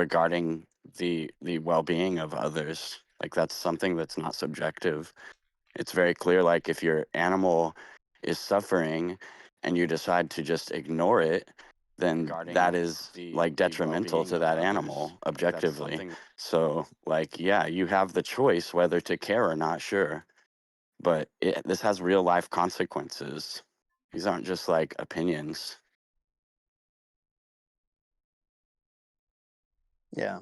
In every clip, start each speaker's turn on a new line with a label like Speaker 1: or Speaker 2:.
Speaker 1: regarding the well-being of others. Like that's something that's not subjective. It's very clear, like if your animal is suffering and you decide to just ignore it, then that is like detrimental to that animal objectively. So like, yeah, you have the choice whether to care or not, sure. But this has real life consequences. These aren't just like opinions.
Speaker 2: Yeah.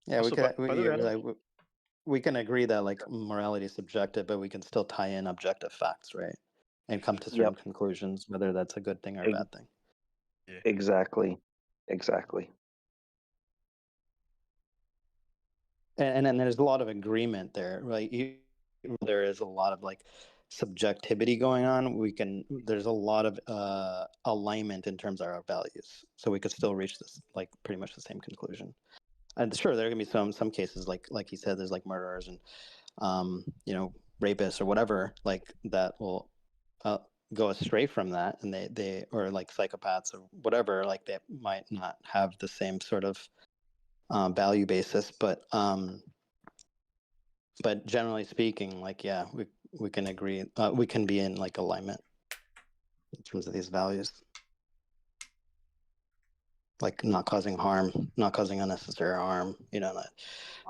Speaker 2: Yeah, we
Speaker 3: Also,
Speaker 2: could
Speaker 3: by the way, I don't.
Speaker 2: we can agree that like morality is subjective, but we can still tie in objective facts, right? And come to certain
Speaker 4: Yep.
Speaker 2: conclusions, whether that's a good thing or a
Speaker 4: ex-
Speaker 2: bad thing.
Speaker 3: Yeah.
Speaker 4: Exactly. Exactly.
Speaker 2: And then there's a lot of agreement there, right? There is a lot of like subjectivity going on. There's a lot of alignment in terms of our values, so we could still reach this like pretty much the same conclusion. And sure, there are gonna be some cases like you said, there's like murderers and rapists or whatever like that will uh, go astray from that, and they or like psychopaths or whatever, like they might not have the same sort of value basis, but generally speaking, like yeah, we can agree, we can be in like alignment in terms of these values, like not causing harm, not causing unnecessary harm, not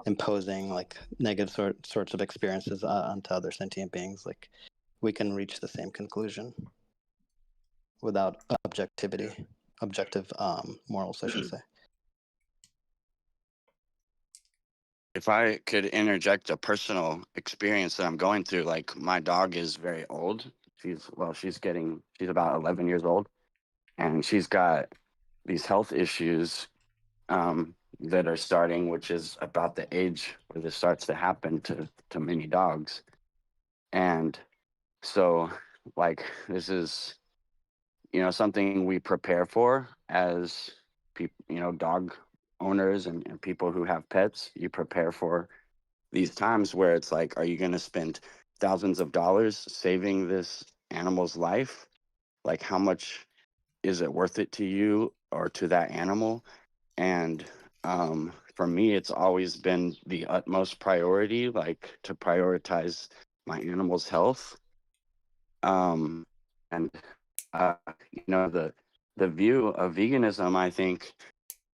Speaker 2: imposing like negative sorts of experiences onto other sentient beings. Like we can reach the same conclusion without objective morals, I should say.
Speaker 1: If I could interject a personal experience that I'm going through, like my dog is very old. She's about 11 years old, and she's got these health issues that are starting, which is about the age where this starts to happen to many dogs. And so like this is, something we prepare for as people, dog owners and people who have pets. You prepare for these times where it's like, are you going to spend thousands of dollars saving this animal's life? Like, how much is it worth it to you or to that animal? And for me, it's always been the utmost priority, like to prioritize my animal's health. And the view of veganism, I think,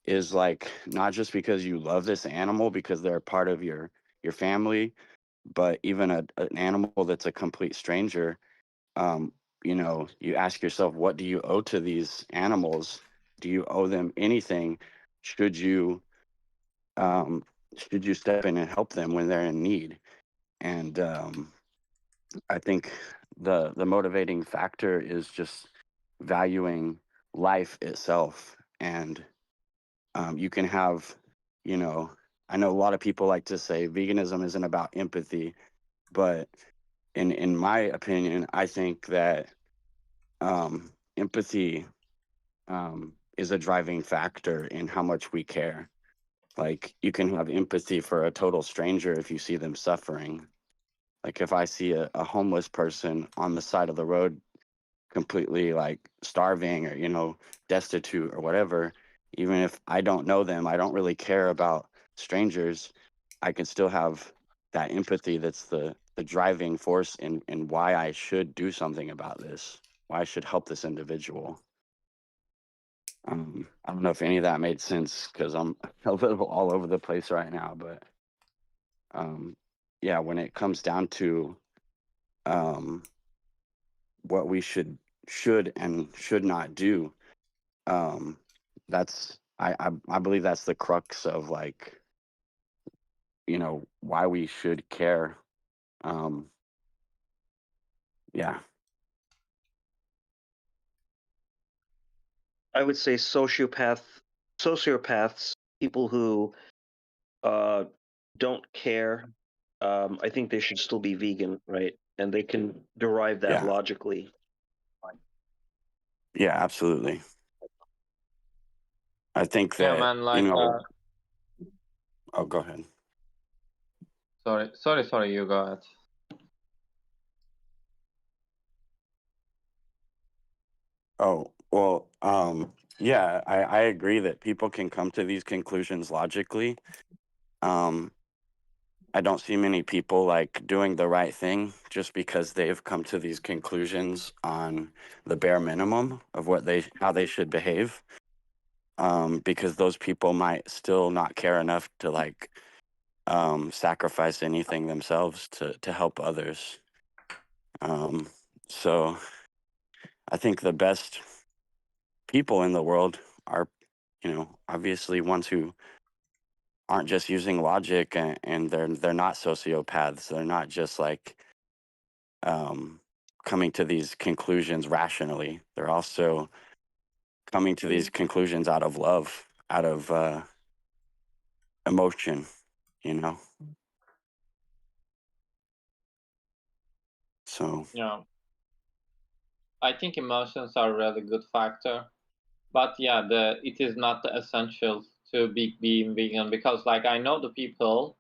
Speaker 1: is like not just because you love this animal because they're a part of your family, but even an animal that's a complete stranger. You ask yourself, what do you owe to these animals? Do you owe them anything? Should you should you step in and help them when they're in need? And I think the motivating factor is just valuing life itself. And you can have, I know a lot of people like to say veganism isn't about empathy, but in my opinion, I think that empathy is a driving factor in how much we care. Like you can have empathy for a total stranger if you see them suffering. Like if I see a homeless person on the side of the road completely like starving or, destitute or whatever, even if I don't know them, I don't really care about strangers, I can still have that empathy that's the driving force in why I should do something about this, why I should help this individual. I don't know if any of that made sense because I'm a little all over the place right now, but yeah, when it comes down to what we should and should not do, that's I believe that's the crux of like, why we should care. Um, yeah.
Speaker 4: I would say sociopaths, people who uh, don't care. I think they should still be vegan, right? And they can derive that
Speaker 1: Yeah.
Speaker 4: logically.
Speaker 1: Yeah, absolutely. I think
Speaker 5: Yeah,
Speaker 1: that,
Speaker 5: man. Like,
Speaker 1: oh, go ahead.
Speaker 5: sorry. You go ahead.
Speaker 1: Oh, well, yeah, I agree that people can come to these conclusions logically. Um, I don't see many people like doing the right thing just because they've come to these conclusions on the bare minimum of how they should behave. Because those people might still not care enough to like sacrifice anything themselves to help others. Um, so I think the best people in the world are, obviously ones who aren't just using logic, and they're not sociopaths. They're not just like um, coming to these conclusions rationally. They're also coming to these conclusions out of love, out of emotion, you know. So
Speaker 3: Yeah, I think emotions are a really good factor, but yeah, it is not essential to be being vegan, because like I know the people,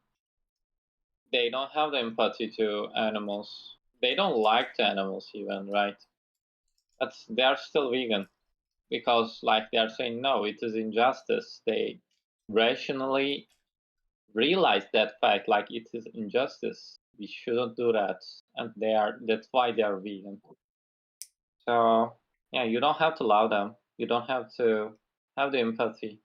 Speaker 3: they don't have the empathy to animals. They don't like the animals even, right? That's they are still vegan because like they are saying no, it is injustice. They rationally realize that fact, like it is injustice. We shouldn't do that, and that's why they are vegan. So yeah, you don't have to love them. You don't have to have the empathy.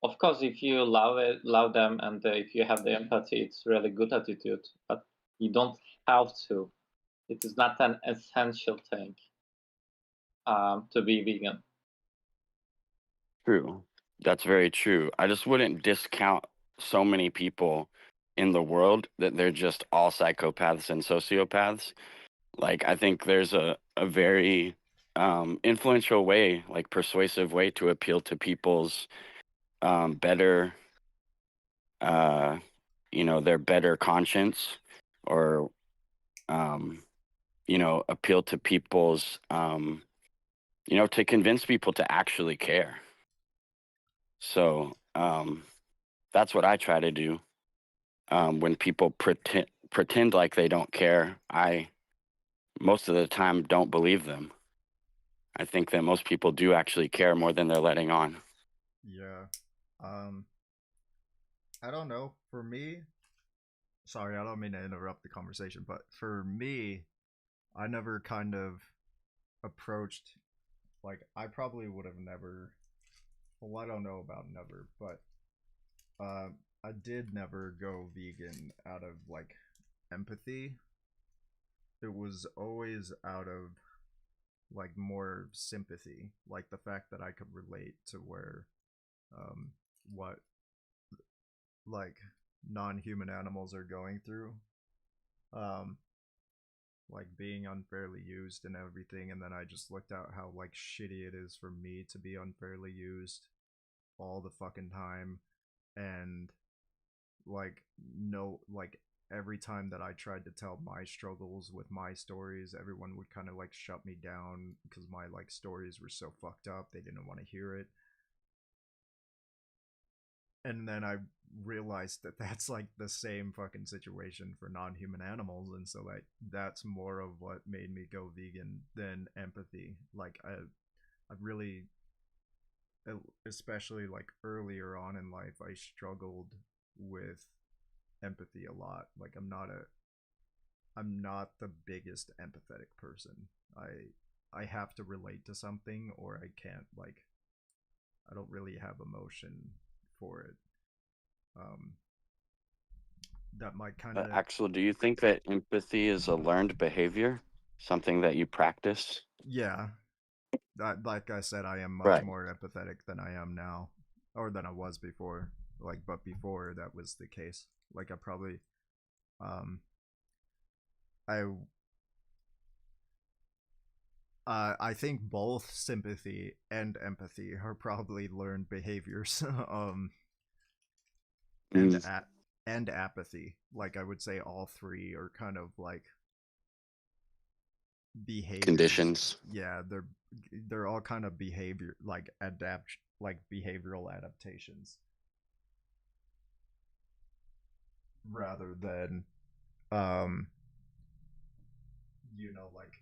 Speaker 3: Of course, if you love them, and if you have the empathy, it's really good attitude. But you don't have to. It is not an essential thing to be vegan.
Speaker 1: true. That's very true. I just wouldn't discount so many people in the world that they're just all psychopaths and sociopaths. Like, I think there's a very influential way, like persuasive way to appeal to people's better, uh, their better conscience, or, um, appeal to people's, to convince people to actually care. So that's what I try to do. When people pretend like they don't care, I most of the time don't believe them. I think that most people do actually care more than they're letting on.
Speaker 5: Yeah. Um, I don't know. For me, sorry, I don't mean to interrupt the conversation, but for me, I never kind of approached, like, I probably would have never, well, I don't know about never, but uh, I did never go vegan out of like empathy. It was always out of like more sympathy, like the fact that I could relate to where what like non-human animals are going through, um like being unfairly used and everything. And then I just looked at how like shitty it is for me to be unfairly used all the fucking time. And like no, like every time that I tried to tell my struggles with my stories, everyone would kind of like shut me down because my like stories were so fucked up, they didn't want to hear it. And then I realized that that's like the same fucking situation for non-human animals. And so like that's more of what made me go vegan than empathy. Like I really, especially like earlier on in life, I struggled with empathy a lot. Like I'm not the biggest empathetic person. I have to relate to something or I can't, like, I don't really have emotion for it. um that might kind of,
Speaker 1: Axel, do you think that empathy is a learned behavior, something that you practice?
Speaker 5: yeah, that, like I said, I am much
Speaker 1: Right.
Speaker 5: more empathetic than I am now, or than I was before. Like, but before that was the case. Like I probably, um I I think both sympathy and empathy are probably learned behaviors. And
Speaker 1: Mm,
Speaker 5: and apathy, like I would say all three are kind of like behaviors.
Speaker 1: conditions.
Speaker 5: Yeah, they're all kind of behavior, like adapt, like behavioral adaptations, rather than um like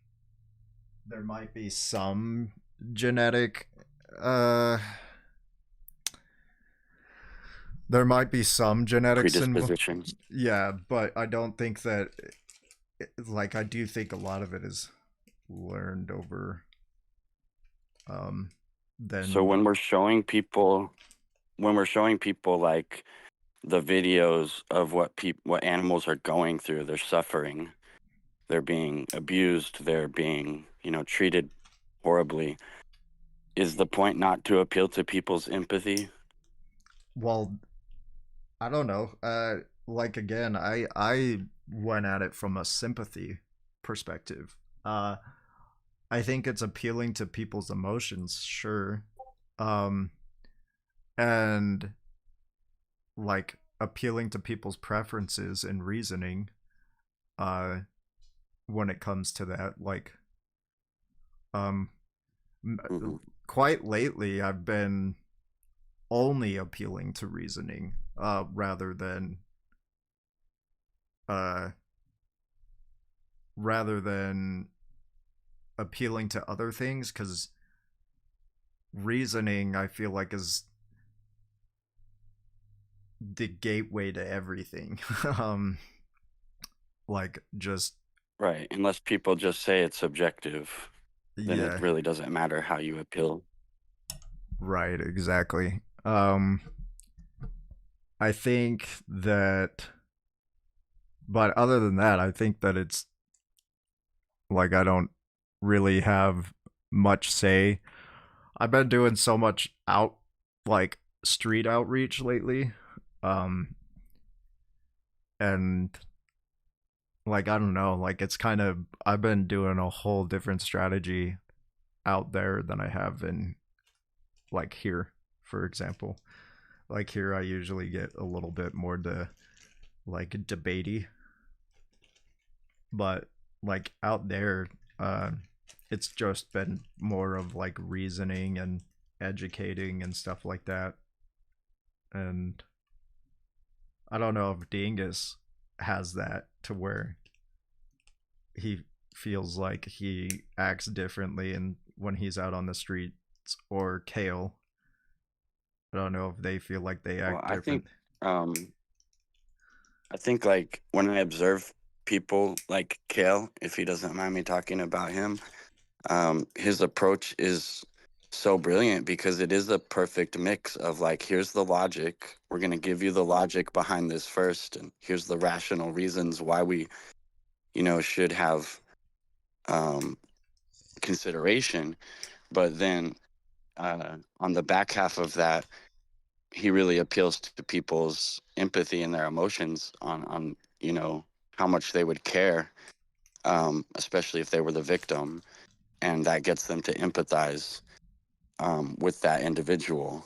Speaker 5: there might be some genetic uh there might be some genetics in,
Speaker 1: predispositions.
Speaker 5: yeah, but I don't think that, like, I do think a lot of it is learned over
Speaker 1: So
Speaker 5: then.
Speaker 1: when we're showing people like the videos of what animals are going through, they're suffering, they're being abused, they're being, treated horribly. Is the point not to appeal to people's empathy?
Speaker 5: Well, I don't know. Like, again, I went at it from a sympathy perspective. I think it's appealing to people's emotions, sure. Um and like appealing to people's preferences and reasoning uh when it comes to that, like, um
Speaker 1: Hmm.
Speaker 5: quite lately I've been only appealing to reasoning rather than uh rather than appealing to other things, cuz reasoning I feel like is the gateway to everything. um like, just,
Speaker 1: Right. Unless people just say it's subjective, then it
Speaker 5: yeah,
Speaker 1: really doesn't matter how you appeal.
Speaker 5: right, exactly. I think that, but other than that, I think that it's like I don't really have much say. I've been doing so much like street outreach lately. Um and like, I don't know, like, it's kind of, I've been doing a whole different strategy out there than I have in, like, here, for example. Like, here I usually get a little bit more to, like, debatey, but like out there, uh it's just been more of like reasoning and educating and stuff like that. And I don't know if Dingus has that to where he feels like he acts differently and when he's out on the streets, or Kale. I don't know if they feel like they
Speaker 1: Well,
Speaker 5: act
Speaker 1: I think
Speaker 5: different.
Speaker 1: um I think like when I observe people like Kale, if he doesn't mind me talking about him, his approach is so brilliant because it is a perfect mix of like, here's the logic. We're going to give you the logic behind this first. And here's the rational reasons why we, should have um, consideration. But then on the back half of that, he really appeals to people's empathy and their emotions on how much they would care, especially if they were the victim. And that gets them to empathize with that individual.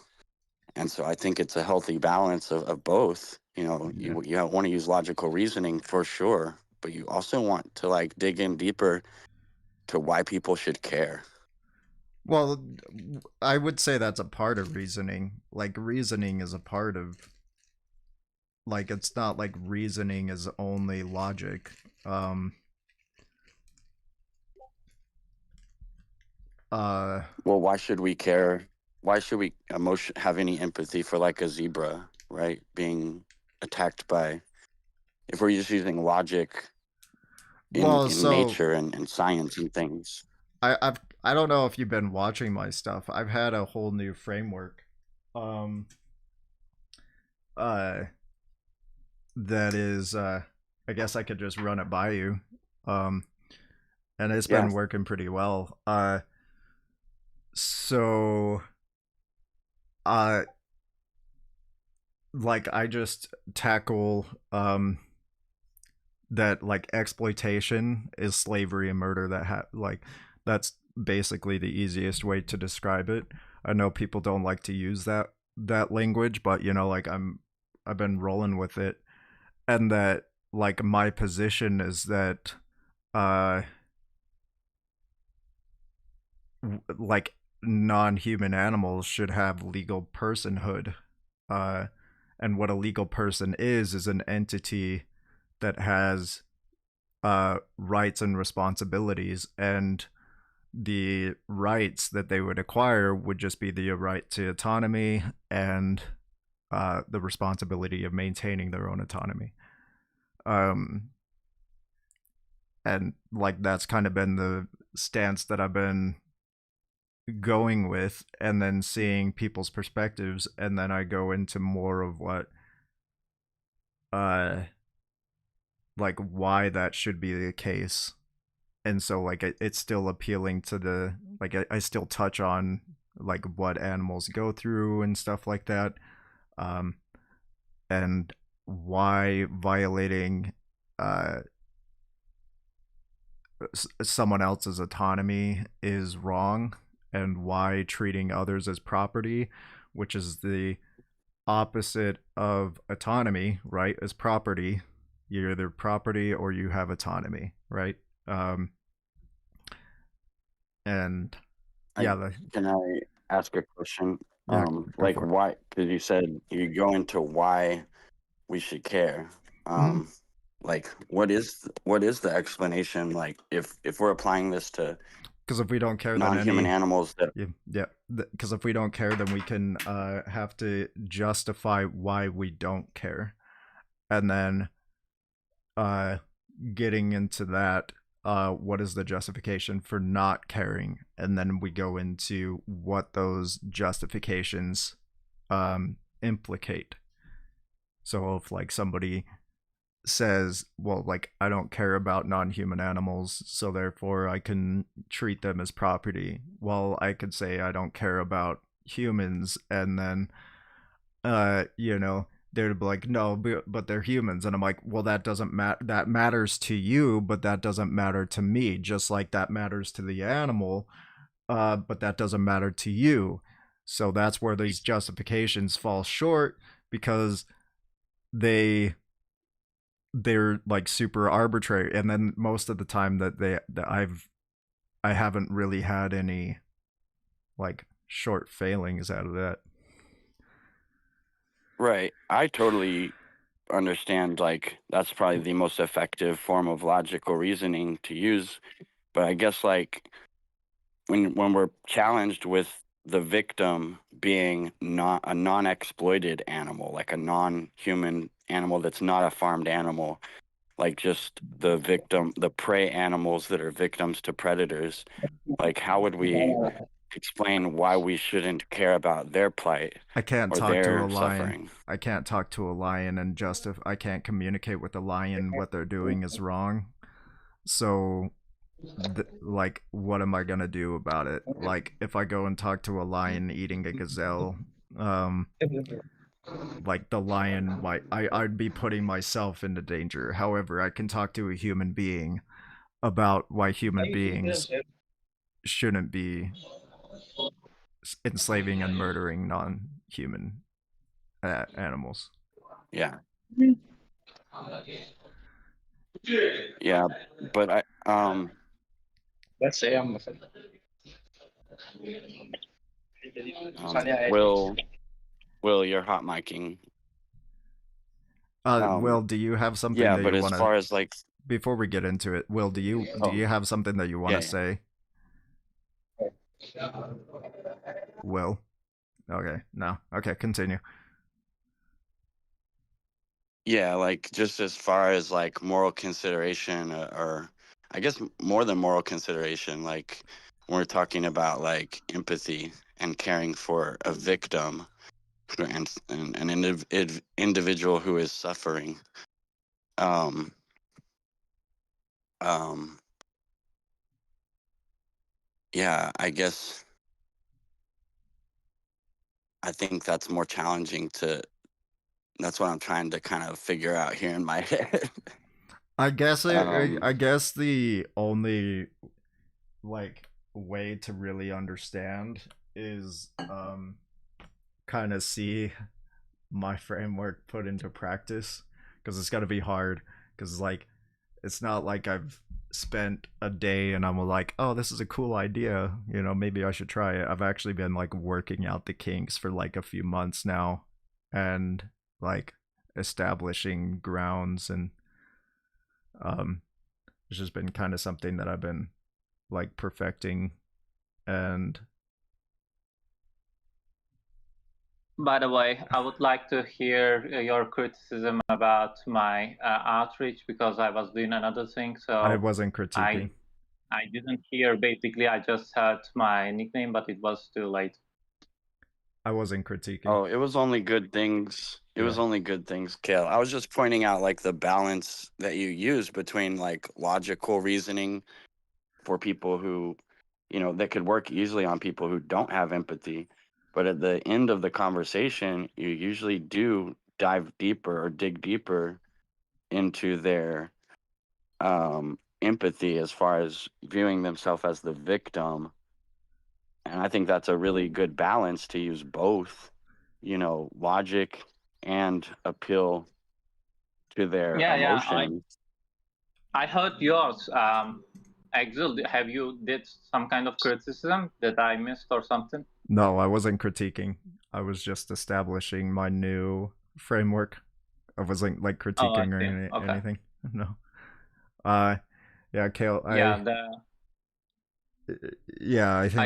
Speaker 1: And so I think it's a healthy balance of both.
Speaker 5: Yeah.
Speaker 1: You want to use logical reasoning for sure, but you also want to like dig in deeper to why people should care.
Speaker 5: Well, I would say that's a part of reasoning. Like, reasoning is a part of, like, it's not like reasoning is only logic. Um uh
Speaker 1: Well, why should we care? Why should we have any empathy for like a zebra, right? Being attacked by, if we're just using logic
Speaker 5: well,
Speaker 1: in
Speaker 5: so
Speaker 1: nature and science and things.
Speaker 5: I don't know if you've been watching my stuff. I've had a whole new framework. Um uh that is, I guess I could just run it by you. Um and it's
Speaker 1: Yeah.
Speaker 5: been working pretty well. So uh like, I just tackle that, like, exploitation is slavery and murder, like, that's basically the easiest way to describe it. I know people don't like to use that language, but like, I've been rolling with it. And that, like, my position is that uh like, non-human animals should have legal personhood. uh and what a legal person is an entity that has rights and responsibilities. And the rights that they would acquire would just be the right to autonomy and the responsibility of maintaining their own autonomy. And like that's kind of been the stance that I've been going with, and then seeing people's perspectives, and then I go into more of what like why that should be the case. And so like it's still appealing to the like I still touch on like what animals go through and stuff like that, and why violating someone else's autonomy is wrong, and why treating others as property, which is the opposite of autonomy, right? As property, you're either property or you have autonomy, right? And yeah,
Speaker 1: Can I ask a question?
Speaker 5: Yeah,
Speaker 1: Like why? Because you said you go into why we should care. Like what is the explanation? Like if we're applying this to
Speaker 5: because if we don't care, then
Speaker 1: non-human animals that
Speaker 5: yeah, because if we don't care, then we can have to justify why we don't care, and then getting into that, what is the justification for not caring, and then we go into what those justifications implicate. So if like somebody says, well, like I don't care about non-human animals, so therefore I can treat them as property, well, I could say I don't care about humans, and then you know, they'd be like, no, but they're humans, and I'm like, well, that doesn't matter. That matters to you, but that doesn't matter to me. Just like that matters to the animal, but that doesn't matter to you. So that's where these justifications fall short, because they're like super arbitrary, and then most of the time that I haven't really had any like short failings out of that.
Speaker 1: right. I totally understand. Like that's probably the most effective form of logical reasoning to use. But I guess like when we're challenged with the victim being not a non-exploited animal, like a non-human animal that's not a farmed animal, like just the victim, the prey animals that are victims to predators, like how would we explain why we shouldn't care about their plight
Speaker 5: I can't
Speaker 1: or
Speaker 5: talk to a
Speaker 1: their
Speaker 5: lion.
Speaker 1: suffering?
Speaker 5: I can't talk to a lion and I can't communicate with a lion what they're doing is wrong. So like what am I going to do about it? Like if I go and talk to a lion eating a gazelle, like the lion might I'd be putting myself into danger. However, I can talk to a human being about why human beings shouldn't be enslaving and murdering non-human animals.
Speaker 1: Yeah. Yeah, but
Speaker 6: Let's say I'm
Speaker 1: Will, you're hot micing.
Speaker 5: Will, do you have something
Speaker 1: Yeah,
Speaker 5: that
Speaker 1: but
Speaker 5: you
Speaker 1: as
Speaker 5: want
Speaker 1: far
Speaker 5: to,
Speaker 1: as like,
Speaker 5: before we get into it, Will, do you have something that you want to say? Will? Okay, no. Okay, continue.
Speaker 1: yeah, like just as far as like moral consideration, or I guess more than moral consideration, like when we're talking about like empathy and caring for a victim and an individual who is suffering. Um, yeah, I guess I think that's more challenging to. That's what I'm trying to kind of figure out here in my head.
Speaker 5: I guess I guess the only like way to really understand is kind of see my framework put into practice, because it's got to be hard, because like it's not like I've spent a day and I'm like, oh, this is a cool idea, you know, maybe I should try it. I've actually been like working out the kinks for like a few months now, and like establishing grounds, and it's just been kind of something that I've been like perfecting And
Speaker 3: By the way, I would like to hear your criticism about my outreach because I was doing another thing. So
Speaker 5: I wasn't critiquing.
Speaker 3: I didn't hear. Basically, I just heard my nickname, but it was too late.
Speaker 5: I wasn't critiquing.
Speaker 1: Oh, it was only good things. It was only good things, Kale. I was just pointing out like the balance that you use between like logical reasoning for people who, you know, that could work easily on people who don't have empathy. But at the end of the conversation, you usually do dive deeper or dig deeper into their empathy as far as viewing themselves as the victim. And I think that's a really good balance to use both, you know, logic and appeal to their emotions.
Speaker 3: I heard yours. Exil, have you did some kind of criticism that I missed or something?
Speaker 5: No, I wasn't critiquing. I was just establishing my new framework. I wasn't like critiquing or anything. No. Yeah, Kale. Yeah, I think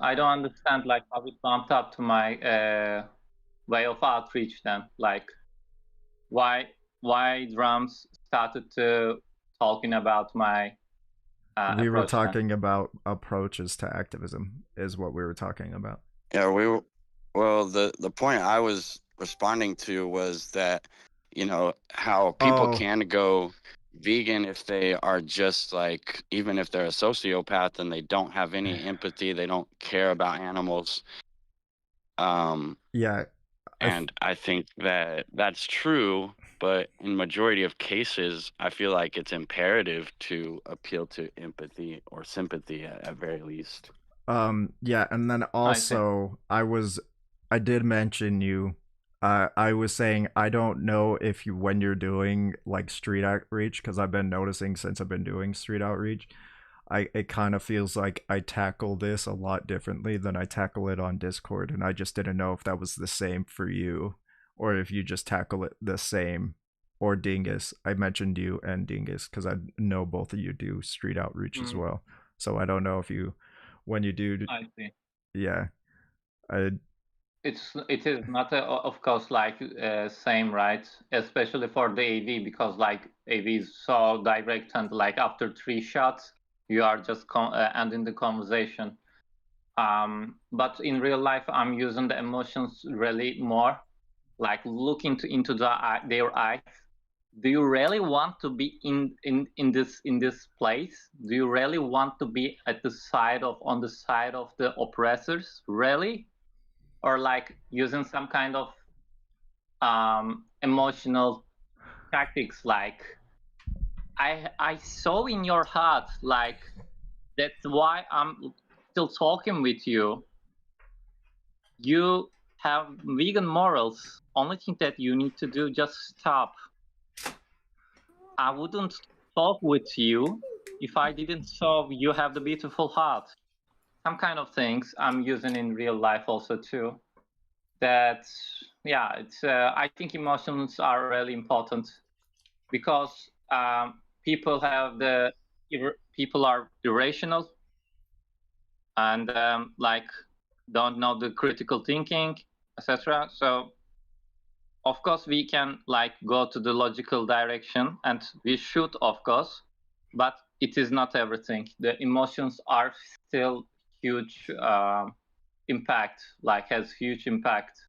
Speaker 3: I don't understand like how it bumped up to my way of outreach then. Like why drums started to talking about my
Speaker 5: we were talking about approaches to activism is what we were talking about.
Speaker 1: Yeah, well the point I was responding to was that, you know, how people can go vegan if they are just like, even if they're a sociopath and they don't have any empathy, they don't care about animals.
Speaker 5: Yeah.
Speaker 1: And I think that that's true, but in majority of cases, I feel like it's imperative to appeal to empathy or sympathy at very least.
Speaker 5: Yeah, and then also I did mention you. I was saying I don't know if you, when you're doing like street outreach, because I've been noticing since I've been doing street outreach, it kind of feels like I tackle this a lot differently than I tackle it on Discord, and I just didn't know if that was the same for you, or if you just tackle it the same. Or Dingus. I mentioned you and Dingus because I know both of you do street outreach as well. So I don't know if you, when you do.
Speaker 3: I see.
Speaker 5: Yeah.
Speaker 3: It is not of course like same, right? Especially for the AV, because like AV is so direct and like after 3 shots you are just ending the conversation. But in real life I'm using the emotions really more, like looking into their eyes. Do you really want to be in this place? Do you really want to be on the side of the oppressors, really? Or like using some kind of emotional tactics, like I saw in your heart, like that's why I'm still talking with you. You have vegan morals. Only thing that you need to do, just stop. I wouldn't talk with you if I didn't saw you have the beautiful heart. Some kind of things I'm using in real life also too. That it's I think emotions are really important because people are irrational and like don't know the critical thinking, etc. So of course we can like go to the logical direction, and we should, of course, but it is not everything. The emotions are still huge impact, like has huge impact.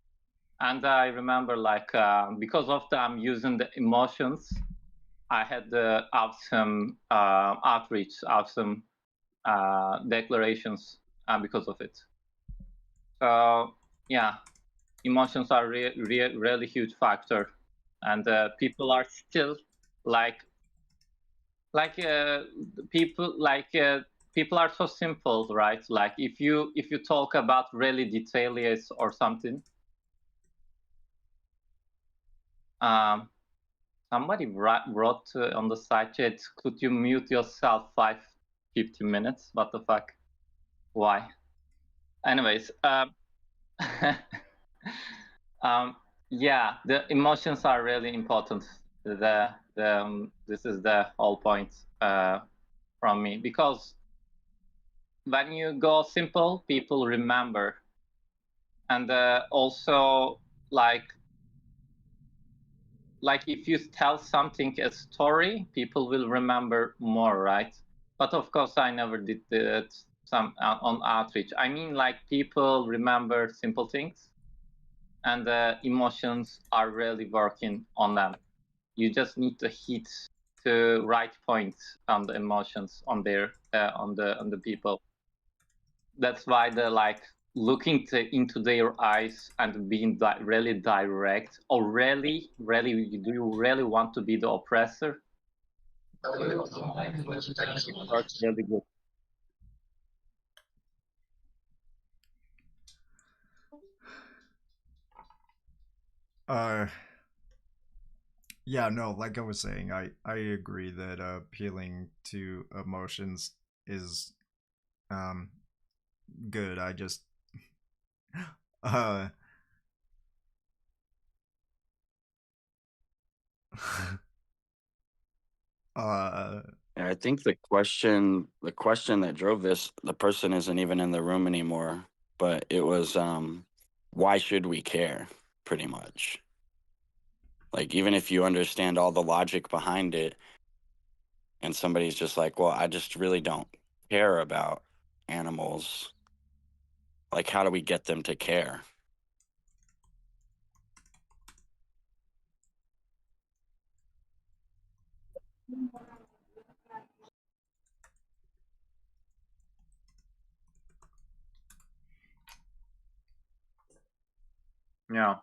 Speaker 3: And I remember like because of them using the emotions, I had the awesome outreach, awesome declarations because of it. So yeah, emotions are really huge factor, and people are still like people are so simple, right? Like if you talk about really details or something. Somebody wrote on the side chat, could you mute yourself 50 minutes? What the fuck? Why? Anyways, yeah, the emotions are really important. This is the whole point from me, because when you go simple, people remember. And also, like if you tell something a story, people will remember more, right? But of course, I never did that on outreach. I mean, like people remember simple things, and the emotions are really working on them. You just need to hit the right points on the emotions on their on the people. That's why the like looking into their eyes and being really direct, or really do you really want to be the oppressor? It works really good.
Speaker 5: Yeah, no, like I was saying, I agree that appealing to emotions is good. I just uh uh
Speaker 1: I think the question that drove this, the person isn't even in the room anymore, but it was why should we care, pretty much. Like, even if you understand all the logic behind it, and somebody's just like, well, I just really don't care about animals, like, how do we get them to care?
Speaker 3: Yeah.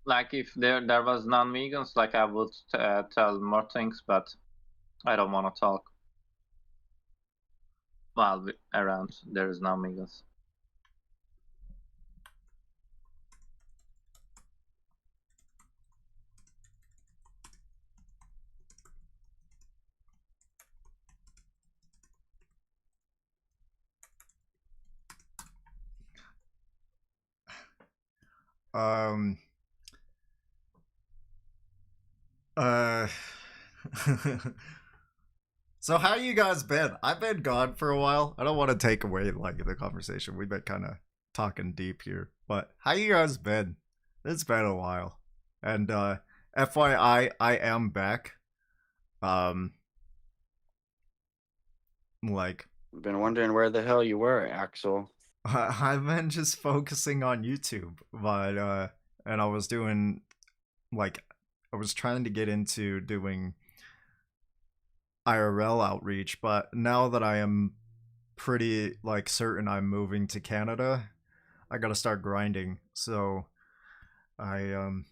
Speaker 3: Like if there was non-vegans, like I would tell more things, but I don't want to talk while around there is non-vegans.
Speaker 5: um uh So how you guys been? I've been gone for a while. I don't want to take away like the conversation. We've been kind of talking deep here, but how you guys been? It's been a while. And FYI, I am back. Like
Speaker 1: Been wondering where the hell you were, Axel.
Speaker 5: I've been just focusing on YouTube, but and I was doing like I was trying to get into doing IRL outreach, but now that I am pretty like certain I'm moving to Canada, I gotta start grinding. So I'm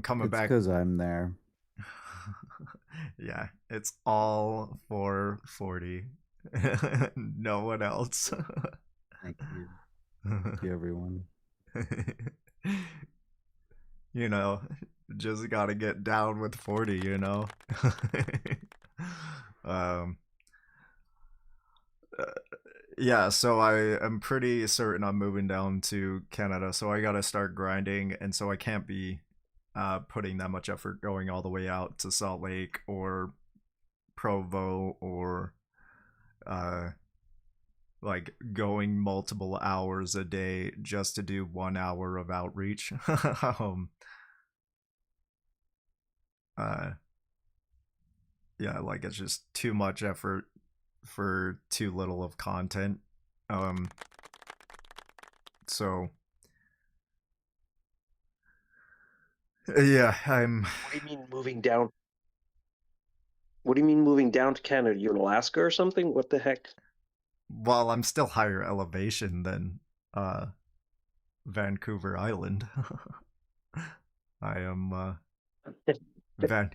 Speaker 5: coming
Speaker 7: It's
Speaker 5: back.
Speaker 7: because I'm there.
Speaker 5: Yeah, it's all for 40. No one else.
Speaker 7: Thank you. Thank you, everyone.
Speaker 5: You know, just gotta get down with 40, you know. um uh, yeah, so I am pretty certain I'm moving down to Canada, so I gotta start grinding, and so I can't be putting that much effort going all the way out to Salt Lake or Provo or like going multiple hours a day just to do 1 hour of outreach. uh yeah, like it's just too much effort for too little of content. So yeah, I'm
Speaker 4: What do you mean moving down? What do you mean moving down to Canada? You're in Alaska or something? What the heck?
Speaker 5: well, I'm still higher elevation than Vancouver Island. I am Van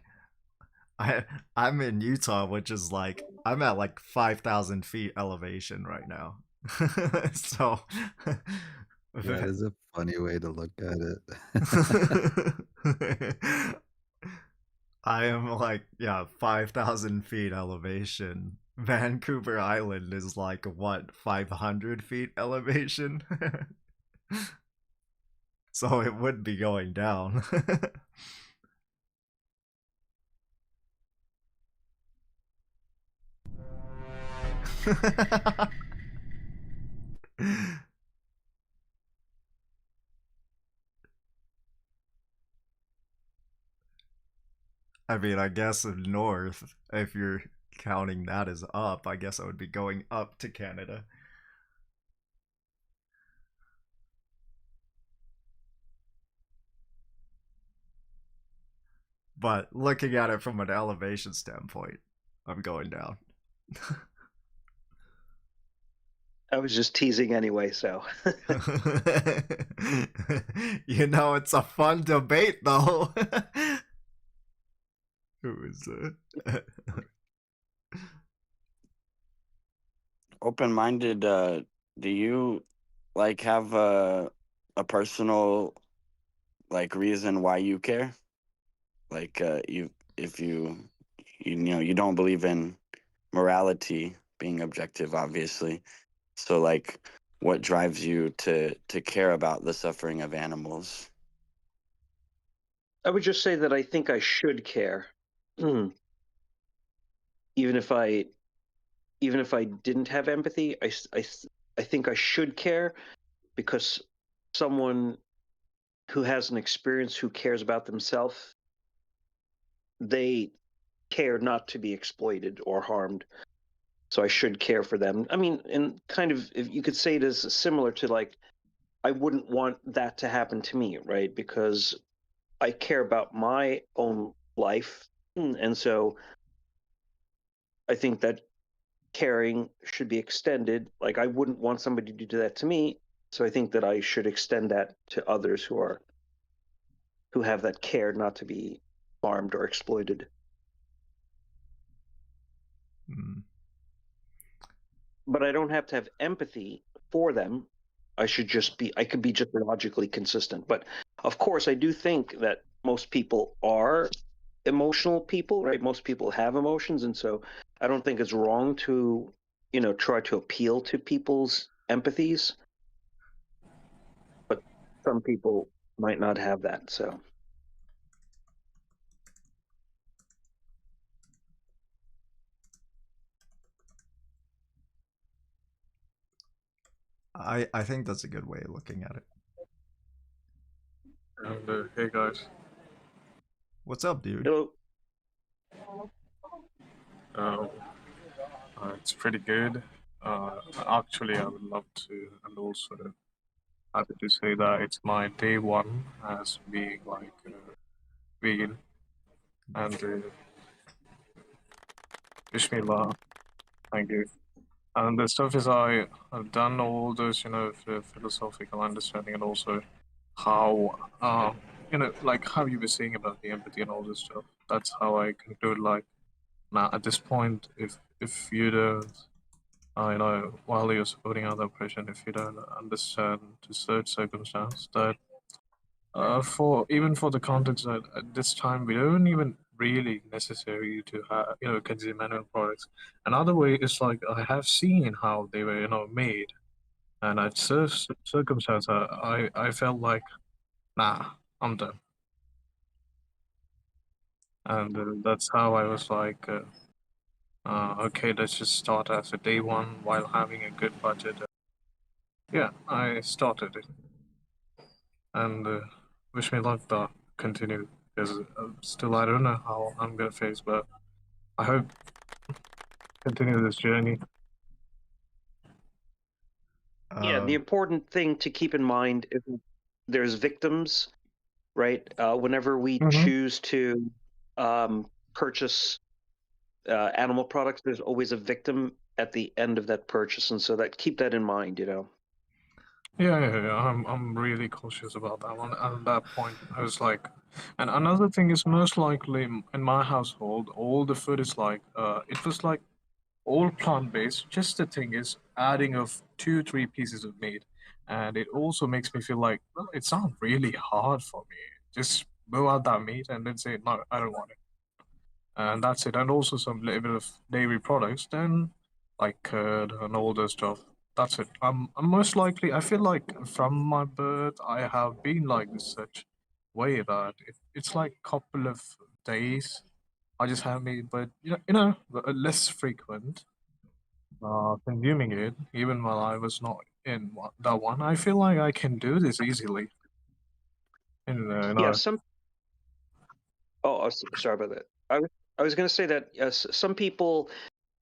Speaker 5: I'm in Utah, which is like I'm at like 5,000 feet elevation right now. So
Speaker 7: That is a funny way to look at it.
Speaker 5: I am like, yeah, 5,000 feet elevation. Vancouver Island is like, what, 500 feet elevation? So it would be going down. I mean, I guess in north, if you're counting that as up, I guess I would be going up to Canada. But looking at it from an elevation standpoint, I'm going down.
Speaker 4: I was just teasing anyway, so.
Speaker 5: You know, it's a fun debate, though. Who is
Speaker 1: Open-minded. Do you like have a personal like reason why you care? Like you if you know you don't believe in morality being objective, obviously. So like, what drives you to care about the suffering of animals?
Speaker 4: I would just say that I think I should care. Even if I didn't have empathy, I think I should care, because someone who has an experience, who cares about themselves, they care not to be exploited or harmed. So I should care for them. I mean, and kind of, if you could say it as similar to like, I wouldn't want that to happen to me, right? Because I care about my own life. And so I think that caring should be extended. Like, I wouldn't want somebody to do that to me. So I think that I should extend that to others who have that care not to be harmed or exploited.
Speaker 5: Mm.
Speaker 4: But I don't have to have empathy for them. I could be just logically consistent. But of course, I do think that most people are emotional people, right? Most people have emotions. And so I don't think it's wrong to, try to appeal to people's empathies. But some people might not have that. So.
Speaker 5: I think that's a good way of looking at it.
Speaker 8: And hey guys.
Speaker 5: What's up, dude?
Speaker 4: Hello.
Speaker 8: It's pretty good. Actually, I would love to, and also happy to say that it's my day one as being like vegan, and wish me luck. Thank you. And the stuff is I've done all those, philosophical understanding, and also how, like how you were saying about the empathy and all this stuff. That's how I conclude. Like, now at this point, if you don't, while you're supporting other oppression, if you don't understand to such circumstance that, for even for the context that at this time we don't even really necessary to have consume animal products. Another way is like I have seen how they were made, and at certain circumstance I felt like nah, I'm done, and that's how I was like. Okay, let's just start as a day one while having a good budget. Yeah, I started it, and wish me luck to continue, because still I don't know how I'm gonna face, but I hope continue this journey.
Speaker 4: Yeah, the important thing to keep in mind is there's victims, right? Whenever we choose to purchase animal products, there's always a victim at the end of that purchase, and so keep that in mind.
Speaker 8: Yeah. I'm really cautious about that one. At that point, I was like, and another thing is most likely in my household, all the food is like, it was like all plant based. Just the thing is adding of 2-3 pieces of meat, and it also makes me feel like, well, it's not really hard for me. Just blow out that meat and then say no, I don't want it, and that's it. And also some little bit of dairy products, then like curd and all this stuff. That's it. I'm most likely. I feel like from my birth, I have been like this such way that it's like couple of days. I just have meat, but less frequent. consuming it, even while I was not in that one. I feel like I can do this easily. And,
Speaker 4: Yeah, some. Oh, sorry about that. I was going to say that some people,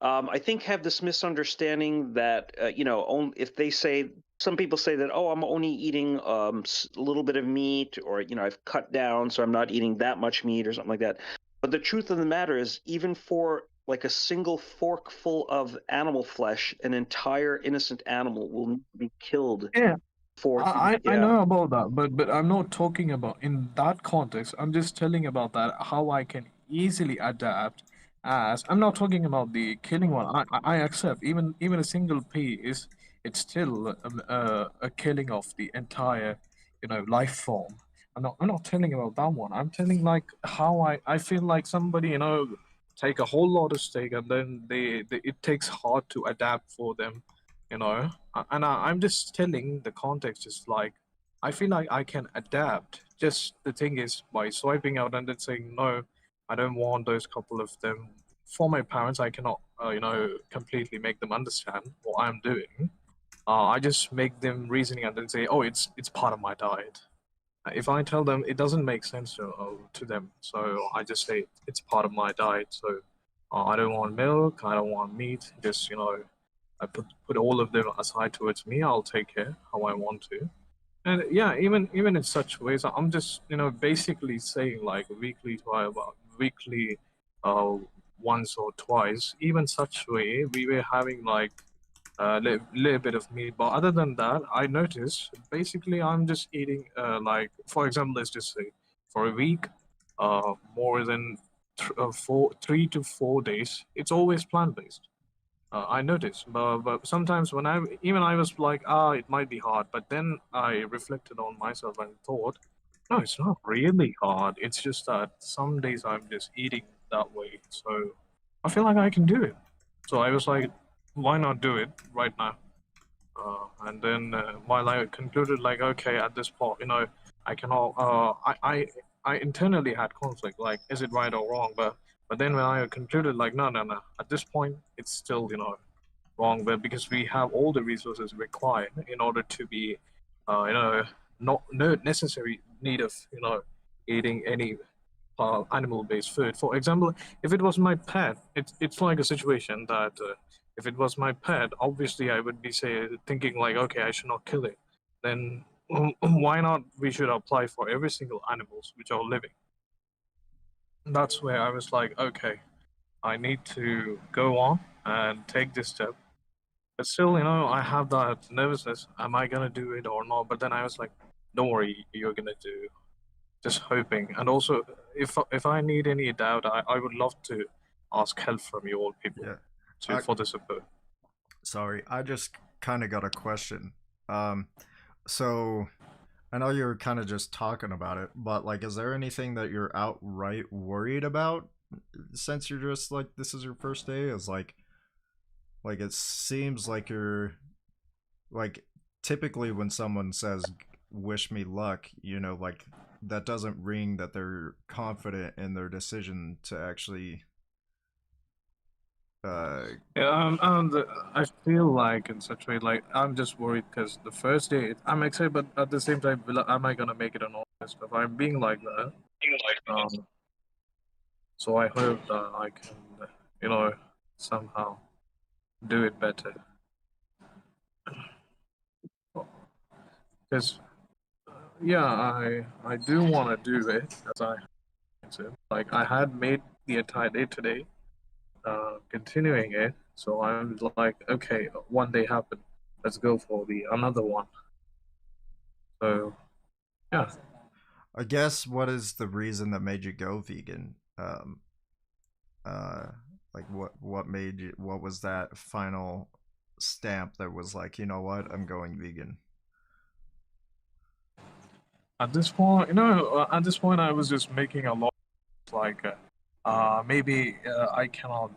Speaker 4: I think, have this misunderstanding that if they say, some people say that, oh, I'm only eating a little bit of meat, or I've cut down, so I'm not eating that much meat or something like that. But the truth of the matter is, even for like a single forkful of animal flesh, an entire innocent animal will need to be killed
Speaker 8: yeah,
Speaker 4: for.
Speaker 8: I
Speaker 4: Yeah.
Speaker 8: know about that, but I'm not talking about in that context. I'm just telling about that how I can easily adapt. As I'm not talking about the killing one. I accept even a single piece. It's still a killing of the entire life form. I'm not telling about that one. I'm telling like how I feel like somebody take a whole lot of steak and then they it takes hard to adapt for them, you know. And I'm just telling the context is like I feel like I can adapt. Just the thing is by swiping out and then saying no, I don't want those couple of them. For my parents, I cannot completely make them understand what I'm doing. I just make them reasoning and then say, oh, it's part of my diet. If I tell them it doesn't make sense to them, so I just say it's part of my diet. So I don't want milk, I don't want meat. Just I put all of them aside towards me. I'll take care how I want to. And yeah, even in such ways, I'm just basically saying like weekly, uh, once or twice. Even such way, we were having like a little bit of meat. But other than that, I noticed basically I'm just eating like for example, let's just say for a week, more than 3 to 4 days, it's always plant based. I noticed, but sometimes when I was like, it might be hard, but then I reflected on myself and thought, no, it's not really hard. It's just that some days I'm just eating that way, so I feel like I can do it. So I was like, why not do it right now? And then while I concluded, like, okay, at this point, I cannot. I internally had conflict, like, is it right or wrong? But then when I concluded, like, no, no, no. At this point, it's still wrong, but because we have all the resources required in order to be, not no necessary need of eating any animal-based food. For example, if it was my pet, it's like a situation that if it was my pet, obviously I would be thinking like, okay, I should not kill it. Then why not? We should apply for every single animals which are living. That's where I was like, okay, I need to go on and take this step. But still, I have that nervousness. Am I gonna do it or not? But then I was like, don't worry, you're gonna do. Just hoping. And also, if I need any doubt, I would love to ask help from you all people
Speaker 5: Yeah.
Speaker 8: for the support.
Speaker 5: Sorry, I just kind of got a question. So I know you're kind of just talking about it, but like, is there anything that you're outright worried about since you're just like this is your first day? Is like it seems like you're like typically when someone says wish me luck, like that doesn't ring that they're confident in their decision to actually
Speaker 8: Yeah, I feel like in such way, like I'm just worried because the first day I'm excited, but at the same time, am I gonna make it on all this stuff? I'm being like that. So I hope that I can, somehow do it better. Because yeah, I do want to do it as I said. Like I had made the entire day today, continuing it. So I'm like, okay, one day happened. Let's go for the another one. So yeah.
Speaker 5: I guess what is the reason that made you go vegan? Uh like what was that final stamp that was like, you know what, I'm going vegan?
Speaker 8: At this point, I was just making a lot like, maybe I cannot.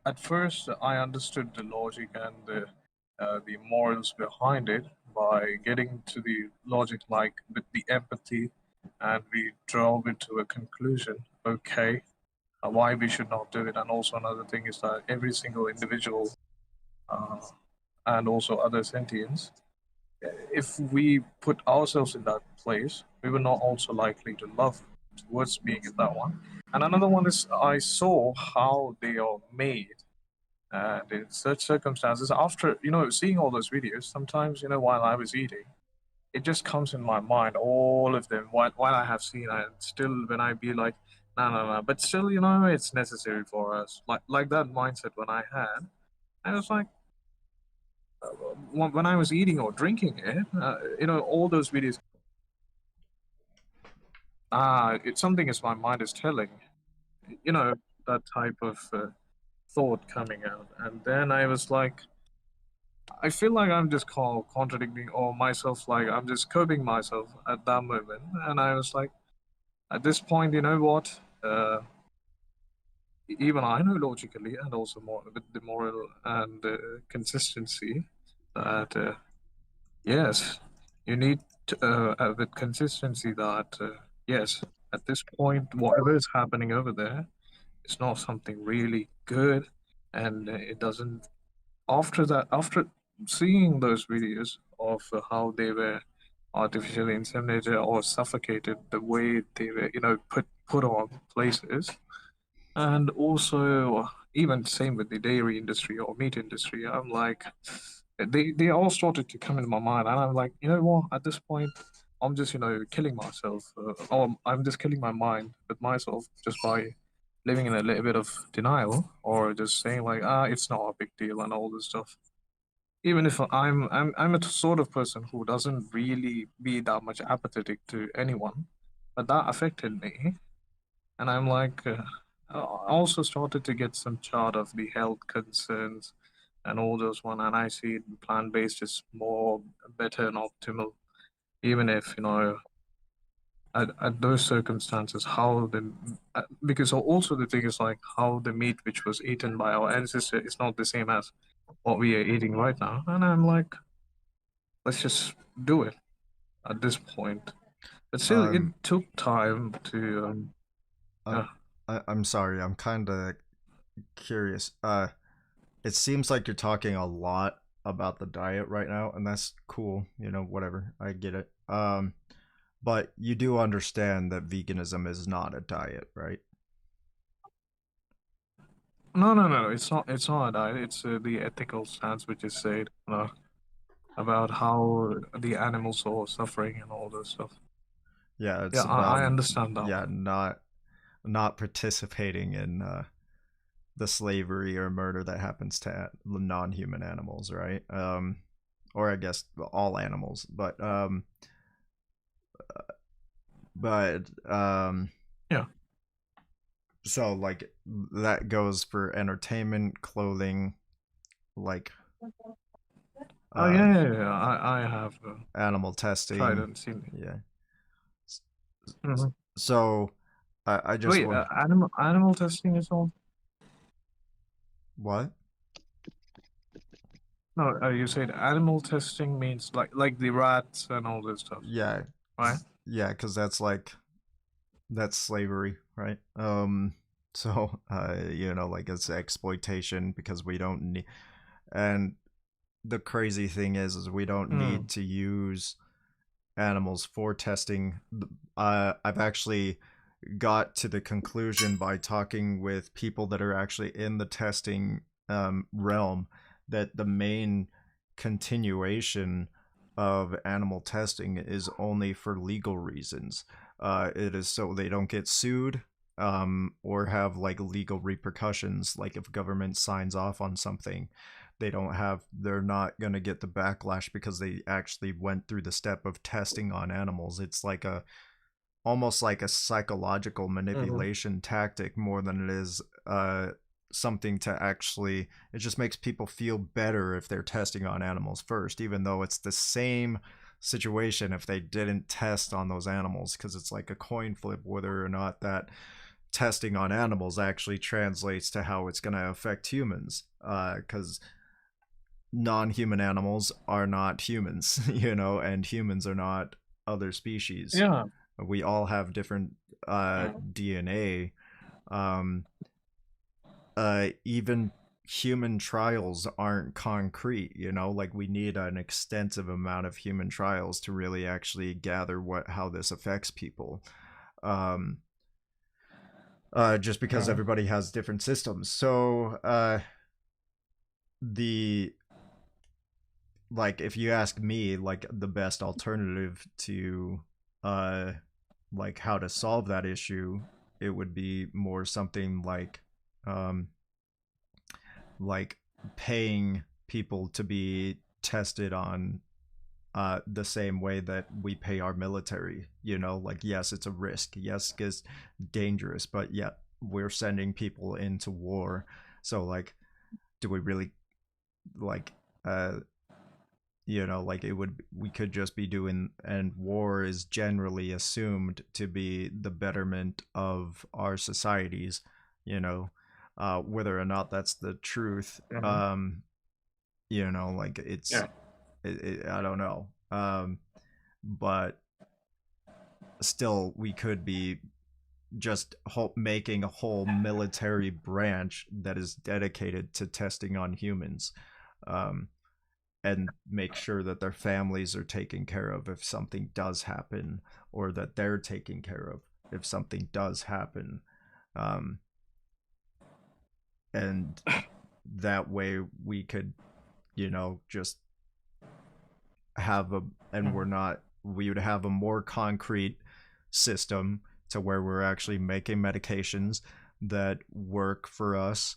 Speaker 8: At first, I understood the logic and the morals behind it by getting to the logic, like with the empathy, and we drove it to a conclusion. Okay, why we should not do it, and also another thing is that every single individual and also other sentients, if we put ourselves in that place, we were not also likely to love towards being in that one. And another one is I saw how they are made. And in such circumstances, after, seeing all those videos, sometimes, while I was eating, it just comes in my mind, all of them, while I have seen, and still when I be like, no, no, no, but still, it's necessary for us. Like that mindset when I had, I was like, when I was eating or drinking it, all those videos, it's something as my mind is telling, that type of thought coming out. And then I was like, I feel like I'm just contradicting or myself, like I'm just curbing myself at that moment. And I was like, at this point, you know what? Even I know logically and also more with the moral and consistency that yes, you need with consistency that yes, at this point, whatever is happening over there, it's not something really good, and it doesn't. After seeing those videos of how they were artificially inseminated or suffocated, the way they were, put on places, and also even same with the dairy industry or meat industry, I'm like, they all started to come into my mind, and I'm like, you know what? At this point, I'm just killing myself, or I'm just killing my mind with myself just by living in a little bit of denial, or just saying like, it's not a big deal and all this stuff. Even if I'm a sort of person who doesn't really be that much apathetic to anyone, but that affected me, and I'm like, I also started to get some chart of the health concerns and all those one, and I see plant based is more better and optimal, even if at those circumstances how the because also the thing is like how the meat which was eaten by our ancestor is not the same as what we are eating right now, and I'm like, let's just do it at this point. But still, it took time to.
Speaker 5: I'm sorry, I'm kind of curious. It seems like you're talking a lot about the diet right now, and that's cool. Whatever. I get it. But you do understand that veganism is not a diet, right?
Speaker 8: No. It's not. It's not a diet. It's the ethical stance which is said about how the animals are suffering and all this stuff.
Speaker 5: Yeah, it's
Speaker 8: Yeah,
Speaker 5: about
Speaker 8: I understand that.
Speaker 5: Yeah, not participating in the slavery or murder that happens to non-human animals, right? Or I guess all animals, but
Speaker 8: yeah.
Speaker 5: So like that goes for entertainment, clothing, like.
Speaker 8: Yeah. I have
Speaker 5: animal testing.
Speaker 8: tried and seen.
Speaker 5: Yeah.
Speaker 8: Mm-hmm.
Speaker 5: So I just
Speaker 8: wait. Animal testing is all.
Speaker 5: What?
Speaker 8: No, you said animal testing means like the rats and all this stuff.
Speaker 5: Yeah.
Speaker 8: Right.
Speaker 5: Yeah, because that's slavery, right? So like it's exploitation because we don't need. And the crazy thing is we don't need to use animals for testing. I've actually got to the conclusion by talking with people that are actually in the testing realm that the main continuation of animal testing is only for legal reasons. It is so they don't get sued or have like legal repercussions. Like if government signs off on something, they're not going to get the backlash because they actually went through the step of testing on animals. It's like almost like a psychological manipulation tactic more than it is something to actually. It just makes people feel better if they're testing on animals first, even though it's the same situation if they didn't test on those animals, because it's like a coin flip whether or not that testing on animals actually translates to how it's going to affect humans, because non-human animals are not humans, and humans are not other species.
Speaker 8: Yeah.
Speaker 5: We all have different DNA. Even human trials aren't concrete, you know, like we need an extensive amount of human trials to really actually gather how this affects people. Um, just because everybody has different systems. So the like if you ask me, like the best alternative to like how to solve that issue, it would be more something like paying people to be tested on the same way that we pay our military. You know, like, yes, it's a risk. Yes, it's dangerous, but yet we're sending people into war. So, like, do we really, like, you know, like we could just be doing, and war is generally assumed to be the betterment of our societies, you know, whether or not that's the truth. You know, like I don't know. But still, we could be just making a whole military branch that is dedicated to testing on humans, and make sure that their families are taken care of if something does happen, or that they're taken care of if something does happen. And that way we could, you know, just have we would have a more concrete system to where we're actually making medications that work for us,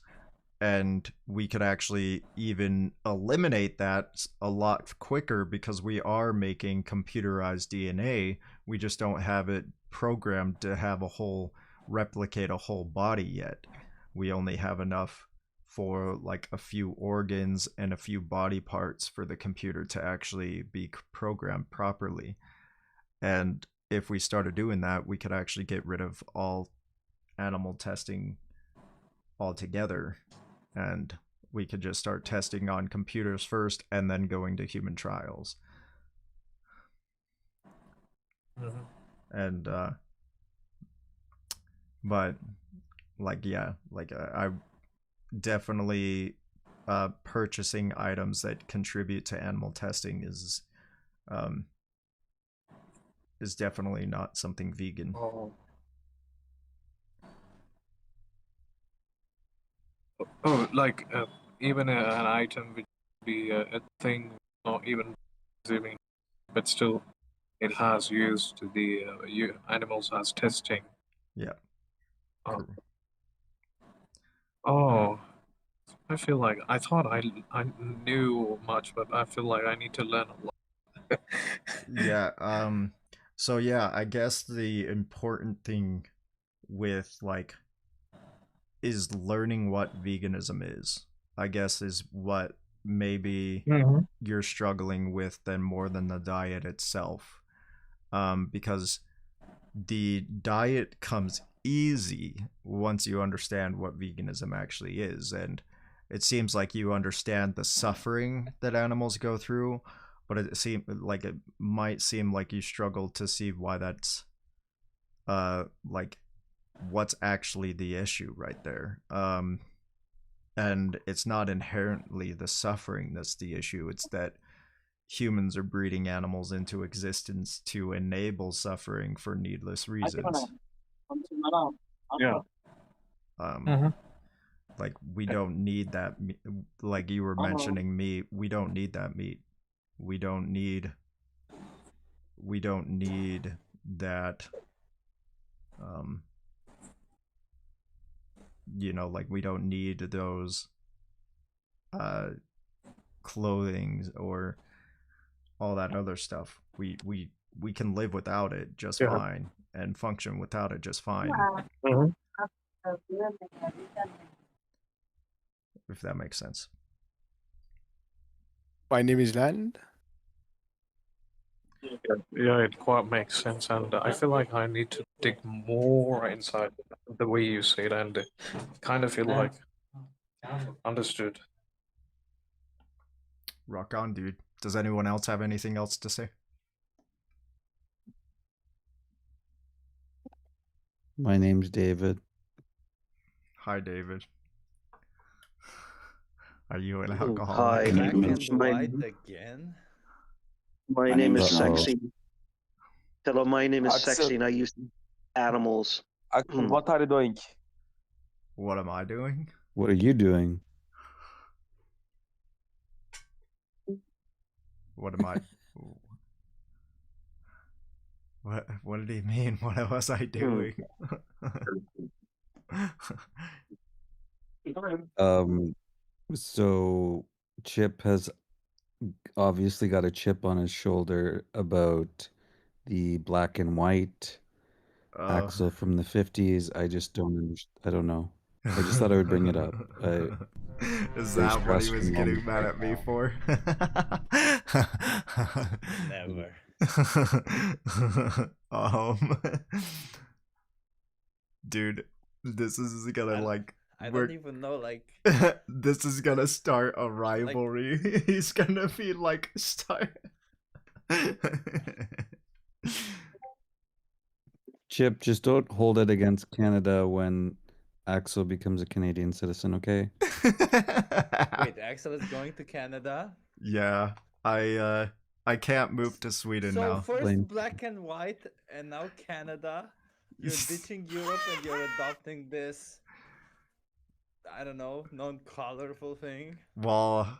Speaker 5: and we could actually even eliminate that a lot quicker because we are making computerized DNA. We just don't have it programmed to have replicate a whole body yet. We only have enough for like a few organs and a few body parts for the computer to actually be programmed properly. And if we started doing that, we could actually get rid of all animal testing altogether, and we could just start testing on computers first and then going to human trials. And but like, yeah, like I definitely purchasing items that contribute to animal testing is definitely not something vegan.
Speaker 8: Like even an item which would be a thing, not even consuming, but still it has used the animals as testing.
Speaker 5: Yeah.
Speaker 8: Oh, I feel like I thought I knew much, but I feel like I need to learn a lot.
Speaker 5: Yeah. So yeah, I guess the important thing with like is learning what veganism is, I guess, is what maybe you're struggling with than more than the diet itself. Because the diet comes easy once you understand what veganism actually is, and it seems like you understand the suffering that animals go through, but it might seem like you struggle to see why that's like what's actually the issue right there. And it's not inherently the suffering that's the issue, it's that humans are breeding animals into existence to enable suffering for needless reasons.
Speaker 8: Yeah.
Speaker 5: Like, we don't need that. Like you were mentioning meat, we don't need that meat. We don't need that. You know, like we don't need those clothing or all that other stuff. We can live without it just fine and function without it just fine. If that makes sense.
Speaker 9: My name is Land.
Speaker 8: Yeah, it quite makes sense, and I feel like I need to dig more inside the way you say it, and kind of feel like understood.
Speaker 5: Rock on, dude. Does anyone else have anything else to say?
Speaker 7: My name's David.
Speaker 5: Hi, David. Are you an
Speaker 4: Hi.
Speaker 5: alcoholic?
Speaker 2: Black
Speaker 1: name
Speaker 2: and
Speaker 1: is-
Speaker 2: white again.
Speaker 4: My
Speaker 1: My
Speaker 4: name
Speaker 1: name
Speaker 4: is
Speaker 1: is Ronald.
Speaker 4: Sexy. Hello, my name is
Speaker 9: Axel.
Speaker 4: Sexy, and I use animals.
Speaker 9: Axel, what are you doing?
Speaker 5: What am I doing?
Speaker 7: What are you doing?
Speaker 5: What am I? What did he mean? What was I doing?
Speaker 7: So Chip has obviously got a chip on his shoulder about the black and white Axel from the 50s. I just I don't know. I just thought I would bring it up.
Speaker 5: Is
Speaker 7: very
Speaker 5: that what he
Speaker 7: stressed
Speaker 5: was
Speaker 7: from
Speaker 5: getting
Speaker 7: mom
Speaker 5: mad
Speaker 7: right
Speaker 5: at me
Speaker 7: now.
Speaker 5: for?
Speaker 2: Never.
Speaker 5: Dude, this is gonna
Speaker 2: I don't even know, like.
Speaker 5: this is gonna start a rivalry. He's gonna be like
Speaker 7: Chip, just don't hold it against Canada when Axel becomes a Canadian citizen, okay?
Speaker 2: Wait, Axel is going to Canada?
Speaker 5: Yeah, I can't move to Sweden
Speaker 2: So
Speaker 5: now.
Speaker 2: first
Speaker 7: Blame-
Speaker 2: black and white, and now Canada. You're ditching Europe and you're adopting this, I don't know, non-colorful thing.
Speaker 5: Well,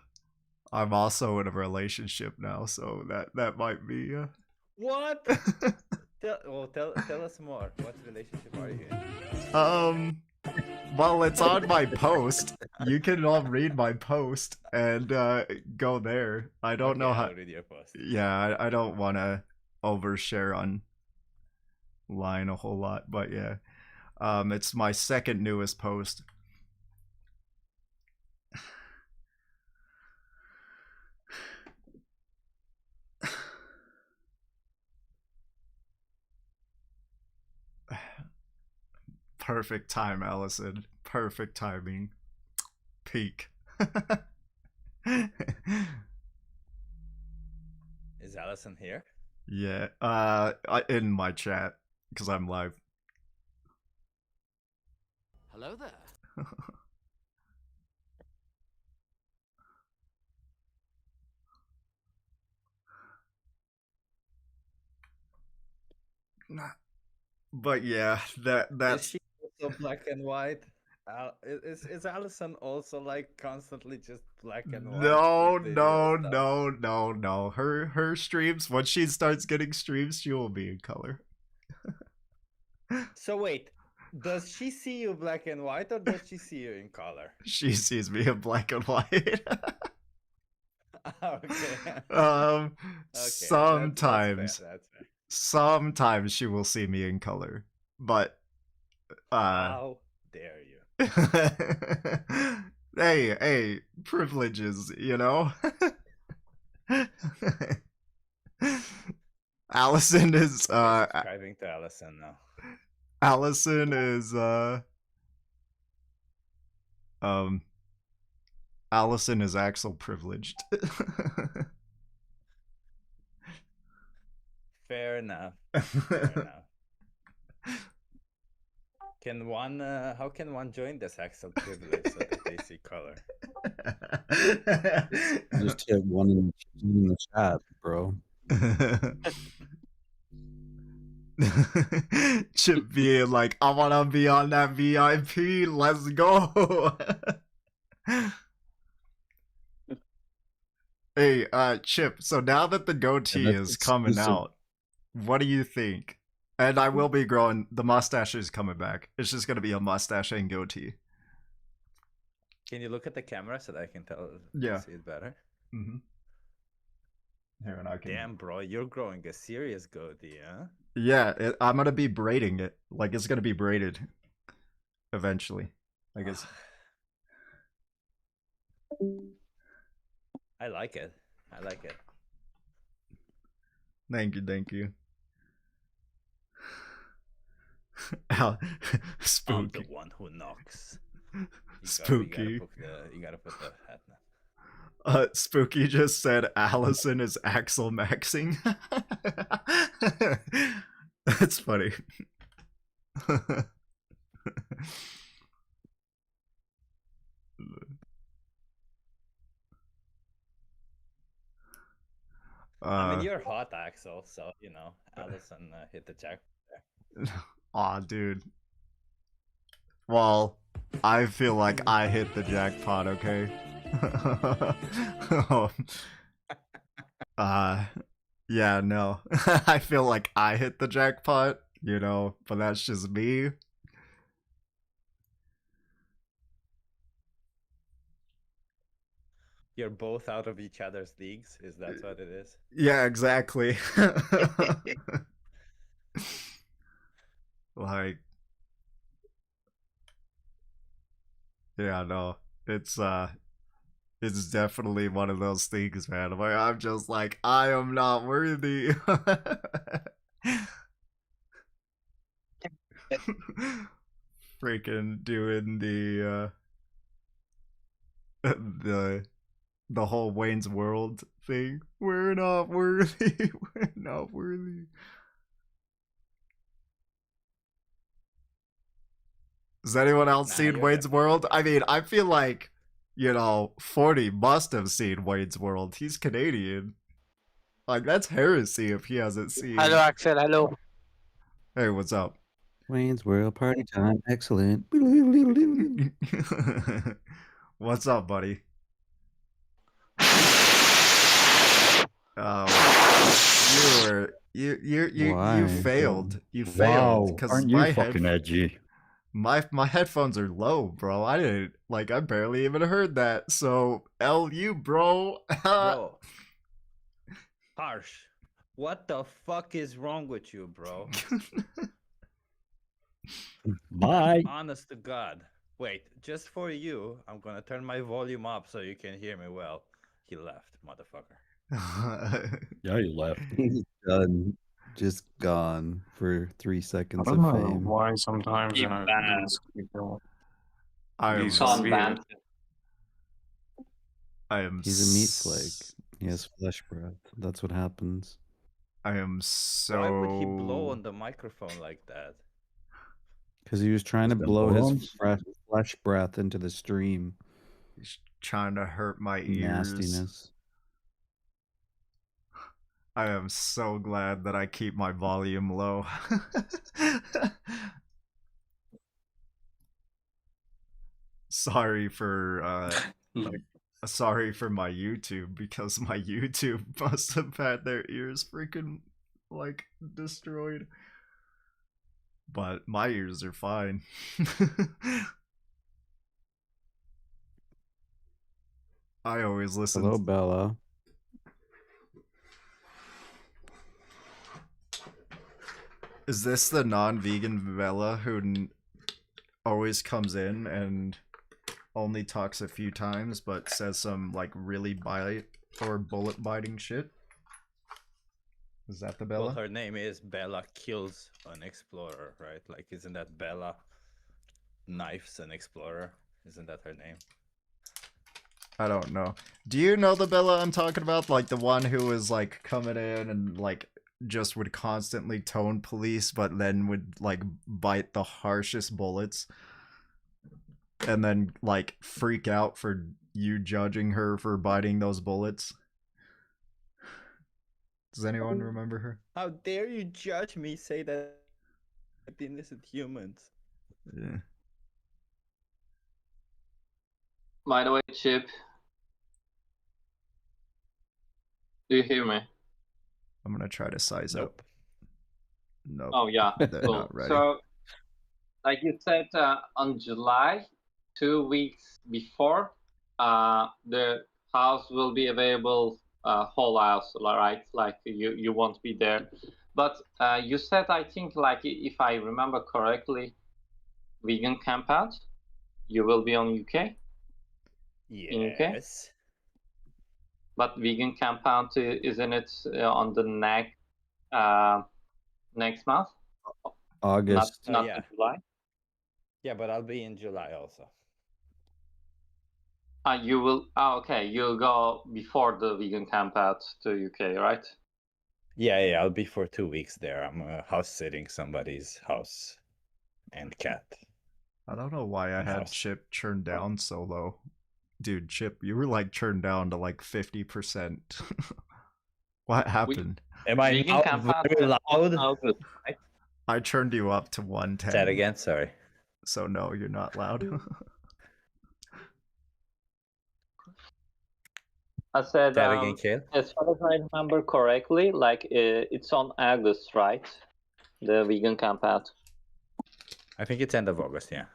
Speaker 5: I'm also in a relationship now, so that might be.
Speaker 2: What? Tell us more. What relationship are you in?
Speaker 5: Well, it's on my post. You can all read my post and go there. I don't know how.
Speaker 2: I'll read your post.
Speaker 5: Yeah, I don't want to overshare online a whole lot, but yeah, it's my second newest post. Perfect time, Allison. Perfect timing. Peak.
Speaker 2: Is Allison here?
Speaker 5: Yeah, in my chat, because I'm live.
Speaker 10: Hello there.
Speaker 5: But yeah,
Speaker 2: Is
Speaker 5: that's
Speaker 2: she also black and white? Is Allison also like constantly just black and white?
Speaker 5: no,
Speaker 2: with video stuff?
Speaker 5: no. Her streams, once she starts getting streams, she will be in color.
Speaker 2: So wait, does she see you black and white or does she see you in color?
Speaker 5: She sees me in black and white.
Speaker 2: Okay.
Speaker 5: Sometimes,
Speaker 2: That's fair.
Speaker 5: sometimes she will see me in color, but
Speaker 2: How dare you?
Speaker 5: hey, privileges, you know. Allison is
Speaker 2: Subscribing to Allison now.
Speaker 5: Allison is Allison is Axel privileged.
Speaker 2: Fair enough. Fair enough. Can one? How can one join this Axel privilege so that they see color?
Speaker 7: Just hit one in the chat, bro.
Speaker 5: Chip being like, I wanna be on that VIP. Let's go. Hey, Chip. So now that the goatee
Speaker 7: Yeah, that's
Speaker 5: is coming
Speaker 7: exclusive.
Speaker 5: out, what do you think? And I will be growing. The mustache is coming back. It's just gonna be a mustache and goatee.
Speaker 2: Can you look at the camera so that I can
Speaker 5: Yeah.
Speaker 2: see it better?
Speaker 5: Mm-hmm. Here, and I can.
Speaker 2: Damn, bro, you're growing a serious goatee, huh?
Speaker 5: Yeah, I'm gonna be braiding it. Like it's gonna be braided eventually. I guess.
Speaker 2: I like it. I like it.
Speaker 5: Thank you. Spooky.
Speaker 2: I'm the one who knocks.
Speaker 5: Spooky.
Speaker 2: You gotta put the hat now.
Speaker 5: Spooky just said Allison is Axel Maxing. That's funny.
Speaker 9: I mean, you're hot, Axel, so, you know, Allison hit the jack there.
Speaker 5: Aw, dude. Well, I feel like I hit the jackpot, okay? Yeah, no. I feel like I hit the jackpot, you know, but that's just me.
Speaker 9: You're both out of each other's leagues. Is that what it is?
Speaker 5: Yeah, exactly. Like, yeah, no. It's definitely one of those things, man. Where I'm just like, I am not worthy. Freaking doing the whole Wayne's World thing. We're not worthy. We're not worthy. Has anyone else seen Wayne's World? I mean, I feel like, you know, 40 must have seen Wayne's World. He's Canadian. Like, that's heresy if he hasn't seen.
Speaker 10: Hello, Axel. Hello.
Speaker 5: Hey, what's up?
Speaker 7: Wayne's World party time. Excellent.
Speaker 5: What's up, buddy? Oh, you failed. You failed because
Speaker 11: aren't you fucking edgy?
Speaker 5: My headphones are low, bro. I barely even heard that. So LU, bro.
Speaker 9: Bro. Harsh. What the fuck is wrong with you, bro?
Speaker 11: Bye.
Speaker 9: Honest to God. Wait, just for you, I'm gonna turn my volume up so you can hear me well. He left, motherfucker.
Speaker 11: Yeah, you left.
Speaker 7: He's done. Just gone for 3 seconds
Speaker 8: I
Speaker 7: of
Speaker 8: don't know
Speaker 7: fame.
Speaker 8: why sometimes, you know,
Speaker 3: bad.
Speaker 8: these people.
Speaker 5: I am
Speaker 8: These
Speaker 3: Sean
Speaker 8: weird.
Speaker 3: Banton.
Speaker 5: I am
Speaker 7: He's a meat flake. He has flesh breath. That's what happens.
Speaker 5: I am so.
Speaker 9: Why would he blow on the microphone like that?
Speaker 7: Because he was trying to
Speaker 11: Just
Speaker 7: blow his
Speaker 11: bombs.
Speaker 7: flesh breath into the stream.
Speaker 5: He's trying to hurt my ears.
Speaker 7: Nastiness.
Speaker 5: I am so glad that I keep my volume low. Sorry for sorry for my YouTube, because my YouTube must have had their ears freaking like destroyed. But my ears are fine. I always listen.
Speaker 7: Hello, Bella.
Speaker 5: Is this the non-vegan Bella who always comes in and only talks a few times but says some like really bullet biting shit? Is that the Bella?
Speaker 9: Well, her name is Bella Kills an Explorer, right? Like, isn't that Bella Knifes an Explorer? Isn't that her name?
Speaker 5: I don't know. Do you know the Bella I'm talking about? Like the one who was like coming in and like just would constantly tone police, but then would like bite the harshest bullets and then like freak out for you judging her for biting those bullets? Does anyone remember her?
Speaker 9: How dare you judge me, say that innocent humans?
Speaker 5: Yeah.
Speaker 3: By the way, Chip, do you hear me?
Speaker 5: I'm gonna try to size up. Nope.
Speaker 3: Oh yeah,
Speaker 5: They're
Speaker 3: cool.
Speaker 5: not ready.
Speaker 3: So, like you said, on July, 2 weeks before, the house will be available, whole house, right? Like you won't be there. But you said, I think, like if I remember correctly, vegan camp out, you will be on UK. In UK?
Speaker 9: Yes.
Speaker 3: But vegan camp out, isn't it on the next month?
Speaker 7: August.
Speaker 3: Not
Speaker 9: Yeah.
Speaker 3: in July.
Speaker 9: Yeah, but I'll be in July also.
Speaker 3: You will. Okay. You'll go before the vegan camp out to UK, right?
Speaker 9: Yeah, I'll be for 2 weeks there. I'm house sitting somebody's house and cat.
Speaker 5: I don't know why I
Speaker 9: And
Speaker 5: had
Speaker 9: house.
Speaker 5: Chip turned down so low. Dude, Chip, you were like turned down to like 50%. What happened?
Speaker 9: Am I
Speaker 3: Vegan
Speaker 9: now
Speaker 3: camp out
Speaker 9: very
Speaker 3: on
Speaker 9: loud?
Speaker 3: August, right?
Speaker 5: I turned you up to 110.
Speaker 9: Say that again. Sorry.
Speaker 5: So no, you're not loud.
Speaker 3: I said,
Speaker 9: Say that again, Kale.
Speaker 3: as far as I remember correctly, like it's on August, right? The vegan camp out.
Speaker 9: I think it's end of August. Yeah.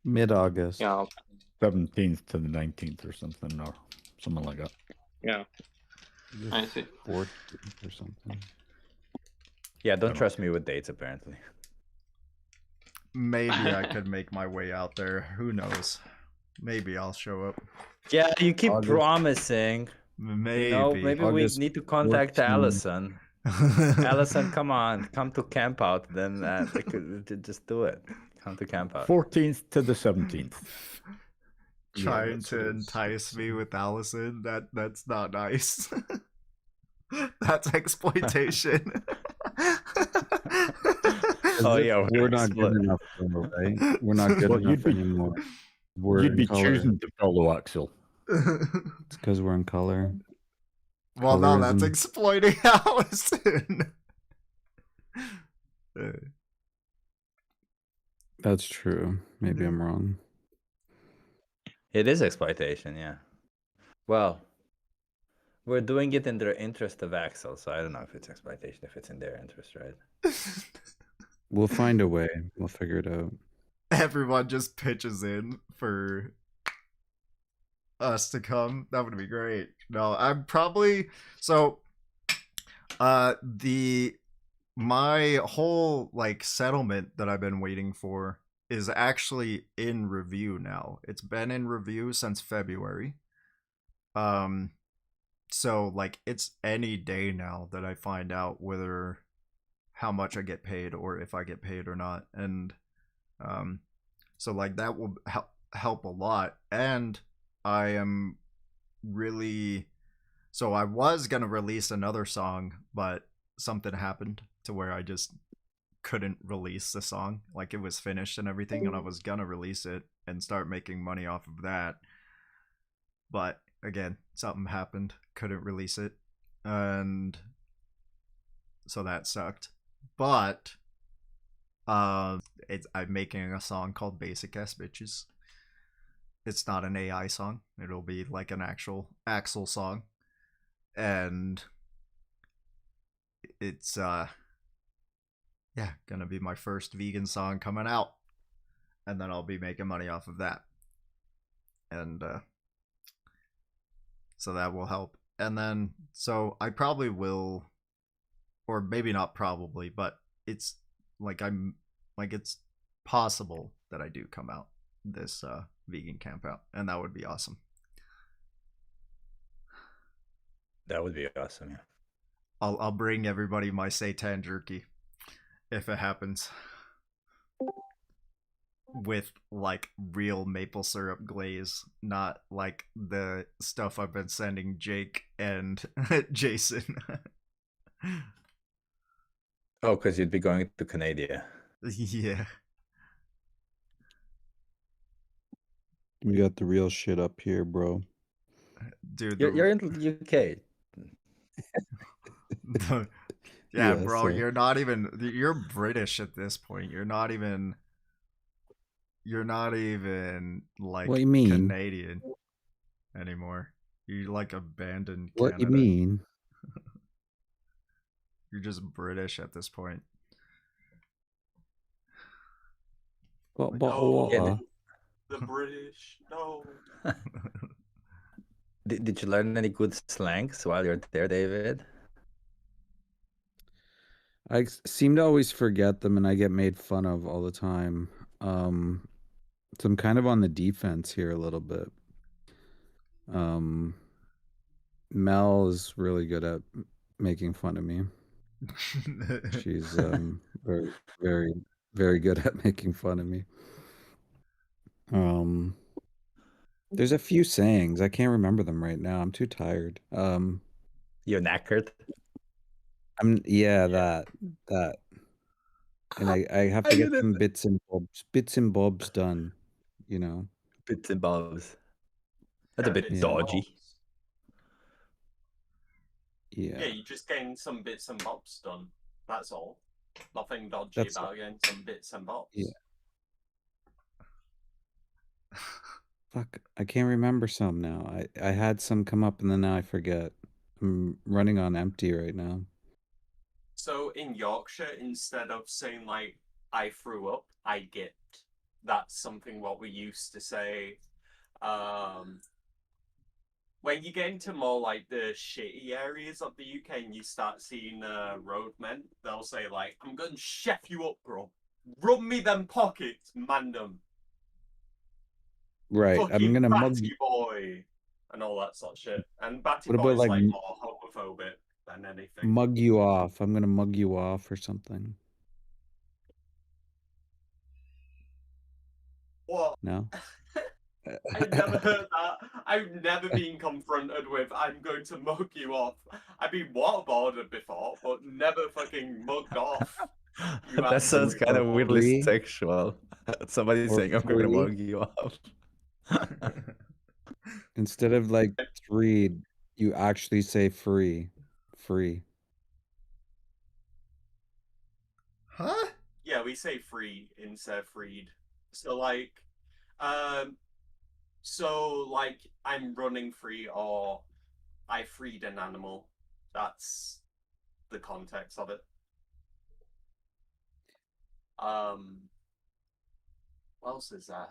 Speaker 7: Mid-August.
Speaker 3: Yeah.
Speaker 11: 17th to the 19th or something, or something like that.
Speaker 3: Yeah. I see.
Speaker 7: 14th or something.
Speaker 9: Yeah. Don't trust me with dates, apparently.
Speaker 5: Maybe I could make my way out there. Who knows? Maybe I'll show up.
Speaker 9: Yeah, you keep
Speaker 7: August.
Speaker 9: promising.
Speaker 5: Maybe.
Speaker 9: You know, maybe
Speaker 7: August
Speaker 9: we need to contact
Speaker 7: 14th.
Speaker 9: Allison. Allison, come on, come to camp out. Then they could just do it. Come to camp out.
Speaker 11: 14th to the 17th.
Speaker 5: Trying
Speaker 7: that's
Speaker 5: to
Speaker 7: what it is.
Speaker 5: entice me with Allison. That's not nice. That's exploitation.
Speaker 9: Oh yeah,
Speaker 7: We're not good enough, though, right? We're not good
Speaker 11: Well,
Speaker 7: enough anymore. We're
Speaker 11: You'd
Speaker 7: in
Speaker 11: be
Speaker 7: color.
Speaker 11: choosing to follow Axel.
Speaker 7: It's because we're in color.
Speaker 5: Well, no, that's
Speaker 7: Colorism.
Speaker 5: exploiting Allison.
Speaker 7: That's true. Maybe I'm wrong.
Speaker 9: It is exploitation, yeah. Well, we're doing it in the interest of Axel, so I don't know if it's exploitation, if it's in their interest, right?
Speaker 7: We'll find a way. We'll figure it out.
Speaker 5: Everyone just pitches in for us to come. That would be great. No, I'm probably my whole like settlement that I've been waiting for is actually in review now. It's been in review since February. So like it's any day now that I find out whether how much I get paid or if I get paid or not. And so like that will help a lot. And I am really so I was gonna release another song, but something happened to where I just couldn't release the song. Like it was finished and everything, and I was gonna release it and start making money off of that. But again, something happened, couldn't release it, and so that sucked. But I'm making a song called Basic Ass Bitches. It's not an AI song. It'll be like an actual Axel song. And it's gonna be my first vegan song coming out. And then I'll be making money off of that. And so that will help. And then so I probably will, or maybe not probably, but it's like it's possible that I do come out this vegan camp out, and that would be awesome.
Speaker 9: That would be awesome, yeah.
Speaker 5: I'll bring everybody my seitan jerky if it happens, with like real maple syrup glaze, not like the stuff I've been sending Jake and Jason.
Speaker 9: Oh, because you'd be going to Canada.
Speaker 5: Yeah.
Speaker 7: We got the real shit up here, bro.
Speaker 5: Dude,
Speaker 9: You're in the UK.
Speaker 5: yeah,
Speaker 7: Yeah,
Speaker 5: bro,
Speaker 7: so-
Speaker 5: you're not even, you're British at this point. You're not even like
Speaker 7: What you mean?
Speaker 5: Canadian anymore. You like abandoned
Speaker 7: What
Speaker 5: Canada.
Speaker 7: you mean?
Speaker 5: You're just British at this point.
Speaker 7: Got a
Speaker 5: Like,
Speaker 7: bottle of
Speaker 9: Yeah,
Speaker 7: water.
Speaker 10: The British, no.
Speaker 9: Did you learn any good slangs while you're there, David?
Speaker 7: I seem to always forget them, and I get made fun of all the time. So I'm kind of on the defense here a little bit. Mel is really good at making fun of me. She's very, very, very good at making fun of me. There's a few sayings. I can't remember them right now. I'm too tired.
Speaker 9: You're knackered.
Speaker 7: That. And I have to get some bits and bobs done, you know.
Speaker 9: Bits and bobs. That's a bit
Speaker 7: Yeah.
Speaker 9: dodgy.
Speaker 7: Yeah.
Speaker 10: you're just getting some bits and bobs done. That's all. Nothing dodgy
Speaker 7: That's
Speaker 10: about getting some bits and bobs.
Speaker 7: Yeah. Fuck, I can't remember some now. I had some come up and then now I forget. I'm running on empty right now.
Speaker 10: So in Yorkshire, instead of saying like I threw up, I gipped. That's something what we used to say. When you get into more like the shitty areas of the UK and you start seeing roadmen, they'll say like, "I'm gonna chef you up, bro. Run me them pockets, mandem.
Speaker 7: Right. I'm
Speaker 10: Fucking
Speaker 7: gonna mug
Speaker 10: batty boy," and all that sort of shit. And batty
Speaker 7: What
Speaker 10: boy
Speaker 7: about
Speaker 10: is
Speaker 7: like
Speaker 10: like more homophobic than anything.
Speaker 7: mug you off? I'm gonna mug you off or something.
Speaker 10: What?
Speaker 7: No?
Speaker 10: I've never heard that. I've never been confronted with "I'm going to mug you off." I've been waterboarded before, but never fucking mugged off. You
Speaker 9: That sounds
Speaker 10: absolute
Speaker 9: kind of weirdly
Speaker 7: free?
Speaker 9: sexual. Somebody
Speaker 7: Or
Speaker 9: saying, "I'm gonna
Speaker 7: free?
Speaker 9: mug you off."
Speaker 7: Instead of like 3, you actually say free. Free.
Speaker 5: Huh?
Speaker 10: Yeah, we say free instead of freed. So like, um, I'm running free or I freed an animal. That's the context of it. What else is there?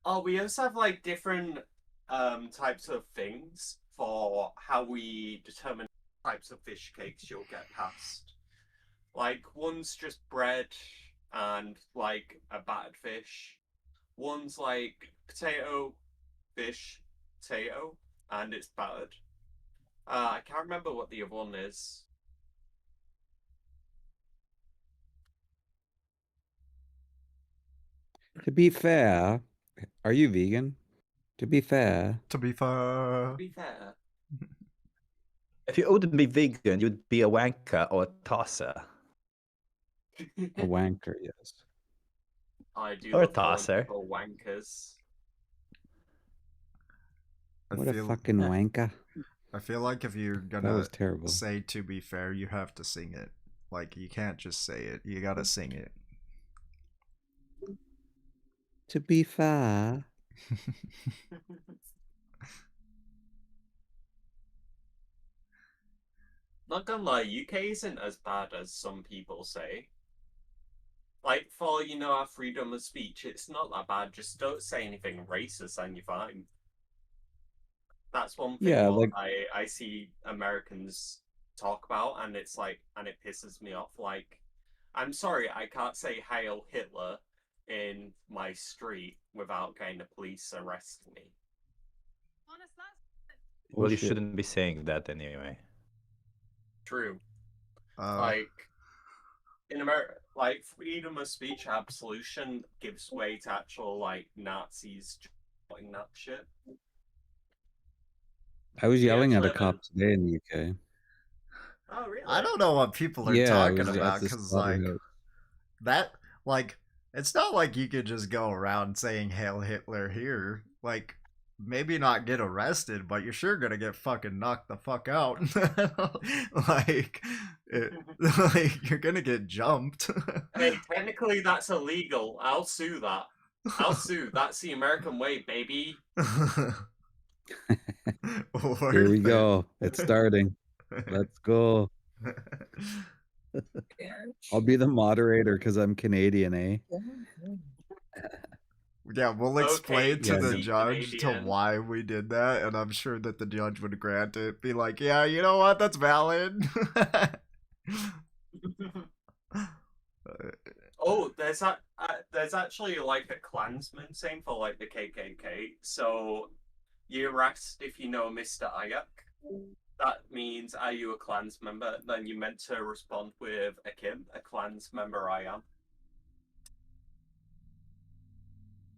Speaker 10: Oh, we also have like different types of things for how we determine types of fish cakes you'll get past. Like one's just bread and like a battered fish. One's like potato, fish, potato, and it's battered. I can't remember what the other one is.
Speaker 7: To be fair, are you vegan? To be fair.
Speaker 5: To be fair.
Speaker 10: To be fair.
Speaker 9: If you wouldn't be vegan, you'd be a wanker or a tosser.
Speaker 7: A wanker, yes.
Speaker 10: I do
Speaker 9: Or a
Speaker 10: love calling
Speaker 9: tosser.
Speaker 10: people wankers.
Speaker 7: What a fucking wanker.
Speaker 5: I feel like if you're
Speaker 7: That
Speaker 5: gonna
Speaker 7: was terrible.
Speaker 5: say "to be fair," you have to sing it. Like, you can't just say it. You gotta sing it.
Speaker 7: To be fair.
Speaker 10: Not gonna lie, UK isn't as bad as some people say. Like, for, our freedom of speech, it's not that bad. Just don't say anything racist and you're fine. That's one thing
Speaker 7: Yeah,
Speaker 10: what
Speaker 7: like
Speaker 10: I see Americans talk about, and it's like, and it pisses me off. Like, I'm sorry, I can't say Heil Hitler in my street without getting the police arresting me.
Speaker 9: Well, you
Speaker 7: shit.
Speaker 9: shouldn't be saying that anyway.
Speaker 10: True. Like, in America, like, freedom of speech absolution gives way to actual, like, Nazis doing that shit.
Speaker 7: I was yelling at a
Speaker 10: actually have a-
Speaker 7: cop today in the UK.
Speaker 10: Oh, really?
Speaker 5: I don't know what people are
Speaker 7: Yeah, it
Speaker 5: talking
Speaker 7: was at
Speaker 5: about,
Speaker 7: the
Speaker 5: because, like,
Speaker 7: slaughterhouse.
Speaker 5: that, like, it's not like you could just go around saying "Hail Hitler" here. Like, maybe not get arrested, but you're sure gonna get fucking knocked the fuck out. like, like, you're gonna get jumped.
Speaker 10: Hey, technically that's illegal. I'll sue that. I'll sue. That's the American way, baby.
Speaker 7: Here we go. It's starting. Let's go. I'll be the moderator because I'm Canadian, eh?
Speaker 5: Yeah, we'll explain
Speaker 10: Okay,
Speaker 5: to the
Speaker 10: easy
Speaker 5: judge to
Speaker 10: Canadian.
Speaker 5: why we did that, and I'm sure that the judge would grant it. Be like, yeah, you know what? That's valid.
Speaker 10: Oh, there's actually like a Klansman saying for like the KKK. So you're asked if you know Mr. Ayak. That means, are you a Klans member? Then you're meant to respond with Akim, a Klans member I am.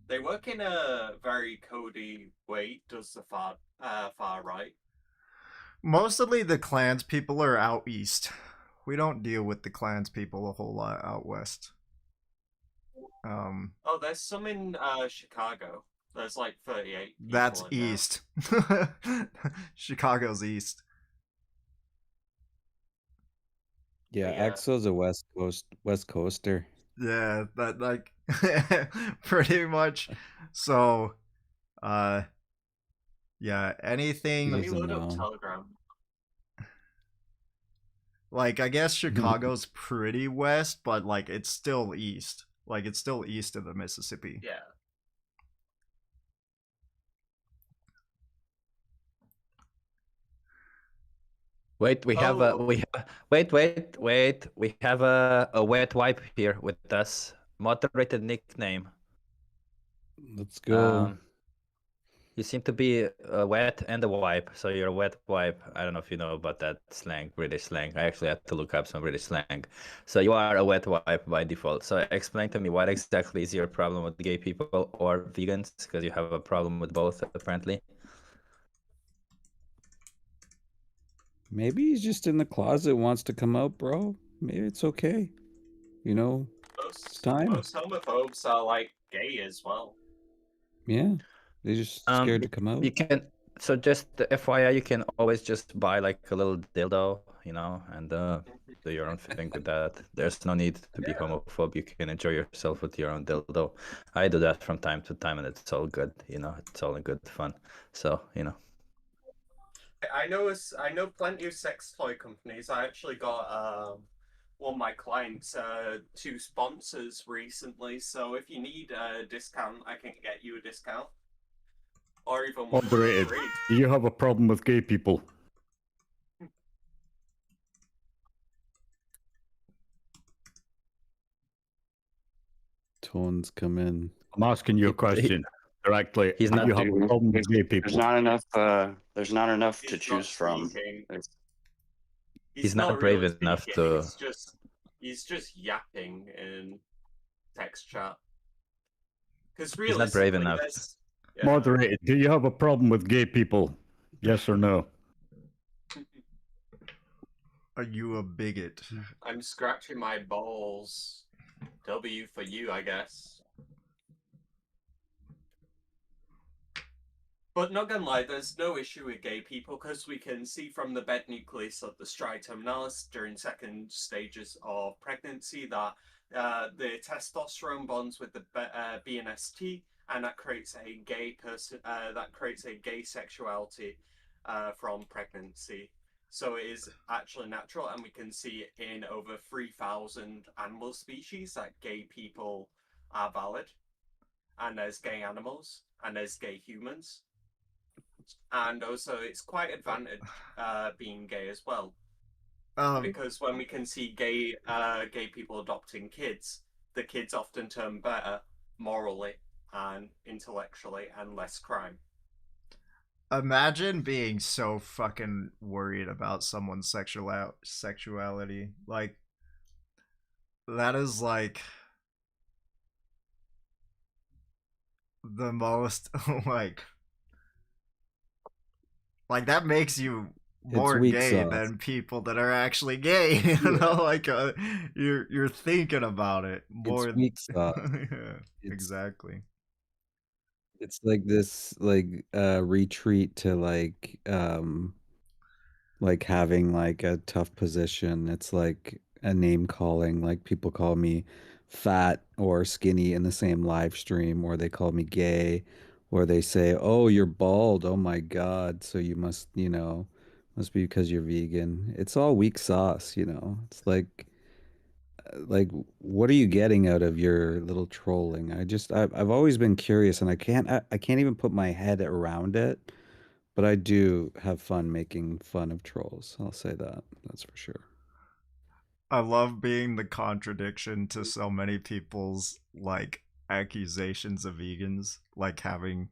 Speaker 10: They work in a very codey way, does the far right.
Speaker 5: Mostly the clans people are out east. We don't deal with the clans people a whole lot out west.
Speaker 10: Oh, there's some in Chicago. There's like 38 people
Speaker 5: That's
Speaker 10: in now.
Speaker 5: east. Chicago's east.
Speaker 7: Yeah,
Speaker 10: Yeah.
Speaker 7: Axel's a West Coaster.
Speaker 5: Yeah, that like pretty much. So, yeah,
Speaker 10: Let
Speaker 5: anything
Speaker 10: me
Speaker 7: doesn't
Speaker 10: load up
Speaker 7: know.
Speaker 10: Telegram.
Speaker 5: like I guess Chicago's pretty west, but like it's still east. Like it's still east of the Mississippi.
Speaker 10: Yeah.
Speaker 9: Wait, we have
Speaker 10: Oh.
Speaker 9: wait. We have a wet wipe here with us. Moderated nickname.
Speaker 7: Let's go.
Speaker 9: You seem to be a wet and a wipe, so you're a wet wipe. I don't know if you know about that slang, British slang. I actually had to look up some British slang. So you are a wet wipe by default. So explain to me, what exactly is your problem with gay people or vegans? Because you have a problem with both, apparently.
Speaker 7: Maybe he's just in the closet, wants to come out, bro. Maybe it's okay. You know, it's time.
Speaker 10: Most homophobes are like gay as well.
Speaker 7: Yeah, they're just scared to come out.
Speaker 9: You can, so just FYI, you can always just buy like a little dildo, you know, and do your own thing with that. There's no need to be homophobe. You can enjoy yourself with your own dildo. I do that from time to time, and it's all good, you know. It's all in good fun. So, you know.
Speaker 10: I know plenty of sex toy companies. I actually got one of my clients 2 sponsors recently. So if you need a discount, I can get you a discount. Or even one
Speaker 11: Moderated.
Speaker 10: free.
Speaker 11: Do you have a problem with gay people?
Speaker 7: Tones come in.
Speaker 11: I'm asking you a question directly.
Speaker 9: He's
Speaker 11: Do
Speaker 9: not
Speaker 11: you have a problem with gay people?
Speaker 1: There's not enough. There's not enough to
Speaker 10: He's
Speaker 1: choose
Speaker 10: not
Speaker 1: from.
Speaker 10: speaking.
Speaker 9: He's not brave
Speaker 10: really
Speaker 9: enough
Speaker 10: speaking,
Speaker 9: to.
Speaker 10: He's just yapping in text chat. Because
Speaker 9: He's not brave enough.
Speaker 10: Yeah.
Speaker 11: Moderated. Do you have a problem with gay people? Yes or no?
Speaker 5: Are you a bigot?
Speaker 10: I'm scratching my balls. W for you, I guess. But not gonna lie, there's no issue with gay people because we can see from the bed nucleus of the stria terminalis during second stages of pregnancy that the testosterone bonds with the BNST, and that creates a gay person. That creates a gay sexuality from pregnancy. So it is actually natural, and we can see in over 3,000 animal species that gay people are valid, and there's gay animals, and there's gay humans. And also, it's quite advantage being gay as well, because when we can see gay people adopting kids, the kids often turn better morally and intellectually, and less crime.
Speaker 5: Imagine being so fucking worried about someone's sexuality. Like, that is like the most like that makes you more gay than people that are actually gay. You know, like you're thinking about it more.
Speaker 7: It's weak sauce.
Speaker 5: Yeah, exactly.
Speaker 7: It's like this retreat to like having like a tough position. It's like a name calling, like people call me fat or skinny in the same live stream, or they call me gay, or they say, "Oh, you're bald. Oh my God. So you must, must be because you're vegan." It's all weak sauce, you know. It's like what are you getting out of your little trolling? I've always been curious, and I can't even put my head around it, but I do have fun making fun of trolls. I'll say that. That's for sure.
Speaker 5: I love being the contradiction to so many people's like accusations of vegans, like having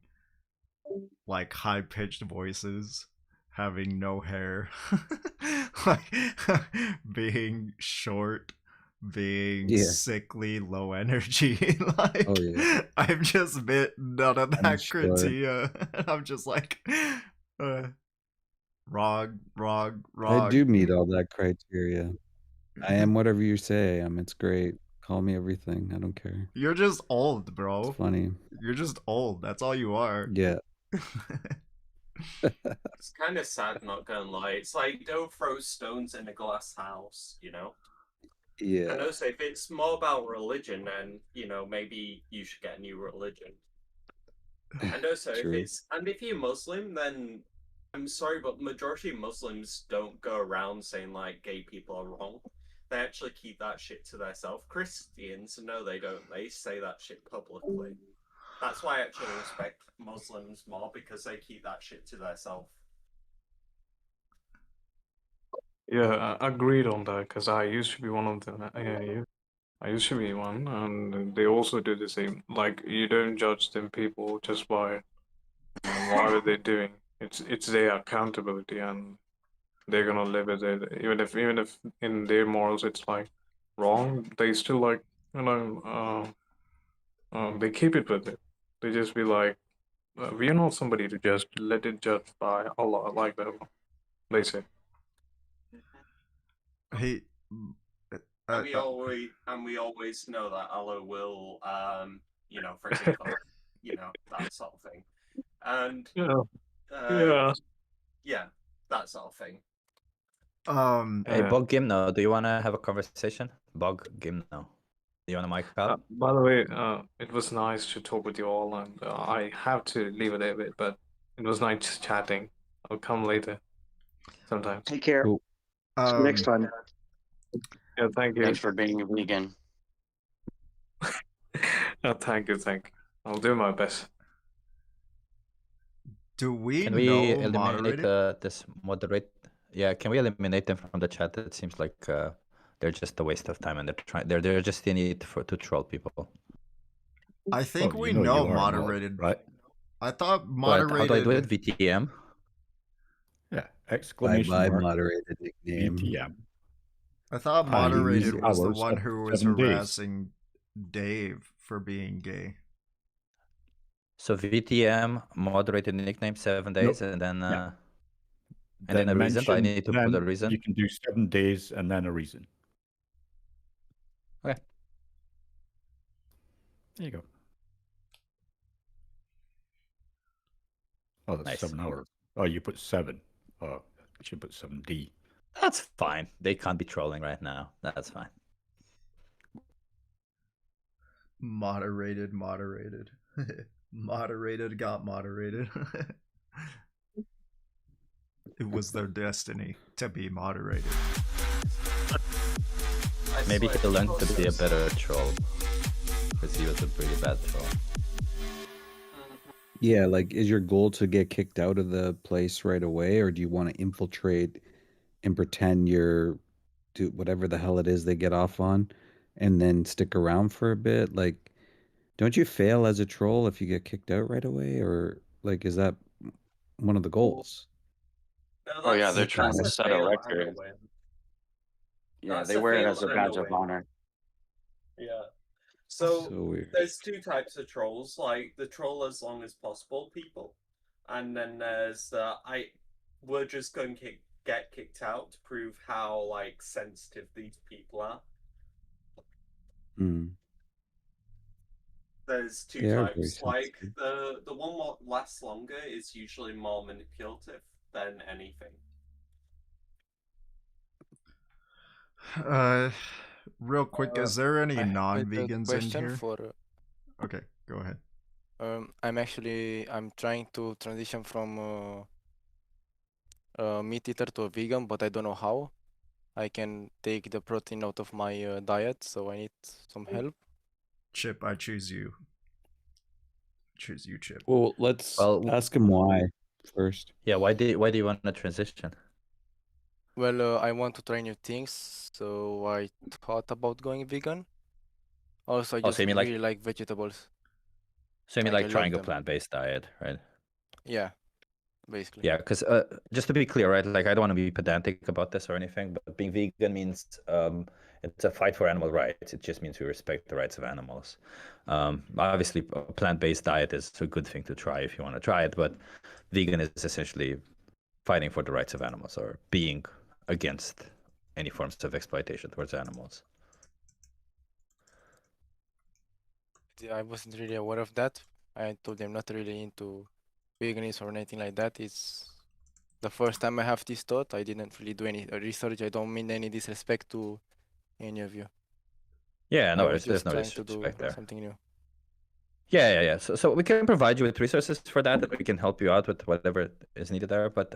Speaker 5: like high-pitched voices, having no hair, like being short, being sickly, low energy. Like, I've just bit none of that criteria. I'm just like, wrong.
Speaker 7: I do meet all that criteria. I am whatever you say I am. It's great. Call me everything. I don't care.
Speaker 5: You're just old, bro.
Speaker 7: It's funny.
Speaker 5: You're just old. That's all you are.
Speaker 7: Yeah.
Speaker 10: It's kind of sad, not gonna lie. It's like, don't throw stones in a glass house, you know?
Speaker 7: Yeah.
Speaker 10: And also, if it's more about religion, then, you know, maybe you should get a new religion. And also, if you're Muslim, then I'm sorry, but majority of Muslims don't go around saying, like, gay people are wrong. They actually keep that shit to themselves. Christians, no, they don't. They say that shit publicly. That's why I actually respect Muslims more, because they keep that shit to themselves.
Speaker 8: Yeah, I agreed on that because I used to be one of them. Yeah, I used to be one, and they also do the same. Like, you don't judge them people just by what are they doing. It's their accountability, and they're gonna live with it. Even if in their morals it's like wrong, they still like, you know, they keep it with it. They just be like, we are not somebody to just let it judge by Allah like that. They say.
Speaker 5: Hey,
Speaker 10: And we always know that Allah will, you know, forgive us, you know, that sort of thing. And yeah, that sort of thing.
Speaker 9: Hey, Bug Gimno, do you want to have a conversation? Bug Gimno, do you want to mic up?
Speaker 8: By the way, it was nice to talk with you all, and I have to leave it a bit, but it was nice chatting. I'll come later, sometimes.
Speaker 4: Take care.
Speaker 7: Cool.
Speaker 4: See you next time.
Speaker 8: Yeah, thank you.
Speaker 1: Thanks for being a vegan.
Speaker 8: Thank you. I'll do my best.
Speaker 5: Do we
Speaker 9: Can we
Speaker 5: know
Speaker 9: eliminate
Speaker 5: moderated?
Speaker 9: this moderate? Yeah, can we eliminate them from the chat? It seems like they're just a waste of time, and they're just in it to troll people.
Speaker 5: I think
Speaker 11: Well,
Speaker 5: we
Speaker 11: you know
Speaker 5: know
Speaker 11: you are a mod,
Speaker 5: moderated,
Speaker 11: right?
Speaker 5: I thought
Speaker 9: What?
Speaker 5: moderated.
Speaker 9: How do I do it? VTM?
Speaker 11: Yeah, exclamation
Speaker 7: Bye-bye
Speaker 11: mark
Speaker 7: moderated nickname.
Speaker 11: VTM.
Speaker 5: I thought
Speaker 11: And
Speaker 5: moderated
Speaker 11: use
Speaker 5: was the
Speaker 11: hours
Speaker 5: one
Speaker 11: up
Speaker 5: who
Speaker 11: to
Speaker 5: was
Speaker 11: 7 days.
Speaker 5: harassing Dave for being gay.
Speaker 9: So VTM moderated nickname 7 days,
Speaker 11: Nope.
Speaker 9: and then
Speaker 11: Yeah.
Speaker 9: and then a reason. Do I need to put a
Speaker 11: then
Speaker 9: reason?
Speaker 11: you can do 7 days and then a reason.
Speaker 9: Okay.
Speaker 11: There you go. Oh, that's
Speaker 9: Nice.
Speaker 11: 7 hours. Oh, you put 7. Oh, you should put 7D.
Speaker 9: That's fine. They can't be trolling right now. That's fine.
Speaker 5: Moderated. Moderated got moderated. It was their destiny to be moderated.
Speaker 9: Maybe he'll learn to be a better troll, because he was a pretty bad troll.
Speaker 7: Yeah, like, is your goal to get kicked out of the place right away, or do you want to infiltrate and pretend you're do whatever the hell it is they get off on, and then stick around for a bit? Like, don't you fail as a troll if you get kicked out right away, or like, is that one of the goals?
Speaker 10: No,
Speaker 1: Oh yeah, they're
Speaker 10: that's
Speaker 1: trying to
Speaker 10: a
Speaker 1: set a
Speaker 10: fail and a
Speaker 1: record.
Speaker 10: win.
Speaker 1: Yeah,
Speaker 10: That's
Speaker 1: they
Speaker 10: a
Speaker 1: wear it
Speaker 10: fail
Speaker 1: as a
Speaker 10: and a
Speaker 1: badge of
Speaker 10: win.
Speaker 1: honor.
Speaker 10: Yeah. So
Speaker 7: weird.
Speaker 10: there's two types of trolls, like the troll as long as possible people, and then there's the we're just going to get kicked out to prove how like sensitive these people are.
Speaker 7: Mm.
Speaker 10: There's two
Speaker 7: They are very
Speaker 10: types. Like
Speaker 7: sensitive.
Speaker 10: the one what lasts longer is usually more manipulative than anything.
Speaker 5: Real quick, is there any
Speaker 12: I have a
Speaker 5: non-vegans in
Speaker 12: question
Speaker 5: here?
Speaker 12: for.
Speaker 5: Okay, go ahead.
Speaker 12: I'm trying to transition from meat eater to a vegan, but I don't know how. I can take the protein out of my diet, so I need some help.
Speaker 5: Chip, I choose you. Choose you, Chip.
Speaker 7: Well, let's
Speaker 9: Well,
Speaker 7: ask him why first.
Speaker 9: Yeah, why do you want to transition?
Speaker 12: Well, I want to try new things, so I thought about going vegan. Also, I
Speaker 9: Oh,
Speaker 12: just
Speaker 9: so you mean
Speaker 12: really like vegetables.
Speaker 9: So you mean
Speaker 12: Like,
Speaker 9: like
Speaker 12: I
Speaker 9: trying a
Speaker 12: love them.
Speaker 9: plant-based diet, right?
Speaker 12: Yeah, basically.
Speaker 9: Yeah, because just to be clear, right? Like, I don't want to be pedantic about this or anything, but being vegan means it's a fight for animal rights. It just means we respect the rights of animals. Obviously, a plant-based diet is a good thing to try if you want to try it, but vegan is essentially fighting for the rights of animals or being against any forms of exploitation towards animals.
Speaker 12: I wasn't really aware of that. I told them not really into veganism or anything like that. It's the first time I have this thought. I didn't really do any research. I don't mean any disrespect to any of you.
Speaker 9: Yeah,
Speaker 12: I
Speaker 9: no,
Speaker 12: was
Speaker 9: there's
Speaker 12: just
Speaker 9: no
Speaker 12: trying to do
Speaker 9: disrespect there.
Speaker 12: something new.
Speaker 9: Yeah. So we can provide you with resources for that, and we can help you out with whatever is needed there. But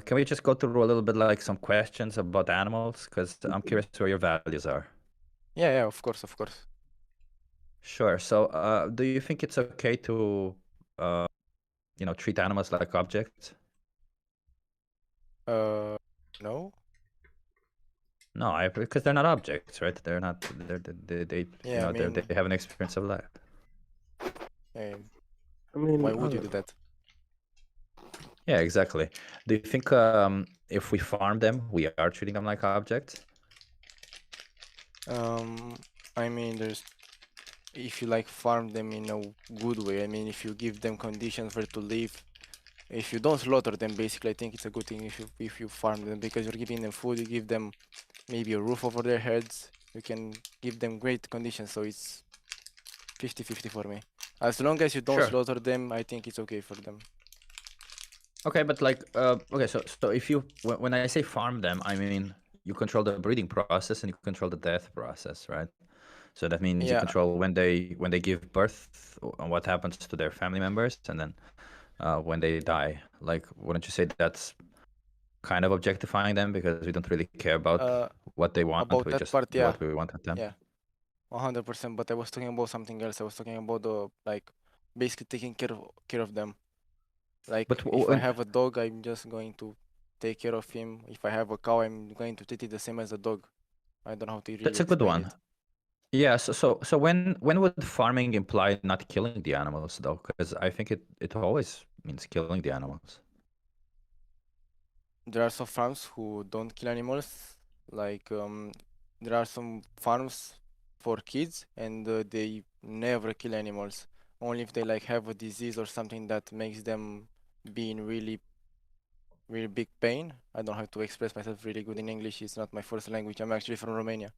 Speaker 9: can we just go through a little bit like some questions about animals? Because I'm curious where your values are.
Speaker 12: Yeah, of course, of course.
Speaker 9: Sure. So, do you think it's okay to, treat animals like objects?
Speaker 12: No.
Speaker 9: No, because they're not objects, right? They're not. They
Speaker 12: Yeah, I mean,
Speaker 9: they have an experience of life.
Speaker 4: I mean,
Speaker 12: why would you do that?
Speaker 9: Yeah, exactly. Do you think if we farm them, we are treating them like objects?
Speaker 12: I mean, if you like farm them in a good way. I mean, if you give them conditions for to live, if you don't slaughter them, basically, I think it's a good thing if you farm them because you're giving them food. You give them maybe a roof over their heads. You can give them great conditions. So it's 50-50 for me. As long as you don't
Speaker 9: Sure.
Speaker 12: slaughter them, I think it's okay for them.
Speaker 9: Okay, but like, okay, so if you when I say farm them, I mean you control the breeding process and you control the death process, right? So that means you
Speaker 12: Yeah.
Speaker 9: control when they give birth and what happens to their family members, and then when they die. Like, wouldn't you say that's kind of objectifying them because we don't really care about what they want,
Speaker 12: About
Speaker 9: we
Speaker 12: that
Speaker 9: just
Speaker 12: part,
Speaker 9: do
Speaker 12: yeah.
Speaker 9: what we want at them?
Speaker 12: Yeah. 100%. But I was talking about something else. I was talking about like basically taking care of them. Like
Speaker 9: But
Speaker 12: if I have a dog, I'm just going to take care of him. If I have a cow, I'm going to treat it the same as a dog. I don't know how to really
Speaker 9: that's a good
Speaker 12: explain
Speaker 9: one.
Speaker 12: it.
Speaker 9: Yeah, so when would farming imply not killing the animals though? Because I think it always means killing the animals.
Speaker 12: There are some farms who don't kill animals. Like there are some farms for kids, and they never kill animals. Only if they like have a disease or something that makes them be in really big pain. I don't have to express myself really good in English. It's not my first language. I'm actually from Romania.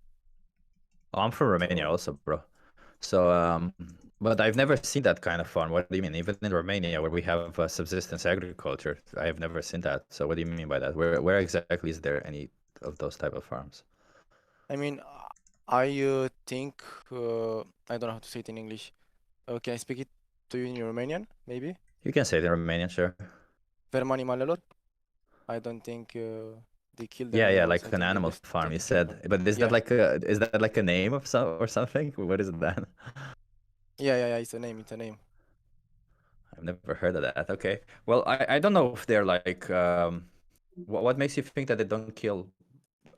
Speaker 9: Oh, I'm from Romania also, bro. So, but I've never seen that kind of farm. What do you mean? Even in Romania, where we have subsistence agriculture, I have never seen that. So, what do you mean by that? Where exactly is there any of those type of farms?
Speaker 12: I mean, I think I don't know how to say it in English. Can I speak it to you in Romanian, maybe?
Speaker 9: You can say it in Romanian, sure.
Speaker 12: Ferma animalelor. I don't think they kill the
Speaker 9: Yeah,
Speaker 12: animals. I
Speaker 9: like
Speaker 12: think
Speaker 9: an
Speaker 12: they're
Speaker 9: animal
Speaker 12: just
Speaker 9: farm. You
Speaker 12: taking care of them.
Speaker 9: said, but is
Speaker 12: Yeah.
Speaker 9: that like a name of something? What is that?
Speaker 12: Yeah. It's a name. It's a name.
Speaker 9: I've never heard of that. Okay. Well, I don't know if they're like what makes you think that they don't kill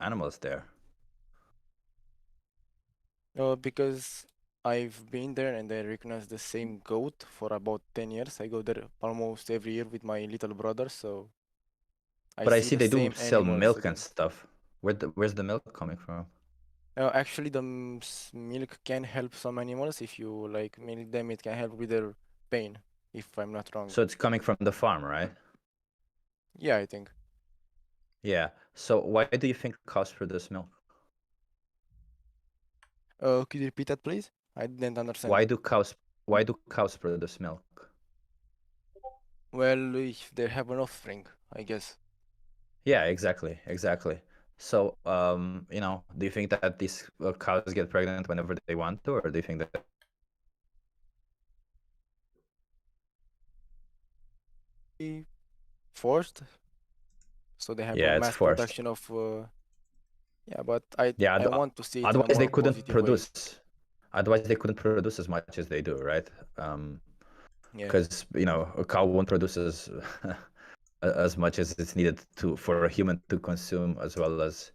Speaker 9: animals there?
Speaker 12: Because I've been there and I recognize the same goat for about 10 years. I go there almost every year with my little brother, so
Speaker 9: But I
Speaker 12: see
Speaker 9: see
Speaker 12: the
Speaker 9: they do
Speaker 12: same
Speaker 9: sell
Speaker 12: animals
Speaker 9: milk and
Speaker 12: again.
Speaker 9: stuff. Where's the milk coming from?
Speaker 12: Actually, the milk can help some animals. If you like milk them, it can help with their pain, if I'm not wrong.
Speaker 9: So it's coming from the farm, right?
Speaker 12: Yeah, I think.
Speaker 9: Yeah. So why do you think cows produce milk?
Speaker 12: Could you repeat that, please? I didn't understand.
Speaker 9: Why do cows produce milk?
Speaker 12: Well, if they have an offspring, I guess.
Speaker 9: Yeah, exactly. So, do you think that these cows get pregnant whenever they want to, or do you think that
Speaker 12: Forced? So they have a
Speaker 9: yeah, it's
Speaker 12: mass
Speaker 9: forced.
Speaker 12: production of yeah, but I
Speaker 9: Yeah,
Speaker 12: want to see it in a
Speaker 9: otherwise they
Speaker 12: more
Speaker 9: couldn't
Speaker 12: positive way.
Speaker 9: produce. Otherwise they couldn't produce as much as they do, right?
Speaker 12: Yeah.
Speaker 9: Because a cow won't produce as much as it's needed for a human to consume, as well as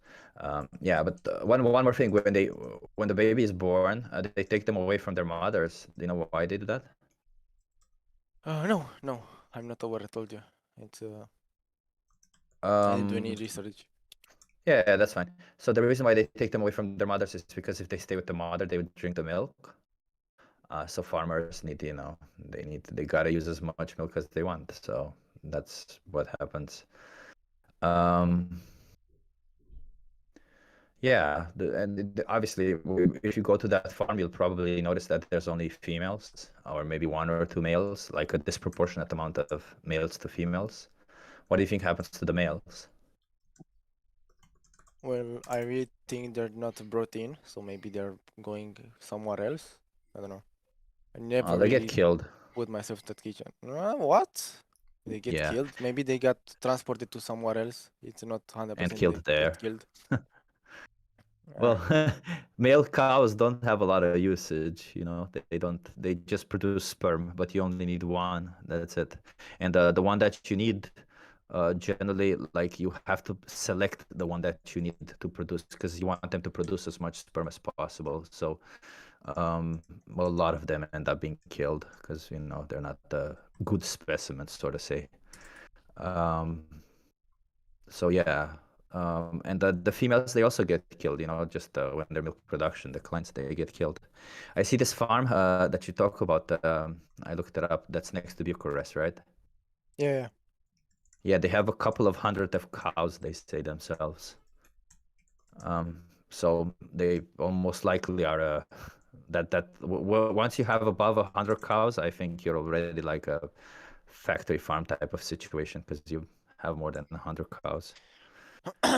Speaker 9: yeah. But one more thing, when the baby is born, they take them away from their mothers. Do you know why they do that?
Speaker 12: No, I'm not aware. I told you. It's I didn't do any research.
Speaker 9: Yeah, that's fine. So the reason why they take them away from their mothers is because if they stay with the mother, they would drink the milk. So farmers need, they gotta use as much milk as they want. So that's what happens. Yeah, obviously, if you go to that farm, you'll probably notice that there's only females, or maybe one or two males, like a disproportionate amount of males to females. What do you think happens to the males?
Speaker 12: Well, I really think they're not brought in, so maybe they're going somewhere else. I don't know. I never
Speaker 9: They get
Speaker 12: really
Speaker 9: killed.
Speaker 12: put myself in that kitchen. What? They get
Speaker 9: Yeah,
Speaker 12: killed? Maybe they got transported to somewhere else. It's not
Speaker 9: and
Speaker 12: 100%
Speaker 9: killed
Speaker 12: they
Speaker 9: there.
Speaker 12: got killed.
Speaker 9: Well, male cows don't have a lot of usage, you know. They don't. They just produce sperm, but you only need one. That's it. And the one that you need, generally, like you have to select the one that you need to produce because you want them to produce as much sperm as possible. So, well, a lot of them end up being killed because you know they're not good specimens, so to say. Um, so yeah, and the females they also get killed. You know, just when they're milk production, the clients they get killed. I see this farm that you talk about. I looked it up. That's next to Bucharest, right?
Speaker 12: Yeah.
Speaker 9: Yeah, they have a couple of hundred of cows. They say themselves. So they almost likely are once you have above 100 cows, I think you're already like a factory farm type of situation because you have more than 100 cows.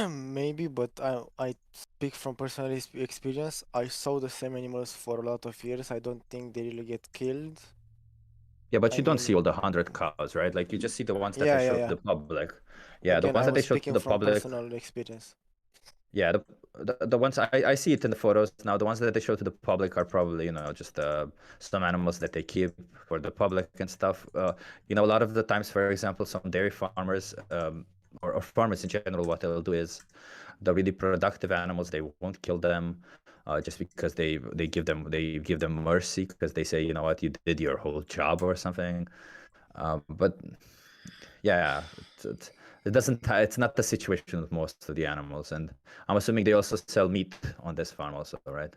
Speaker 12: Maybe, but I speak from personal experience. I saw the same animals for a lot of years. I don't think they really get killed.
Speaker 9: Yeah, but
Speaker 12: I
Speaker 9: you don't see
Speaker 12: mean,
Speaker 9: all the 100 cows, right? Like you just see the ones that they
Speaker 12: yeah,
Speaker 9: show
Speaker 12: yeah,
Speaker 9: to
Speaker 12: yeah.
Speaker 9: the public. Yeah, the
Speaker 12: Again,
Speaker 9: ones
Speaker 12: I
Speaker 9: that
Speaker 12: was
Speaker 9: they show to
Speaker 12: speaking
Speaker 9: the
Speaker 12: from
Speaker 9: public.
Speaker 12: personal experience.
Speaker 9: Yeah, the ones I see it in the photos now. The ones that they show to the public are probably just some animals that they keep for the public and stuff. A lot of the times, for example, some dairy farmers or farmers in general, what they'll do is the really productive animals they won't kill them just because they give them mercy because they say you know what you did your whole job or something. But yeah, it's not the situation with most of the animals, and I'm assuming they also sell meat on this farm also, right?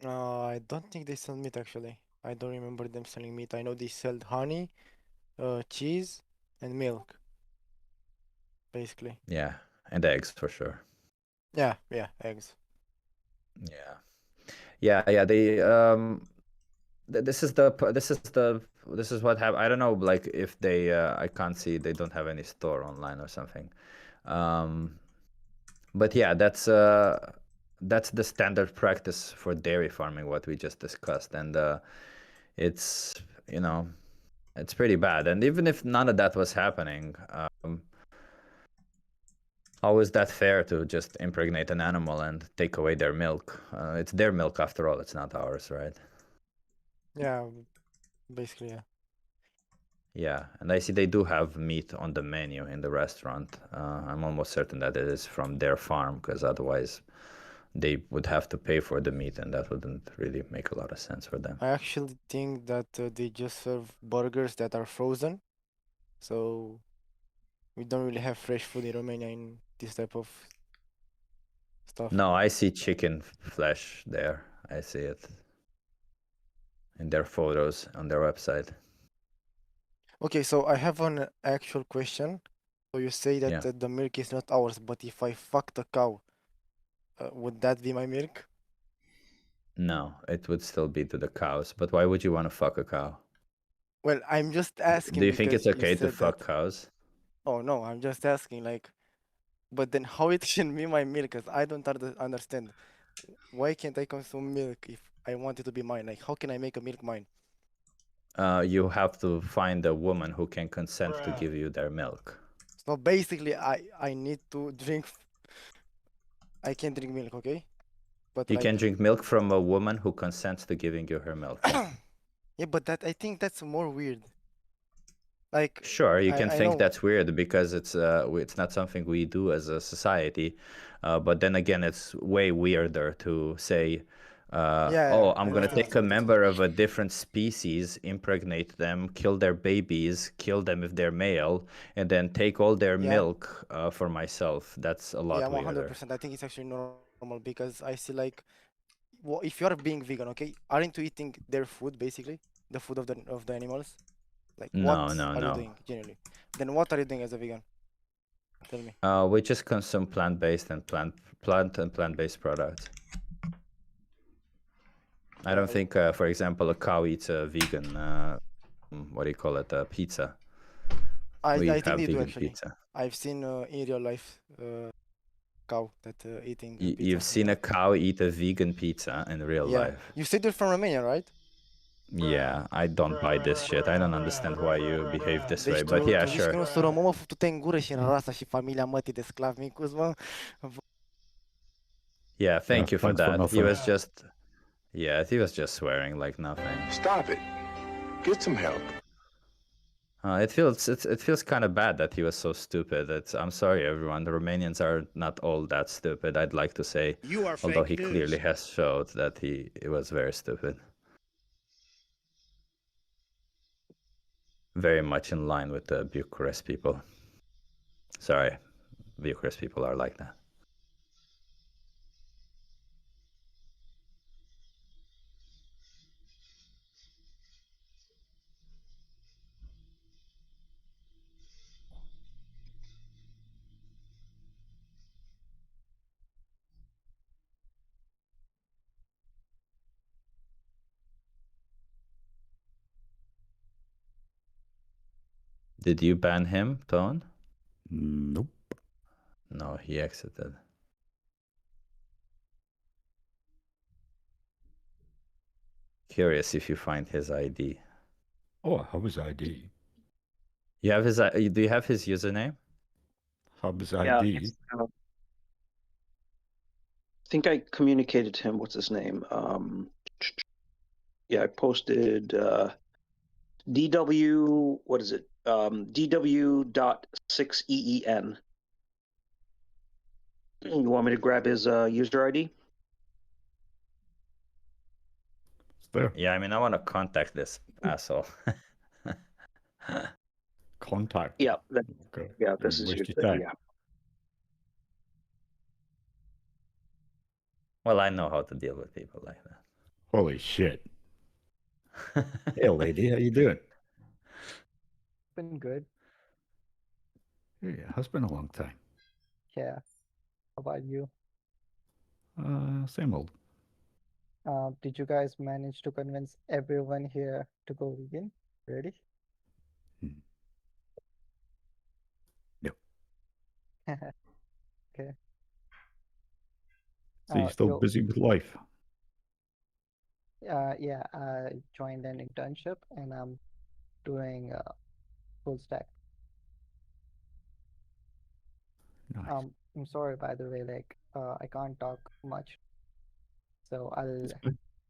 Speaker 12: I don't think they sell meat actually. I don't remember them selling meat. I know they sell honey, cheese, and milk, basically.
Speaker 9: Yeah, and eggs for sure.
Speaker 12: Yeah, eggs.
Speaker 9: Yeah, yeah. This is what happened. I don't know, like if they, I can't see they don't have any store online or something. Um, but yeah, that's the standard practice for dairy farming, what we just discussed, and it's you know it's pretty bad. And even if none of that was happening, how is that fair to just impregnate an animal and take away their milk? It's their milk after all. It's not ours, right?
Speaker 12: Yeah, basically, yeah.
Speaker 9: Yeah, and I see they do have meat on the menu in the restaurant. I'm almost certain that it is from their farm because otherwise they would have to pay for the meat and that wouldn't really make a lot of sense for them.
Speaker 12: I actually think that they just serve burgers that are frozen, so we don't really have fresh food in Romania in this type of stuff.
Speaker 9: No, I see chicken flesh there. I see it in their photos on their website.
Speaker 12: Okay, so I have an actual question. So you say that
Speaker 9: Yeah.
Speaker 12: the milk is not ours, but if I fuck the cow, would that be my milk?
Speaker 9: No, it would still be to the cows. But why would you want to fuck a cow?
Speaker 12: Well, I'm just
Speaker 9: Do
Speaker 12: asking
Speaker 9: you think
Speaker 12: because
Speaker 9: it's
Speaker 12: you
Speaker 9: okay to
Speaker 12: said that.
Speaker 9: fuck cows?
Speaker 12: Oh no, I'm just asking like, but then how it can be my milk? Because I don't understand. Why can't I consume milk if I want it to be mine? Like, how can I make a milk mine?
Speaker 9: You have to find a woman who can consent to
Speaker 10: Bruh.
Speaker 9: give you their milk.
Speaker 12: So basically, I need to drink. I can't drink milk, okay? But
Speaker 9: You
Speaker 12: like,
Speaker 9: can drink milk from a woman who consents to giving you her milk.
Speaker 12: yeah, but that I think that's more weird. Like,
Speaker 9: Sure, you can
Speaker 12: I
Speaker 9: think
Speaker 12: know.
Speaker 9: that's weird because it's not something we do as a society. But then again, it's way weirder to say,
Speaker 12: Yeah,
Speaker 9: "Oh, I'm
Speaker 12: I
Speaker 9: gonna
Speaker 12: don't think
Speaker 9: take
Speaker 12: it's
Speaker 9: a
Speaker 12: a good thing.
Speaker 9: member of a different species, impregnate them, kill their babies, kill them if they're male, and then take all their
Speaker 12: Yeah,
Speaker 9: milk for myself." That's a
Speaker 12: yeah,
Speaker 9: lot weirder.
Speaker 12: 100%. I think it's actually normal because I see like, well, if you are being vegan, okay, aren't you eating their food basically, the food of the animals? Like, what
Speaker 9: No, no,
Speaker 12: are you
Speaker 9: no.
Speaker 12: doing generally? Then what are you doing as a vegan? Tell me.
Speaker 9: We just consume plant-based and plant-based products. I don't think, for example, a cow eats a vegan. What do you call it? Pizza.
Speaker 12: I
Speaker 9: We
Speaker 12: think
Speaker 9: have
Speaker 12: they do
Speaker 9: vegan
Speaker 12: actually.
Speaker 9: pizza.
Speaker 12: I've seen in real life cow that eating pizza.
Speaker 9: You've seen a cow eat a vegan pizza in real
Speaker 12: Yeah.
Speaker 9: life.
Speaker 12: You said you're from Romania, right?
Speaker 9: Yeah, I don't buy this shit. I don't understand why you behave this way,
Speaker 12: Deci
Speaker 9: but yeah,
Speaker 12: tu zici
Speaker 9: sure.
Speaker 12: că nu sunt român, mă, fătute în gură și în rasa și familia mătii de sclavi micuți, mă.
Speaker 9: Yeah, thank you for
Speaker 11: thanks for
Speaker 9: that. He
Speaker 11: nothing.
Speaker 9: was just, yeah, he was just swearing like nothing.
Speaker 13: Stop it. Get some help.
Speaker 9: It feels kind of bad that he was so stupid. I'm sorry, everyone. The Romanians are not all that stupid. I'd like to say, although he clearly has showed that he was very stupid. Very much in line with the Bucharest people. Sorry, Bucharest people are like that. Did you ban him, Tone?
Speaker 11: Nope.
Speaker 9: No, he exited. Curious if you find his ID.
Speaker 11: Oh, I have his ID.
Speaker 9: You have his? Do you have his username?
Speaker 11: Have his
Speaker 4: Yeah,
Speaker 11: ID.
Speaker 4: I think I communicated to him. What's his name? Yeah, I posted DW. What is it? DW.6EEN. You want me to grab his user ID?
Speaker 11: It's there.
Speaker 9: Yeah, I mean, I want to contact this asshole.
Speaker 11: Contact.
Speaker 4: Yeah.
Speaker 11: Okay.
Speaker 4: Yeah. This is
Speaker 11: Waste
Speaker 4: your
Speaker 11: your time.
Speaker 4: yeah.
Speaker 9: Well, I know how to deal with people like that.
Speaker 11: Holy shit. Hey, lady, how you doing?
Speaker 14: Been good.
Speaker 11: Yeah, it has been a long time.
Speaker 14: Yeah. How about you?
Speaker 11: Same old.
Speaker 14: Did you guys manage to convince everyone here to go vegan? Ready?
Speaker 11: No.
Speaker 14: Okay.
Speaker 11: So you're still busy with life?
Speaker 14: Yeah, I joined an internship and I'm doing full stack.
Speaker 11: Nice.
Speaker 14: I'm sorry, by the way, like I can't talk much, so I'll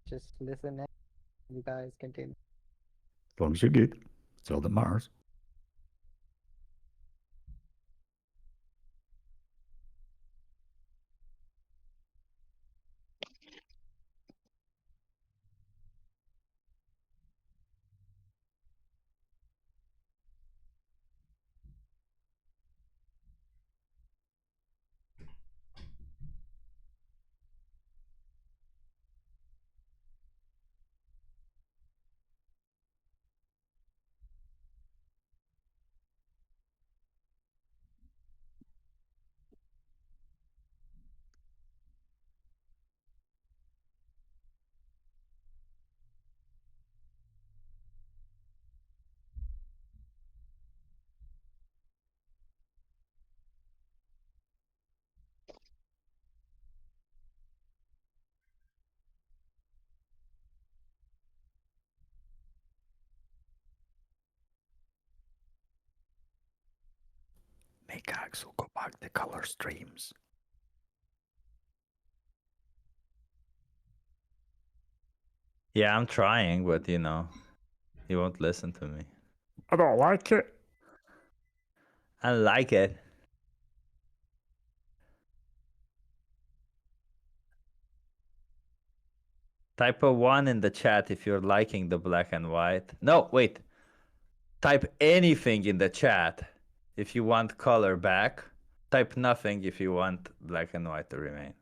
Speaker 14: just listen and you guys continue.
Speaker 11: As long as you're good. That's all that matters. Make Axel go back to color streams.
Speaker 9: Yeah, I'm trying, but you know, he won't listen to me.
Speaker 11: I don't like it.
Speaker 9: I like it. Type a 1 in the chat if you're liking the black and white. No, wait. Type anything in the chat if you want color back. Type nothing if you want black and white to remain.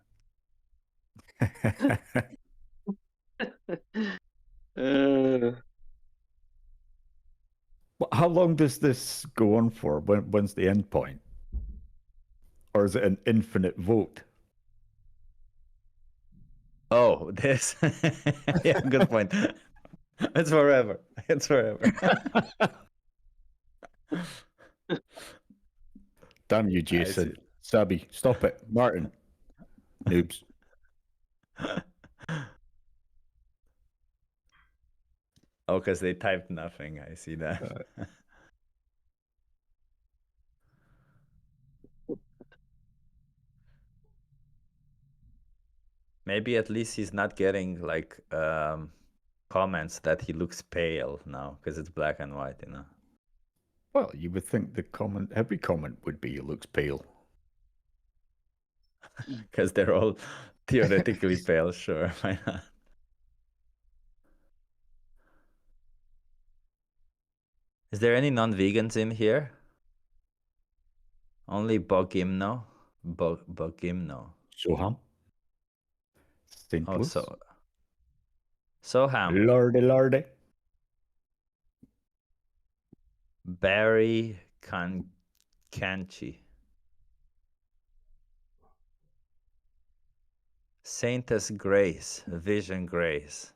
Speaker 11: How long does this go on for? When's the end point? Or is it an infinite vote?
Speaker 9: Oh, this. Yeah, good point. It's forever. It's forever.
Speaker 11: Damn you, Jason. Sabby, stop it. Martin. Noobs.
Speaker 9: Oh, because they typed nothing. I see that. Maybe at least he's not getting like comments that he looks pale now because it's black and white, you know.
Speaker 11: Well, you would think every comment would be, it looks pale.
Speaker 9: Because they're all theoretically pale, sure. Why not? Is there any non-vegans in here? Only Bogimno? Bogimno.
Speaker 11: Soham? St.
Speaker 9: Oh,
Speaker 11: Louis?
Speaker 9: Soham.
Speaker 11: Lordy.
Speaker 9: Barry Kanchi. Saintess Grace. Vision Grace.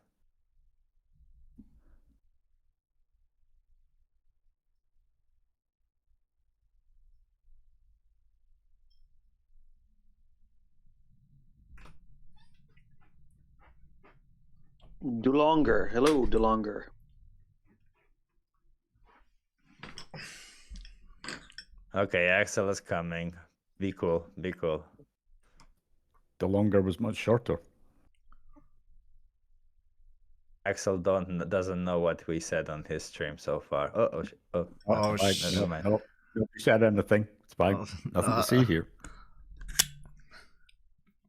Speaker 4: DeLonger. Hello, DeLonger.
Speaker 9: Okay, Axel is coming. Be cool. Be cool.
Speaker 11: DeLonger was much shorter.
Speaker 9: Axel doesn't know what we said on his stream so far. Oh,
Speaker 11: Never mind. No, nobody said anything. It's fine. Nothing to see here.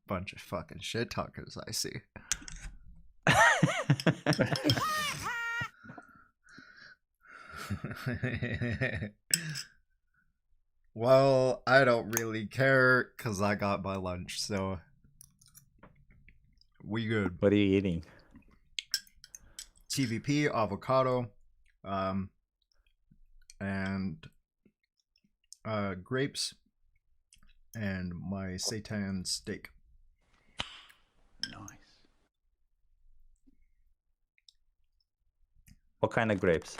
Speaker 5: Bunch of fucking shit talkers, I see. Well, I don't really care because I got my lunch, so we good.
Speaker 9: What are you eating?
Speaker 5: TVP, avocado, and grapes, and my seitan steak.
Speaker 11: Nice.
Speaker 9: What kind of grapes?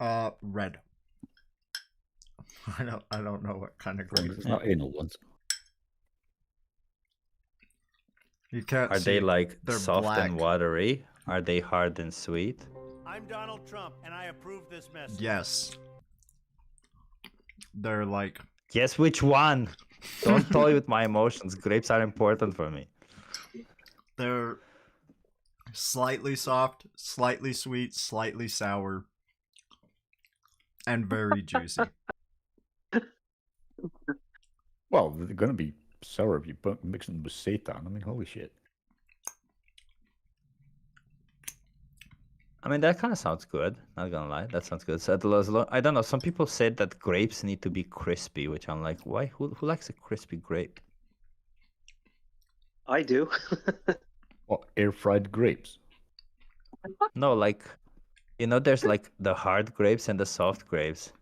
Speaker 5: Red. I don't know what kind of grapes.
Speaker 11: It's not anal ones.
Speaker 5: You can't.
Speaker 9: Are they like
Speaker 5: they're
Speaker 9: soft
Speaker 5: black.
Speaker 9: and watery? Are they hard and sweet?
Speaker 15: I'm Donald Trump, and I approve this message.
Speaker 5: Yes. They're like.
Speaker 9: Guess which one? Don't toy with my emotions. Grapes are important for me.
Speaker 5: They're slightly soft, slightly sweet, slightly sour, and very juicy.
Speaker 11: Well, they're going to be sour if you mix them with seitan. I mean, holy shit.
Speaker 9: I mean, that kind of sounds good. Not gonna lie, that sounds good. So I don't know. Some people said that grapes need to be crispy, which I'm like, why? Who likes a crispy grape?
Speaker 4: I do.
Speaker 11: What, air fried grapes?
Speaker 9: No, like, you know, there's like the hard grapes and the soft grapes.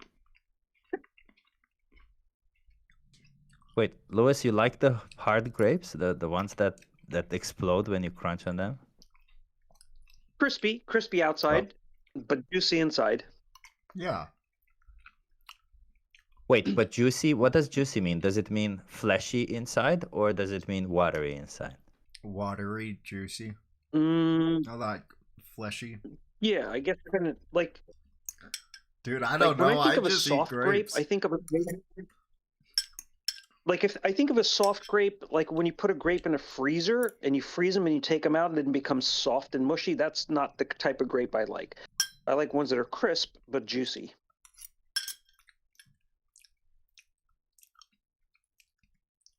Speaker 9: Wait, Lewis, you like the hard grapes, the ones that explode when you crunch on them?
Speaker 4: Crispy outside, but juicy inside.
Speaker 5: Yeah.
Speaker 9: Wait, but juicy? What does juicy mean? Does it mean fleshy inside, or does it mean watery inside?
Speaker 5: Watery, juicy. I like fleshy.
Speaker 4: Yeah, I guess kind of like.
Speaker 5: Dude, I don't know.
Speaker 4: When I think
Speaker 5: I
Speaker 4: of a
Speaker 5: just
Speaker 4: soft
Speaker 5: eat
Speaker 4: grape,
Speaker 5: grapes.
Speaker 4: I think of a. Like if I think of a soft grape, like when you put a grape in a freezer and you freeze them and you take them out and it becomes soft and mushy, that's not the type of grape I like. I like ones that are crisp but juicy.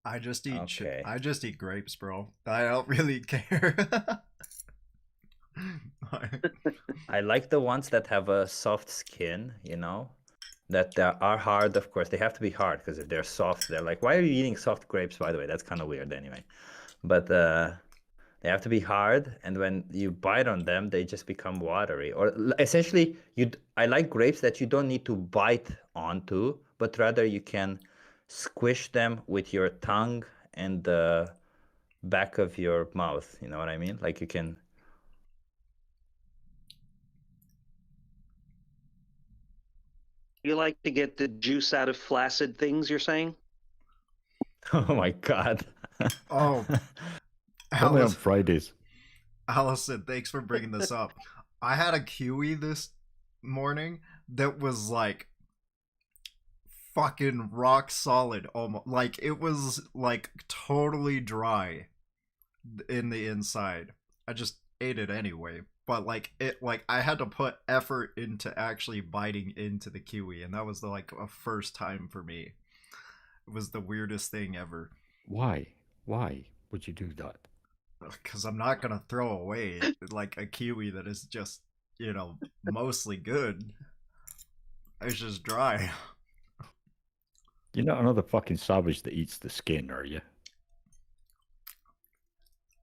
Speaker 5: I just eat I just eat grapes, bro. I don't really care.
Speaker 9: I like the ones that have a soft skin, you know, that they are hard. Of course, they have to be hard because if they're soft, they're like, why are you eating soft grapes? By the way, that's kind of weird anyway. But they have to be hard, and when you bite on them, they just become watery. Or essentially, I like grapes that you don't need to bite onto, but rather you can squish them with your tongue and the back of your mouth. You know what I mean? Like you can.
Speaker 4: You like to get the juice out of flaccid things, you're saying?
Speaker 9: Oh my god.
Speaker 5: Oh,
Speaker 11: Only on Fridays.
Speaker 5: Allison, thanks for bringing this up. I had a kiwi this morning that was like fucking rock solid, almost like it was like totally dry in the inside. I just ate it anyway, but like it, like I had to put effort into actually biting into the kiwi, and that was like a first time for me. It was the weirdest thing ever.
Speaker 11: Why would you do that?
Speaker 5: Because I'm not gonna throw away like a kiwi that is just, you know, mostly good. It's just dry.
Speaker 11: You're not another fucking savage that eats the skin, are you?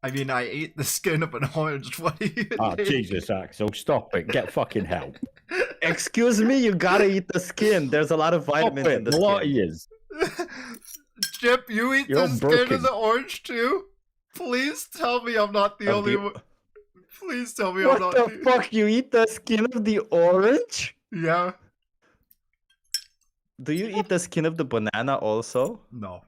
Speaker 5: I mean, I ate the skin of an orange. What do you
Speaker 11: Ah,
Speaker 5: think?
Speaker 11: Jesus, Axel, stop it. Get fucking help.
Speaker 9: Excuse me, you gotta eat the skin. There's a lot of vitamins in the
Speaker 11: A lot
Speaker 9: skin.
Speaker 11: is.
Speaker 5: Chip, you eat
Speaker 11: You're
Speaker 5: the skin
Speaker 11: broken.
Speaker 5: of the orange too? Please tell me I'm not the only one. Please tell me I'm
Speaker 9: What
Speaker 5: not
Speaker 9: the fuck? You eat the skin of the orange?
Speaker 5: Yeah.
Speaker 9: Do you eat the skin of the banana also?
Speaker 5: No.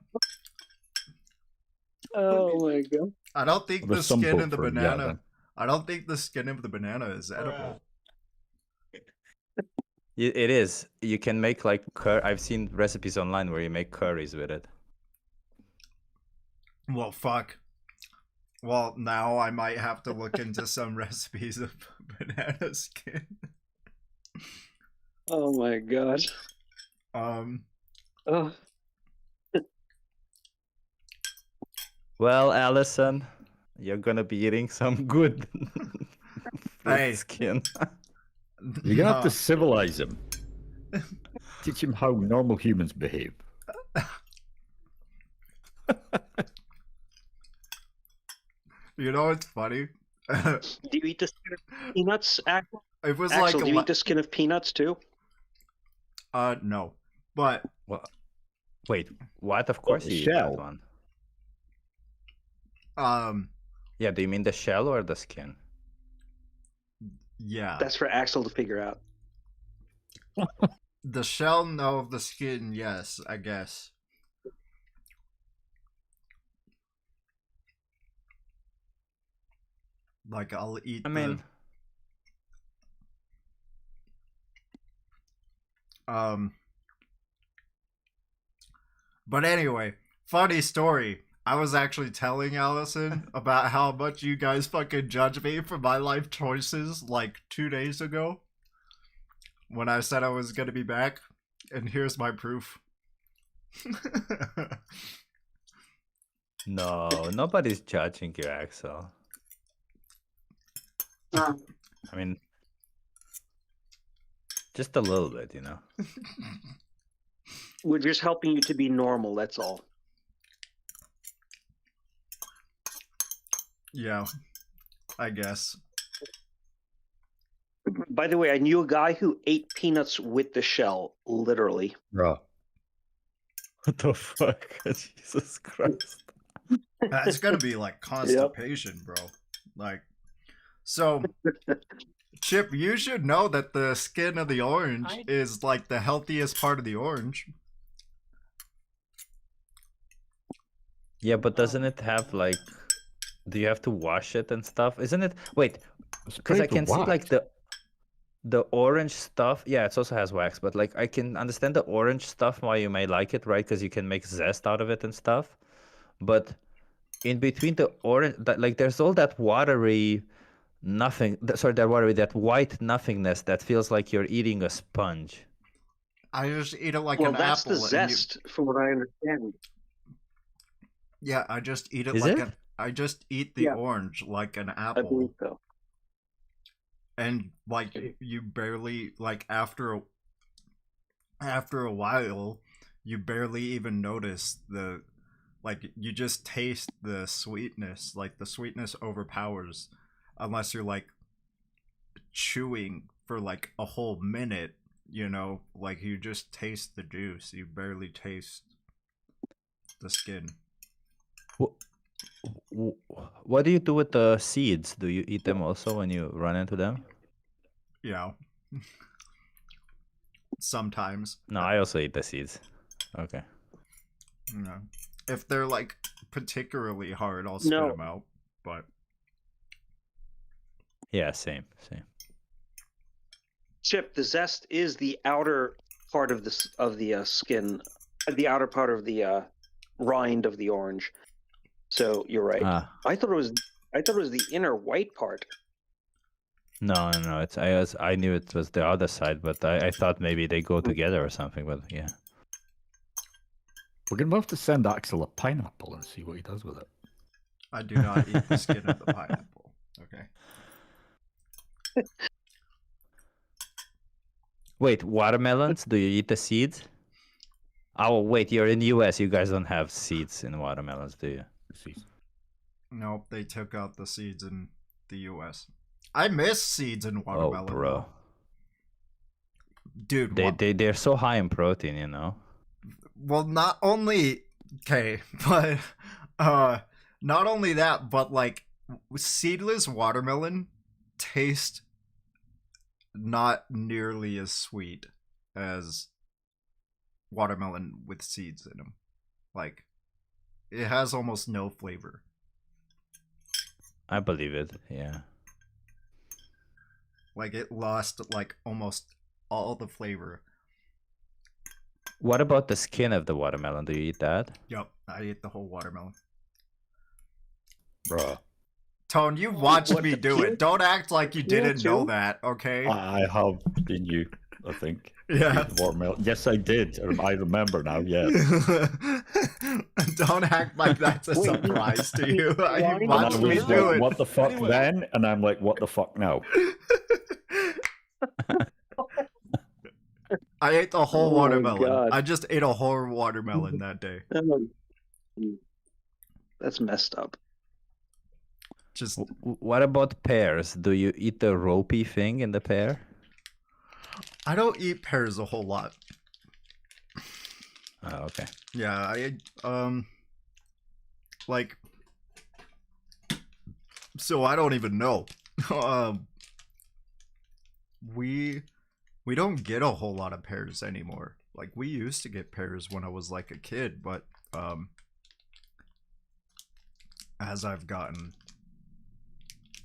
Speaker 4: Oh my god.
Speaker 5: I don't think
Speaker 11: Well,
Speaker 5: the
Speaker 11: there's some
Speaker 5: skin
Speaker 11: hope
Speaker 5: of the
Speaker 11: for him, yeah,
Speaker 5: banana.
Speaker 11: then.
Speaker 5: I don't think the skin of the banana is edible.
Speaker 9: It is. You can make like I've seen recipes online where you make curries with it.
Speaker 5: Well, fuck. Well, now I might have to look into some recipes of banana skin.
Speaker 4: Oh my god. Oh.
Speaker 9: Well, Allison, you're gonna be eating some good
Speaker 5: Hey.
Speaker 9: skin.
Speaker 11: You're gonna have to civilize him. Teach him how normal humans behave.
Speaker 5: You know what's funny?
Speaker 4: Do you eat the skin of peanuts, Axel?
Speaker 5: It was
Speaker 4: Axel,
Speaker 5: like
Speaker 4: do you eat the skin of peanuts too?
Speaker 5: No. But
Speaker 9: wait, what? Of course
Speaker 11: the
Speaker 9: you eat that
Speaker 11: shell?
Speaker 9: one.
Speaker 5: Yeah,
Speaker 9: do you mean the shell or the skin?
Speaker 5: Yeah.
Speaker 4: That's for Axel to figure out.
Speaker 5: The shell, no. The skin, yes, I guess. Like, I'll eat But anyway, funny story. I was actually telling Allison about how much you guys fucking judge me for my life choices like 2 days ago. When I said I was gonna be back. And here's my proof.
Speaker 9: No, nobody's judging you, Axel. I mean, just a little bit, you know.
Speaker 4: We're just helping you to be normal, that's all.
Speaker 5: Yeah, I guess.
Speaker 4: By the way, I knew a guy who ate peanuts with the shell, literally.
Speaker 11: Bro.
Speaker 9: What the fuck? Jesus Christ.
Speaker 5: That's gonna be like constipation, bro. Like, so, Chip, you should know that the skin of the orange is like the healthiest part of the orange.
Speaker 9: Yeah, but doesn't it have like? Do you have to wash it and stuff? Isn't it? Wait, because I can see like the orange stuff. Yeah, it also has wax, but like I can understand the orange stuff why you may like it, right? Because you can make zest out of it and stuff. But in between the orange, like there's all that watery that white nothingness that feels like you're eating a sponge.
Speaker 5: I just eat it like
Speaker 4: Well,
Speaker 5: an
Speaker 4: that's
Speaker 5: apple.
Speaker 4: the zest, from what I understand.
Speaker 5: Yeah, I just eat it
Speaker 4: Is
Speaker 5: like
Speaker 4: it?
Speaker 5: I just eat the orange like an apple.
Speaker 4: I believe so.
Speaker 5: And like you barely like after a while, you barely even notice the like you just taste the sweetness. Like the sweetness overpowers unless you're like chewing for like a whole minute, you know, like you just taste the juice. You barely taste the skin.
Speaker 9: What do you do with the seeds? Do you eat them also when you run into them?
Speaker 5: Yeah. Sometimes.
Speaker 9: No, I also eat the seeds. Okay.
Speaker 5: Yeah. If they're like particularly hard, I'll spit them out. But
Speaker 9: yeah, same.
Speaker 4: Chip, the zest is the outer part of the skin, the outer part of the rind of the orange. So you're right. I thought it was the inner white part.
Speaker 9: No. I knew it was the other side, but I thought maybe they go together or something. But yeah.
Speaker 11: We're gonna have to send Axel a pineapple and see what he does with it.
Speaker 5: I do not eat the skin of the pineapple. Okay.
Speaker 9: Wait, watermelons? Do you eat the seeds? Oh, wait, you're in the US. You guys don't have seeds in watermelons, do you?
Speaker 11: Seeds.
Speaker 5: Nope, they took out the seeds in the US. I miss seeds in watermelon.
Speaker 9: Oh, bro.
Speaker 5: Dude,
Speaker 9: they're so high in protein, you know?
Speaker 5: Well, not only... Okay, but... not only that, but, like, seedless watermelon taste not nearly as sweet as watermelon with seeds in them. Like, it has almost no flavor.
Speaker 9: I believe it, yeah.
Speaker 5: Like, it lost, like, almost all the flavor.
Speaker 9: What about the skin of the watermelon? Do you eat that?
Speaker 5: Yep, I ate the whole watermelon.
Speaker 11: Bruh.
Speaker 5: Tone, you watched me do it. Don't act like you didn't know that, okay?
Speaker 11: I have been you, I think.
Speaker 5: Yeah.
Speaker 11: Watermelon. Yes, I did. I remember now, yes.
Speaker 5: Don't act like that's a surprise to you. You watched me do it.
Speaker 11: What the fuck then? And I'm like, what the fuck now?
Speaker 5: I ate the whole
Speaker 4: Oh my
Speaker 5: watermelon.
Speaker 4: God.
Speaker 5: I just ate a whole watermelon that day.
Speaker 4: That's messed up.
Speaker 5: Just
Speaker 9: what about pears? Do you eat the ropey thing in the pear?
Speaker 5: I don't eat pears a whole lot.
Speaker 9: Oh, okay.
Speaker 5: Yeah, I like, so I don't even know. We don't get a whole lot of pears anymore. Like, we used to get pears when I was like a kid, but as I've gotten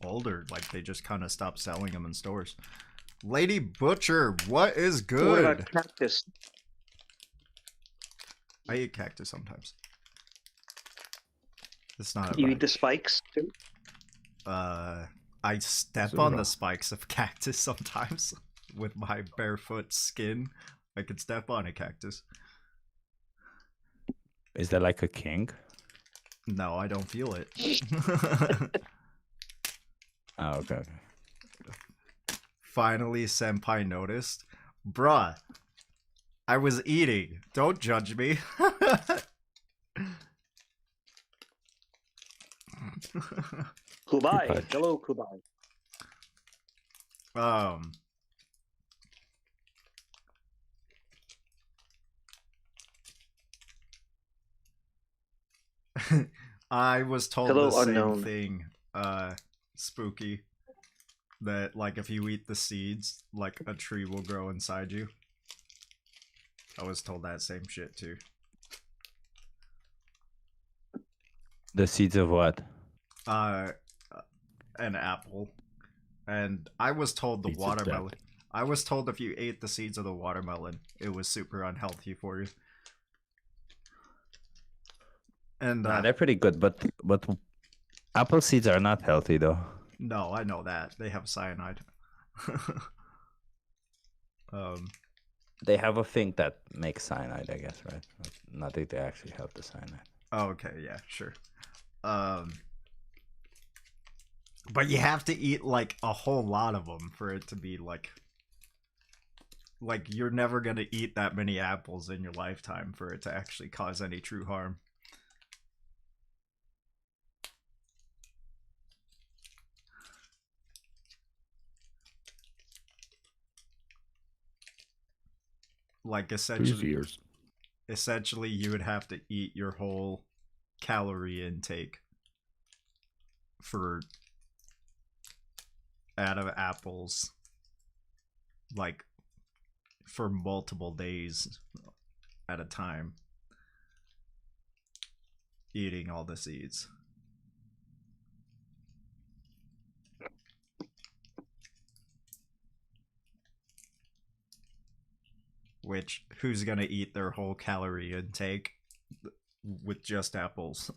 Speaker 5: older, like, they just kind of stopped selling them in stores. Lady Butcher, what is good?
Speaker 4: What about cactus?
Speaker 5: I eat cactus sometimes. It's not.
Speaker 4: You eat the spikes too?
Speaker 5: I step on the spikes of cactus sometimes with my barefoot skin. I could step on a cactus.
Speaker 9: Is that like a kink?
Speaker 5: No, I don't feel it.
Speaker 9: Oh, okay.
Speaker 5: Finally, Senpai noticed. Bruh, I was eating. Don't judge me.
Speaker 4: Kubai. Hello, Kubai.
Speaker 5: I was told
Speaker 4: Hello,
Speaker 5: the same
Speaker 4: unknown.
Speaker 5: thing, Spooky, that, like, if you eat the seeds, like, a tree will grow inside you. I was told that same shit, too.
Speaker 9: The seeds of what?
Speaker 5: An apple. And I was told the
Speaker 11: Seeds of
Speaker 5: watermelon.
Speaker 11: death.
Speaker 5: I was told if you ate the seeds of the watermelon, it was super unhealthy for you. And
Speaker 9: Nah, they're pretty good, but apple seeds are not healthy though.
Speaker 5: no, I know that. They have cyanide.
Speaker 9: They have a thing that makes cyanide, I guess, right? Not that they actually have the cyanide.
Speaker 5: Oh, okay, yeah, sure. But you have to eat, like, a whole lot of them for it to be, like, you're never gonna eat that many apples in your lifetime for it to actually cause any true harm. Like, essentially,
Speaker 11: Who's ears?
Speaker 5: essentially you would have to eat your whole calorie intake for out of apples, like for multiple days at a time, eating all the seeds. Which, who's gonna eat their whole calorie intake with just apples?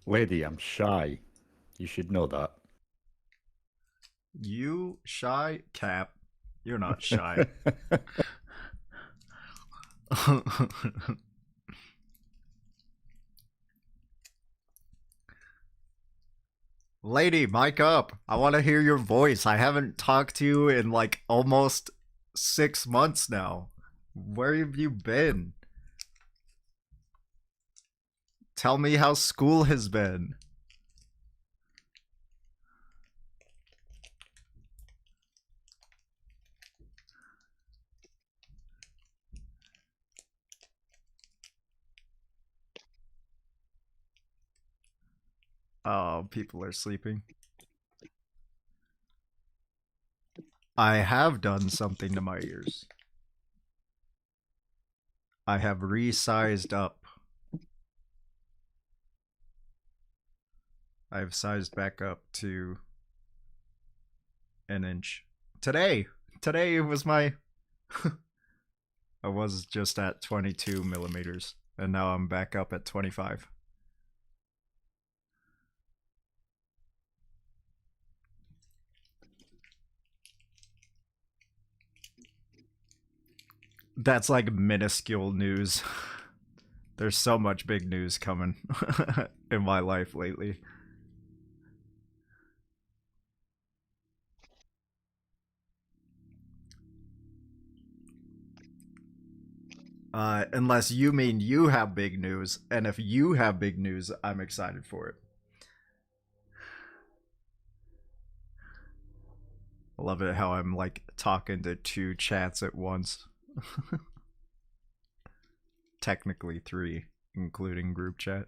Speaker 11: Lady, I'm shy. You should know that.
Speaker 5: You shy? Cap. You're not shy. Lady, mic up. I want to hear your voice. I haven't talked to you in like almost 6 months now. Where have you been? Tell me how school has been. Oh, people are sleeping. I have done something to my ears. I have resized up. I've sized back up to an inch. Today it was my... I was just at 22 millimeters, and now I'm back up at 25. That's like minuscule news. There's so much big news coming in my life lately. Unless you mean you have big news, and if you have big news, I'm excited for it. I love it how I'm like talking to 2 chats at once. Technically 3, including group chat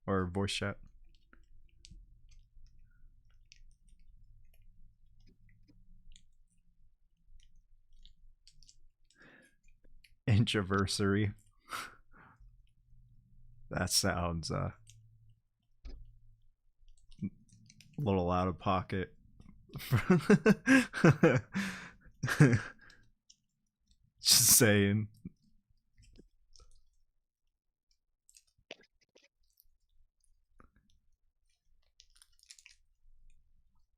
Speaker 5: or voice chat. Inchiversary. That sounds a little out of pocket. Just saying.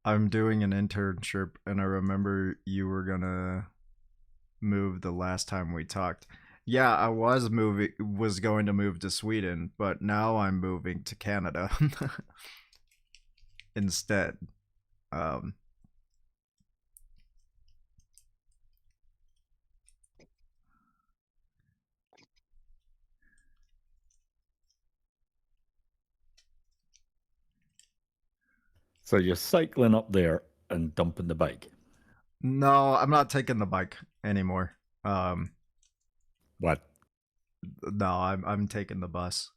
Speaker 5: I'm doing an internship, and I remember you were gonna move the last time we talked. Yeah, I was going to move to Sweden, but now I'm moving to Canada instead.
Speaker 11: So you're cycling up there and dumping the bike?
Speaker 5: No, I'm not taking the bike anymore.
Speaker 11: What?
Speaker 5: No, I'm taking the bus.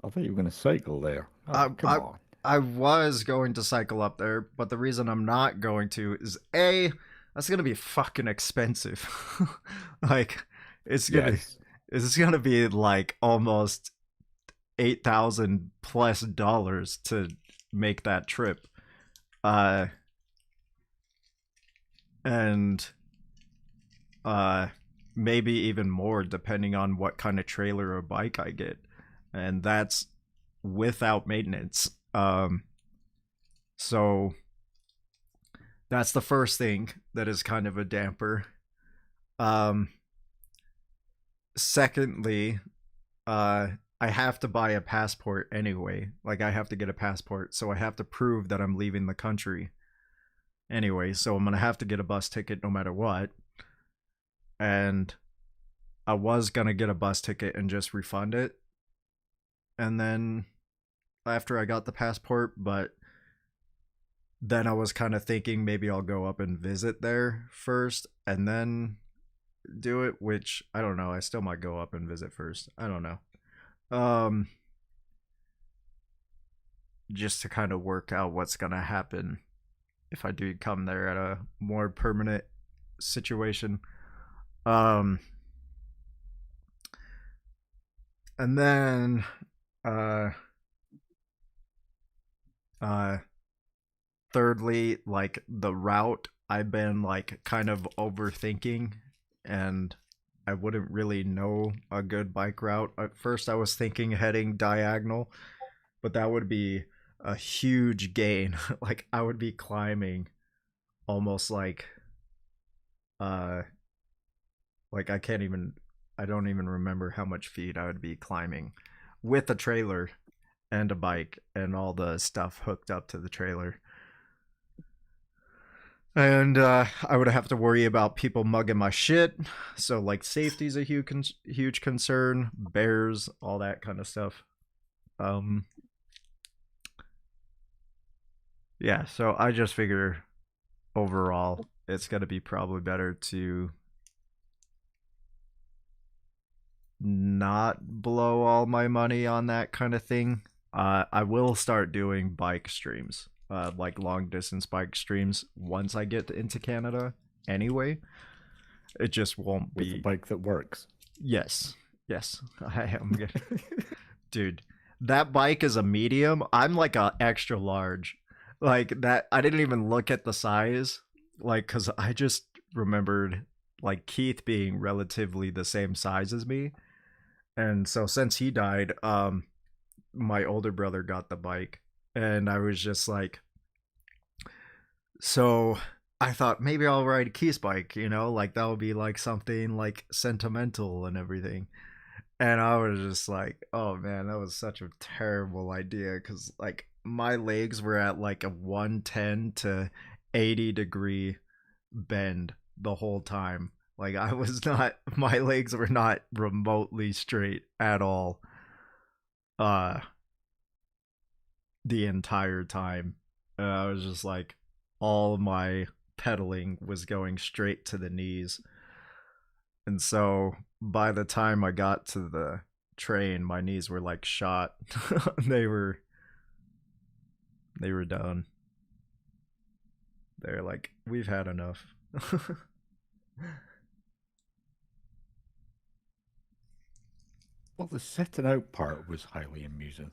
Speaker 11: I thought you were going to cycle there. Oh, come on.
Speaker 5: I was going to cycle up there, but the reason I'm not going to is A, that's going to be fucking expensive. Like, it's gonna be like almost $8,000+ to make that trip. And maybe even more depending on what kind of trailer or bike I get. And that's without maintenance. So that's the first thing that is kind of a damper. Secondly, I have to buy a passport anyway. Like, I have to get a passport, so I have to prove that I'm leaving the country anyway. So I'm gonna have to get a bus ticket no matter what. And I was gonna get a bus ticket and just refund it, and then after I got the passport, but then I was kind of thinking maybe I'll go up and visit there first and then do it, which I don't know. I still might go up and visit first. I don't know. Just to kind of work out what's gonna happen if I do come there at a more permanent situation. And then thirdly, like the route I've been like kind of overthinking, and I wouldn't really know a good bike route. At first I was thinking heading diagonal, but that would be a huge gain. Like I would be climbing almost like I don't even remember how much feet I would be climbing with a trailer and a bike and all the stuff hooked up to the trailer. And I would have to worry about people mugging my shit. So like safety's a huge concern. Bears, all that kind of stuff. Yeah, so I just figure overall it's gonna be probably better to not blow all my money on that kind of thing. I will start doing bike streams, like long distance bike streams once I get into Canada anyway. It just won't be
Speaker 11: a bike that works.
Speaker 5: Yes, I am good. Dude, that bike is a medium. I'm like a extra large. Like that, I didn't even look at the size, like, because I just remembered like Keith being relatively the same size as me. And so since he died, my older brother got the bike, and I was just like, so I thought maybe I'll ride Keith's bike, you know, like that would be like something like sentimental and everything. And I was just like, oh man, that was such a terrible idea, because like my legs were at like a 110 to 80 degree bend the whole time. Like I was not, my legs were not remotely straight at all. The entire time. I was just like, all of my pedaling was going straight to the knees. And so by the time I got to the train, my knees were like shot. They were done. They're like, we've had enough.
Speaker 11: Well, the setting out part was highly amusing.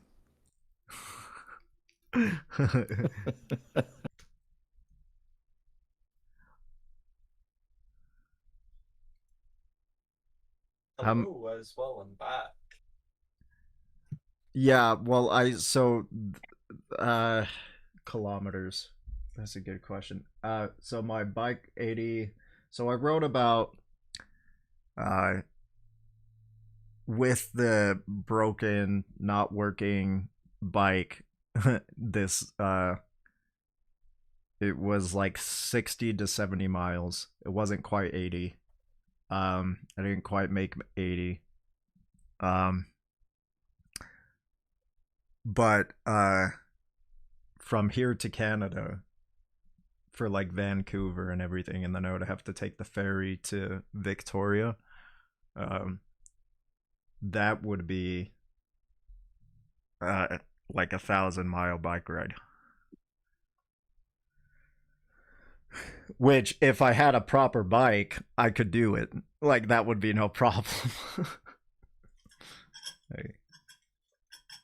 Speaker 10: Hello as well, I'm back.
Speaker 5: Yeah, well, kilometers. That's a good question. So my bike 80. So I rode about with the broken, not working bike, this it was like 60 to 70 miles. It wasn't quite 80. I didn't quite make 80. But from here to Canada for like Vancouver and everything, and then I would have to take the ferry to Victoria. That would be like 1,000-mile bike ride. Which, if I had a proper bike, I could do it. Like, that would be no problem. Hey.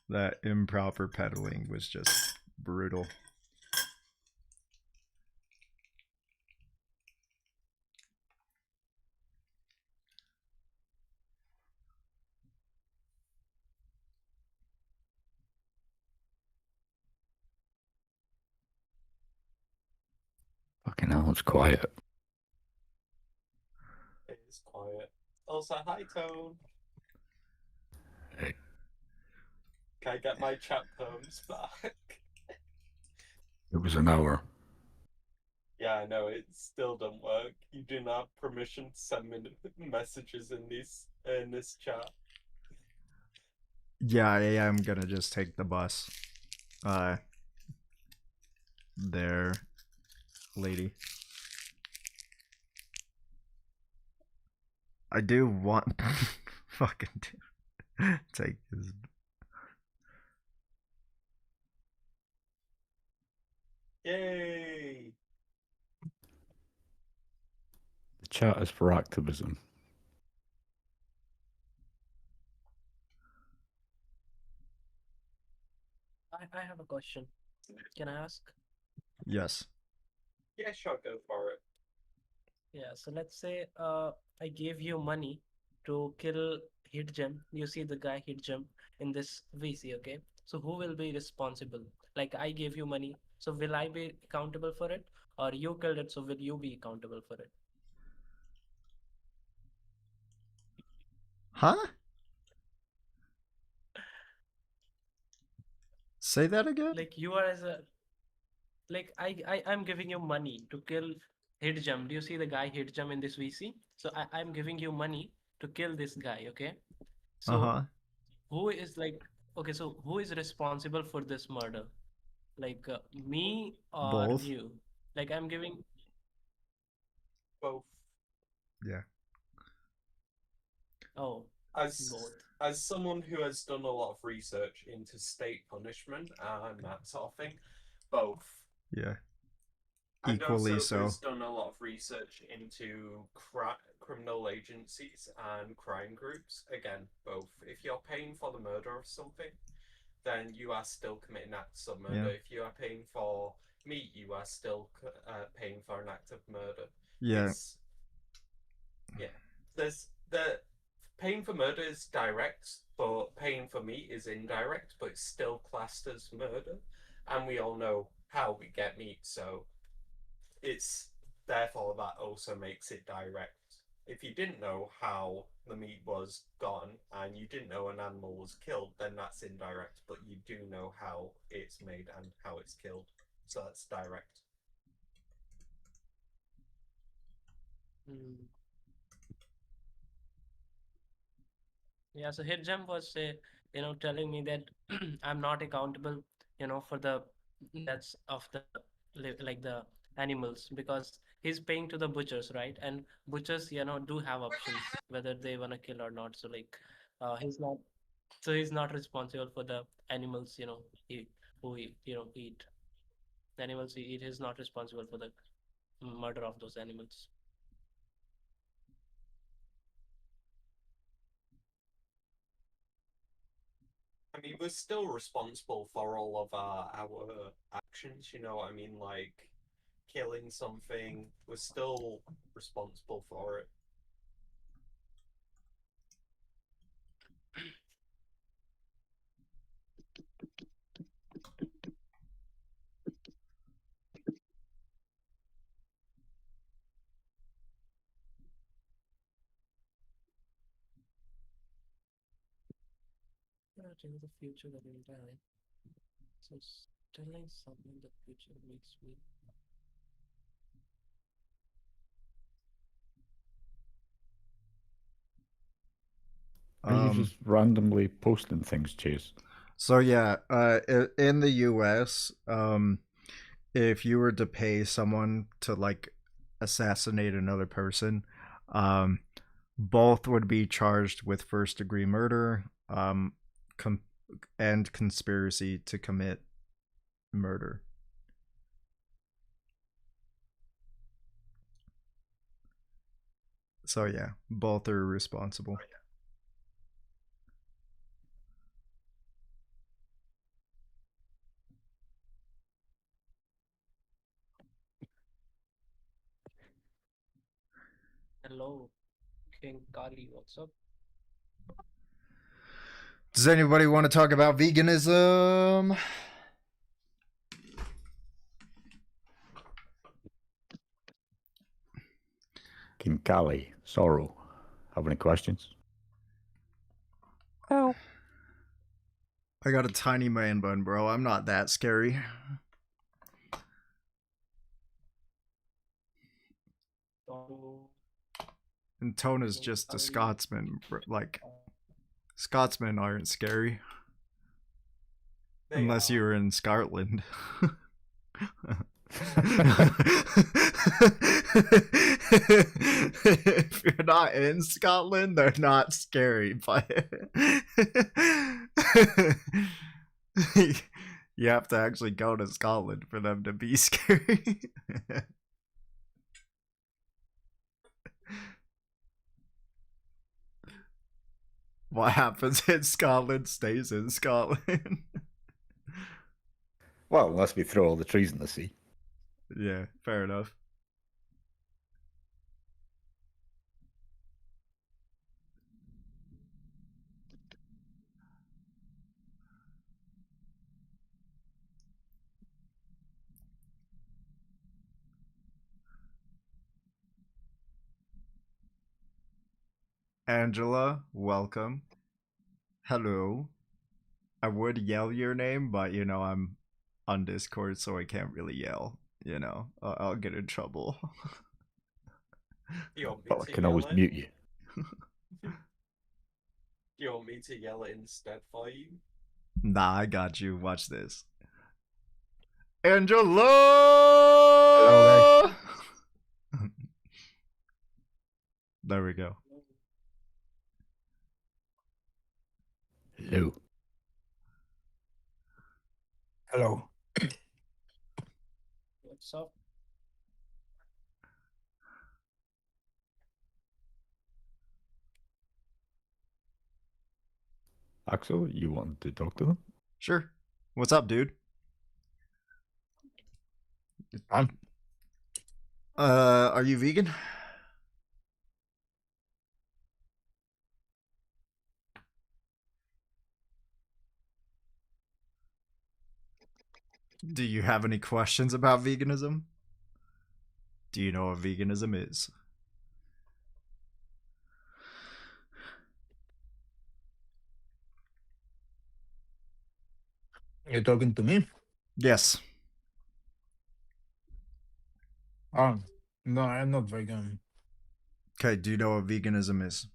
Speaker 5: That improper pedaling was just brutal.
Speaker 11: Fucking hell, it's quiet.
Speaker 10: It is quiet. Also, hi, Tone.
Speaker 11: Hey.
Speaker 10: Can I get my chat perms back?
Speaker 11: It was an hour.
Speaker 10: Yeah, I know, it still don't work. You do not have permission to send me messages in this chat.
Speaker 5: Yeah, I am gonna just take the bus. There, lady. I do want fucking take this.
Speaker 10: Yay!
Speaker 11: The chat is for activism.
Speaker 16: I have a question. Can I ask?
Speaker 5: Yes.
Speaker 10: Yeah, sure, go for it.
Speaker 16: Yeah, so let's say I gave you money to kill Hit Gem. You see the guy Hit Gem in this VC, okay? So who will be responsible? Like I gave you money, so will I be accountable for it? Or you killed it, so will you be accountable for it?
Speaker 5: Huh? Say that again?
Speaker 16: Like you are as a like I'm giving you money to kill Hit Gem. Do you see the guy Hit Gem in this VC? So I'm giving you money to kill this guy, okay? So who is like okay, so who is responsible for this murder? Like me or
Speaker 5: Both.
Speaker 16: you? Like I'm giving
Speaker 10: both.
Speaker 5: Yeah.
Speaker 16: Oh,
Speaker 10: as someone who has done a lot of research into state punishment and that sort of thing, both.
Speaker 5: Yeah.
Speaker 10: And
Speaker 5: Equally
Speaker 10: also
Speaker 5: so.
Speaker 10: who's done a lot of research into criminal agencies and crime groups. Again, both. If you're paying for the murder of something, then you are still committing acts of murder.
Speaker 5: Yeah.
Speaker 10: If you are paying for meat, you are still paying for an act of murder.
Speaker 5: Yeah.
Speaker 10: There's the paying for murder is direct, but paying for meat is indirect, but it's still classed as murder. And we all know how we get meat, so it's therefore that also makes it direct. If you didn't know how the meat was gotten and you didn't know an animal was killed, then that's indirect, but you do know how it's made and how it's killed, so that's direct.
Speaker 16: Yeah, so Hit Gem was telling me that I'm not accountable, for the deaths of the like the animals because he's paying to the butchers, right? And butchers, do have options whether they wanna kill or not. So like, he's not responsible for the animals, eat. The animals he eat. He's not responsible for the murder of those animals.
Speaker 10: I mean, we're still responsible for all of our actions, you know what I mean? Like, killing something, we're still responsible for it.
Speaker 16: In the future that will die. So telling something the future makes me.
Speaker 11: Are you just randomly posting things, Chase?
Speaker 5: So yeah, in the U.S., if you were to pay someone to like assassinate another person, both would be charged with first-degree murder, and conspiracy to commit murder. So yeah, both are responsible.
Speaker 16: Hello, King Kali, what's up?
Speaker 5: Does anybody want to talk about veganism?
Speaker 11: Kinkali, Sorrow. Have any questions?
Speaker 12: Oh.
Speaker 5: I got a tiny man bun, bro. I'm not that scary. And Tone is just a Scotsman. Like, Scotsmen aren't scary. Unless you were in Scotland. If you're not in Scotland, they're not scary, but you have to actually go to Scotland for them to be scary. What happens in Scotland stays in Scotland.
Speaker 11: Well, unless we throw all the trees in the sea.
Speaker 5: Yeah, fair enough. Angela, welcome. Hello. I would yell your name, but you know, I'm on Discord, so I can't really yell. You know, I'll get in trouble.
Speaker 10: You want me
Speaker 11: Well, I
Speaker 10: to
Speaker 11: can
Speaker 10: yell
Speaker 11: always
Speaker 10: it?
Speaker 11: mute you.
Speaker 10: You want me to yell it instead for you?
Speaker 5: Nah, I got you. Watch this. Angela!
Speaker 11: Hello,
Speaker 5: There we go.
Speaker 11: Hello.
Speaker 17: Hello.
Speaker 16: What's up?
Speaker 11: Axel, you want to talk to them?
Speaker 5: Sure. What's up, dude? Are you vegan? Do you have any questions about veganism? Do you know what veganism is?
Speaker 17: You're talking to me?
Speaker 5: Yes.
Speaker 17: No, I'm not vegan.
Speaker 5: Okay, do you know what veganism is?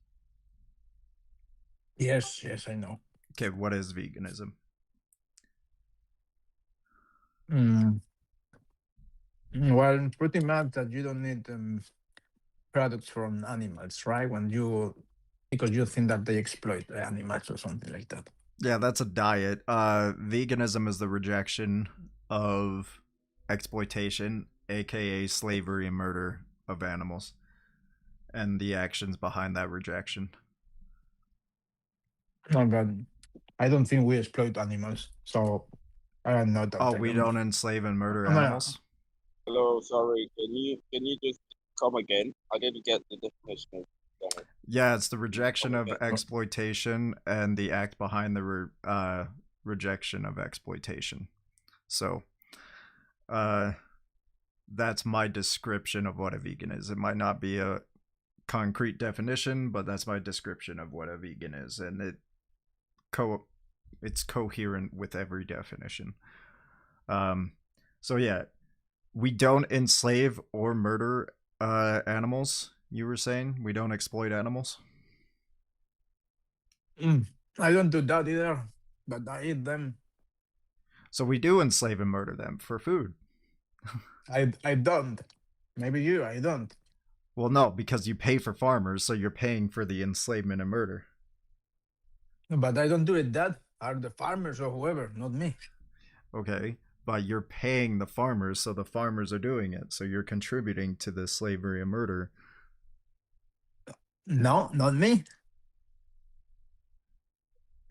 Speaker 17: Yes, I know.
Speaker 5: Okay, what is veganism?
Speaker 17: Well, pretty much that you don't need products from animals, right? Because you think that they exploit the animals or something like that.
Speaker 5: Yeah, that's a diet. Veganism is the rejection of exploitation, aka slavery and murder of animals, and the actions behind that rejection.
Speaker 17: No, but I don't think we exploit animals, so I am not.
Speaker 5: Oh, we don't enslave and murder
Speaker 17: No.
Speaker 5: animals?
Speaker 18: Hello, sorry. Can you just come again? I didn't get the definition of
Speaker 5: Yeah, it's the rejection of exploitation and the act behind the rejection of exploitation. So, that's my description of what a vegan is. It might not be a concrete definition, but that's my description of what a vegan is, and it's coherent with every definition. So yeah, we don't enslave or murder animals. You were saying we don't exploit animals?
Speaker 17: I don't do that either, but I eat them.
Speaker 5: So we do enslave and murder them for food.
Speaker 17: I don't. Maybe you, I don't.
Speaker 5: Well, no, because you pay for farmers, so you're paying for the enslavement and murder.
Speaker 17: But I don't do it. That are the farmers or whoever, not me.
Speaker 5: Okay, but you're paying the farmers, so the farmers are doing it. So you're contributing to the slavery and murder.
Speaker 17: No, not me.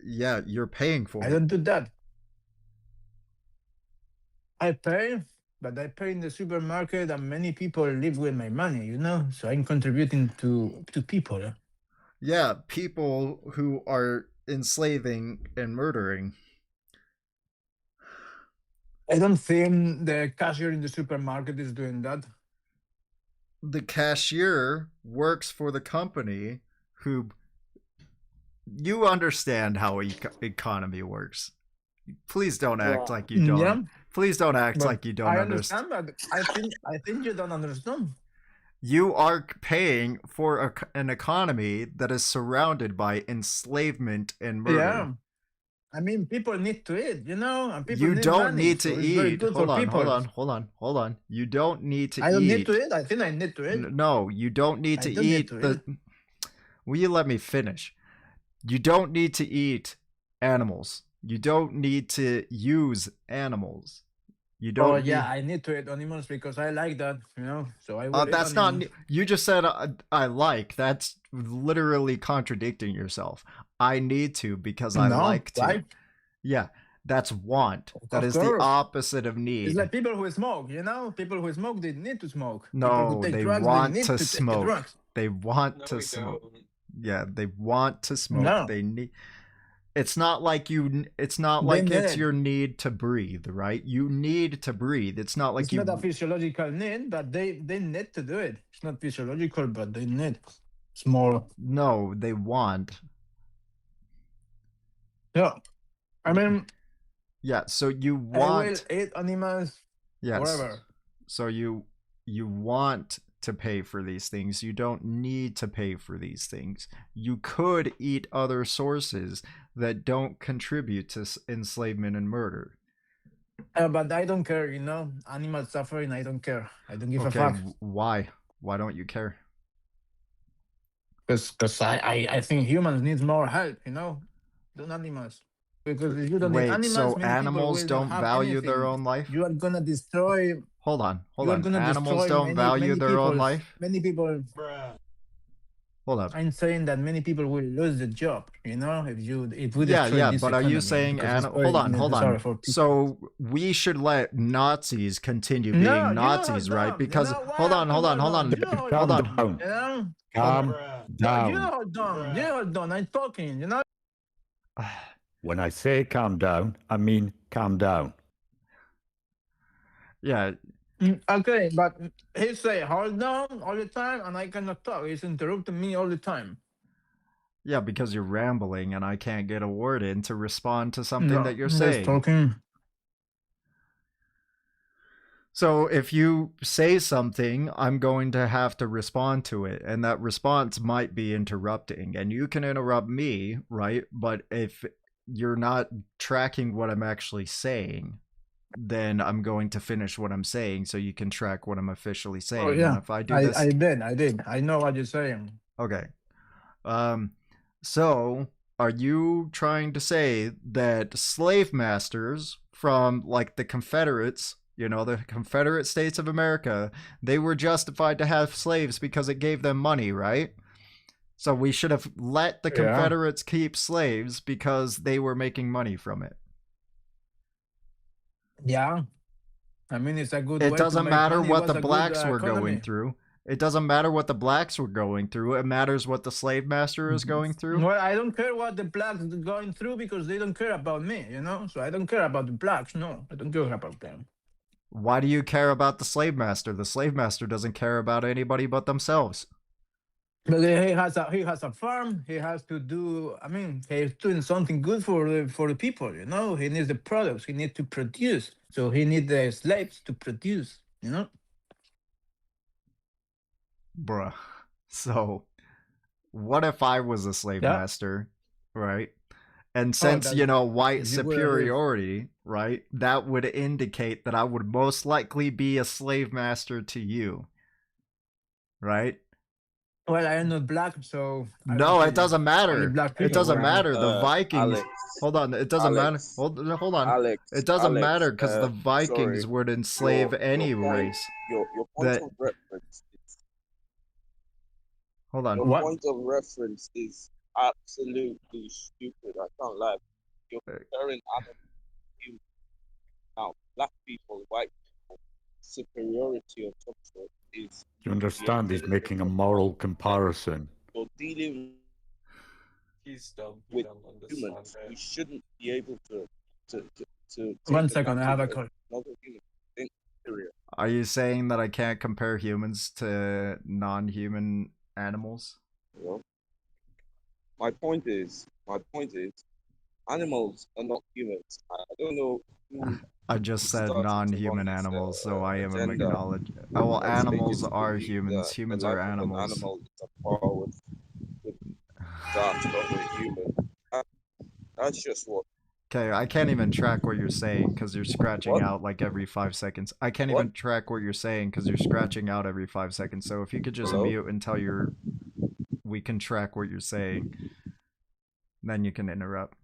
Speaker 5: Yeah, you're paying for it.
Speaker 17: I don't do that. I pay, but I pay in the supermarket, and many people live with my money, you know? So I'm contributing to people.
Speaker 5: Yeah, people who are enslaving and murdering.
Speaker 17: I don't think the cashier in the supermarket is doing that.
Speaker 5: The cashier works for the company who... You understand how economy works. Please don't act
Speaker 17: Well,
Speaker 5: like you don't.
Speaker 17: yeah,
Speaker 5: Please don't act
Speaker 17: but
Speaker 5: like you don't
Speaker 17: I
Speaker 5: understand.
Speaker 17: understand, but I think you don't understand.
Speaker 5: You are paying for an economy that is surrounded by enslavement and murder.
Speaker 17: Yeah. I mean, people need to eat, you know, and people
Speaker 5: You
Speaker 17: need
Speaker 5: don't
Speaker 17: money,
Speaker 5: need
Speaker 17: so
Speaker 5: to
Speaker 17: it's very
Speaker 5: eat.
Speaker 17: good
Speaker 5: Hold
Speaker 17: for
Speaker 5: on,
Speaker 17: people.
Speaker 5: hold on. You don't need to
Speaker 17: I don't
Speaker 5: eat.
Speaker 17: need to eat. I think I need to eat.
Speaker 5: No, you don't need
Speaker 17: I
Speaker 5: to
Speaker 17: don't need
Speaker 5: eat
Speaker 17: to
Speaker 5: the.
Speaker 17: eat.
Speaker 5: Will you let me finish? You don't need to eat animals. You don't need to use animals. You
Speaker 17: Oh
Speaker 5: don't
Speaker 17: yeah,
Speaker 5: need.
Speaker 17: I need to eat animals because I like that, you know. So I will eat
Speaker 5: That's
Speaker 17: animals.
Speaker 5: not. You just said I like. That's literally contradicting yourself. I need to because I
Speaker 17: No,
Speaker 5: like to.
Speaker 17: right?
Speaker 5: Yeah, that's want. That
Speaker 17: Of
Speaker 5: is the
Speaker 17: course.
Speaker 5: opposite of
Speaker 17: It's
Speaker 5: need.
Speaker 17: like people who smoke, you know. People who smoke, they need to smoke. People who
Speaker 5: No,
Speaker 17: take
Speaker 5: they
Speaker 17: drugs, they
Speaker 5: want
Speaker 17: need
Speaker 5: to
Speaker 17: to take the
Speaker 5: smoke.
Speaker 17: drugs.
Speaker 5: They want
Speaker 10: No,
Speaker 5: to
Speaker 10: we
Speaker 5: smoke.
Speaker 10: don't.
Speaker 5: Yeah, they want to smoke.
Speaker 17: No.
Speaker 5: They need. It's not like you. It's not
Speaker 17: They
Speaker 5: like it's
Speaker 17: need.
Speaker 5: your need to breathe, right? You need to breathe. It's not like
Speaker 17: It's
Speaker 5: you.
Speaker 17: not a physiological need, but they need to do it. It's not physiological, but they need. It's more.
Speaker 5: No, they want.
Speaker 17: Yeah, I mean,
Speaker 5: Yeah, so you
Speaker 17: I will
Speaker 5: want.
Speaker 17: eat animals
Speaker 5: Yes.
Speaker 17: forever.
Speaker 5: So you want to pay for these things. You don't need to pay for these things. You could eat other sources that don't contribute to enslavement and murder.
Speaker 17: But I don't care, you know. Animals suffering, I don't care. I don't give a
Speaker 5: Okay,
Speaker 17: fuck.
Speaker 5: why? Why don't you care?
Speaker 17: Because I think humans need more help, you know, than animals. Because if you don't need
Speaker 5: Wait,
Speaker 17: animals,
Speaker 5: so
Speaker 17: many people
Speaker 5: animals
Speaker 17: will not
Speaker 5: don't
Speaker 17: have
Speaker 5: value their
Speaker 17: anything.
Speaker 5: own life?
Speaker 17: You are gonna destroy.
Speaker 5: Hold on.
Speaker 17: You are gonna
Speaker 5: Animals
Speaker 17: destroy
Speaker 5: don't value
Speaker 17: many
Speaker 5: their own
Speaker 17: people.
Speaker 5: life?
Speaker 17: Many people.
Speaker 5: Hold up.
Speaker 17: I'm saying that many people will lose the job. You know, if we destroy
Speaker 5: Yeah,
Speaker 17: this
Speaker 5: but are
Speaker 17: economy,
Speaker 5: you saying
Speaker 17: because it's
Speaker 5: hold
Speaker 17: very
Speaker 5: on.
Speaker 17: necessary for people.
Speaker 5: So we should let Nazis continue being
Speaker 17: No,
Speaker 5: Nazis,
Speaker 17: you
Speaker 5: right?
Speaker 17: hold
Speaker 5: Because
Speaker 17: on.
Speaker 5: hold on.
Speaker 17: You hold
Speaker 5: Calm
Speaker 17: on.
Speaker 11: down.
Speaker 17: You know?
Speaker 11: Calm
Speaker 17: No, you
Speaker 11: down.
Speaker 17: hold on. You hold on. I'm talking. You know.
Speaker 11: When I say calm down, I mean calm down.
Speaker 5: Yeah.
Speaker 17: Okay, but he say hold on all the time, and I cannot talk. He's interrupting me all the time.
Speaker 5: Yeah, because you're rambling and I can't get a word in to respond to something that you're
Speaker 17: he's
Speaker 5: saying.
Speaker 17: talking.
Speaker 5: So if you say something, I'm going to have to respond to it, and that response might be interrupting. And you can interrupt me, right? But if you're not tracking what I'm actually saying, then I'm going to finish what I'm saying so you can track what I'm officially saying.
Speaker 17: Oh yeah,
Speaker 5: And if I do this,
Speaker 17: I did. I know what you're saying.
Speaker 5: okay. So are you trying to say that slave masters from like the Confederates, you know, the Confederate States of America, they were justified to have slaves because it gave them money, right? So we should have let the Confederates keep slaves because they were making money from it.
Speaker 17: Yeah, I mean it's a good.
Speaker 5: It
Speaker 17: way
Speaker 5: doesn't
Speaker 17: to make
Speaker 5: matter
Speaker 17: money.
Speaker 5: what
Speaker 17: It
Speaker 5: the
Speaker 17: was a
Speaker 5: blacks
Speaker 17: good,
Speaker 5: were
Speaker 17: economy.
Speaker 5: going through. It doesn't matter what the blacks were going through. It matters what the slave master is going through.
Speaker 17: Well, I don't care what the blacks are going through because they don't care about me, you know. So I don't care about the blacks. No, I don't care about them.
Speaker 5: Why do you care about the slave master? The slave master doesn't care about anybody but themselves.
Speaker 17: But he has a farm. He has to do. I mean, he's doing something good for the people. You know, he needs the products. He needs to produce. So he needs the slaves to produce. You know.
Speaker 5: Bruh. So, what if I was a slave master, right? And since, you know, white superiority, right, that would indicate that I would most likely be a slave master to you, right?
Speaker 17: Well, I am not black, so
Speaker 5: no, it doesn't matter. It doesn't matter. The Vikings.
Speaker 18: Alex,
Speaker 5: hold on. It doesn't matter. Hold on.
Speaker 18: Alex,
Speaker 5: it doesn't
Speaker 18: Alex,
Speaker 5: matter because the Vikings
Speaker 18: sorry.
Speaker 5: would enslave any
Speaker 18: your point,
Speaker 5: race.
Speaker 18: Your point of reference.
Speaker 5: Hold on.
Speaker 18: Your point of reference is absolutely stupid. I can't lie. You're comparing animals to humans. Now, black people, white people, superiority of some sort is.
Speaker 11: You understand? He's making a moral comparison.
Speaker 18: You're dealing
Speaker 10: He's dumb.
Speaker 18: with humans. We shouldn't be able to
Speaker 17: 1 second, I have a call.
Speaker 18: Another human. Period.
Speaker 5: Are you saying that I can't compare humans to non-human animals?
Speaker 18: Well, my point is, animals are not humans. I don't know who
Speaker 5: I just said
Speaker 18: started to run
Speaker 5: non-human
Speaker 18: this
Speaker 5: animals, so I am
Speaker 18: agenda
Speaker 5: acknowledged. Oh, well,
Speaker 18: that make
Speaker 5: animals
Speaker 18: it to
Speaker 5: are
Speaker 18: believe
Speaker 5: humans.
Speaker 18: that the
Speaker 5: Humans
Speaker 18: life
Speaker 5: are
Speaker 18: of an
Speaker 5: animals.
Speaker 18: animal is on par with that of a human. That's just what.
Speaker 5: Okay, I can't even track what you're saying because you're scratching
Speaker 18: What?
Speaker 5: out like every 5 seconds. I can't
Speaker 18: What?
Speaker 5: even track what you're saying because you're scratching out every 5 seconds. So if you could just
Speaker 18: Hello?
Speaker 5: mute until we can track what you're saying, then you can interrupt.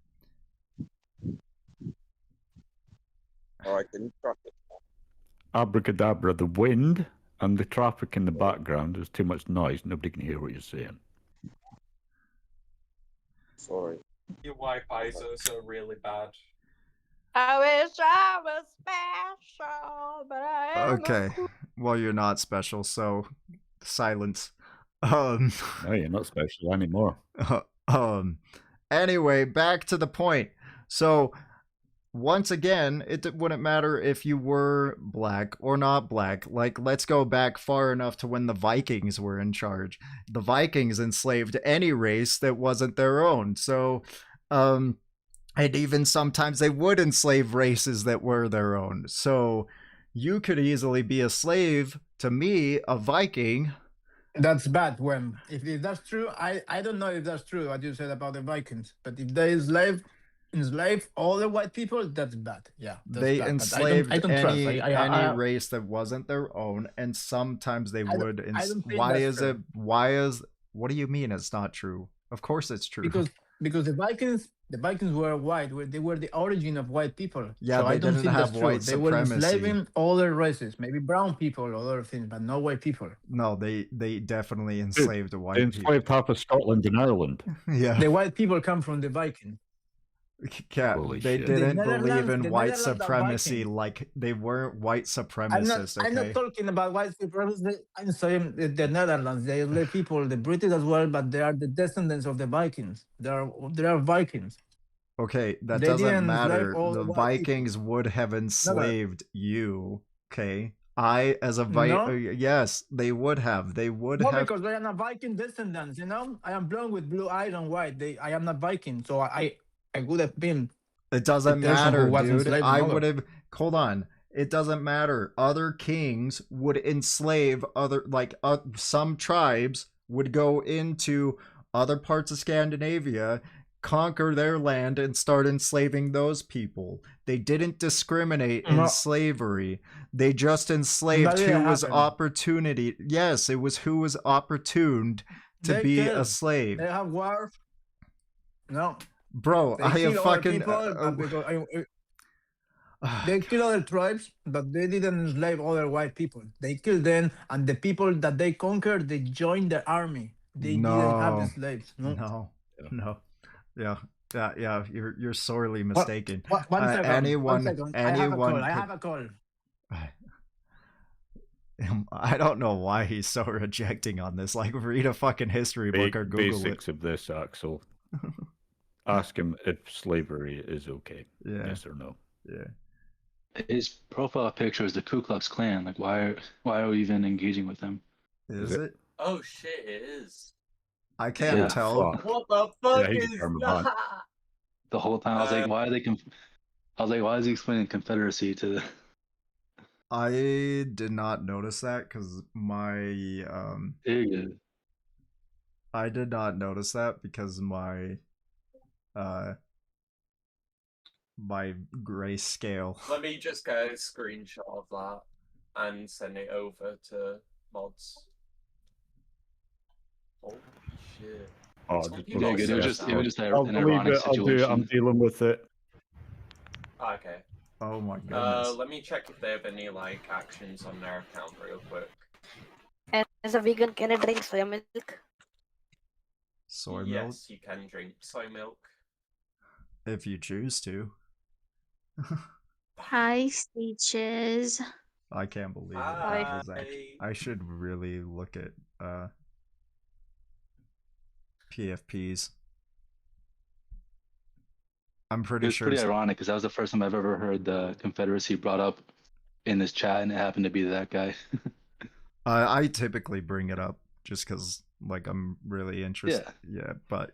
Speaker 18: Alright, can you track it?
Speaker 11: Abracadabra, the wind and the traffic in the background, there's too much noise. Nobody can hear what you're saying.
Speaker 18: Sorry.
Speaker 10: Your Wi-Fi is also really bad.
Speaker 19: I wish I was special, but I am
Speaker 5: Okay, well, you're not special, so silence. No,
Speaker 11: you're not special anymore.
Speaker 5: Anyway, back to the point. So, once again, it wouldn't matter if you were black or not black. Like, let's go back far enough to when the Vikings were in charge. The Vikings enslaved any race that wasn't their own. So, and even sometimes they would enslave races that were their own. So, you could easily be a slave to me, a Viking.
Speaker 17: That's bad. When if that's true, I don't know if that's true what you said about the Vikings. But if they enslave all the white people, that's bad. Yeah, that's
Speaker 5: They
Speaker 17: bad.
Speaker 5: enslaved
Speaker 17: But I don't trust.
Speaker 5: any race that wasn't their own, and sometimes they would.
Speaker 17: I don't think
Speaker 5: Why
Speaker 17: that's
Speaker 5: is
Speaker 17: true.
Speaker 5: it? Why is? What do you mean it's not true? Of course it's true.
Speaker 17: Because the Vikings were white. They were the origin of white people.
Speaker 5: Yeah,
Speaker 17: so
Speaker 5: they
Speaker 17: I don't
Speaker 5: didn't
Speaker 17: think
Speaker 5: have
Speaker 17: that's true.
Speaker 5: white
Speaker 17: They were
Speaker 5: supremacy.
Speaker 17: enslaving other races, maybe brown people, other things, but no white people.
Speaker 5: No, they definitely enslaved white
Speaker 11: They
Speaker 5: people.
Speaker 11: enslaved half of Scotland and Ireland.
Speaker 5: Yeah.
Speaker 17: The white people come from the Vikings.
Speaker 5: Yeah,
Speaker 11: Holy
Speaker 5: they
Speaker 11: shit.
Speaker 5: didn't
Speaker 17: The
Speaker 5: believe in
Speaker 17: Netherlands
Speaker 5: white
Speaker 17: are
Speaker 5: supremacy.
Speaker 17: Vikings.
Speaker 5: Like they weren't white
Speaker 17: I'm
Speaker 5: supremacists.
Speaker 17: not
Speaker 5: Okay.
Speaker 17: talking about white supremacy. I'm saying the Netherlands. They are people, the British as well, but they are the descendants of the Vikings. They are Vikings.
Speaker 5: Okay, that
Speaker 17: They
Speaker 5: doesn't
Speaker 17: didn't enslave
Speaker 5: matter.
Speaker 17: all
Speaker 5: The
Speaker 17: the white people.
Speaker 5: Vikings would have
Speaker 17: Never.
Speaker 5: enslaved you. Okay, I as a
Speaker 17: No.
Speaker 5: yes, they would have. They would
Speaker 17: No,
Speaker 5: have.
Speaker 17: because I am not Viking descendants. I am blonde with blue eyes and white. I am not Viking, so I would have been.
Speaker 5: It doesn't
Speaker 17: the person who
Speaker 5: matter,
Speaker 17: was
Speaker 5: dude.
Speaker 17: enslaved
Speaker 5: I
Speaker 17: and all
Speaker 5: would
Speaker 17: that.
Speaker 5: have. Hold on. It doesn't matter. Other kings would enslave some tribes would go into other parts of Scandinavia, conquer their land, and start enslaving those people. They didn't discriminate in
Speaker 17: No.
Speaker 5: slavery. They just enslaved
Speaker 17: That
Speaker 5: who
Speaker 17: didn't
Speaker 5: was
Speaker 17: happen.
Speaker 5: opportunity. Yes, it was who was opportuned to
Speaker 17: They
Speaker 5: be
Speaker 17: kill.
Speaker 5: a slave.
Speaker 17: They have war. No.
Speaker 5: Bro,
Speaker 17: They
Speaker 5: I have
Speaker 17: kill other
Speaker 5: fucking.
Speaker 17: people, but because they kill other tribes, but they didn't enslave other white people. They killed them, and the people that they conquered, they joined the army. They didn't have the
Speaker 5: No.
Speaker 17: slaves. No.
Speaker 5: No. Yeah. You're sorely mistaken.
Speaker 17: One second.
Speaker 5: Anyone.
Speaker 17: I have a call.
Speaker 5: I don't know why he's so rejecting on this. Like, read a fucking history book or Google
Speaker 11: Basics of this, Axel. Ask him if slavery is okay.
Speaker 5: Yeah.
Speaker 11: Yes or no.
Speaker 5: Yeah.
Speaker 20: His profile picture is the Ku Klux Klan. Like, why are we even engaging with him?
Speaker 5: Is it?
Speaker 10: Oh shit, it is.
Speaker 5: I can't tell.
Speaker 10: What the fuck
Speaker 11: he's a
Speaker 10: is
Speaker 11: German
Speaker 10: that?
Speaker 11: man.
Speaker 20: The whole time I was like, why are they? I was like, why is he explaining Confederacy to?
Speaker 5: I did not notice that because I did not notice that because my grayscale.
Speaker 10: Let me just get a screenshot of that and send it over to mods. Holy shit.
Speaker 11: Oh,
Speaker 10: Some
Speaker 11: just
Speaker 10: people
Speaker 20: Yeah, good. It was
Speaker 10: are
Speaker 20: just
Speaker 11: I'll
Speaker 20: an
Speaker 11: leave
Speaker 20: ironic
Speaker 11: it. I'll do it.
Speaker 20: situation.
Speaker 11: I'm dealing with it.
Speaker 10: Okay.
Speaker 5: Oh my goodness.
Speaker 10: Let me check if they have any like actions on their account real quick.
Speaker 19: And as a vegan, can I drink soy milk?
Speaker 5: Soy milk?
Speaker 10: Yes, you can drink soy milk.
Speaker 5: If you choose to.
Speaker 21: Hi, Stitches.
Speaker 5: I can't believe it.
Speaker 10: Hi.
Speaker 5: I should really look at PFPs. I'm pretty
Speaker 20: It's
Speaker 5: sure
Speaker 20: pretty ironic because that was the first time I've ever heard the Confederacy brought up in this chat, and it happened to be that guy.
Speaker 5: I typically bring it up just because, like, I'm really interested.
Speaker 20: Yeah.
Speaker 5: But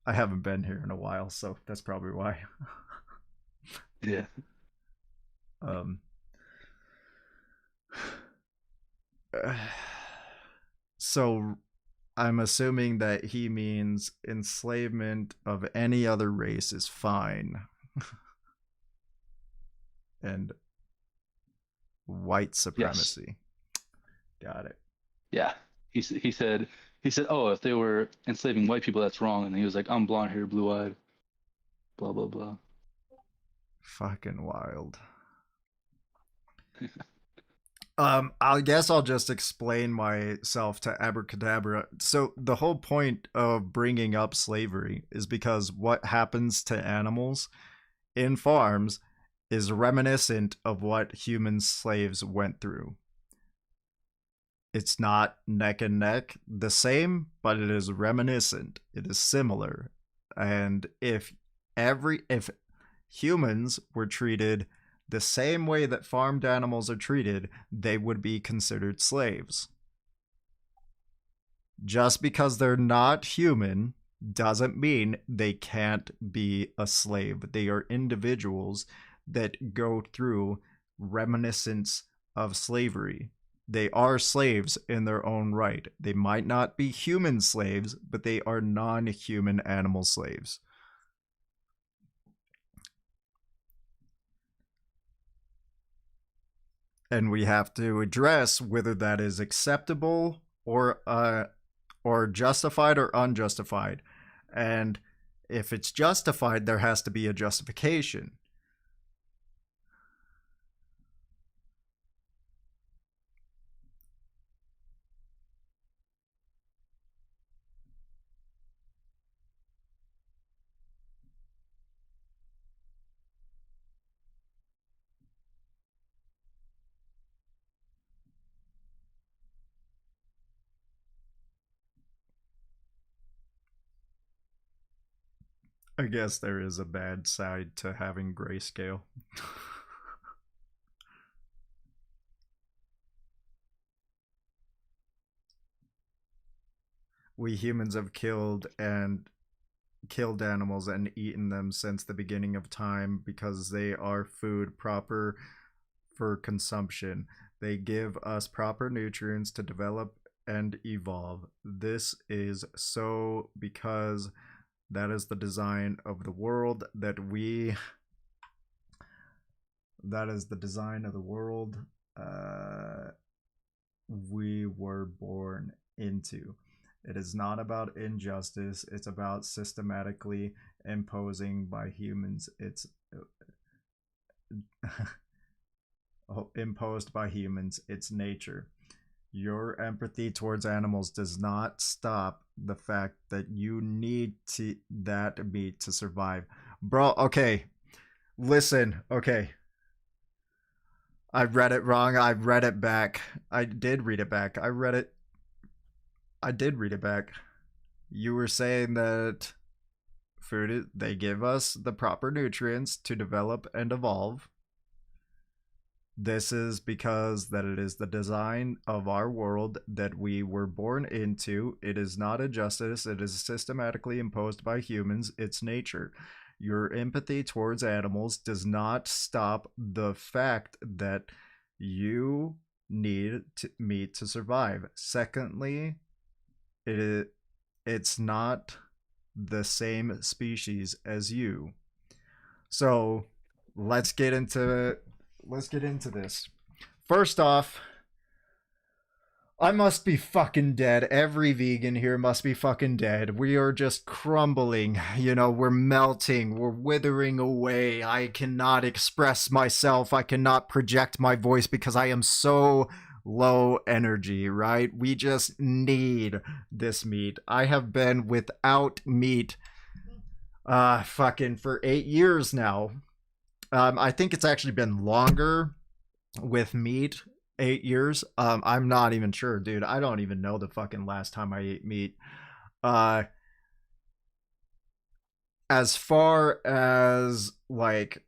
Speaker 5: I haven't been here in a while, so that's probably why.
Speaker 20: Yeah.
Speaker 5: So I'm assuming that he means enslavement of any other race is fine. And white supremacy. Yes. Got it.
Speaker 20: Yeah. He said, oh, if they were enslaving white people, that's wrong. And he was like, I'm blonde hair, blue eyed, blah, blah, blah.
Speaker 5: Fucking wild. I guess I'll just explain myself to Abracadabra. So the whole point of bringing up slavery is because what happens to animals in farms is reminiscent of what human slaves went through. It's not neck and neck the same, but it is reminiscent. It is similar. And if humans were treated the same way that farmed animals are treated, they would be considered slaves. Just because they're not human doesn't mean they can't be a slave. They are individuals that go through reminiscence of slavery. They are slaves in their own right. They might not be human slaves, but they are non-human animal slaves. And we have to address whether that is acceptable or justified or unjustified. And if it's justified, there has to be a justification. I guess there is a bad side to having grayscale. We humans have killed animals and eaten them since the beginning of time because they are food proper for consumption. They give us proper nutrients to develop and evolve. This is so because that is the design of the world that we we were born into. It is not about injustice. It's about systematically imposing by humans. It's imposed by humans. It's nature. Your empathy towards animals does not stop the fact that you need that meat to survive. Bro, okay. Listen, okay. I read it wrong. I read it back. I did read it back. I did read it back. You were saying that they give us the proper nutrients to develop and evolve. This is because that it is the design of our world that we were born into. It is not a justice. It is systematically imposed by humans. It's nature. Your empathy towards animals does not stop the fact that you need meat to survive. Secondly, it's not the same species as you. So let's get into this. First off, I must be fucking dead. Every vegan here must be fucking dead. We are just crumbling. You know, we're melting. We're withering away. I cannot express myself. I cannot project my voice because I am so low energy, right? We just need this meat. I have been without meat fucking for 8 years now. I think it's actually been longer with meat. 8 years. I'm not even sure, dude. I don't even know the fucking last time I ate meat. As far as like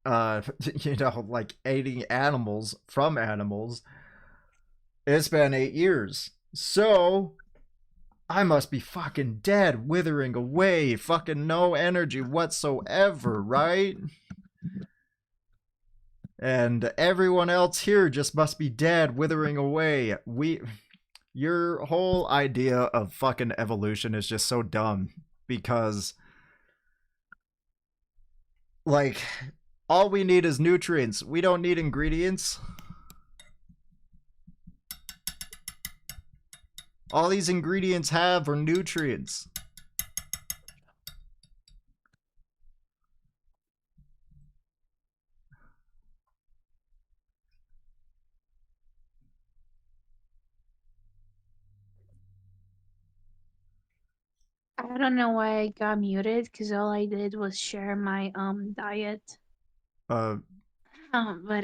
Speaker 5: you know, like eating animals from animals, it's been 8 years. So I must be fucking dead, withering away, fucking no energy whatsoever, right? And everyone else here just must be dead, withering away. Your whole idea of fucking evolution is just so dumb because, like, all we need is nutrients. We don't need ingredients. All these ingredients have are nutrients.
Speaker 21: I don't know why I got muted because all I did was share my diet. But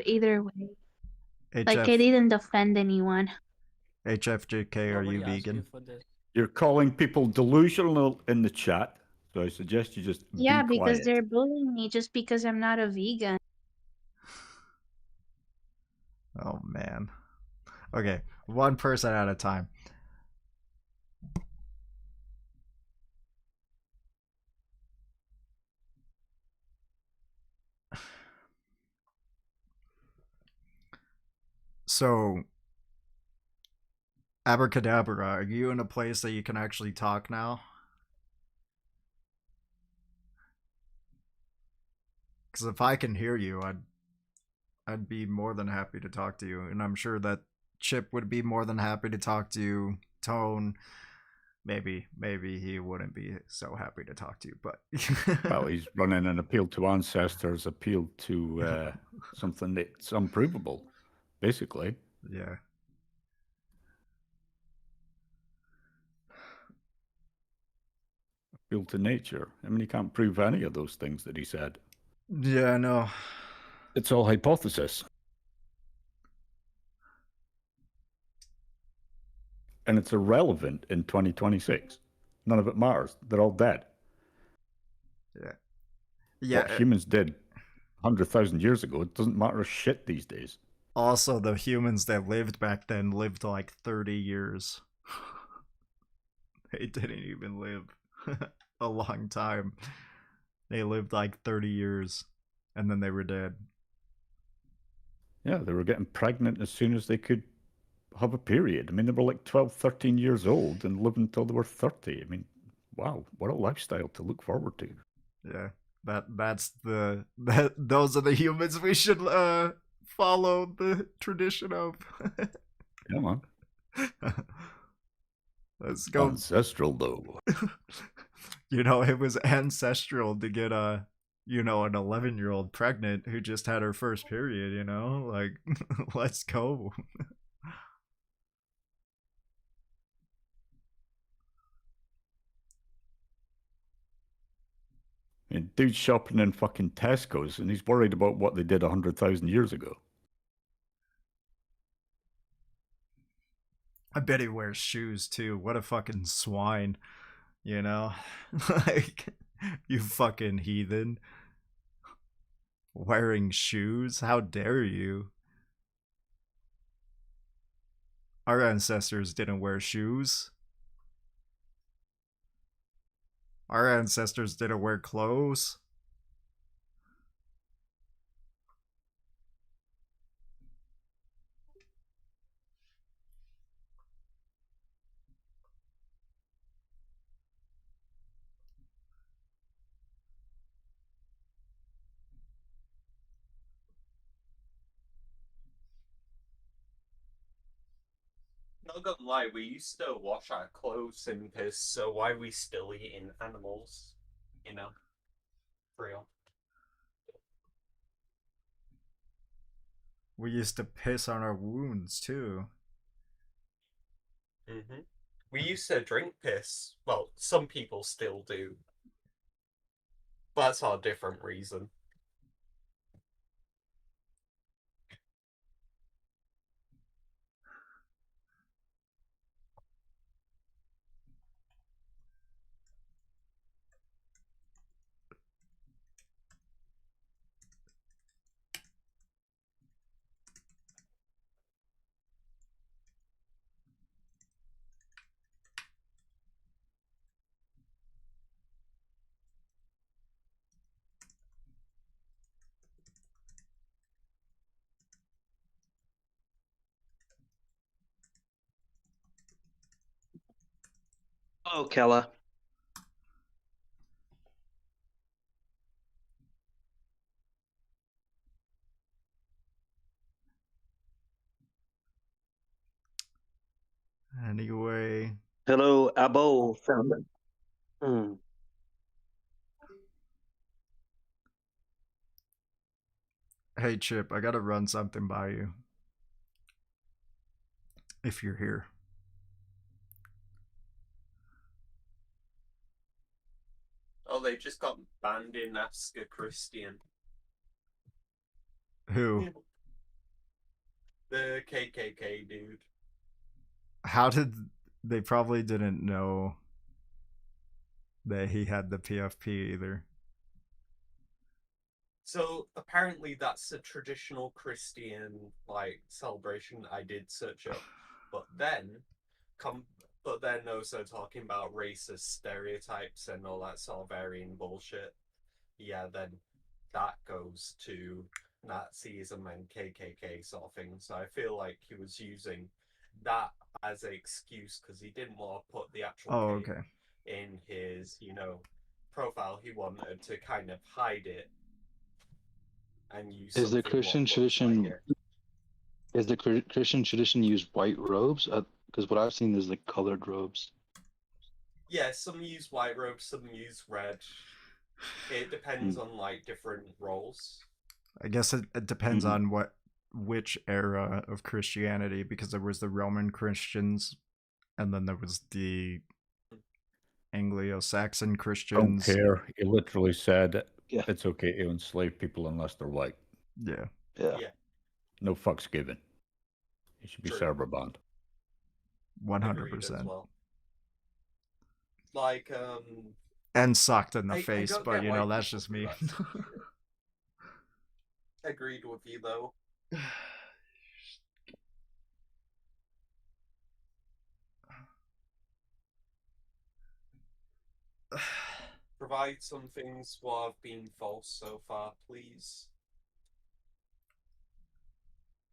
Speaker 21: either way, like I didn't offend anyone.
Speaker 5: HFJK, are you vegan?
Speaker 11: You're calling people delusional in the chat, so I suggest you just
Speaker 21: Yeah,
Speaker 11: be
Speaker 21: because
Speaker 11: quiet.
Speaker 21: they're bullying me just because I'm not a vegan.
Speaker 5: Oh man. Okay, one person at a time. So, Abracadabra, are you in a place that you can actually talk now? Because if I can hear you, I'd be more than happy to talk to you, and I'm sure that Chip would be more than happy to talk to you. Tone, maybe he wouldn't be so happy to talk to you, but
Speaker 11: Well, he's running an appeal to ancestors, appeal to something that's unprovable, basically.
Speaker 5: Yeah.
Speaker 11: Appeal to nature. I mean, he can't prove any of those things that he said.
Speaker 5: Yeah, I know.
Speaker 11: It's all hypothesis. And it's irrelevant in 2026. None of it matters. They're all dead.
Speaker 5: Yeah.
Speaker 11: What humans did 100,000 years ago, it doesn't matter a shit these days.
Speaker 5: Also, the humans that lived back then lived like 30 years. They didn't even live a long time. They lived like 30 years, and then they were dead.
Speaker 11: Yeah, they were getting pregnant as soon as they could have a period. I mean, they were like 12, 13 years old and lived until they were 30. I mean, wow, what a lifestyle to look forward to.
Speaker 5: Yeah, those are the humans we should follow the tradition of.
Speaker 11: Yeah, man.
Speaker 5: Let's go.
Speaker 11: Ancestral, though.
Speaker 5: You know, it was ancestral to get an 11-year-old pregnant who just had her first period, you know? Like, let's go.
Speaker 11: And dude's shopping in fucking Tesco's and he's worried about what they did 100,000 years ago.
Speaker 5: I bet he wears shoes too. What a fucking swine, you know? Like, you fucking heathen. Wearing shoes? How dare you? Our ancestors didn't wear shoes. Our ancestors didn't wear clothes.
Speaker 10: Not gonna lie, we used to wash our clothes in piss, so why are we still eating animals? You know? For real.
Speaker 5: We used to piss on our wounds too.
Speaker 10: Mm-hmm. We used to drink piss. Well, some people still do. But that's our different reason.
Speaker 4: Oh, Kella.
Speaker 5: Anyway.
Speaker 4: Hello, Abo founder.
Speaker 5: Hey, Chip, I gotta run something by you. If you're here.
Speaker 10: Oh, they just got banned in Ask a Christian.
Speaker 5: Who?
Speaker 10: The KKK dude.
Speaker 5: How did they probably didn't know that he had the PFP either?
Speaker 10: So apparently that's a traditional Christian like celebration. I did search up, but then also talking about racist stereotypes and all that sort of varying bullshit. Yeah, then that goes to Nazism and KKK sort of thing. So I feel like he was using that as an excuse because he didn't want to put the actual K
Speaker 5: okay.
Speaker 10: in his, profile. He wanted to kind of hide it and use
Speaker 20: Is the
Speaker 10: something
Speaker 20: Christian
Speaker 10: what looks like
Speaker 20: tradition?
Speaker 10: it.
Speaker 20: Is the Christian tradition use white robes? Because what I've seen is like colored robes.
Speaker 10: Yeah, some use white robes, some use red. It depends on like different roles.
Speaker 5: I guess it depends on which era of Christianity, because there was the Roman Christians, and then there was the Anglo-Saxon
Speaker 11: Don't
Speaker 5: Christians.
Speaker 11: care. He literally said it's okay to enslave people unless they're white.
Speaker 5: Yeah.
Speaker 10: Yeah.
Speaker 11: No fucks given. He should be
Speaker 10: True.
Speaker 11: server banned.
Speaker 5: 100%.
Speaker 10: Well. Like,
Speaker 5: and sucked in the
Speaker 10: I
Speaker 5: face,
Speaker 10: don't
Speaker 5: but
Speaker 10: get
Speaker 5: you
Speaker 10: why
Speaker 5: know, that's
Speaker 10: people
Speaker 5: just
Speaker 10: do
Speaker 5: me.
Speaker 10: that sort of shit. Agreed with you though. Provide some things what have been false so far, please.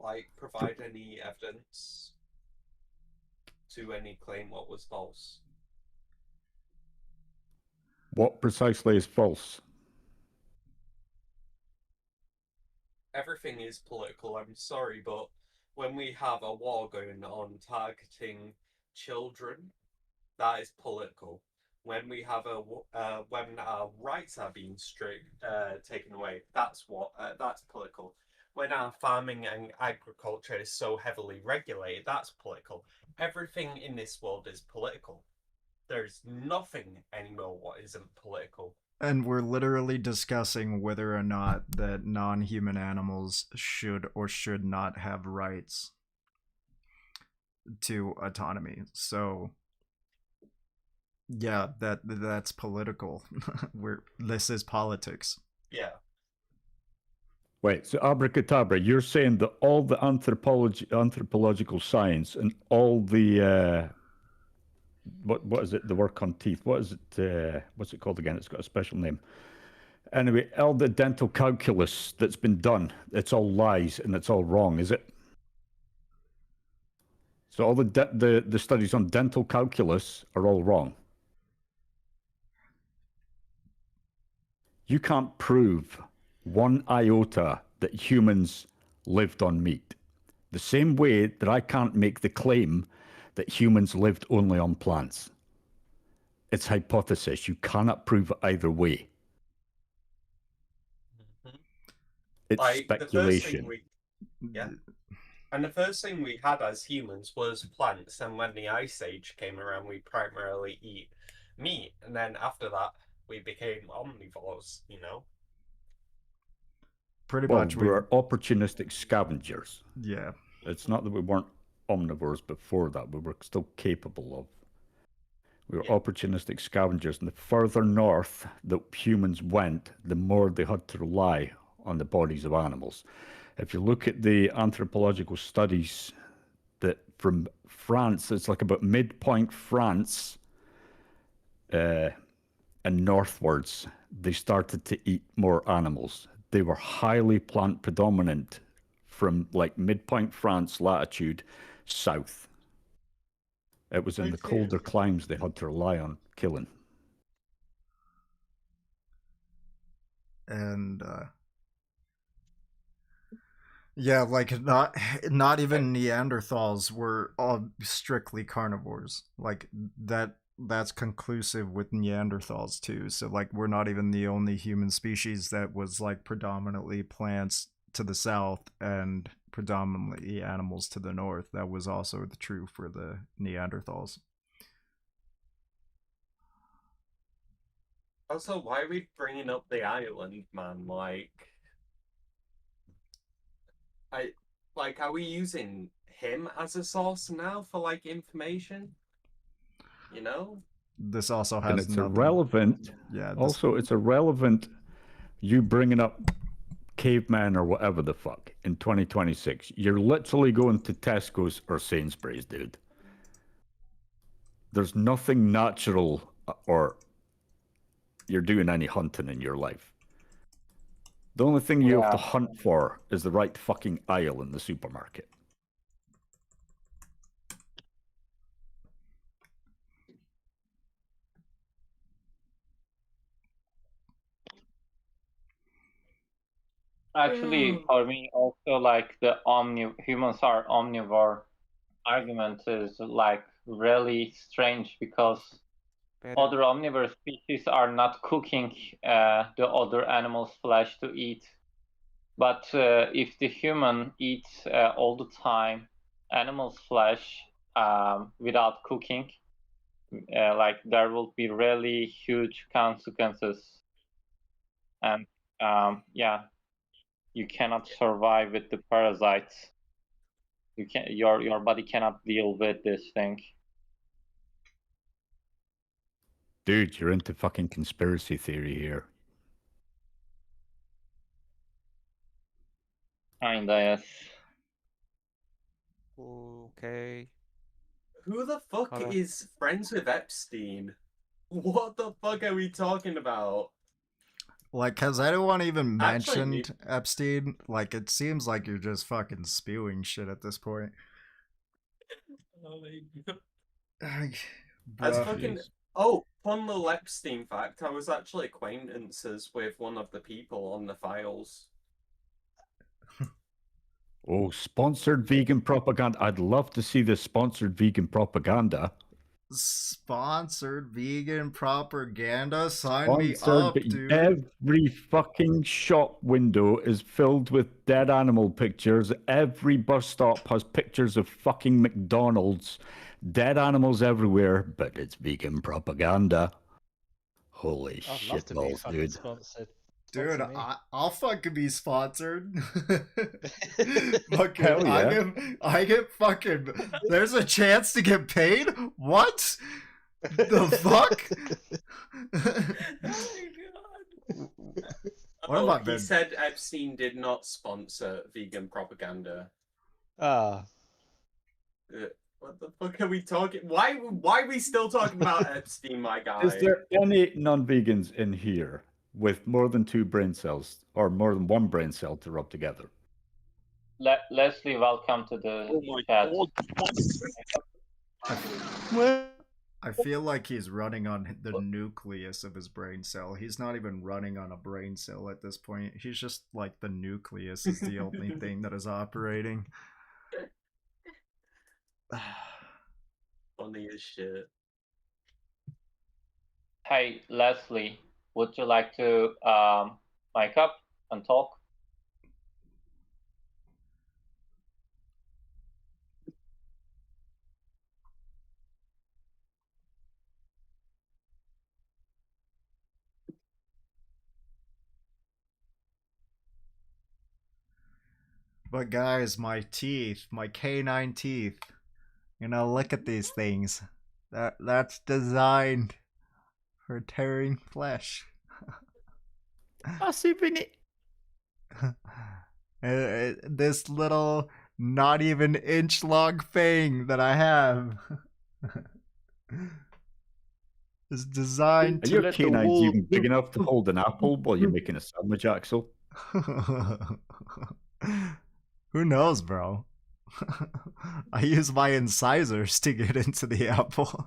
Speaker 10: Like, provide any evidence to any claim what was false.
Speaker 11: What precisely is false?
Speaker 10: Everything is political, I'm sorry, but when we have a war going on targeting children, that is political. When we have when our rights are being taken away, that's political. When our farming and agriculture is so heavily regulated, that's political. Everything in this world is political. There's nothing anymore what isn't political.
Speaker 5: And we're literally discussing whether or not that non-human animals should or should not have rights to autonomy. So yeah, that's political. This is politics.
Speaker 10: Yeah.
Speaker 11: Wait, so abracadabra, you're saying that all the anthropological science and all the what is it? The work on teeth. What is it? What's it called again? It's got a special name. Anyway, all the dental calculus that's been done, it's all lies and it's all wrong, is it? So all the studies on dental calculus are all wrong. You can't prove one iota that humans lived on meat. The same way that I can't make the claim that humans lived only on plants. It's hypothesis. You cannot prove it either way. It's
Speaker 10: like,
Speaker 11: speculation.
Speaker 10: And the first thing we had as humans was plants, and when the Ice Age came around, we primarily eat meat, and then after that, we became omnivores,
Speaker 5: Pretty
Speaker 11: well,
Speaker 5: much
Speaker 11: we were opportunistic scavengers.
Speaker 5: Yeah.
Speaker 11: It's not that we weren't omnivores before that. We were still capable of. We were opportunistic scavengers. And the further north that humans went, the more they had to rely on the bodies of animals. If you look at the anthropological studies that from France, it's like about midpoint France and northwards, they started to eat more animals. They were highly plant predominant from like midpoint France latitude south. It was in the
Speaker 10: Okay.
Speaker 11: colder climes they had to rely on killing.
Speaker 5: And yeah, like not even Neanderthals were all strictly carnivores. Like that's conclusive with Neanderthals too. So like we're not even the only human species that was like predominantly plants to the south and predominantly animals to the north. That was also true for the Neanderthals.
Speaker 10: Also, why are we bringing up the island, man? Are we using him as a source now for like information? You know?
Speaker 5: This also has
Speaker 11: And it's
Speaker 5: nothing.
Speaker 11: irrelevant.
Speaker 5: Yeah.
Speaker 11: Also, it's irrelevant you bringing up caveman or whatever the fuck in 2026. You're literally going to Tesco's or Sainsbury's, dude. There's nothing natural or you're doing any hunting in your life. The only thing you have to hunt for is the right fucking aisle in the supermarket.
Speaker 3: Actually, for me, also like the humans are omnivore argument is like really strange because other omnivore species are not cooking the other animal's flesh to eat. But if the human eats all the time animal's flesh without cooking, like there will be really huge consequences. And yeah, you cannot survive with the parasites. You can your body cannot deal with this thing.
Speaker 11: Dude, you're into fucking conspiracy theory here.
Speaker 3: Kinda, yes.
Speaker 6: Okay.
Speaker 10: Who the fuck is friends with Epstein? What the fuck are we talking about?
Speaker 5: Like, has anyone even
Speaker 10: Actually,
Speaker 5: mentioned Epstein? Like, it seems like you're just fucking spewing shit at this point.
Speaker 10: Oh my
Speaker 5: god.
Speaker 10: As fucking fun little Epstein fact, I was actually acquaintances with one of the people on the files.
Speaker 11: Oh, sponsored vegan propaganda. I'd love to see this sponsored vegan propaganda.
Speaker 5: Sponsored vegan propaganda? Sign me
Speaker 11: Sponsored,
Speaker 5: up,
Speaker 11: but
Speaker 5: dude.
Speaker 11: every fucking shop window is filled with dead animal pictures. Every bus stop has pictures of fucking McDonald's. Dead animals everywhere, but it's vegan propaganda. Holy
Speaker 22: I'd love
Speaker 11: shit
Speaker 22: to be
Speaker 11: balls,
Speaker 22: fucking
Speaker 11: dude.
Speaker 22: sponsored.
Speaker 5: Dude,
Speaker 22: Sponsor me.
Speaker 5: I'll fucking be sponsored. Fucking,
Speaker 11: Hell yeah.
Speaker 5: I get fucking. There's a chance to get paid. What? The fuck? What about
Speaker 10: He
Speaker 5: Ben?
Speaker 10: said Epstein did not sponsor vegan propaganda.
Speaker 22: Ah.
Speaker 10: What the fuck are we talking? Why are we still talking about Epstein, my guy?
Speaker 11: Is there any non-vegans in here with more than 2 brain cells or more than 1 brain cell to rub together?
Speaker 3: Leslie, welcome to the chat.
Speaker 5: I feel like he's running on the nucleus of his brain cell. He's not even running on a brain cell at this point. He's just like the nucleus is the only thing that is operating.
Speaker 10: Funny as shit.
Speaker 3: Hey, Leslie, would you like to mic up and talk?
Speaker 5: But guys, my teeth, my canine teeth. You know, look at these things. That's designed for tearing flesh. This little, not even inch long thing that I have is designed
Speaker 11: Are
Speaker 5: to
Speaker 11: your
Speaker 5: let the
Speaker 11: canines
Speaker 5: wool.
Speaker 11: even big enough to hold an apple while you're making a sandwich, Axel?
Speaker 5: Who knows, bro? I use my incisors to get into the apple.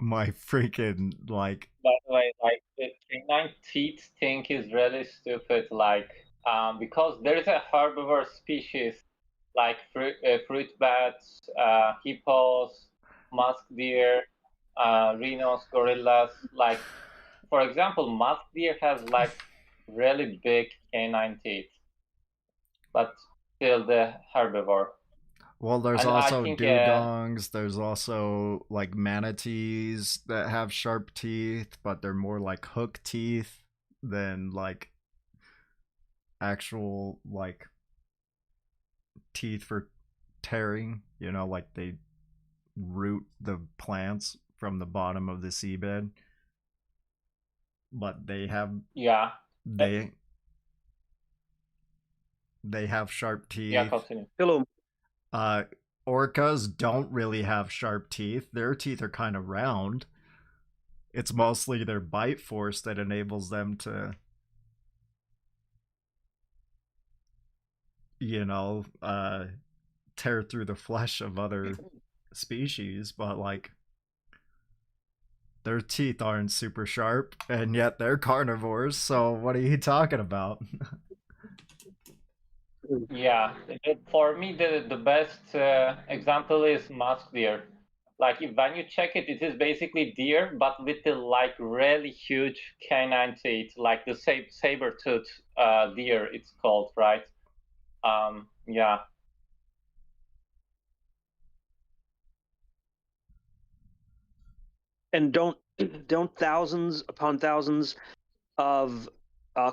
Speaker 5: My freaking, like...
Speaker 3: By the way, like the canine teeth thing is really stupid. Like, because there is a herbivore species like fruit bats, hippos, musk deer, rhinos, gorillas. Like, for example, musk deer has like really big canine teeth, but still the herbivore.
Speaker 5: Well, there's
Speaker 3: And I
Speaker 5: also
Speaker 3: think
Speaker 5: dugongs, there's also like manatees that have sharp teeth, but they're more like hook teeth than like actual like teeth for tearing, you know, like they root the plants from the bottom of the seabed. But they have they have sharp teeth.
Speaker 3: Yeah, continue.
Speaker 4: Hello.
Speaker 5: Orcas don't really have sharp teeth. Their teeth are kind of round. It's mostly their bite force that enables them to, you know, tear through the flesh of other species, but like their teeth aren't super sharp, and yet they're carnivores, so what are you talking about?
Speaker 3: Yeah, for me the best example is musk deer. Like when you check it, it is basically deer, but with the like really huge canine teeth, like the saber tooth deer. It's called, right? Yeah.
Speaker 4: And don't thousands upon thousands of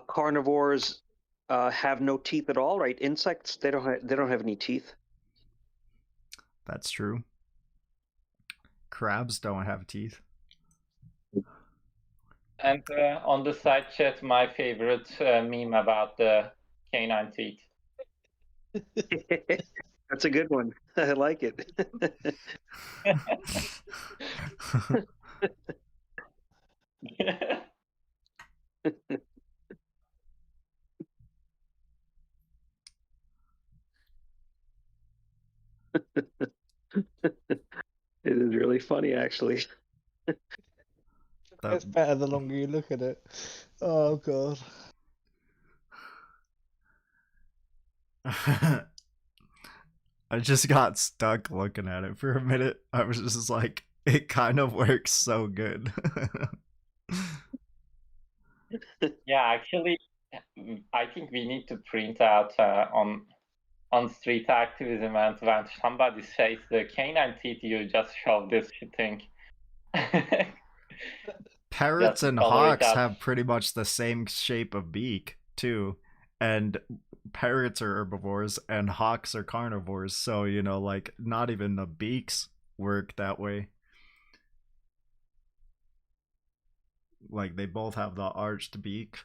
Speaker 4: carnivores have no teeth at all, right? Insects, they don't have any teeth.
Speaker 5: That's true. Crabs don't have teeth.
Speaker 3: And on the side chat, my favorite meme about the canine teeth.
Speaker 4: That's a good one. I like it. It is really funny, actually.
Speaker 2: It's better the longer you look at it. Oh god.
Speaker 5: I just got stuck looking at it for a minute. I was just like, it kind of works so good.
Speaker 3: Yeah, actually, I think we need to print out on street activism, and when somebody says the canine teeth, you just shove this thing.
Speaker 5: Parrots
Speaker 3: Just
Speaker 5: and
Speaker 3: color it
Speaker 5: hawks
Speaker 3: out.
Speaker 5: have pretty much the same shape of beak, too. And parrots are herbivores and hawks are carnivores, so, you know, like, not even the beaks work that way. Like, they both have the arched beak.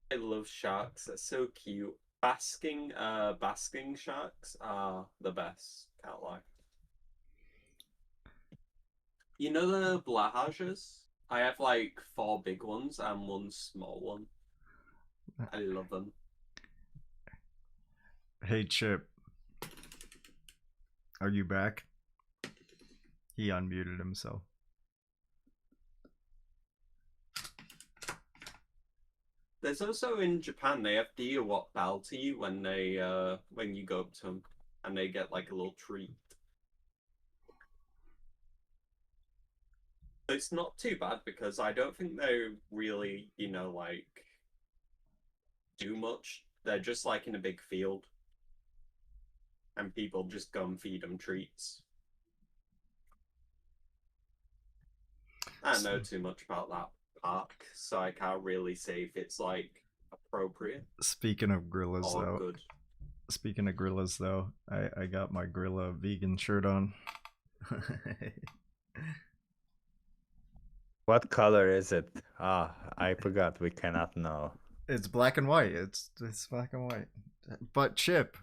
Speaker 10: I love sharks. They're so cute. Basking sharks are the best. Can't lie. You know the blahajas? I have like 4 big ones and 1 small one. I love them.
Speaker 5: Hey, Chip. Are you back? He unmuted himself.
Speaker 10: There's also in Japan they have deer what bow to you when you go up to them, and they get like a little treat. It's not too bad because I don't think they really, you know, like do much. They're just like in a big field, and people just go and feed them treats. I don't know too much about that park, so I can't really say if it's like appropriate.
Speaker 5: Speaking of gorillas,
Speaker 10: or
Speaker 5: though.
Speaker 10: Good.
Speaker 5: Speaking of gorillas, though, I got my gorilla vegan shirt on.
Speaker 9: What color is it? Ah, I forgot. We cannot know.
Speaker 5: It's black and white. It's black and white. But Chip,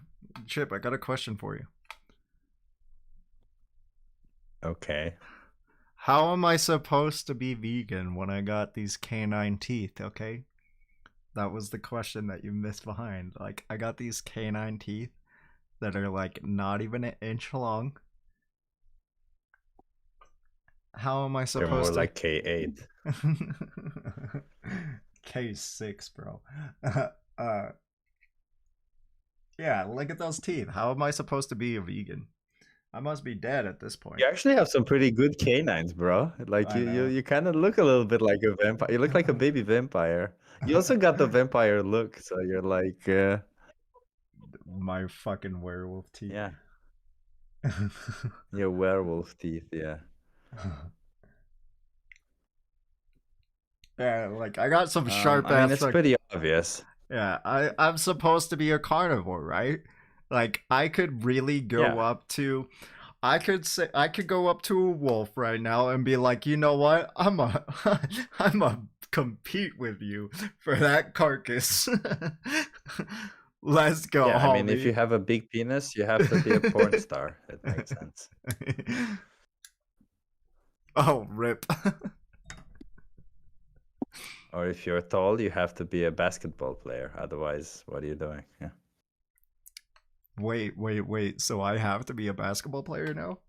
Speaker 5: I got a question for you.
Speaker 9: Okay.
Speaker 5: How am I supposed to be vegan when I got these canine teeth, okay? That was the question that you missed behind. Like, I got these canine teeth that are like not even an inch long. How am I
Speaker 9: They're more
Speaker 5: supposed to...
Speaker 9: like K8.
Speaker 5: K6, bro. Yeah, look at those teeth. How am I supposed to be a vegan? I must be dead at this point.
Speaker 9: You actually have some pretty good canines, bro. Like
Speaker 5: I know.
Speaker 9: you kind of look a little bit like a vampire. You look like a baby vampire. You also got the vampire look, so you're like
Speaker 5: My fucking werewolf teeth.
Speaker 9: yeah. Your werewolf teeth, yeah.
Speaker 5: Yeah, like I got some sharp
Speaker 9: I mean,
Speaker 5: ass.
Speaker 9: it's
Speaker 5: like,
Speaker 9: pretty obvious.
Speaker 5: Yeah, I'm supposed to be a carnivore, right? Like I could really go
Speaker 9: Yeah.
Speaker 5: up to, I could go up to a wolf right now and be like, you know what? I'm a compete with you for that carcass. Let's go,
Speaker 9: Yeah, I mean, if
Speaker 5: homie.
Speaker 9: you have a big penis, you have to be a porn star. It makes sense.
Speaker 5: Oh, rip.
Speaker 9: Or if you're tall, you have to be a basketball player. Otherwise, what are you doing? Yeah.
Speaker 5: Wait. So I have to be a basketball player now?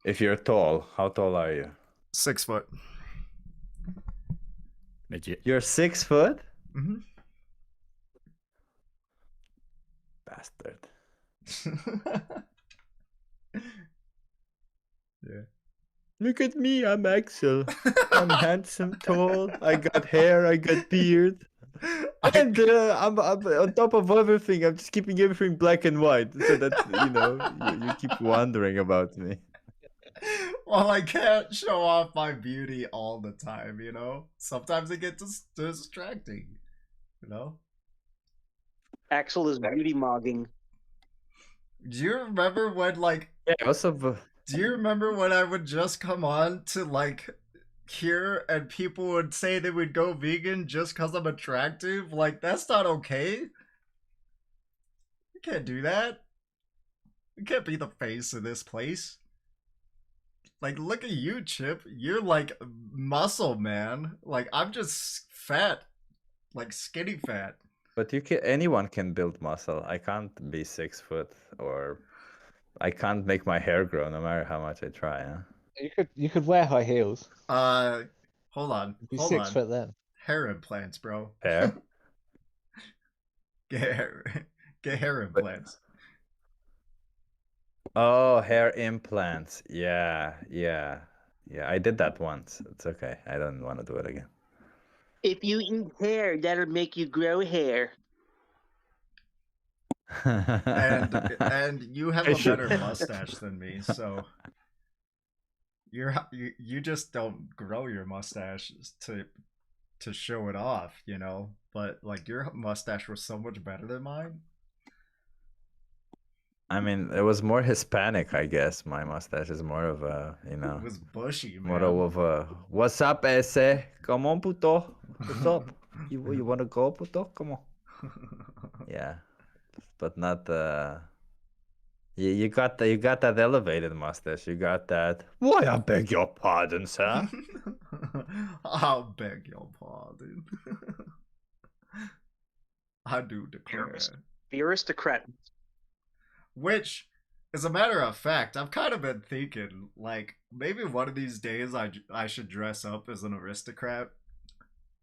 Speaker 9: If you're tall, how tall are you?
Speaker 5: 6 foot.
Speaker 11: Midget.
Speaker 9: You're 6 foot?
Speaker 5: Mm-hmm.
Speaker 9: Bastard.
Speaker 5: Yeah.
Speaker 9: Look at me, I'm Axel. I'm handsome, tall. I got hair, I got beard. And I'm on top of everything. I'm just keeping everything black and white so that, you keep wondering about me.
Speaker 5: Well, I can't show off my beauty all the time, you know? Sometimes it gets distracting, you know?
Speaker 4: Axel is beauty mogging.
Speaker 5: Do you remember when, like...
Speaker 9: Yeah, also...
Speaker 5: Do you remember when I would just come on to, like, here and people would say they would go vegan just because I'm attractive? Like, that's not okay. You can't do that. You can't be the face of this place. Like, look at you, Chip. You're like muscle, man. Like, I'm just fat. Like, skinny fat.
Speaker 9: But anyone can build muscle. I can't be 6 foot, or I can't make my hair grow no matter how much I try. Huh?
Speaker 6: You could wear high heels.
Speaker 5: Hold on.
Speaker 6: You'd be
Speaker 5: Hold
Speaker 6: 6
Speaker 5: on.
Speaker 6: foot then.
Speaker 5: Hair implants, bro.
Speaker 9: Hair?
Speaker 5: Get hair implants.
Speaker 9: Oh, hair implants. Yeah. I did that once. It's okay. I don't want to do it again.
Speaker 4: If you eat hair, that'll make you grow hair.
Speaker 5: and you have a better mustache than me, so you just don't grow your mustache to show it off, you know. But like your mustache was so much better than mine.
Speaker 9: I mean, it was more Hispanic, I guess. My mustache is more of a,
Speaker 5: It was bushy, man.
Speaker 9: more of a, what's up, ese? Come on, puto. What's up? You want to go, puto? Come on. Yeah, but not you got that elevated mustache. You got that. Why, I beg your pardon, sir.
Speaker 5: I'll beg your pardon. I do declare.
Speaker 4: The aristocrat.
Speaker 5: Which, as a matter of fact, I've kind of been thinking, like, maybe one of these days I should dress up as an aristocrat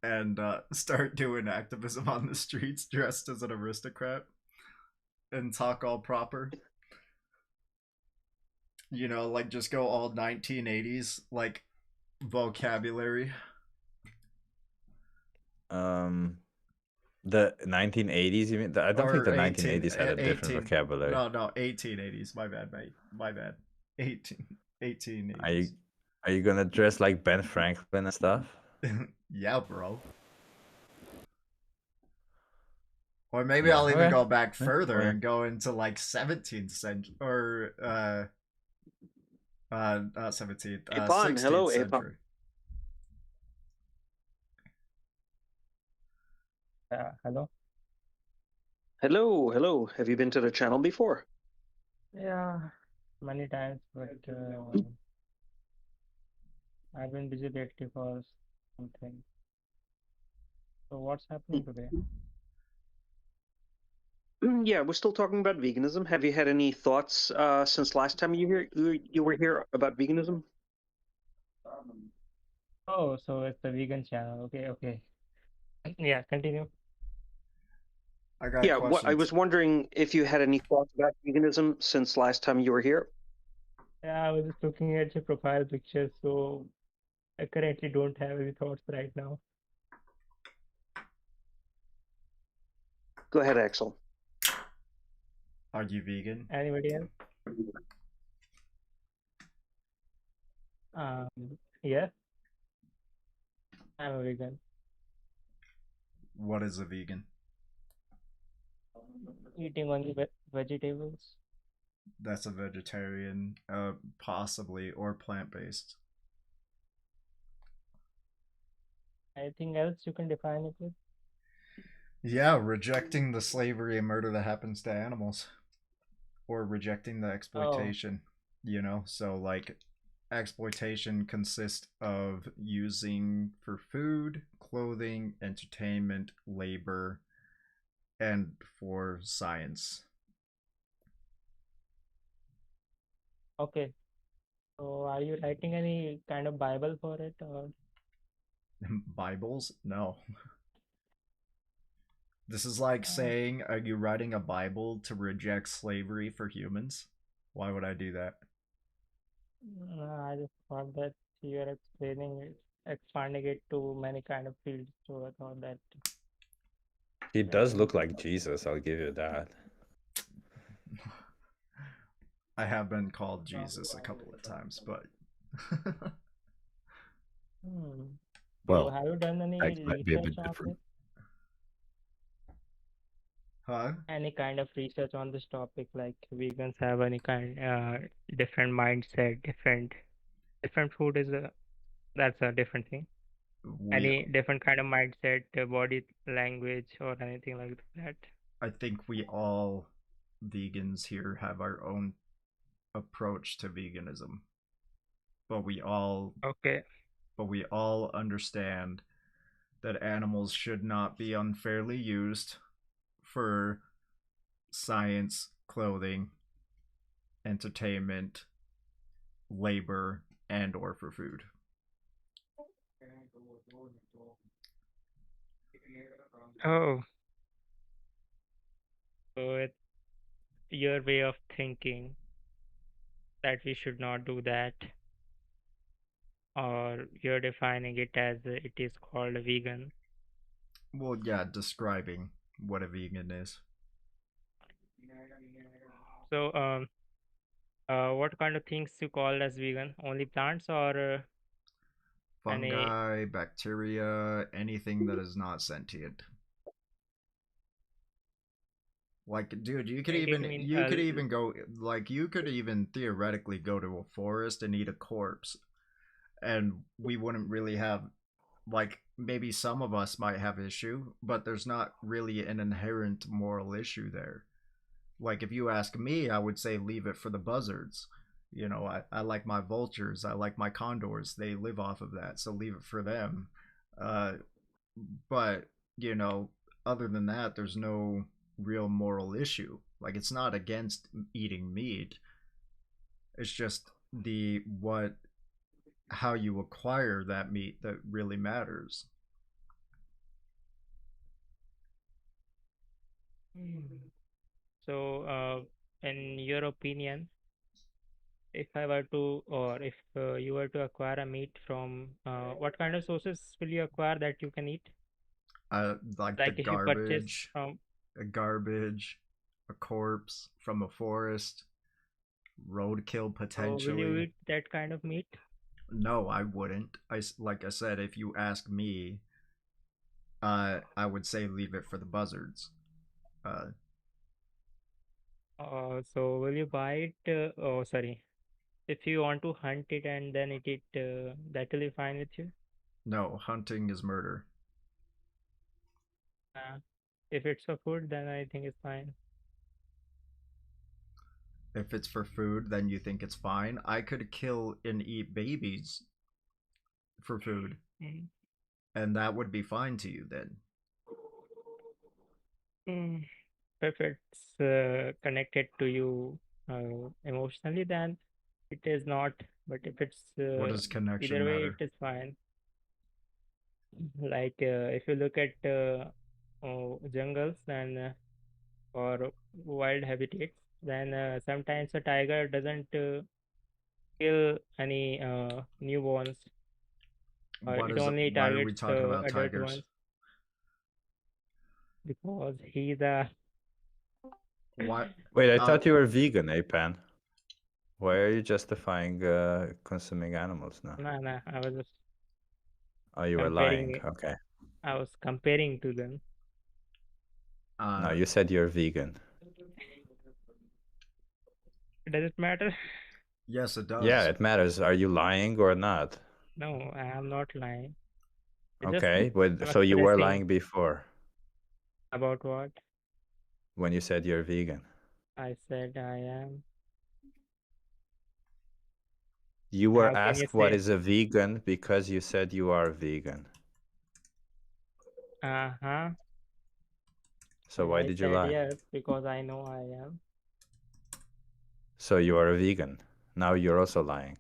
Speaker 5: and start doing activism on the streets dressed as an aristocrat and talk all proper. You know, like, just go all 1980s, like, vocabulary.
Speaker 9: The 1980s, you mean? I don't think the 1980s had a different vocabulary.
Speaker 5: No, 1880s. My bad. 1880s.
Speaker 9: Are you gonna dress like Ben Franklin and stuff?
Speaker 5: Yeah, bro. Or maybe I'll even go back further and go into like 17th century or Not 17th.
Speaker 4: Apon,
Speaker 5: 16th
Speaker 4: hello, Apon.
Speaker 5: century.
Speaker 6: Hello.
Speaker 4: Hello, hello. Have you been to the channel before?
Speaker 6: Yeah, many times, but I've been busy lately for something. So what's happening today?
Speaker 4: Yeah, we're still talking about veganism. Have you had any thoughts since last time you were here about veganism?
Speaker 6: Oh, so it's the vegan channel. Okay, okay. Yeah, continue.
Speaker 5: I got
Speaker 4: Yeah,
Speaker 5: questions.
Speaker 4: I was wondering if you had any thoughts about veganism since last time you were here.
Speaker 6: Yeah, I was just looking at your profile picture, so I currently don't have any thoughts right now.
Speaker 4: Go ahead, Axel.
Speaker 5: Are you vegan?
Speaker 6: Anybody else? Yeah, I'm a vegan.
Speaker 5: What is a vegan?
Speaker 6: Eating only vegetables.
Speaker 5: That's a vegetarian, possibly, or plant-based.
Speaker 6: Anything else you can define it with?
Speaker 5: Yeah, rejecting the slavery and murder that happens to animals. Or rejecting the exploitation, you know? So, like, exploitation consists of using for food, clothing, entertainment, labor, and for science.
Speaker 6: Okay. So are you writing any kind of Bible for it, or?
Speaker 5: Bibles? No. This is like saying, are you writing a Bible to reject slavery for humans? Why would I do that?
Speaker 6: I just thought that you are explaining it, expanding it to many kind of fields. So I thought that.
Speaker 9: He does look like Jesus, I'll give you that.
Speaker 5: I have been called Jesus a couple of times, but
Speaker 6: So have you done any
Speaker 11: that might be a
Speaker 6: research
Speaker 11: bit
Speaker 6: on
Speaker 11: different.
Speaker 6: it?
Speaker 5: Huh?
Speaker 6: Any kind of research on this topic, like vegans have any kind different mindset, different food is that's a different thing. Any different kind of mindset, body language, or anything like that?
Speaker 5: I think we all vegans here have our own approach to veganism. But we all understand that animals should not be unfairly used for science, clothing, entertainment, labor, and or for food.
Speaker 6: Oh, so it's your way of thinking that we should not do that, or you're defining it as it is called a vegan.
Speaker 5: Well, yeah, describing what a vegan is.
Speaker 6: So, what kind of things you call as vegan? Only plants or any?
Speaker 5: Fungi, bacteria, anything that is not sentient. Like, dude, you could even go, like, you could even theoretically go to a forest and eat a corpse, and we wouldn't really have, like, maybe some of us might have issue, but there's not really an inherent moral issue there. Like, if you ask me, I would say leave it for the buzzards. You know, I like my vultures, I like my condors, they live off of that, so leave it for them. But, you know, other than that, there's no real moral issue. Like, it's not against eating meat. It's just how you acquire that meat that really matters.
Speaker 6: So, in your opinion, if I were to, or if you were to acquire a meat from, what kind of sources will you acquire that you can eat?
Speaker 5: Like
Speaker 6: Like
Speaker 5: the
Speaker 6: if you purchase from
Speaker 5: a corpse from a forest, roadkill
Speaker 6: will you
Speaker 5: potentially.
Speaker 6: eat that kind of meat?
Speaker 5: No, I wouldn't. Like I said, if you ask me, I would say leave it for the buzzards.
Speaker 6: So will you buy it? Oh, sorry. if you want to hunt it and then eat it, that will be fine with you.
Speaker 5: No, hunting is murder.
Speaker 6: If it's for food, then I think it's fine.
Speaker 5: If it's for food, then you think it's fine. I could kill and eat babies for food, and that would be fine to you then.
Speaker 6: If it's connected to you emotionally, then it is not. But if it's
Speaker 5: What does connection
Speaker 6: either way,
Speaker 5: matter?
Speaker 6: it is fine. Like if you look at jungles and or wild habitats, then sometimes a tiger doesn't kill any newborns. It only
Speaker 5: Why are we
Speaker 6: targets
Speaker 5: talking about
Speaker 6: adult
Speaker 5: tigers?
Speaker 6: ones because he's a.
Speaker 5: Why?
Speaker 9: Wait, I thought you were vegan, Apan. Why are you justifying consuming animals now?
Speaker 6: No, I was just
Speaker 9: Oh, you were
Speaker 6: comparing
Speaker 9: lying.
Speaker 6: it.
Speaker 9: Okay.
Speaker 6: I was comparing to them.
Speaker 9: No, you said you're vegan.
Speaker 6: Does it matter?
Speaker 5: Yes, it does.
Speaker 9: Yeah, it matters. Are you lying or not?
Speaker 6: No, I am not lying.
Speaker 9: Okay,
Speaker 6: I'm
Speaker 9: so you were
Speaker 6: expressing
Speaker 9: lying before
Speaker 6: about what
Speaker 9: when you said you're vegan.
Speaker 6: I said I am.
Speaker 9: You
Speaker 6: How
Speaker 9: were
Speaker 6: can you
Speaker 9: asked what
Speaker 6: say?
Speaker 9: is a vegan because you said you are vegan.
Speaker 6: Uh-huh.
Speaker 9: So why
Speaker 6: I
Speaker 9: did you
Speaker 6: said
Speaker 9: lie?
Speaker 6: yes because I know I am.
Speaker 9: So you are a vegan. Now you're also lying.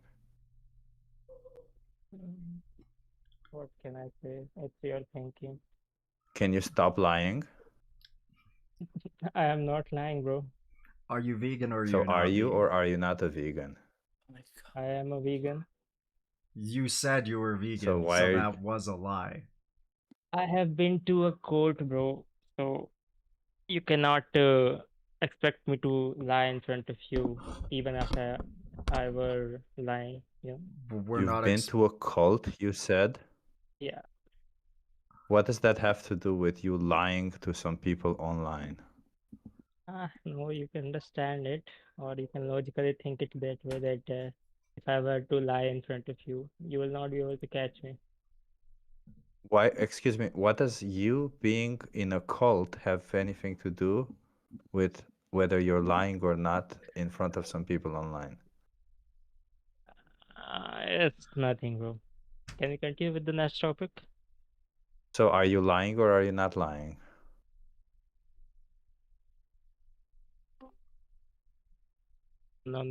Speaker 6: What can I say? It's your thinking.
Speaker 9: Can you stop lying?
Speaker 6: I am not lying, bro.
Speaker 5: Are you vegan or
Speaker 9: So
Speaker 5: you're not
Speaker 9: are you
Speaker 5: vegan?
Speaker 9: or are you not a vegan?
Speaker 6: I am a vegan.
Speaker 5: You said you were vegan,
Speaker 9: So why
Speaker 5: so
Speaker 9: are you...
Speaker 5: that was a lie.
Speaker 6: I have been to a court, bro. So you cannot expect me to lie in front of you, even if I were lying. Yeah.
Speaker 5: We're
Speaker 9: You've
Speaker 5: not
Speaker 9: been to a cult, you said?
Speaker 6: Yeah.
Speaker 9: What does that have to do with you lying to some people online?
Speaker 6: No, you can understand it, or you can logically think it that way that if I were to lie in front of you, you will not be able to catch me.
Speaker 9: Why, excuse me, what does you being in a cult have anything to do with whether you're lying or not in front of some people online?
Speaker 6: It's nothing, bro. Can we continue with the next topic?
Speaker 9: So are you lying or are you not lying?
Speaker 6: No.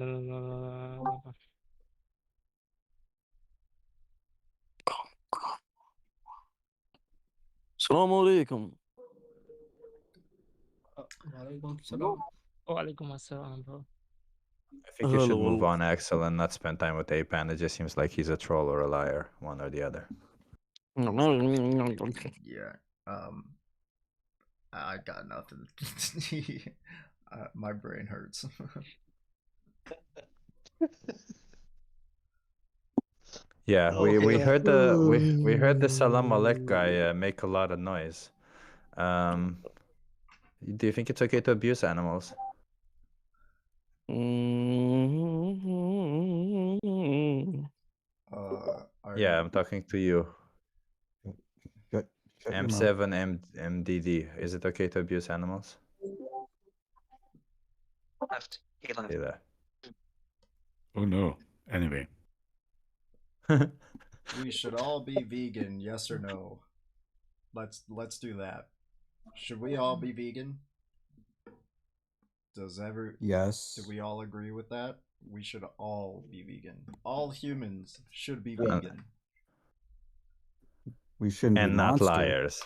Speaker 8: Assalamu alaikum.
Speaker 16: Walaikum salam.
Speaker 6: Walaikum assalam, bro.
Speaker 9: I think you should move on, Axel, and not spend time with Apan. It just seems like he's a troll or a liar, one or the other.
Speaker 5: Yeah. I got nothing. My brain hurts.
Speaker 9: Yeah, we heard the Salam Alek guy make a lot of noise. Do you think it's okay to abuse animals? Yeah, I'm talking to you. M7 MDD. Is it okay to abuse animals? Say that.
Speaker 11: Oh no. Anyway.
Speaker 5: We should all be vegan, yes or no? Let's do that. Should we all be vegan?
Speaker 7: Yes.
Speaker 5: Do we all agree with that? We should all be vegan. All humans should be vegan.
Speaker 7: We shouldn't
Speaker 9: And
Speaker 7: be
Speaker 9: not
Speaker 7: monsters.
Speaker 9: liars.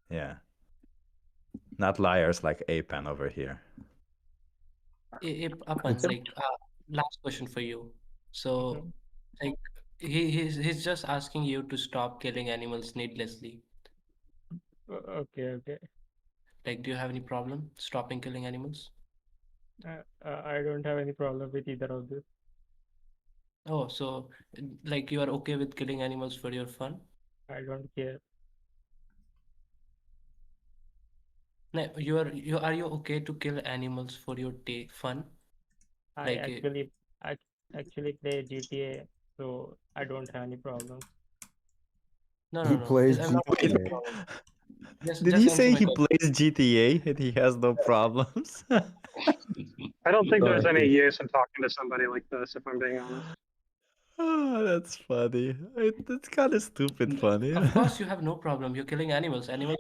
Speaker 9: Yeah. Not liars like Apan over here.
Speaker 16: Apan, like last question for you. So, like he's just asking you to stop killing animals needlessly.
Speaker 6: Okay.
Speaker 16: Like, do you have any problem stopping killing animals?
Speaker 6: I don't have any problem with either of this.
Speaker 16: Oh, so like you are okay with killing animals for your fun?
Speaker 6: I don't care.
Speaker 16: No, are you okay to kill animals for your fun?
Speaker 6: I
Speaker 16: Like
Speaker 6: actually actually play GTA, so I don't have any problems.
Speaker 16: No,
Speaker 7: He
Speaker 16: no, no.
Speaker 7: plays
Speaker 16: I'm not asking
Speaker 7: GTA.
Speaker 16: for problem. Just,
Speaker 9: Did
Speaker 16: just
Speaker 9: he
Speaker 16: answer
Speaker 9: say
Speaker 16: my
Speaker 9: he
Speaker 16: question.
Speaker 9: plays GTA and he has no problems?
Speaker 1: I don't think there's any
Speaker 7: Sorry.
Speaker 1: use in talking to somebody like this, if I'm being honest.
Speaker 9: Oh, that's funny. It's kind of stupid funny.
Speaker 16: Of course, you have no problem. You're killing animals. Animals.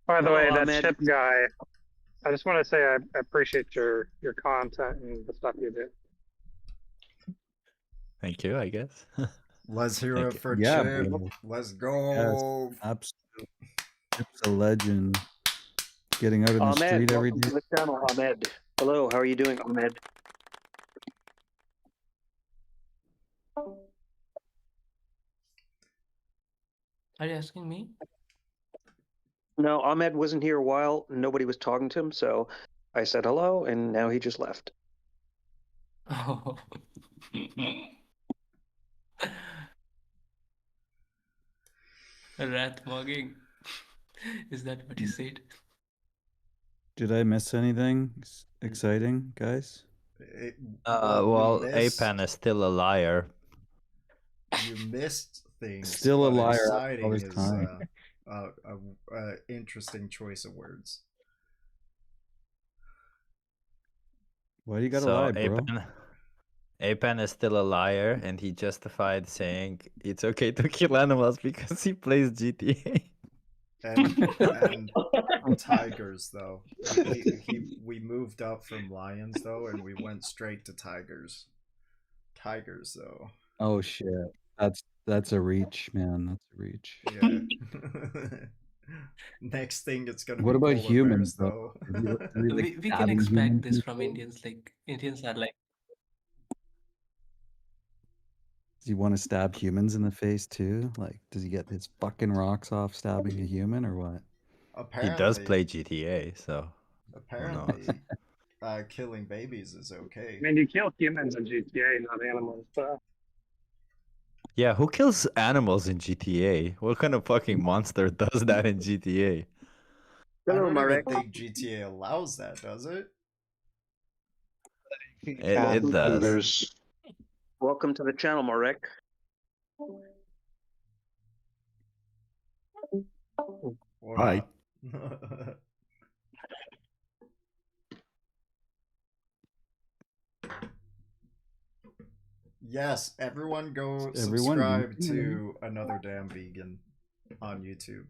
Speaker 1: By the
Speaker 4: Hello,
Speaker 1: way, that
Speaker 4: Ahmed.
Speaker 1: chip guy, I just want to say I appreciate your content and the stuff you do.
Speaker 9: Thank you, I guess.
Speaker 5: Let's hear
Speaker 9: Thank
Speaker 5: it
Speaker 9: you.
Speaker 5: for
Speaker 7: Yeah,
Speaker 5: Chip.
Speaker 7: bro.
Speaker 5: Let's
Speaker 7: Yes,
Speaker 5: go.
Speaker 7: absolutely. Chip's a legend. Getting out in the street
Speaker 4: Ahmed,
Speaker 7: every
Speaker 4: welcome
Speaker 7: day.
Speaker 4: to the channel, Ahmed. Hello, how are you doing, Ahmed?
Speaker 16: Are you asking me?
Speaker 4: No, Ahmed wasn't here a while. Nobody was talking to him, so I said hello, and now he just left.
Speaker 16: Oh. Rat mugging. Is that what you said?
Speaker 7: Did I miss anything exciting, guys?
Speaker 9: Well,
Speaker 5: missed,
Speaker 9: Apan is still a liar.
Speaker 5: you missed things.
Speaker 7: Still a
Speaker 5: but
Speaker 7: liar after all
Speaker 5: exciting
Speaker 7: this
Speaker 5: is
Speaker 7: time.
Speaker 5: a interesting choice of words.
Speaker 7: Why do you gotta
Speaker 9: So
Speaker 7: lie, bro?
Speaker 9: Apan is still a liar, and he justified saying it's okay to kill animals because he plays GTA.
Speaker 5: And tigers though. We moved up from lions though, and we went straight to tigers. Tigers though.
Speaker 7: Oh shit. That's a reach, man. That's a reach.
Speaker 5: Yeah. Next thing it's gonna
Speaker 7: What
Speaker 5: be
Speaker 7: about
Speaker 5: polar
Speaker 7: humans
Speaker 5: bears
Speaker 7: though?
Speaker 5: though.
Speaker 7: Are you, like,
Speaker 16: We can
Speaker 7: stabbing
Speaker 16: expect
Speaker 7: humans
Speaker 16: this
Speaker 7: and
Speaker 16: from
Speaker 7: shit?
Speaker 16: Indians. Like Indians are like,
Speaker 7: Does he want to stab humans in the face too? Like, does he get his fucking rocks off stabbing a human or what?
Speaker 9: He does
Speaker 5: Apparently,
Speaker 9: play GTA, so who knows?
Speaker 5: apparently, killing babies is okay.
Speaker 1: I mean, you kill humans in GTA, not animals, but
Speaker 9: Yeah, who kills animals in GTA? What kind of fucking monster does that in GTA?
Speaker 5: I
Speaker 4: Hello,
Speaker 5: don't
Speaker 4: Marek.
Speaker 5: even think GTA allows that, does it?
Speaker 9: It does.
Speaker 4: Welcome to the channel, Marek.
Speaker 5: Or
Speaker 11: Hi.
Speaker 5: not? Yes, everyone go
Speaker 7: Everyone,
Speaker 5: subscribe to Another Damn Vegan on YouTube.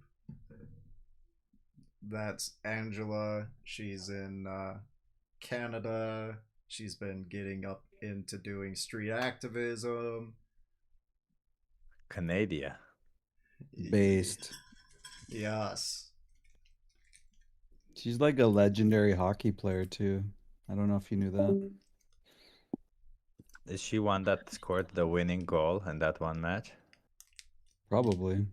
Speaker 5: That's Angela. She's in Canada. She's been getting up into doing street activism.
Speaker 9: Canada.
Speaker 7: based.
Speaker 5: Yes.
Speaker 7: She's like a legendary hockey player too. I don't know if you knew that.
Speaker 9: Is she one that scored the winning goal in that one match?
Speaker 7: Probably.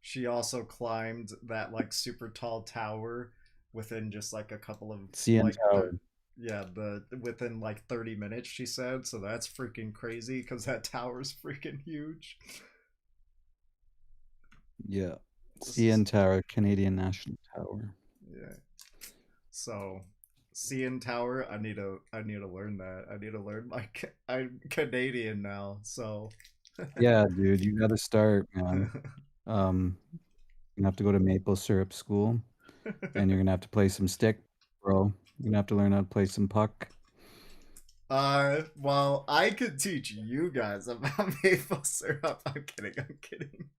Speaker 5: She also climbed that like super tall tower within just like a couple of
Speaker 7: CN
Speaker 5: like
Speaker 7: Tower.
Speaker 5: within like 30 minutes she said, so that's freaking crazy because that tower's freaking huge.
Speaker 7: Yeah. CN Tower, Canadian National Tower.
Speaker 5: Yeah. So CN Tower, I need to learn that. I need to learn I'm Canadian now, so
Speaker 7: Yeah, dude, you gotta start, man. You have to go to maple syrup school, and you're gonna have to play some stick, bro. You're gonna have to learn how to play some puck.
Speaker 5: well, I could teach you guys about maple syrup. I'm kidding.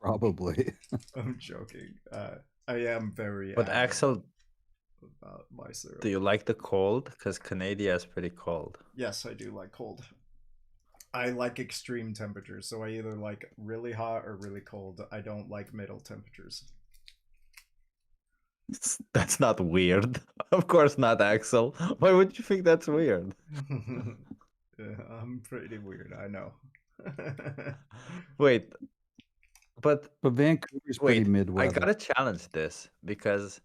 Speaker 7: Probably.
Speaker 5: I'm joking. I am very
Speaker 9: But
Speaker 5: adamant
Speaker 9: Axel,
Speaker 5: about my syrup.
Speaker 9: do you like the cold? Because Canada is pretty cold.
Speaker 5: Yes, I do like cold. I like extreme temperatures, so I either like really hot or really cold. I don't like middle temperatures.
Speaker 9: That's not weird. Of course not, Axel. Why would you think that's weird?
Speaker 5: Yeah, I'm pretty weird, I know.
Speaker 9: Wait, but
Speaker 7: Vancouver's pretty
Speaker 9: wait, I
Speaker 7: mid-weather.
Speaker 9: gotta challenge this because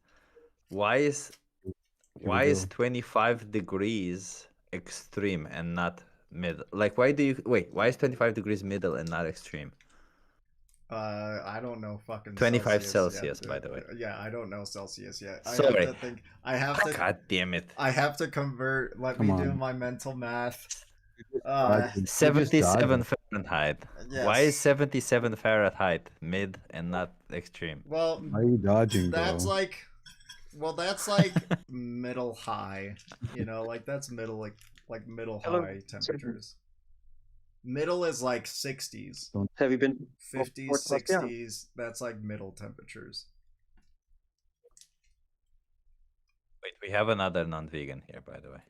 Speaker 9: why is
Speaker 7: Here we go.
Speaker 9: 25 degrees extreme and not middle? Like, why is 25 degrees middle and not extreme?
Speaker 5: I don't know fucking
Speaker 9: 25
Speaker 5: Celsius
Speaker 9: Celsius, by the way.
Speaker 5: Yeah, I don't know Celsius yet. I
Speaker 9: Sorry.
Speaker 5: have to think. I have to.
Speaker 9: God damn it.
Speaker 5: I have to convert. Let
Speaker 7: Come
Speaker 5: me do
Speaker 7: on.
Speaker 5: my mental math.
Speaker 7: You're just
Speaker 9: 77
Speaker 7: dodging.
Speaker 9: Fahrenheit.
Speaker 5: Yes.
Speaker 9: Why is 77 Fahrenheit mid and not extreme?
Speaker 5: Well,
Speaker 7: Why are you dodging, bro?
Speaker 5: that's like, well, that's like middle high. You know, like that's middle, like middle high temperatures. Middle is like 60s.
Speaker 4: Have you been
Speaker 5: 50s, 60s? That's like middle temperatures.
Speaker 9: Wait, we have another non-vegan here, by the way.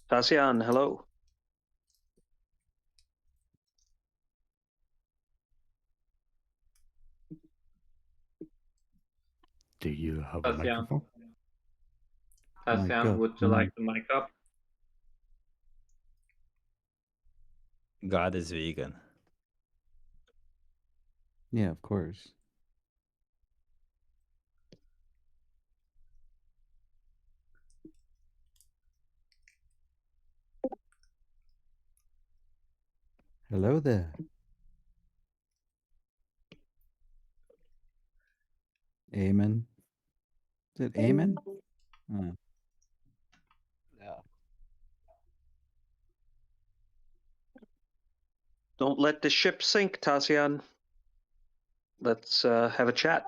Speaker 4: Tassian, hello.
Speaker 11: Do you have a
Speaker 3: Tassian.
Speaker 11: microphone?
Speaker 3: Tassian, would you like the mic up?
Speaker 9: God is vegan.
Speaker 7: Yeah, of course. Hello there. Amen. Is it Amen? Oh.
Speaker 4: Yeah. Don't let the ship sink, Tassian. Let's have a chat.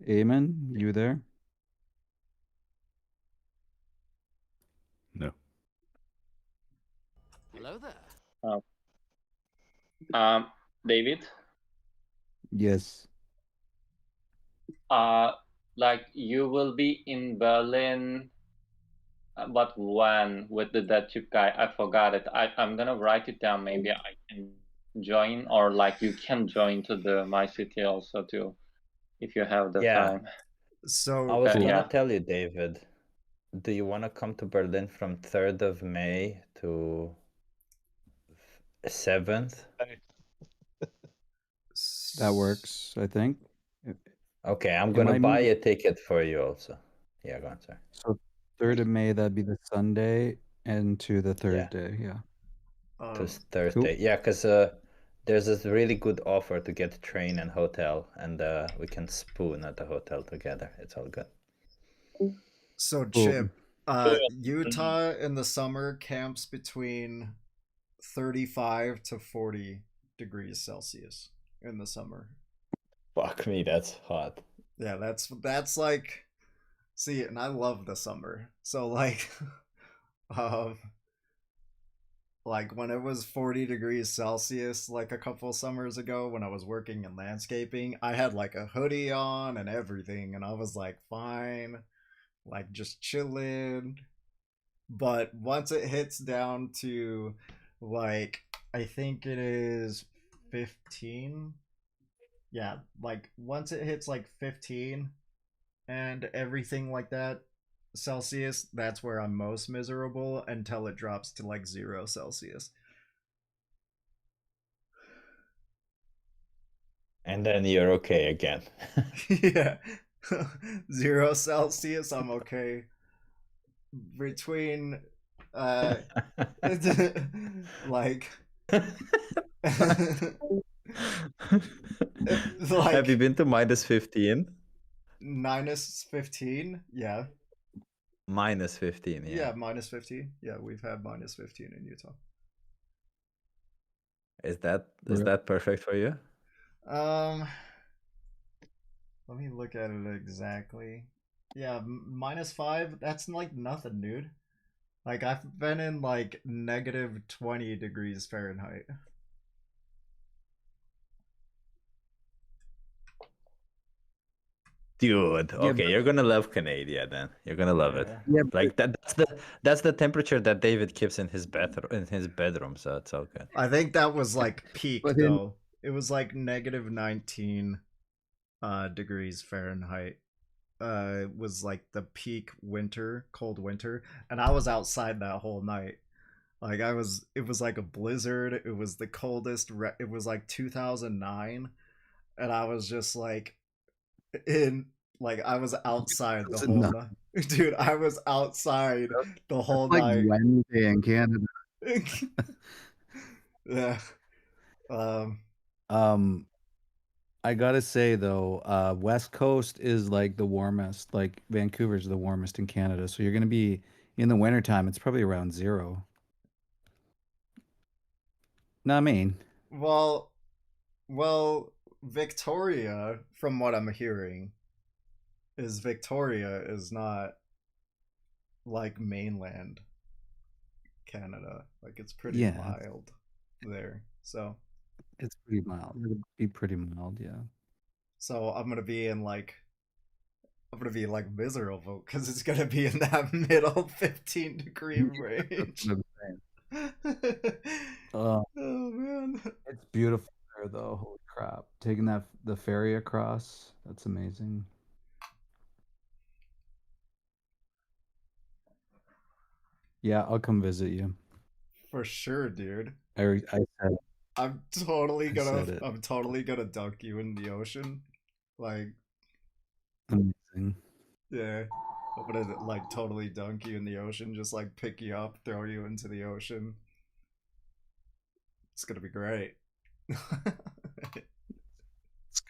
Speaker 7: Amen, you there?
Speaker 11: No.
Speaker 21: Hello there.
Speaker 3: David,
Speaker 7: Yes.
Speaker 3: like you will be in Berlin, but when with the dead chip guy? I forgot it. I'm gonna write it down. Maybe I can join, or like you can join to the my city also too, if you have the time.
Speaker 5: So
Speaker 9: I was gonna
Speaker 3: yeah.
Speaker 9: tell you, David. Do you want to come to Berlin from 3rd of May to 7th?
Speaker 7: That works, I think.
Speaker 9: Okay, I'm
Speaker 7: It
Speaker 9: gonna
Speaker 7: might
Speaker 9: buy
Speaker 7: move-
Speaker 9: a ticket for you also. Yeah, go on, sorry.
Speaker 7: So 3rd of May, that'd be the Sunday, and to the Thursday, yeah.
Speaker 9: To Thursday. Yeah, because there's this really good offer to get train and hotel, and we can spoon at the hotel together. It's all good.
Speaker 5: So
Speaker 7: Cool.
Speaker 5: Chip, Utah in the summer camps between 35 to 40 degrees Celsius in the summer.
Speaker 9: Fuck me, that's hot.
Speaker 5: Yeah, that's like, see, and I love the summer. So like, like when it was 40 degrees Celsius, like a couple summers ago when I was working in landscaping, I had like a hoodie on and everything, and I was like, fine, like just chilling. But once it hits down to like, I think it is 15. Yeah, like once it hits like 15 and everything like that Celsius, that's where I'm most miserable until it drops to like 0 Celsius.
Speaker 9: And then you're okay again.
Speaker 5: Yeah. 0 Celsius, I'm okay. Between like like
Speaker 9: Have you been to -15?
Speaker 5: -15, yeah.
Speaker 9: -15, yeah.
Speaker 5: Yeah, -15. Yeah, we've had -15 in Utah.
Speaker 9: Is that perfect for you?
Speaker 5: Let me look at it exactly. Yeah, -5, that's like nothing, dude. Like I've been in like -20 degrees Fahrenheit.
Speaker 9: Dude,
Speaker 7: Yeah,
Speaker 9: okay,
Speaker 7: but-
Speaker 9: you're gonna love Canada then. You're gonna love it.
Speaker 7: Yeah,
Speaker 9: Like that's the temperature that David keeps in his bedroom, so it's all good.
Speaker 5: I think that was like peak
Speaker 7: But in-
Speaker 5: though. It was like -19 degrees Fahrenheit. Was like the peak winter, cold winter, and I was outside that whole night. Like it was like a blizzard. It was the coldest. It was like 2009, and I was just like I was outside the whole night. Dude, I was outside the whole
Speaker 7: like
Speaker 5: night.
Speaker 7: Wednesday in Canada.
Speaker 5: Yeah.
Speaker 7: I gotta say though, West Coast is like the warmest. Like Vancouver's the warmest in Canada, so you're gonna be in the wintertime. It's probably around 0. No, I mean,
Speaker 5: Well, Victoria, from what I'm hearing, Victoria is not like mainland Canada. Like it's pretty
Speaker 7: yeah,
Speaker 5: mild there. So
Speaker 7: it's pretty mild. It'll be pretty mild, yeah.
Speaker 5: so I'm gonna be like miserable because it's gonna be in that middle 15-degree
Speaker 7: That's
Speaker 5: range.
Speaker 7: what I'm saying.
Speaker 5: Oh man,
Speaker 7: It's beautiful there though. Holy crap! Taking the ferry across, that's amazing. Yeah, I'll come visit you.
Speaker 5: for sure, dude.
Speaker 7: I said
Speaker 5: I'm totally
Speaker 7: I
Speaker 5: gonna
Speaker 7: said it.
Speaker 5: I'm totally gonna dunk you in the ocean. Like,
Speaker 7: Amazing.
Speaker 5: yeah. I'm gonna like totally dunk you in the ocean, just like pick you up, throw you into the ocean. It's gonna be great.
Speaker 7: Let's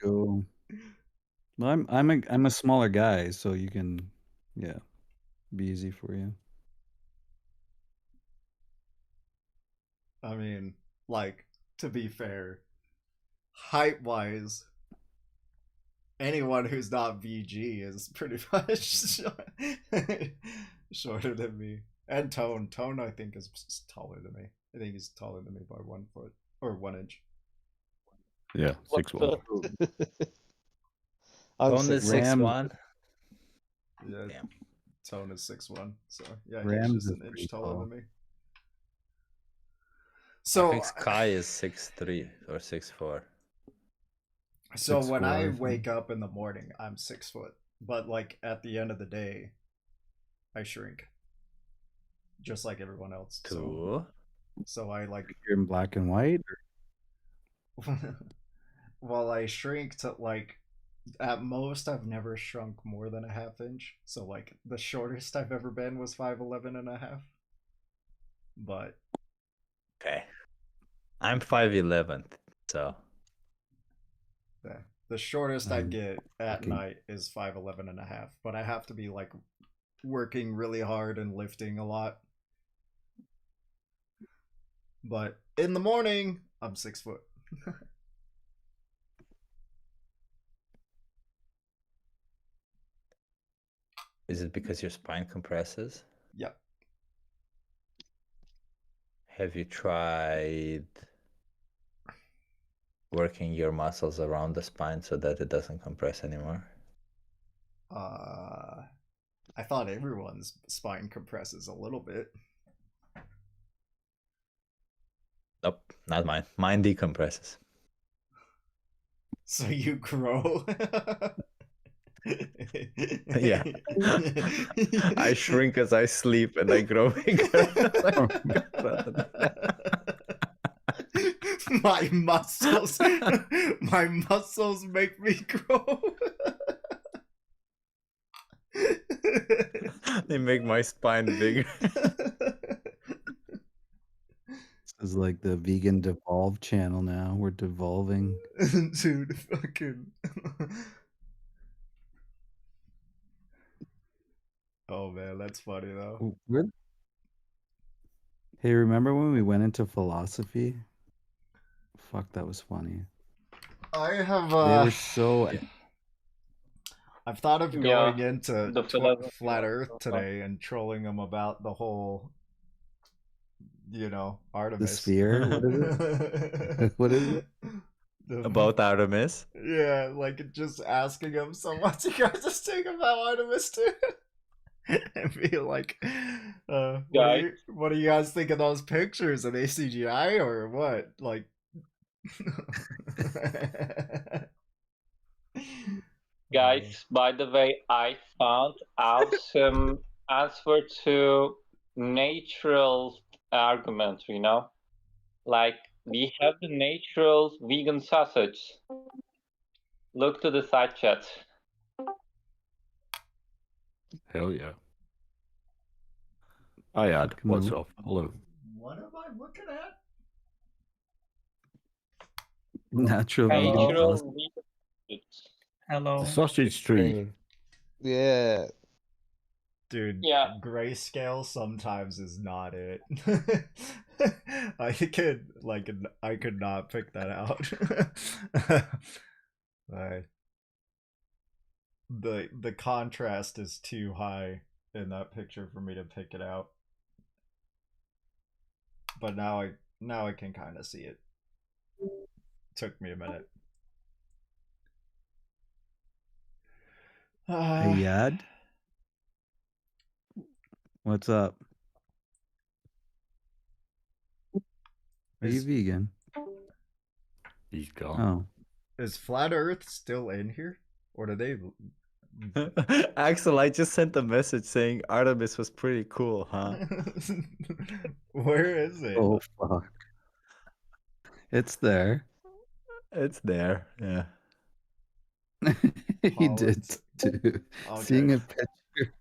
Speaker 7: go. Well, I'm a smaller guy, so you can, yeah, be easy for you.
Speaker 5: I mean, like, to be fair, height wise, anyone who's not VG is pretty much shorter than me. And Tone. Tone, I think, is taller than me. I think he's taller than me by 1 foot or 1 inch.
Speaker 11: Yeah, 6'1".
Speaker 9: I'm
Speaker 2: Only
Speaker 9: 6'1".
Speaker 5: Yeah.
Speaker 9: Damn.
Speaker 5: Tone is 6'1". So yeah, he's
Speaker 7: Rams
Speaker 5: just
Speaker 7: is
Speaker 5: an inch
Speaker 7: pretty
Speaker 5: taller
Speaker 7: tall.
Speaker 5: than me.
Speaker 9: I
Speaker 5: So
Speaker 9: think Sky is 6'3" or 6'4".
Speaker 5: So when
Speaker 7: 6'4",
Speaker 5: I
Speaker 7: I think.
Speaker 5: wake up in the morning, I'm 6 foot. But like at the end of the day, I shrink. Just like everyone else.
Speaker 9: Cool.
Speaker 5: So I like
Speaker 7: You're in black and white.
Speaker 5: well, I shrink to like at most I've never shrunk more than a half inch. So like the shortest I've ever been was 5'11" and a half. But
Speaker 9: Okay. I'm 5'11", so
Speaker 5: yeah, the shortest I
Speaker 7: Um,
Speaker 5: get at
Speaker 7: okay.
Speaker 5: night is 5'11" and a half. But I have to be like working really hard and lifting a lot. But in the morning, I'm 6 foot.
Speaker 9: is it because your spine compresses?
Speaker 5: Yep.
Speaker 9: Have you tried working your muscles around the spine so that it doesn't compress anymore?
Speaker 5: I thought everyone's spine compresses a little bit.
Speaker 9: Nope, not mine. Mine decompresses.
Speaker 5: So you grow.
Speaker 9: Yeah. I shrink as I sleep and I grow bigger.
Speaker 5: my muscles make me grow.
Speaker 9: They make my spine bigger.
Speaker 7: This is like the vegan devolve channel now. We're devolving.
Speaker 5: Dude, fucking. Oh man, that's funny though.
Speaker 7: Hey, remember when we went into philosophy? Fuck, that was funny.
Speaker 5: I have
Speaker 7: They were so.
Speaker 5: I've thought of going into
Speaker 3: the philosophy
Speaker 5: Flat
Speaker 3: was
Speaker 5: Earth
Speaker 3: so fun.
Speaker 5: today and trolling them about the whole,
Speaker 7: The
Speaker 5: Artemis.
Speaker 7: sphere? What is it? What is it?
Speaker 9: About Artemis?
Speaker 5: Yeah, like just asking them, so what do you guys just think about Artemis too? And be like, what do you guys think of those pictures? Are they CGI or what? Like,
Speaker 3: Guys, by the way, I found out some answer to natural argument, Like, we have the natural vegan sausage. Look to the side chat.
Speaker 11: Hell yeah. Ayad, what's up? Hello.
Speaker 5: what am I looking at?
Speaker 7: Natural vegan
Speaker 3: Natural
Speaker 7: sausage.
Speaker 3: vegan foods.
Speaker 11: The sausage tree.
Speaker 13: Yeah.
Speaker 5: Dude,
Speaker 3: Yeah.
Speaker 5: grayscale sometimes is not it. I could not pick that out. Like, the contrast is too high in that picture for me to pick it out. But now I can kind of see it. Took me a minute.
Speaker 7: Hey, Yad? What's up? Are you vegan?
Speaker 11: He's gone.
Speaker 7: Oh.
Speaker 5: Is Flat Earth still in here? Or do they...
Speaker 9: Axel, I just sent a message saying Artemis was pretty cool, huh?
Speaker 5: Where is it?
Speaker 7: Oh, fuck. It's there.
Speaker 9: It's there, yeah.
Speaker 7: He did too. Seeing a picture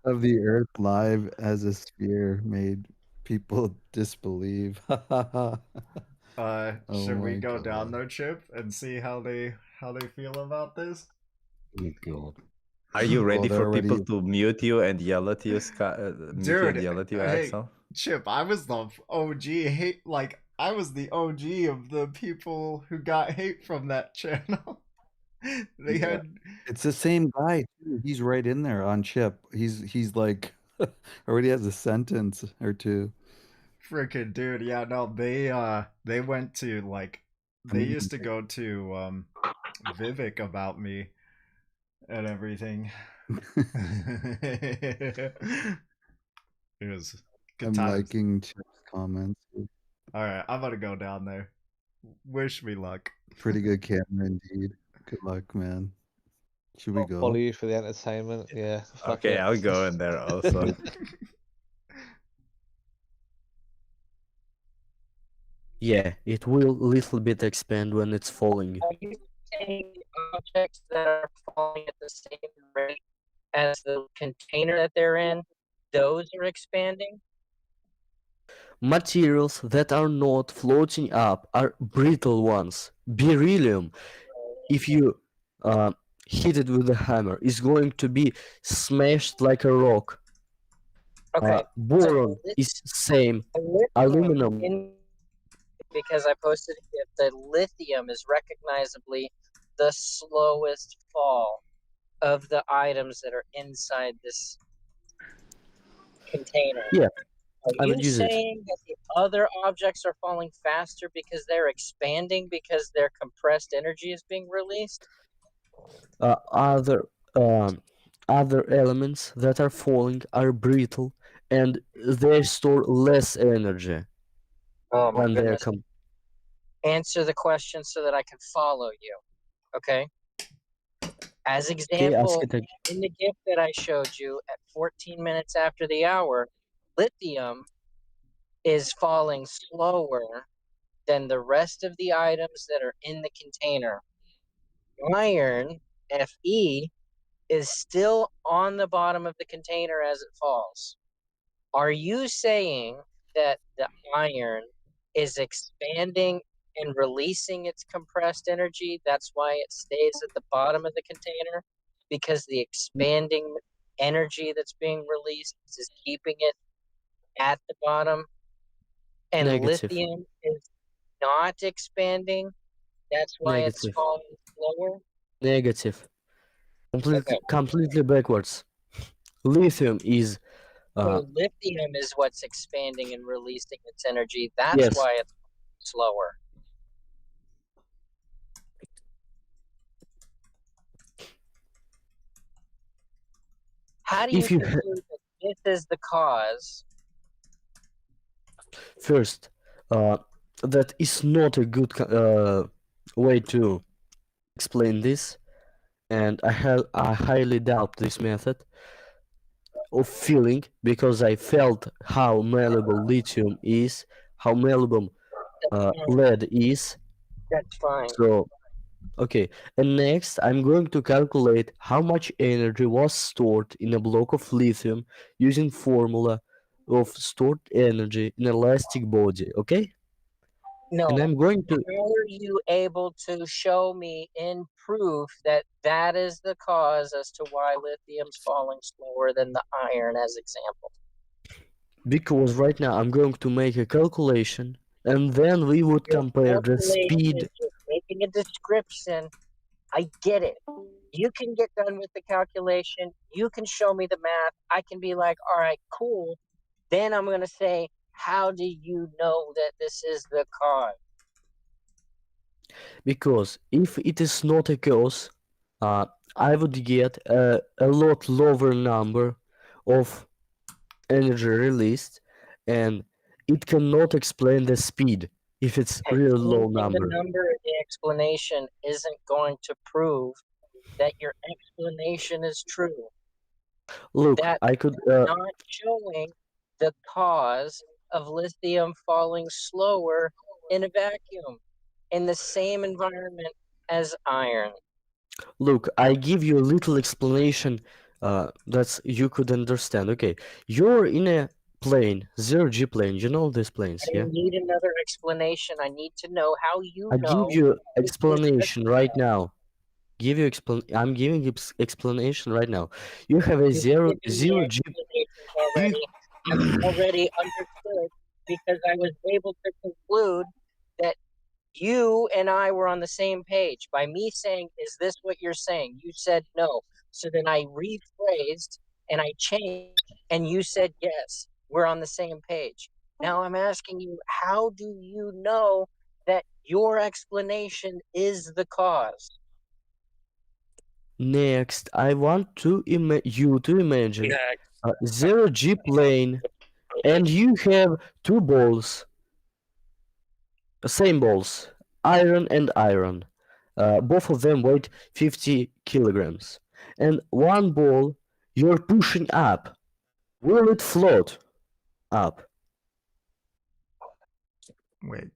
Speaker 7: of the Earth live as a sphere made people disbelieve. Oh
Speaker 5: Should we
Speaker 7: my
Speaker 5: go down
Speaker 7: God.
Speaker 5: there, Chip, and see how they feel about this?
Speaker 11: Oh God.
Speaker 9: Are you ready
Speaker 7: they're
Speaker 9: for people
Speaker 7: already-
Speaker 9: to mute you and yell at you, mute you and
Speaker 5: Dude,
Speaker 9: yell at you,
Speaker 5: hey,
Speaker 9: Axel?
Speaker 5: Chip, I was the OG hate, like, I was the OG of the people who got hate from that channel. They
Speaker 7: Yeah.
Speaker 5: had...
Speaker 7: It's the same guy too. He's right in there on Chip. He's like already has a sentence or two.
Speaker 5: Freaking dude, yeah, no, they went to, like, they used to go to Vivek about me and everything. It was good
Speaker 7: I'm
Speaker 5: times.
Speaker 7: liking Chip's comments.
Speaker 5: Alright, I'm gonna go down there. Wish me luck.
Speaker 7: Pretty good camera indeed. Good luck, man. Should we
Speaker 13: Follow
Speaker 7: go?
Speaker 13: you for the entertainment. Yeah. Fuck
Speaker 9: Okay,
Speaker 13: it.
Speaker 9: I'll go in there also.
Speaker 8: Yeah, it will little bit expand when it's falling.
Speaker 19: Are you saying objects that are falling at the same rate as the container that they're in, those are expanding?
Speaker 8: Materials that are not floating up are brittle ones. Beryllium, if you hit it with a hammer, is going to be smashed like a rock.
Speaker 19: Okay.
Speaker 8: Boron is same. Aluminum.
Speaker 19: Because I posted it, the lithium is recognizably the slowest fall of the items that are inside this container.
Speaker 8: Yeah,
Speaker 19: Are
Speaker 8: I
Speaker 19: you
Speaker 8: would use it.
Speaker 19: saying that the other objects are falling faster because they're expanding because their compressed energy is being released?
Speaker 8: Other elements that are falling are brittle and they store less energy.
Speaker 19: Oh my
Speaker 8: when they're
Speaker 19: goodness. Answer the question so that I can follow you. Okay? As
Speaker 8: ask
Speaker 19: example,
Speaker 8: it again.
Speaker 19: in the GIF that I showed you at 14 minutes after the hour, lithium is falling slower than the rest of the items that are in the container. Iron, Fe, is still on the bottom of the container as it falls. Are you saying that the iron is expanding and releasing its compressed energy? That's why it stays at the bottom of the container? Because the expanding energy that's being released is keeping it at the bottom? And
Speaker 8: Negative.
Speaker 19: lithium is not expanding? That's why it's
Speaker 8: Negative.
Speaker 19: falling slower?
Speaker 8: Negative. Completely,
Speaker 19: Okay.
Speaker 8: completely backwards. Lithium is
Speaker 19: So lithium is what's expanding and releasing its energy. That's
Speaker 8: Yes.
Speaker 19: why it's slower. How do you
Speaker 8: If you
Speaker 19: conclude that this is the cause?
Speaker 8: first, that is not a good way to explain this, and I highly doubt this method of feeling because I felt how malleable lithium is, how malleable lead is.
Speaker 19: That's fine.
Speaker 8: So, okay, and next I'm going to calculate how much energy was stored in a block of lithium using formula of stored energy in elastic body, okay?
Speaker 19: No.
Speaker 8: And I'm going to.
Speaker 19: How are you able to show me in proof that that is the cause as to why lithium's falling slower than the iron, as example?
Speaker 8: Because right now I'm going to make a calculation, and then we would
Speaker 19: Your
Speaker 8: compare the
Speaker 19: calculation
Speaker 8: speed.
Speaker 19: is just making a description. I get it. You can get done with the calculation. You can show me the math. I can be like, all right, cool. Then I'm going to say, how do you know that this is the cause?
Speaker 8: Because if it is not a cause, I would get a lot lower number of energy released, and it cannot explain the speed if it's really low
Speaker 19: Changing the
Speaker 8: number.
Speaker 19: number of the explanation isn't going to prove that your explanation is true.
Speaker 8: Look,
Speaker 19: That's
Speaker 8: I could.
Speaker 19: not showing the cause of lithium falling slower in a vacuum in the same environment as iron.
Speaker 8: Look, I give you a little explanation that's you could understand. Okay, you're in a plane, zero-G plane. You know these planes,
Speaker 19: I
Speaker 8: yeah?
Speaker 19: don't need another explanation. I need to know how you
Speaker 8: I give
Speaker 19: know
Speaker 8: you
Speaker 19: this is the
Speaker 8: explanation right
Speaker 19: cause.
Speaker 8: now. I'm giving you explanation right now. You have a
Speaker 19: You've
Speaker 8: zero
Speaker 19: given me
Speaker 8: G.
Speaker 19: explanations already. I've already understood because I was able to conclude that you and I were on the same page. By me saying, is this what you're saying? You said no. So then I rephrased and I changed, and you said yes. We're on the same page. Now I'm asking you, how do you know that your explanation is the cause?
Speaker 8: Next, I want to you to imagine a zero-G plane, and you have two balls, same balls, iron and iron. Both of them weigh 50 kilograms. And one ball you're pushing up. Will it float up?
Speaker 5: Wait,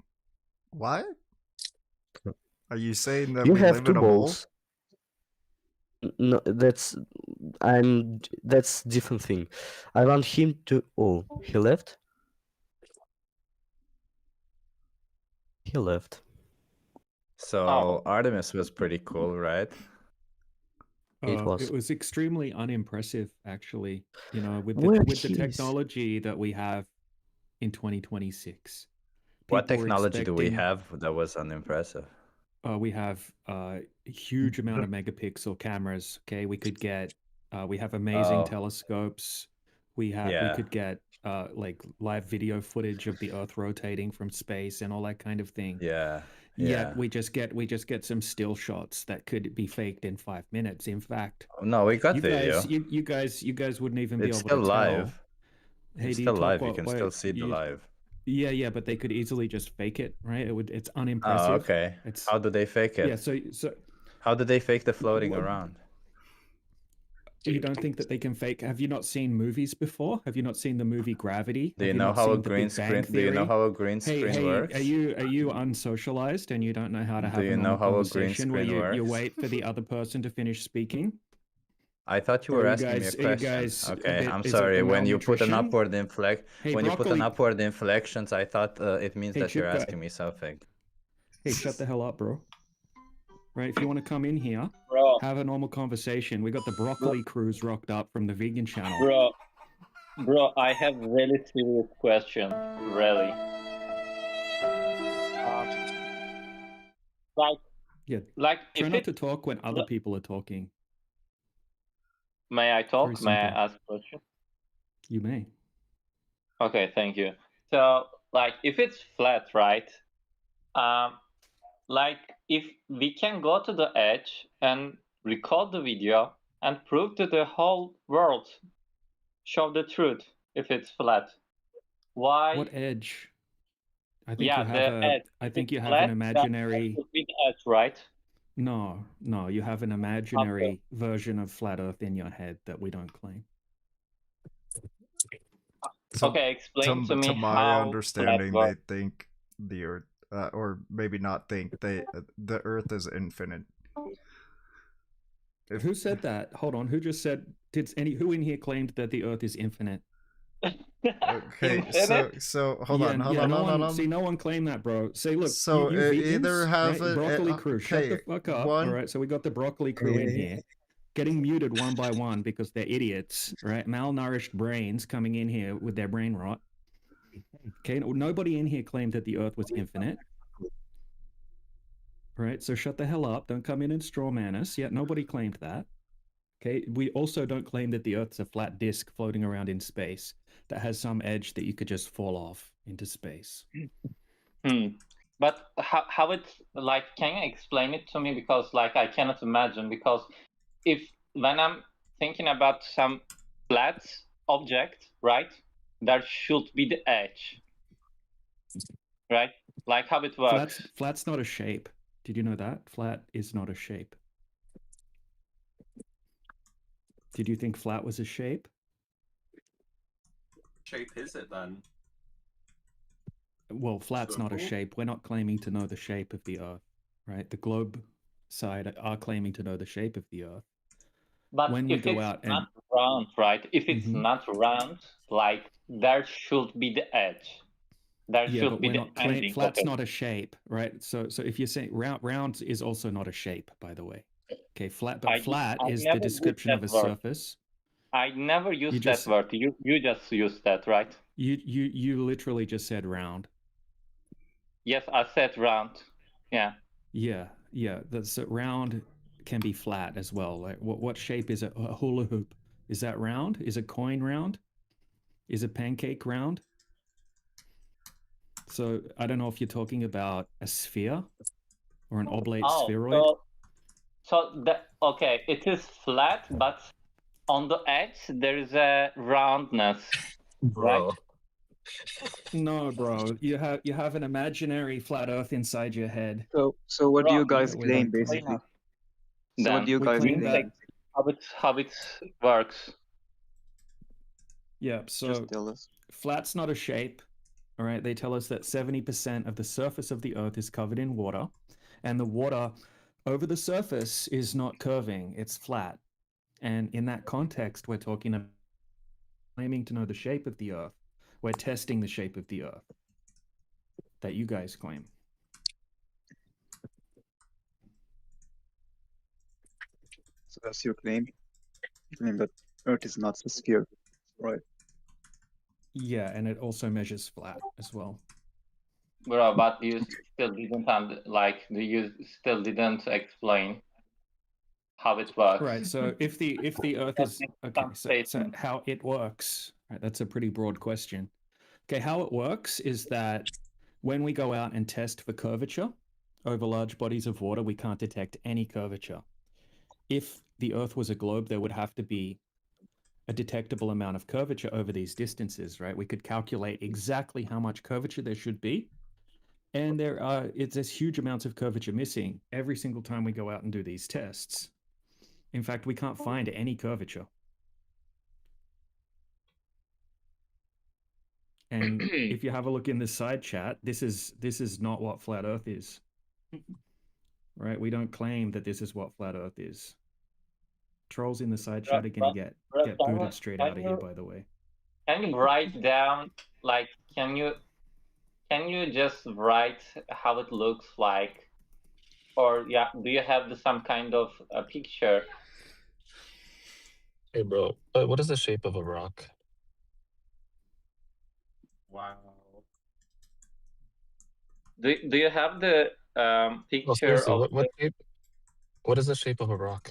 Speaker 5: what? Are you saying that
Speaker 8: You
Speaker 5: we
Speaker 8: have
Speaker 5: live
Speaker 8: two
Speaker 5: in a hole?
Speaker 8: balls. No, that's different thing. I want him to. Oh, he left. He left.
Speaker 9: So Artemis was pretty cool, right?
Speaker 14: It was extremely unimpressive, actually. You know, with the
Speaker 8: Where
Speaker 14: with the
Speaker 8: he is?
Speaker 14: technology that we have in 2026.
Speaker 9: What
Speaker 14: People were
Speaker 9: technology do we
Speaker 14: expecting-
Speaker 9: have that was unimpressive?
Speaker 14: We have a huge amount of megapixel cameras. Okay, we could get. We have amazing
Speaker 9: Oh.
Speaker 14: telescopes. We
Speaker 9: Yeah.
Speaker 14: could get like live video footage of the Earth rotating from space and all that kind of thing.
Speaker 9: Yeah.
Speaker 14: Yet we just get some still shots that could be faked in 5 minutes. In fact,
Speaker 9: No, we got
Speaker 14: you
Speaker 9: video.
Speaker 14: guys, you guys wouldn't even be
Speaker 9: It's
Speaker 14: able
Speaker 9: still
Speaker 14: to tell.
Speaker 9: live.
Speaker 14: Hey,
Speaker 9: It's
Speaker 14: do
Speaker 9: still
Speaker 14: talk
Speaker 9: live. You
Speaker 14: what-
Speaker 9: can
Speaker 14: what-
Speaker 9: still see the live.
Speaker 14: Yeah, but they could easily just fake it, right? It's unimpressive.
Speaker 9: Oh, okay.
Speaker 14: It's
Speaker 9: How do they fake it?
Speaker 14: yeah. So
Speaker 9: How do they fake the floating
Speaker 14: Well,
Speaker 9: around?
Speaker 14: you don't think that they can fake? Have you not seen movies before? Have you not seen the movie Gravity?
Speaker 9: Do
Speaker 14: Have
Speaker 9: you know
Speaker 14: not
Speaker 9: how a
Speaker 14: seen The
Speaker 9: green
Speaker 14: Big Bang
Speaker 9: screen? Do you know
Speaker 14: Theory?
Speaker 9: how a green screen
Speaker 14: hey,
Speaker 9: works?
Speaker 14: Are you unsocialized and you don't know how to
Speaker 9: Do
Speaker 14: have
Speaker 9: you
Speaker 14: a
Speaker 9: know
Speaker 14: normal
Speaker 9: how a green
Speaker 14: conversation where
Speaker 9: screen
Speaker 14: you
Speaker 9: works?
Speaker 14: wait for the other person to finish speaking?
Speaker 9: I thought you
Speaker 14: Or
Speaker 9: were
Speaker 14: are you
Speaker 9: asking me a
Speaker 14: guys- are you
Speaker 9: question.
Speaker 14: guys a
Speaker 9: Okay,
Speaker 14: bit-
Speaker 9: I'm
Speaker 14: is it
Speaker 9: sorry.
Speaker 14: the
Speaker 9: When you put an
Speaker 14: malnutrition?
Speaker 9: upward
Speaker 14: Hey,
Speaker 9: when you put an
Speaker 14: broccoli-
Speaker 9: upward inflections, I thought it means
Speaker 14: Hey,
Speaker 9: that you're
Speaker 14: chip guy.
Speaker 9: asking me something.
Speaker 14: Hey, shut the hell up, bro. Right, if you want to come in here,
Speaker 3: Bro.
Speaker 14: have a normal conversation. We got the broccoli crews rocked up from the vegan channel.
Speaker 3: Bro, I have really serious question. Really.
Speaker 14: Yeah.
Speaker 3: Like
Speaker 14: Try
Speaker 3: if
Speaker 14: not
Speaker 3: it,
Speaker 14: to talk when other people are talking.
Speaker 3: may I talk?
Speaker 14: Very
Speaker 3: May I
Speaker 14: simple.
Speaker 3: ask a question?
Speaker 14: You may.
Speaker 3: Okay, thank you. So, like, if it's flat, right? Like, if we can go to the edge and record the video and prove to the whole world, show the truth if it's flat. Why?
Speaker 14: What edge? I think
Speaker 3: Yeah,
Speaker 14: you have
Speaker 3: the
Speaker 14: a.
Speaker 3: edge.
Speaker 14: I
Speaker 3: If
Speaker 14: think
Speaker 3: it's
Speaker 14: you have
Speaker 3: flat,
Speaker 14: an
Speaker 3: that
Speaker 14: imaginary.
Speaker 3: would be the edge, right?
Speaker 14: No, you have an imaginary version of flat Earth in your head that we don't claim.
Speaker 3: Okay, explain to me
Speaker 5: To my
Speaker 3: how
Speaker 5: understanding,
Speaker 3: flat
Speaker 5: they think the Earth, or maybe not think the Earth is infinite.
Speaker 14: Who said that? Hold on. Who just said? Who in here claimed that the Earth is infinite?
Speaker 5: Okay,
Speaker 3: Infinite?
Speaker 5: so hold on, hold
Speaker 14: yeah,
Speaker 5: on,
Speaker 14: no
Speaker 5: hold
Speaker 14: one,
Speaker 5: on.
Speaker 14: see, no one claimed that, bro. Say, look,
Speaker 5: So
Speaker 14: you
Speaker 5: either
Speaker 14: vegans,
Speaker 5: have
Speaker 14: right?
Speaker 5: it.
Speaker 14: Broccoli crew, shut the
Speaker 5: Okay,
Speaker 14: fuck up.
Speaker 5: one.
Speaker 14: All right, so we got the broccoli crew in here, getting muted one by one because they're idiots, right? Malnourished brains coming in here with their brain rot. Okay, nobody in here claimed that the Earth was infinite. Right, so shut the hell up. Don't come in and straw man us. Yeah, nobody claimed that. Okay, we also don't claim that the Earth's a flat disk floating around in space that has some edge that you could just fall off into space.
Speaker 3: But how it's like? Can you explain it to me? Because like I cannot imagine. Because if when I'm thinking about some flat object, right, there should be the edge, right? Like how it works.
Speaker 14: Flat's not a shape. Did you know that? Flat is not a shape. Did you think flat was a shape?
Speaker 10: Shape is it then?
Speaker 14: Well, flat's not a
Speaker 10: Circle?
Speaker 14: shape. We're not claiming to know the shape of the Earth, right? The globe side are claiming to know the shape of the Earth.
Speaker 3: But
Speaker 14: when we
Speaker 3: if
Speaker 14: go
Speaker 3: it's
Speaker 14: out
Speaker 3: not
Speaker 14: and
Speaker 3: round, right? If it's not round, like there should be the edge. There
Speaker 14: yeah,
Speaker 3: should
Speaker 14: but
Speaker 3: be
Speaker 14: we're
Speaker 3: the
Speaker 14: not
Speaker 3: ending of
Speaker 14: flat's
Speaker 3: it.
Speaker 14: not a shape, right? So if you're saying round is also not a shape, by the way. Okay, flat, but flat
Speaker 3: I
Speaker 14: is the
Speaker 3: never used
Speaker 14: description of
Speaker 3: that
Speaker 14: a
Speaker 3: word.
Speaker 14: surface.
Speaker 3: I never used
Speaker 14: just-
Speaker 3: that word. You just used that, right?
Speaker 14: You literally just said round.
Speaker 3: Yes, I said round. Yeah.
Speaker 14: Yeah. That's round can be flat as well. Like what shape is a hula hoop? Is that round? Is a coin round? Is a pancake round? So I don't know if you're talking about a sphere or an oblate spheroid.
Speaker 3: So okay, it is flat, but on the edge there is a roundness, right?
Speaker 14: No, bro. You have an imaginary flat Earth inside your head.
Speaker 15: So what do you guys
Speaker 14: that we
Speaker 15: claim
Speaker 14: don't claim.
Speaker 15: basically? So what do you
Speaker 14: We
Speaker 15: guys
Speaker 14: claim
Speaker 15: claim?
Speaker 14: that
Speaker 3: how it works.
Speaker 14: Yeah, so flat's not a shape. All right, they tell us that 70% of the surface of the Earth is covered in water, and the water over the surface is not curving, it's flat. And in that context, we're talking about claiming to know the shape of the Earth. We're testing the shape of the Earth that you guys claim.
Speaker 15: So that's your claim? You claim that Earth is not a sphere, right?
Speaker 14: Yeah, and it also measures flat as well.
Speaker 3: Bro, but you still didn't you still didn't explain how it works.
Speaker 14: Right. So if the Earth is okay, so how it works, right? That's a pretty broad question. Okay, how it works is that when we go out and test for curvature over large bodies of water, we can't detect any curvature. If the Earth was a globe, there would have to be a detectable amount of curvature over these distances, right? We could calculate exactly how much curvature there should be. And there's huge amounts of curvature missing every single time we go out and do these tests. In fact, we can't find any curvature. And if you have a look in the side chat, this is not what flat Earth is. Right? We don't claim that this is what flat Earth is. Trolls in the side chat are gonna get booted straight out of here, by the way.
Speaker 3: Can you write down can you just write how it looks like? Or do you have some kind of a picture?
Speaker 22: Hey bro, what is the shape of a rock?
Speaker 10: Wow.
Speaker 3: Do you have the picture
Speaker 22: No, seriously,
Speaker 3: of
Speaker 22: what shape? What is the shape of a rock?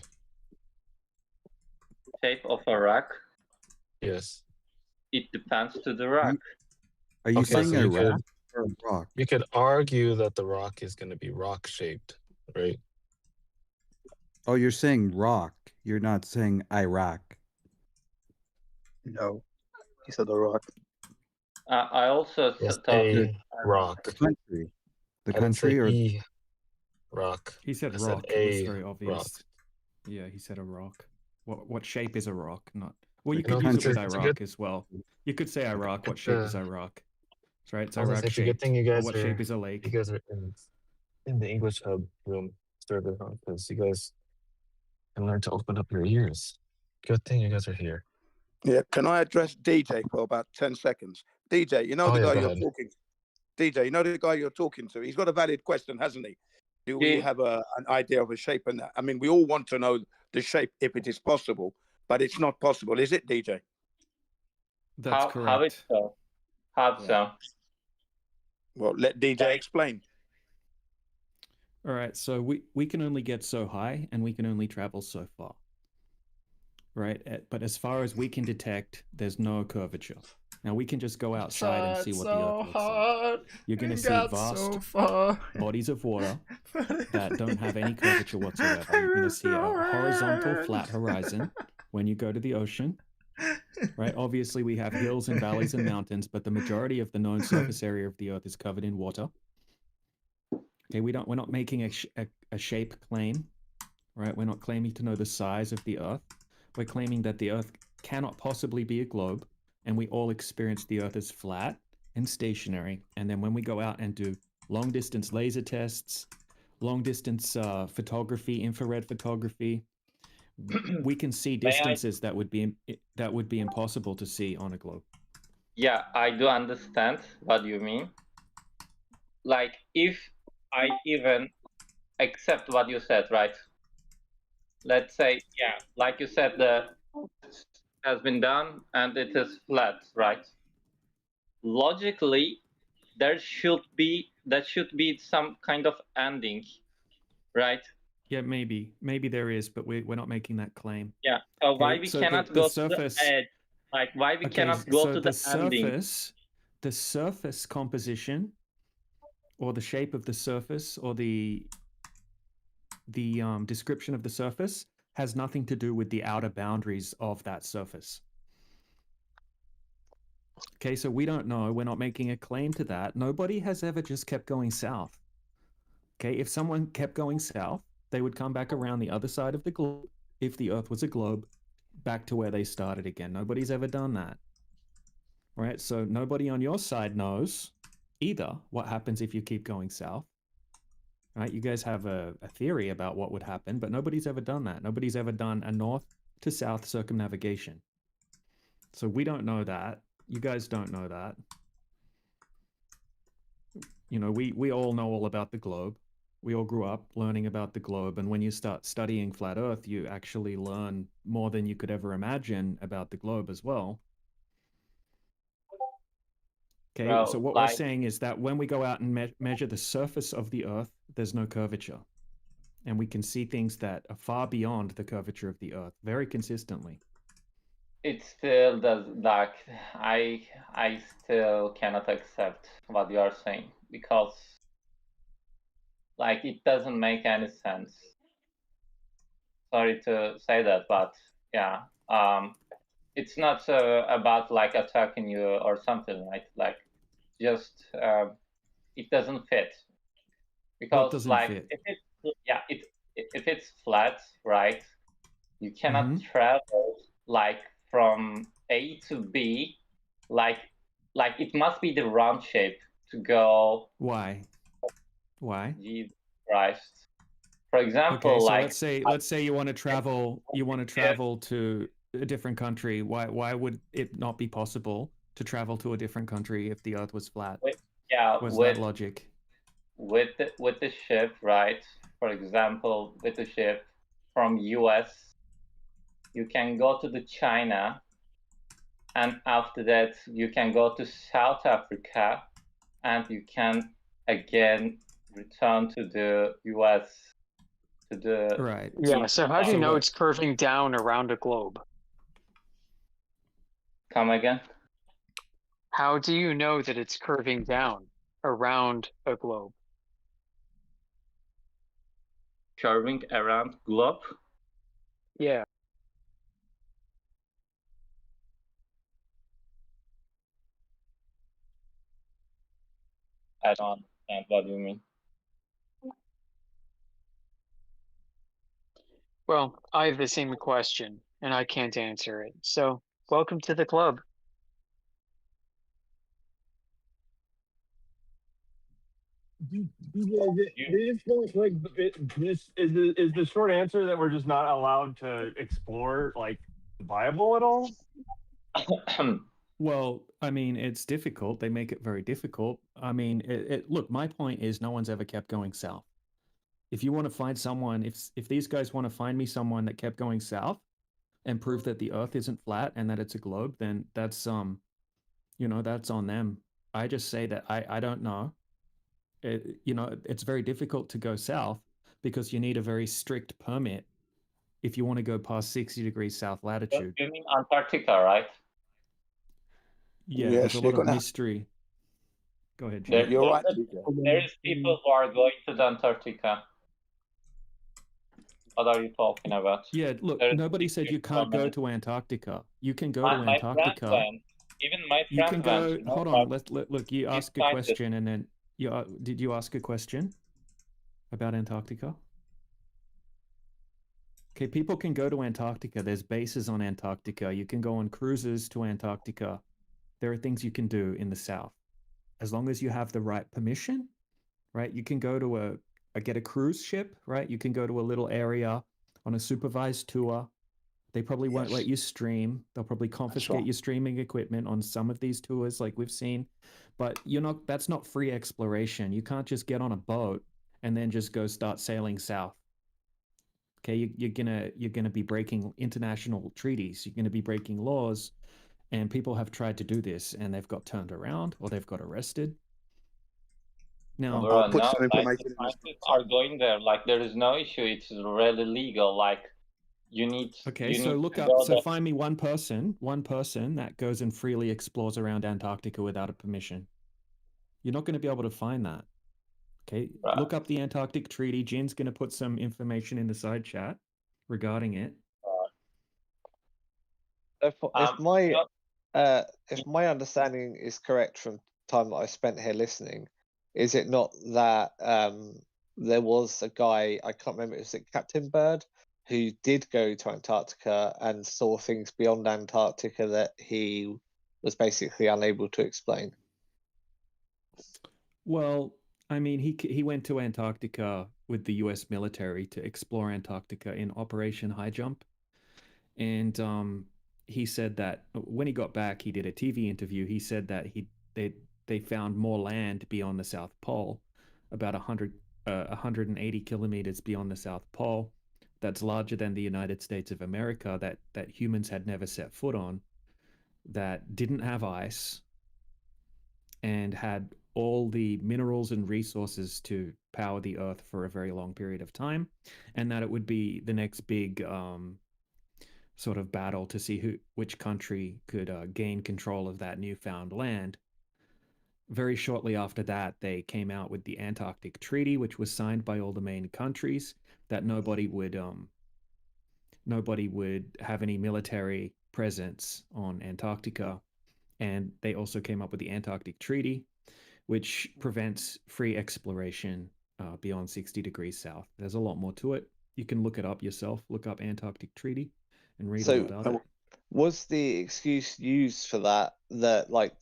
Speaker 3: shape of a rock?
Speaker 22: Yes.
Speaker 3: It depends to the rock.
Speaker 7: Are you saying a
Speaker 22: you
Speaker 7: rock or a rock?
Speaker 22: You could argue that the rock is going to be rock shaped, right?
Speaker 7: Oh, you're saying rock. You're not saying Iraq.
Speaker 15: No, he said a rock.
Speaker 3: I also
Speaker 22: Yes,
Speaker 3: thought
Speaker 22: a rock.
Speaker 7: The country. The
Speaker 22: I didn't say
Speaker 7: country or
Speaker 22: E rock.
Speaker 14: He said
Speaker 22: I
Speaker 14: rock.
Speaker 22: said
Speaker 14: It was
Speaker 22: a
Speaker 14: very obvious.
Speaker 22: rock.
Speaker 14: Yeah, he said a rock. What shape is a rock? Not well. You
Speaker 22: You know,
Speaker 14: could use it with
Speaker 22: it's a
Speaker 14: Iraq
Speaker 22: good-
Speaker 14: as well. You could say Iraq. What
Speaker 22: it's
Speaker 14: shape
Speaker 22: a-
Speaker 14: is Iraq? That's right. It's
Speaker 22: I was gonna
Speaker 14: Iraq
Speaker 22: say, it's a good
Speaker 14: shaped.
Speaker 22: thing you
Speaker 14: Or
Speaker 22: guys
Speaker 14: what
Speaker 22: are.
Speaker 14: shape is a lake?
Speaker 22: You guys are in the English Hub room server, because you guys can learn to open up your ears. Good thing you guys are here.
Speaker 12: Yeah, can I address DJ for about 10 seconds? DJ, you know
Speaker 22: Oh,
Speaker 12: the
Speaker 22: yeah,
Speaker 12: guy
Speaker 22: go
Speaker 12: you're
Speaker 22: ahead.
Speaker 12: talking. DJ, you know the guy you're talking to. He's got a valid question, hasn't he? Do we
Speaker 3: Yeah.
Speaker 12: have an idea of a shape and that? I mean, we all want to know the shape if it is possible, but it's not possible, is it, DJ?
Speaker 14: That's
Speaker 3: How
Speaker 14: correct.
Speaker 3: it's so? How
Speaker 12: Yeah.
Speaker 3: so?
Speaker 12: Well, let DJ explain.
Speaker 14: All right, so we can only get so high and we can only travel so far. Right? But as far as we can detect, there's no curvature. Now we can just go outside and see what the Earth looks like. You're going to see vast bodies of water that don't have any curvature whatsoever. You're going to see a horizontal flat horizon when you go to the ocean. Right? Obviously, we have hills and valleys and mountains, but the majority of the known surface area of the Earth is covered in water. Okay, we're not making a shape claim, right? We're not claiming to know the size of the Earth. We're claiming that the Earth cannot possibly be a globe, and we all experience the Earth as flat and stationary. And then when we go out and do long-distance laser tests, long-distance photography, infrared photography, we can see distances that would be impossible to see on a globe.
Speaker 3: Yeah, I do understand what you mean. Like, if I even accept what you said, right? Let's say, yeah, like you said, the has been done and it is flat, right? Logically, there should be some kind of ending, right?
Speaker 14: Yeah, maybe there is, but we're not making that claim.
Speaker 3: Yeah. So why
Speaker 14: Okay,
Speaker 3: we
Speaker 14: so
Speaker 3: cannot
Speaker 14: the
Speaker 3: go
Speaker 14: surface,
Speaker 3: to the edge? Like, why we
Speaker 14: okay,
Speaker 3: cannot go
Speaker 14: so
Speaker 3: to the ending?
Speaker 14: the surface composition, or the shape of the surface, or the description of the surface has nothing to do with the outer boundaries of that surface. Okay, so we don't know. We're not making a claim to that. Nobody has ever just kept going south. Okay, if someone kept going south, they would come back around the other side of the globe, if the Earth was a globe, back to where they started again. Nobody's ever done that. Right? So nobody on your side knows either what happens if you keep going south. Right? You guys have a theory about what would happen, but nobody's ever done that. Nobody's ever done a north to south circumnavigation. So we don't know that. You guys don't know that. You know, we all know all about the globe. We all grew up learning about the globe, and when you start studying flat Earth, you actually learn more than you could ever imagine about the globe as well. Okay,
Speaker 3: Well,
Speaker 14: so what we're saying is that when we go out and measure the surface of the Earth, there's no curvature. And we can see things that are far beyond the curvature of the Earth very consistently.
Speaker 3: It still does, like, I still cannot accept what you are saying, because, like, it doesn't make any sense. Sorry to say that, but yeah, it's not about like attacking you or something, right? Like, just it doesn't fit, because
Speaker 14: What doesn't
Speaker 3: like
Speaker 14: fit?
Speaker 3: if it's flat, right? You cannot travel like from A to B, like it must be the round shape to go.
Speaker 14: Why? Why?
Speaker 3: Jesus Christ. For example,
Speaker 14: Okay, so
Speaker 3: like
Speaker 14: let's say you want to travel to a different country. Why would it not be possible to travel to a different country if the Earth was flat? Where's that logic?
Speaker 3: With the ship, right? For example, with the ship from US, you can go to the China, and after that you can go to South Africa, and you can again return to the US. To the
Speaker 14: right.
Speaker 18: Yeah. So how do you know it's curving down around a globe?
Speaker 3: Come again?
Speaker 18: How do you know that it's curving down around a globe?
Speaker 3: Curving around globe?
Speaker 18: Yeah.
Speaker 3: I don't understand what you mean.
Speaker 18: Well, I have the same question, and I can't answer it. So, welcome to the club.
Speaker 23: They just feel like this is the short answer that we're just not allowed to explore like viable at all.
Speaker 14: Well, I mean, it's difficult. They make it very difficult. I mean, look, my point is no one's ever kept going south. If you want to find someone, if these guys want to find me someone that kept going south and prove that the earth isn't flat and that it's a globe, then that's that's on them. I just say that I don't know. It's very difficult to go south because you need a very strict permit if you want to go past 60 degrees south latitude.
Speaker 3: You mean Antarctica, right?
Speaker 14: Yeah,
Speaker 12: Yes,
Speaker 14: there's a
Speaker 12: you're
Speaker 14: lot of
Speaker 12: gonna.
Speaker 14: mystery. Go ahead,
Speaker 3: There,
Speaker 14: Jim.
Speaker 12: You're right.
Speaker 3: there is people who are going to the Antarctica. What are you talking about?
Speaker 14: Yeah, look,
Speaker 3: There is
Speaker 14: nobody said you can't go
Speaker 3: permanent.
Speaker 14: to Antarctica. You can go to
Speaker 3: My friend
Speaker 14: Antarctica.
Speaker 3: went. Even my
Speaker 14: You
Speaker 3: friend
Speaker 14: can
Speaker 3: went.
Speaker 14: go.
Speaker 3: You know,
Speaker 14: Hold on.
Speaker 3: but
Speaker 14: Look. You
Speaker 3: he's
Speaker 14: ask a
Speaker 3: scientist.
Speaker 14: question, and then did you ask a question about Antarctica? Okay, people can go to Antarctica. There's bases on Antarctica. You can go on cruises to Antarctica. There are things you can do in the South, as long as you have the right permission, right? You can go to get a cruise ship, right? You can go to a little area on a supervised tour. They probably won't let you stream. They'll probably confiscate your streaming equipment on some of these tours, like we've seen. But that's not free exploration. You can't just get on a boat and then just go start sailing south. Okay, you're gonna be breaking international treaties. You're gonna be breaking laws, and people have tried to do this, and they've got turned around or they've got arrested. Now,
Speaker 3: Bro, no, like the scientists are going there. Like there is no issue. It's really legal. Like you need.
Speaker 14: okay,
Speaker 3: You
Speaker 14: so
Speaker 3: need
Speaker 14: look
Speaker 3: to
Speaker 14: up.
Speaker 3: go
Speaker 14: So
Speaker 3: there.
Speaker 14: find me one person that goes and freely explores around Antarctica without a permission. You're not going to be able to find that. Okay, look up the Antarctic Treaty. Jin's going to put some information in the side chat regarding it.
Speaker 13: If my understanding is correct from time that I spent here listening, is it not that there was a guy, I can't remember, is it Captain Bird, who did go to Antarctica and saw things beyond Antarctica that he was basically unable to explain?
Speaker 14: Well, I mean, he went to Antarctica with the U.S. military to explore Antarctica in Operation High Jump, and he said that when he got back, he did a TV interview. He said that they found more land beyond the South Pole, about 180 kilometers beyond the South Pole. That's larger than the United States of America. That humans had never set foot on. That didn't have ice, and had all the minerals and resources to power the earth for a very long period of time, and that it would be the next big sort of battle to see which country could gain control of that newfound land. Very shortly after that, they came out with the Antarctic Treaty, which was signed by all the main countries, that nobody would have any military presence on Antarctica. And they also came up with the Antarctic Treaty, which prevents free exploration beyond 60 degrees south. There's a lot more to it. You can look it up yourself. Look up Antarctic Treaty and read all about it.
Speaker 13: Was the excuse used for that like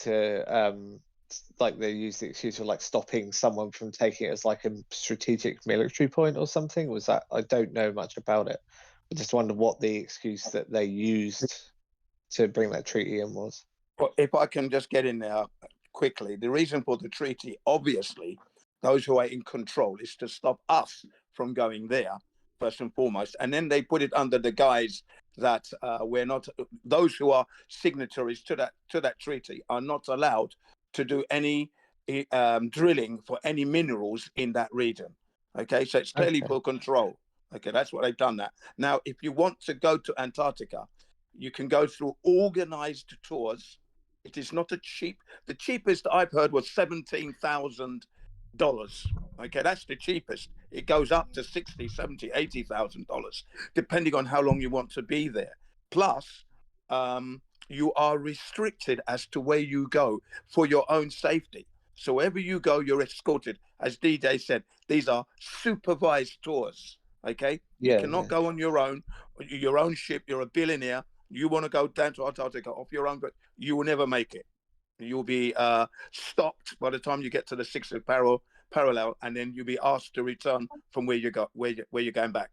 Speaker 13: they use the excuse of like stopping someone from taking it as like a strategic military point or something? Was that, I don't know much about it. I just wonder what the excuse that they used to bring that treaty in was.
Speaker 12: Well, if I can just get in there quickly, the reason for the treaty, obviously, those who are in control, is to stop us from going there, first and foremost. And then they put it under the guise that we're not, those who are signatories to that treaty are not allowed to do any drilling for any minerals in that region. Okay, so it's clearly for control. Okay, that's what they've done that. Now, if you want to go to Antarctica, you can go through organized tours. It is not a cheap. The cheapest I've heard was $17,000. Okay, that's the cheapest. It goes up to $60,000, $70,000, $80,000, depending on how long you want to be there. Plus, you are restricted as to where you go for your own safety. So wherever you go, you're escorted. As DJ said, these are supervised tours. Okay, you cannot go on your own ship. You're a billionaire. You want to go down to Antarctica off your own, but you will never make it. You'll be stopped by the time you get to the 60th parallel, and then you'll be asked to return from where you're going back.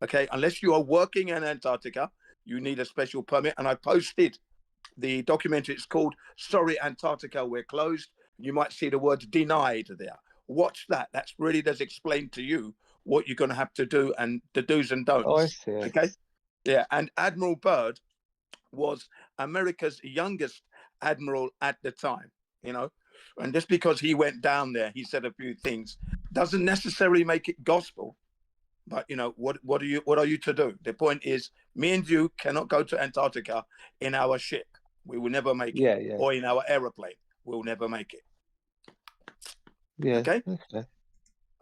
Speaker 12: Okay, unless you are working in Antarctica, you need a special permit. And I posted The documentary is called "Sorry, Antarctica, We're Closed." You might see the words "denied" there. Watch that. That's really does explain to you what you're going to have to do and the do's and don'ts.
Speaker 13: Oh, I see it.
Speaker 12: Okay. Yeah, and Admiral Byrd was America's youngest admiral at the time, you know, and just because he went down there, he said a few things, doesn't necessarily make it gospel. But you know, what are you to do? The point is, me and you cannot go to Antarctica in our ship. We will never make it.
Speaker 13: Yeah.
Speaker 12: Or in our aeroplane, we'll never make it.
Speaker 13: Yeah.
Speaker 12: Okay.
Speaker 13: Okay.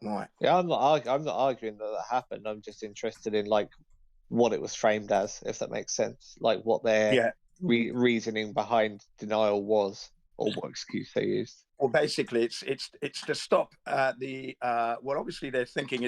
Speaker 12: Right.
Speaker 13: Yeah, I'm not arguing that happened. I'm just interested in like what it was framed as, if that makes sense. Like what their reasoning behind denial was, or what excuse they used.
Speaker 12: Well, basically, it's to stop well, obviously they're thinking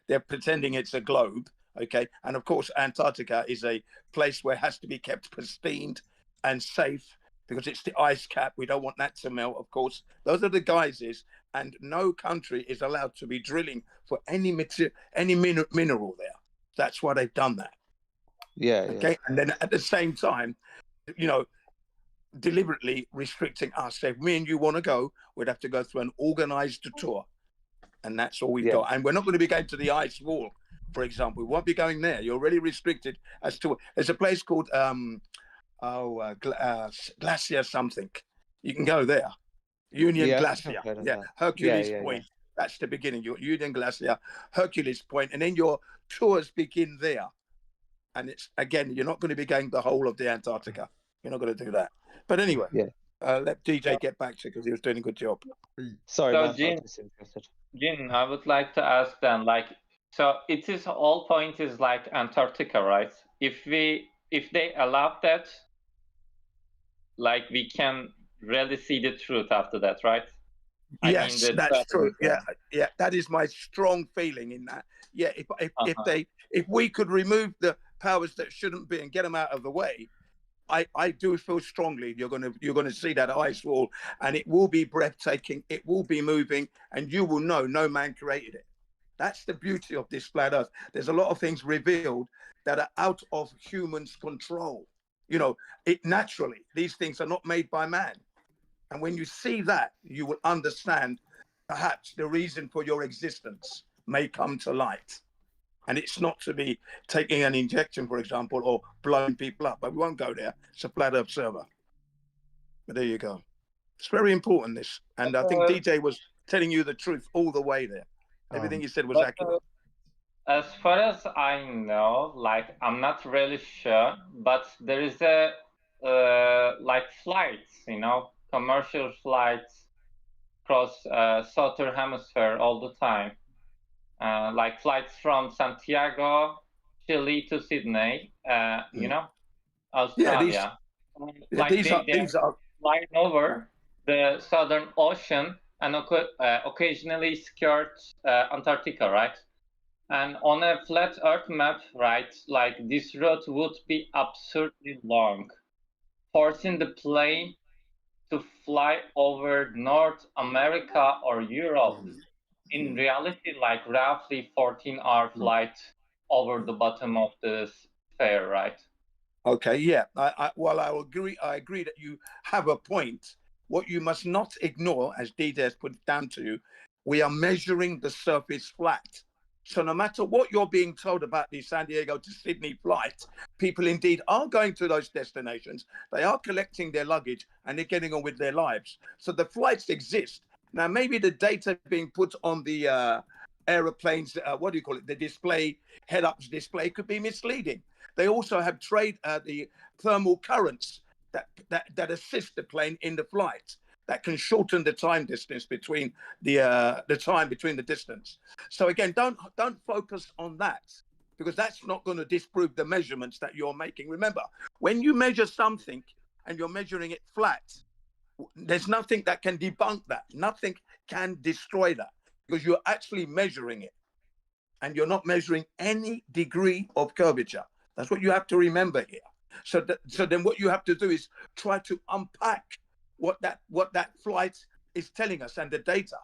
Speaker 12: they're pretending it's a globe, okay, and of course Antarctica is a place where it has to be kept pristine and safe because it's the ice cap. We don't want that to melt, of course. Those are the guises, and no country is allowed to be drilling for any mineral there. That's why they've done that.
Speaker 13: Yeah.
Speaker 12: Okay, and then at the same time, you know, deliberately restricting us. So if me and you want to go, we'd have to go through an organized tour, and that's all we've got. And we're not going to be going to the ice wall, for example. We won't be going there. You're already restricted as to. There's a place called Glacier something. You can go there. Union Glacier. Yeah, Hercules Point. That's the beginning. Your Union Glacier, Hercules Point, and then your tours begin there. And it's again, you're not going to be going the whole of the Antarctica. You're not going to do that. But anyway, let DJ get back to it because he was doing a good job.
Speaker 13: Sorry,
Speaker 3: So,
Speaker 13: man,
Speaker 3: Jin,
Speaker 13: I'm disinterested.
Speaker 3: Jin, I would like to ask then, like, so it is all point is like Antarctica, right? If they allow that, like we can really see the truth after that, right?
Speaker 12: Yes, that's true. Yeah, that is my strong feeling in that. Yeah, if we could remove the powers that shouldn't be and get them out of the way, I do feel strongly you're gonna see that ice wall, and it will be breathtaking. It will be moving, and you will know no man created it. That's the beauty of this flat Earth. There's a lot of things revealed that are out of humans' control. You know, naturally these things are not made by man. And when you see that, you will understand perhaps the reason for your existence may come to light. And it's not to be taking an injection, for example, or blowing people up. But we won't go there. It's a flat earth server. But there you go. It's very important, this. And I think DJ was telling you the truth all the way there. Everything he said was accurate.
Speaker 3: As far as I know, like, I'm not really sure, but there is a, like, flights, you know, commercial flights across southern hemisphere all the time, like flights from Santiago, Chile to Sydney, you know, Australia. These are flying over the Southern Ocean and occasionally skirt Antarctica, right? And on a flat Earth map, right, like this route would be absurdly long, forcing the plane to fly over North America or Europe. In reality, like roughly 14-hour flight over the bottom of the sphere, right?
Speaker 12: Okay, yeah. I agree that you have a point. What you must not ignore, as DJ has put it down to you, we are measuring the surface flat. So no matter what you're being told about the San Diego to Sydney flight, people indeed are going to those destinations. They are collecting their luggage and they're getting on with their lives. So the flights exist. Now, maybe the data being put on the aeroplanes, what do you call it? The display, head-ups display could be misleading. They also have the thermal currents that assist the plane in the flight, that can shorten the time distance between the distance. So again, don't focus on that, because that's not going to disprove the measurements that you're making. Remember, when you measure something and you're measuring it flat, there's nothing that can debunk that. Nothing can destroy that, because you're actually measuring it, and you're not measuring any degree of curvature. That's what you have to remember here. So then what you have to do is try to unpack what that flight is telling us and the data.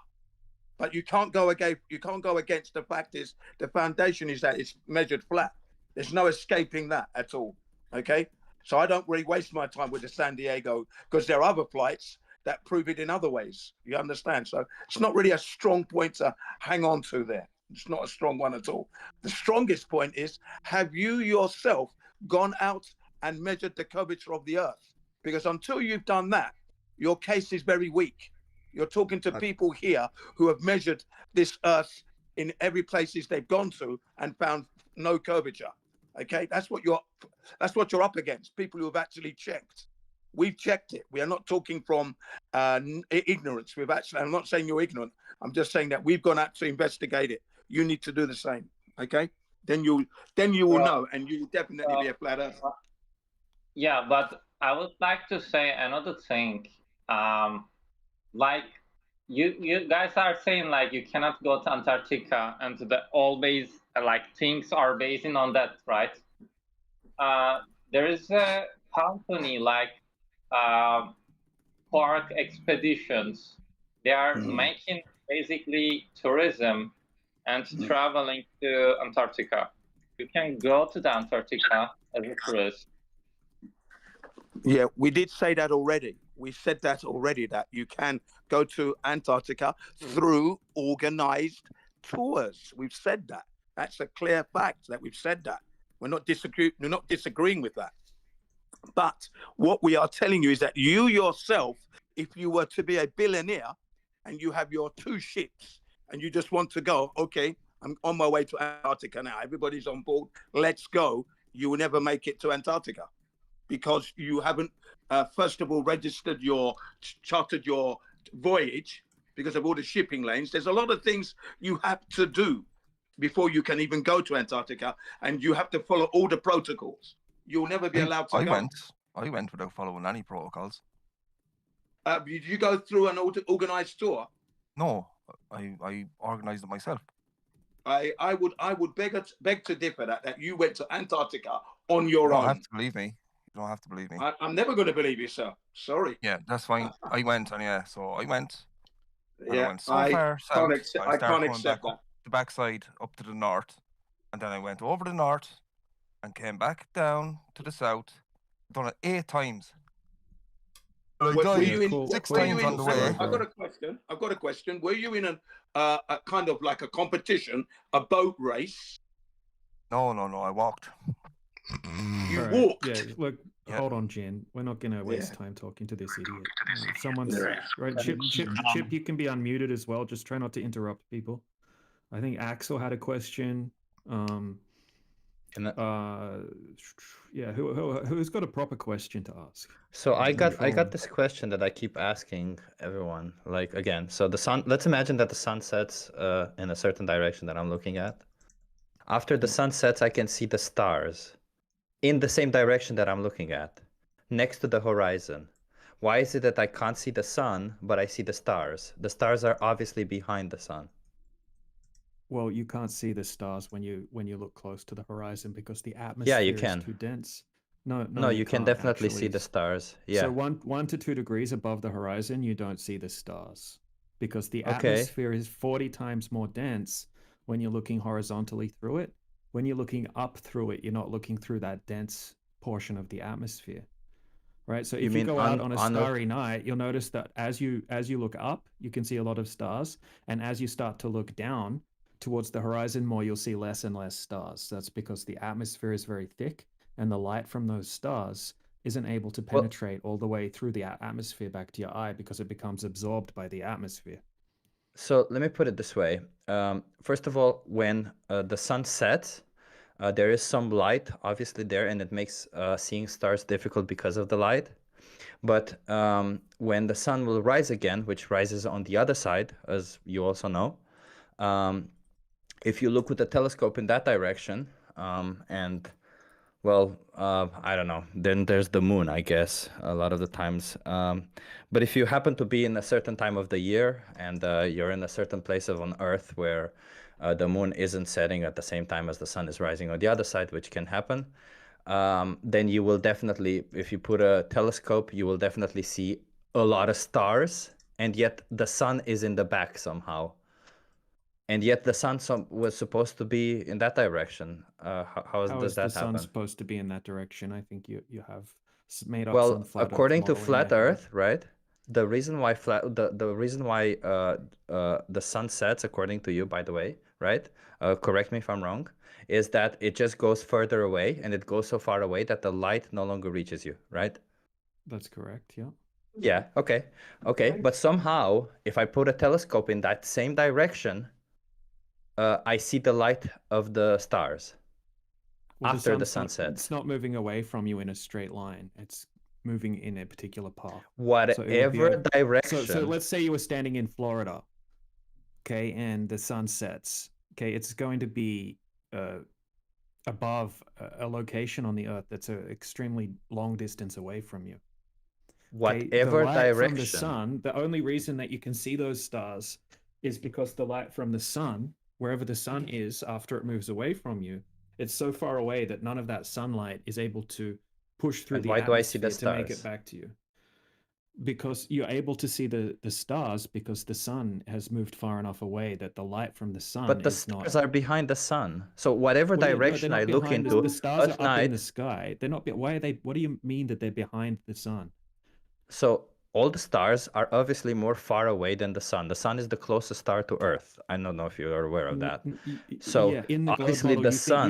Speaker 12: But you can't go against the fact is the foundation is that it's measured flat. There's no escaping that at all. Okay. So I don't really waste my time with the San Diego because there are other flights that prove it in other ways. You understand? So it's not really a strong point to hang on to there. It's not a strong one at all. The strongest point is, have you yourself gone out and measured the curvature of the Earth? Because until you've done that, your case is very weak. You're talking to people here who have measured this Earth in every places they've gone to and found no curvature. Okay, that's what you're up against. People who have actually checked. We've checked it. We are not talking from ignorance. I'm not saying you're ignorant. I'm just saying that we've gone out to investigate it. You need to do the same. Okay, then you will know, and you will definitely be a flat earther.
Speaker 3: Yeah, but I would like to say another thing. Like you guys are saying, like, you cannot go to Antarctica, and always like things are basing on that, right? There is a company like Park Expeditions. They are making basically tourism and traveling to Antarctica. You can go to the Antarctica as a tourist.
Speaker 12: Yeah, we did say that already. We said that already, that you can go to Antarctica through organized tours. We've said that. That's a clear fact that we've said that. We're not disagreeing with that. But what we are telling you is that you yourself, if you were to be a billionaire and you have your 2 ships and you just want to go, okay, I'm on my way to Antarctica now, everybody's on board, let's go, you will never make it to Antarctica because you haven't, first of all, chartered your voyage because of all the shipping lanes. There's a lot of things you have to do before you can even go to Antarctica, and you have to follow all the protocols. You'll never be allowed to go.
Speaker 6: I went without following any protocols.
Speaker 12: Did you go through an organized tour?
Speaker 6: No, I organized it myself.
Speaker 12: I would beg to differ that you went to Antarctica on your
Speaker 6: own. You don't
Speaker 12: own.
Speaker 6: have to believe me. You don't have to believe me.
Speaker 12: I'm never going to believe you, sir. Sorry.
Speaker 6: Yeah, that's fine. I went, and yeah, so I went.
Speaker 12: Yeah,
Speaker 6: I went so far south.
Speaker 12: I can't accept that.
Speaker 6: Up the backside, up to the north, and then I went over the north and came back down to the south. Done it 8 times.
Speaker 12: Were you in
Speaker 6: 6 times on the way.
Speaker 12: I've got a question. Were you in a kind of like a competition, a boat race?
Speaker 6: No, I walked.
Speaker 12: You
Speaker 14: Alright,
Speaker 12: walked?
Speaker 14: Yeah, look, hold on, Jen. We're not going to waste time talking to this idiot. Someone's right. Chip, you can be unmuted as well. Just try not to interrupt people. I think Axel had a question. Yeah, who's got a proper question to ask?
Speaker 9: So I got this question that I keep asking everyone. Like, again, so the sun. Let's imagine that the sun sets in a certain direction that I'm looking at. After the sun sets, I can see the stars in the same direction that I'm looking at, next to the horizon. Why is it that I can't see the sun, but I see the stars? The stars are obviously behind the sun.
Speaker 14: Well, you can't see the stars when you look close to the horizon because the atmosphere
Speaker 9: you can.
Speaker 14: is too dense. No,
Speaker 9: you can
Speaker 14: can't,
Speaker 9: definitely
Speaker 14: actually.
Speaker 9: see the stars. Yeah.
Speaker 14: So 1 to 2 degrees above the horizon, you don't see the stars because the atmosphere is 40 times more dense when you're looking horizontally through it. When you're looking up through it, you're not looking through that dense portion of the atmosphere, right? So if you go out on a starry night, you'll notice that as you look up, you can see a lot of stars, and as you start to look down towards the horizon more, you'll see less and less stars. That's because the atmosphere is very thick, and the light from those stars isn't able to penetrate all the way through the atmosphere back to your eye because it becomes absorbed by the atmosphere.
Speaker 9: So let me put it this way. First of all, when the sun sets, there is some light obviously there, and it makes seeing stars difficult because of the light. But when the sun will rise again, which rises on the other side, as you also know, if you look with a telescope in that direction, and well, I don't know, then there's the moon, I guess, a lot of the times. But if you happen to be in a certain time of the year and you're in a certain place on Earth where the moon isn't setting at the same time as the sun is rising on the other side, which can happen, then you will definitely, if you put a telescope, you will definitely see a lot of stars, and yet the sun is in the back somehow. and yet the sun was supposed to be in that direction. How
Speaker 14: How
Speaker 9: does
Speaker 14: is the
Speaker 9: that
Speaker 14: sun
Speaker 9: happen?
Speaker 14: supposed to be in that direction? I think you have made up some
Speaker 9: Well,
Speaker 14: flat Earth
Speaker 9: according to
Speaker 14: model in
Speaker 9: flat
Speaker 14: your head.
Speaker 9: Earth, right? The reason why the sun sets, according to you, by the way, right? Correct me if I'm wrong, is that it just goes further away, and it goes so far away that the light no longer reaches you, right?
Speaker 14: That's correct. Yeah.
Speaker 9: Yeah. Okay. Okay. But somehow, if I put a telescope in that same direction, I see the light of the stars
Speaker 14: Well,
Speaker 9: after the
Speaker 14: sun's
Speaker 9: sun
Speaker 14: not,
Speaker 9: sets.
Speaker 14: it's not moving away from you in a straight line. It's moving in a particular path.
Speaker 9: Whatever direction.
Speaker 14: So let's say you were standing in Florida, okay, and the sun sets. Okay, it's going to be above a location on the Earth that's an extremely long distance away from you. Okay,
Speaker 9: Whatever
Speaker 14: the light
Speaker 9: direction.
Speaker 14: from the sun, the only reason that you can see those stars is because the light from the sun, wherever the sun is after it moves away from you, it's so far away that none of that sunlight is able to push through
Speaker 9: And
Speaker 14: the
Speaker 9: why do I see
Speaker 14: atmosphere
Speaker 9: the
Speaker 14: to make it
Speaker 9: stars?
Speaker 14: back to you. Because you're able to see the stars because the sun has moved far enough away that the light from the sun
Speaker 9: But the
Speaker 14: is not.
Speaker 9: stars are behind the sun. So whatever
Speaker 14: Well, yeah, no, they're
Speaker 9: direction
Speaker 14: not
Speaker 9: I look
Speaker 14: behind
Speaker 9: into
Speaker 14: the stars
Speaker 9: at
Speaker 14: are up in the
Speaker 9: night,
Speaker 14: sky. They're not. Why are they? What do you mean that they're behind the sun?
Speaker 9: so all the stars are obviously more far away than the sun. The sun is the closest star to Earth. I don't know if you are aware of that. So
Speaker 14: Yeah, in the globe
Speaker 9: obviously
Speaker 14: model,
Speaker 9: the
Speaker 14: you
Speaker 9: sun.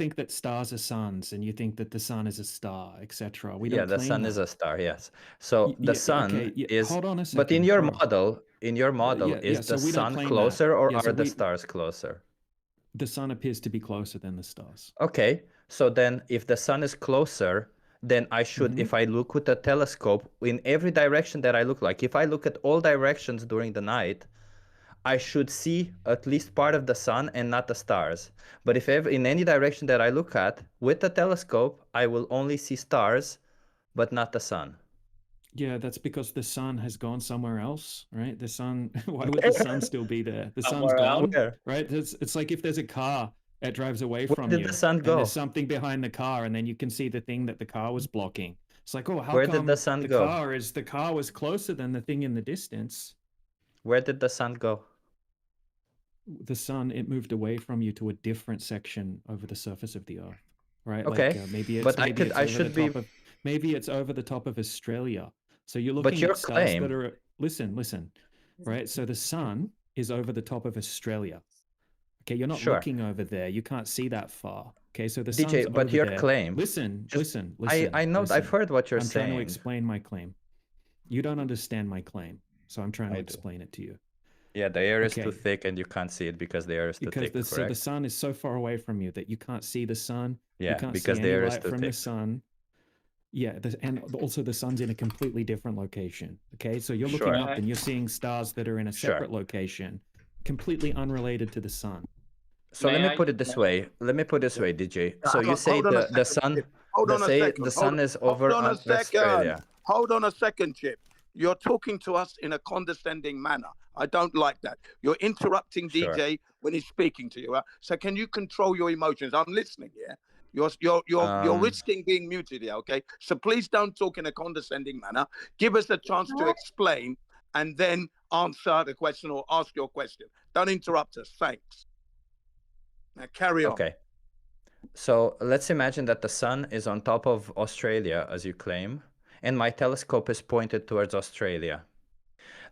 Speaker 14: think that stars are suns, and you think that the sun is a star, etc. We
Speaker 9: Yeah,
Speaker 14: don't
Speaker 9: the
Speaker 14: claim
Speaker 9: sun
Speaker 14: that.
Speaker 9: is a star. Yes. So the sun
Speaker 14: Okay. Yeah,
Speaker 9: is.
Speaker 14: hold on a
Speaker 9: But
Speaker 14: second.
Speaker 9: in your
Speaker 14: bro.
Speaker 9: model,
Speaker 14: Yeah.
Speaker 9: is
Speaker 14: So
Speaker 9: the
Speaker 14: we don't
Speaker 9: sun
Speaker 14: claim
Speaker 9: closer,
Speaker 14: that.
Speaker 9: or
Speaker 14: Yeah, so
Speaker 9: are the
Speaker 14: we,
Speaker 9: stars closer?
Speaker 14: the sun appears to be closer than the stars.
Speaker 9: Okay, so then if the sun is closer, then I should, if I look with a telescope in every direction that I look, like if I look at all directions during the night, I should see at least part of the sun and not the stars. But if ever in any direction that I look at with the telescope, I will only see stars, but not the sun.
Speaker 14: Yeah, that's because the sun has gone somewhere else, right? The sun, why would the sun still be there? The sun's
Speaker 9: Somewhere else.
Speaker 14: gone,
Speaker 9: Where?
Speaker 14: right? It's like if there's a car that drives away
Speaker 9: Where
Speaker 14: from
Speaker 9: did
Speaker 14: you,
Speaker 9: the sun
Speaker 14: and
Speaker 9: go?
Speaker 14: there's something behind the car, and then you can see the thing that the car was blocking. It's like, oh, how
Speaker 9: Where did
Speaker 14: come
Speaker 9: the sun go?
Speaker 14: the car was closer than the thing in the distance?
Speaker 9: Where did the sun go?
Speaker 14: The sun, it moved away from you to a different section over the surface of the Earth, right?
Speaker 9: Okay,
Speaker 14: Like maybe it's
Speaker 9: but
Speaker 14: maybe it's over the top of Australia. So you're
Speaker 9: But
Speaker 14: looking
Speaker 9: your
Speaker 14: at stars
Speaker 9: claim-
Speaker 14: that are listen, right? So the sun is over the top of Australia. Okay, you're not
Speaker 9: Sure.
Speaker 14: looking over there. You can't see that far. Okay, so the
Speaker 9: DJ,
Speaker 14: sun's
Speaker 9: but
Speaker 14: over
Speaker 9: your
Speaker 14: there.
Speaker 9: claim-
Speaker 14: Listen.
Speaker 9: I know, I've heard what you're
Speaker 14: I'm trying to
Speaker 9: saying.
Speaker 14: explain my claim. You don't understand my claim, so I'm trying to explain it to you.
Speaker 9: Yeah, the air is
Speaker 14: Okay.
Speaker 9: too thick and you can't see it because the air is too
Speaker 14: Because
Speaker 9: thick,
Speaker 14: so
Speaker 9: correct?
Speaker 14: the sun is so far away from you that you can't see the sun.
Speaker 9: Yeah,
Speaker 14: you can't
Speaker 9: because
Speaker 14: see
Speaker 9: the
Speaker 14: any
Speaker 9: air is
Speaker 14: light
Speaker 9: too
Speaker 14: from the
Speaker 9: thick.
Speaker 14: sun. Yeah, and also the sun's in a completely different location. Okay, so you're looking
Speaker 9: Sure.
Speaker 14: up and you're seeing stars that are in a
Speaker 9: Sure.
Speaker 14: separate location, completely unrelated to the sun.
Speaker 9: So let
Speaker 3: May
Speaker 9: me
Speaker 3: I-
Speaker 9: put it this way. Let me put it this way, DJ. So you
Speaker 12: Hold
Speaker 9: say
Speaker 12: on a
Speaker 9: the
Speaker 12: second,
Speaker 9: sun,
Speaker 12: Chip. Hold on a second.
Speaker 9: the sun is over
Speaker 12: hold on a
Speaker 9: on
Speaker 12: second.
Speaker 9: Australia.
Speaker 12: Hold on a second, Chip. You're talking to us in a condescending manner. I don't like that. You're interrupting
Speaker 9: Sure.
Speaker 12: DJ when he's speaking to you. So can you control your emotions? I'm listening. Yeah. You're risking being muted here. Okay. So please don't talk in a condescending manner. Give us a chance to explain and then answer the question or ask your question. Don't interrupt us. Thanks. Now carry on.
Speaker 9: Okay. So let's imagine that the sun is on top of Australia, as you claim, and my telescope is pointed towards Australia.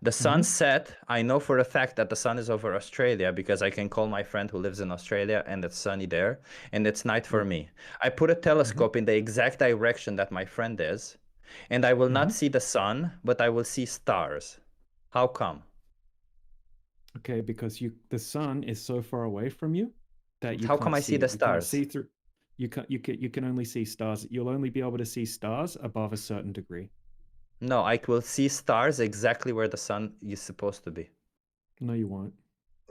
Speaker 9: The sun set, I know for a fact that the sun is over Australia because I can call my friend who lives in Australia and it's sunny there and it's night for me. I put a telescope in the exact direction that my friend is and I will not see the sun, but I will see stars. How come?
Speaker 14: Okay, because the sun is so far away from you that you
Speaker 9: How
Speaker 14: can't
Speaker 9: come I see the
Speaker 14: it. You can't
Speaker 9: stars?
Speaker 14: see through. You can only see stars. You'll only be able to see stars above a certain degree.
Speaker 9: No, I will see stars exactly where the sun is supposed to be.
Speaker 14: No, you won't.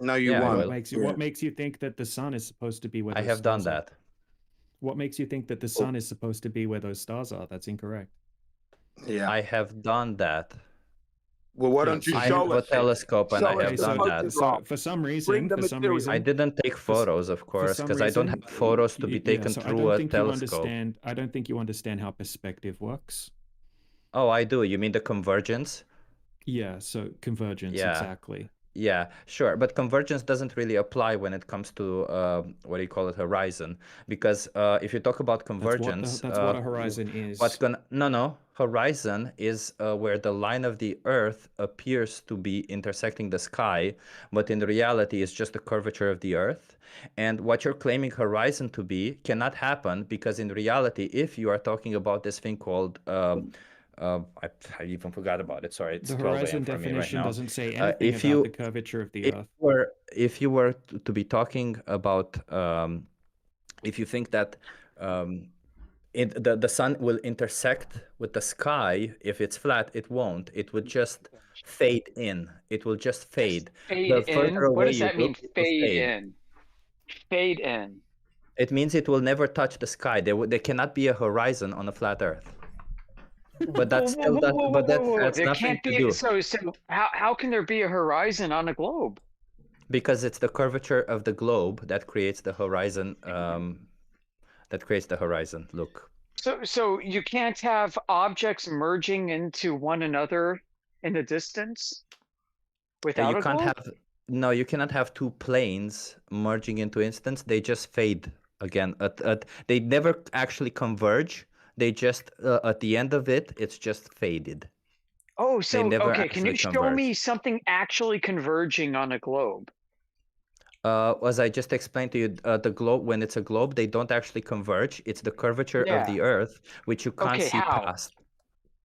Speaker 12: No, you
Speaker 9: Yeah, I
Speaker 12: won't.
Speaker 9: will.
Speaker 14: What makes you think that the sun is supposed to be where
Speaker 9: I
Speaker 14: those
Speaker 9: have done
Speaker 14: stars are?
Speaker 9: that.
Speaker 14: What makes you think that the sun is supposed to be where those stars are? That's incorrect.
Speaker 12: Yeah.
Speaker 9: I have done that.
Speaker 12: Well, why don't you
Speaker 9: I
Speaker 12: show
Speaker 9: have
Speaker 12: us?
Speaker 9: a telescope and
Speaker 12: Show
Speaker 9: I
Speaker 12: us
Speaker 9: have
Speaker 12: the
Speaker 9: done that.
Speaker 12: photograph.
Speaker 14: For some
Speaker 12: Bring
Speaker 14: reason,
Speaker 12: the material.
Speaker 9: I didn't take photos, of course,
Speaker 14: some
Speaker 9: because I don't
Speaker 14: reason,
Speaker 9: have photos to be taken
Speaker 14: so I
Speaker 9: through
Speaker 14: don't
Speaker 9: a
Speaker 14: think
Speaker 9: telescope.
Speaker 14: I don't think you understand how perspective works.
Speaker 9: Oh, I do. You mean the convergence?
Speaker 14: Yeah, so convergence,
Speaker 9: Yeah.
Speaker 14: exactly.
Speaker 9: Yeah, sure, but convergence doesn't really apply when it comes to what do you call it, horizon, because if you talk about convergence,
Speaker 14: That's what a horizon is.
Speaker 9: no, horizon is where the line of the Earth appears to be intersecting the sky, but in reality it's just the curvature of the Earth. And what you're claiming horizon to be cannot happen, because in reality, if you are talking about this thing called I even forgot about it. Sorry, it's
Speaker 14: The
Speaker 9: 12
Speaker 14: horizon
Speaker 9: a.m. for me right
Speaker 14: definition
Speaker 9: now.
Speaker 14: doesn't say anything about the curvature of the Earth.
Speaker 9: If you were to be talking about, if you think that the sun will intersect with the sky, if it's flat, it won't. It would just fade in. It will just fade.
Speaker 18: Fade
Speaker 9: The further
Speaker 18: in? What
Speaker 9: away
Speaker 18: does
Speaker 9: you
Speaker 18: that mean?
Speaker 9: look, it will
Speaker 18: Fade
Speaker 9: fade.
Speaker 18: in. Fade in.
Speaker 9: It means it will never touch the sky. There cannot be a horizon on a flat Earth. But that's still that. But that has
Speaker 18: There
Speaker 9: nothing
Speaker 18: can't
Speaker 9: to
Speaker 18: be.
Speaker 9: do.
Speaker 18: So how can there be a horizon on a globe?
Speaker 9: Because it's the curvature of the globe that creates the horizon. Look.
Speaker 18: So you can't have objects merging into one another in the distance without
Speaker 9: You
Speaker 18: a
Speaker 9: can't
Speaker 18: globe?
Speaker 9: have. No, you cannot have two planes merging into instance. They just fade again. They never actually converge. They just at the end of it, it's just faded.
Speaker 18: Oh,
Speaker 9: They
Speaker 18: so
Speaker 9: never
Speaker 18: okay. Can you
Speaker 9: actually
Speaker 18: show me
Speaker 9: converge.
Speaker 18: something actually converging on a globe?
Speaker 9: As I just explained to you, the globe, when it's a globe, they don't actually converge. It's the curvature of
Speaker 18: Yeah.
Speaker 9: the Earth, which you can't
Speaker 18: Okay,
Speaker 9: see
Speaker 18: how?
Speaker 9: past.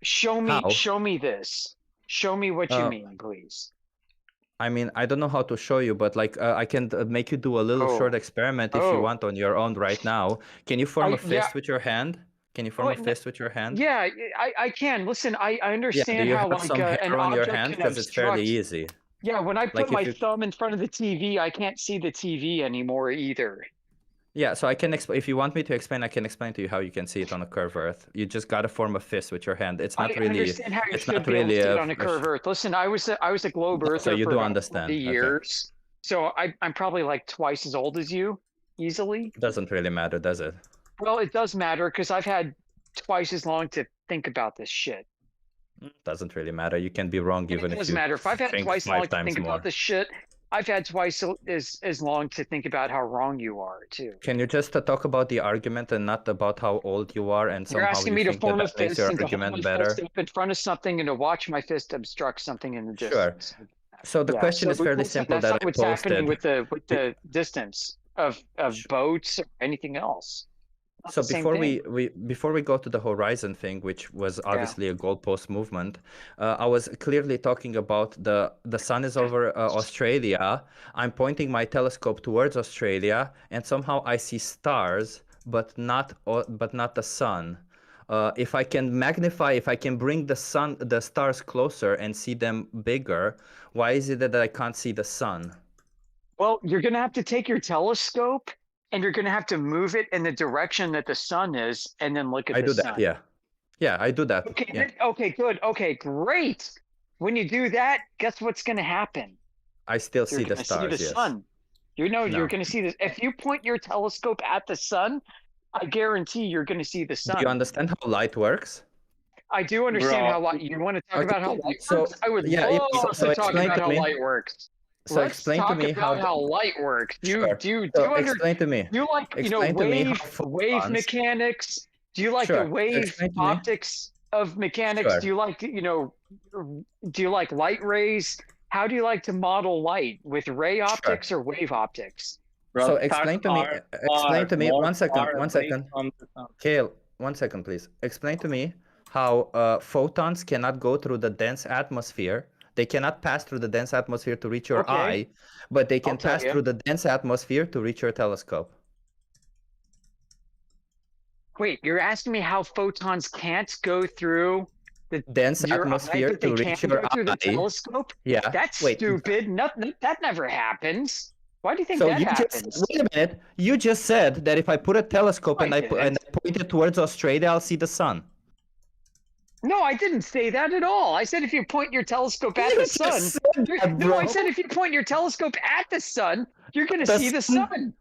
Speaker 18: Show me.
Speaker 9: How?
Speaker 18: Show me this. Show me what you mean, please.
Speaker 9: I mean, I don't know how to show you, but like I can make you do a little short experiment if you want on your own right now. Can you form a fist with your hand? Can you form a fist with your hand?
Speaker 18: Yeah, I can. Listen, I
Speaker 9: Yeah. Do
Speaker 18: understand
Speaker 9: you
Speaker 18: how
Speaker 9: have
Speaker 18: like
Speaker 9: some
Speaker 18: an
Speaker 9: hair on your
Speaker 18: object
Speaker 9: hand?
Speaker 18: can
Speaker 9: Because it's fairly
Speaker 18: obstruct.
Speaker 9: easy.
Speaker 18: Yeah, when I put
Speaker 9: Like if
Speaker 18: my
Speaker 9: you.
Speaker 18: thumb in front of the TV, I can't see the TV anymore either.
Speaker 9: Yeah, so I can explain. If you want me to explain, I can explain to you how you can see it on a curved Earth. You just gotta form a fist with your hand. It's not
Speaker 18: I
Speaker 9: really.
Speaker 18: understand how you
Speaker 9: It's
Speaker 18: should
Speaker 9: not
Speaker 18: be able to
Speaker 9: really
Speaker 18: see
Speaker 9: a.
Speaker 18: it on a curved Earth. Listen, I was a globe
Speaker 9: So
Speaker 18: earther
Speaker 9: you
Speaker 18: for
Speaker 9: do
Speaker 18: about
Speaker 9: understand.
Speaker 18: 40
Speaker 9: Okay.
Speaker 18: years. So I'm probably like twice as old as you, easily.
Speaker 9: Doesn't really matter, does it?
Speaker 18: Well, it does matter because I've had twice as long to think about this shit.
Speaker 9: Doesn't really matter. You can be wrong even
Speaker 18: It
Speaker 9: if
Speaker 18: does
Speaker 9: you
Speaker 18: matter. If I've had
Speaker 9: think
Speaker 18: twice as long
Speaker 9: 5
Speaker 18: to
Speaker 9: times
Speaker 18: think
Speaker 9: more.
Speaker 18: about this shit, I've had twice as long to think about how wrong you are too.
Speaker 9: Can you just talk about the argument and not about how old you are and
Speaker 18: You're
Speaker 9: somehow
Speaker 18: asking
Speaker 9: you
Speaker 18: me to
Speaker 9: think that
Speaker 18: form a
Speaker 9: that makes
Speaker 18: fist
Speaker 9: your
Speaker 18: and to hold
Speaker 9: argument
Speaker 18: my fist
Speaker 9: better?
Speaker 18: up in front of something and to watch my fist obstruct something in the
Speaker 9: Sure.
Speaker 18: distance.
Speaker 9: So the
Speaker 18: Yeah,
Speaker 9: question
Speaker 18: so
Speaker 9: is fairly
Speaker 18: listen,
Speaker 9: simple
Speaker 18: that's
Speaker 9: that
Speaker 18: not
Speaker 9: I
Speaker 18: what's happening
Speaker 9: posted.
Speaker 18: with the distance of boats or anything else. Not
Speaker 9: So
Speaker 18: the same
Speaker 9: before
Speaker 18: thing.
Speaker 9: before we go to the horizon thing, which was
Speaker 18: Yeah.
Speaker 9: obviously a goalpost movement, I was clearly talking about the sun is over Australia. I'm pointing my telescope towards Australia, and somehow I see stars, but not the sun. If I can magnify, if I can bring the stars closer and see them bigger, why is it that I can't see the sun?
Speaker 18: Well, you're going to have to take your telescope and you're going to have to move it in the direction that the sun is and then look at
Speaker 9: I
Speaker 18: the
Speaker 9: do
Speaker 18: sun.
Speaker 9: that, yeah. Yeah, I do that.
Speaker 18: Okay,
Speaker 9: Yeah.
Speaker 18: okay, good. Okay, great. When you do that, guess what's going to happen?
Speaker 9: I still
Speaker 18: You're
Speaker 9: see the
Speaker 18: going to see
Speaker 9: stars,
Speaker 18: the
Speaker 9: yes.
Speaker 18: sun. You know,
Speaker 9: No.
Speaker 18: you're going to see this. If you point your telescope at the sun, I guarantee you're going to see the sun.
Speaker 9: Do you understand how light works?
Speaker 18: I do understand how light. You want to talk about how light works? I would love to talk about how light works.
Speaker 9: So
Speaker 18: Let's
Speaker 9: explain to
Speaker 18: talk
Speaker 9: me
Speaker 18: about how light works.
Speaker 9: Explain to me.
Speaker 18: Do you like
Speaker 9: Explain to me how
Speaker 18: wave
Speaker 9: photons-
Speaker 18: mechanics? Do you like
Speaker 9: Sure.
Speaker 18: the wave
Speaker 9: Explain to me.
Speaker 18: optics of mechanics?
Speaker 9: Sure.
Speaker 18: Do you like do you like light rays? How do you like to model light, with ray optics or wave optics?
Speaker 9: So explain to me. Explain to me. 1 second. 1 second. Kale, 1 second, please. Explain to me how photons cannot go through the dense atmosphere. They cannot pass through the dense atmosphere to reach your eye, but they can
Speaker 18: I'll tell
Speaker 9: pass
Speaker 18: you.
Speaker 9: through the dense atmosphere to reach your telescope.
Speaker 18: Wait, you're asking me how photons can't go through the
Speaker 9: dense atmosphere
Speaker 18: but they
Speaker 9: to
Speaker 18: can
Speaker 9: reach your
Speaker 18: go through the
Speaker 9: eye?
Speaker 18: telescope?
Speaker 9: Yeah.
Speaker 18: That's
Speaker 9: Wait.
Speaker 18: stupid. Nothing. That never happens. Why do you think
Speaker 9: So
Speaker 18: that
Speaker 9: you
Speaker 18: happens?
Speaker 9: just wait a minute. You just said that if I put a telescope and I point it towards Australia, I'll see the sun.
Speaker 18: No, I didn't say that at all. I said if you point your telescope at the sun. No, I said if you point your telescope at the sun, you're going to see the sun.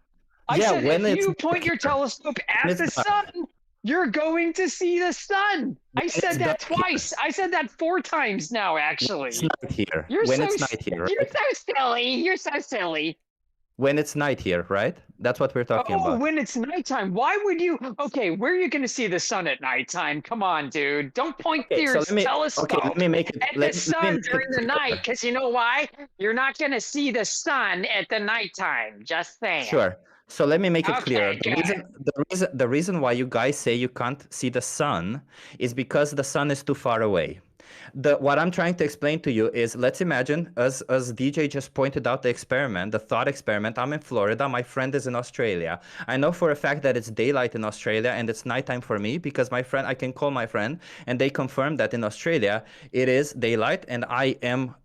Speaker 18: I said if you point your telescope at the sun, You're going to see the sun. I
Speaker 9: When
Speaker 18: said
Speaker 9: it's
Speaker 18: that
Speaker 9: dark here.
Speaker 18: twice. I said that 4 times now,
Speaker 9: When
Speaker 18: actually.
Speaker 9: it's night here.
Speaker 18: You're
Speaker 9: When
Speaker 18: so
Speaker 9: it's night here,
Speaker 18: you're
Speaker 9: right?
Speaker 18: so silly. You're so silly.
Speaker 9: When it's night here, right? That's what we're talking
Speaker 18: Oh,
Speaker 9: about.
Speaker 18: when it's nighttime. Why would you? Okay, where are you going to see the sun at nighttime? Come on, dude. Don't point
Speaker 9: Okay,
Speaker 18: your
Speaker 9: so let
Speaker 18: telescope
Speaker 9: me make it
Speaker 18: at the
Speaker 9: let me
Speaker 18: sun
Speaker 9: make
Speaker 18: during
Speaker 9: it
Speaker 18: the night,
Speaker 9: clear.
Speaker 18: because you know why? You're not going to see the sun at the nighttime. Just saying.
Speaker 9: Sure. So let me make it clear.
Speaker 18: Okay, good.
Speaker 9: The reason why you guys say you can't see the sun is because the sun is too far away. What I'm trying to explain to you is, let's imagine, as DJ just pointed out, the experiment, the thought experiment. I'm in Florida. My friend is in Australia. I know for a fact that it's daylight in Australia and it's nighttime for me because I can call my friend and they confirm that in Australia it is daylight and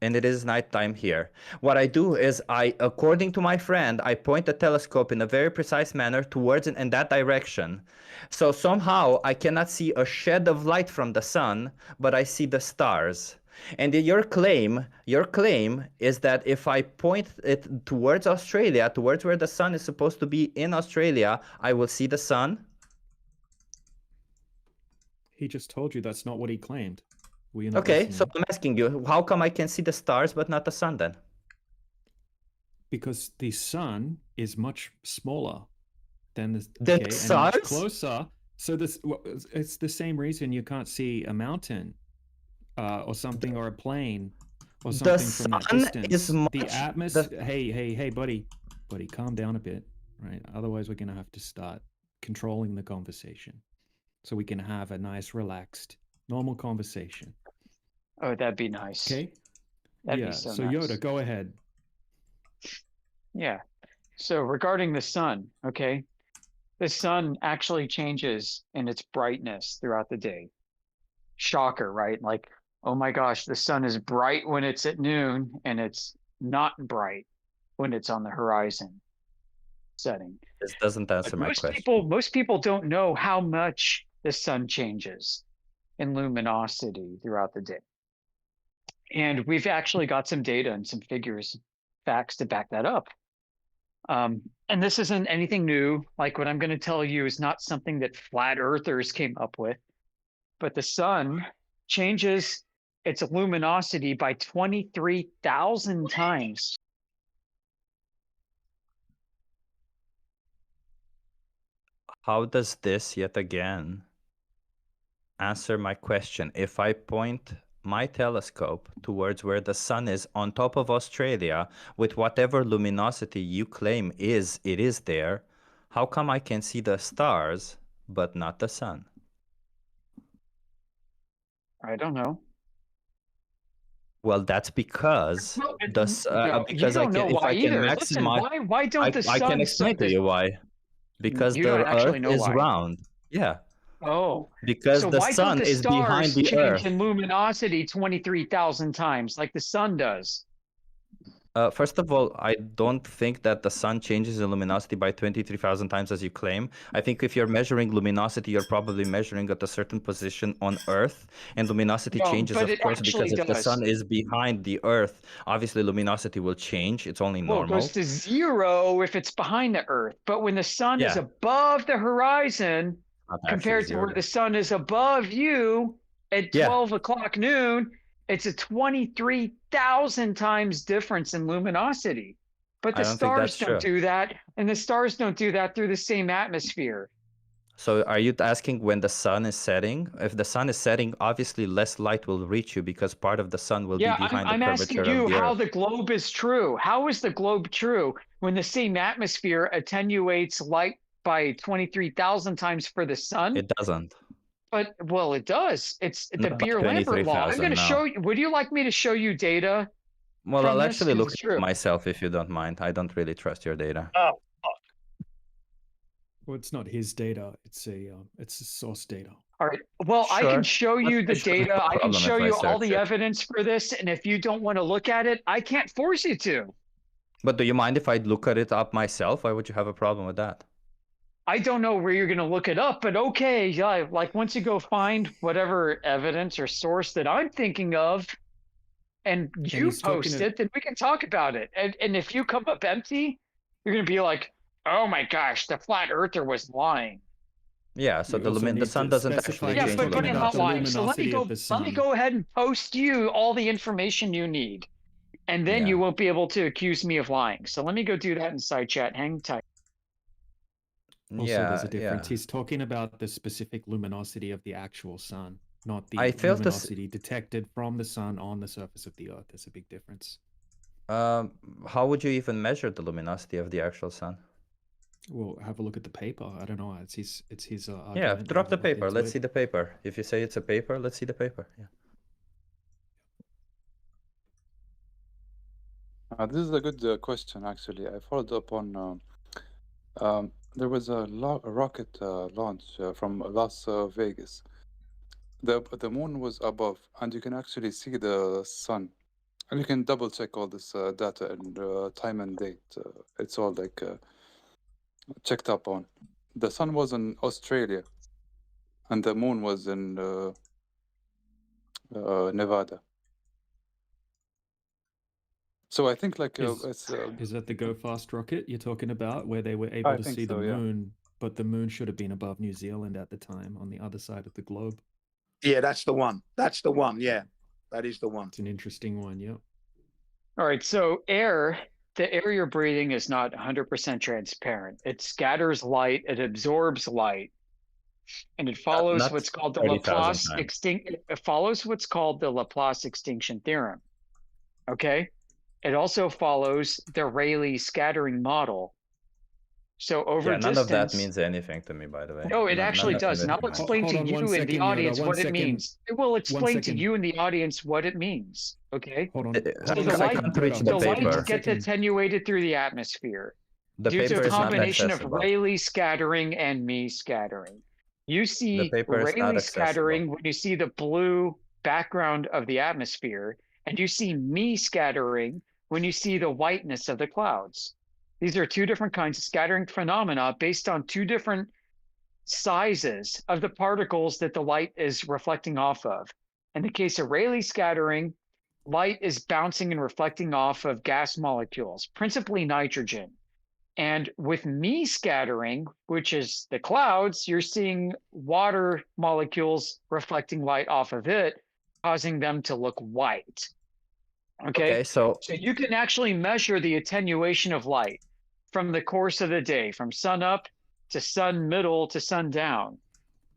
Speaker 9: it is nighttime here. What I do is according to my friend, I point the telescope in a very precise manner towards in that direction. So somehow I cannot see a shed of light from the sun, but I see the stars. And your claim is that if I point it towards Australia, towards where the sun is supposed to be in Australia, I will see the sun?
Speaker 14: He just told you that's not what he claimed. Were you not
Speaker 9: Okay,
Speaker 14: listening?
Speaker 9: so I'm asking you, how come I can see the stars but not the sun then?
Speaker 14: Because the sun is much smaller than the
Speaker 9: The
Speaker 14: and
Speaker 9: stars?
Speaker 14: much closer. So it's the same reason you can't see a mountain or something, or a plane or
Speaker 9: The
Speaker 14: something from that
Speaker 9: sun
Speaker 14: distance.
Speaker 9: is much
Speaker 14: The atmosphere. Hey, buddy, calm down a bit, right? Otherwise, we're gonna have to start controlling the conversation, so we can have a nice, relaxed, normal conversation.
Speaker 18: Oh, that'd be nice.
Speaker 14: Okay.
Speaker 18: That'd
Speaker 14: Yeah.
Speaker 18: be so
Speaker 14: So
Speaker 18: nice.
Speaker 14: Yoda, go ahead.
Speaker 18: Yeah. So regarding the sun, okay, the sun actually changes in its brightness throughout the day. Shocker, right? Like, oh my gosh, the sun is bright when it's at noon and it's not bright when it's on the horizon setting.
Speaker 9: This doesn't answer my question.
Speaker 18: Most people don't know how much the sun changes in luminosity throughout the day. And we've actually got some data and some figures, facts to back that up. And this isn't anything new. Like, what I'm going to tell you is not something that flat earthers came up with, but the sun changes its luminosity by 23,000 times.
Speaker 9: How does this yet again answer my question? If I point my telescope towards where the sun is on top of Australia, with whatever luminosity you claim it is there, how come I can see the stars but not the sun?
Speaker 18: I don't know.
Speaker 9: Well, that's because because
Speaker 18: you don't know why either. Listen, why don't the sun?
Speaker 9: I can explain to you why. Because
Speaker 18: You
Speaker 9: the
Speaker 18: don't actually
Speaker 9: Earth
Speaker 18: know
Speaker 9: is
Speaker 18: why.
Speaker 9: round. Yeah.
Speaker 18: Oh.
Speaker 9: Because
Speaker 18: So
Speaker 9: the
Speaker 18: why
Speaker 9: sun
Speaker 18: don't the
Speaker 9: is behind
Speaker 18: stars
Speaker 9: the
Speaker 18: change
Speaker 9: Earth.
Speaker 18: in luminosity 23,000 times like the sun does?
Speaker 9: First of all, I don't think that the sun changes in luminosity by 23,000 times as you claim. I think if you're measuring luminosity, you're probably measuring at a certain position on Earth, and luminosity
Speaker 18: No,
Speaker 9: changes,
Speaker 18: but
Speaker 9: of
Speaker 18: it
Speaker 9: course, because
Speaker 18: actually
Speaker 9: if the
Speaker 18: does.
Speaker 9: sun is behind the Earth, obviously luminosity will change. It's only
Speaker 18: Well, it
Speaker 9: normal.
Speaker 18: goes to zero if it's behind the Earth. But when the sun is
Speaker 9: Yeah.
Speaker 18: above the horizon,
Speaker 9: Not actually
Speaker 18: compared to
Speaker 9: zero.
Speaker 18: where the sun is above you at
Speaker 9: Yeah.
Speaker 18: 12 o'clock noon, it's a 23,000 times difference in luminosity. But the
Speaker 9: I don't think
Speaker 18: stars
Speaker 9: that's
Speaker 18: don't
Speaker 9: true.
Speaker 18: do that, and the stars don't do that through the same atmosphere.
Speaker 9: So are you asking when the sun is setting? If the sun is setting, obviously less light will reach you because part of the sun will
Speaker 18: Yeah,
Speaker 9: be behind
Speaker 18: I'm
Speaker 9: the
Speaker 18: asking
Speaker 9: curvature
Speaker 18: you
Speaker 9: of the
Speaker 18: how
Speaker 9: Earth.
Speaker 18: the globe is true. How is the globe true when the same atmosphere attenuates light by 23,000 times for the sun?
Speaker 9: It doesn't.
Speaker 18: But, well, it does. It's the
Speaker 9: Not by
Speaker 18: Beer-Lambert law. I'm
Speaker 9: 23,000,
Speaker 18: going to
Speaker 9: no.
Speaker 18: show you. Would you like me to show you data
Speaker 9: Well,
Speaker 18: from
Speaker 9: I'll
Speaker 18: this?
Speaker 9: actually
Speaker 18: 'Cause
Speaker 9: look
Speaker 18: it's
Speaker 9: at
Speaker 18: true.
Speaker 9: it myself if you don't mind. I don't really trust your data.
Speaker 18: Oh,
Speaker 14: Well, it's not his data. It's a source data.
Speaker 18: all right. Well, I can
Speaker 9: Sure.
Speaker 18: show you the
Speaker 9: It shouldn't
Speaker 18: data.
Speaker 9: be a
Speaker 18: I can
Speaker 9: problem
Speaker 18: show
Speaker 9: if I
Speaker 18: you all
Speaker 9: search
Speaker 18: the
Speaker 9: it.
Speaker 18: evidence for this. And if you don't want to look at it, I can't force you to.
Speaker 9: But do you mind if I look at it up myself? Why would you have a problem with that?
Speaker 18: I don't know where you're going to look it up, but okay. Yeah, like once you go find whatever evidence or source that I'm thinking of and you
Speaker 14: he's talking
Speaker 18: post
Speaker 14: to-
Speaker 18: it, then we can talk about it. And if you come up empty, you're going to be like, oh my gosh, the flat earther was lying.
Speaker 9: Yeah, so
Speaker 14: We
Speaker 9: the
Speaker 14: also
Speaker 9: the
Speaker 14: need
Speaker 9: sun
Speaker 14: to
Speaker 9: doesn't
Speaker 14: specify
Speaker 9: actually
Speaker 14: he's
Speaker 9: change
Speaker 18: but
Speaker 14: talking
Speaker 18: I'm
Speaker 14: about
Speaker 18: not
Speaker 14: the
Speaker 18: lying. So let me
Speaker 14: luminosity
Speaker 18: go.
Speaker 14: of the
Speaker 18: Let me
Speaker 14: sun.
Speaker 18: go ahead and post you all the information you need, and then you won't be able to accuse me of lying. So let me go do that in side chat. Hang tight.
Speaker 14: Also, there's a difference. He's talking about the specific luminosity of the actual sun, not the
Speaker 9: I felt this.
Speaker 14: luminosity detected from the sun on the surface of the Earth. There's a big difference.
Speaker 9: How would you even measure the luminosity of the actual sun?
Speaker 14: Well, have a look at the paper. I don't know. It's his
Speaker 9: Yeah,
Speaker 14: argument.
Speaker 9: drop the
Speaker 14: Have a look
Speaker 9: paper.
Speaker 14: into
Speaker 9: Let's
Speaker 14: it.
Speaker 9: see the paper. If you say it's a paper, let's see the paper. Yeah.
Speaker 16: This is a good question, actually. I followed up on there was a rocket launch from Las Vegas. The moon was above, and you can actually see the sun. And you can double check all this data and time and date. It's all like checked up on. The sun was in Australia, and the moon was in Nevada. So I think like
Speaker 14: Is that the Go Fast rocket you're talking about, where they were able
Speaker 16: I
Speaker 14: to
Speaker 16: think
Speaker 14: see the
Speaker 16: so, yeah.
Speaker 14: moon, but the moon should have been above New Zealand at the time on the other side of the globe?
Speaker 12: Yeah, that's the one. That's the one. Yeah, that is the one.
Speaker 14: It's an interesting one, yeah.
Speaker 18: All right. So the air you're breathing is not 100% transparent. It scatters light. It absorbs light. And it follows
Speaker 9: Not
Speaker 18: what's called the
Speaker 9: 30,000
Speaker 18: Laplace
Speaker 9: times.
Speaker 18: It follows what's called the Laplace extinction theorem. Okay. It also follows the Rayleigh scattering model. So over
Speaker 9: Yeah, none
Speaker 18: distance.
Speaker 9: of that means anything to me, by the way.
Speaker 18: No, it
Speaker 9: None
Speaker 18: actually
Speaker 9: of
Speaker 18: does. And I'll
Speaker 9: anything.
Speaker 18: explain
Speaker 14: Hold
Speaker 18: to
Speaker 14: on
Speaker 18: you
Speaker 14: one
Speaker 18: and
Speaker 14: second,
Speaker 18: the
Speaker 14: Yoda,
Speaker 18: audience
Speaker 14: one
Speaker 18: what it
Speaker 14: second.
Speaker 18: means. It will explain to
Speaker 14: second.
Speaker 18: you and the audience what it means. Okay.
Speaker 14: Hold on.
Speaker 18: So
Speaker 14: Hold
Speaker 18: the
Speaker 14: on a
Speaker 18: light,
Speaker 14: second,
Speaker 9: reach
Speaker 14: Yoda.
Speaker 9: the
Speaker 18: the
Speaker 9: paper.
Speaker 18: light gets attenuated through the atmosphere
Speaker 9: The
Speaker 18: due to
Speaker 9: paper
Speaker 18: a
Speaker 9: is not
Speaker 18: combination of
Speaker 9: accessible.
Speaker 18: Rayleigh scattering and me scattering. You
Speaker 9: The
Speaker 18: see
Speaker 9: paper is not
Speaker 18: Rayleigh
Speaker 9: accessible.
Speaker 18: scattering when you see the blue background of the atmosphere, and you see me scattering when you see the whiteness of the clouds. These are two different kinds of scattering phenomena based on two different sizes of the particles that the light is reflecting off of. In the case of Rayleigh scattering, light is bouncing and reflecting off of gas molecules, principally nitrogen. And with me scattering, which is the clouds, you're seeing water molecules reflecting light off of it, causing them to look white. Okay,
Speaker 9: so
Speaker 18: you can actually measure the attenuation of light from the course of the day, from sun up to sun middle to sundown.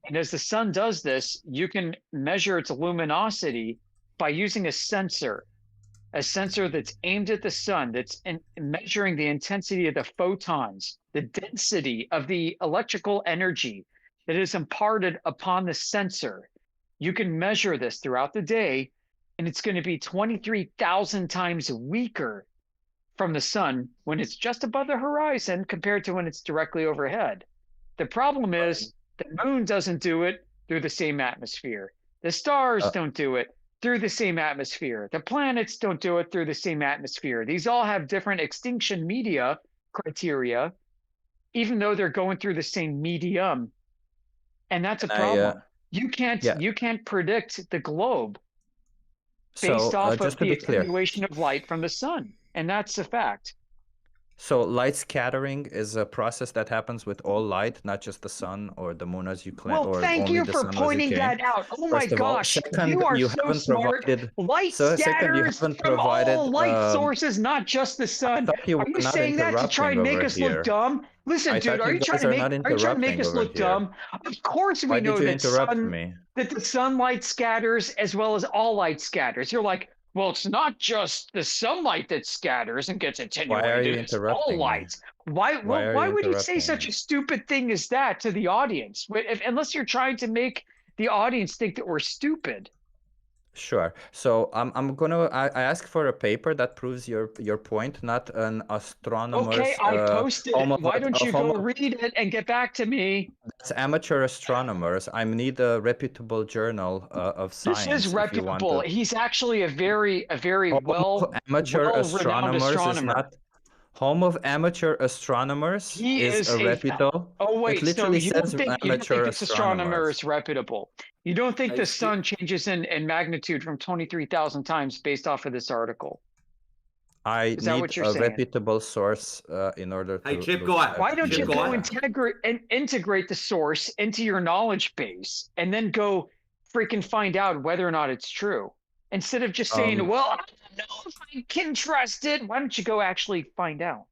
Speaker 18: And as the sun does this, you can measure its luminosity by using a sensor that's aimed at the sun, that's measuring the intensity of the photons, the density of the electrical energy that is imparted upon the sensor. You can measure this throughout the day, and it's going to be 23,000 times weaker from the sun when it's just above the horizon compared to when it's directly overhead. The problem is the moon doesn't do it through the same atmosphere. The stars don't do it through the same atmosphere. The planets don't do it through the same atmosphere. These all have different extinction media criteria, even though they're going through the same medium. And that's a problem. You can't predict the globe based off
Speaker 9: just
Speaker 18: of
Speaker 9: to
Speaker 18: the
Speaker 9: be clear.
Speaker 18: attenuation of light from the sun. And that's a fact.
Speaker 9: So light scattering is a process that happens with all light, not just the sun or the moon as you claim,
Speaker 18: Well,
Speaker 9: or
Speaker 18: thank
Speaker 9: only
Speaker 18: you
Speaker 9: the
Speaker 18: for
Speaker 9: sun as you
Speaker 18: pointing
Speaker 9: claim.
Speaker 18: that out. Oh my
Speaker 9: First of all.
Speaker 18: gosh,
Speaker 9: Second,
Speaker 18: you are so
Speaker 9: haven't
Speaker 18: smart.
Speaker 9: provided.
Speaker 18: Light
Speaker 9: So second, you
Speaker 18: scatters
Speaker 9: haven't
Speaker 18: from
Speaker 9: provided.
Speaker 18: all light sources, not just the sun.
Speaker 9: You
Speaker 18: Are
Speaker 9: were
Speaker 18: you
Speaker 9: not
Speaker 18: saying that to try and make
Speaker 9: interrupting
Speaker 18: us
Speaker 9: over
Speaker 18: look
Speaker 9: here.
Speaker 18: dumb? Listen,
Speaker 9: I
Speaker 18: dude,
Speaker 9: thought
Speaker 18: are
Speaker 9: you
Speaker 18: you trying
Speaker 9: guys
Speaker 18: to
Speaker 9: are
Speaker 18: make
Speaker 9: not
Speaker 18: us
Speaker 9: interrupting
Speaker 18: look
Speaker 9: over here.
Speaker 18: dumb? Of course we
Speaker 9: Why did
Speaker 18: know
Speaker 9: you
Speaker 18: that
Speaker 9: interrupt me?
Speaker 18: that the sunlight scatters as well as all light scatters. You're like, well, it's not just the sunlight that scatters and gets attenuated.
Speaker 9: Why are you
Speaker 18: It's all
Speaker 9: interrupting me?
Speaker 18: light. Why
Speaker 9: are you
Speaker 18: would you say
Speaker 9: interrupting
Speaker 18: such
Speaker 9: me?
Speaker 18: a stupid thing as that to the audience? Unless you're trying to make the audience think that we're stupid.
Speaker 9: Sure. So I'm gonna I ask for a paper that proves your point, not an astronomer's.
Speaker 18: Okay, I posted it. Why don't you go
Speaker 9: homo.
Speaker 18: read it and get back to me?
Speaker 9: It's amateur astronomers. I need a reputable journal of science.
Speaker 18: This is
Speaker 9: if you want
Speaker 18: reputable.
Speaker 9: to.
Speaker 18: He's actually a very
Speaker 9: Amateur
Speaker 18: well-renowned
Speaker 9: astronomers
Speaker 18: astronomer.
Speaker 9: is not. Home of amateur astronomers
Speaker 18: He
Speaker 9: is a reputable.
Speaker 18: Oh wait,
Speaker 9: it literally
Speaker 18: so you
Speaker 9: says
Speaker 18: don't think
Speaker 9: amateur
Speaker 18: this astronomer
Speaker 9: astronomers.
Speaker 18: is reputable? You don't think
Speaker 9: I
Speaker 18: the
Speaker 9: see.
Speaker 18: sun changes in magnitude from 23,000 times based off of this article?
Speaker 9: I
Speaker 18: Is that
Speaker 9: need
Speaker 18: what you're
Speaker 9: a
Speaker 18: saying?
Speaker 9: reputable source in order to.
Speaker 1: Hey, Chip
Speaker 9: look
Speaker 1: Guy.
Speaker 9: at
Speaker 18: Why don't you
Speaker 1: Chip
Speaker 9: the
Speaker 18: go
Speaker 1: Guy.
Speaker 18: integrate the source into your knowledge base and then go freaking find out whether or not it's true? Instead of just saying, well, I don't know if I can trust it. Why don't you go actually find out?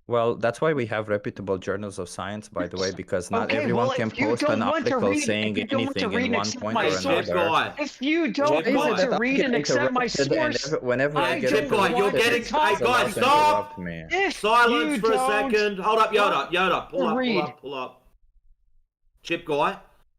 Speaker 9: Well, that's why we have reputable journals of science, by the way, because not
Speaker 18: Okay,
Speaker 9: everyone
Speaker 18: well,
Speaker 9: can
Speaker 18: if you
Speaker 9: post an
Speaker 18: don't want to
Speaker 9: article
Speaker 18: read,
Speaker 9: saying
Speaker 18: if you don't want to
Speaker 9: anything
Speaker 18: read
Speaker 9: in
Speaker 18: and
Speaker 9: one
Speaker 18: accept
Speaker 9: point
Speaker 18: my
Speaker 9: or
Speaker 18: source,
Speaker 9: another.
Speaker 18: if you don't
Speaker 9: Why is
Speaker 18: want
Speaker 9: it
Speaker 18: to
Speaker 9: that I
Speaker 18: read
Speaker 9: get
Speaker 18: and accept my
Speaker 9: interrupted and
Speaker 18: source,
Speaker 9: whenever I
Speaker 18: I
Speaker 9: get
Speaker 18: don't
Speaker 1: Guy, you're
Speaker 18: want
Speaker 9: interrupted,
Speaker 1: getting.
Speaker 18: to
Speaker 9: it's
Speaker 18: talk.
Speaker 1: Hey, guys,
Speaker 9: allowed to
Speaker 1: stop.
Speaker 9: interrupt me.
Speaker 18: If
Speaker 1: Silence
Speaker 18: you
Speaker 1: for a
Speaker 18: don't
Speaker 1: second. Hold up, Yoda. Yoda, pull up, pull
Speaker 18: read.
Speaker 1: up, pull up. Chip Guy,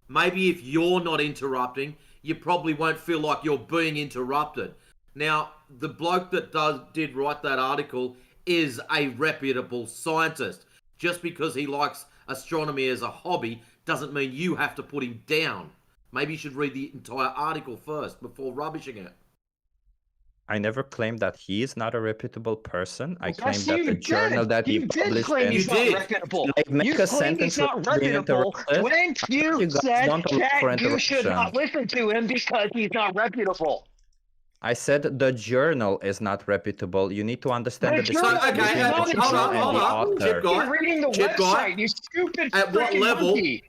Speaker 1: maybe if you're not interrupting, you probably won't feel like you're being interrupted. Now, the bloke that did write that article is a reputable scientist. Just because he likes astronomy as a hobby doesn't mean you have to put him down. Maybe you should read the entire article first before rubbishing it.
Speaker 9: I never claimed that he is not a reputable person. I claimed
Speaker 18: Yes,
Speaker 9: that
Speaker 18: you
Speaker 9: the journal
Speaker 18: did.
Speaker 9: that he
Speaker 18: You did
Speaker 9: published
Speaker 18: claim
Speaker 9: in.
Speaker 18: he's not reputable.
Speaker 9: Like, make
Speaker 18: You
Speaker 9: a
Speaker 18: claim he's
Speaker 9: sentence
Speaker 18: not
Speaker 9: without being
Speaker 18: reputable
Speaker 9: interrupted.
Speaker 18: when you
Speaker 9: You guys
Speaker 18: said
Speaker 9: don't allow for
Speaker 18: that you should
Speaker 9: interruption.
Speaker 18: not listen to him because he's not reputable.
Speaker 9: I said the journal is not reputable. You need to understand the distinction between the journal and the author.
Speaker 18: You're reading the
Speaker 1: Chip
Speaker 18: website,
Speaker 1: Guy,
Speaker 18: you stupid
Speaker 1: at what
Speaker 18: freaking
Speaker 1: level?
Speaker 18: monkey.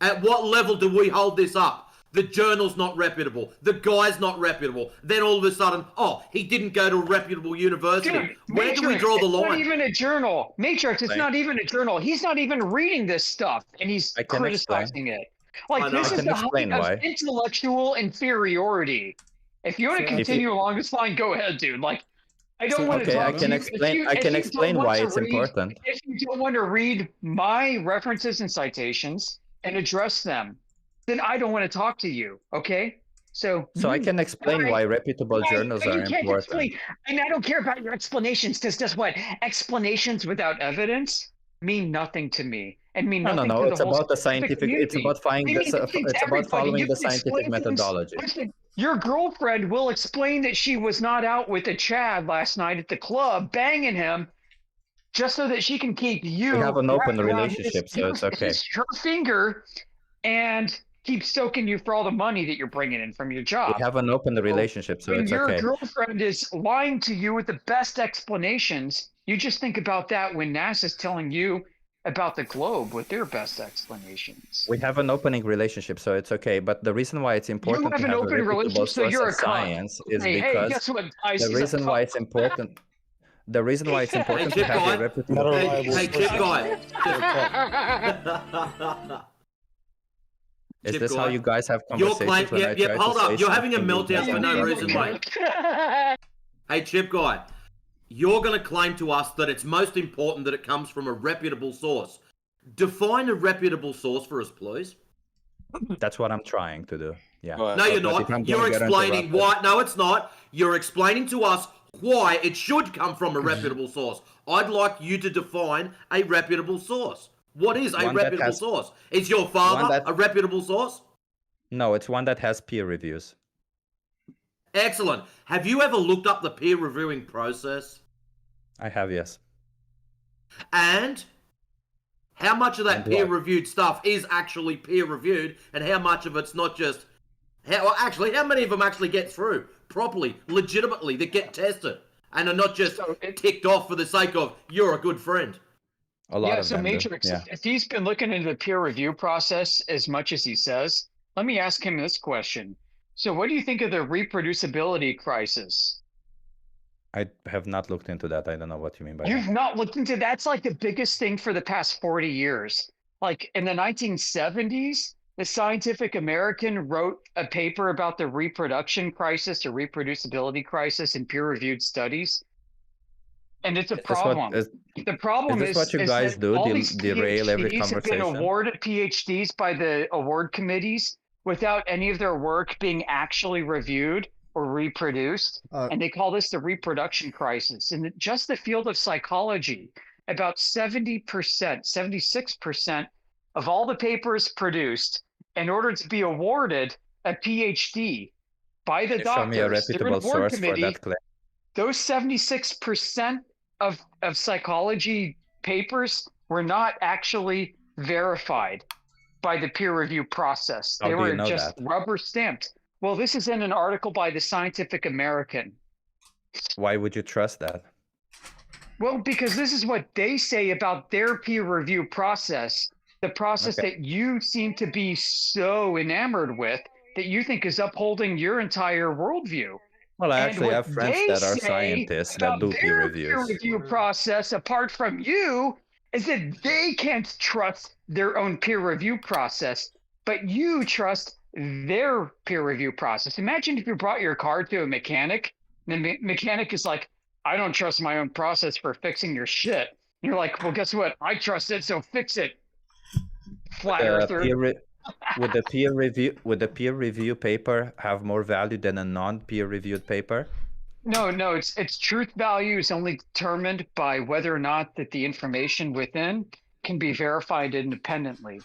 Speaker 1: At what level do we hold this up? The journal's not reputable. The guy's not reputable. Then all of a sudden, oh, he didn't go to a reputable university.
Speaker 18: Dude,
Speaker 1: Where
Speaker 18: Matrix,
Speaker 1: do we draw the
Speaker 18: it's
Speaker 1: line?
Speaker 18: not even a journal. Matrix, it's not even a journal. He's not even reading this stuff, and he's criticizing it. Like, this is the height of intellectual inferiority. If you want to continue along this line, go ahead, dude. Like, I don't want to
Speaker 9: Okay, I
Speaker 18: talk
Speaker 9: can
Speaker 18: to you.
Speaker 9: explain. I can explain why it's important.
Speaker 18: If you don't want to read my references and citations and address them, then I don't want to talk to you. Okay? So
Speaker 9: I can explain why reputable journals are important.
Speaker 18: And I don't care about your explanations, because guess what? Explanations without evidence mean nothing to me, and mean nothing to the
Speaker 9: It's
Speaker 18: whole
Speaker 9: about the
Speaker 18: scientific
Speaker 9: scientific. It's
Speaker 18: community.
Speaker 9: about finding.
Speaker 18: They mean nothing to
Speaker 9: It's about
Speaker 18: everybody.
Speaker 9: following
Speaker 18: You
Speaker 9: the
Speaker 18: can
Speaker 9: scientific
Speaker 18: explain things-
Speaker 9: methodology.
Speaker 18: Listen, your girlfriend will explain that she was not out with a Chad last night at the club banging him, just so that she can keep you.
Speaker 9: We have an open
Speaker 18: wrapped around
Speaker 9: relationship, so it's okay.
Speaker 18: her finger, and keep stoking you for all the money that you're bringing in from your job.
Speaker 9: We have an open relationship, so
Speaker 18: When
Speaker 9: it's
Speaker 18: your
Speaker 9: okay.
Speaker 18: girlfriend is lying to you with the best explanations, you just think about that when NASA's telling you about the globe with their best explanations.
Speaker 9: We have an opening relationship, so it's okay. But the reason why it's important
Speaker 18: have
Speaker 9: to
Speaker 18: an
Speaker 9: have a
Speaker 18: open
Speaker 9: reputable
Speaker 18: relationship, so
Speaker 9: source
Speaker 18: you're
Speaker 9: of
Speaker 18: a cunt.
Speaker 9: science is
Speaker 18: Hey,
Speaker 9: because
Speaker 18: guess what, guys?
Speaker 9: the
Speaker 18: He's a
Speaker 9: reason why it's important. The reason why it's important to
Speaker 1: Chip
Speaker 9: have
Speaker 1: Guy.
Speaker 9: a reputable.
Speaker 1: Hey, Chip Guy.
Speaker 9: Is
Speaker 1: Chip
Speaker 9: this
Speaker 1: Guy.
Speaker 9: how you guys have
Speaker 1: You're
Speaker 9: conversations
Speaker 1: claiming,
Speaker 9: when I try to
Speaker 1: hold
Speaker 9: say
Speaker 1: up. You're having a
Speaker 9: something you
Speaker 1: meltdown
Speaker 9: guys
Speaker 1: for no
Speaker 9: don't
Speaker 1: reason,
Speaker 9: agree?
Speaker 1: mate. Hey, Chip Guy. You're going to claim to us that it's most important that it comes from a reputable source. Define a reputable source for us, please.
Speaker 9: That's what I'm trying to do. Yeah.
Speaker 1: No, you're
Speaker 9: But if I'm
Speaker 1: not.
Speaker 9: gonna
Speaker 1: You're
Speaker 9: get
Speaker 1: explaining
Speaker 9: interrupted-
Speaker 1: why. No, it's not. You're explaining to us why it should come from a reputable source. I'd like you to define a reputable source. What is a
Speaker 9: One that
Speaker 1: reputable
Speaker 9: has-
Speaker 1: source? Is your
Speaker 9: one
Speaker 1: father
Speaker 9: that-
Speaker 1: a reputable source?
Speaker 9: No, it's one that has peer reviews.
Speaker 1: Excellent. Have you ever looked up the peer reviewing process?
Speaker 9: I have, yes.
Speaker 1: And how much of that
Speaker 9: And what?
Speaker 1: peer-reviewed stuff is actually peer-reviewed, and how much of it's not just... how many of them actually get through properly, legitimately, that get tested, and are not just ticked off for the sake of, you're a good friend?
Speaker 9: A lot
Speaker 18: Yeah,
Speaker 9: of
Speaker 18: so
Speaker 9: them do,
Speaker 18: Matrix,
Speaker 9: yeah.
Speaker 18: if he's been looking into the peer review process as much as he says, let me ask him this question. So what do you think of the reproducibility crisis?
Speaker 9: I have not looked into that. I don't know what you mean by
Speaker 18: You've
Speaker 9: that.
Speaker 18: not looked into that's like the biggest thing for the past 40 years. Like in the 1970s, the Scientific American wrote a paper about the reproduction crisis or reproducibility crisis in peer-reviewed studies. And it's a problem. The problem
Speaker 9: is
Speaker 18: is,
Speaker 9: this what you
Speaker 18: is
Speaker 9: guys
Speaker 18: that
Speaker 9: do?
Speaker 18: all these
Speaker 9: Derail every
Speaker 18: PhDs have been
Speaker 9: conversation?
Speaker 18: awarded PhDs by the award committees without any of their work being actually reviewed or reproduced. And they call this the reproduction crisis. In just the field of psychology, about 70%, 76% of all the papers produced, in order to be awarded a PhD by the
Speaker 9: Show me a
Speaker 18: doctors, through an
Speaker 9: reputable
Speaker 18: award
Speaker 9: source for
Speaker 18: committee,
Speaker 9: that claim.
Speaker 18: those 76% of psychology papers were not actually verified by the peer review process.
Speaker 9: How
Speaker 18: They
Speaker 9: do you
Speaker 18: were
Speaker 9: know
Speaker 18: just
Speaker 9: that?
Speaker 18: rubber stamped. Well, this is in an article by the Scientific American.
Speaker 9: Why would you trust that?
Speaker 18: Well, because this is what they say about their peer review process, the process
Speaker 9: Okay.
Speaker 18: that you seem to be so enamored with that you think is upholding your entire worldview.
Speaker 9: Well, I
Speaker 18: And
Speaker 9: actually
Speaker 18: what
Speaker 9: have friends
Speaker 18: they
Speaker 9: that are
Speaker 18: say
Speaker 9: scientists that
Speaker 18: about
Speaker 9: do peer
Speaker 18: their peer
Speaker 9: reviews.
Speaker 18: review process, apart from you, is that they can't trust their own peer review process, but you trust their peer review process. Imagine if you brought your car to a mechanic, and the mechanic is like, I don't trust my own process for fixing your shit. And you're like, well, guess what? I trust it, so fix it, flat earther.
Speaker 9: Would the peer review paper have more value than a non-peer reviewed paper?
Speaker 18: No, it's truth value is only determined by whether or not that the information within can be verified independently.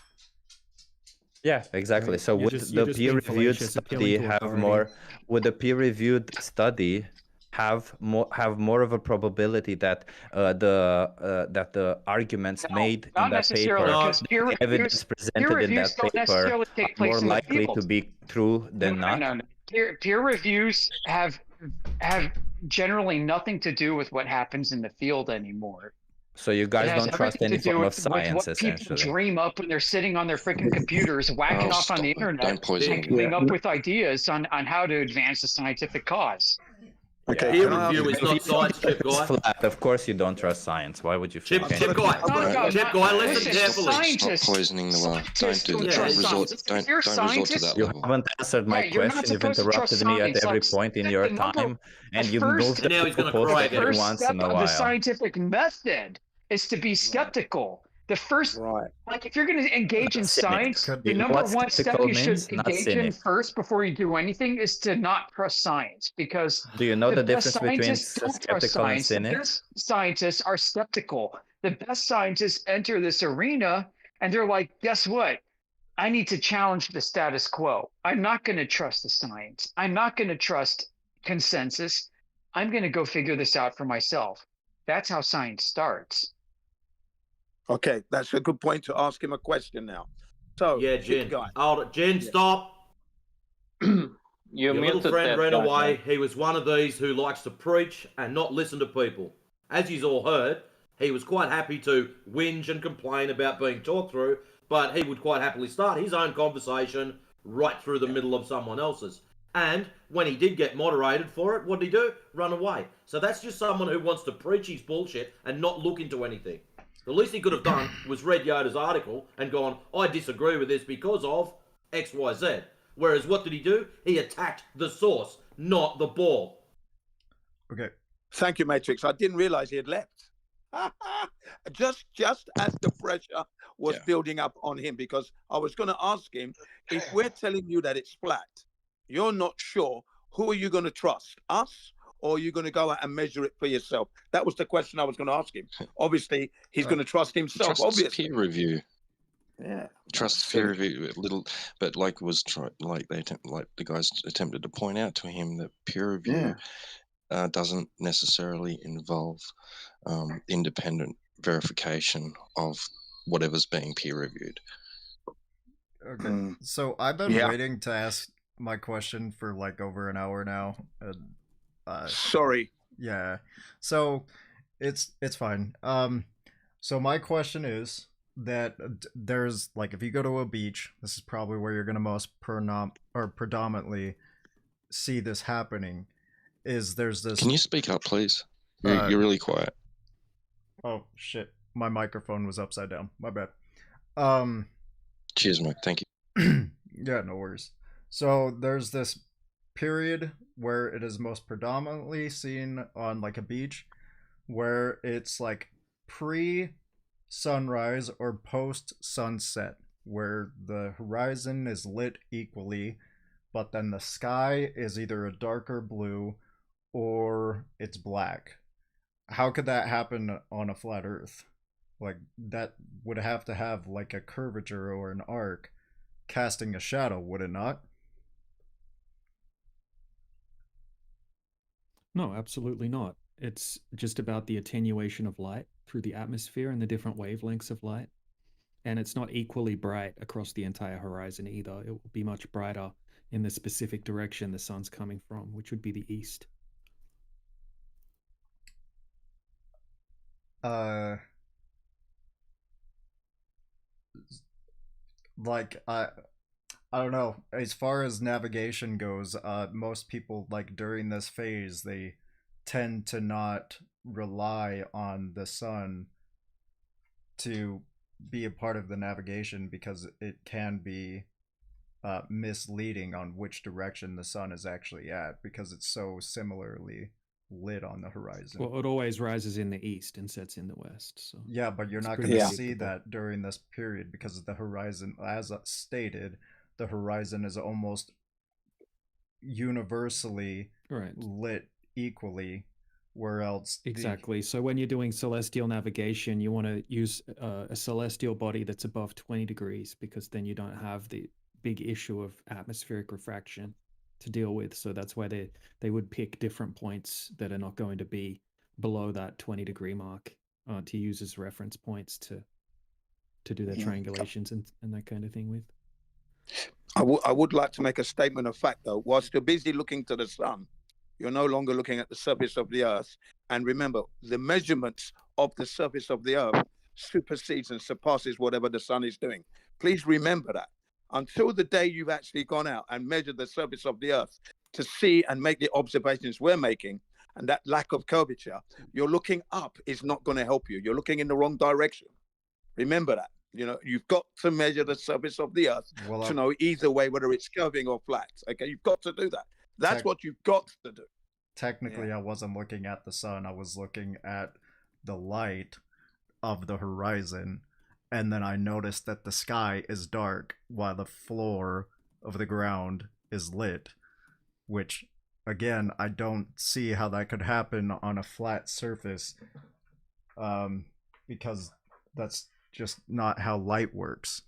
Speaker 9: Yeah, exactly.
Speaker 14: Right.
Speaker 9: So
Speaker 14: You're
Speaker 9: would
Speaker 14: just
Speaker 9: the
Speaker 14: being
Speaker 9: peer-reviewed
Speaker 14: fallacious, appealing
Speaker 9: study
Speaker 14: to
Speaker 9: have
Speaker 14: authority.
Speaker 9: more? Would the peer-reviewed study have more of a probability that the arguments made in
Speaker 18: Not
Speaker 9: that
Speaker 18: necessarily,
Speaker 9: paper,
Speaker 18: because peer
Speaker 9: the evidence
Speaker 18: reviews
Speaker 9: presented in that
Speaker 18: don't
Speaker 9: paper,
Speaker 18: necessarily
Speaker 9: are
Speaker 18: take
Speaker 9: more
Speaker 18: place in the
Speaker 9: likely to
Speaker 18: field.
Speaker 9: be true than not?
Speaker 18: No. Peer reviews have generally nothing to do with what happens in the field anymore.
Speaker 9: So you
Speaker 18: It
Speaker 9: guys
Speaker 18: has
Speaker 9: don't trust
Speaker 18: everything
Speaker 9: any
Speaker 18: to do
Speaker 9: form of
Speaker 18: with
Speaker 9: science,
Speaker 18: what people
Speaker 9: essentially.
Speaker 18: dream up when they're sitting on their freaking computers, whacking
Speaker 16: Oh,
Speaker 18: off on the
Speaker 16: stop it.
Speaker 18: internet
Speaker 16: Don't poison
Speaker 18: and
Speaker 16: the
Speaker 18: coming
Speaker 16: well.
Speaker 18: up with ideas on how to advance the scientific cause.
Speaker 12: Okay,
Speaker 1: Peer
Speaker 12: can I ask
Speaker 1: review
Speaker 12: you-
Speaker 1: is not science, Chip
Speaker 9: It's
Speaker 1: Guy.
Speaker 9: flat. Of course you don't trust science. Why would you
Speaker 1: Chip
Speaker 9: fake
Speaker 1: Guy.
Speaker 16: No,
Speaker 1: Chip Guy, listen
Speaker 18: Listen,
Speaker 1: carefully.
Speaker 18: scientists,
Speaker 16: Stop poisoning the well. Don't do that.
Speaker 18: trust
Speaker 16: Don't resort.
Speaker 18: science. If
Speaker 16: Don't
Speaker 18: you're a
Speaker 16: don't resort to
Speaker 18: scientist,
Speaker 16: that
Speaker 9: You
Speaker 16: level.
Speaker 9: haven't answered my
Speaker 18: you're not
Speaker 9: question. You've
Speaker 18: supposed to trust
Speaker 9: interrupted me at
Speaker 18: science.
Speaker 9: every
Speaker 18: Like,
Speaker 9: point in your time, and you move
Speaker 18: first,
Speaker 9: the
Speaker 1: And now he's gonna
Speaker 9: goalpost
Speaker 1: cry
Speaker 9: every
Speaker 1: again.
Speaker 9: once
Speaker 18: step
Speaker 9: in a
Speaker 18: of the
Speaker 9: while.
Speaker 18: scientific method is to be skeptical. The first, like, if you're going to engage in
Speaker 9: Cynic.
Speaker 18: science,
Speaker 9: You
Speaker 18: the
Speaker 9: know
Speaker 18: number
Speaker 9: what
Speaker 18: one step
Speaker 9: skeptical
Speaker 18: you should
Speaker 9: means? Not
Speaker 18: engage in
Speaker 9: cynic.
Speaker 18: first before you do anything is to not trust science, because
Speaker 9: Do you know the
Speaker 18: best
Speaker 9: difference between
Speaker 18: scientists don't trust
Speaker 9: skeptical and
Speaker 18: science. The
Speaker 9: cynic?
Speaker 18: best scientists are skeptical. The best scientists enter this arena and they're like, guess what? I need to challenge the status quo. I'm not going to trust the science. I'm not going to trust consensus. I'm going to go figure this out for myself. That's how science starts.
Speaker 12: Okay, that's a good point to ask him a question now. So,
Speaker 1: Yeah,
Speaker 12: Chip
Speaker 1: Jen.
Speaker 12: Guy.
Speaker 1: Hold it. Jen, stop. Your little
Speaker 3: muted
Speaker 1: friend
Speaker 3: that
Speaker 1: ran
Speaker 3: guy,
Speaker 1: away.
Speaker 3: man.
Speaker 1: He was one of these who likes to preach and not listen to people. As you've all heard, he was quite happy to whinge and complain about being talked through, but he would quite happily start his own conversation right through the middle of someone else's. And when he did get moderated for it, what did he do? Run away. So that's just someone who wants to preach his bullshit and not look into anything. The least he could have done was read Yoda's article and gone, I disagree with this because of X, Y, Z. Whereas what did he do? He attacked the source, not the ball.
Speaker 5: Okay.
Speaker 12: Thank you, Matrix. I didn't realize he had left. just as the pressure was building up on him, because I was going to ask him, if we're telling you that it's flat, you're not sure, who are you going to trust, us, or are you going to go out and measure it for yourself? That was the question I was going to ask him. Obviously, he's going to trust himself,
Speaker 16: Trust
Speaker 12: obviously.
Speaker 16: peer review.
Speaker 12: Yeah.
Speaker 16: Trust peer review a little, but like the guys attempted to point out to him that peer review doesn't necessarily involve independent verification of whatever's being peer reviewed.
Speaker 5: Okay. So I've been waiting to ask my question for like over an hour now.
Speaker 12: Sorry.
Speaker 5: Yeah. So it's fine. So my question is that there's like, if you go to a beach, this is probably where you're gonna most predominantly see this happening. Is there's this?
Speaker 16: Can you speak up, please? You're really quiet.
Speaker 5: Oh shit! My microphone was upside down. My bad.
Speaker 16: Cheers, mate. Thank you.
Speaker 5: Yeah, no worries. So there's this period where it is most predominantly seen on like a beach, where it's like pre-sunrise or post-sunset, where the horizon is lit equally, but then the sky is either a darker blue or it's black. How could that happen on a flat earth? Like, that would have to have like a curvature or an arc casting a shadow, would it not?
Speaker 14: No, absolutely not. It's just about the attenuation of light through the atmosphere and the different wavelengths of light. And it's not equally bright across the entire horizon either. It will be much brighter in the specific direction the sun's coming from, which would be the east.
Speaker 5: Uh, like I don't know. As far as navigation goes, most people like during this phase they tend to not rely on the sun to be a part of the navigation because it can be misleading on which direction the sun is actually at because it's so similarly lit on the horizon.
Speaker 14: Well, it always rises in the east and sets in the west. So
Speaker 5: yeah, but you're
Speaker 14: it's
Speaker 5: not
Speaker 14: pretty
Speaker 5: going to see
Speaker 14: predictable.
Speaker 5: that during this period because the horizon, as stated, the horizon is almost universally
Speaker 14: Right.
Speaker 5: lit equally, where else
Speaker 14: Exactly. So when you're doing celestial navigation, you want to use a celestial body that's above 20 degrees because then you don't have the big issue of atmospheric refraction to deal with. So that's why they would pick different points that are not going to be below that 20-degree mark to use as reference points to do their triangulations and that kind of thing with.
Speaker 12: I would like to make a statement of fact, though. Whilst you're busy looking to the sun, you're no longer looking at the surface of the earth. And remember, the measurements of the surface of the earth supersedes and surpasses whatever the sun is doing. Please remember that. Until the day you've actually gone out and measured the surface of the earth to see and make the observations we're making, and that lack of curvature, you're looking up is not going to help you. You're looking in the wrong direction. Remember that. You know, you've got to measure the surface of the earth to know either way whether it's curving or flat. Okay, you've got to do that. That's what you've got to do.
Speaker 5: Technically, I wasn't looking at the sun. I was looking at the light of the horizon, and then I noticed that the sky is dark while the floor of the ground is lit, which, again, I don't see how that could happen on a flat surface, because that's just not how light works.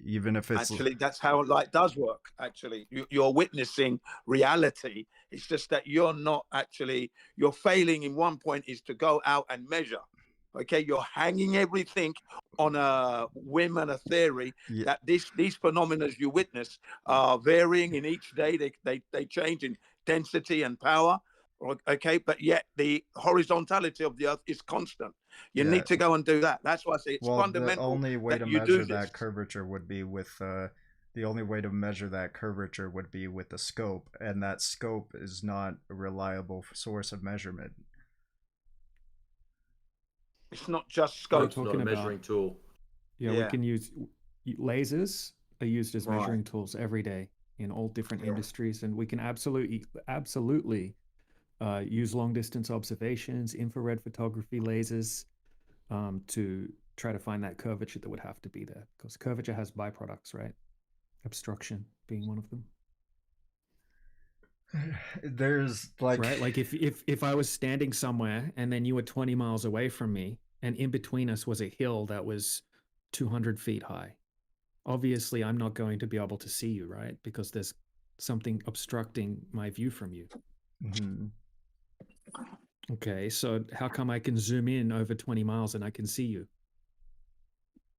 Speaker 5: Even if it's
Speaker 12: actually, that's how light does work. Actually, you're witnessing reality. It's just that you're not actually, you're failing in one point is to go out and measure. Okay, you're hanging everything on a whim and a theory that these phenomena you witness are varying in each day. They change in density and power. Okay, but yet the horizontality of the earth is constant. You need to go and do that. That's why I say it's fundamental.
Speaker 5: The only way
Speaker 12: that
Speaker 5: to
Speaker 12: you
Speaker 5: measure
Speaker 12: do this.
Speaker 5: that curvature would be with the only way to measure that curvature would be with the scope, and that scope is not a reliable source of measurement.
Speaker 12: It's not just
Speaker 14: We're
Speaker 12: scope.
Speaker 14: talking about
Speaker 1: measuring tool.
Speaker 14: Yeah, we can use lasers are used as
Speaker 12: Right.
Speaker 14: measuring tools every day in all different industries, and we can absolutely use long distance observations, infrared photography, lasers to try to find that curvature that would have to be there, because curvature has byproducts, right? Obstruction being one of them.
Speaker 5: There's like
Speaker 14: right, like if I was standing somewhere and then you were 20 miles away from me, and in between us was a hill that was 200 feet high, obviously I'm not going to be able to see you, right? Because there's something obstructing my view from you.
Speaker 5: Mhm.
Speaker 14: Okay, so how come I can zoom in over 20 miles and I can see you?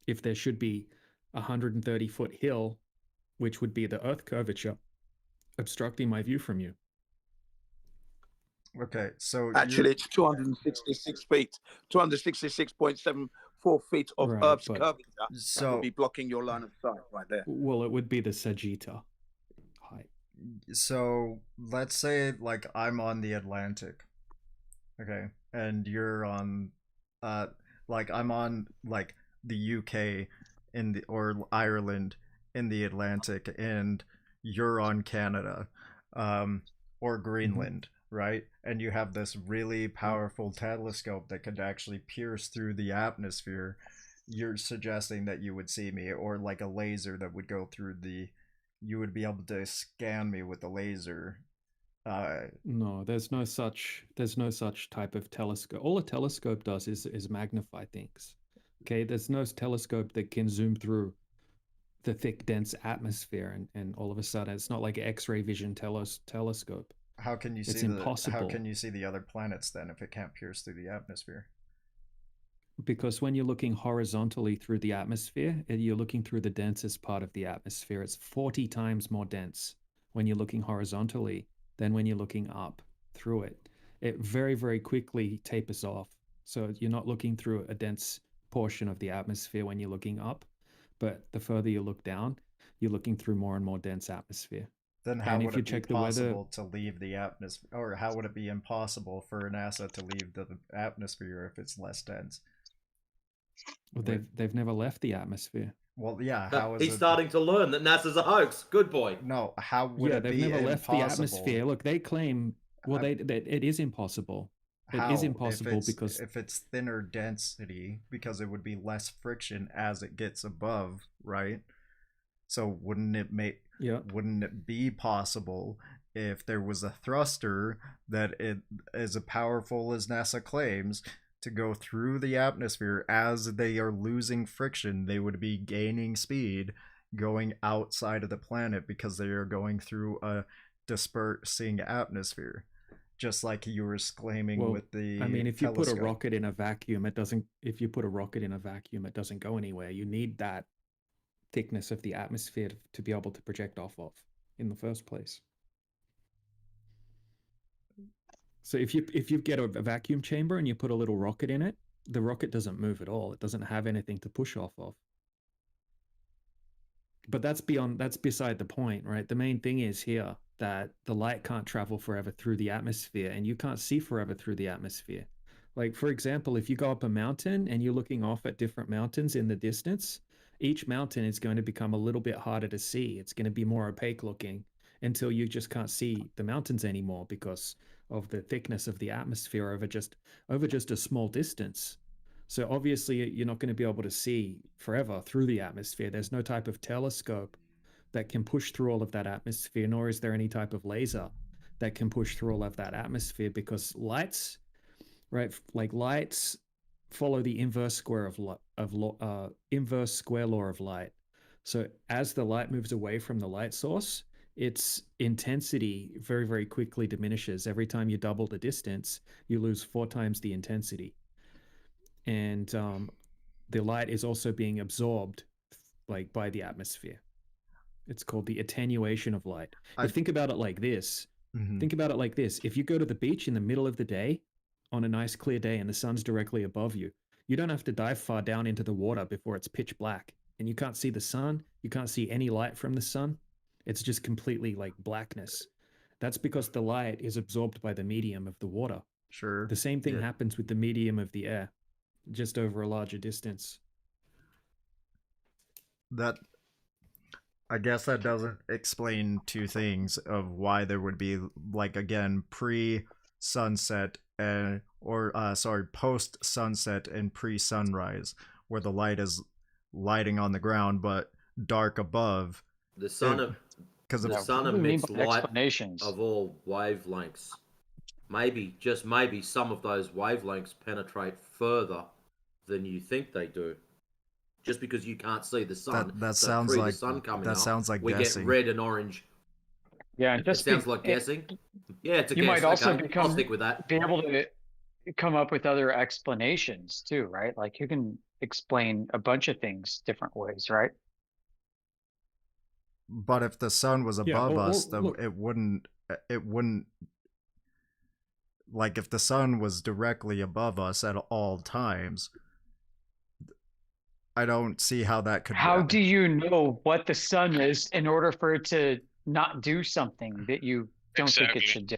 Speaker 14: If there should be a 130-foot hill, which would be the Earth curvature, obstructing my view from you.
Speaker 5: Okay, so
Speaker 12: Actually, it's 266 feet, 266.74 feet of
Speaker 14: Right,
Speaker 12: Earth's
Speaker 14: but-
Speaker 12: curvature that would be blocking your line of sight right there.
Speaker 14: Well, it would be the Sagitta height.
Speaker 5: So let's say like I'm on the Atlantic, okay, and you're on like I'm on like the UK in the or Ireland in the Atlantic, and you're on Canada or Greenland, right? And you have this really powerful telescope that could actually pierce through the atmosphere. You're suggesting that you would see me, or like a laser that would go through the, you would be able to scan me with a laser.
Speaker 14: No, there's no such type of telescope. All a telescope does is magnify things. Okay, there's no telescope that can zoom through the thick, dense atmosphere and all of a sudden it's not like an X-ray vision telescope.
Speaker 5: How can you
Speaker 14: It's
Speaker 5: see
Speaker 14: impossible.
Speaker 5: how can you see the other planets then if it can't pierce through the atmosphere?
Speaker 14: Because when you're looking horizontally through the atmosphere, you're looking through the densest part of the atmosphere. It's 40 times more dense when you're looking horizontally than when you're looking up through it. It very, very quickly tapers off. So you're not looking through a dense portion of the atmosphere when you're looking up, but the further you look down, you're looking through more and more dense atmosphere.
Speaker 5: Then how
Speaker 14: And
Speaker 5: would
Speaker 14: if you
Speaker 5: it be
Speaker 14: check the weather,
Speaker 5: possible to leave the atmosphere, or how would it be impossible for NASA to leave the atmosphere if it's less dense?
Speaker 14: well, they've never left the atmosphere.
Speaker 5: Well, yeah. How is
Speaker 1: He's
Speaker 5: it?
Speaker 1: starting to learn that NASA's a hoax. Good boy.
Speaker 5: No, how would
Speaker 14: Yeah,
Speaker 5: it
Speaker 14: they've
Speaker 5: be
Speaker 14: never left the
Speaker 5: impossible?
Speaker 14: atmosphere. Look, they claim, well, it is impossible. It is impossible because
Speaker 5: if it's thinner density, because it would be less friction as it gets above, right? So wouldn't it be possible if there was a thruster that it is as powerful as NASA claims to go through the atmosphere as they are losing friction, they would be gaining speed going outside of the planet because they are going through a dispersing atmosphere, just like you were claiming with the
Speaker 14: I mean, if you put a
Speaker 5: telescope.
Speaker 14: rocket in a vacuum, it doesn't. If you put a rocket in a vacuum, it doesn't go anywhere. You need that thickness of the atmosphere to be able to project off of in the first place. So if you get a vacuum chamber and you put a little rocket in it, the rocket doesn't move at all. It doesn't have anything to push off of. But that's beside the point, right? The main thing is here that the light can't travel forever through the atmosphere, and you can't see forever through the atmosphere. Like, for example, if you go up a mountain and you're looking off at different mountains in the distance, each mountain is going to become a little bit harder to see. It's going to be more opaque looking until you just can't see the mountains anymore because of the thickness of the atmosphere over just a small distance. So obviously you're not going to be able to see forever through the atmosphere. There's no type of telescope that can push through all of that atmosphere, nor is there any type of laser that can push through all of that atmosphere, because lights, right? Like lights follow the inverse square inverse square law of light. So as the light moves away from the light source, its intensity very, very quickly diminishes. Every time you double the distance, you lose 4 times the intensity. And the light is also being absorbed like by the atmosphere. It's called the attenuation of light. Think about it like this. Think about it like this. If you go to the beach in the middle of the day on a nice clear day and the sun's directly above you, you don't have to dive far down into the water before it's pitch black and you can't see the sun. You can't see any light from the sun. It's just completely like blackness. That's because the light is absorbed by the medium of the water.
Speaker 5: Sure.
Speaker 14: The same thing happens with the medium of the air, just over a larger distance.
Speaker 5: I guess that doesn't explain 2 things of why there would be, like, again, pre-sunset post-sunset and pre-sunrise, where the light is lighting on the ground but dark above.
Speaker 1: The sun emits light of all wavelengths. Maybe, just maybe, some of those wavelengths penetrate further than you think they do. Just because you can't see the sun,
Speaker 5: that sounds like
Speaker 1: the sun coming
Speaker 5: that
Speaker 1: up,
Speaker 5: sounds like
Speaker 1: we
Speaker 5: guessing.
Speaker 1: get red and orange.
Speaker 18: Yeah,
Speaker 1: it sounds like guessing. Yeah, it's a
Speaker 18: you
Speaker 1: guess.
Speaker 18: might also
Speaker 1: okay, I'll stick with that.
Speaker 18: be able to come up with other explanations too, right? Like you can explain a bunch of things different ways, right?
Speaker 5: But if the sun was above us, it wouldn't. Like, if the sun was directly above us at all times, I don't see how that could.
Speaker 18: How do you know what the sun is in order for it to not do something that you don't think it should do?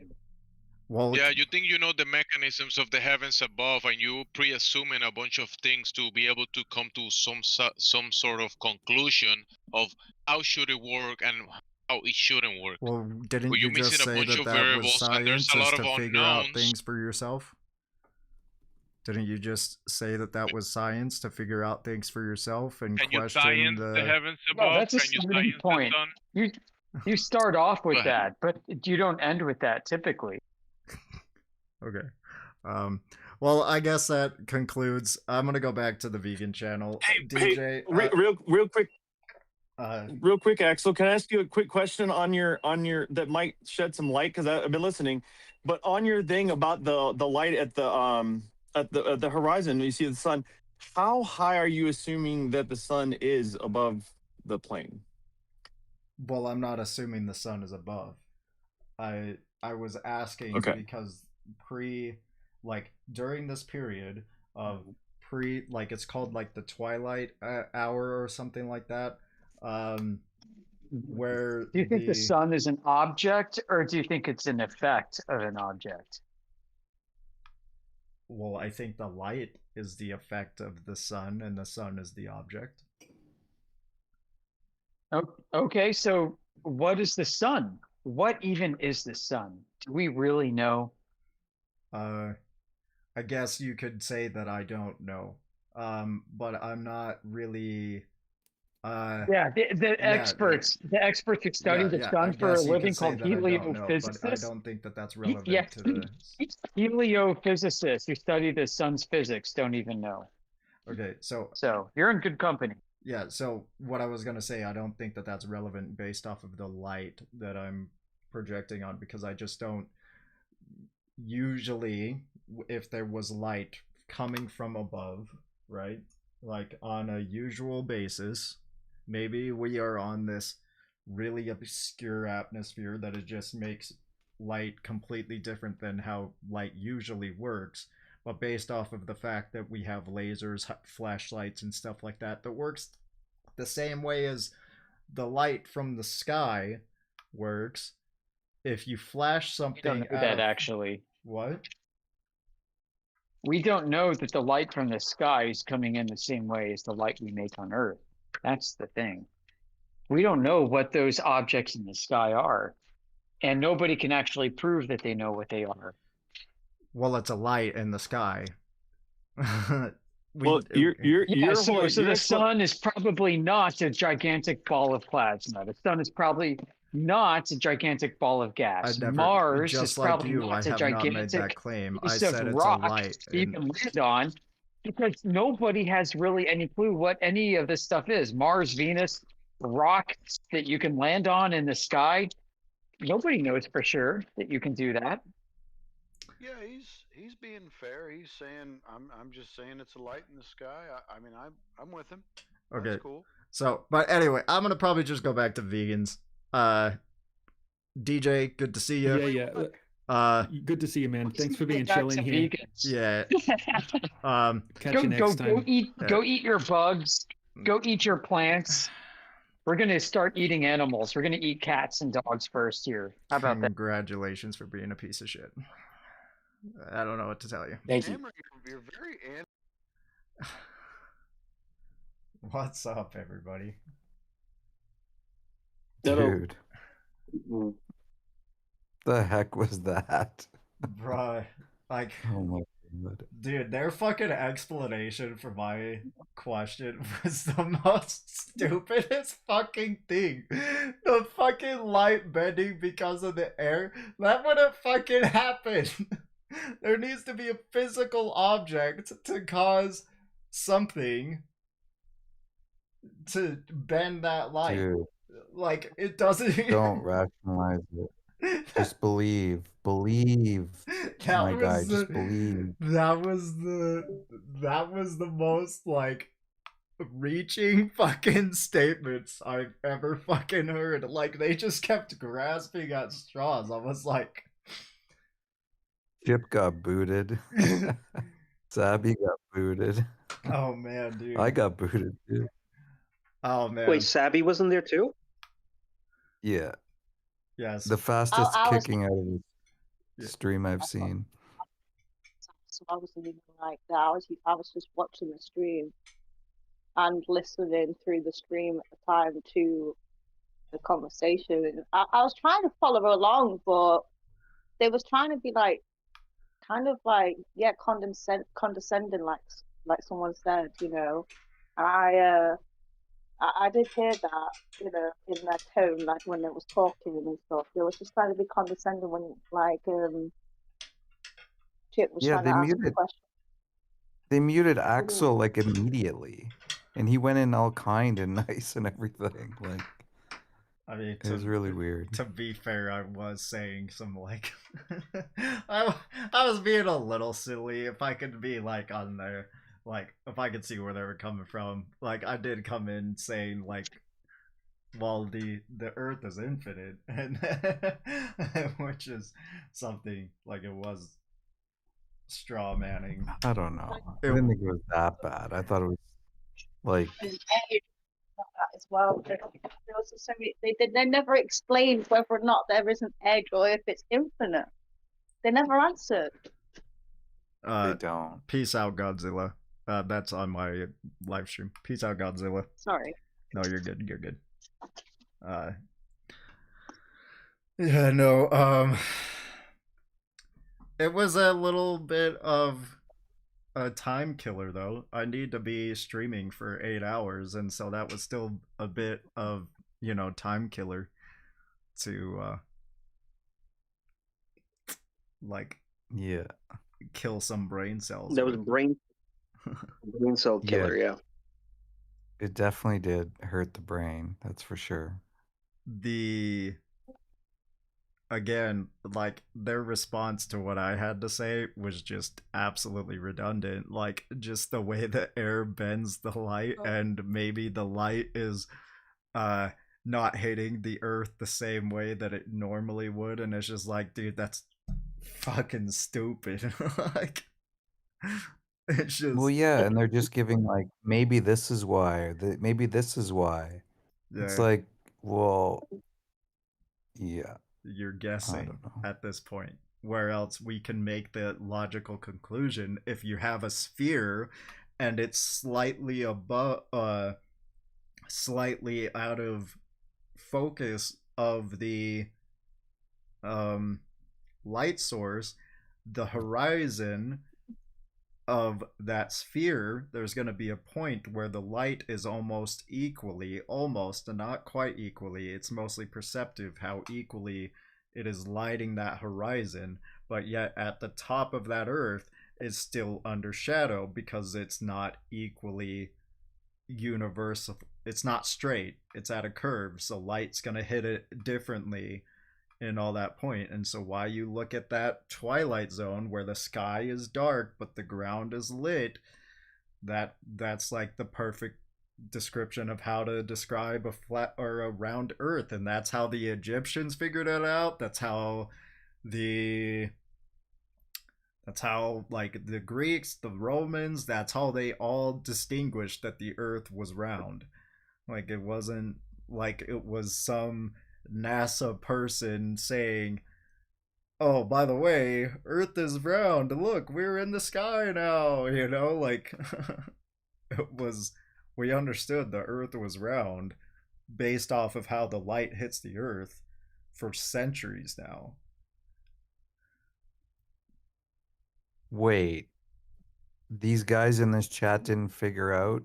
Speaker 5: Well,
Speaker 4: yeah, you think you know the mechanisms of the heavens above, and you pre-assuming a bunch of things to be able to come to some sort of conclusion of how should it work and how it shouldn't work.
Speaker 5: Well, didn't
Speaker 4: But
Speaker 5: you
Speaker 4: you're
Speaker 5: just
Speaker 4: missing a
Speaker 5: say
Speaker 4: bunch
Speaker 5: that
Speaker 4: of
Speaker 5: that
Speaker 4: variables,
Speaker 5: was
Speaker 4: and there's
Speaker 5: science
Speaker 4: a lot
Speaker 5: is
Speaker 4: of
Speaker 5: to figure out
Speaker 4: unknowns.
Speaker 5: things for yourself? Didn't you just say that that was science to figure out things for yourself and
Speaker 4: Can you
Speaker 5: question
Speaker 4: science the heavens above?
Speaker 18: No, that's a
Speaker 4: Can you
Speaker 18: starting
Speaker 4: science
Speaker 18: point.
Speaker 4: the sun?
Speaker 18: You start off with
Speaker 4: Go ahead.
Speaker 18: that, but you don't end with that typically.
Speaker 5: Okay. Well, I guess that concludes. I'm gonna go back to the vegan channel. DJ,
Speaker 23: real quick. Real quick, Axel, can I ask you a quick question on your that might shed some light, because I've been listening, but on your thing about the light at the horizon, you see the sun. How high are you assuming that the sun is above the plane?
Speaker 5: Well, I'm not assuming the sun is above. I was asking because during this period, of like it's called like the twilight hour or something like that, where
Speaker 18: Do you think the sun is an object, or do you think it's an effect of an object?
Speaker 5: Well, I think the light is the effect of the sun, and the sun is the object.
Speaker 18: Okay, so what is the sun? What even is the sun? Do we really know?
Speaker 5: I guess you could say that I don't know. But I'm not really.
Speaker 18: Yeah, the experts who study the
Speaker 5: I
Speaker 18: sun for a
Speaker 5: guess you
Speaker 18: living
Speaker 5: could say
Speaker 18: called
Speaker 5: that I don't know, but I
Speaker 18: heliophysicists.
Speaker 5: don't think that that's relevant
Speaker 18: Yeah,
Speaker 5: to the.
Speaker 18: heliophysicists who study the sun's physics don't even know.
Speaker 5: Okay, so
Speaker 18: you're in good company.
Speaker 5: Yeah, so what I was gonna say, I don't think that that's relevant based off of the light that I'm projecting on, because I just don't usually, if there was light coming from above, right? Like on a usual basis, maybe we are on this really obscure atmosphere that it just makes light completely different than how light usually works. But based off of the fact that we have lasers, flashlights, and stuff like that, that works the same way as the light from the sky works. If you flash something,
Speaker 18: We don't know that actually.
Speaker 5: What?
Speaker 18: We don't know that the light from the sky is coming in the same way as the light we make on Earth. That's the thing. We don't know what those objects in the sky are, and nobody can actually prove that they know what they are.
Speaker 5: Well, it's a light in the sky.
Speaker 23: Well,
Speaker 18: so the sun is probably not a gigantic ball of clouds. No, the sun is probably not a gigantic ball of gas. Mars is probably not a gigantic
Speaker 5: claim.
Speaker 18: piece
Speaker 5: I
Speaker 18: of
Speaker 5: said it's a
Speaker 18: rock
Speaker 5: light.
Speaker 18: you can land on, because nobody has really any clue what any of this stuff is. Mars, Venus, rocks that you can land on in the sky. Nobody knows for sure that you can do that.
Speaker 17: Yeah, he's being fair. He's saying I'm just saying it's a light in the sky. I mean I'm with him.
Speaker 5: Okay.
Speaker 17: That's cool.
Speaker 5: So, but anyway, I'm gonna probably just go back to vegans. DJ, good to see you.
Speaker 14: Yeah. Good to see you, man. Thanks for being chill in here.
Speaker 5: Yeah.
Speaker 14: Catch you next time.
Speaker 18: Go eat your bugs. Go eat your plants. We're gonna start eating animals. We're gonna eat cats and dogs first here. How about that?
Speaker 5: Congratulations for being a piece of shit. I don't know what to tell you.
Speaker 17: Thank you. You're very
Speaker 5: What's up, everybody?
Speaker 7: Dude. The heck was that?
Speaker 5: Bruh, like,
Speaker 7: oh my god.
Speaker 5: Dude, their fucking explanation for my question was the most stupidest fucking thing. The fucking light bending because of the air. That wouldn't fucking happen. There needs to be a physical object to cause something to bend that light.
Speaker 7: Dude.
Speaker 5: Like, it doesn't even...
Speaker 7: Don't rationalize it. Just believe. Believe. My guy, just believe.
Speaker 5: That was the most, like, reaching fucking statements I've ever fucking heard. Like, they just kept grasping at straws. I was like...
Speaker 7: Chip got booted. Sabby got booted.
Speaker 5: Oh, man, dude.
Speaker 7: I got booted, too.
Speaker 5: Oh, man.
Speaker 20: Wait, Sabby wasn't there, too?
Speaker 7: Yeah.
Speaker 5: Yes.
Speaker 7: The fastest
Speaker 21: I was-
Speaker 7: kicking out of the stream I've seen.
Speaker 21: So I wasn't even like that. I was just watching the stream and listening through the stream at the time to the conversation. I was trying to follow along, but they was trying to be like, kind of like, yeah, condescending, like someone said, you know. I did hear that, you know, in their tone, like when they was talking and stuff. They was just trying to be condescending when, like, Chip was trying to ask a question.
Speaker 7: They muted Axel like immediately, and he went in all kind and nice and everything. Like,
Speaker 5: I mean,
Speaker 7: it was really weird.
Speaker 5: To be fair, I was saying some, like, I was being a little silly. If I could be, like, on there, like, if I could see where they were coming from. Like, I did come in saying, like, well, the Earth is infinite, and which is something, like, it was straw manning.
Speaker 7: I don't know. I didn't think it was that bad. I thought it was like
Speaker 21: As well. There was so many, they never explained whether or not there is an edge or if it's infinite. They never answered.
Speaker 7: they don't.
Speaker 5: Peace out, Godzilla. That's on my live stream. Peace out, Godzilla.
Speaker 21: Sorry.
Speaker 5: No, you're good. You're good. Yeah, no. It was a little bit of a time killer, though. I need to be streaming for 8 hours, and so that was still a bit of, time killer to,
Speaker 7: yeah,
Speaker 5: kill some brain cells.
Speaker 2: That was brain cell killer, yeah.
Speaker 7: It definitely did hurt the brain, that's for sure.
Speaker 5: Again, their response to what I had to say was just absolutely redundant. Just the way the air bends the light, and maybe the light is not hitting the earth the same way that it normally would, and it's just like, dude, that's fucking stupid. It's just,
Speaker 7: well, yeah, and they're just giving maybe this is why, maybe this is why. It's
Speaker 5: Yeah.
Speaker 7: like, well, yeah.
Speaker 5: You're guessing at this point. Where else we can make the logical conclusion if you have a sphere and it's slightly above, slightly out of focus of the light source, the horizon of that sphere, there's going to be a point where the light is almost and not quite equally, it's mostly perceptive how equally it is lighting that horizon, but yet at the top of that earth is still under shadow because it's not equally universal. It's not straight, it's at a curve, so light's going to hit it differently in all that point. And so why you look at that twilight zone where the sky is dark but the ground is lit, that's like the perfect description of how to describe a flat or a round earth. And that's how the Egyptians figured it out. That's how the Greeks, the Romans, that's how they all distinguished that the earth was round. It wasn't like it was some NASA person saying, oh, by the way, earth is round, look, we're in the sky now, it was, we understood the earth was round based off of how the light hits the earth for centuries now.
Speaker 7: Wait, these guys in this chat didn't figure out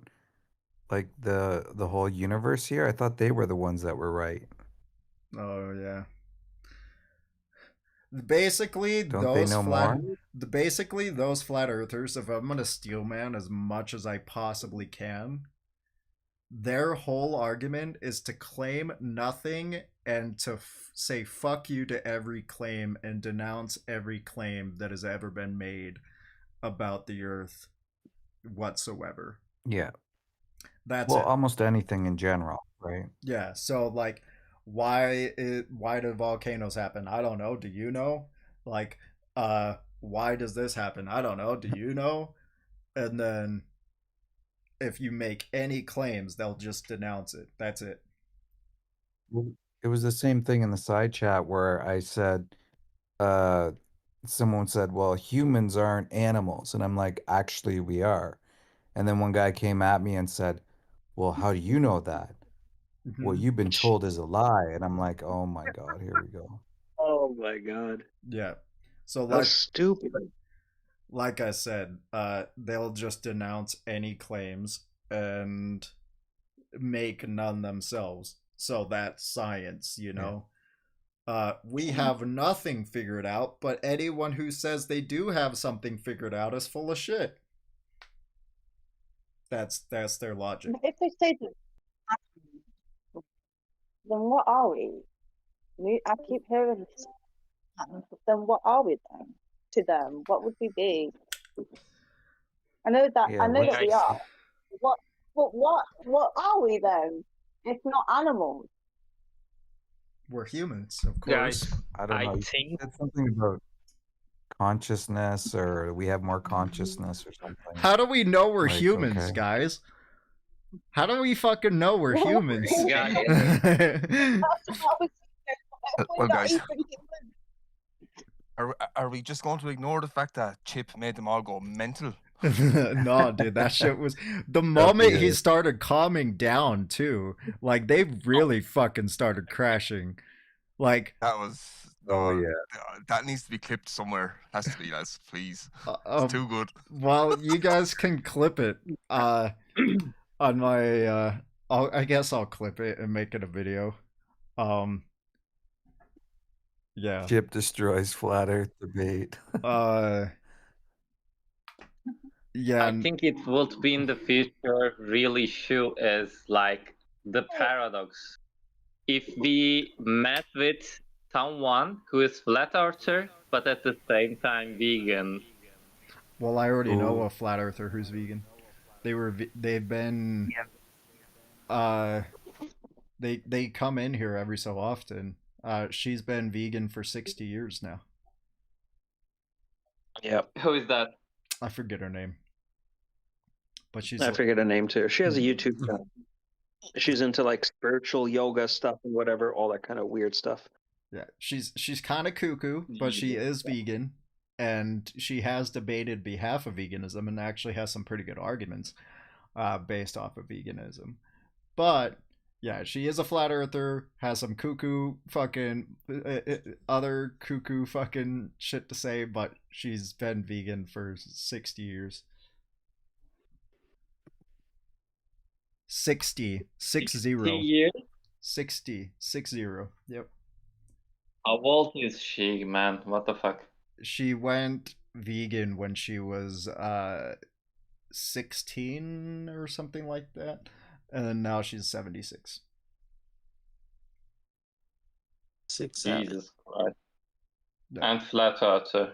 Speaker 7: the whole universe here? I thought they were the ones that were right.
Speaker 5: Oh yeah. Basically, those flat earthers, if I'm gonna steel man as much as I possibly can, their whole argument is to claim nothing and to say fuck you to every claim and denounce every claim that has ever been made about the earth whatsoever.
Speaker 7: Yeah.
Speaker 5: That's
Speaker 7: well,
Speaker 5: it.
Speaker 7: Almost anything in general, right?
Speaker 5: Yeah, so why do volcanoes happen? I don't know. Do you know? Why does this happen? I don't know. Do you know? And then if you make any claims, they'll just denounce it. That's it.
Speaker 7: It was the same thing in the side chat where I said, someone said, well, humans aren't animals. And I'm like, actually, we are. And then one guy came at me and said, well, how do you know that? What you've been told is a lie. And I'm like, oh my God, here we go.
Speaker 2: Oh my God.
Speaker 5: Yeah. So
Speaker 2: that's stupid.
Speaker 5: Like I said, they'll just denounce any claims and make none themselves. So that's science, you know? We have nothing figured out, but anyone who says they do have something figured out is full of shit. That's their logic.
Speaker 21: If they say that, then what are we? I keep hearing this. Then what are we then? To them, what would we be? I know that.
Speaker 7: Yeah,
Speaker 21: I know that we
Speaker 7: guys-
Speaker 21: are. What are we then? If not animals.
Speaker 5: We're humans, of course.
Speaker 7: I don't know. You
Speaker 2: think
Speaker 7: said something about. consciousness, or we have more consciousness or something.
Speaker 5: How do we know we're
Speaker 7: Like,
Speaker 5: humans,
Speaker 7: okay.
Speaker 5: guys? How do we fucking know we're humans?
Speaker 3: Guys,
Speaker 6: Well, guys, are we just going to ignore the fact that Chip made them all go mental?
Speaker 5: No, dude, that shit was the moment he started calming down too. Like they really fucking started crashing. Like
Speaker 6: That was.
Speaker 7: Oh yeah.
Speaker 6: That needs to be clipped somewhere. Has to be, guys. Please. It's too good.
Speaker 5: Well, you guys can clip it. On my I guess I'll clip it and make it a video. Yeah.
Speaker 7: Chip destroys flat Earth debate.
Speaker 5: Yeah.
Speaker 3: I think it would be in the future really show as like the paradox. If we met with someone who is flat earther but at the same time vegan.
Speaker 5: Well, I already know a flat earther who's vegan. They've been they come in here every so often. She's been vegan for 60 years now.
Speaker 2: Yep.
Speaker 3: Who is that?
Speaker 5: I forget her name. But she's
Speaker 2: I forget her name too. She has a YouTube channel. She's into like spiritual yoga stuff and whatever, all that kind of weird stuff.
Speaker 5: Yeah, she's kind of cuckoo, but she is vegan, and she has debated behalf of veganism and actually has some pretty good arguments based off of veganism. But yeah, she is a flat earther, has some cuckoo fucking other cuckoo fucking shit to say, but she's been vegan for 60 years. 60
Speaker 3: years?
Speaker 5: 60 Yep.
Speaker 3: How old is she, man? What the fuck?
Speaker 5: She went vegan when she was 16 or something like that, and then now she's 76.
Speaker 3: Jesus Christ. Yeah. And flat earther.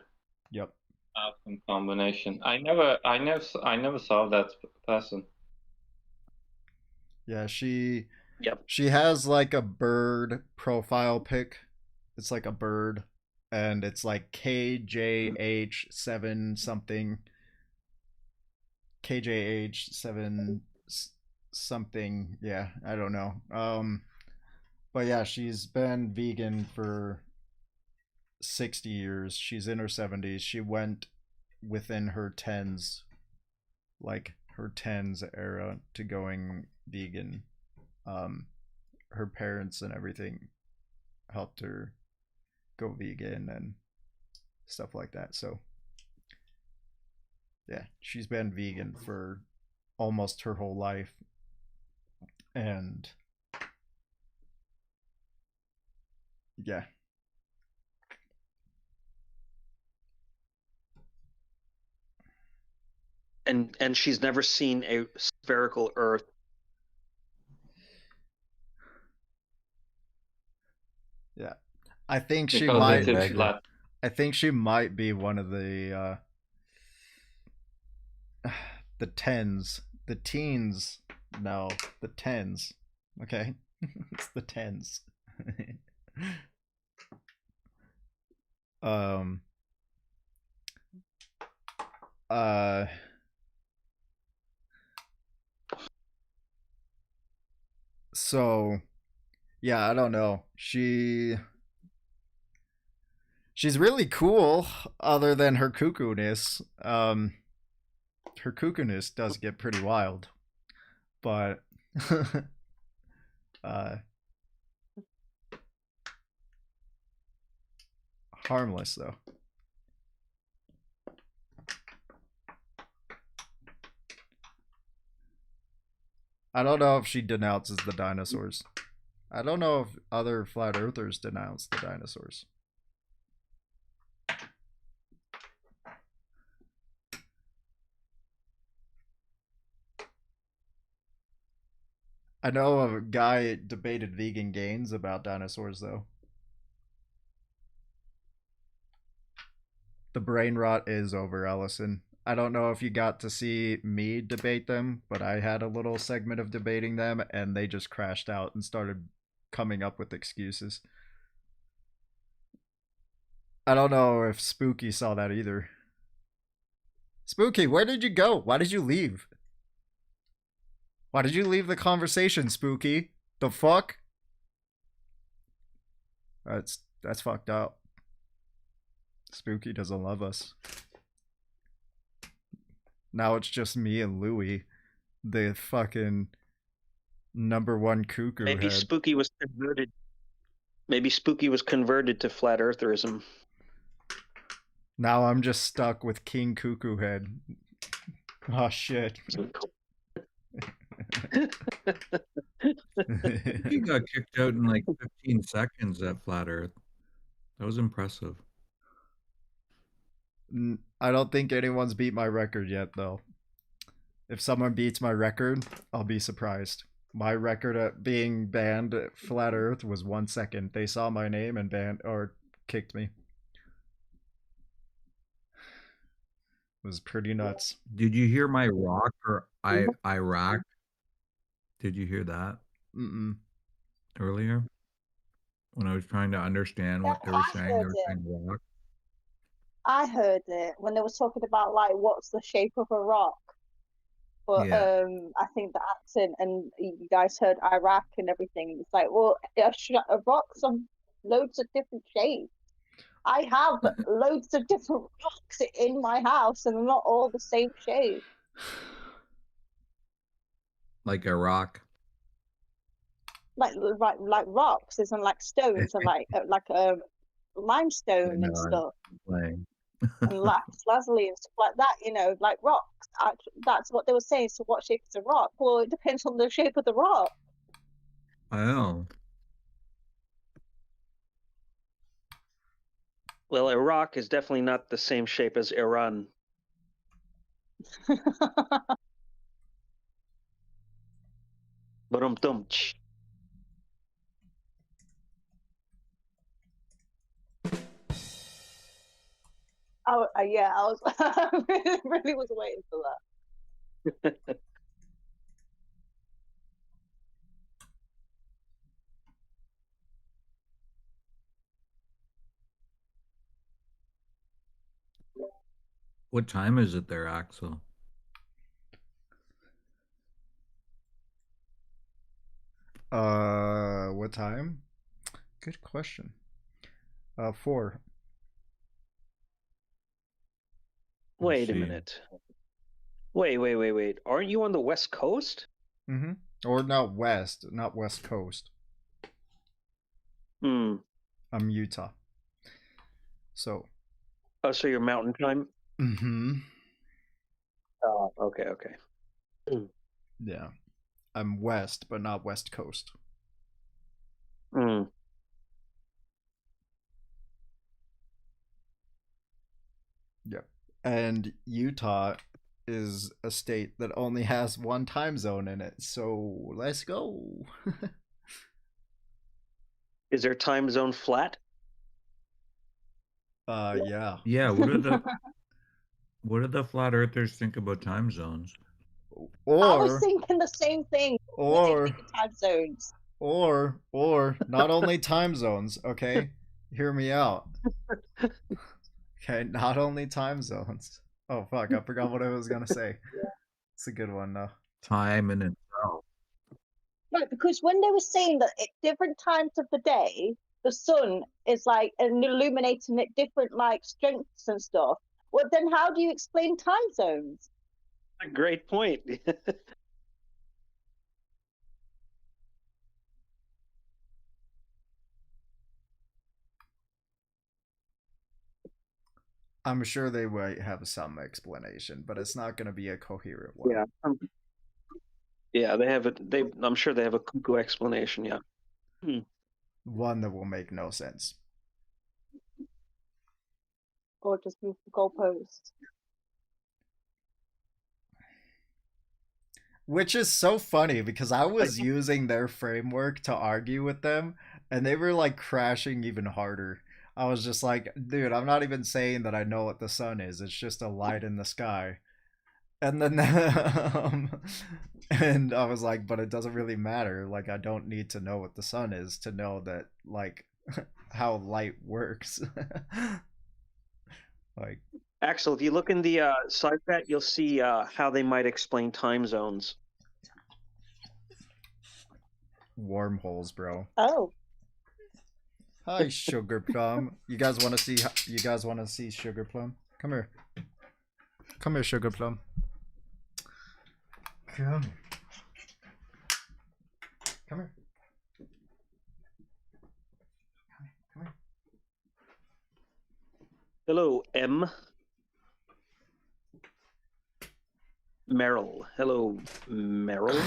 Speaker 5: Yep.
Speaker 3: Awesome combination. I never saw that person.
Speaker 5: Yeah, she has like a bird profile pic. It's like a bird, and it's like KJH7 something. KJH7 something. Yeah, I don't know. But yeah, she's been vegan for 60 years. She's in her 70s. She went within her 10s, like her 10s era, to going vegan. Her parents and everything helped her go vegan and stuff like that. So yeah, she's been vegan for almost her whole life. And yeah.
Speaker 2: And she's never seen a spherical Earth.
Speaker 5: Yeah, I think she might. I think she might be one of the tens, the teens. No, the tens. Okay, it's the tens. So yeah, I don't know. She's really cool, other than her cuckoo-ness. Her cuckoo-ness does get pretty wild, but harmless though. I don't know if she denounces the dinosaurs. I don't know if other flat earthers denounce the dinosaurs. I know a guy debated vegan gains about dinosaurs though. The brain rot is over, Ellison. I don't know if you got to see me debate them, but I had a little segment of debating them, and they just crashed out and started coming up with excuses. I don't know if Spooky saw that either. Spooky, where did you go? Why did you leave? Why did you leave the conversation, Spooky? The fuck? That's fucked up. Spooky doesn't love us. Now it's just me and Louie, the fucking #1 cuckoo
Speaker 2: Maybe
Speaker 5: head.
Speaker 2: Spooky was converted. Maybe Spooky was converted to flat eartherism.
Speaker 5: Now I'm just stuck with King Cuckoo Head. Oh shit.
Speaker 7: He got kicked out in like 15 seconds at Flat Earth. That was impressive.
Speaker 5: I don't think anyone's beat my record yet, though. If someone beats my record, I'll be surprised. My record at being banned at Flat Earth was 1 second. They saw my name and banned or kicked me. It was pretty nuts.
Speaker 7: Did you hear my rock or Iraq? Did you hear that? Earlier? When I was trying to understand what they were saying, they were saying rock.
Speaker 21: I heard it when they were talking about like what's the shape of a rock. But
Speaker 7: Yeah.
Speaker 21: I think the accent, and you guys heard Iraq and everything. It's like, well, a rock's of loads of different shapes. I have loads of different rocks in my house, and they're not all the same shape.
Speaker 7: Like a rock.
Speaker 21: Like rocks, isn't like stones and like limestone and stuff.
Speaker 7: Playing.
Speaker 21: And lazuli and stuff like that, you know, like rocks. That's what they were saying. So what shape is a rock? Well, it depends on the shape of the rock.
Speaker 7: Oh.
Speaker 2: Well, Iraq is definitely not the same shape as Iran. Ba-dum-dum-tsh.
Speaker 21: Oh, yeah, I was I really was waiting for that.
Speaker 7: What time is it there, Axel?
Speaker 5: What time? Good question. 4.
Speaker 2: Wait a minute. Wait. Aren't you on the West Coast?
Speaker 5: Or not West Coast. I'm Utah. So.
Speaker 2: Oh, so you're Mountain Time? Oh, okay.
Speaker 5: Yeah. I'm West, but not West Coast. Yep. And Utah is a state that only has one time zone in it, so let's go.
Speaker 2: Is their time zone flat?
Speaker 5: Yeah.
Speaker 7: Yeah, what do the flat earthers think about time zones?
Speaker 21: I was thinking the same thing. Time zones.
Speaker 5: Or not only time zones, okay? Hear me out. Okay, not only time zones. Oh fuck, I forgot what I was gonna say. It's a good one though.
Speaker 7: Time in itself.
Speaker 21: Right, because when they were saying that at different times of the day, the sun is like illuminating at different like strengths and stuff. Well, then how do you explain time zones?
Speaker 2: A great point.
Speaker 5: I'm sure they might have some explanation, but it's not going to be a coherent one.
Speaker 2: Yeah. Yeah, they have I'm sure they have a cuckoo explanation. Yeah.
Speaker 5: One that will make no sense.
Speaker 21: Or just move the goalposts.
Speaker 5: Which is so funny because I was using their framework to argue with them, and they were like crashing even harder. I was just like, dude, I'm not even saying that I know what the sun is. It's just a light in the sky. And then, and I was like, but it doesn't really matter. Like, I don't need to know what the sun is to know that, like, how light works. Like,
Speaker 2: Axel, if you look in the side chat, you'll see how they might explain time zones.
Speaker 5: wormholes, bro.
Speaker 21: Oh.
Speaker 5: Hi, Sugar Plum. You guys want to see? You guys want to see Sugar Plum? Come here. Come here, Sugar Plum. Come here. Come here. Come here.
Speaker 2: Hello, M. Meryl. Hello, Meryl.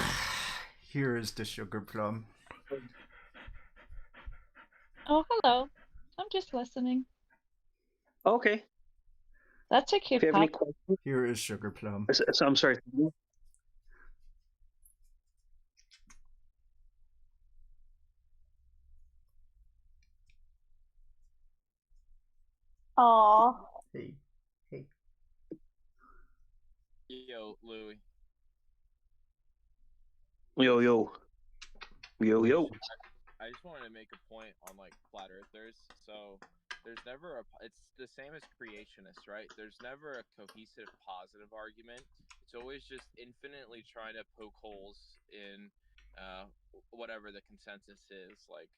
Speaker 5: Here is the Sugar Plum.
Speaker 11: Oh, hello. I'm just listening.
Speaker 2: Okay.
Speaker 11: That's a
Speaker 2: If
Speaker 11: cute
Speaker 2: you have any
Speaker 11: pup.
Speaker 2: questions,
Speaker 5: Here is Sugar Plum.
Speaker 2: so I'm sorry.
Speaker 21: Aw.
Speaker 5: Hey. Hey.
Speaker 19: Yo, Louie.
Speaker 2: Yo, yo. Yo, yo.
Speaker 19: I just wanted to make a point on like flat earthers. So there's never it's the same as creationists, right? There's never a cohesive positive argument. It's always just infinitely trying to poke holes in whatever the consensus is. Like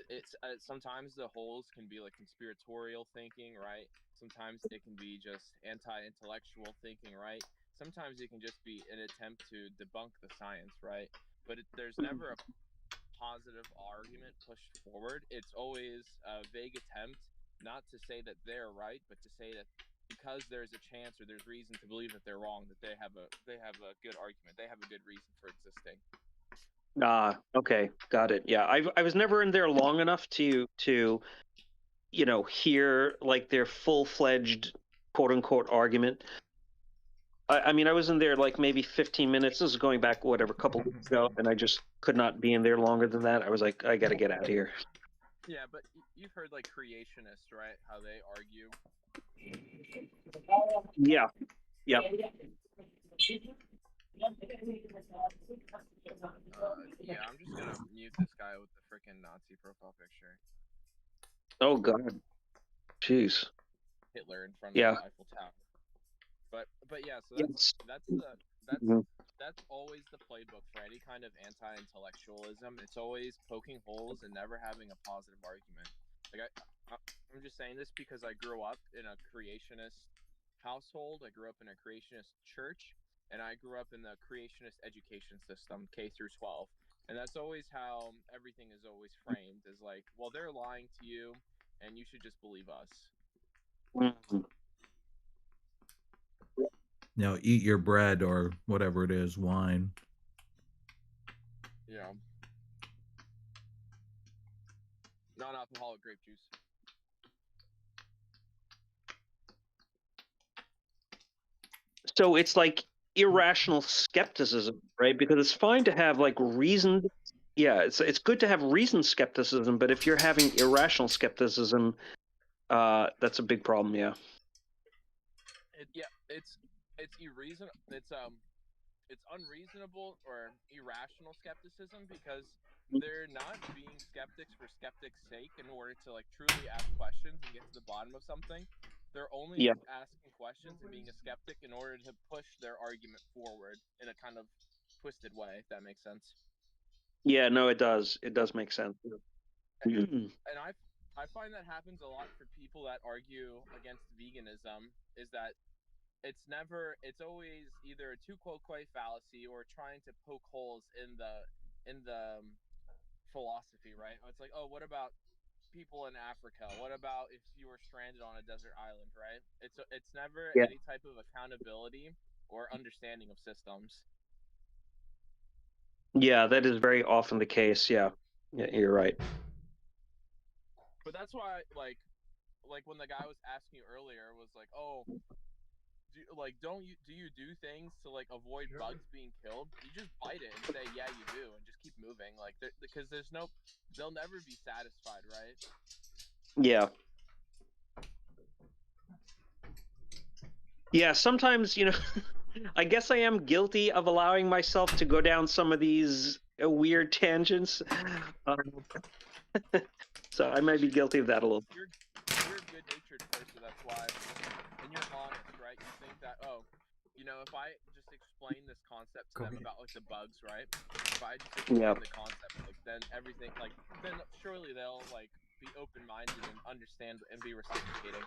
Speaker 19: it's sometimes the holes can be like conspiratorial thinking, right? Sometimes it can be just anti-intellectual thinking, right? Sometimes it can just be an attempt to debunk the science, right? But there's never a positive argument pushed forward. It's always a vague attempt not to say that they're right, but to say that because there's a chance or there's reason to believe that they're wrong, that they have a good argument. They have a good reason for existing.
Speaker 2: Okay, got it. Yeah, I was never in there long enough to hear like their full-fledged quote unquote argument. I mean, I was in there like maybe 15 minutes. This is going back, whatever, a couple weeks ago, and I just could not be in there longer than that. I was like, I got to get out of here.
Speaker 19: Yeah, but you've heard like creationists, right? How they argue.
Speaker 2: Yeah. Yeah.
Speaker 19: Yeah, I'm just gonna mute this guy with the freaking Nazi profile picture.
Speaker 2: Oh God. Jeez.
Speaker 19: Hitler in front
Speaker 2: Yeah.
Speaker 19: of the Eiffel Tower. But yeah, so that's always the playbook for any kind of anti-intellectualism. It's always poking holes and never having a positive argument. Like I'm just saying this because I grew up in a creationist household. I grew up in a creationist church, and I grew up in the creationist education system, K through 12. And that's always how everything is always framed, is like, well, they're lying to you, and you should just believe us.
Speaker 20: Eat your bread or whatever it is, wine.
Speaker 19: Yeah. Non-alcoholic grape juice.
Speaker 2: So it's like irrational skepticism, right? Because it's fine to have like reasoned, it's good to have reasoned skepticism, but if you're having irrational skepticism, that's a big problem. Yeah.
Speaker 19: It's unreasonable or irrational skepticism because they're not being skeptics for skeptics' sake in order to like truly ask questions and get to the bottom of something. They're only asking questions and being a skeptic in order to push their argument forward in a kind of twisted way, if that makes sense.
Speaker 2: Yeah, no, it does. It does make sense.
Speaker 19: And I find that happens a lot for people that argue against veganism, is that it's always either a tu quoque fallacy or trying to poke holes in the philosophy, right? It's like, oh, what about people in Africa? What about if you were stranded on a desert island, right? It's never any type of accountability or understanding of systems.
Speaker 2: Yeah, that is very often the case. Yeah, you're right.
Speaker 19: But that's why, like when the guy was asking you earlier, was like, oh, do you do things to like avoid bugs being killed? You just bite it and say, yeah, you do, and just keep moving. Like, because they'll never be satisfied, right?
Speaker 2: Yeah. Yeah, sometimes, I guess I am guilty of allowing myself to go down some of these weird tangents. So I might be guilty of that a little.
Speaker 19: You're good-natured person, that's why. And you're honest, right? You think that, oh, you know, if I just explain this concept to them about like the bugs, right? If I just explain the concept, like then everything, like then surely they'll like be open-minded and understand and be reciprocating.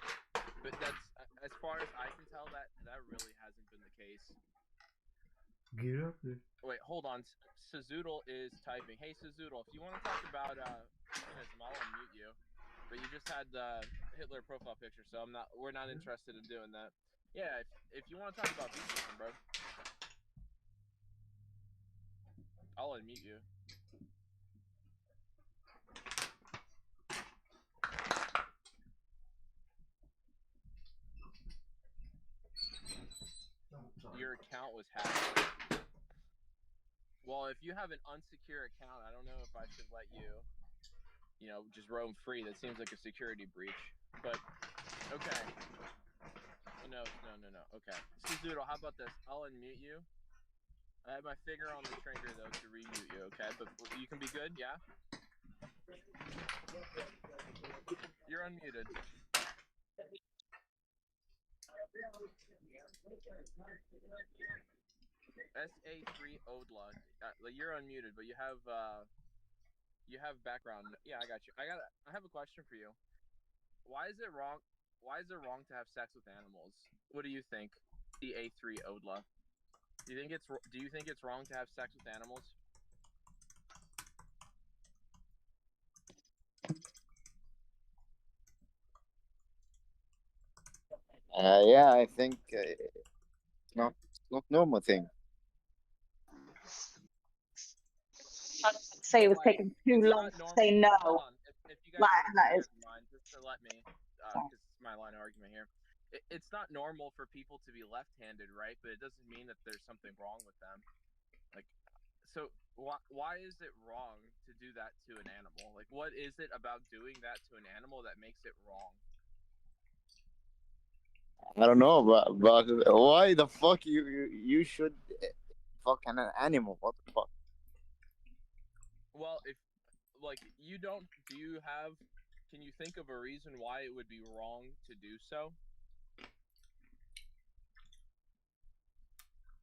Speaker 19: But that's as far as I can tell, that really hasn't been the case.
Speaker 5: Get up there.
Speaker 19: Wait, hold on. Sazoodle is typing. Hey, Sazoodle, if you want to talk about veganism, I'll unmute you. But you just had the Hitler profile picture, so we're not interested in doing that. Yeah, if you want to talk about veganism, bro, I'll unmute you. Your account was hacked. Well, if you have an unsecure account, I don't know if I should let you, you know, just roam free. That seems like a security breach. But okay. No. Okay. Suzudo, how about this? I'll unmute you. I have my finger on the trigger though to remute you, okay? But you can be good, yeah? You're unmuted. SA3 Odla. You're unmuted, but you have background. Yeah, I got you. I have a question for you. Why is it wrong to have sex with animals? What do you think? The A3 Odla. Do you think it's wrong to have sex with animals?
Speaker 8: Yeah, I think it's not normal thing.
Speaker 21: Say it was taking too long to say no.
Speaker 19: If you guys
Speaker 21: That is.
Speaker 19: mind, just to let me, because it's my line of argument here. It's not normal for people to be left-handed, right? But it doesn't mean that there's something wrong with them. Like, so why is it wrong to do that to an animal? Like, what is it about doing that to an animal that makes it wrong?
Speaker 8: I don't know, but why the fuck you should fuck an animal? What the fuck?
Speaker 19: Well, if like you don't, can you think of a reason why it would be wrong to do so?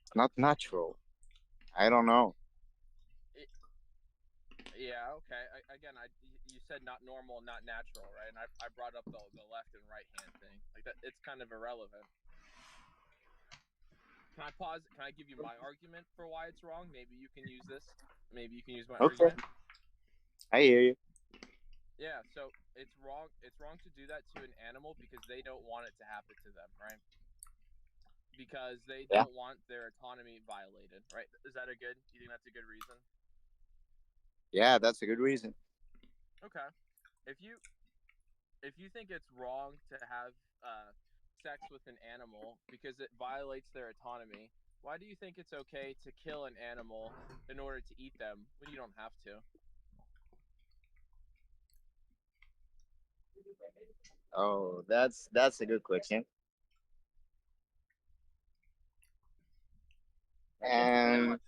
Speaker 8: It's not natural. I don't know.
Speaker 19: Yeah, okay. You said not normal, not natural, right? And I brought up the left and right hand thing. Like that, it's kind of irrelevant. Can I pause? Can I give you my argument for why it's wrong? Maybe you can use this. Maybe you can use my argument.
Speaker 8: I hear you.
Speaker 19: Yeah, so it's wrong. It's wrong to do that to an animal because they don't want it to happen to them, right? Because they don't want their autonomy violated, right? Is that you think that's a good reason?
Speaker 8: Yeah, that's a good reason.
Speaker 19: Okay. If you think it's wrong to have sex with an animal because it violates their autonomy, why do you think it's okay to kill an animal in order to eat them when you don't have to?
Speaker 8: Oh, that's a good question. And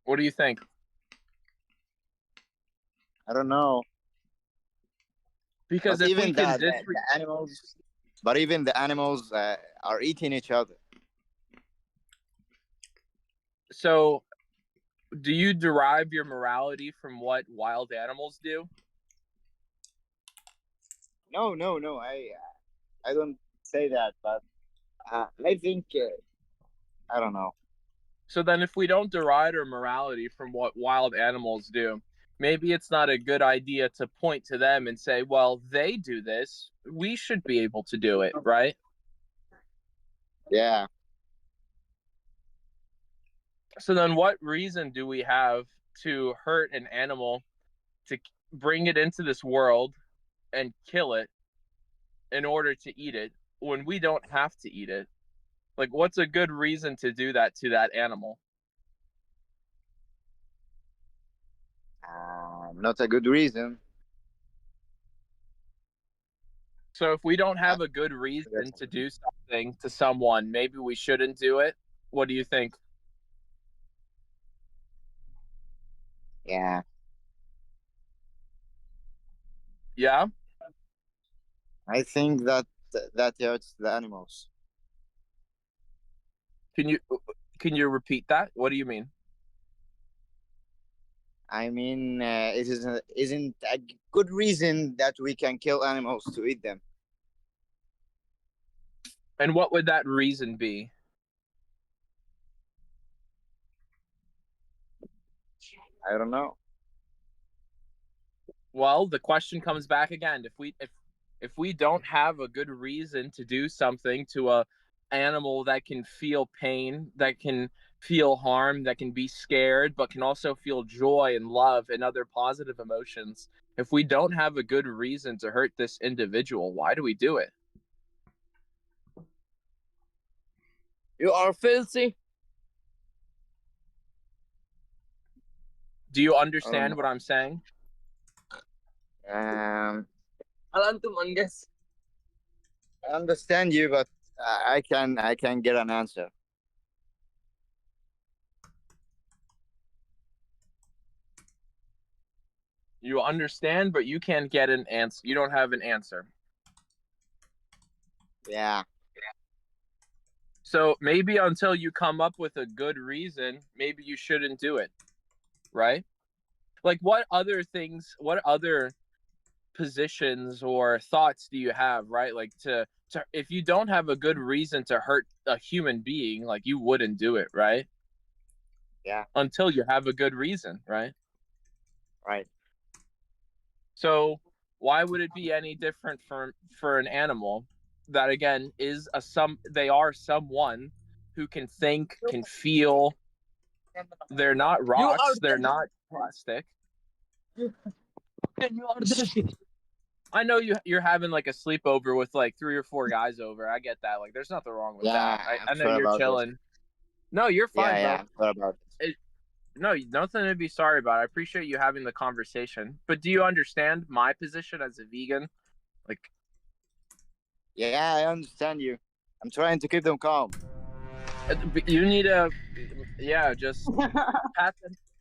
Speaker 19: what do you think?
Speaker 8: I don't know.
Speaker 19: Because
Speaker 8: but
Speaker 19: if
Speaker 8: even
Speaker 19: we can
Speaker 8: the animals, but even the animals are eating each other.
Speaker 19: So, do you derive your morality from what wild animals do?
Speaker 8: No. I don't say that, but I think I don't know.
Speaker 19: So then, if we don't derive our morality from what wild animals do, maybe it's not a good idea to point to them and say, well, they do this. We should be able to do it, right?
Speaker 8: Yeah.
Speaker 19: So then what reason do we have to hurt an animal, to bring it into this world and kill it in order to eat it when we don't have to eat it? Like, what's a good reason to do that to that animal?
Speaker 8: Not a good reason.
Speaker 19: So if we don't have a good reason to do something to someone, maybe we shouldn't do it. What do you think?
Speaker 8: Yeah.
Speaker 1: Yeah.
Speaker 8: I think that hurts the animals.
Speaker 19: Can you repeat that? What do you mean?
Speaker 8: I mean, it isn't a good reason that we can kill animals to eat them.
Speaker 19: And what would that reason be?
Speaker 8: I don't know.
Speaker 19: Well, the question comes back again. If we don't have a good reason to do something to a animal that can feel pain, that can feel harm, that can be scared, but can also feel joy and love and other positive emotions, if we don't have a good reason to hurt this individual, why do we do it?
Speaker 10: You are filthy.
Speaker 19: Do you understand what I'm saying?
Speaker 8: Um,
Speaker 10: Alantum Angus.
Speaker 8: I understand you, but I can get an answer.
Speaker 19: You understand, but you can't get an answer. You don't have an answer.
Speaker 8: Yeah.
Speaker 19: So maybe until you come up with a good reason, maybe you shouldn't do it, right? Like, what other positions or thoughts do you have, right? Like, to if you don't have a good reason to hurt a human being, like, you wouldn't do it, right?
Speaker 8: Yeah.
Speaker 19: Until you have a good reason, right?
Speaker 8: Right.
Speaker 19: So why would it be any different for an animal that, again, they are someone who can think, can feel? They're not rocks, they're not plastic. I know you're having like a sleepover with like 3 or 4 guys over. I get that. Like, there's nothing wrong with that. I know
Speaker 8: sorry
Speaker 19: you're
Speaker 8: about
Speaker 19: chilling.
Speaker 8: this.
Speaker 19: No, you're fine, bro.
Speaker 8: I'm sorry about this.
Speaker 19: No, nothing to be sorry about. I appreciate you having the conversation. But do you understand my position as a vegan? Like,
Speaker 8: Yeah, I understand you. I'm trying to keep them calm.
Speaker 19: you need to, just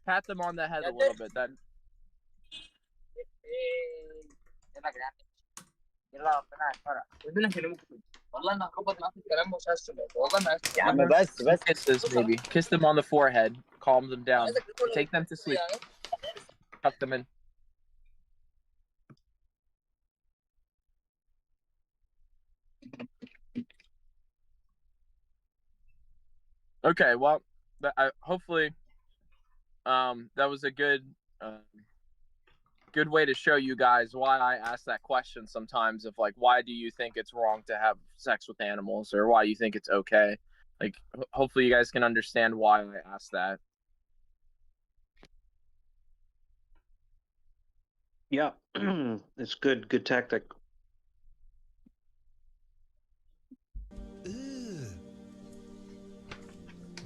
Speaker 19: pat them on the head a little bit. That kisses, maybe kiss them on the forehead, calm them down, take them to sleep, tuck them in. Okay, well, hopefully, that was a good way to show you guys why I ask that question sometimes of, like, why do you think it's wrong to have sex with animals, or why you think it's okay. Like, hopefully you guys can understand why I ask that.
Speaker 2: Yeah, it's good tactic.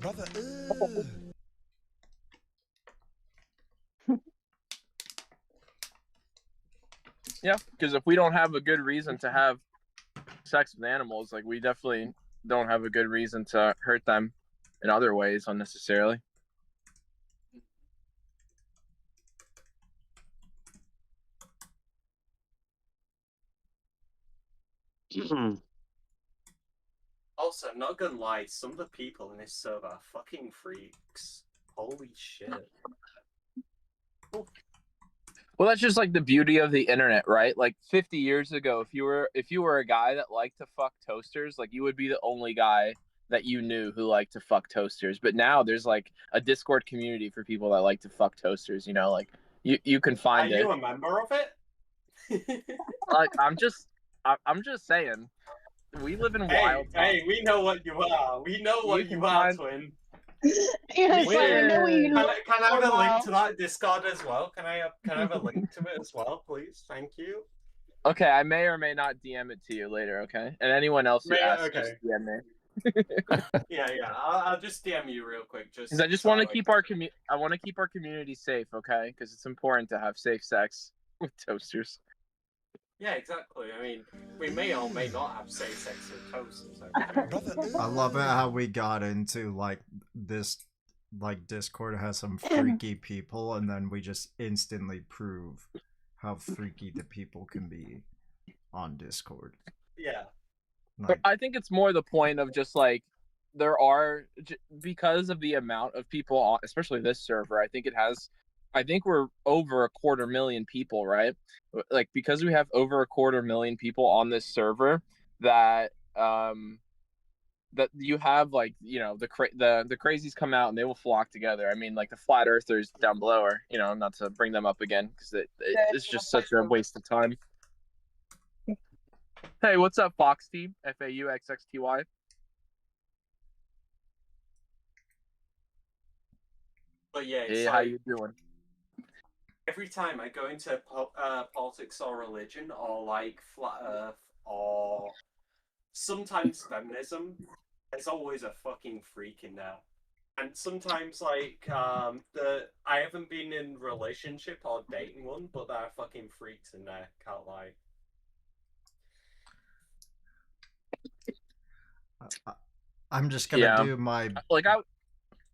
Speaker 6: Brother,
Speaker 19: Yeah, because if we don't have a good reason to have sex with animals, like, we definitely don't have a good reason to hurt them in other ways unnecessarily.
Speaker 15: Also, I'm not gonna lie, some of the people in this server are fucking freaks. Holy shit.
Speaker 19: Well, that's just like the beauty of the internet, right? Like 50 years ago, if you were a guy that liked to fuck toasters, like, you would be the only guy that you knew who liked to fuck toasters. But now there's like a Discord community for people that like to fuck toasters, like you can find it.
Speaker 15: Are you a member of it?
Speaker 19: Like, I'm just saying, we live in wild times.
Speaker 15: Hey, we know what you are. We know what you are, twin.
Speaker 21: Yes, I know you look
Speaker 15: Can I have a
Speaker 21: well.
Speaker 15: link to that Discord as well? Can I have a link to it as well, please? Thank you.
Speaker 19: Okay, I may or may not DM it to you later, okay? And anyone else who asks, just DM me.
Speaker 15: Yeah. I'll just DM you real quick.
Speaker 19: Because I just want to keep our community safe, okay? Because it's important to have safe sex with toasters.
Speaker 15: Yeah, exactly. I mean, we may or may not have safe sex with toasters.
Speaker 5: I love it how we got into like this like Discord has some freaky people, and then we just instantly prove how freaky the people can be on Discord.
Speaker 15: Yeah.
Speaker 19: But I think it's more the point of just like there are because of the amount of people, especially this server. I think we're over 250,000 people, right? Like because we have over 250,000 people on this server, that that you have like the crazies come out and they will flock together. I mean, like the flat earthers down below are not to bring them up again because it's just such a waste of time. Hey, what's up, Fox Team? FAUXXTY.
Speaker 15: But yeah,
Speaker 19: Hey,
Speaker 15: it's
Speaker 19: how
Speaker 15: like
Speaker 19: you doing?
Speaker 15: every time I go into politics or religion or like flat Earth or sometimes feminism, there's always a fucking freak in there. And sometimes like I haven't been in a relationship or dating one, but there are fucking freaks in there. Can't lie.
Speaker 5: I'm just gonna do my
Speaker 19: like
Speaker 5: I'm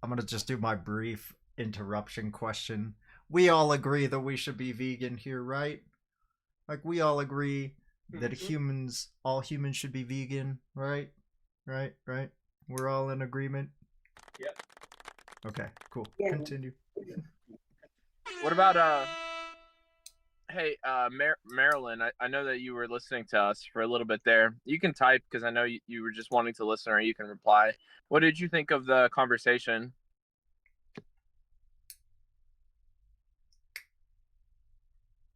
Speaker 5: gonna just do my brief interruption question. We all agree that we should be vegan here, right? Like we all agree that all humans should be vegan, right? Right? We're all in agreement.
Speaker 15: Yep.
Speaker 5: Okay, cool. Continue.
Speaker 19: What about hey, Marilyn, I know that you were listening to us for a little bit there. You can type because I know you were just wanting to listen, or you can reply. What did you think of the conversation?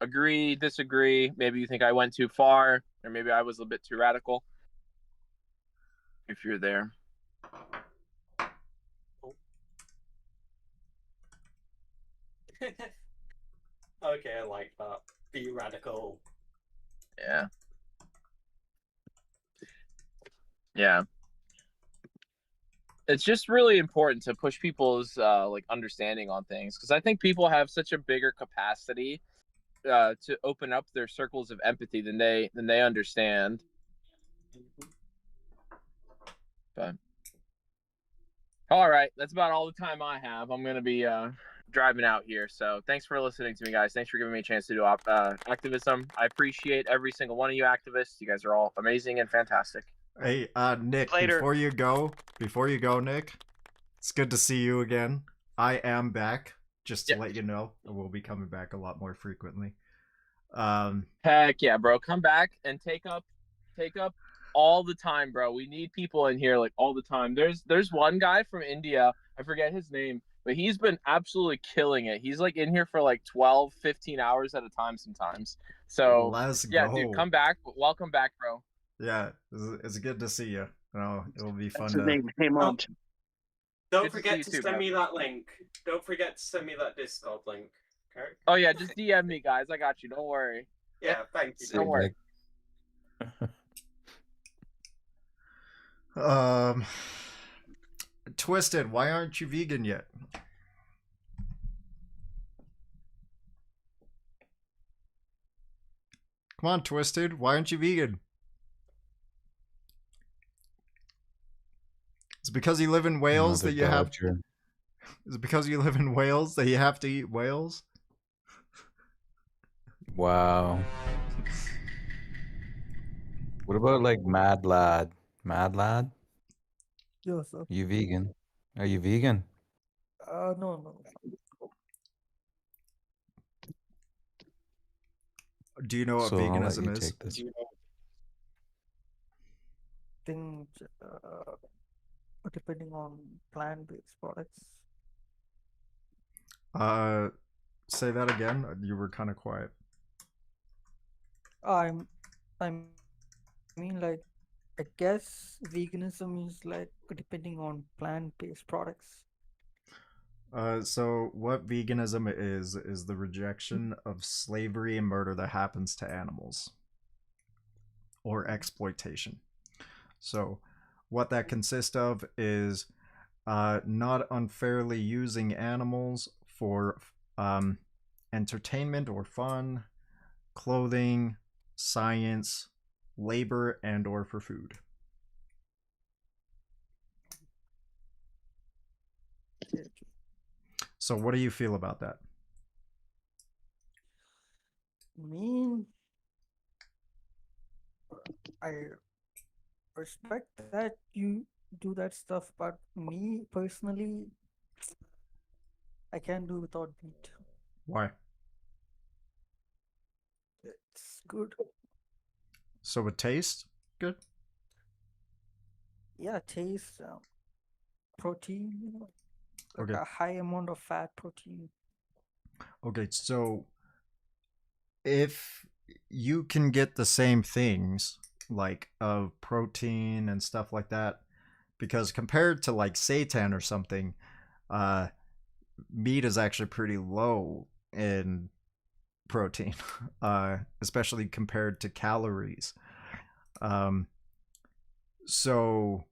Speaker 19: Agree, disagree? Maybe you think I went too far, or maybe I was a bit too radical. If you're there.
Speaker 15: Okay, I like that. Be radical.
Speaker 19: Yeah. Yeah. It's just really important to push people's like understanding on things, because I think people have such a bigger capacity to open up their circles of empathy than they understand. But all right, that's about all the time I have. I'm gonna be driving out here, so thanks for listening to me, guys. Thanks for giving me a chance to do activism. I appreciate every single one of you activists. You guys are all amazing and fantastic.
Speaker 5: Hey, Nick, before you go, Nick, it's good to see you again. I am back, just to let you know. I will be coming back a lot more frequently.
Speaker 19: Heck yeah, bro. Come back and take up all the time, bro. We need people in here like all the time. There's one guy from India, I forget his name, but he's been absolutely killing it. He's like in here for like 12, 15 hours at a time sometimes. So
Speaker 5: Let's
Speaker 19: yeah,
Speaker 5: go.
Speaker 19: dude, come back. Welcome back, bro.
Speaker 5: Yeah, it's good to see you. It'll be fun
Speaker 2: That's
Speaker 5: to.
Speaker 2: his name, Hemant.
Speaker 15: Don't
Speaker 19: Good to see
Speaker 15: forget
Speaker 19: you
Speaker 15: to
Speaker 19: too,
Speaker 15: send
Speaker 19: man.
Speaker 15: me that link. Don't forget to send me that Discord link. Okay?
Speaker 19: Oh yeah, just DM me, guys. I got you. Don't worry.
Speaker 15: Yeah, thank you.
Speaker 19: Don't worry.
Speaker 5: Twisted, why aren't you vegan yet? Come on, Twisted, why aren't you vegan? Is it because you live in Wales that you have? Is it because you live in Wales that you have to eat whales?
Speaker 7: Wow. What about like Mad Lad? Mad Lad?
Speaker 9: Yeah, sir.
Speaker 7: You vegan? Are you vegan?
Speaker 9: No.
Speaker 5: Do you know what
Speaker 7: So I'll let
Speaker 5: veganism
Speaker 7: you
Speaker 5: is?
Speaker 7: take this.
Speaker 9: Think depending on plant-based products.
Speaker 5: Say that again. You were kind of quiet.
Speaker 9: I mean, like, I guess veganism is like depending on plant-based products.
Speaker 5: So what veganism is the rejection of slavery and murder that happens to animals, or exploitation. So what that consists of is not unfairly using animals for entertainment or fun, clothing, science, labor, and or for food. So what do you feel about that?
Speaker 9: I mean, I respect that you do that stuff, but me personally, I can't do without meat.
Speaker 5: Why?
Speaker 9: It's good.
Speaker 5: So it tastes good?
Speaker 9: Yeah, taste, protein, like
Speaker 5: Okay.
Speaker 9: a high amount of fat protein.
Speaker 5: Okay, so if you can get the same things like of protein and stuff like that, because compared to like seitan or something, uh meat is actually pretty low in protein, especially compared to calories. Um, so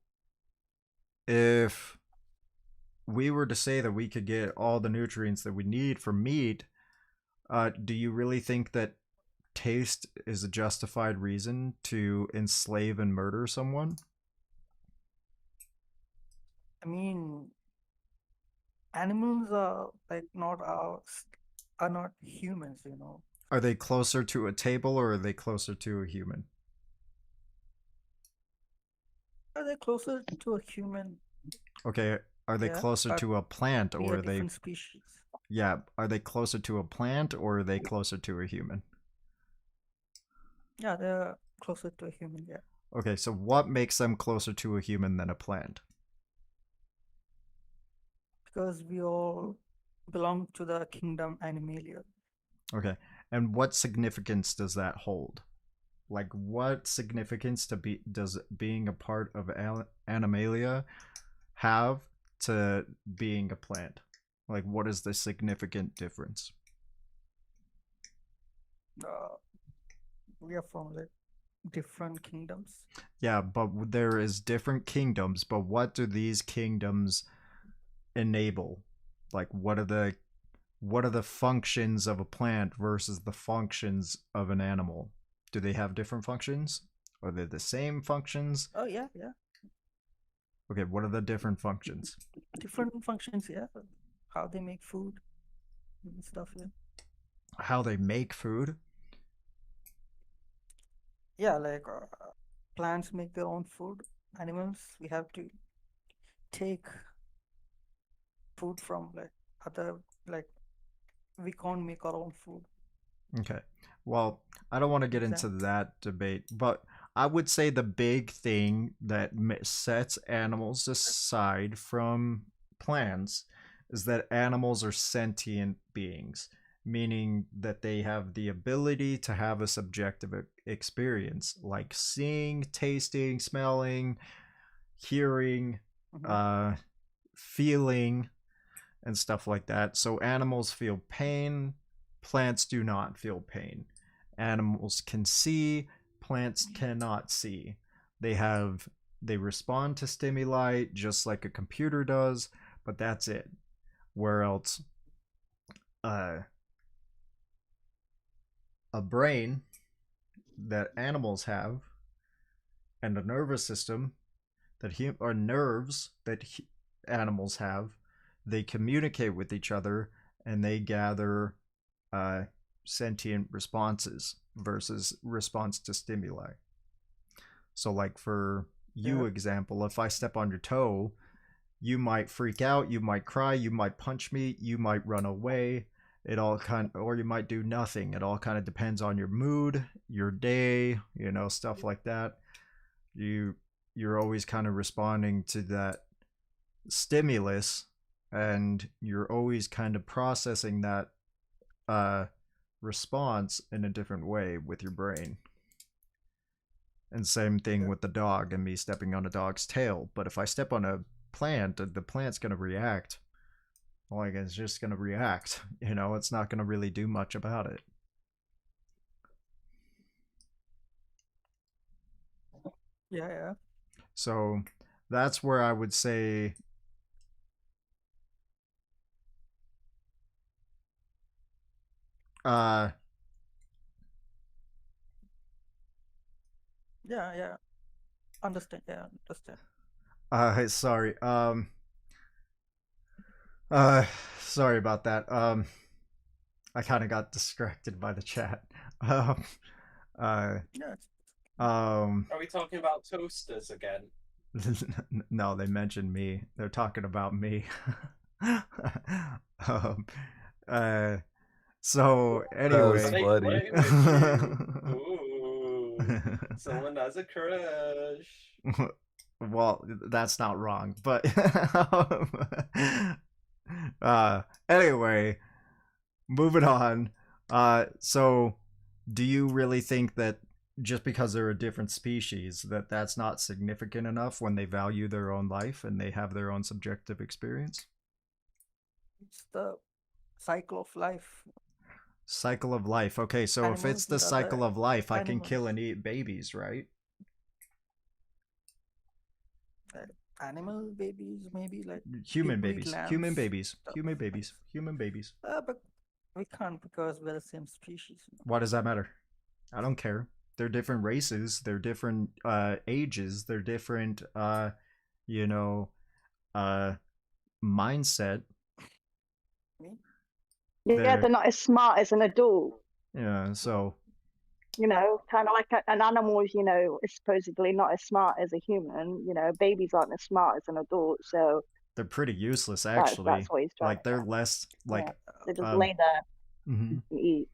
Speaker 5: if we were to say that we could get all the nutrients that we need from meat, do you really think that taste is a justified reason to enslave and murder someone?
Speaker 9: I mean, animals are like not are not humans, you know.
Speaker 5: Are they closer to a table or are they closer to a human?
Speaker 9: Are they closer to a human?
Speaker 5: Okay, are they
Speaker 9: Yeah,
Speaker 5: closer
Speaker 9: but
Speaker 5: to a plant
Speaker 9: we
Speaker 5: or
Speaker 9: are
Speaker 5: are they
Speaker 9: different species.
Speaker 5: yeah, are they closer to a plant or are they closer to a human?
Speaker 9: Yeah, they're closer to a human, yeah.
Speaker 5: Okay, so what makes them closer to a human than a plant?
Speaker 9: Because we all belong to the kingdom Animalia.
Speaker 5: Okay, and what significance does that hold? Like, what significance does being a part of Animalia have to being a plant? Like, what is the significant difference?
Speaker 9: We are from like different kingdoms.
Speaker 5: Yeah, but there is different kingdoms, but what do these kingdoms enable? Like, what are the functions of a plant versus the functions of an animal? Do they have different functions? Are they the same functions?
Speaker 9: Oh yeah, yeah.
Speaker 5: Okay, what are the different functions?
Speaker 9: Different functions, yeah. How they make food and stuff, yeah.
Speaker 5: How they make food?
Speaker 9: Yeah, like plants make their own food. Animals, we have to take food from like other, like we can't make our own food.
Speaker 5: Okay. Well, I don't want to get into that debate, but I would say the big thing that sets animals aside from plants is that animals are sentient beings, meaning that they have the ability to have a subjective experience like seeing, tasting, smelling, hearing, feeling, and stuff like that. So animals feel pain, plants do not feel pain. Animals can see, plants cannot see. They respond to stimuli just like a computer does, but that's it. Where else a brain that animals have and a nervous system that or nerves that animals have, they communicate with each other and they gather sentient responses versus response to stimuli. So like for you example, if I step on your toe, you might freak out, you might cry, you might punch me, you might run away. It all or you might do nothing. It all kind of depends on your mood, your day, stuff like that. You're always kind of responding to that stimulus, and you're always kind of processing that response in a different way with your brain. And same thing with the dog and me stepping on a dog's tail. But if I step on a plant, the plant's going to react. Like, it's just going to react. It's not going to really do much about it.
Speaker 9: Yeah, yeah.
Speaker 5: So that's where I would say
Speaker 9: yeah, yeah. Understand, yeah, understand.
Speaker 5: sorry. Sorry about that. I kind of got distracted by the chat. Um, uh,
Speaker 15: Are we talking about toasters again?
Speaker 5: no, they mentioned me. They're talking about me. um, uh, so
Speaker 7: was
Speaker 5: anyway,
Speaker 15: They
Speaker 7: funny.
Speaker 15: flirting with you. Ooh, someone has a crush.
Speaker 5: well, that's not wrong, but anyway, moving on. So do you really think that just because they're a different species that that's not significant enough when they value their own life and they have their own subjective experience?
Speaker 9: It's the cycle of life.
Speaker 5: Cycle of life. Okay, so if it's
Speaker 9: Animals
Speaker 5: the
Speaker 9: with
Speaker 5: cycle
Speaker 9: other
Speaker 5: of life, I can
Speaker 9: animals.
Speaker 5: kill and eat babies, right?
Speaker 9: Animal babies, maybe like
Speaker 5: Human
Speaker 9: people eat
Speaker 5: babies.
Speaker 9: lambs,
Speaker 5: Human babies.
Speaker 9: stuff.
Speaker 5: Human babies. Human babies.
Speaker 9: But we can't because we're the same species.
Speaker 5: Why does that matter? I don't care. They're different races, they're different ages, they're different you know, mindset.
Speaker 21: Yeah, they're not as smart as an adult.
Speaker 5: Yeah, so
Speaker 21: You know, kind of like an animal is, you know, is supposedly not as smart as a human. You know, babies aren't as smart as an adult, so
Speaker 5: they're pretty useless actually.
Speaker 21: that's what he's trying
Speaker 5: like
Speaker 21: to
Speaker 5: they're
Speaker 21: say.
Speaker 5: less like
Speaker 21: They just lay there
Speaker 5: mhm.
Speaker 21: and eat.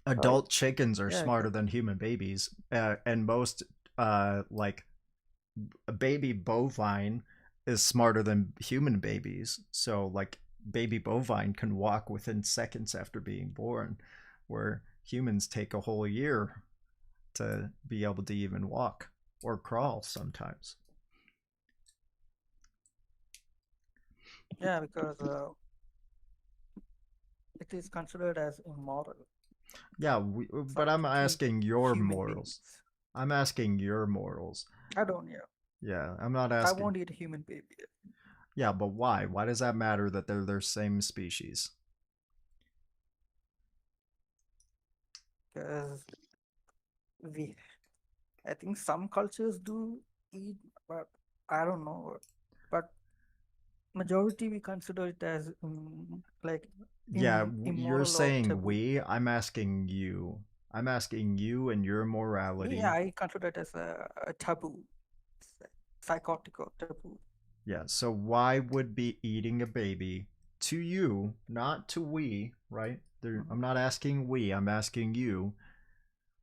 Speaker 5: Adult chickens are
Speaker 9: Yeah,
Speaker 5: smarter than human babies, and most like a baby bovine is smarter than human babies. So like baby bovine can walk within seconds after being born, where humans take a whole year to be able to even walk or crawl sometimes.
Speaker 9: Yeah, because it is considered as immoral.
Speaker 5: Yeah, but I'm asking your
Speaker 9: human
Speaker 5: morals. I'm asking your morals.
Speaker 9: I don't know.
Speaker 5: Yeah, I'm not
Speaker 9: I
Speaker 5: asking.
Speaker 9: won't eat a human baby
Speaker 5: Yeah, but why? Why does that matter that they're their same species?
Speaker 9: because I think some cultures do eat, but I don't know. But majority we consider it as like
Speaker 5: Yeah, you're
Speaker 9: immoral or
Speaker 5: saying
Speaker 9: taboo.
Speaker 5: we. I'm asking you. I'm asking you and your morality.
Speaker 9: Yeah, I consider it as a taboo, psychotic or taboo.
Speaker 5: Yeah, so why would be eating a baby to you, not to we, right? I'm not asking we, I'm asking you.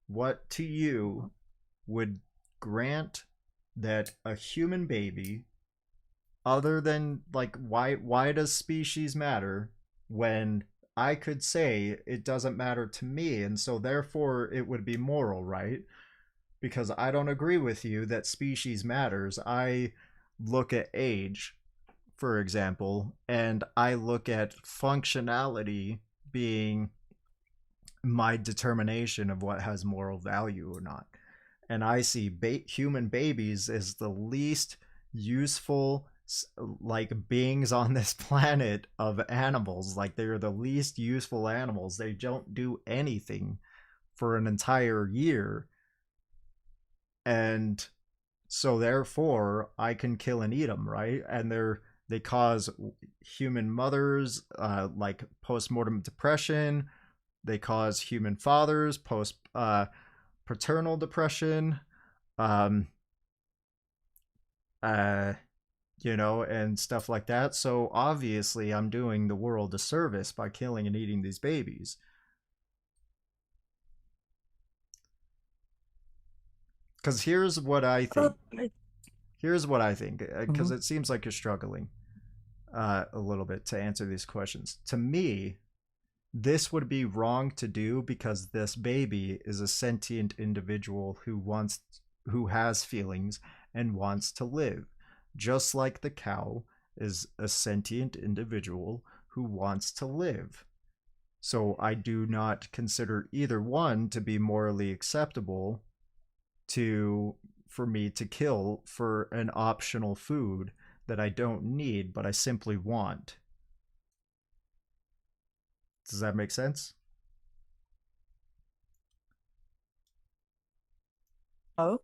Speaker 5: What to you would grant that a human baby, other than like why does species matter when I could say it doesn't matter to me, and so therefore it would be moral, right? Because I don't agree with you that species matters. I look at age, for example, and I look at functionality being my determination of what has moral value or not. And I see human babies as the least useful like beings on this planet of animals. Like they're the least useful animals. They don't do anything for an entire year. And so therefore I can kill and eat them, right? And they cause human mothers like postmortem depression. They cause human fathers post paternal depression. Um, you know, and stuff like that. So obviously, I'm doing the world a service by killing and eating these babies. Because here's what I think. Here's what I think. Because it seems like you're struggling a little bit to answer these questions. To me, this would be wrong to do because this baby is a sentient individual who has feelings and wants to live, just like the cow is a sentient individual who wants to live. So I do not consider either one to be morally acceptable for me to kill for an optional food that I don't need but I simply want. Does that make sense?
Speaker 9: Oh,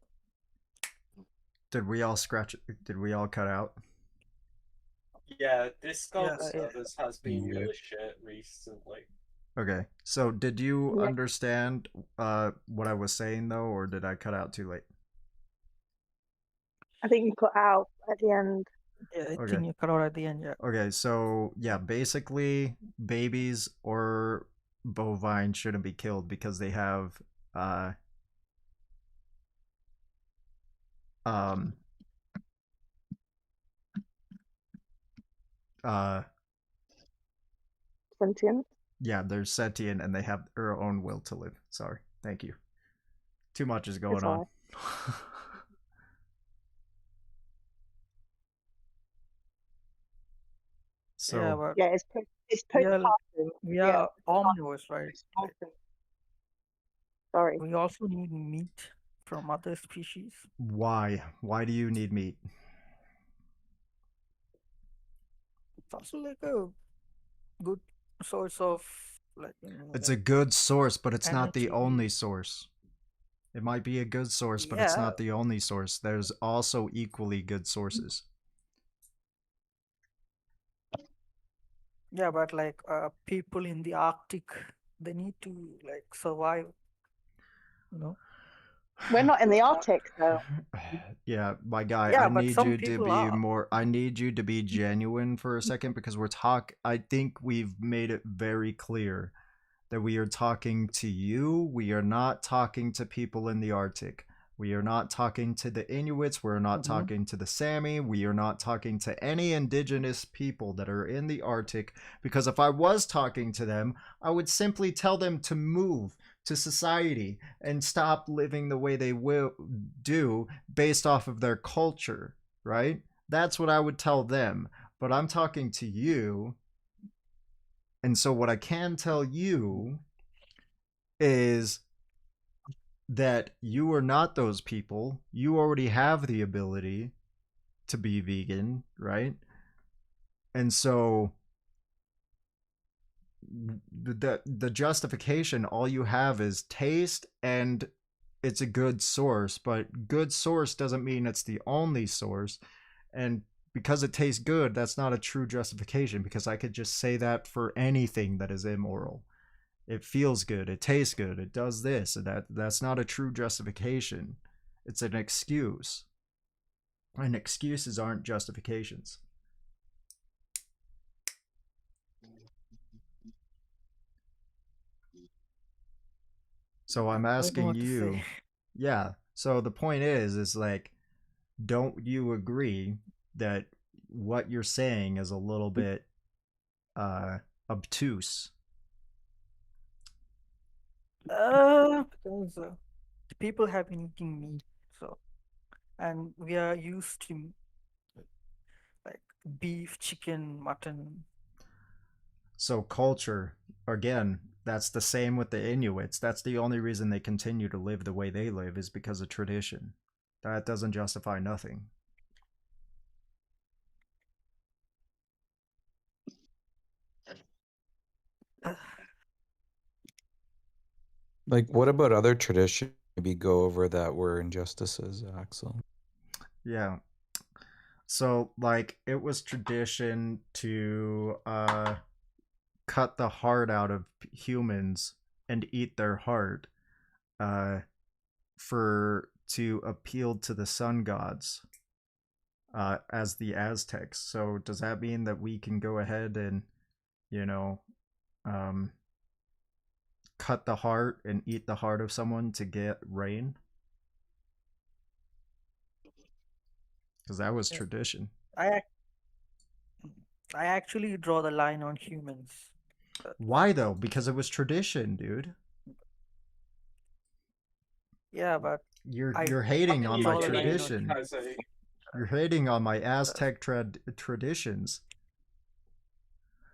Speaker 5: Did we all cut out?
Speaker 15: Yeah, Discord
Speaker 9: Yeah,
Speaker 15: servers has been
Speaker 7: Yeah.
Speaker 15: really shit recently.
Speaker 5: Okay, so did you
Speaker 21: Yeah.
Speaker 5: understand what I was saying though, or did I cut out too late?
Speaker 21: I think you cut out at the end.
Speaker 9: Yeah, I
Speaker 5: Okay.
Speaker 9: think you cut out at the end. Yeah.
Speaker 5: Okay, so yeah, basically babies or bovine shouldn't be killed because they have um
Speaker 21: Sentient.
Speaker 5: yeah, they're sentient and they have their own will to live. Sorry. Thank you. Too much is going
Speaker 21: It's
Speaker 5: on. So
Speaker 9: Yeah, but
Speaker 21: Yeah, it's
Speaker 9: we are
Speaker 21: postpartum.
Speaker 9: we
Speaker 21: Yeah,
Speaker 9: are omnivores, right? Like,
Speaker 21: sorry.
Speaker 9: we also need meat from other species.
Speaker 5: why? Why do you need meat?
Speaker 9: It's also like a good source of like
Speaker 5: It's a good source, but it's not the
Speaker 9: energy.
Speaker 5: only source. It might be a good source, but it's
Speaker 9: Yeah.
Speaker 5: not the only source. There's also equally good sources.
Speaker 9: Yeah, but like people in the Arctic, they need to like survive. You know.
Speaker 21: We're not in the Arctic though.
Speaker 5: Yeah, my guy,
Speaker 9: Yeah,
Speaker 5: I
Speaker 9: but
Speaker 5: need
Speaker 9: some
Speaker 5: you to
Speaker 9: people
Speaker 5: be
Speaker 9: are.
Speaker 5: more I need you to be genuine for a second because I think we've made it very clear that we are talking to you. We are not talking to people in the Arctic. We are not talking to the Inuits. We're not talking to the Sami. We are not talking to any indigenous people that are in the Arctic because if I was talking to them, I would simply tell them to move to society and stop living the way they will do based off of their culture, right? That's what I would tell them. But I'm talking to you. And so what I can tell you is that you are not those people. You already have the ability to be vegan, right? And so the justification, all you have is taste and it's a good source, but good source doesn't mean it's the only source. And because it tastes good, that's not a true justification because I could just say that for anything that is immoral. It feels good, it tastes good, it does this, and that's not a true justification. It's an excuse. And excuses aren't justifications. So I'm asking you, yeah. So the point is like, don't you agree that what you're saying is a little bit obtuse?
Speaker 9: Because the people have been eating meat, so and we are used to like beef, chicken, mutton.
Speaker 5: So culture, again, that's the same with the Inuits. That's the only reason they continue to live the way they live is because of tradition. That doesn't justify nothing.
Speaker 7: Like, what about other traditions? Maybe go over that were injustices, Axel.
Speaker 5: Yeah. So, like, it was tradition to cut the heart out of humans and eat their heart to appeal to the sun gods as the Aztecs. So, does that mean that we can go ahead and, you know, cut the heart and eat the heart of someone to get rain? Because that was tradition.
Speaker 9: I actually draw the line on humans.
Speaker 5: Why though? Because it was tradition, dude.
Speaker 9: Yeah, but
Speaker 5: you're hating on my tradition. You're hating on my Aztec traditions.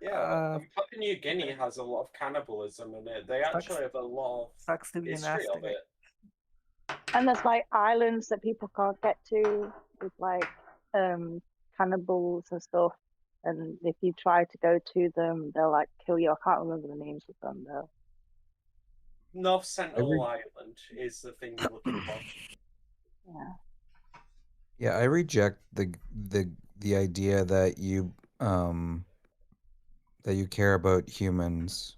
Speaker 15: Yeah, Papua New Guinea has a lot of cannibalism in it. They actually have a lot of history of it.
Speaker 21: And there's like islands that people can't get to with like cannibals and stuff. And if you try to go to them, they'll like kill you. I can't remember the names of them though.
Speaker 15: North Sentinel Island is the thing you're looking for.
Speaker 21: Yeah.
Speaker 7: Yeah, I reject the idea that you um, that you care about humans.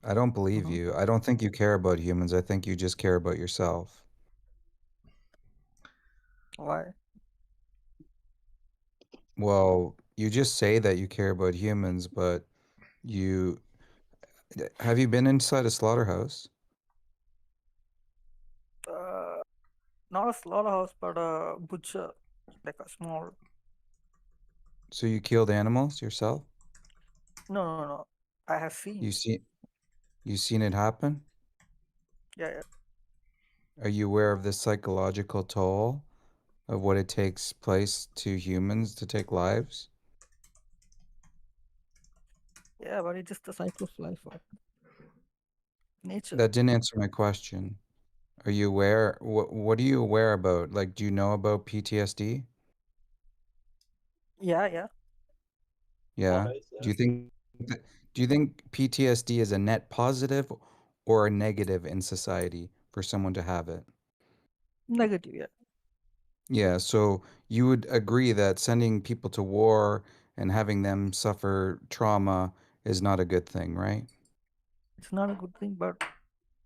Speaker 7: I don't believe
Speaker 9: Mhm.
Speaker 7: you. I don't think you care about humans. I think you just care about yourself.
Speaker 9: Why?
Speaker 7: Well, you just say that you care about humans, but you have you been inside a slaughterhouse?
Speaker 9: Uh, Not a slaughterhouse, but a butcher, like a small.
Speaker 7: So you killed animals yourself?
Speaker 9: No, no, no. I have seen.
Speaker 7: You seen it happen?
Speaker 9: Yeah, yeah.
Speaker 7: Are you aware of the psychological toll of what it takes place to humans to take lives?
Speaker 9: Yeah, but it's just the cycle of life, or nature.
Speaker 7: That didn't answer my question. Are you aware? What are you aware about? Like, do you know about PTSD?
Speaker 9: Yeah, yeah.
Speaker 7: Yeah. Do you think do you think PTSD is a net positive or a negative in society for someone to have it?
Speaker 9: Negative, yeah.
Speaker 7: Yeah, so you would agree that sending people to war and having them suffer trauma is not a good thing, right?
Speaker 9: It's not a good thing, but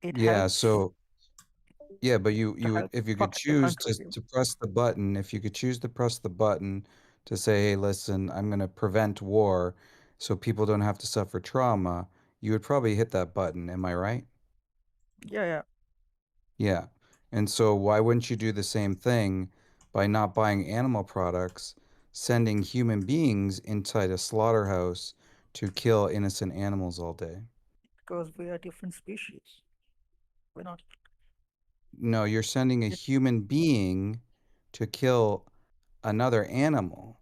Speaker 9: it
Speaker 7: Yeah,
Speaker 9: helps
Speaker 7: so yeah, but
Speaker 9: to
Speaker 7: you would
Speaker 9: help
Speaker 7: if you could
Speaker 9: protect the
Speaker 7: choose
Speaker 9: country.
Speaker 7: to press the button, if you could choose to press the button to say, "Hey, listen, I'm going to prevent war so people don't have to suffer trauma," you would probably hit that button, am I right?
Speaker 9: Yeah, yeah.
Speaker 7: Yeah. And so why wouldn't you do the same thing by not buying animal products, sending human beings inside a slaughterhouse to kill innocent animals all day?
Speaker 9: Because we are different species. We're not.
Speaker 7: No, you're sending a human being to kill another animal,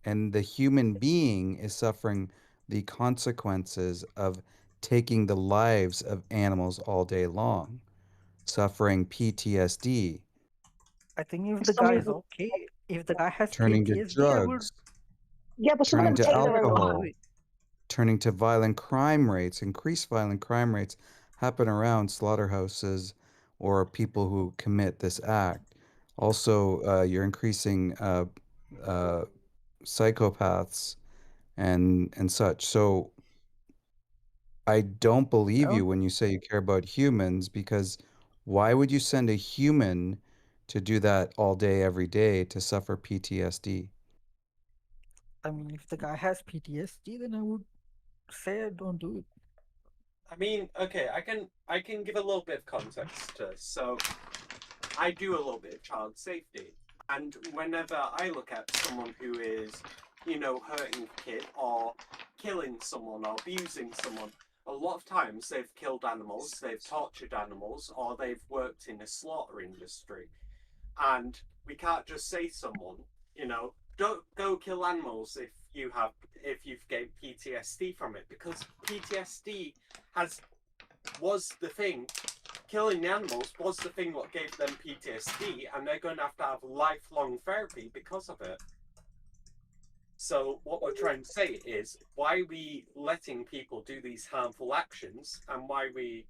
Speaker 7: and the human being is suffering the consequences of taking the lives of animals all day long, suffering PTSD,
Speaker 9: I think if the guy is okay, if the guy has
Speaker 7: turning to
Speaker 9: PTSD, I would.
Speaker 7: drugs,
Speaker 21: Yeah, but some of
Speaker 7: turning
Speaker 21: them
Speaker 7: to
Speaker 21: take their own
Speaker 7: alcohol,
Speaker 21: lives.
Speaker 7: turning to violent crime rates. Increased violent crime rates happen around slaughterhouses or people who commit this act. Also, you're increasing uh, psychopaths and such. So I don't
Speaker 9: I
Speaker 7: believe you
Speaker 9: don't.
Speaker 7: when you say you care about humans, because why would you send a human to do that all day, every day, to suffer PTSD?
Speaker 9: I mean, if the guy has PTSD, then I would say don't do it.
Speaker 15: I mean, okay, I can give a little bit of context to this. So I do a little bit of child safety, and whenever I look at someone who is, hurting a kid or killing someone or abusing someone, a lot of times they've killed animals, they've tortured animals, or they've worked in the slaughter industry. And we can't just say to someone, don't go kill animals if you've gained PTSD from it, because PTSD was the thing. Killing the animals was the thing what gave them PTSD, and they're going to have lifelong therapy because of it. So what we're trying to say is, why are we letting people do these harmful actions, and why are we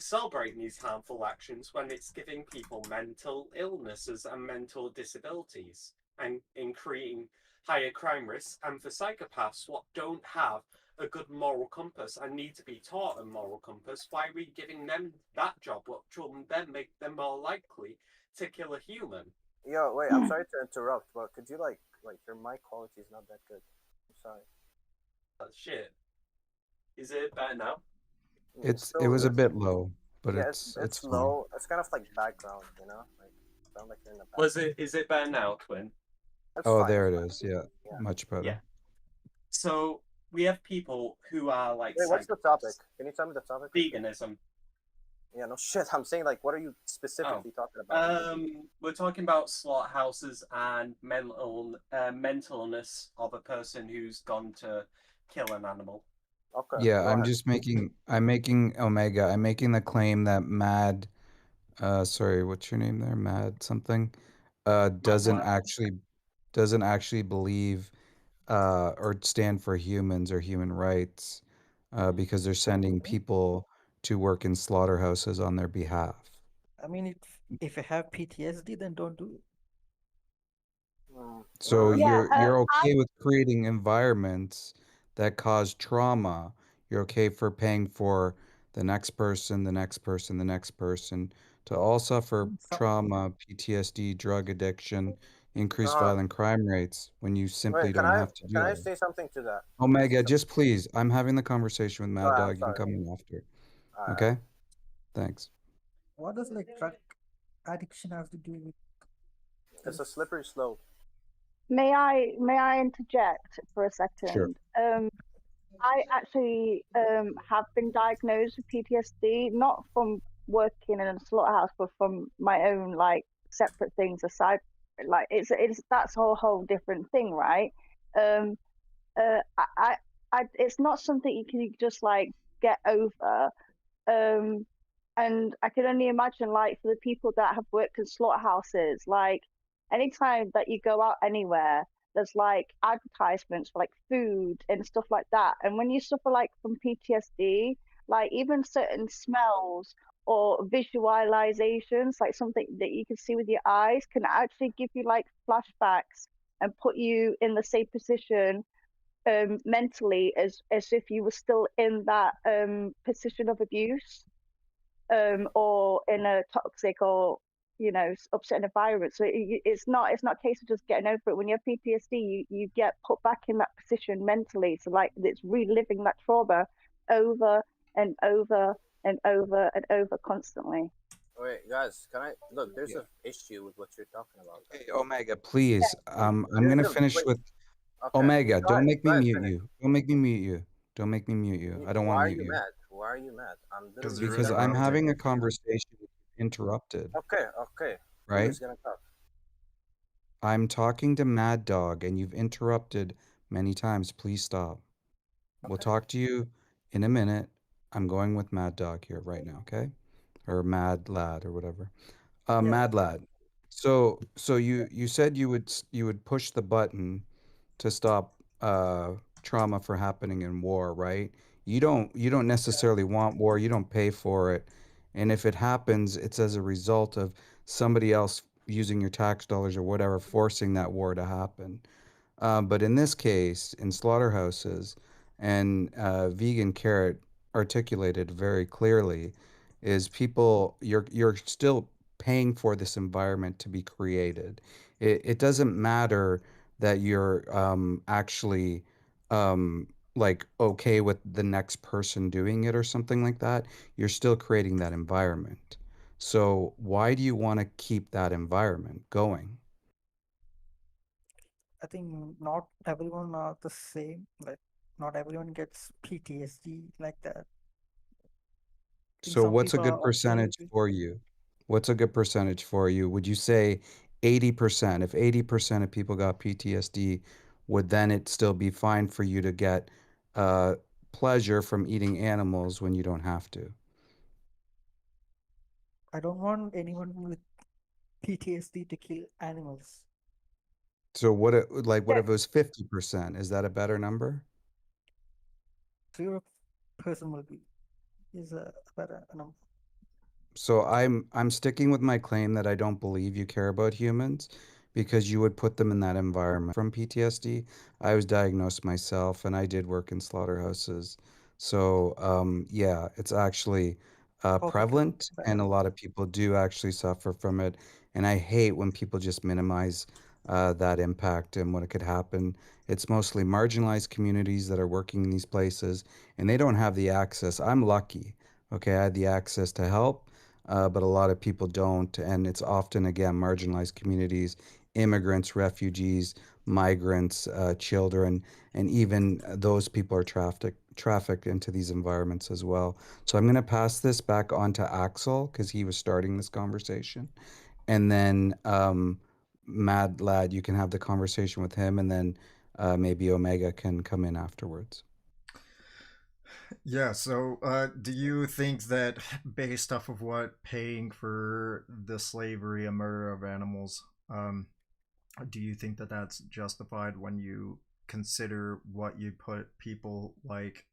Speaker 15: celebrating these harmful actions when it's giving people mental illnesses and mental disabilities, and in creating higher crime risks, and for psychopaths what don't have a good moral compass and need to be taught a moral compass, why are we giving them that job, what will then make them more likely to kill a human?
Speaker 13: Yo, wait, I'm sorry to interrupt, but could you like your mic quality is not that good. I'm sorry.
Speaker 15: Shit. Is it better now?
Speaker 7: It was a bit low, but
Speaker 13: Yeah,
Speaker 7: it's
Speaker 13: it's
Speaker 7: fine.
Speaker 13: low. It's kind of like background, like sound like you're in the background.
Speaker 15: Is it better now, Twin?
Speaker 13: That's
Speaker 7: Oh,
Speaker 13: fine.
Speaker 7: there
Speaker 13: It's
Speaker 7: it
Speaker 13: fine.
Speaker 7: is. Yeah,
Speaker 13: Yeah.
Speaker 7: much better.
Speaker 15: Yeah. So we have people who are like
Speaker 13: Wait, what's the topic? Can you tell me the topic?
Speaker 15: Veganism.
Speaker 13: Yeah, no shit. I'm saying like, what are you specifically talking about?
Speaker 15: We're talking about slaughterhouses and mentalness of a person who's gone to kill an animal.
Speaker 13: Okay.
Speaker 7: Yeah, I'm making Omega. I'm making the claim that Mad sorry, what's your name there? Mad something?
Speaker 15: Black.
Speaker 7: Doesn't actually believe or stand for humans or human rights because they're sending people to work in slaughterhouses on their behalf.
Speaker 9: I mean, if you have PTSD, then don't do it.
Speaker 7: So
Speaker 21: Yeah,
Speaker 7: you're
Speaker 21: I
Speaker 7: okay with creating environments that cause trauma. You're okay for paying for the next person, the next person, the next person to all suffer trauma, PTSD, drug addiction, increased
Speaker 13: Uh,
Speaker 7: violent crime rates when you simply
Speaker 13: wait, can
Speaker 7: don't
Speaker 13: I
Speaker 7: have to
Speaker 13: can
Speaker 7: do
Speaker 13: I
Speaker 7: that.
Speaker 13: say something to that?
Speaker 7: Omega, just please. I'm having the conversation with Mad
Speaker 13: Sorry, I'm
Speaker 7: Dog. You can
Speaker 13: sorry.
Speaker 7: come in after.
Speaker 13: All right.
Speaker 7: Okay? Thanks.
Speaker 9: What does like drug addiction have to do with
Speaker 13: It's a
Speaker 9: this?
Speaker 13: slippery slope.
Speaker 21: may I interject for a
Speaker 7: Sure.
Speaker 21: second? I actually have been diagnosed with PTSD, not from working in a slaughterhouse, but from my own like separate things aside. Like it's that's a whole different thing, right? Um, it's not something you can just like get over. Um, and I can only imagine, like, for the people that have worked in slaughterhouses, like, anytime that you go out anywhere, there's like advertisements for like food and stuff like that. And when you suffer like from PTSD, like even certain smells or visualizations, like something that you can see with your eyes, can actually give you like flashbacks and put you in the same position mentally as if you were still in that position of abuse or in a toxic or upsetting environment. So it's not a case of just getting over it. When you have PTSD, you get put back in that position mentally. So like it's reliving that trauma over and over and over and over constantly.
Speaker 13: Wait, guys, can I look? There's an issue with what you're talking about.
Speaker 7: Hey, Omega, please. I'm gonna finish
Speaker 13: Wait.
Speaker 7: with
Speaker 13: Okay,
Speaker 7: Omega. Don't make
Speaker 13: go
Speaker 7: me
Speaker 13: ahead,
Speaker 7: mute
Speaker 13: finish.
Speaker 7: you. Don't make me mute you. Don't make me mute you. I don't want
Speaker 13: Why
Speaker 7: to
Speaker 13: are
Speaker 7: mute
Speaker 13: you
Speaker 7: you
Speaker 13: mad? Why are you mad? I'm literally
Speaker 5: you're
Speaker 7: because I'm
Speaker 5: interrupting.
Speaker 7: having a conversation. Interrupted,
Speaker 13: Okay, okay. Who
Speaker 7: right?
Speaker 13: is gonna talk?
Speaker 7: I'm talking to Mad Dog, and you've interrupted many times. Please stop. We'll
Speaker 13: Okay.
Speaker 7: talk to you in a minute. I'm going with Mad Dog here right now, okay? Or Mad Lad or whatever.
Speaker 9: Yeah.
Speaker 7: Mad Lad. So you said you would push the button to stop trauma for happening in war, right? You don't necessarily want war. You don't pay for it, and if it happens, it's as a result of somebody else using your tax dollars or whatever forcing that war to happen. But in this case, in slaughterhouses, and Vegan Carrot articulated very clearly, is people you're still paying for this environment to be created. It doesn't matter that you're actually like okay with the next person doing it or something like that. You're still creating that environment. So why do you want to keep that environment going?
Speaker 9: I think not everyone are the same. Like not everyone gets PTSD like that. I think
Speaker 7: So
Speaker 9: some
Speaker 7: what's a
Speaker 9: people are
Speaker 7: good
Speaker 9: okay with
Speaker 7: percentage
Speaker 9: it.
Speaker 7: for you? What's a good percentage for you? Would you say 80%? If 80% of people got PTSD, would then it still be fine for you to get uh, pleasure from eating animals when you don't have to?
Speaker 9: I don't want anyone with PTSD to kill animals.
Speaker 7: So what if it was 50%? Is that a better number?
Speaker 9: 0% will be is a better number.
Speaker 7: So I'm sticking with my claim that I don't believe you care about humans because you would put them in that environment. From PTSD, I was diagnosed myself and I did work in slaughterhouses. So yeah, it's actually
Speaker 9: Perfectly
Speaker 7: prevalent and a
Speaker 9: valid.
Speaker 7: lot of people do actually suffer from it. And I hate when people just minimize that impact and what it could happen. It's mostly marginalized communities that are working in these places and they don't have the access. I'm lucky. Okay, I had the access to help, but a lot of people don't. And it's often, again, marginalized communities, immigrants, refugees, migrants, children, and even those people are trafficked into these environments as well. So I'm going to pass this back on to Axel because he was starting this conversation. And then Mad Lad, you can have the conversation with him, and then maybe Omega can come in afterwards.
Speaker 5: Yeah, so do you think that based off of what paying for the slavery and murder of animals, do you think that that's justified when you consider what you put people like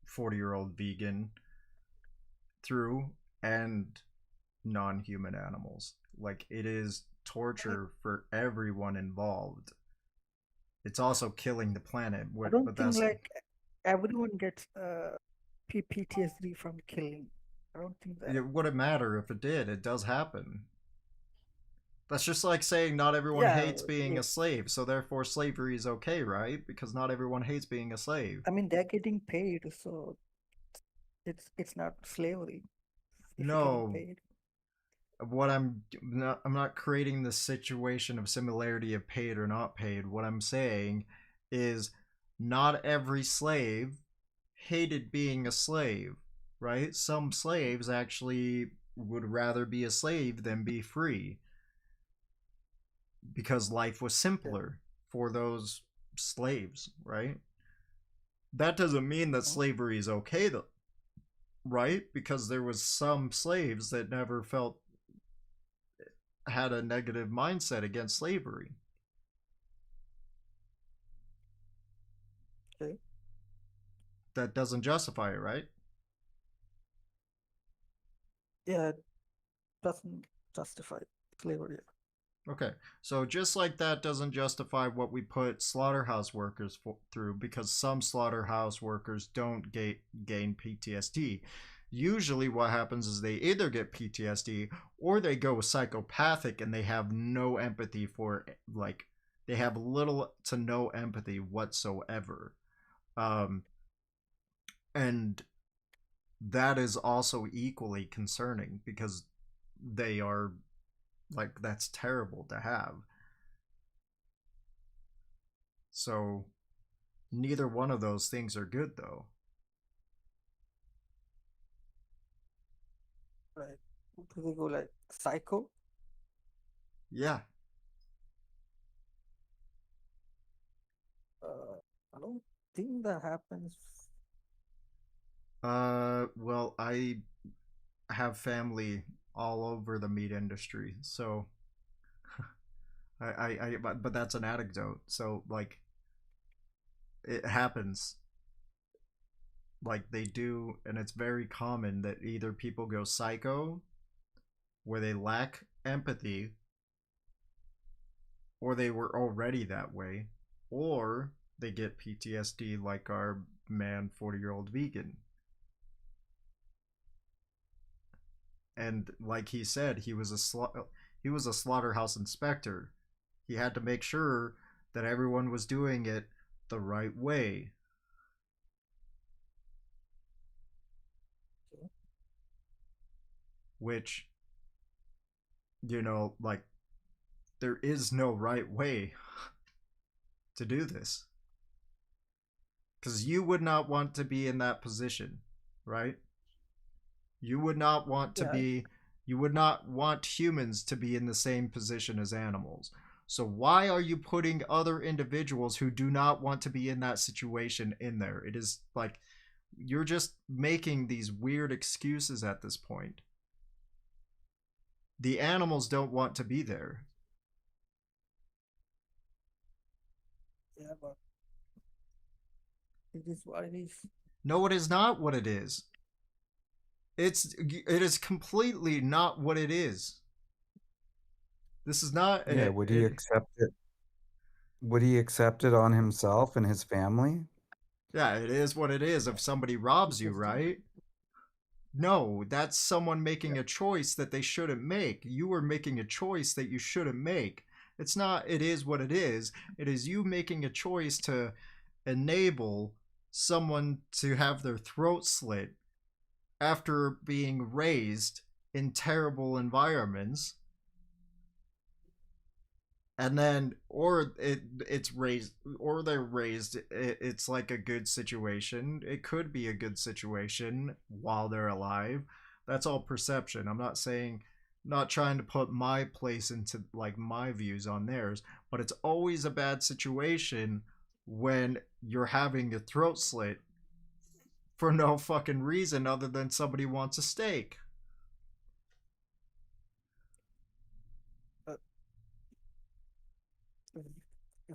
Speaker 5: 40-year-old vegan through and non-human animals. Like, it is torture for everyone involved. It's also killing the planet.
Speaker 9: I don't
Speaker 5: But
Speaker 9: think
Speaker 5: that's
Speaker 9: like everyone gets PTSD from killing. I don't think that.
Speaker 5: it wouldn't matter if it did. It does happen. That's just like saying not everyone
Speaker 9: Yeah,
Speaker 5: hates being a slave, so therefore slavery is okay, right? Because not everyone hates being a slave.
Speaker 9: I mean they're getting paid, so it's not slavery if you're getting
Speaker 5: No,
Speaker 9: paid.
Speaker 5: what I'm not creating the situation of similarity of paid or not paid. What I'm saying is not every slave hated being a slave, right? Some slaves actually would rather be a slave than be free because life was simpler for those slaves, right? That doesn't mean that slavery is okay though, right? Because there was some slaves that never felt had a negative mindset against slavery.
Speaker 9: Okay.
Speaker 5: That doesn't justify it, right?
Speaker 9: Yeah, it doesn't justify slavery.
Speaker 5: Okay, so just like that doesn't justify what we put slaughterhouse workers through, because some slaughterhouse workers don't gain PTSD. Usually, what happens is they either get PTSD or they go psychopathic and they have no empathy for, like, they have little to no empathy whatsoever. And that is also equally concerning because they are, like, that's terrible to have. So neither one of those things are good though.
Speaker 9: Right. Do they go like psycho?
Speaker 5: Yeah.
Speaker 9: I don't think that happens.
Speaker 5: Well, I have family all over the meat industry, so but that's an anecdote. So, like, it happens. Like, they do, and it's very common that either people go psycho, where they lack empathy, or they were already that way, or they get PTSD, like our man 40-year-old vegan. And like he said, he was a slaughterhouse inspector. He had to make sure that everyone was doing it the right way. Which, like, there is no right way to do this. Because you would not want to be in that position, right? You would not want to be, you would not want humans to be in the same position as animals. So why are you putting other individuals who do not want to be in that situation in there? It is like, you're just making these weird excuses at this point. The animals don't want to be there.
Speaker 9: Yeah, but it is what it is.
Speaker 5: No, it is not what it is. It is completely not what it is. This is not.
Speaker 7: Yeah, would he accept it? Would he accept it on himself and his family?
Speaker 5: Yeah, it is what it is if somebody robs you, right? No, that's someone making a choice that they shouldn't make. You are making a choice that you shouldn't make. It's not, it is what it is. It is you making a choice to enable someone to have their throat slit after being raised in terrible environments. And then, or it's raised, or they're raised, it's like a good situation. It could be a good situation while they're alive. That's all perception. I'm not saying, not trying to put my place into, like, my views on theirs, but it's always a bad situation when you're having your throat slit for no fucking reason other than somebody wants a steak.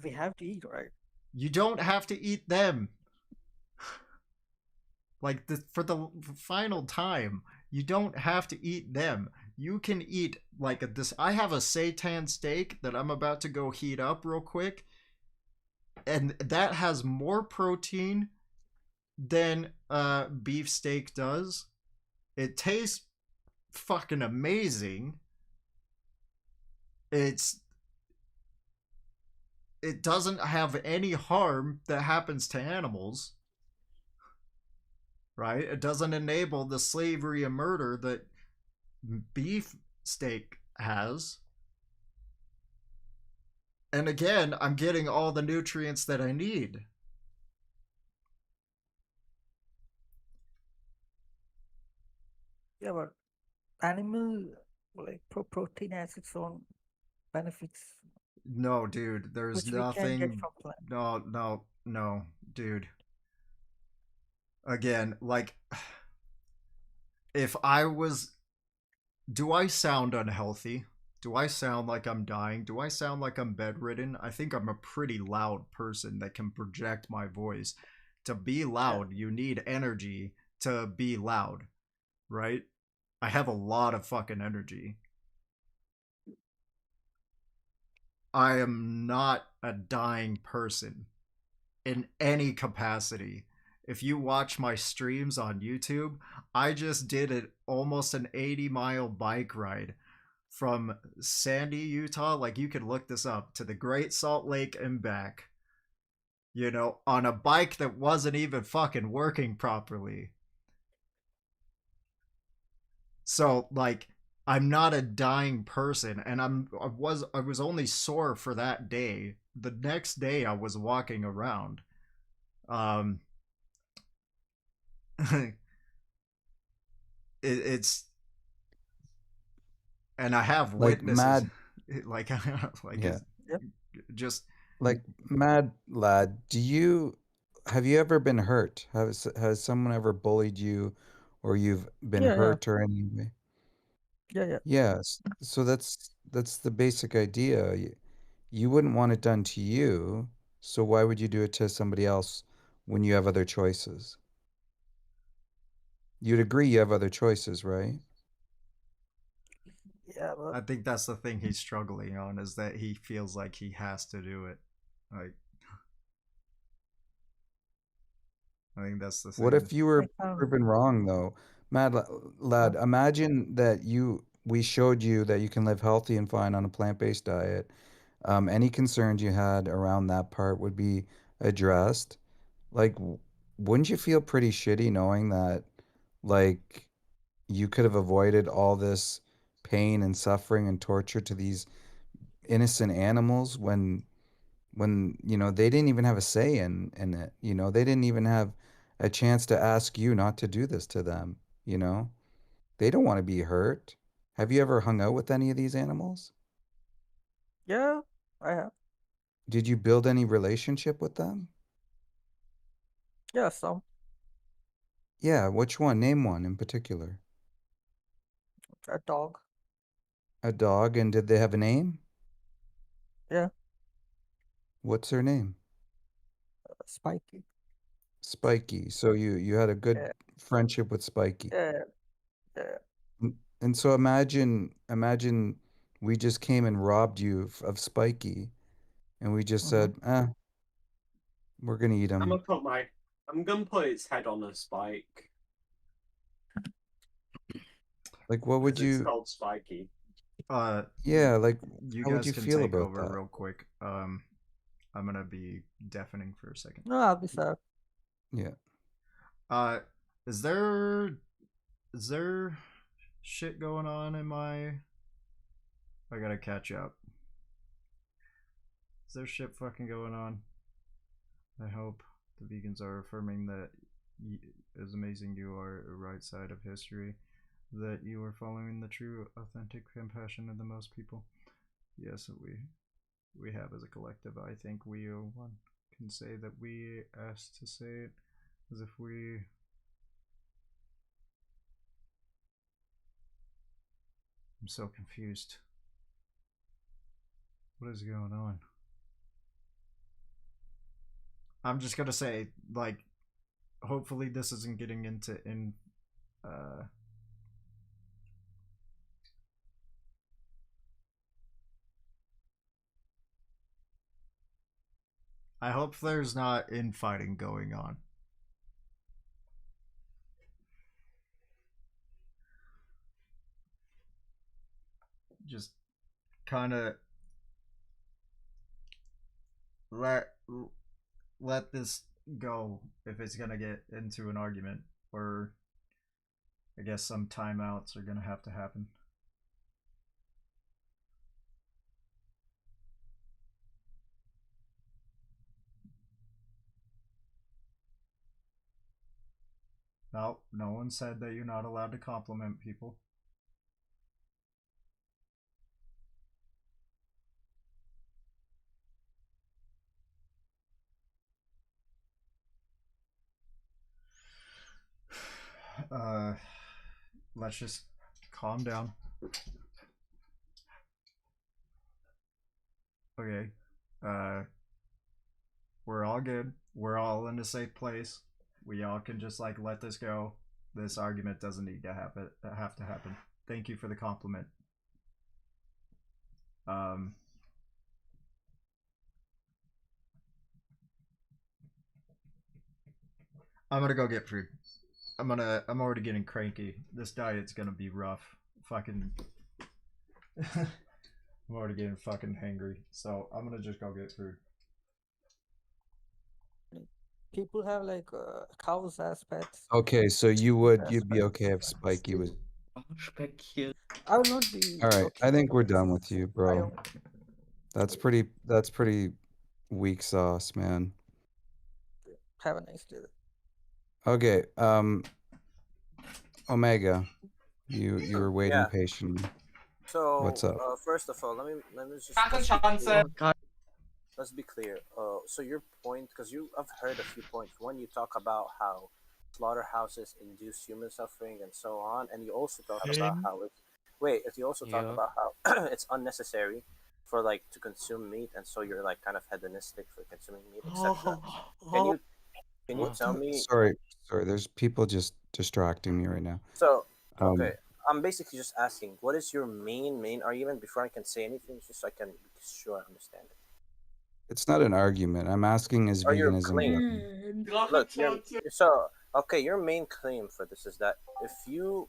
Speaker 9: We have to eat, right?
Speaker 5: You don't have to eat them. Like, for the final time, you don't have to eat them. You can eat like this. I have a seitan steak that I'm about to go heat up real quick, and that has more protein than beef steak does. It tastes fucking amazing. It doesn't have any harm that happens to animals. Right? It doesn't enable the slavery and murder that beef steak has. And again, I'm getting all the nutrients that I need.
Speaker 9: Yeah, but animal like protein has its own benefits,
Speaker 5: No, dude, there's
Speaker 9: which we can get
Speaker 5: nothing.
Speaker 9: from plant.
Speaker 5: No, dude. Again, like, if I was. Do I sound unhealthy? Do I sound like I'm dying? Do I sound like I'm bedridden? I think I'm a pretty loud person that can project my voice. To be loud, you need energy to be loud, right? I have a lot of fucking energy. I am not a dying person in any capacity. If you watch my streams on YouTube, I just did it almost an 80-mile bike ride from Sandy, Utah, like you could look this up, to the Great Salt Lake and back. You know, on a bike that wasn't even fucking working properly. So like I'm not a dying person, and I was only sore for that day. The next day I was walking around. It's and I have
Speaker 7: Like
Speaker 5: witnesses.
Speaker 7: mad,
Speaker 5: Like like
Speaker 7: yeah.
Speaker 5: it's just
Speaker 7: Like mad lad, have you ever been hurt? Has someone ever bullied you, or you've been
Speaker 9: Yeah.
Speaker 7: hurt or any way?
Speaker 9: Yeah.
Speaker 7: Yes. So that's the basic idea. You wouldn't want it done to you, so why would you do it to somebody else when you have other choices? You'd agree you have other choices, right?
Speaker 9: Yeah,
Speaker 5: I think that's the thing he's struggling on, is that he feels like he has to do it. Like I think that's the
Speaker 7: What
Speaker 5: thing.
Speaker 7: if you were proven wrong though? Lad, imagine that we showed you that you can live healthy and fine on a plant-based diet. Any concerns you had around that part would be addressed. Like, wouldn't you feel pretty shitty knowing that, like, you could have avoided all this pain and suffering and torture to these innocent animals when they didn't even have a say in it. They didn't even have a chance to ask you not to do this to them. you know they don't want to be hurt. Have you ever hung out with any of these animals?
Speaker 9: Yeah, I have.
Speaker 7: Did you build any relationship with them?
Speaker 9: Yeah, some.
Speaker 7: Yeah, which one? Name one in particular.
Speaker 9: A dog.
Speaker 7: A dog. And did they have a name?
Speaker 9: Yeah.
Speaker 7: What's her name?
Speaker 9: Spiky.
Speaker 7: Spiky. So you had a good
Speaker 9: Yeah.
Speaker 7: friendship with Spiky.
Speaker 9: Yeah. Yeah.
Speaker 7: And so imagine we just came and robbed you of Spiky, and we just said, we're gonna eat him.
Speaker 15: I'm gonna put its head on a spike.
Speaker 7: Like, what would
Speaker 15: 'Cause it's
Speaker 7: you?
Speaker 15: called Spiky.
Speaker 7: Yeah, like,
Speaker 5: you
Speaker 7: how would
Speaker 5: guys
Speaker 7: you
Speaker 5: can
Speaker 7: feel
Speaker 5: take
Speaker 7: about
Speaker 5: over
Speaker 7: that?
Speaker 5: real quick. I'm gonna be deafening for a second.
Speaker 9: No, I'll be sad.
Speaker 7: Yeah.
Speaker 5: Is there shit going on in my? I gotta catch up. Is there shit fucking going on? I hope the vegans are affirming that, as amazing you are, a right side of history, that you are following the true, authentic compassion of the most people. Yes, we have as a collective. I think we one can say that we asked to say it as if we. I'm so confused. What is going on? I'm just gonna say, like, hopefully this isn't getting into I hope there's not infighting going on. Just kind of let this go if it's gonna get into an argument, or I guess some timeouts are gonna have to happen. No, no one said that you're not allowed to compliment people. Let's just calm down. Okay. We're all good. We're all in a safe place. We all can just like let this go. This argument doesn't need to have to happen. Thank you for the compliment. I'm gonna go get food. I'm already getting cranky. This diet's gonna be rough. Fucking I'm already getting fucking hangry. So I'm gonna just go get food.
Speaker 9: People have like cows as pets.
Speaker 7: Okay, so you'd be okay if Spiky was.
Speaker 9: I will not be.
Speaker 7: All right,
Speaker 9: Okay.
Speaker 7: I think we're done with you,
Speaker 9: I
Speaker 7: bro.
Speaker 9: don't.
Speaker 7: That's pretty weak sauce, man.
Speaker 9: Have a nice day.
Speaker 7: Okay, Omega, you were waiting
Speaker 13: Yeah.
Speaker 7: patiently.
Speaker 13: So,
Speaker 7: What's up?
Speaker 13: First of all, let me just let's be clear. So your point, because I've heard a few points. One, you talk about how slaughterhouses induce human suffering and so on, and you also talk about how it's you also talk about how it's unnecessary for like to consume meat, and so you're like kind of hedonistic for consuming meat, etc. Can you tell me?
Speaker 7: Sorry, there's people just distracting me right now.
Speaker 13: So okay, I'm basically just asking, what is your main argument before I can say anything, just so I can be sure I understand it.
Speaker 7: It's not an argument. I'm asking, is
Speaker 13: Or your
Speaker 7: veganism
Speaker 13: claim.
Speaker 7: good?
Speaker 13: Look, your main claim for this is that if you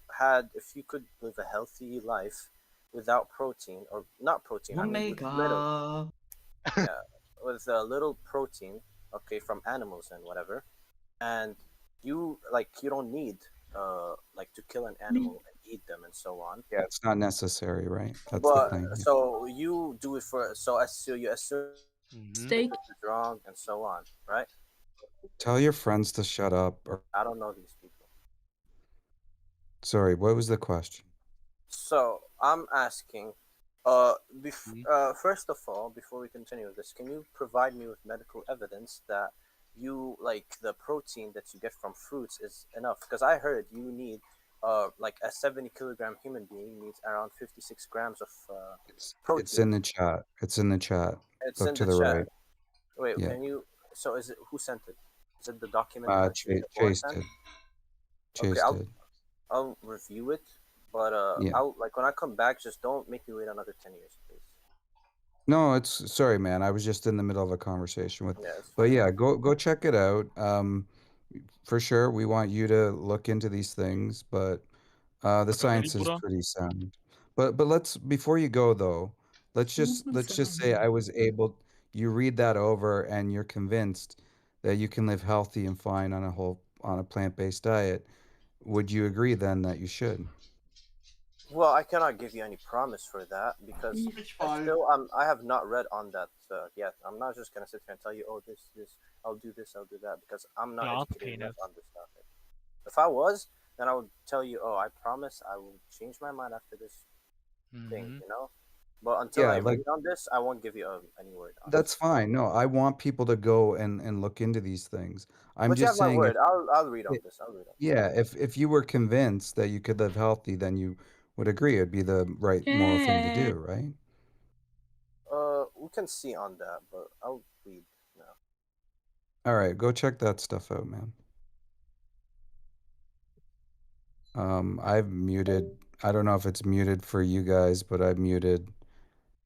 Speaker 13: could live a healthy life without protein, or not protein, I mean with little, yeah, with little protein, okay, from animals and whatever, and you don't need like to kill an animal and eat them and so on.
Speaker 7: Yeah, it's not necessary, right? That's the
Speaker 13: But
Speaker 7: claim. Yeah.
Speaker 13: so you do it so you assume
Speaker 11: Steak.
Speaker 13: it's wrong and so on, right?
Speaker 7: Tell your friends to shut up. Or
Speaker 13: I don't know these people.
Speaker 7: sorry, what was the question?
Speaker 13: So I'm asking, first of all, before we continue with this, can you provide me with medical evidence that you like the protein that you get from fruits is enough? Because I heard you need, like a 70-kilogram human being needs around 56 grams of protein.
Speaker 7: It's in the chat. It's in the chat.
Speaker 13: It's
Speaker 7: Look
Speaker 13: in
Speaker 7: to
Speaker 13: the
Speaker 7: the
Speaker 13: chat.
Speaker 7: right.
Speaker 13: Wait,
Speaker 7: Yeah.
Speaker 13: can you? So is it who sent it? Is it the document that
Speaker 7: Chase
Speaker 13: sent?
Speaker 7: did.
Speaker 13: Okay,
Speaker 7: Chase did.
Speaker 13: I'll review it, but
Speaker 7: Yeah.
Speaker 13: I'll like when I come back, just don't make me wait another 10 years, please.
Speaker 7: No, it's sorry, man. I was just in the middle of a conversation with.
Speaker 13: Yeah, it's
Speaker 7: But yeah, go check it out. For sure, we want you to look into these things, but the science is pretty sound. But let's before you go though, let's just say I was able. You read that over and you're convinced that you can live healthy and fine on a plant-based diet. Would you agree then that you should?
Speaker 13: Well, I cannot give you any promise for that because I have not read on that yet. I'm not just gonna sit here and tell you, oh, this, I'll do this, I'll do that, because I'm not educated enough on this topic. If I was, then I would tell you, oh, I promise I will change my mind after this thing, you know. But until
Speaker 7: Yeah,
Speaker 13: I
Speaker 7: like
Speaker 13: read on this, I won't give you any word on
Speaker 7: that's fine. No, I want people to go and look into these things. I'm
Speaker 13: But you
Speaker 7: just
Speaker 13: have my
Speaker 7: saying if
Speaker 13: word. I'll read on
Speaker 7: it-
Speaker 13: this. I'll read on this.
Speaker 7: yeah, if you were convinced that you could live healthy, then you would agree it'd be the right moral thing to do, right?
Speaker 13: We can see on that, but I'll read now.
Speaker 7: All right, go check that stuff out, man. I've muted. I don't know if it's muted for you guys, but I've muted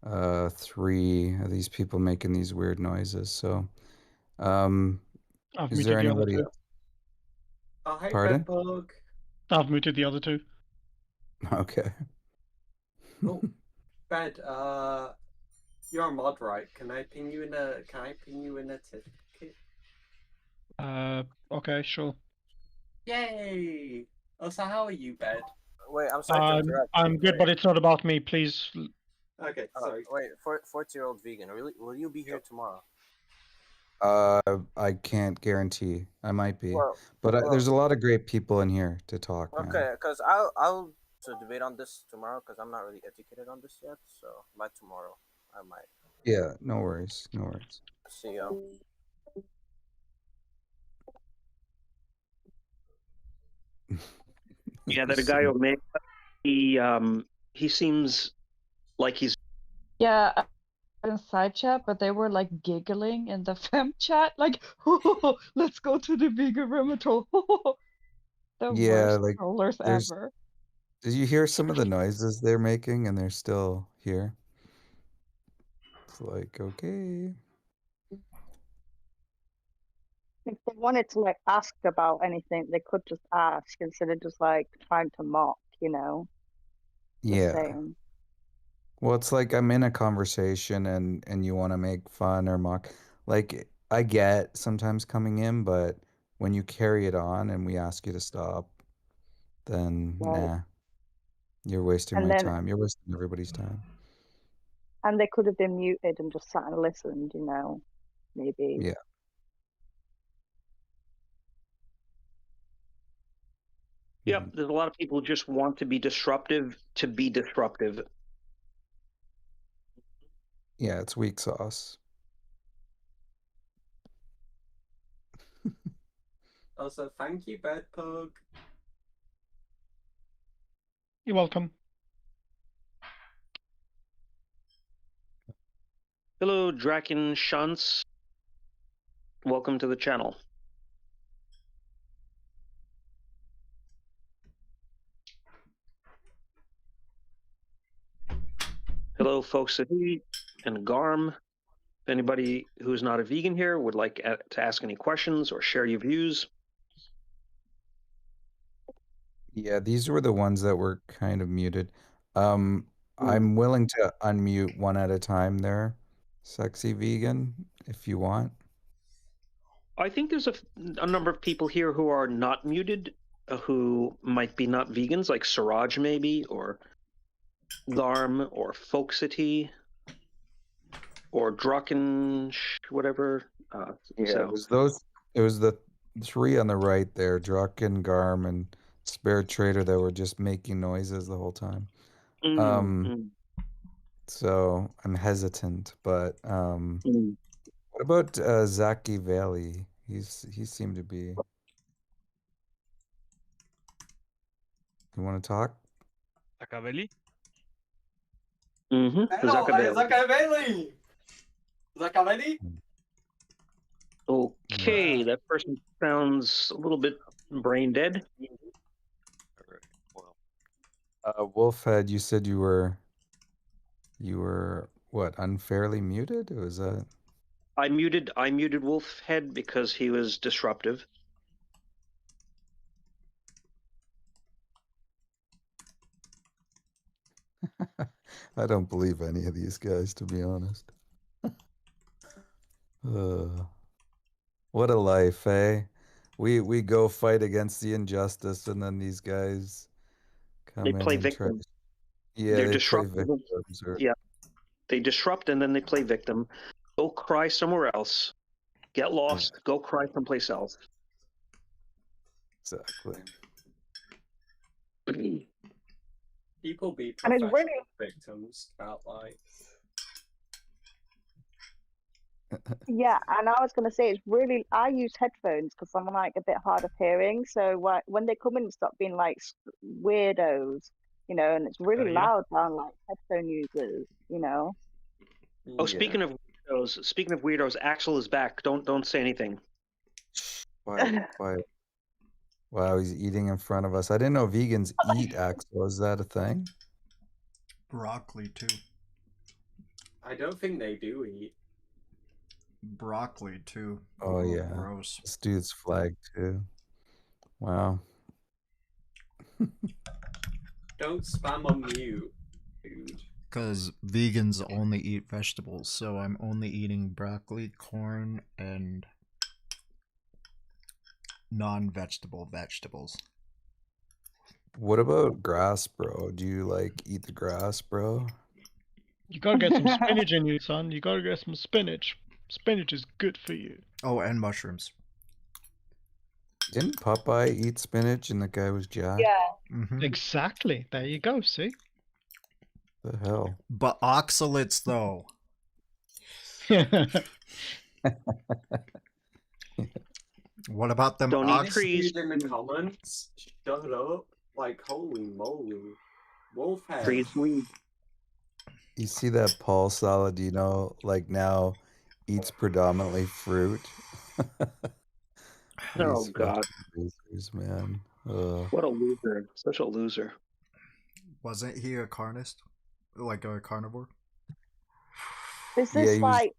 Speaker 7: 3 of these people making these weird noises. So
Speaker 12: I've
Speaker 7: Is there
Speaker 12: muted the other
Speaker 7: anybody
Speaker 12: two.
Speaker 7: else?
Speaker 15: Oh, hey,
Speaker 7: Pardon?
Speaker 15: Bedbug.
Speaker 12: I've muted the other two.
Speaker 7: Okay.
Speaker 15: Oh, Bed. You're a mod, right? Can I ping you in a ticket?
Speaker 12: Okay, sure.
Speaker 15: Yay! Oh, so how are you, Bed?
Speaker 13: Wait, I'm sorry to interrupt.
Speaker 12: I'm good, but it's not about me. Please.
Speaker 15: Okay, sorry.
Speaker 13: Wait, 40-year-old vegan. Will you be here tomorrow?
Speaker 7: I can't guarantee. I might be,
Speaker 13: Well,
Speaker 7: but
Speaker 13: well,
Speaker 7: there's a lot of great people in here to talk, man.
Speaker 13: Okay, because I'll debate on this tomorrow because I'm not really educated on this yet. So by tomorrow, I might.
Speaker 7: Yeah, no worries, no worries.
Speaker 13: See you.
Speaker 2: Yeah, that guy Omega, he seems like he's.
Speaker 11: Yeah, in side chat, but they were like giggling in the fem chat, like, oh, let's go to the vegan ramator. The
Speaker 7: Yeah,
Speaker 11: worst
Speaker 7: like
Speaker 11: trollers
Speaker 7: there's.
Speaker 11: ever.
Speaker 7: Did you hear some of the noises they're making, and they're still here? It's like, okay.
Speaker 21: If they wanted to like ask about anything, they could just ask instead of just like trying to mock, you know. Just
Speaker 7: Yeah.
Speaker 21: saying.
Speaker 7: Well, it's like I'm in a conversation and you want to make fun or mock. Like I get sometimes coming in, but when you carry it on and we ask you to stop, then
Speaker 21: Right.
Speaker 7: nah. You're wasting
Speaker 21: And
Speaker 7: my
Speaker 21: then
Speaker 7: time. You're wasting everybody's time.
Speaker 21: and they could have been muted and just sat and listened, you know. Maybe.
Speaker 7: Yeah.
Speaker 2: Yep, there's a lot of people who just want to be disruptive to be disruptive.
Speaker 7: Yeah, it's weak sauce.
Speaker 15: Also, thank you, Bedbug.
Speaker 12: You're welcome.
Speaker 2: Hello, Draken Shunts. Welcome to the channel. Hello, folks at Heat and Garm. If anybody who's not a vegan here would like to ask any questions or share your views.
Speaker 7: Yeah, these were the ones that were kind of muted. I'm willing to unmute one at a time there, Sexy Vegan, if you want.
Speaker 2: I think there's a number of people here who are not muted, who might be not vegans, like Siraj maybe, or Garm, or Folksity, or Drucken, whatever.
Speaker 7: Yeah,
Speaker 2: So
Speaker 7: it was those. It was the three on the right there, Drucken, Garm, and Spare Trader that were just making noises the whole time. So I'm hesitant, but what about Zaki Valley? He seemed to be. You want to talk?
Speaker 16: Zakaveli?
Speaker 15: Hello, Zakaveli! Zakaveli?
Speaker 2: Okay, that person sounds a little bit brain dead.
Speaker 7: Wolfhead, you said you were what, unfairly muted? Was that?
Speaker 2: I muted Wolfhead because he was disruptive.
Speaker 7: I don't believe any of these guys, to be honest. What a life, eh? We go fight against the injustice, and then these guys come
Speaker 2: They
Speaker 7: in
Speaker 2: play
Speaker 7: and try
Speaker 2: victim.
Speaker 7: to. Yeah,
Speaker 2: They're
Speaker 7: they play
Speaker 2: disruptive.
Speaker 7: victims. Or...
Speaker 2: Yeah, they disrupt and then they play victim. Go cry somewhere else. Get lost. Go cry someplace else.
Speaker 7: Exactly.
Speaker 15: People be
Speaker 21: And it's
Speaker 15: professional
Speaker 21: really
Speaker 15: victims, can't lie.
Speaker 21: Yeah, and I was gonna say it's really. I use headphones because I'm like a bit hard of hearing. So when they come in and stop being like weirdos, you know, and it's really
Speaker 2: Yeah.
Speaker 21: loud down like headphone users, you know.
Speaker 2: Oh, speaking of weirdos, Axel is back. Don't say anything.
Speaker 7: Quiet, quiet. Wow, he's eating in front of us. I didn't know vegans eat, Axel. Is that a thing?
Speaker 5: Broccoli too.
Speaker 15: I don't think they do eat.
Speaker 5: broccoli too.
Speaker 7: Oh
Speaker 5: Ooh,
Speaker 7: yeah,
Speaker 5: gross.
Speaker 7: this dude's flag too. Wow.
Speaker 15: Don't spam on mute, dude.
Speaker 5: Because vegans only eat vegetables, so I'm only eating broccoli, corn, and non-vegetable vegetables.
Speaker 7: What about grass, bro? Do you like eat the grass, bro?
Speaker 12: You gotta get some spinach in you, son. You gotta get some spinach. Spinach is good for you.
Speaker 5: Oh, and mushrooms.
Speaker 7: Didn't Popeye eat spinach and the guy was jacked?
Speaker 21: Yeah.
Speaker 5: Mm-hmm.
Speaker 12: Exactly. There you go. See.
Speaker 7: The hell?
Speaker 5: But oxalates, though. What about them
Speaker 2: Don't eat trees.
Speaker 15: Dude in the comments, shut up. Like, holy moly. Wolfhead.
Speaker 2: Trees weed.
Speaker 7: You see that Paul Saladino, like, now eats predominantly fruit?
Speaker 2: Oh,
Speaker 7: These
Speaker 2: God.
Speaker 7: fucking losers, man. Ugh.
Speaker 2: What a loser. Such a loser.
Speaker 5: Wasn't he a carnist? Like a carnivore?
Speaker 21: Is
Speaker 7: Yeah,
Speaker 21: this
Speaker 7: he was.
Speaker 21: like,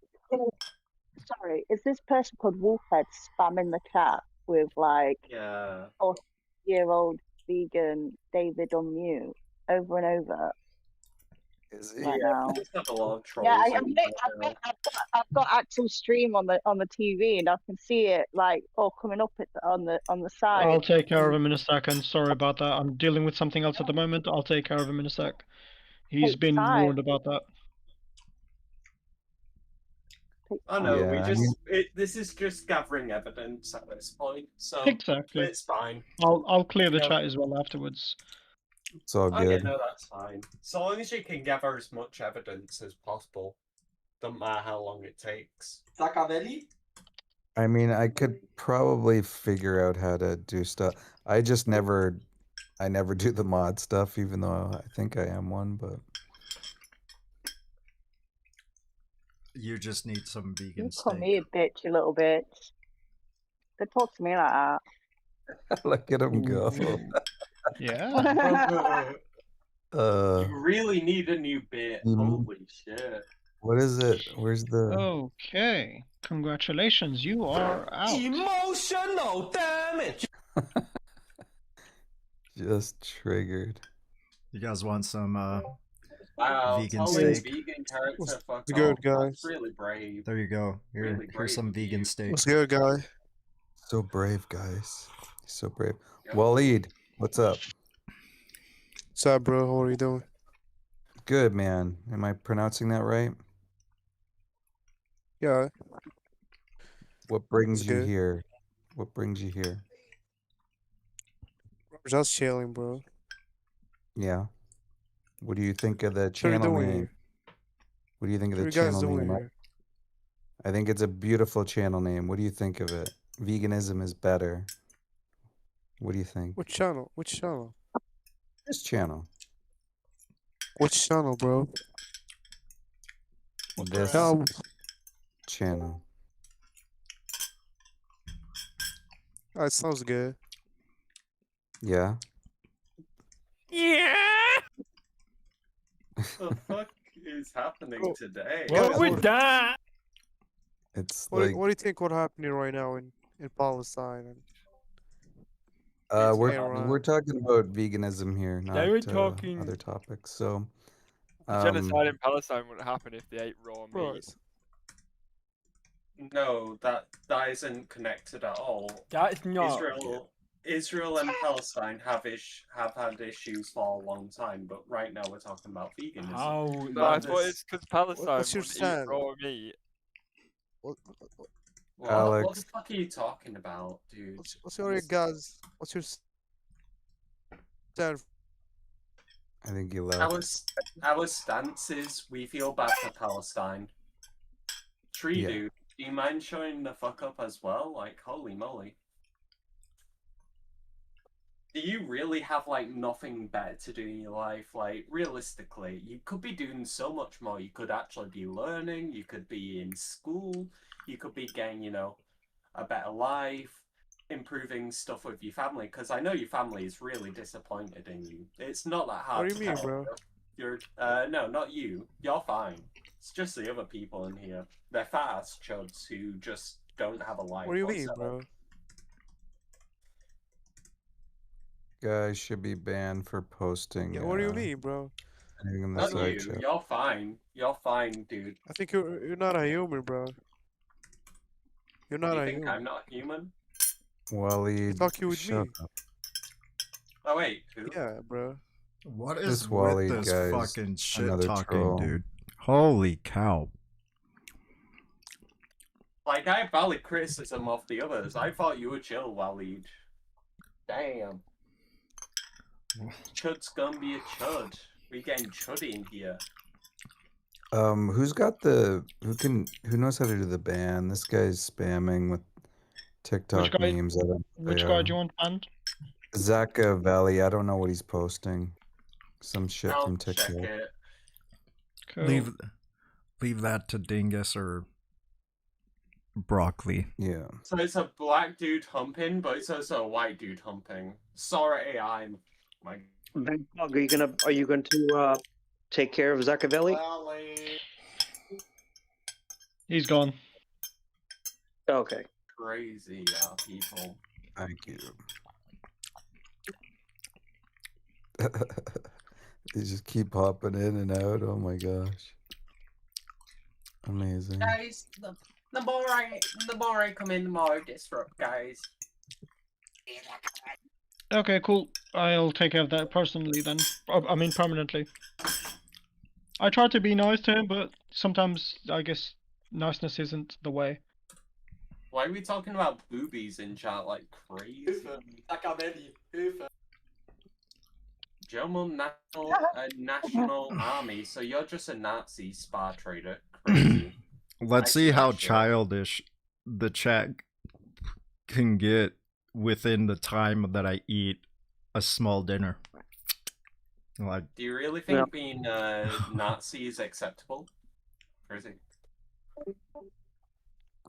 Speaker 21: sorry, is this person called Wolfhead spamming the chat with like
Speaker 15: Yeah.
Speaker 21: 40-year-old vegan David on mute over and over?
Speaker 7: Is
Speaker 21: Right now.
Speaker 15: Just have a lot of trolls.
Speaker 21: Yeah,
Speaker 15: in
Speaker 21: I've got actual stream on the TV, and I can see it like all coming up on the side.
Speaker 12: I'll take care of him in a second. Sorry about that. I'm dealing with something else at the moment. I'll take care of him in a sec. He's
Speaker 21: Take
Speaker 12: been
Speaker 21: time.
Speaker 12: warned about that.
Speaker 15: I know,
Speaker 7: Yeah,
Speaker 15: we
Speaker 7: I
Speaker 15: just
Speaker 7: mean-
Speaker 15: this is just gathering evidence at this point, so
Speaker 12: Exactly.
Speaker 15: it's fine.
Speaker 12: I'll clear the
Speaker 15: Yeah.
Speaker 12: chat as well afterwards.
Speaker 7: It's all
Speaker 15: Okay,
Speaker 7: good.
Speaker 15: no, that's fine. So long as you can gather as much evidence as possible, don't matter how long it takes. Sacavelli?
Speaker 7: I mean, I could probably figure out how to do stuff. I never do the mod stuff, even though I think I am one, but
Speaker 5: You just need some vegan
Speaker 21: You call
Speaker 5: steak.
Speaker 21: me a bitch, you little bitch. They talk to me like that.
Speaker 7: look at him go.
Speaker 12: Yeah.
Speaker 15: You really need a new bit.
Speaker 7: Mhm.
Speaker 15: Holy shit.
Speaker 7: What is it? Where's the?
Speaker 12: Okay. Congratulations, you are out.
Speaker 23: Emotional damage.
Speaker 7: Just triggered.
Speaker 5: You guys want some
Speaker 15: Wow,
Speaker 5: vegan
Speaker 15: telling
Speaker 5: steak?
Speaker 15: vegan character fuck
Speaker 4: What's good,
Speaker 15: off.
Speaker 4: guys?
Speaker 15: That's really brave.
Speaker 5: There you go. Here,
Speaker 15: Really brave
Speaker 5: here's some
Speaker 15: of
Speaker 5: vegan
Speaker 15: you.
Speaker 5: steak.
Speaker 4: What's good, guy?
Speaker 7: So brave, guys. So brave.
Speaker 15: Yep.
Speaker 7: Waleed, what's up?
Speaker 4: What's up, bro? How are you doing?
Speaker 7: Good, man. Am I pronouncing that right?
Speaker 4: Yeah.
Speaker 7: What brings
Speaker 4: That's
Speaker 7: you
Speaker 4: good.
Speaker 7: here? What brings you here?
Speaker 4: Just chilling, bro.
Speaker 7: Yeah. What do you think of the
Speaker 4: What are you
Speaker 7: channel
Speaker 4: doing
Speaker 7: name?
Speaker 4: here?
Speaker 7: What do you think of
Speaker 4: What are
Speaker 7: the
Speaker 4: you guys
Speaker 7: channel
Speaker 4: doing
Speaker 7: name?
Speaker 4: here?
Speaker 7: I think it's a beautiful channel name. What do you think of it? Veganism is better. What do you think?
Speaker 4: Which channel? Which channel?
Speaker 7: This channel.
Speaker 4: Which channel, bro?
Speaker 7: This
Speaker 4: No,
Speaker 7: channel.
Speaker 4: that sounds good.
Speaker 7: Yeah.
Speaker 15: Yeah. The fuck is happening today?
Speaker 4: What with
Speaker 15: that?
Speaker 7: It's
Speaker 4: What,
Speaker 7: like
Speaker 4: what do you think what happening right now in Palestine and
Speaker 7: we're
Speaker 4: Iran?
Speaker 7: talking about veganism here, not
Speaker 16: They were talking
Speaker 7: other topics. So
Speaker 16: the genocide in Palestine wouldn't happen if they ate raw
Speaker 4: Bro,
Speaker 16: meat.
Speaker 15: No, that isn't connected at all.
Speaker 16: That's not.
Speaker 15: Israel and Palestine have had issues for a long time, but right now we're talking about veganism.
Speaker 16: How? No,
Speaker 15: But
Speaker 16: I thought
Speaker 15: this-
Speaker 16: it's because Palestine
Speaker 4: what's your
Speaker 16: wouldn't eat
Speaker 4: stand?
Speaker 16: raw meat.
Speaker 15: What
Speaker 7: Alex.
Speaker 15: the fuck are you talking about, dude?
Speaker 4: What's your guys? What's your stand?
Speaker 7: I think you left.
Speaker 15: Our stance is we feel bad for Palestine. Tree
Speaker 7: Yeah.
Speaker 15: dude, do you mind showing the fuck up as well? Like, holy moly. Do you really have like nothing better to do in your life? Like, realistically, you could be doing so much more. You could actually be learning, you could be in school, you could be getting, you know, a better life, improving stuff with your family, because I know your family is really disappointed in you. It's not that hard
Speaker 4: What do you
Speaker 15: to
Speaker 4: mean,
Speaker 15: tell.
Speaker 4: bro?
Speaker 15: You're no, not you. You're fine. It's just the other people in here. They're fat ass chuds who just don't have a life.
Speaker 4: What do you mean,
Speaker 15: whatsoever.
Speaker 4: bro?
Speaker 7: Guys should be banned for posting.
Speaker 4: Yeah, what do you mean, bro?
Speaker 7: Anything in the
Speaker 15: Not
Speaker 7: side
Speaker 15: you.
Speaker 7: chat.
Speaker 15: You're fine. You're fine, dude.
Speaker 4: I think you're not a human, bro. You're not
Speaker 15: You
Speaker 4: a
Speaker 15: think
Speaker 4: human.
Speaker 15: I'm not human?
Speaker 7: Waleed,
Speaker 4: Talking with
Speaker 7: shut
Speaker 4: me.
Speaker 7: up.
Speaker 15: Oh wait, who?
Speaker 4: Yeah, bro.
Speaker 5: What
Speaker 7: This
Speaker 5: is with
Speaker 7: Waleed
Speaker 5: this
Speaker 7: guy's
Speaker 5: fucking shit
Speaker 7: another
Speaker 5: talking,
Speaker 7: troll.
Speaker 5: dude? Holy cow.
Speaker 15: Like, I have valid criticism of the others. I thought you were chill, Waleed. Damn. Chud's gonna be a chud. We getting chuddy in here.
Speaker 7: Who's got the who knows how to do the ban? This guy's spamming with TikTok
Speaker 12: guy?
Speaker 7: memes. I don't know what
Speaker 12: Which
Speaker 7: they
Speaker 12: guy
Speaker 7: are.
Speaker 12: do you want banned?
Speaker 7: Zaka Valley. I don't know what he's posting. Some shit
Speaker 15: I'll
Speaker 7: from
Speaker 15: check
Speaker 7: TikTok.
Speaker 15: it.
Speaker 12: Cool.
Speaker 5: Leave that to Dingus or Broccoli.
Speaker 7: Yeah.
Speaker 15: So it's a black dude humping, but it's also a white dude humping. Sorry, I'm my.
Speaker 2: Are you going to take care of Zakavelli?
Speaker 12: He's gone.
Speaker 2: Okay.
Speaker 15: Crazy people.
Speaker 7: Thank you. They just keep hopping in and out. Oh my gosh. Amazing.
Speaker 15: Guys, the more I come in, the more I disrupt, guys.
Speaker 12: Okay, cool. I'll take care of that personally then. I mean, permanently. I try to be nice to him, but sometimes I guess niceness isn't the way.
Speaker 15: Why are we talking about boobies in chat like crazy? German National Army, so you're just a Nazi spy trader. Crazy.
Speaker 5: Let's
Speaker 15: I
Speaker 5: see
Speaker 15: see
Speaker 5: how
Speaker 15: that shit.
Speaker 5: childish the chat can get within the time that I eat a small dinner. Like,
Speaker 15: Do you really think being Nazi is acceptable? Crazy.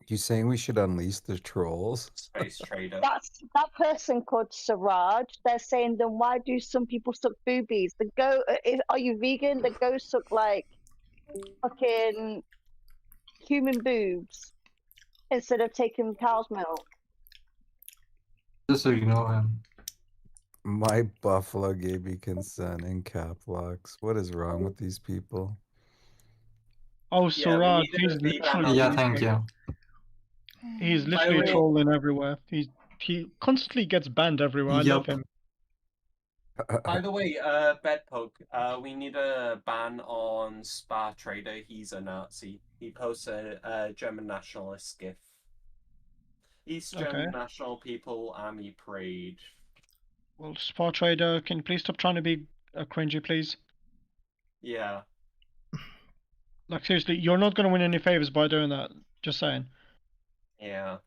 Speaker 7: You saying we should unleash the trolls?
Speaker 15: Space trader.
Speaker 21: That person called Siraj. They're saying, then why do some people suck boobies? Are you vegan? The ghosts suck like fucking human boobs instead of taking cow's milk.
Speaker 14: Just ignore him.
Speaker 7: My buffalo gave me consent in cap locks. What is wrong with these people?
Speaker 12: Oh, Suraj,
Speaker 15: need
Speaker 12: he's
Speaker 15: to be
Speaker 12: literally
Speaker 14: Yeah, thank you.
Speaker 12: he's
Speaker 15: By the
Speaker 12: literally
Speaker 15: way-
Speaker 12: trolling everywhere. He constantly gets banned everywhere. I love
Speaker 14: Yup.
Speaker 12: him.
Speaker 15: By the way, Bedpoke, we need a ban on Spa Trader. He's a Nazi. He posts a German nationalist gif. East German
Speaker 12: Okay.
Speaker 15: National People Army Parade.
Speaker 12: Well, Spot Trader, can you please stop trying to be cringy, please?
Speaker 15: Yeah.
Speaker 12: Like seriously, you're not gonna win any favors by doing that. Just saying.
Speaker 15: Yeah.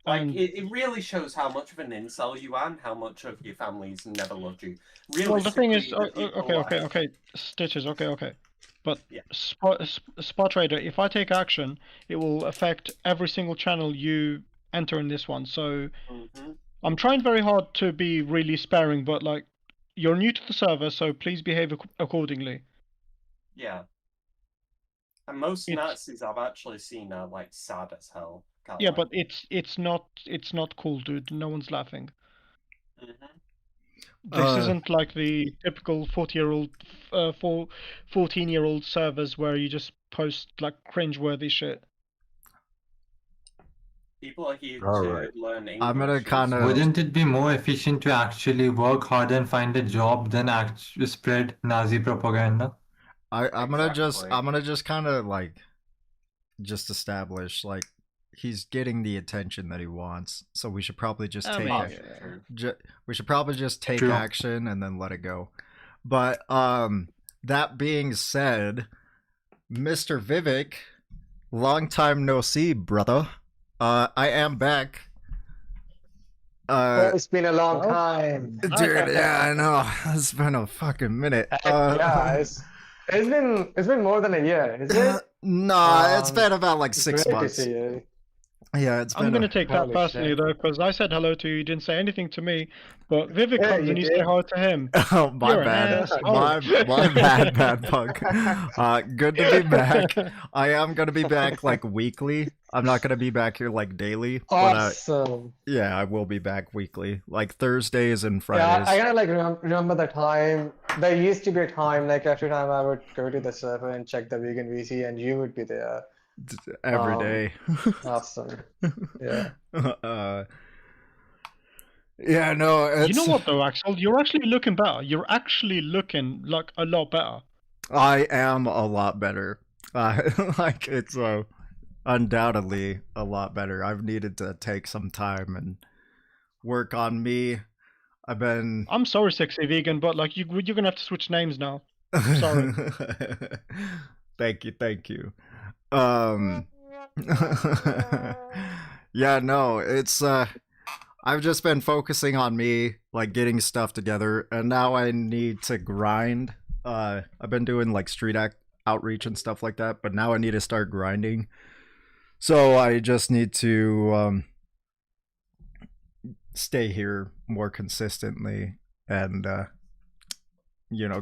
Speaker 15: Like,
Speaker 12: And-
Speaker 15: it really shows how much of an incel you are and how much of your family's never loved you. Realistically,
Speaker 12: Well, the thing is,
Speaker 15: the people
Speaker 12: okay, Stitches, okay. But
Speaker 15: Yeah.
Speaker 12: Spot Trader, if I take action, it will affect every single channel you enter in this one. So
Speaker 15: Mhm.
Speaker 12: I'm trying very hard to be really sparing, but like, you're new to the server, so please behave accordingly.
Speaker 15: Yeah. And most Nazis I've actually seen are, like, sad as hell. Can't
Speaker 12: Yeah,
Speaker 15: lie.
Speaker 12: but it's not cool, dude. No one's laughing.
Speaker 15: Mhm.
Speaker 12: This isn't like the typical 14-year-old servers where you just post like cringe-worthy shit.
Speaker 15: People are here
Speaker 14: All
Speaker 15: to
Speaker 14: right.
Speaker 15: learn English.
Speaker 5: I'm gonna kind of.
Speaker 14: Wouldn't it be more efficient to actually work hard and find a job than spread Nazi propaganda?
Speaker 5: I'm gonna just kind of like just establish like he's getting the attention that he wants, so we should probably just
Speaker 12: I
Speaker 5: take
Speaker 12: mean,
Speaker 5: we should probably just take
Speaker 14: True.
Speaker 5: action and then let it go. But that being said, Mr. Vivek, long time no see, brother. I am back.
Speaker 18: It's been a long time.
Speaker 5: Dude, yeah, I know. It's been a fucking minute.
Speaker 18: Yeah, it's been more than a year, is it?
Speaker 5: Nah, it's been about like 6
Speaker 18: great to
Speaker 5: months.
Speaker 18: see you.
Speaker 5: Yeah, it's
Speaker 12: I'm
Speaker 5: been
Speaker 12: gonna
Speaker 5: a
Speaker 12: take that
Speaker 18: Holy
Speaker 12: personally
Speaker 18: shit.
Speaker 12: though, because I said hello to you, you didn't say anything to me. But Vivek
Speaker 18: Yeah,
Speaker 12: comes
Speaker 18: you
Speaker 12: and you say
Speaker 18: did.
Speaker 12: hi to him.
Speaker 5: Oh, my
Speaker 12: You're an
Speaker 5: bad.
Speaker 12: asshole.
Speaker 5: My bad, bad pug. Good to be back. I am gonna be back like weekly. I'm not gonna be back here like daily, but
Speaker 18: Awesome.
Speaker 5: yeah, I will be back weekly, like Thursdays and
Speaker 18: Yeah,
Speaker 5: Fridays.
Speaker 18: I kind of like remember the time. There used to be a time, like every time I would go to the server and check the vegan VC, and you would be there.
Speaker 5: Every day.
Speaker 18: Awesome. Yeah.
Speaker 5: Yeah, no, it's.
Speaker 12: You know what though, Axel? You're actually looking better. You're actually looking like a lot better.
Speaker 5: I am a lot better. Like it's undoubtedly a lot better. I've needed to take some time and work on me. I've been.
Speaker 12: I'm sorry, sexy vegan, but like you're gonna have to switch names now. Sorry.
Speaker 5: Thank you. Yeah, no, it's I've just been focusing on me, like getting stuff together, and now I need to grind. I've been doing like outreach and stuff like that, but now I need to start grinding. So I just need to stay here more consistently and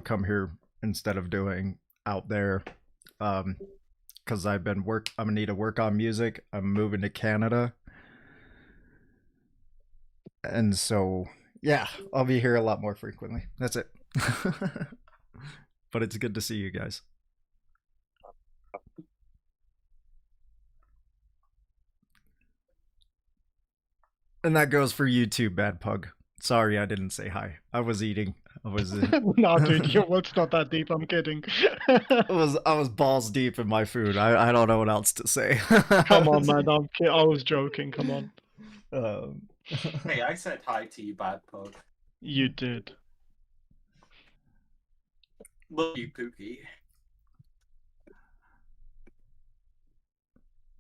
Speaker 5: come here instead of doing out there. Because I'm gonna need to work on music. I'm moving to Canada. And so, yeah, I'll be here a lot more frequently. That's it. But it's good to see you guys. And that goes for you too, Bad Pug. Sorry I didn't say hi. I was eating. I was
Speaker 12: No, dude, it's not that deep. I'm kidding.
Speaker 5: I was balls deep in my food. I don't know what else to say.
Speaker 12: Come on, man. I was joking. Come on.
Speaker 15: Hey, I said hi to you, Bad Pug.
Speaker 12: You did.
Speaker 15: Love you, Pookie.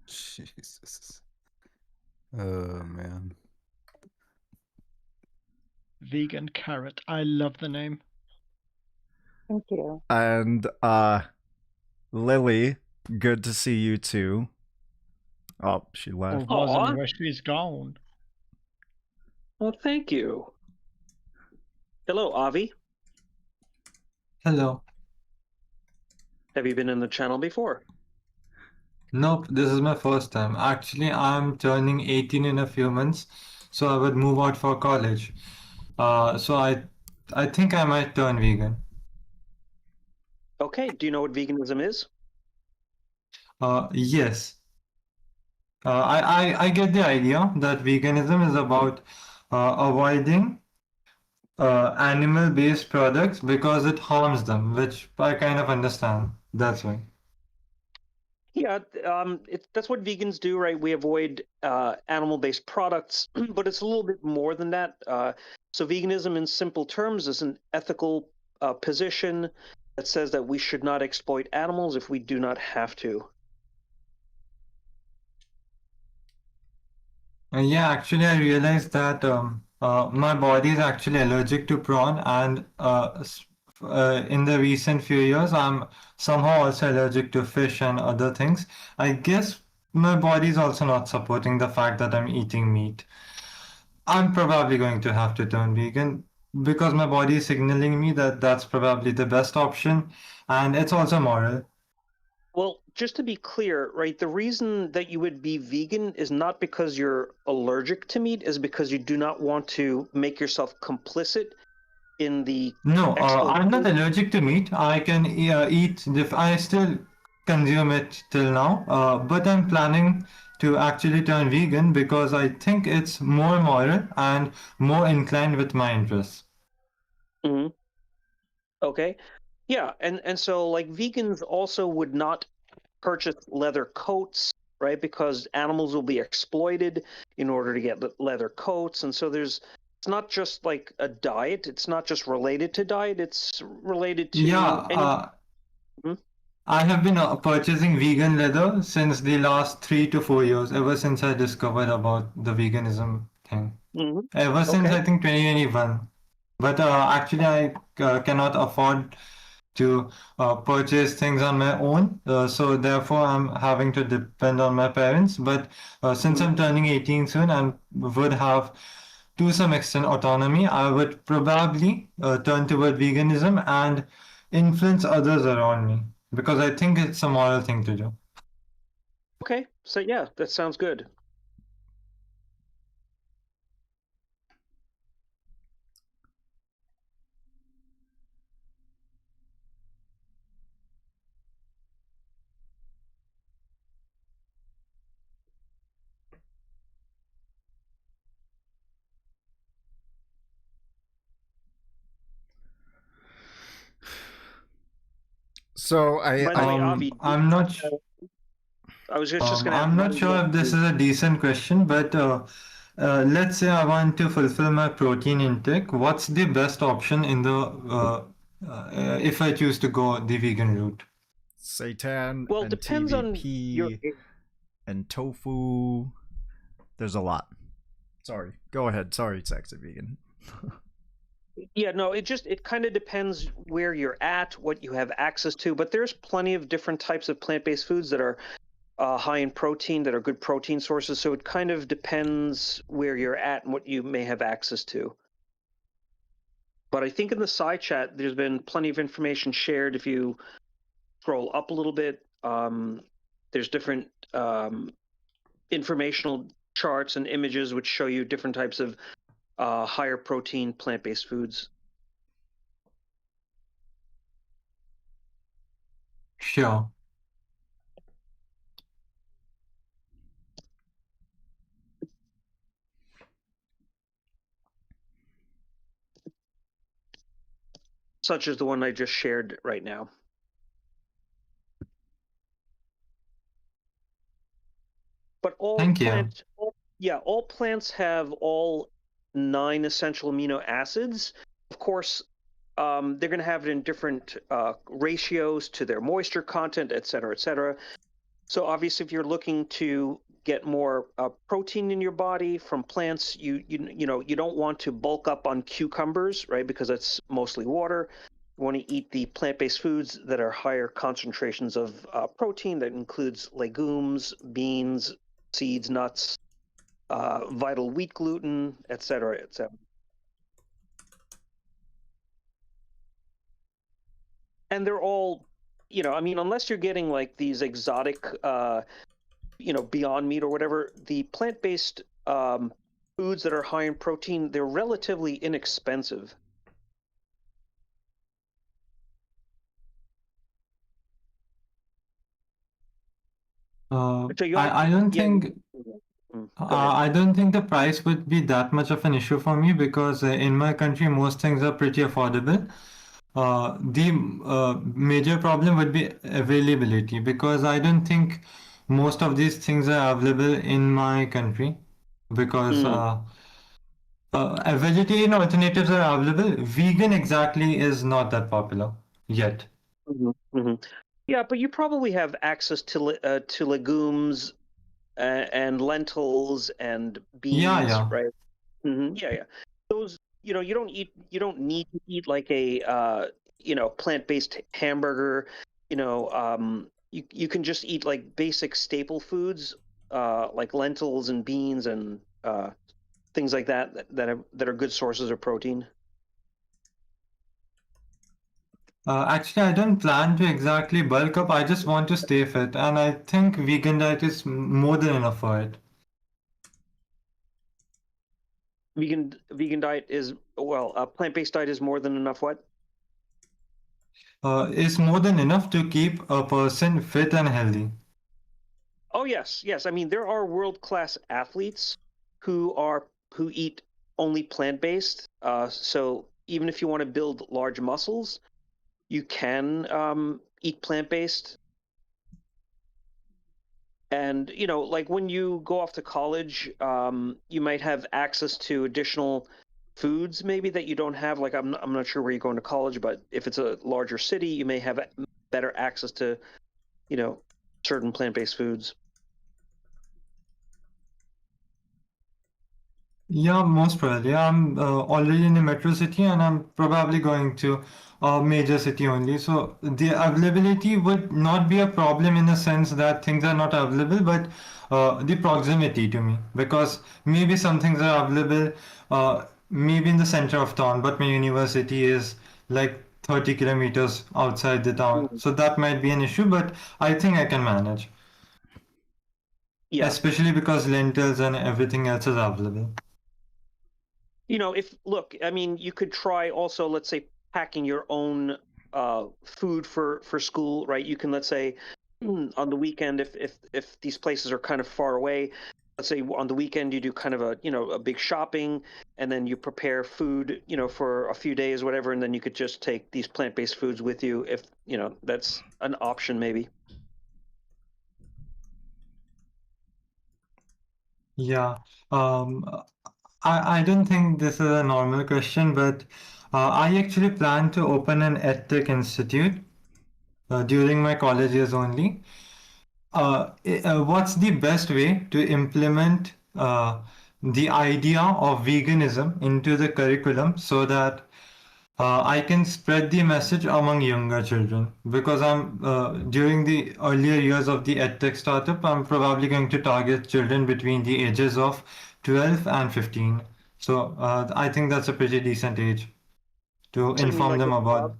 Speaker 7: Jesus. Oh man.
Speaker 12: Vegan carrot. I love the name.
Speaker 21: Thank you.
Speaker 5: And Lily, good to see you too. Oh, she left.
Speaker 12: Or wasn't where she's gone.
Speaker 2: Well, thank you. Hello, Avi.
Speaker 14: Hello.
Speaker 2: Have you been in the channel before?
Speaker 14: Nope, this is my first time. Actually, I'm turning 18 in a few months, so I would move out for college. So I think I might turn vegan.
Speaker 2: Okay, do you know what veganism is?
Speaker 14: Yes. I get the idea that veganism is about avoiding animal-based products because it harms them, which I kind of understand. That's why.
Speaker 2: Yeah, that's what vegans do, right? We avoid animal-based products, but it's a little bit more than that. So veganism, in simple terms, is an ethical position that says that we should not exploit animals if we do not have to.
Speaker 14: Yeah, actually, I realized that my body is actually allergic to prawn, and in the recent few years, I'm somehow also allergic to fish and other things. I guess my body is also not supporting the fact that I'm eating meat. I'm probably going to have to turn vegan because my body is signaling me that that's probably the best option, and it's also moral.
Speaker 2: Well, just to be clear, right, the reason that you would be vegan is not because you're allergic to meat, is because you do not want to make yourself complicit in the
Speaker 14: No, I'm not allergic to meat. I can eat, I still consume it till now, but I'm planning to actually turn vegan because I think it's more moral and more inclined with my interests.
Speaker 2: Mm-hmm. Okay. Yeah, and so like vegans also would not purchase leather coats, right? Because animals will be exploited in order to get leather coats, and so it's not just like a diet. It's not just related to diet. It's related to
Speaker 14: Yeah, I have been purchasing vegan leather since the last 3 to 4 years, ever since I discovered about the veganism thing. Ever since I think 2021. But actually, I cannot afford to purchase things on my own. So therefore, I'm having to depend on my parents. But since I'm turning 18 soon and would have to some extent autonomy, I would probably turn toward veganism and influence others around me because I think it's a moral thing to do.
Speaker 2: Okay, so yeah, that sounds good.
Speaker 5: So
Speaker 2: By the way, Avi,
Speaker 14: I'm not.
Speaker 2: I was just going to have
Speaker 14: I'm not sure if this is a decent question, but let's say I want to fulfill my protein intake. What's the best option in the if I choose to go the vegan route?
Speaker 5: Seitan
Speaker 2: Well,
Speaker 5: and
Speaker 2: depends on your.
Speaker 5: TVP and tofu. There's a lot. Sorry. Go ahead. Sorry, Sexy Vegan.
Speaker 2: Yeah, no, it kind of depends where you're at, what you have access to, but there's plenty of different types of plant-based foods that are high in protein, that are good protein sources. So it kind of depends where you're at and what you may have access to. But I think in the side chat, there's been plenty of information shared. If you scroll up a little bit, there's different informational charts and images which show you different types of higher protein plant-based foods.
Speaker 14: Sure.
Speaker 2: Such as the one I just shared right now. But all
Speaker 14: Thank you.
Speaker 2: plants, all plants have all 9 essential amino acids. Of course, they're going to have it in different ratios to their moisture content, et cetera, et cetera. So obviously, if you're looking to get more protein in your body from plants, you don't want to bulk up on cucumbers, right? Because it's mostly water. You want to eat the plant-based foods that are higher concentrations of protein. That includes legumes, beans, seeds, nuts, vital wheat gluten, et cetera, et cetera. And they're all, I mean, unless you're getting like these exotic, Beyond Meat or whatever, the plant-based foods that are high in protein, they're relatively inexpensive.
Speaker 14: I don't think I don't think the price would be that much of an issue for me because in my country most things are pretty affordable. The major problem would be availability because I don't think most of these things are available in my country because vegetarian alternatives are available. Vegan exactly is not that popular yet.
Speaker 2: Yeah, but you probably have access to legumes and lentils and beans,
Speaker 14: Yeah.
Speaker 2: right? Yeah. Those, you don't need to eat like a plant-based hamburger. You can just eat like basic staple foods like lentils and beans and things like that are good sources of protein.
Speaker 14: Actually, I don't plan to exactly bulk up. I just want to stay fit, and I think vegan diet is more than enough for it.
Speaker 2: Vegan diet is plant-based diet is more than enough. What?
Speaker 14: Is more than enough to keep a person fit and healthy.
Speaker 2: Oh yes. I mean, there are world-class athletes who eat only plant-based. So even if you want to build large muscles, you can eat plant-based. And like when you go off to college, you might have access to additional foods maybe that you don't have. Like I'm not sure where you're going to college, but if it's a larger city, you may have better access to certain plant-based foods.
Speaker 14: Yeah, most probably. I'm already in a metro city and I'm probably going to a major city only. So the availability would not be a problem in the sense that things are not available, but the proximity to me. Because maybe some things are available maybe in the center of town, but my university is like 30 kilometers outside the town.
Speaker 2: Mm.
Speaker 14: So that might be an issue, but I think I can manage.
Speaker 2: Yeah.
Speaker 14: Especially because lentils and everything else is available.
Speaker 2: I mean, you could try also, let's say, packing your own food for school, right? You can, let's say, on the weekend, if these places are kind of far away, let's say on the weekend you do kind of a big shopping, and then you prepare food, for a few days, whatever, and then you could just take these plant-based foods with you if that's an option maybe.
Speaker 14: Yeah. Um, I don't think this is a normal question, but I actually plan to open an EdTech institute during my college years only. What's the best way to implement the idea of veganism into the curriculum so that I can spread the message among younger children? Because I'm during the earlier years of the EdTech startup, I'm probably going to target children between the ages of 12 and 15. So I think that's a pretty decent age to
Speaker 2: So you mean
Speaker 14: inform
Speaker 2: like
Speaker 14: them
Speaker 2: a blog?
Speaker 14: about.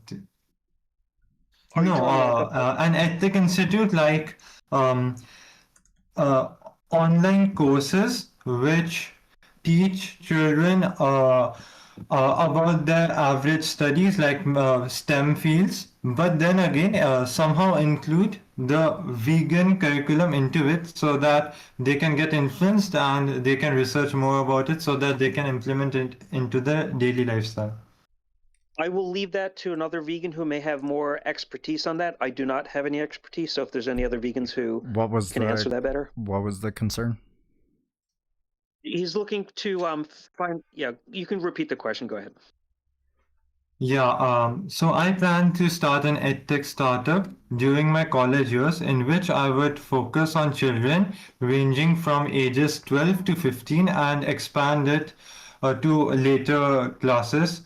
Speaker 2: Are you
Speaker 14: No,
Speaker 2: talking about like a
Speaker 14: an EdTech institute like um, uh, online courses which teach children about their average studies like STEM fields, but then again somehow include the vegan curriculum into it so that they can get influenced and they can research more about it so that they can implement it into their daily lifestyle.
Speaker 2: I will leave that to another vegan who may have more expertise on that. I do not have any expertise, so if there's any other vegans who can answer that better.
Speaker 5: What was the concern?
Speaker 2: He's looking to find. Yeah, you can repeat the question. Go ahead.
Speaker 14: Yeah, so I plan to start an edtech startup during my college years in which I would focus on children ranging from ages 12 to 15 and expand it to later classes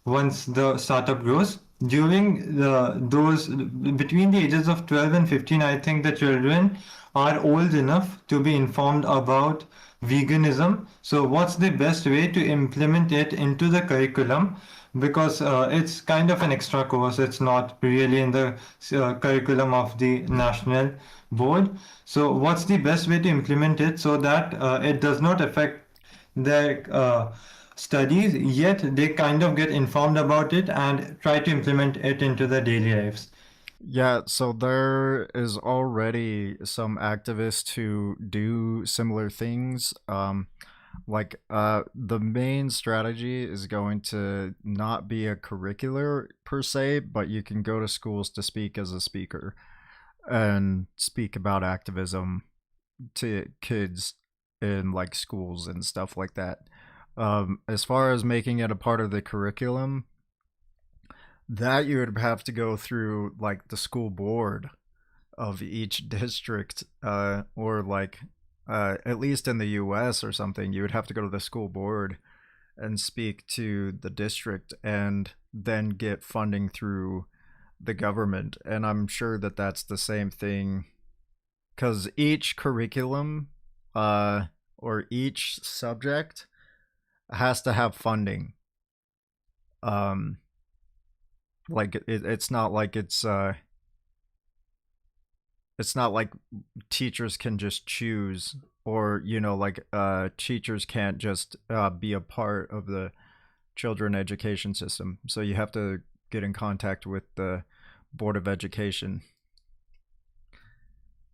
Speaker 14: once the startup grows. During those between the ages of 12 and 15, I think the children are old enough to be informed about veganism. So what's the best way to implement it into the curriculum? Because it's kind of an extra course. It's not really in the curriculum of the national board. So what's the best way to implement it so that it does not affect their studies, yet they kind of get informed about it and try to implement it into their daily lives?
Speaker 5: Yeah, so there is already some activists who do similar things. The main strategy is going to not be a curricular per se, but you can go to schools to speak as a speaker and speak about activism to kids in like schools and stuff like that. As far as making it a part of the curriculum, that you would have to go through like the school board of each district, or like at least in the US or something, you would have to go to the school board and speak to the district and then get funding through the government. And I'm sure that that's the same thing because each curriculum or each subject has to have funding. It's not like it's not like teachers can just choose, or teachers can't just be a part of the children education system. So you have to get in contact with the board of education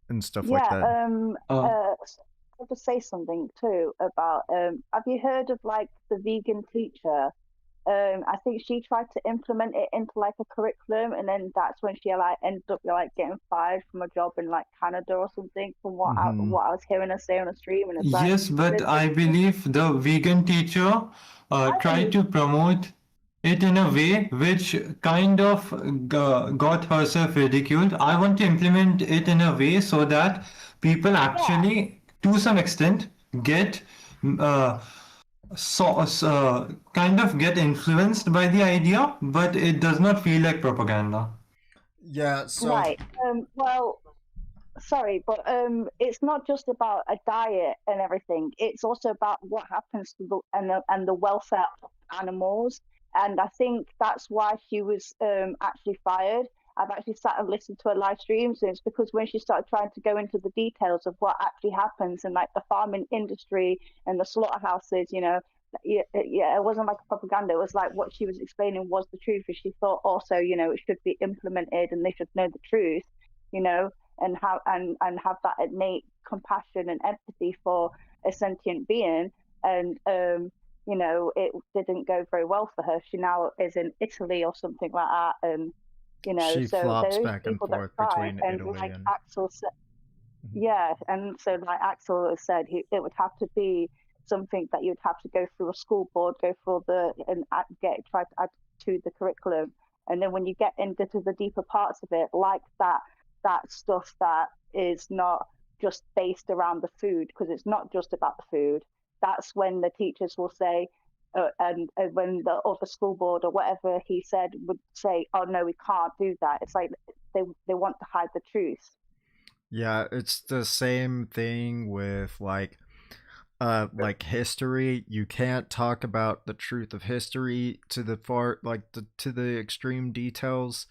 Speaker 5: and stuff like that.
Speaker 21: I have to say something too about have you heard of like the vegan teacher? I think she tried to implement it into like a curriculum, and then that's when she like ended up like getting fired from a job in like Canada or something. From what I was hearing her say on a stream, and it's like
Speaker 14: Yes, but I believe the vegan teacher tried to promote it in a way which kind of got herself ridiculed. I want to implement it in a way so that people actually, to some extent, get kind of get influenced by the idea, but it does not feel like propaganda.
Speaker 5: Yeah, so
Speaker 21: Right. Well, sorry, but it's not just about a diet and everything. It's also about what happens to the welfare of animals. And I think that's why she was actually fired. I've actually sat and listened to her live streams, and it's because when she started trying to go into the details of what actually happens in like the farming industry and the slaughterhouses, yeah, it wasn't like a propaganda. It was like what she was explaining was the truth, and she thought also, it should be implemented and they should know the truth, you know, and have that innate compassion and empathy for a sentient being. And it didn't go very well for her. She now is in Italy or something like that, and
Speaker 5: she
Speaker 21: so
Speaker 5: flops
Speaker 21: there is
Speaker 5: back and
Speaker 21: people that
Speaker 5: forth
Speaker 21: try,
Speaker 5: between
Speaker 21: and
Speaker 5: Italy
Speaker 21: like
Speaker 5: and
Speaker 21: Axel said, yeah, and so like Axel has said, it would have to be something that you'd have to go through a school board, go through try to add to the curriculum, and then when you get into the deeper parts of it, like that stuff that is not just based around the food, because it's not just about the food. That's when the teachers will say, and when the other school board or whatever he said would say, "Oh no, we can't do that." It's like they want to hide the truth.
Speaker 5: yeah, it's the same thing with like history. You can't talk about the truth of history to the to the extreme details.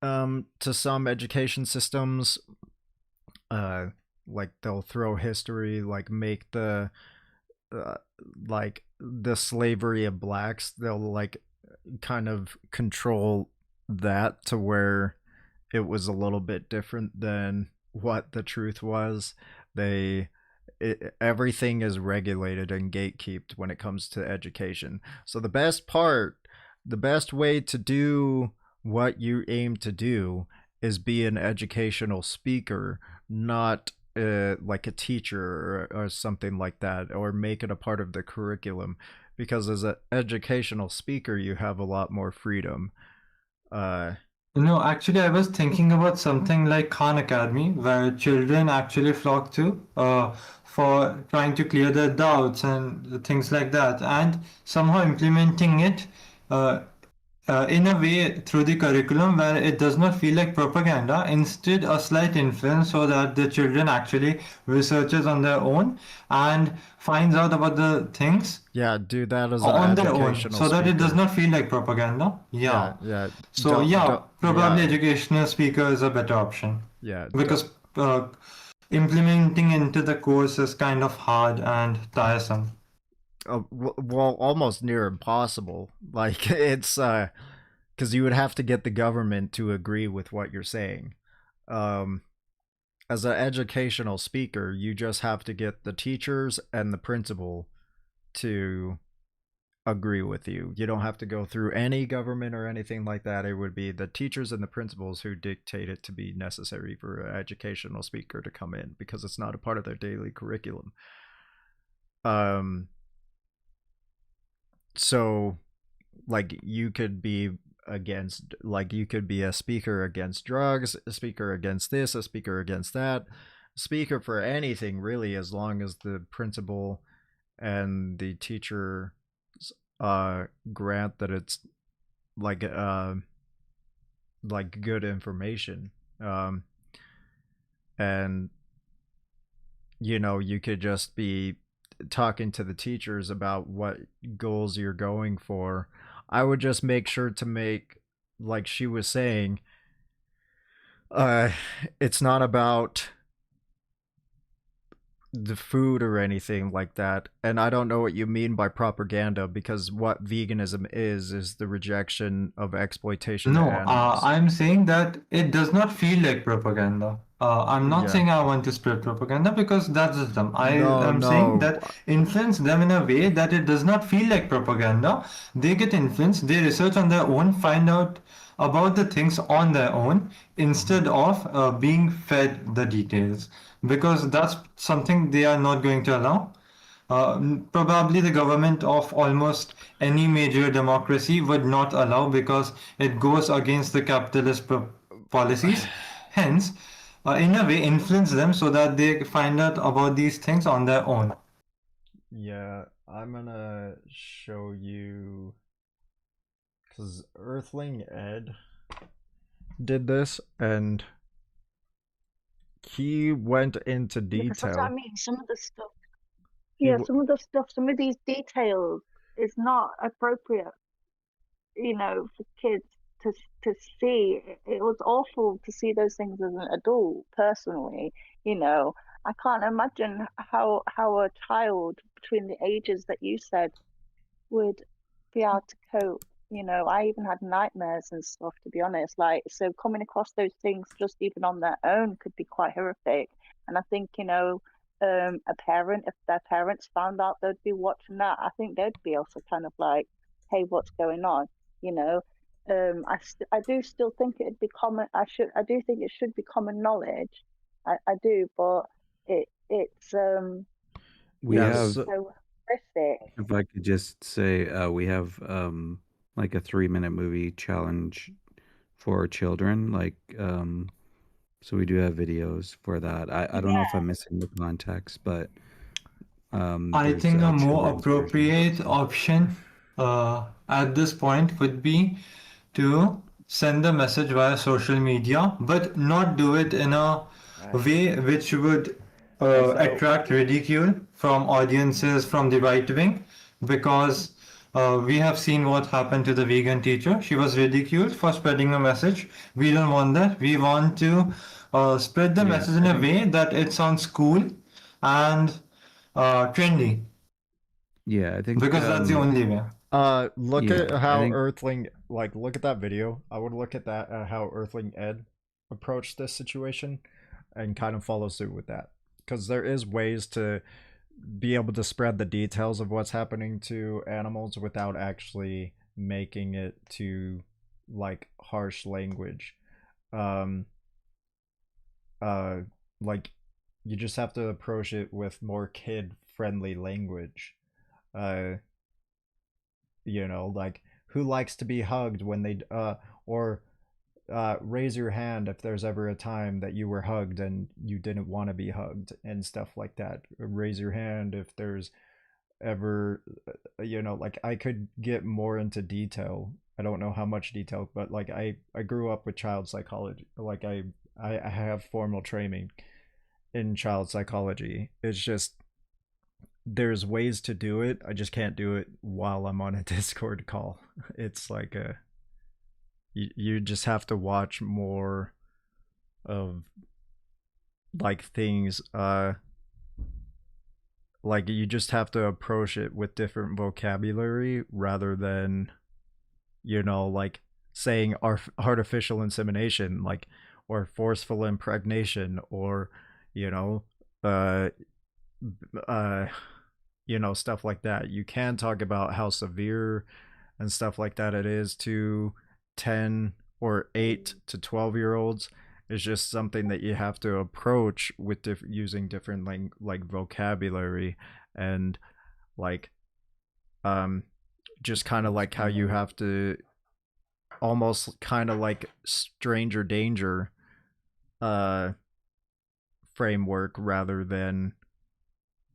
Speaker 5: To some education systems, uh like they'll throw history, like make uh, the slavery of blacks, they'll like kind of control that to where it was a little bit different than what the truth was. Everything is regulated and gatekept when it comes to education. So the best way to do what you aim to do is be an educational speaker, not like a teacher or something like that, or make it a part of the curriculum. Because as an educational speaker, you have a lot more freedom.
Speaker 14: No, actually, I was thinking about something like Khan Academy, where children actually flock to for trying to clear their doubts and things like that, and somehow implementing it uh, in a way through the curriculum where it does not feel like propaganda, instead a slight influence so that the children actually researches on their own and finds out about the things
Speaker 5: Yeah, do that as an
Speaker 14: on their own
Speaker 5: educational
Speaker 14: so that it does
Speaker 5: speaker.
Speaker 14: not feel like propaganda. Yeah.
Speaker 5: Yeah.
Speaker 14: So yeah, probably
Speaker 5: yeah.
Speaker 14: educational speaker is a better option.
Speaker 5: Yeah,
Speaker 14: Because implementing into the course is kind of hard and tiresome.
Speaker 5: Well, almost near impossible. Like it's because you would have to get the government to agree with what you're saying. As an educational speaker, you just have to get the teachers and the principal to agree with you. You don't have to go through any government or anything like that. It would be the teachers and the principals who dictate it to be necessary for an educational speaker to come in, because it's not a part of their daily curriculum. So like you could be against, like you could be a speaker against drugs, a speaker against this, a speaker against that, speaker for anything really, as long as the principal and the teacher grant that it's like good information. And you could just be talking to the teachers about what goals you're going for. I would just make sure to make, like she was saying, it's not about the food or anything like that. And I don't know what you mean by propaganda, because what veganism is the rejection of exploitation of
Speaker 14: No,
Speaker 5: animals.
Speaker 14: I'm saying that it does not feel like propaganda. I'm not
Speaker 5: Yeah.
Speaker 14: saying I want to spread propaganda, because that's just them. I am saying
Speaker 5: No.
Speaker 14: that influence them in a way that it does not feel like propaganda. They get influenced, they research on their own, find out about the things on their own instead of being fed the details, because that's something they are not going to allow. Probably the government of almost any major democracy would not allow, because it goes against the capitalist policies. Hence, in a way, influence them so that they find out about these things on their own.
Speaker 5: Yeah, I'm gonna show you because Earthling Ed did this and he went into
Speaker 21: Because that's what I
Speaker 5: detail.
Speaker 21: mean. Some of the stuff,
Speaker 5: He
Speaker 21: yeah,
Speaker 5: w-
Speaker 21: some of these details is not appropriate, you know, for kids to to see. It was awful to see those things as an adult. Personally, you know, I can't imagine how a child between the ages that you said would be able to cope. You know, I even had nightmares and stuff, to be honest. Like, so coming across those things just even on their own could be quite horrific. And I think, you know, a parent, if their parents found out they'd be watching that, I think they'd be also kind of like, hey, what's going on? You know, I do still think it'd be common. I do think it should be common knowledge. I do, but it's
Speaker 7: We
Speaker 5: yeah,
Speaker 7: have,
Speaker 21: so horrific.
Speaker 7: if I could just say, we have like a 3-minute movie challenge for children. Like, so we do have videos for that. I don't know if I'm missing the context, but
Speaker 14: I
Speaker 7: there's
Speaker 14: think a more
Speaker 7: children's versions.
Speaker 14: appropriate option at this point would be to send the message via social media, but not do it in a way which would attract ridicule from audiences from the right wing, because we have seen what happened to the vegan teacher. She was ridiculed for spreading a message. We don't want that. We want to spread the
Speaker 7: Yeah,
Speaker 14: message in
Speaker 7: I
Speaker 14: a
Speaker 7: think,
Speaker 14: way that it sounds cool and trendy,
Speaker 7: yeah, I think,
Speaker 14: because that's the only way.
Speaker 5: Look
Speaker 7: yeah,
Speaker 5: at
Speaker 7: I
Speaker 5: how
Speaker 7: think,
Speaker 5: Earthling, like, look at that video. I would look at that, how Earthling Ed approached this situation and kind of follow suit with that. Because there is ways to be able to spread the details of what's happening to animals without actually making it to, like, harsh language. Um, like, you just have to approach it with more kid-friendly language. Uh, you know, like, who likes to be hugged when they or raise your hand if there's ever a time that you were hugged and you didn't want to be hugged and stuff like that. Raise your hand if there's ever, you know, like, I could get more into detail. I don't know how much detail, but like, I grew up with child psychology. Like, I have formal training in child psychology. It's just there's ways to do it. I just can't do it while I'm on a Discord call. It's like you just have to watch more of, like, things, like, you just have to approach it with different vocabulary rather than, you know, like, saying artificial insemination, like, or forceful impregnation, or, you know, uh uh you know, stuff like that. You can talk about how severe and stuff like that it is to 10 or 8 to 12-year-olds. It's just something that you have to approach with using different like vocabulary and, like, just kind of like how you have to almost kind of like stranger danger framework rather than,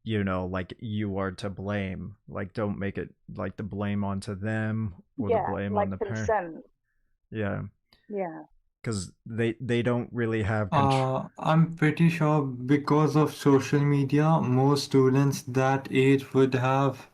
Speaker 5: you know, like, you are to blame. Like, don't make it like the blame onto them or the
Speaker 21: Yeah,
Speaker 5: blame on
Speaker 21: like
Speaker 5: the parent.
Speaker 21: consent.
Speaker 5: Yeah,
Speaker 21: Yeah.
Speaker 5: because they don't really have control.
Speaker 14: I'm pretty sure because of social media, most students that age would have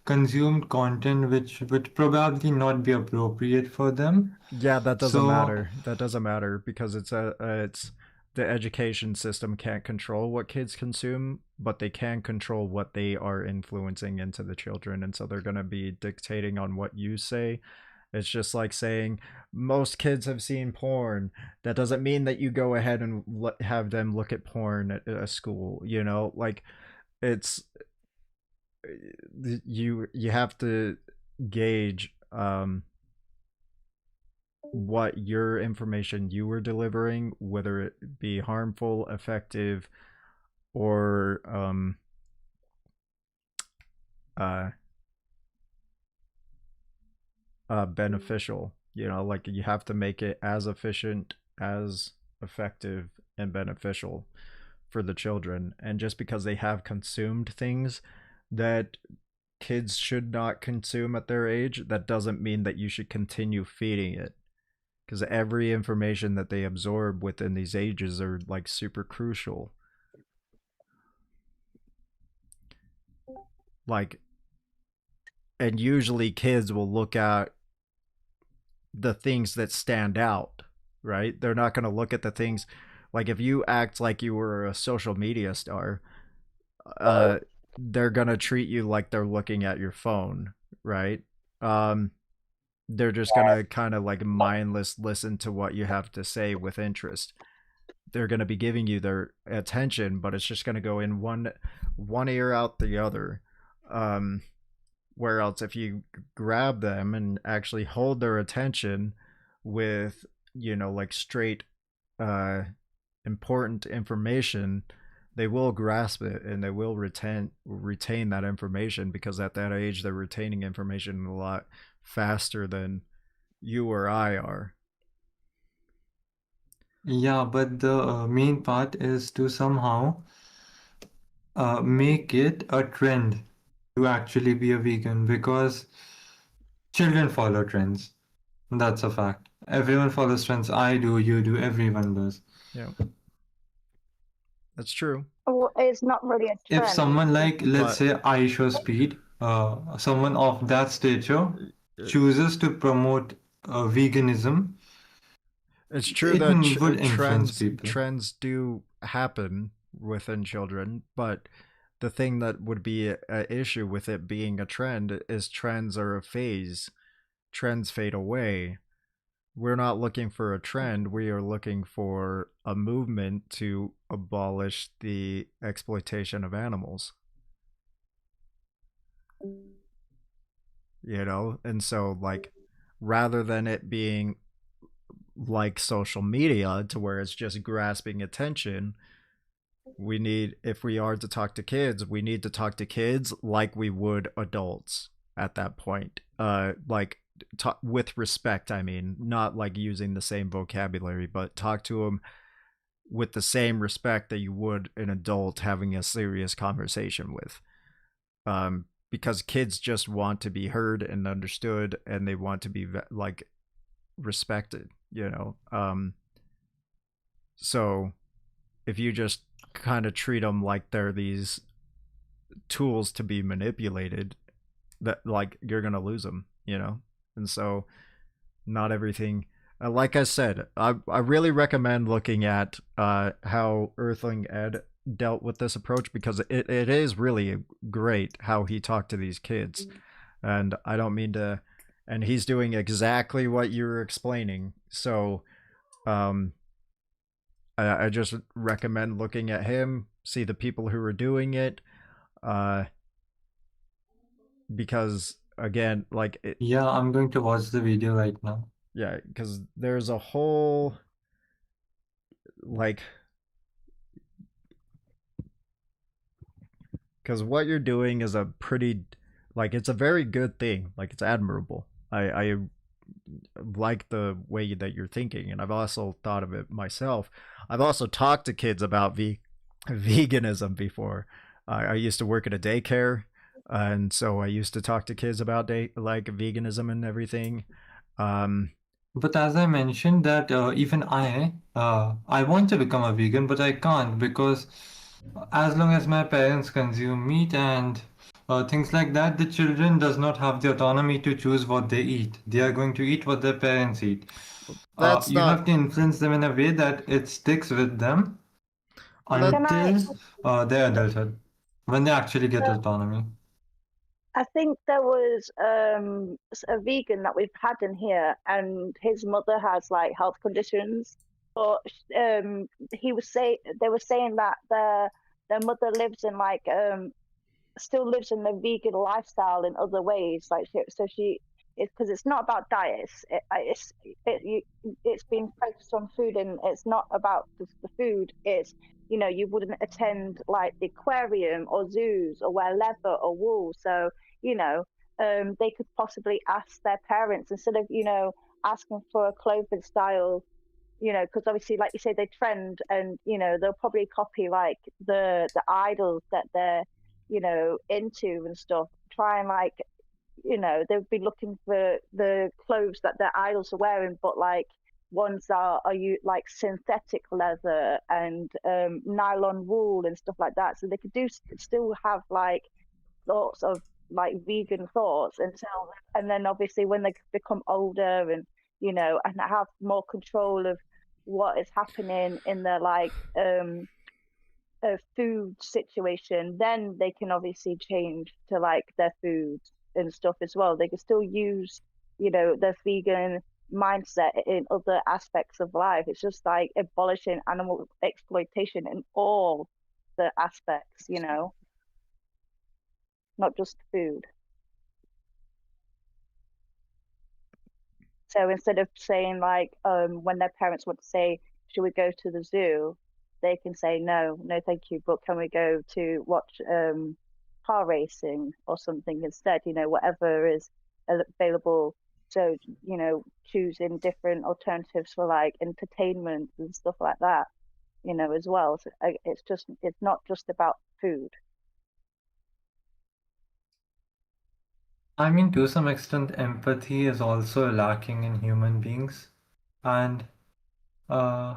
Speaker 14: consumed content which would probably not be appropriate for them.
Speaker 5: Yeah, that doesn't
Speaker 14: So
Speaker 5: matter. That doesn't matter because it's the education system can't control what kids consume, but they can control what they are influencing into the children, and so they're going to be dictating on what you say. It's just like saying most kids have seen porn. That doesn't mean that you go ahead and have them look at porn at a school, you know? Like, it's you have to gauge what your information you were delivering, whether it be harmful, effective, or uh beneficial. You know, like, you have to make it as efficient, as effective, and beneficial for the children. And just because they have consumed things that kids should not consume at their age, that doesn't mean that you should continue feeding it. Because every information that they absorb within these ages are like super crucial. Like, and usually kids will look at the things that stand out, right? They're not going to look at the things like if you act like you were a social media star, they're going to treat you like they're looking at your phone, right? They're just going to kind of like mindless listen to what you have to say with interest. They're going to be giving you their attention, but it's just going to go in one ear out the other. Where else if you grab them and actually hold their attention with, you know, like straight important information, they will grasp it and they will retain that information, because at that age they're retaining information a lot faster than you or I are.
Speaker 14: Yeah, but the main part is to somehow make it a trend to actually be a vegan, because children follow trends. That's a fact. Everyone follows trends. I do, you do, everyone does.
Speaker 5: Yeah. That's true.
Speaker 21: Well, it's not really a trend.
Speaker 14: If someone like, let's say, Aisha Speed, someone of that stature chooses to promote veganism,
Speaker 5: it's true
Speaker 14: it
Speaker 5: that
Speaker 14: would influence people.
Speaker 5: trends do happen within children, but the thing that would be an issue with it being a trend is trends are a phase. Trends fade away. We're not looking for a trend. We are looking for a movement to abolish the exploitation of animals. You know, and so like rather than it being like social media to where it's just grasping attention, we need, if we are to talk to kids, we need to talk to kids like we would adults at that point. Like with respect, I mean, not like using the same vocabulary, but talk to them with the same respect that you would an adult having a serious conversation with. Because kids just want to be heard and understood, and they want to be like respected, you know. So if you just kind of treat them like they're these tools to be manipulated, that like you're gonna lose them, you know. And so not everything, like I said, I really recommend looking at how Earthling Ed dealt with this approach, because it is really great how he talked to these kids. And I don't mean to, and he's doing exactly what you were explaining. So I just recommend looking at him, see the people who are doing it, because again, like
Speaker 14: yeah, I'm going to watch the video right now.
Speaker 5: Yeah, because there's a whole like, because what you're doing is a pretty, like, it's a very good thing. Like, it's admirable. I like the way that you're thinking, and I've also thought of it myself. I've also talked to kids about veganism before. I used to work at a daycare, and so I used to talk to kids about like veganism and everything.
Speaker 14: But as I mentioned that even I want to become a vegan, but I can't, because as long as my parents consume meat and things like that, the children does not have the autonomy to choose what they eat. They are going to eat what their parents eat. You have to influence them in a way that it sticks with them until their adulthood, when they actually get autonomy.
Speaker 21: I think there was a vegan that we've had in here, and his mother has like health conditions. But they were saying that their mother lives in like still lives in the vegan lifestyle in other ways. Like because it's not about diets. It's been focused on food, and it's not about the food. It's, you know, you wouldn't attend like the aquarium or zoos or wear leather or wool. So, you know, they could possibly ask their parents, instead of, you know, asking for a clothing style, you know, because obviously, like you say, they trend, and, you know, they'll probably copy like the idols that they're, into and stuff, try and like, they'd be looking for the clothes that their idols are wearing, but like ones are you like synthetic leather and nylon wool and stuff like that. So they could still have like thoughts of like vegan thoughts and then obviously when they become older and and have more control of what is happening in their like a food situation, then they can obviously change to like their foods and stuff as well. They can still use their vegan mindset in other aspects of life. It's just like abolishing animal exploitation in all the aspects, not just food. So instead of saying like when their parents want to say, should we go to the zoo, they can say no thank you, but can we go to watch car racing or something instead, whatever is available. So choosing different alternatives for like entertainment and stuff like that, as well. So it's not just about food.
Speaker 14: I mean, to some extent, empathy is also lacking in human beings, and uh,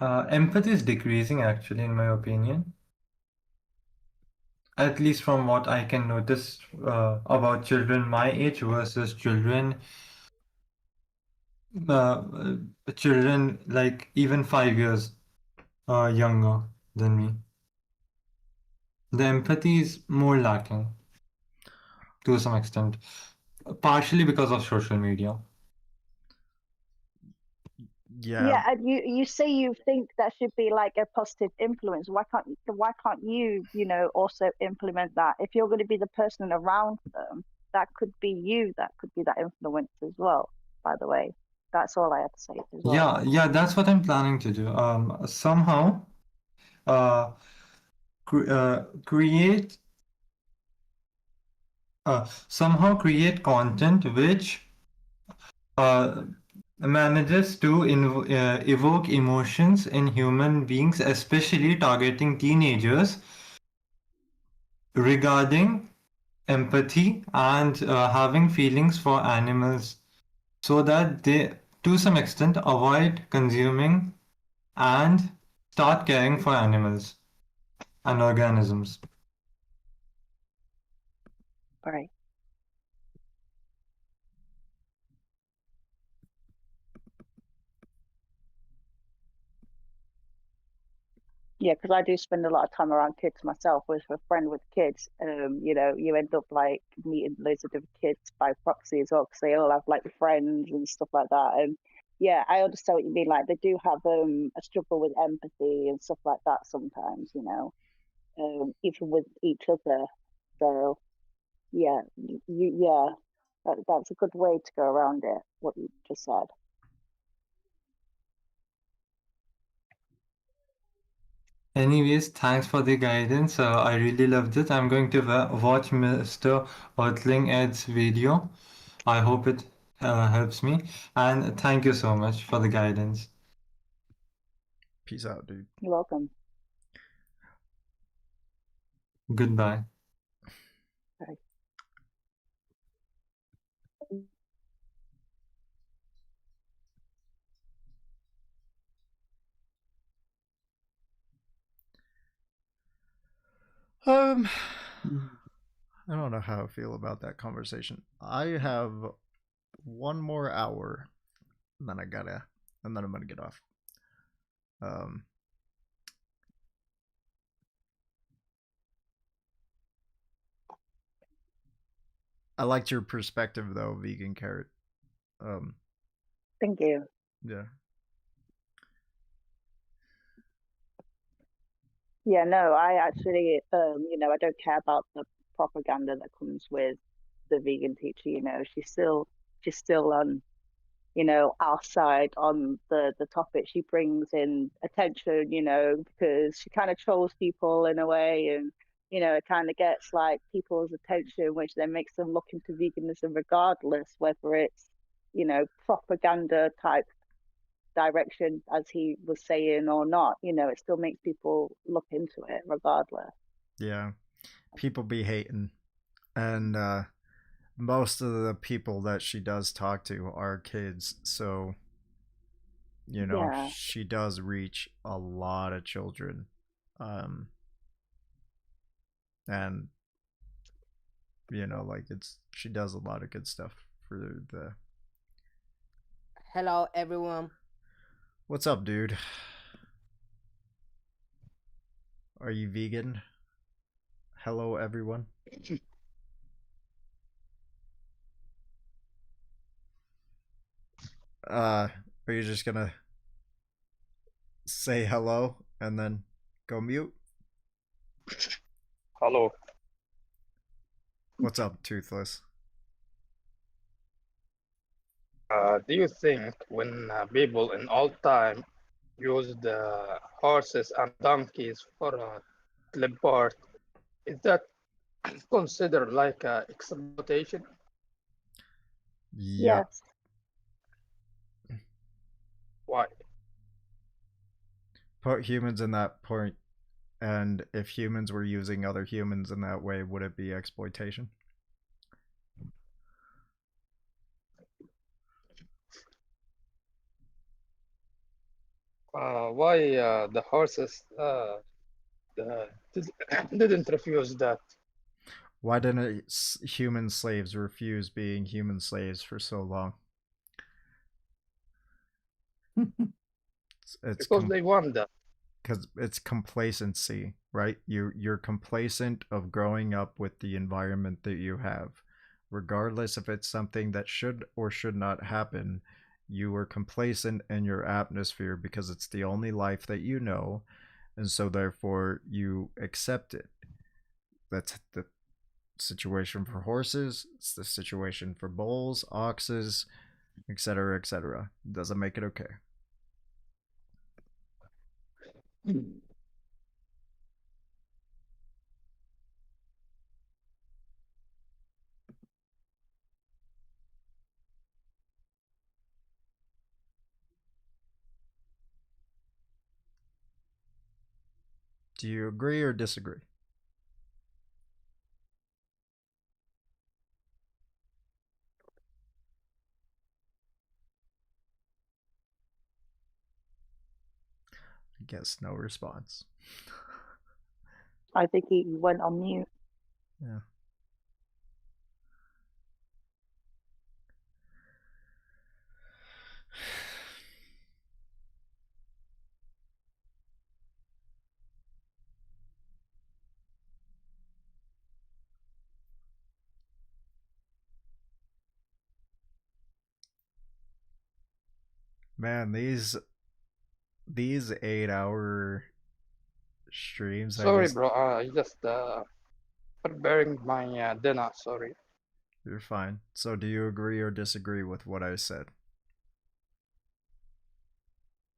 Speaker 14: empathy is decreasing actually, in my opinion. At least from what I can notice about children my age versus children like even 5 years younger than me. The empathy is more lacking to some extent, partially because of social media.
Speaker 21: Yeah, and you say you think that should be like a positive influence. Why can't you also implement that? If you're going to be the person around them, that could be you. That could be that influence as well. By the way, that's all I have to say as well.
Speaker 14: Yeah, that's what I'm planning to do. Somehow, uh, create create content which manages to evoke emotions in human beings, especially targeting teenagers regarding empathy and having feelings for animals, so that they, to some extent, avoid consuming and start caring for animals and organisms.
Speaker 21: Right. Yeah, because I do spend a lot of time around kids myself. With a friend with kids, you end up like meeting loads of different kids by proxy as well, because they all have like friends and stuff like that. And yeah, I understand what you mean. Like they do have a struggle with empathy and stuff like that sometimes, even with each other. So yeah, that's a good way to go around it. What you just said.
Speaker 14: Anyways, thanks for the guidance. I really loved it. I'm going to watch Mr. Earthling Ed's video. I hope it helps me. And thank you so much for the guidance.
Speaker 5: Peace out, dude.
Speaker 21: You're welcome.
Speaker 14: Goodbye.
Speaker 21: Bye.
Speaker 5: I don't know how I feel about that conversation. I have one more hour, and then I'm gonna get off. I liked your perspective though, vegan carrot.
Speaker 21: Thank you.
Speaker 5: Yeah.
Speaker 21: Yeah, no, I actually, I don't care about the propaganda that comes with the vegan teacher. She's still on, our side on the topic. She brings in attention, because she kind of trolls people in a way, and it kind of gets like people's attention, which then makes them look into veganism regardless whether it's, propaganda type direction as he was saying or not. It still makes people look into it regardless.
Speaker 5: Yeah. people be hating, and most of the people that she does talk to are kids, so
Speaker 21: Yeah.
Speaker 5: she does reach a lot of children, um, and like she does a lot of good stuff for the.
Speaker 10: Hello, everyone.
Speaker 5: What's up, dude? Are you vegan? Hello, everyone. Are you just gonna say hello and then go mute?
Speaker 3: Hello.
Speaker 5: What's up, Toothless?
Speaker 3: Do you think when people in old time used horses and donkeys for clipboard, is that considered like exploitation?
Speaker 5: Yep.
Speaker 21: Yes.
Speaker 3: Why?
Speaker 5: Put humans in that point, and if humans were using other humans in that way, would it be exploitation?
Speaker 3: Why the horses didn't refuse that?
Speaker 5: Why didn't human slaves refuse being human slaves for so long? It's
Speaker 3: Because they want that.
Speaker 5: Because it's complacency, right? You're complacent of growing up with the environment that you have, regardless if it's something that should or should not happen. You are complacent in your atmosphere because it's the only life that you know, and so therefore you accept it. That's the situation for horses. It's the situation for bulls, oxes, etc., etc. Doesn't make it okay. Do you agree or disagree? I guess no response.
Speaker 21: I think he went on mute.
Speaker 5: Yeah. Man, these 8-hour streams.
Speaker 3: Sorry, bro. I just preparing my dinner. Sorry.
Speaker 5: You're fine. So, do you agree or disagree with what I said?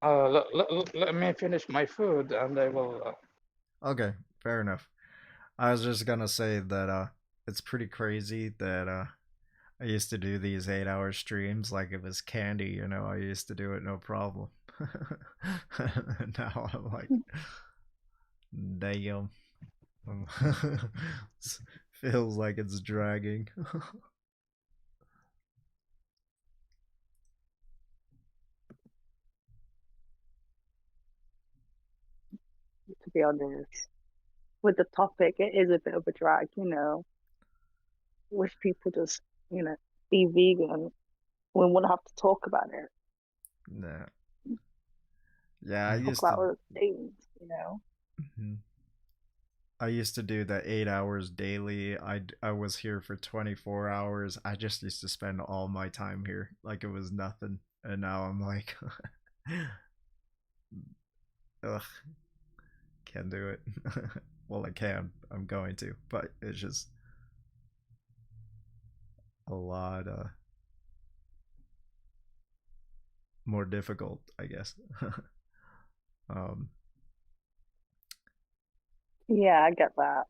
Speaker 3: Let me finish my food and I will.
Speaker 5: Okay, fair enough. I was just gonna say that it's pretty crazy that I used to do these 8-hour streams like it was candy. I used to do it no problem. Now I'm like, damn. Feels like it's dragging.
Speaker 21: To be honest, with the topic, it is a bit of a drag. Wish people just be vegan. We wouldn't have to talk about it.
Speaker 5: Nah. Yeah, I
Speaker 21: Talk
Speaker 5: used
Speaker 21: about
Speaker 5: to.
Speaker 21: other things.
Speaker 5: Mhm. I used to do the 8 hours daily. I was here for 24 hours. I just used to spend all my time here like it was nothing. And now I'm like, ugh, can't do it. Well, I can. I'm going to, but it's just a lot more difficult, I guess. um,
Speaker 21: Yeah, I get that.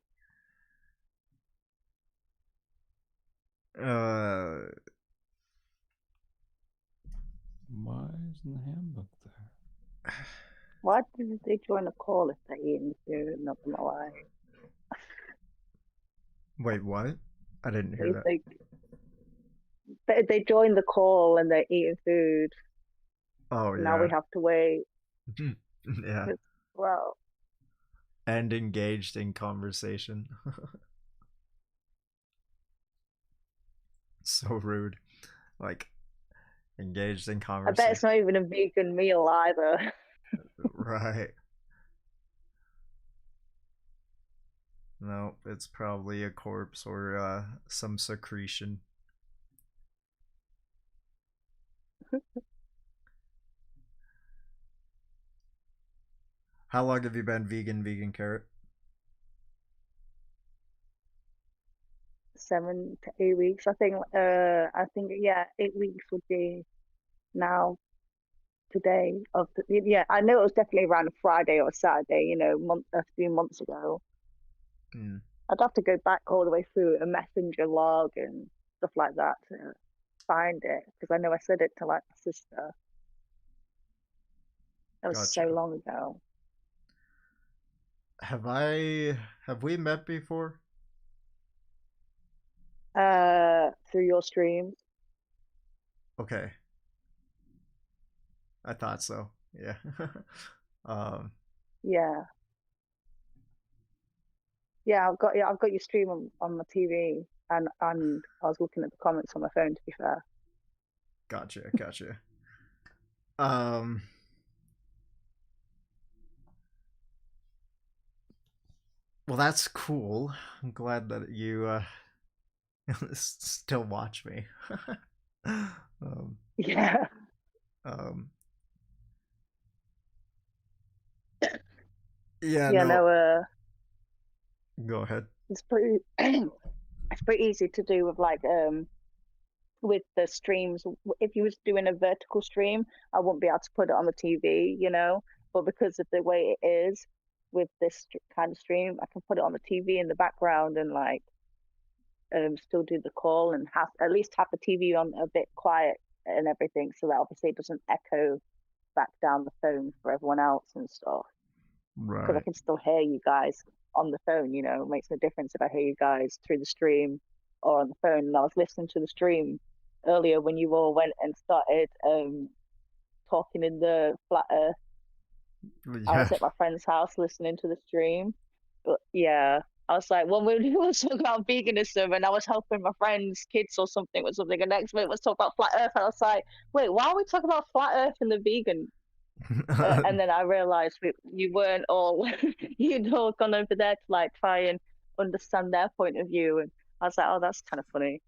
Speaker 7: Why isn't the handbook there?
Speaker 21: Why did they join a call if they're eating food? Not gonna lie.
Speaker 5: Wait, what? I didn't hear that.
Speaker 21: They join the call and they're eating food.
Speaker 5: Oh
Speaker 21: Now we
Speaker 5: yeah.
Speaker 21: have to wait.
Speaker 5: Yeah.
Speaker 21: Well,
Speaker 5: And engaged in conversation. So rude. Like, engaged in
Speaker 21: I bet
Speaker 5: conversation.
Speaker 21: it's not even a vegan meal either.
Speaker 5: Right. No, it's probably a corpse or some secretion. How long have you been vegan, Carrot?
Speaker 21: 7 to 8 weeks. I think yeah, 8 weeks would be now today yeah, I know it was definitely around a Friday or a Saturday, you know, a few months ago. I'd have to go back all the way through a messenger log and stuff like that to find it, because I know I said it to like my sister. That was so long ago.
Speaker 5: Have we met before?
Speaker 21: Through your streams.
Speaker 5: Okay. I thought so. Yeah.
Speaker 21: Yeah. Yeah, I've got your stream on my TV, and I was looking at the comments on my phone, to be fair.
Speaker 5: Gotcha. Well, that's cool. I'm glad that you still watch me.
Speaker 21: Yeah.
Speaker 5: Yeah,
Speaker 21: Yeah,
Speaker 5: no. Go ahead.
Speaker 21: it's pretty it's pretty easy to do with like with the streams. If you was doing a vertical stream, I wouldn't be able to put it on the TV, you know, but because of the way it is with this kind of stream, I can put it on the TV in the background and like still do the call and at least have the TV on a bit quiet and everything, so that obviously it doesn't echo back down the phone for everyone else and stuff. Because I
Speaker 5: Right.
Speaker 21: can still hear you guys on the phone, you know. It makes no difference if I hear you guys through the stream or on the phone. And I was listening to the stream earlier when you all went and started talking in the flat earth. I was
Speaker 5: Yeah.
Speaker 21: at my friend's house listening to the stream. But yeah, I was like, when we were talking about veganism and I was helping my friend's kids or something with something, and next minute was talking about flat earth. I was like, wait, why are we talking about flat earth and the vegan? And then I realized you weren't all you'd all gone over there to like try and understand their point of view, and I was like, oh, that's kind of funny.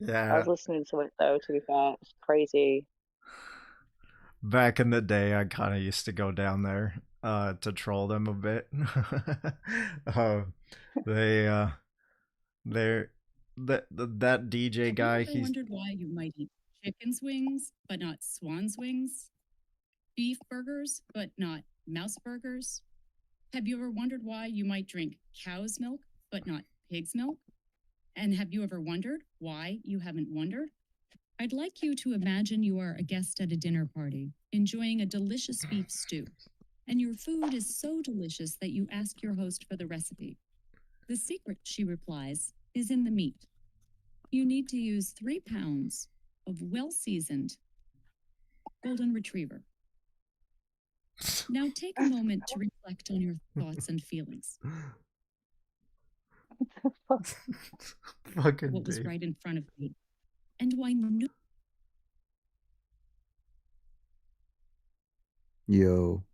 Speaker 21: I
Speaker 5: Yeah.
Speaker 21: was listening to it though, to be fair. It's crazy.
Speaker 5: Back in the day, I kind of used to go down there to troll them a bit. They they're that DJ guy.
Speaker 17: Have you ever wondered why you might eat chicken's wings but not swan's wings? Beef burgers but not mouse burgers? Have you ever wondered why you might drink cow's milk but not pig's milk? And have you ever wondered why you haven't wondered? I'd like you to imagine you are a guest at a dinner party, enjoying a delicious beef stew, and your food is so delicious that you ask your host for the recipe. The secret, she replies, is in the meat. You need to use 3 pounds of well-seasoned golden retriever. Now take a moment to reflect on your thoughts and feelings.
Speaker 5: Fucking
Speaker 17: What was
Speaker 5: Dave.
Speaker 17: right in front of me, and why no.
Speaker 7: Yo.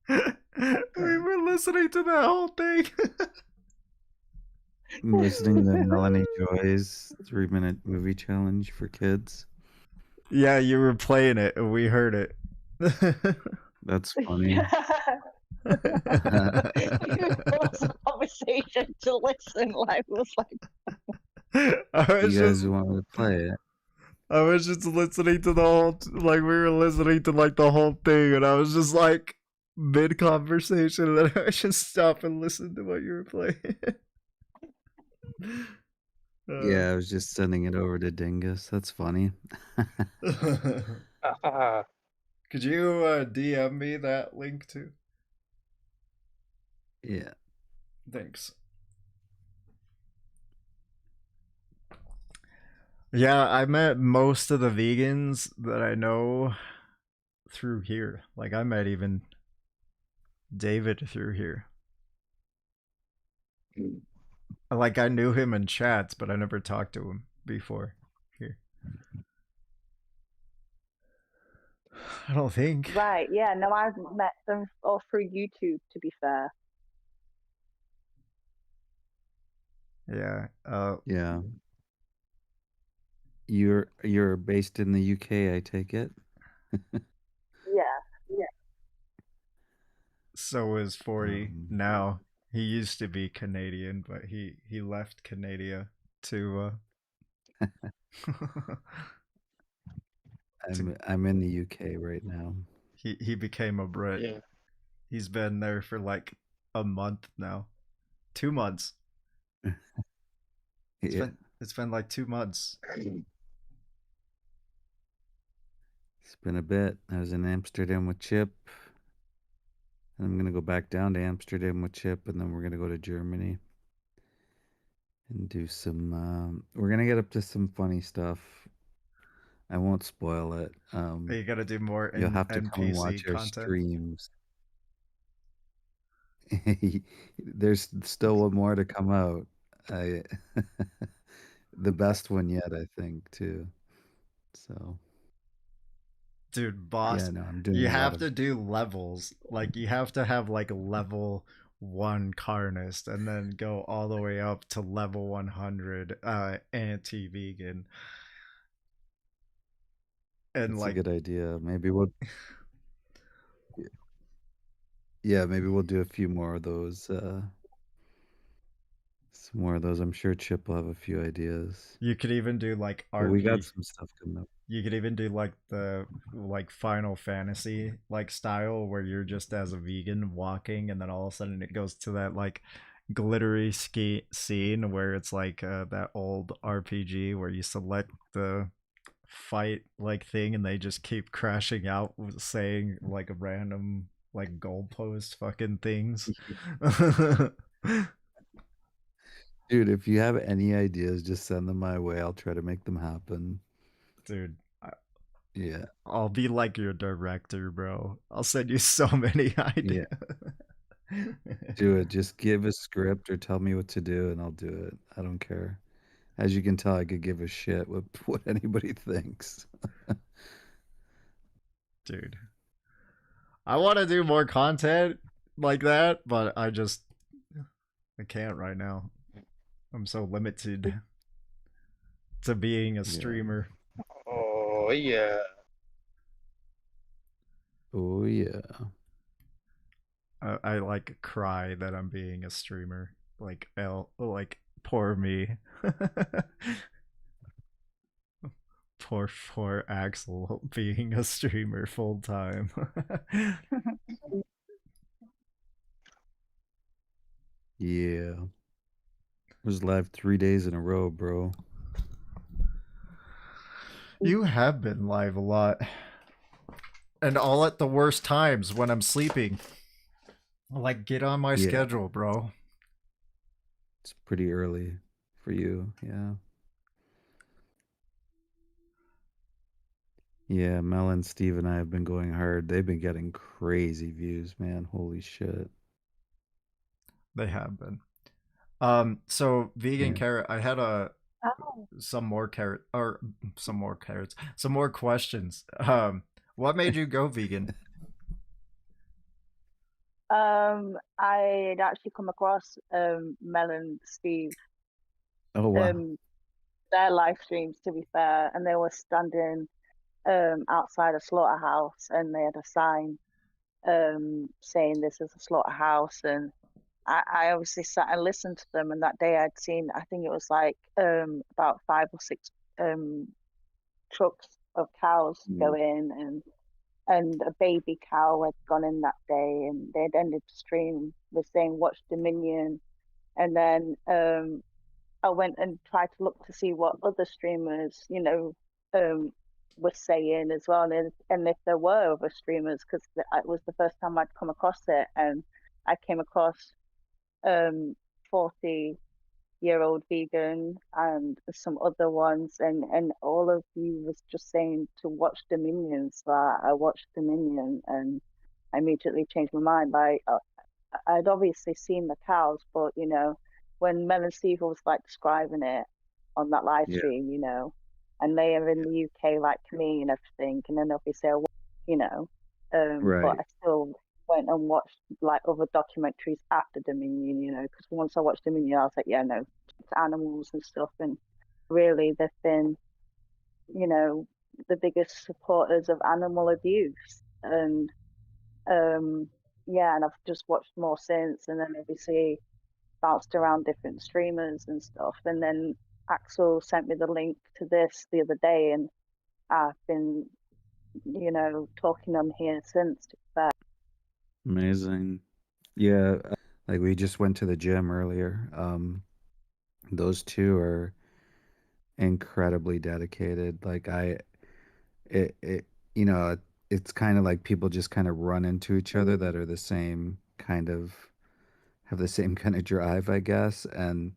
Speaker 5: We were listening to that whole thing.
Speaker 7: I'm listening to Melanie Joy's 3-minute movie challenge for kids.
Speaker 5: Yeah, you were playing it and we heard it.
Speaker 7: That's funny.
Speaker 21: It was a conversation to listen. Like, it was like,
Speaker 7: You guys want to play it?
Speaker 5: I was just listening to the whole, like, we were listening to, like, the whole thing, and I was just, like, mid-conversation, and then I would just stop and listen to what you were playing.
Speaker 7: Yeah, I was just sending it over to Dingus. That's funny.
Speaker 5: Could you DM me that link, too?
Speaker 7: Yeah.
Speaker 5: Thanks. Yeah, I met most of the vegans that I know through here. Like I met even David through here. Like I knew him in chats, but I never talked to him before here. I don't think.
Speaker 21: Right, yeah, no, I've met them all through YouTube, to be fair.
Speaker 5: Yeah.
Speaker 7: Yeah. You're based in the UK, I take it.
Speaker 21: Yeah.
Speaker 5: So is 40 now. He used to be Canadian, but he left Canada to
Speaker 7: I'm in the UK right now.
Speaker 5: he became a Brit.
Speaker 3: Yeah.
Speaker 5: He's been there for like a month now. 2 months.
Speaker 7: Yeah.
Speaker 5: It's been like 2 months.
Speaker 7: It's been a bit. I was in Amsterdam with Chip. And I'm gonna go back down to Amsterdam with Chip, and then we're gonna go to Germany and do some. We're gonna get up to some funny stuff. I won't spoil it.
Speaker 5: You gotta do more
Speaker 7: You'll have to come and
Speaker 5: NPC
Speaker 7: watch our
Speaker 5: content.
Speaker 7: streams. There's still one more to come out. I the best one yet, I think, too. So
Speaker 5: Dude, boss,
Speaker 7: yeah, no, I'm doing
Speaker 5: you
Speaker 7: a lot
Speaker 5: have
Speaker 7: of
Speaker 5: to do levels. Like you have to have like level 1 carnist and then go all the way up to level 100 anti-vegan. And
Speaker 7: That's
Speaker 5: like
Speaker 7: a good idea. Maybe we'll yeah, maybe we'll do a few more of those. Some more of those. I'm sure Chip will have a few ideas.
Speaker 5: you could even do like
Speaker 7: But we got
Speaker 5: RP.
Speaker 7: some stuff coming up.
Speaker 5: You could even do like the like Final Fantasy like style where you're just as a vegan walking and then all of a sudden it goes to that like glittery ski scene where it's like that old RPG where you select the fight like thing and they just keep crashing out saying like random like goalpost fucking things.
Speaker 7: Dude, if you have any ideas, just send them my way. I'll try to make them happen.
Speaker 5: Dude,
Speaker 7: yeah.
Speaker 5: I'll be like your director, bro. I'll send you so many ideas.
Speaker 7: Do it. Just give a script or tell me what to do and I'll do it. I don't care. As you can tell, I could give a shit what anybody thinks.
Speaker 5: Dude. I want to do more content like that, but I can't right now. I'm so limited to being a streamer.
Speaker 3: Oh yeah.
Speaker 7: Oh yeah.
Speaker 5: I like cry that I'm being a streamer. Like poor me. poor Axel being a streamer full time.
Speaker 7: Yeah. Was live 3 days in a row, bro.
Speaker 5: You have been live a lot. And all at the worst times when I'm sleeping. Like, get on my
Speaker 7: Yeah.
Speaker 5: schedule, bro.
Speaker 7: It's pretty early for you, yeah. Yeah, Mel and Steve and I have been going hard. They've been getting crazy views, man. Holy shit.
Speaker 5: They have been. So vegan carrot, I had some more questions. What made you go vegan?
Speaker 21: I'd actually come across Mel and Steve.
Speaker 7: Oh wow.
Speaker 21: Their live streams, to be fair, and they were standing outside a slaughterhouse, and they had a sign saying this is a slaughterhouse, and I obviously sat and listened to them. And that day I'd seen, I think it was like about 5 or 6 trucks of cows go in, and a baby cow had gone in that day, and they'd ended the stream with saying watch Dominion. And then I went and tried to look to see what other streamers, were saying as well, and if there were other streamers, because it was the first time I'd come across it, and I came across 40 year old vegan and some other ones, and all of you was just saying to watch Dominion. So I watched Dominion and I immediately changed my mind. Like I'd obviously seen the cows, but you know, when Mel and Steve was like describing it on that live
Speaker 7: Yeah.
Speaker 21: stream, you know, and they are in the UK like me and everything, and then obviously you know, but
Speaker 7: Right.
Speaker 21: I still went and watched like other documentaries after Dominion, you know, because once I watched Dominion, I was like, yeah, no, it's animals and stuff, and really they've been, you know, the biggest supporters of animal abuse, and yeah, and I've just watched more since, and then obviously bounced around different streamers and stuff, and then Axel sent me the link to this the other day, and I've been, you know, talking on here since. To be fair.
Speaker 7: Amazing. Yeah, like we just went to the gym earlier. Those two are incredibly dedicated. Like it, you know, it's kind of like people just kind of run into each other that are the same kind of have the same kind of drive, I guess. And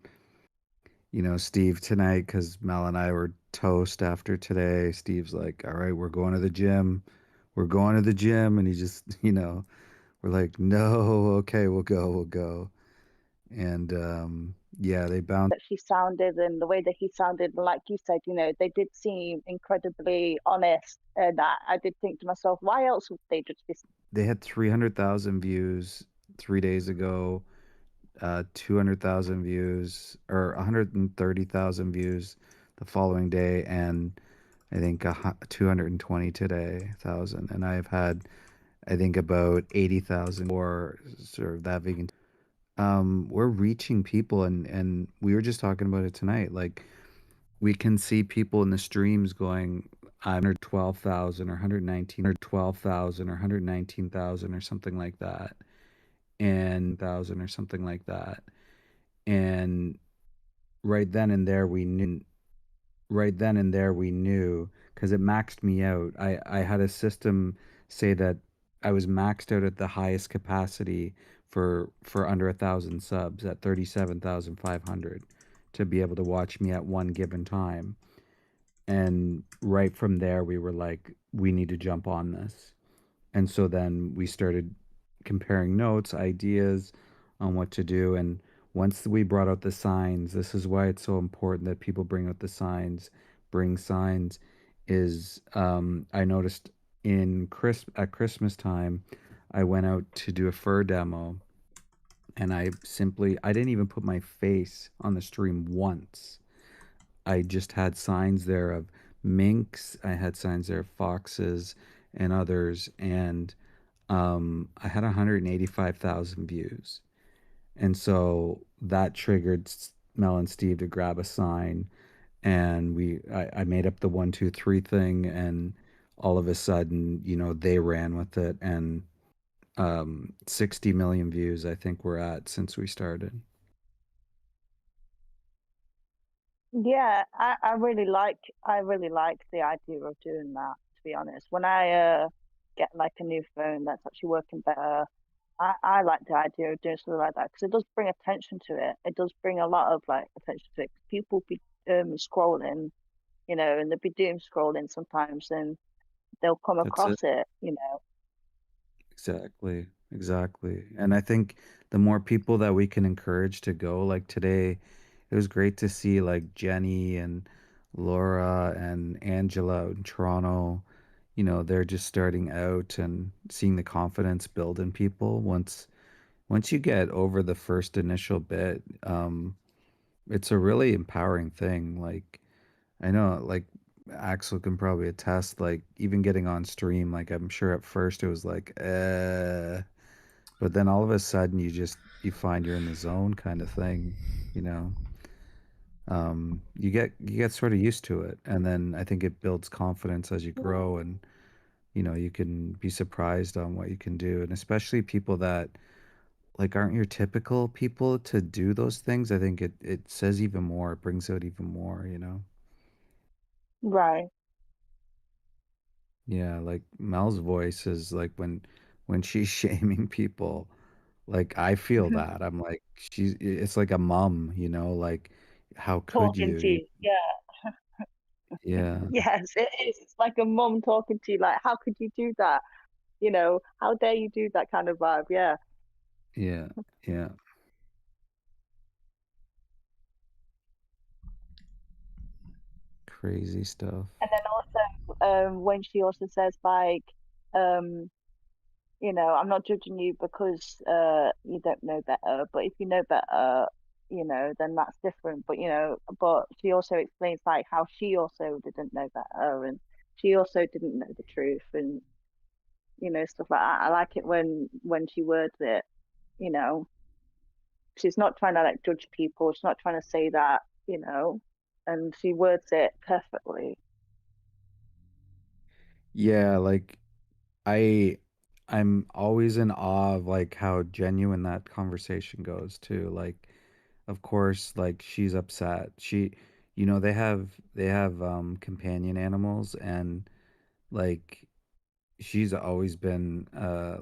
Speaker 7: you know, Steve tonight, because Mel and I were toast after today. Steve's like, "All right, we're going to the gym. We're going to the gym," and he just, you know, we're like, "No, okay, we'll go." And yeah, they bounced.
Speaker 21: That she sounded and the way that he sounded, like you said, you know, they did seem incredibly honest, and I did think to myself, why else would they just be?
Speaker 7: They had 300,000 views 3 days ago, 200,000 views, or 130,000 views the following day, and I think 220 today, thousand. And I've had, I think, about 80,000 for sort of that vegan. We're reaching people, and we were just talking about it tonight. Like we can see people in the streams going 112,000 or 119 or 12,000 or 119,000 or something like that, and thousand or something like that. And right then and there we knew because it maxed me out. I had a system say that I was maxed out at the highest capacity for under 1,000 subs at 37,500 to be able to watch me at one given time. And right from there we were like, we need to jump on this. And so then we started comparing notes, ideas on what to do. And once we brought out the signs, this is why it's so important that people bring out the signs, bring signs. Is I noticed at Christmas time, I went out to do a fur demo, and I didn't even put my face on the stream once. I just had signs there of minks. I had signs there of foxes and others, and I had 185,000 views. And so that triggered Mel and Steve to grab a sign, and I made up the 1, 2, 3 thing, and all of a sudden, you know, they ran with it, and 60 million views I think we're at since we started.
Speaker 21: Yeah, I really like the idea of doing that, to be honest. When I get like a new phone that's actually working better, I like the idea of doing something like that because it does bring attention to it. It does bring a lot of like attention to it. People be scrolling, you know, and they'll be doom scrolling sometimes, and they'll come
Speaker 7: That's
Speaker 21: across
Speaker 7: it.
Speaker 21: it, you know.
Speaker 7: Exactly. Exactly. And I think the more people that we can encourage to go, like today, it was great to see like Jenny and Laura and Angela in Toronto. You know, they're just starting out and seeing the confidence build in people. Once you get over the first initial bit, it's a really empowering thing. Like I know, like Axel can probably attest, like even getting on stream, like I'm sure at first it was like, but then all of a sudden you find you're in the zone kind of thing, you know. You get sort of used to it, and then I think it builds confidence as you grow, and you know, you can be surprised on what you can do, and especially people that like aren't your typical people to do those things. I think it says even more, it brings out even more, you know.
Speaker 21: Right.
Speaker 7: Yeah, like Mel's voice is like when she's shaming people, Like I feel that. I'm like it's like a mom, you know, like how could
Speaker 21: Talking to
Speaker 7: you?
Speaker 21: you. Yeah.
Speaker 7: Yeah.
Speaker 21: Yes, it is. It's like a mom talking to you, like, how could you do that? You know, how dare you do that kind of vibe? Yeah.
Speaker 7: Yeah. Yeah. Crazy stuff.
Speaker 21: And then also, when she also says like, um, you know, I'm not judging you because you don't know better, but if you know better, you know, then that's different. But you know, but she also explains like how she also didn't know better, and she also didn't know the truth, and you know, stuff like that. I like it when she words it, you know, she's not trying to like judge people. She's not trying to say that, you know, and she words it perfectly.
Speaker 7: Yeah, like I'm always in awe of like how genuine that conversation goes too. Like of course like she's upset. You know they have companion animals and like she's always been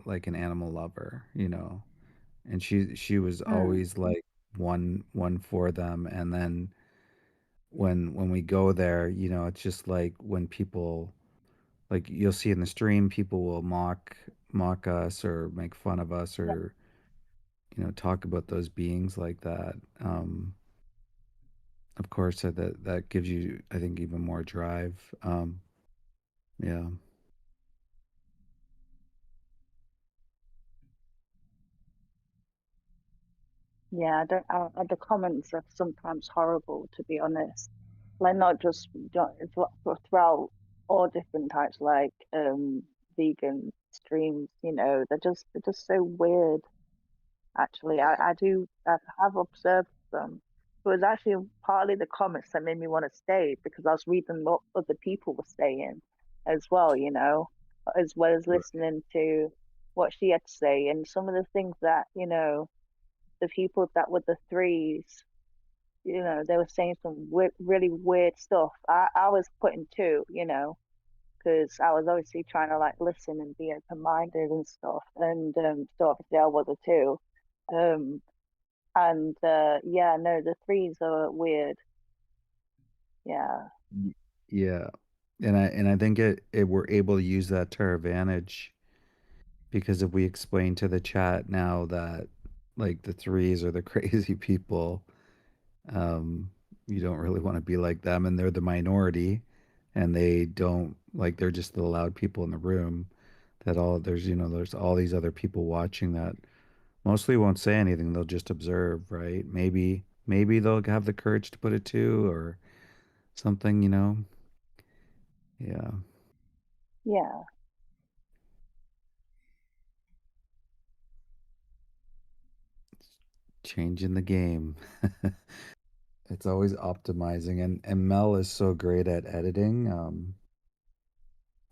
Speaker 7: like an animal lover, you know. And she was
Speaker 21: Mm.
Speaker 7: always like one for them and then when we go there, you know, it's just like when people like you'll see in the stream people will mock us or make fun of us
Speaker 21: Yeah.
Speaker 7: or you know talk about those beings like that. Of course that gives you I think even more drive. Yeah.
Speaker 21: Yeah, I don't. The comments are sometimes horrible, to be honest. Like not just throughout all different types, like vegan streams. You know, they're just so weird. Actually, I have observed them. It was actually partly the comments that made me want to stay because I was reading what other people were saying as well. You know, as well as listening to what she had to say and some of the things that you know the people that were the threes, you know, they were saying some really weird stuff. I was putting two, you know, because I was obviously trying to like listen and be open minded and stuff. And so obviously I was a two. Um, and yeah, no, the threes are weird. Yeah.
Speaker 7: Yeah. And I think it we're able to use that to our advantage because if we explain to the chat now that like the threes are the crazy people, um, you don't really want to be like them and they're the minority and they don't like they're just the loud people in the room that all there's you know there's all these other people watching that mostly won't say anything, they'll just observe, right? Maybe they'll have the courage to put it to or something, you know. Yeah.
Speaker 21: Yeah.
Speaker 7: Changing the game. It's always optimizing and Mel is so great at editing.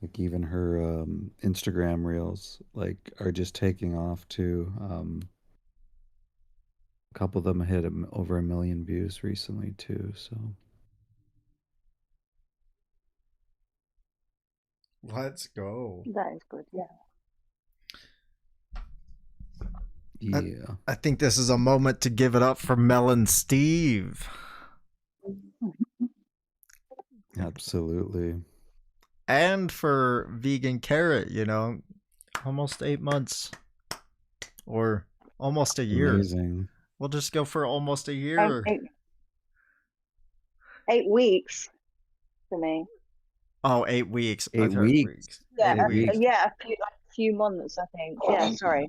Speaker 7: Like even her Instagram reels like are just taking off too. A couple of them hit over 1 million views recently too, so
Speaker 5: Let's go.
Speaker 21: That is good. Yeah.
Speaker 7: yeah.
Speaker 5: I think this is a moment to give it up for Mel and Steve.
Speaker 7: Absolutely.
Speaker 5: And for Vegan Carrot, you know, almost 8 months or almost a year.
Speaker 7: Amazing.
Speaker 5: We'll just go for almost a year.
Speaker 21: 8 weeks for me.
Speaker 5: Oh, 8 weeks.
Speaker 7: 8 weeks.
Speaker 21: Yeah,
Speaker 7: 8 weeks.
Speaker 21: yeah, a few months, I think. Yeah, sorry.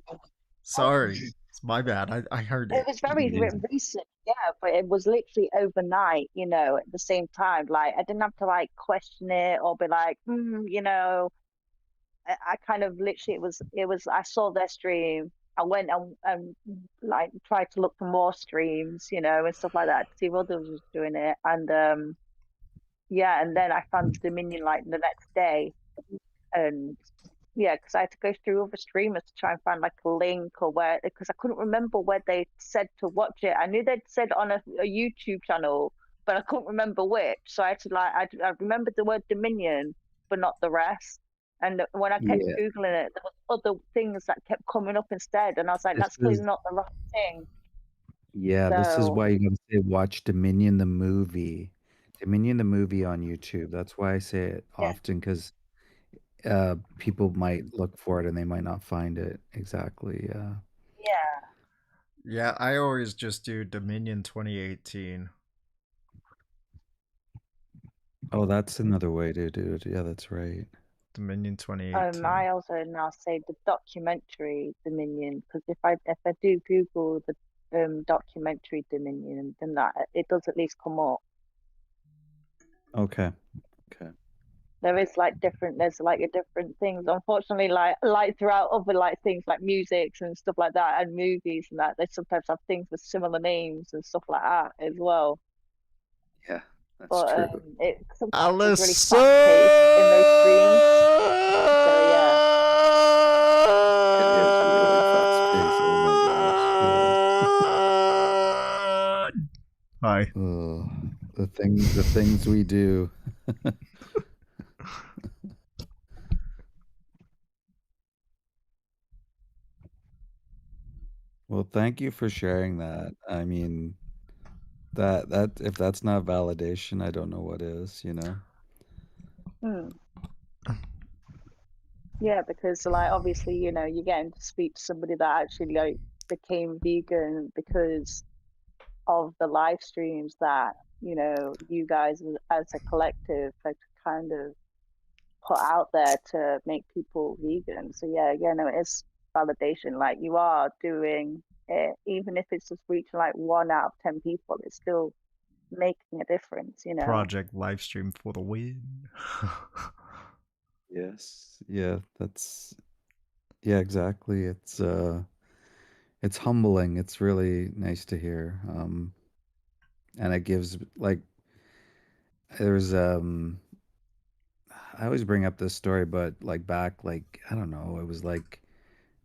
Speaker 5: Sorry, it's my bad. I heard
Speaker 21: It
Speaker 5: it.
Speaker 21: was very recent, yeah, but it was literally overnight, you know, at the same time. Like, I didn't have to like question it or be like, you know, I kind of literally, I saw their stream. I went and like tried to look for more streams, you know, and stuff like that to see if others was doing it. And yeah, and then I found Dominion like the next day. And yeah, because I had to go through other streamers to try and find like a link or where, because I couldn't remember where they said to watch it. I knew they'd said on a YouTube channel, but I couldn't remember which. So I had to like, I remembered the word Dominion, but not the rest. And when I kept
Speaker 7: Yeah.
Speaker 21: googling it, there was other things that kept coming up instead, and I was like,
Speaker 7: This
Speaker 21: that's clearly
Speaker 7: is
Speaker 21: not the right thing.
Speaker 7: Yeah, this is
Speaker 21: So
Speaker 7: why you gotta say watch Dominion the movie. Dominion the movie on YouTube. That's why I say it
Speaker 21: yeah,
Speaker 7: often, 'cause people might look for it and they might not find it exactly.
Speaker 21: yeah.
Speaker 5: Yeah, I always just do Dominion 2018.
Speaker 7: Oh, that's another way to do it. Yeah, that's right.
Speaker 5: Dominion 2018.
Speaker 21: I also now say the documentary Dominion, because if I do Google the documentary Dominion, then that it does at least come up.
Speaker 7: Okay. Okay.
Speaker 21: There is like there's like a different things. Unfortunately, like throughout other like things like musics and stuff like that and movies and that, they sometimes have things with similar names and stuff like that as well.
Speaker 7: Yeah, that's
Speaker 21: But
Speaker 7: true.
Speaker 21: it sometimes is really fast paced in those streams. So yeah.
Speaker 7: It is really fast paced. Oh my gosh.
Speaker 5: Hi.
Speaker 7: Oh, the things we do. Well, thank you for sharing that. I mean, that if that's not validation, I don't know what is, you know?
Speaker 21: Hmm. Yeah, because like obviously, you know, you're getting to speak to somebody that actually like became vegan because of the live streams that, you know, you guys as a collective have kind of put out there to make people vegan. So yeah, no, it is validation. Like you are doing it, even if it's just reaching like 1 out of 10 people, it's still making a difference, you know.
Speaker 5: Project livestream for the win.
Speaker 7: Yes. Yeah, yeah, exactly. It's humbling. It's really nice to hear. And it gives like there's I always bring up this story, but like back like I don't know, it was like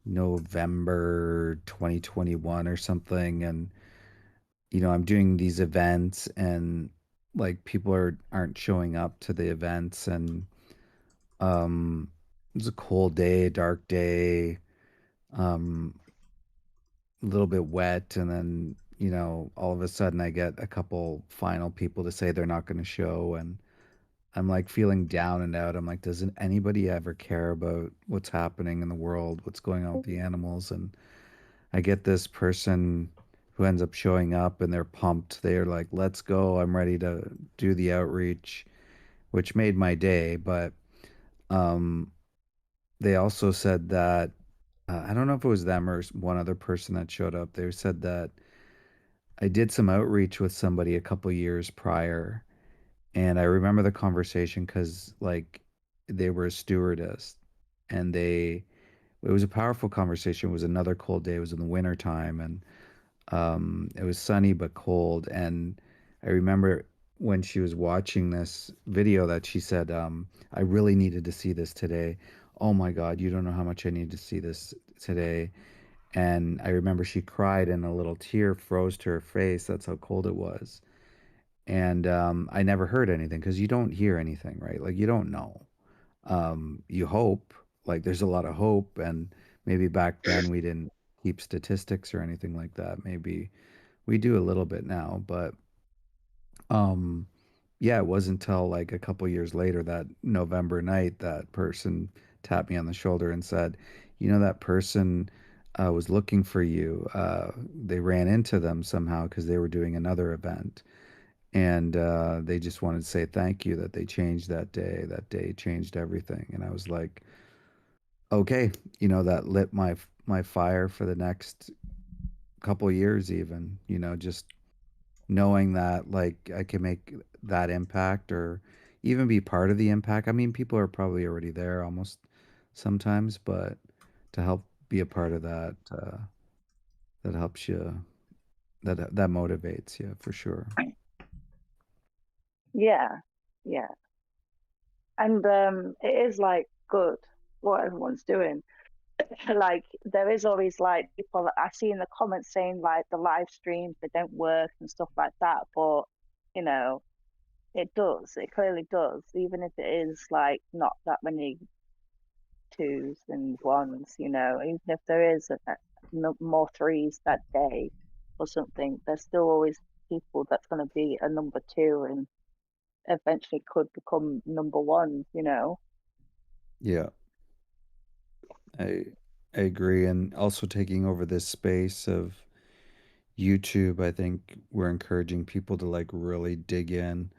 Speaker 7: November 2021 or something, and I'm doing these events and like people aren't showing up to the events, and um it was a cold day, dark day, um a little bit wet, and then all of a sudden I get a couple final people to say they're not going to show, and I'm like feeling down and out. I'm like, doesn't anybody ever care about what's happening in the world, what's going on with the animals? And I get this person who ends up showing up and they're pumped. They're like, let's go. I'm ready to do the outreach, which made my day. But um, they also said that, I don't know if it was them or one other person that showed up. They said that I did some outreach with somebody a couple years prior. And I remember the conversation because, like, they were a stewardess and it was a powerful conversation. It was another cold day. It was in the winter time, and it was sunny but cold. And I remember when she was watching this video that she said, I really needed to see this today. Oh my God, you don't know how much I need to see this today. And I remember she cried and a little tear froze to her face. That's how cold it was. And I never heard anything because you don't hear anything, right? Like you don't know. You hope, like there's a lot of hope, and maybe back then we didn't keep statistics or anything like that. Maybe we do a little bit now, but um, yeah, it wasn't until like a couple years later that November night that person tapped me on the shoulder and said, that person was looking for you. They ran into them somehow because they were doing another event, and they just wanted to say thank you that they changed that day. That day changed everything. And I was like, okay, that lit my fire for the next couple years, even, just knowing that like I can make that impact or even be part of the impact. I mean, people are probably already there almost sometimes, but to help be a part of that, that helps you, that motivates you for sure.
Speaker 21: Yeah, yeah. And it is like good what everyone's doing. Like there is always like people that I see in the comments saying like the live streams they don't work and stuff like that, but you know, it does. It clearly does, even if it is like not that many twos and ones, you know, even if there is more threes that day or something, there's still always people that's going to be a number two and eventually could become number ones, you know.
Speaker 7: Yeah. I agree, and also taking over this space of YouTube, I think we're encouraging people to like really dig in.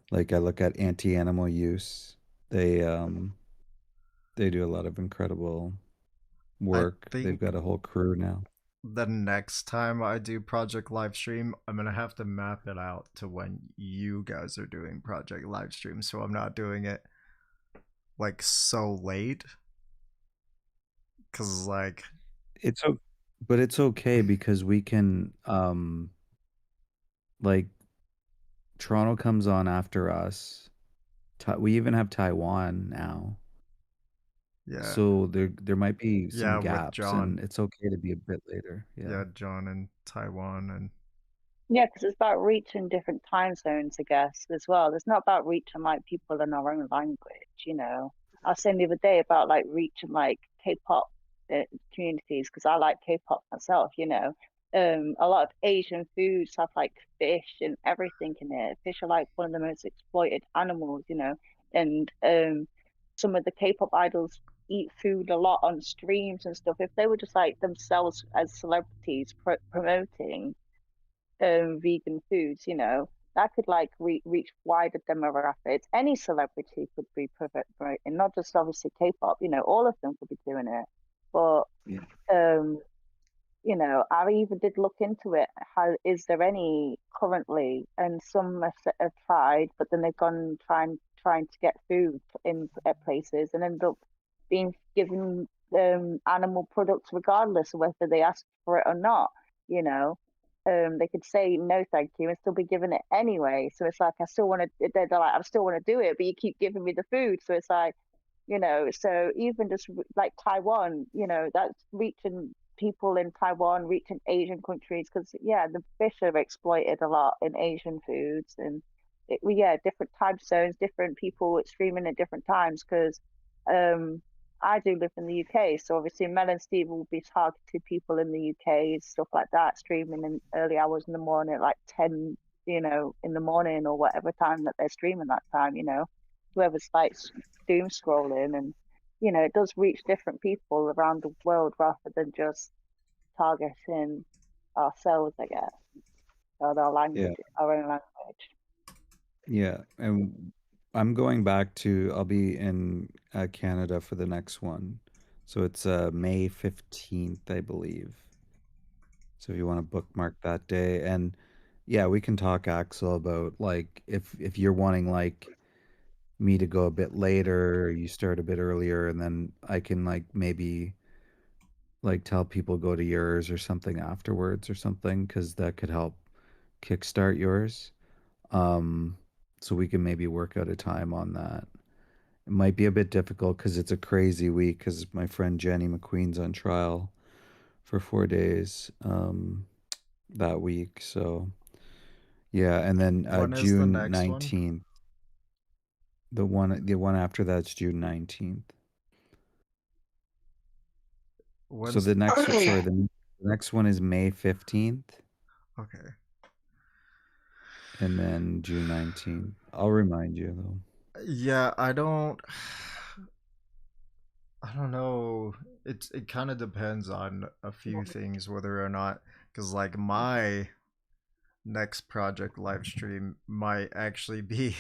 Speaker 7: Like I look at anti-animal use. They do a lot of incredible work. They've
Speaker 5: think
Speaker 7: got a whole crew now.
Speaker 5: the next time I do Project Livestream, I'm gonna have to map it out to when you guys are doing Project Livestream, so I'm not doing it like so late. Cause like
Speaker 7: But it's okay because we can like Toronto comes on after us. We even have Taiwan now.
Speaker 5: yeah,
Speaker 7: So there might be some
Speaker 5: yeah, with
Speaker 7: gaps
Speaker 5: John.
Speaker 7: and it's okay to be a bit later.
Speaker 5: Yeah, John and Taiwan and
Speaker 21: Yeah, because it's about reaching different time zones, I guess, as well. It's not about reaching like people in our own language, you know. I was saying the other day about like reaching like K-pop communities because I like K-pop myself, you know. A lot of Asian foods have like fish and everything in it. Fish are like one of the most exploited animals, you know. And some of the K-pop idols eat food a lot on streams and stuff. If they were just like themselves as celebrities promoting vegan foods, you know, that could like reach wider demographics. Any celebrity could be promoting, not just obviously K-pop. You know, all of them could be doing it. But you know, I even did look into it. How is there any currently? And some have tried, but then they've gone trying to get food in at places and end up being given animal products regardless of whether they asked for it or not. You know, they could say no, thank you, and still be given it anyway. So it's like I still want to. They're like I still want to do it, but you keep giving me the food. So it's like, you know, so even just like Taiwan, you know, that's reaching people in Taiwan, reaching Asian countries, because yeah, the fish are exploited a lot in Asian foods, and different time zones, different people streaming at different times. Because I do live in the UK, so obviously Mel and Steve will be targeted people in the UK, stuff like that, streaming in early hours in the morning, like 10, you know, in the morning or whatever time that they're streaming that time, you know, whoever's like doom scrolling, and you know, it does reach different people around the world rather than just targeting ourselves, I guess, or our language, our own language.
Speaker 7: Yeah, and I'm going back to I'll be in Canada for the next one. So it's May 15th, I believe. So if you want to bookmark that day, and yeah, we can talk, Axel, about like if you're wanting like me to go a bit later, or you start a bit earlier, and then I can like maybe like tell people go to yours or something afterwards or something, because that could help kickstart yours. Um, so we can maybe work out a time on that. It might be a bit difficult because it's a crazy week because my friend Jenny McQueen's on trial for 4 days that week. So yeah, and then
Speaker 5: when is the
Speaker 7: June
Speaker 5: next one?
Speaker 7: 19th. The one after that's June 19th. So
Speaker 5: When's
Speaker 7: the next one is May 15th.
Speaker 5: okay.
Speaker 7: And then June 19th. I'll remind you though.
Speaker 5: Yeah, I don't know. It kind of depends on a few things whether or not, because like my next project live stream might actually be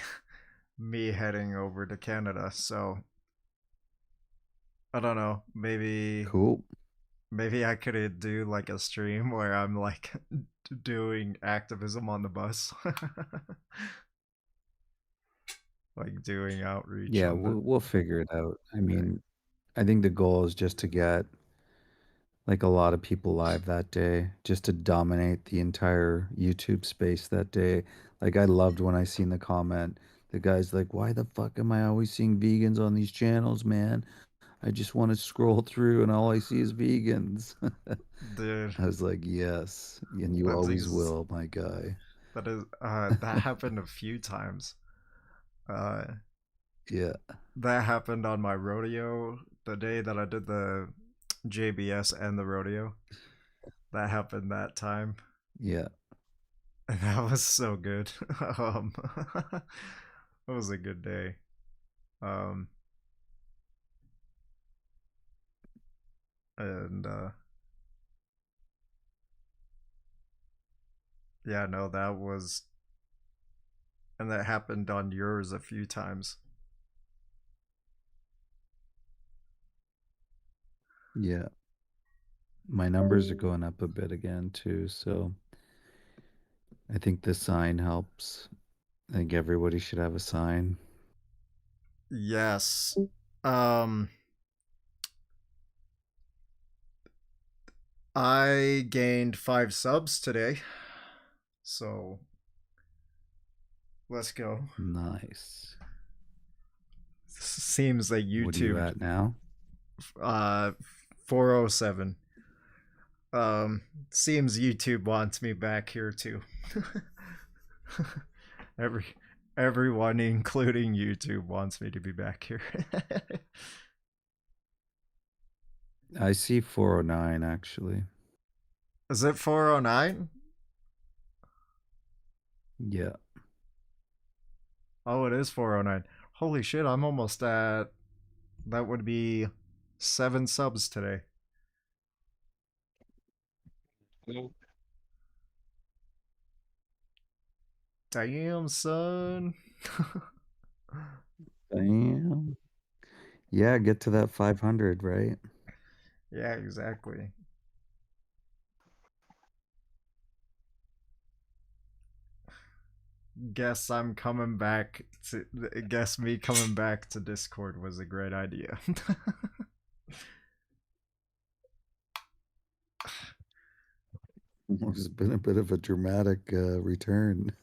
Speaker 5: me heading over to Canada. So I don't know.
Speaker 7: Cool.
Speaker 5: Maybe I could do like a stream where I'm like doing activism on the bus. Like doing outreach.
Speaker 7: Yeah,
Speaker 5: on the
Speaker 7: we'll figure it out. I mean, I think the goal is just to get like a lot of people live that day, just to dominate the entire YouTube space that day. Like I loved when I seen the comment, the guy's like, "Why the fuck am I always seeing vegans on these channels, man? I just want to scroll through and all I see is vegans."
Speaker 5: Dude,
Speaker 7: I was like, "Yes, and you
Speaker 5: that's
Speaker 7: always will, my guy."
Speaker 5: that is that happened a few times.
Speaker 7: Yeah.
Speaker 5: That happened on my rodeo the day that I did the JBS and the rodeo. That happened that time.
Speaker 7: Yeah.
Speaker 5: And that was so good. That was a good day. And yeah, no, that was, and that happened on yours a few times.
Speaker 7: Yeah. My numbers are going up a bit again too, so I think the sign helps. I think everybody should have a sign.
Speaker 5: Yes. I gained 5 subs today. So let's go.
Speaker 7: Nice.
Speaker 5: Seems like YouTube.
Speaker 7: What are you at now?
Speaker 5: 407. Seems YouTube wants me back here too. Everyone, including YouTube, wants me to be back here.
Speaker 7: I see 409 actually.
Speaker 5: Is it 409?
Speaker 7: Yeah.
Speaker 5: Oh, it is 409. Holy shit, I'm almost at, that would be 7 subs today. Damn, son.
Speaker 7: Damn. Yeah, get to that 500, right?
Speaker 5: Yeah, exactly. Guess I'm coming back to, guess me coming back to Discord was a great idea.
Speaker 7: It's been a bit of a dramatic return.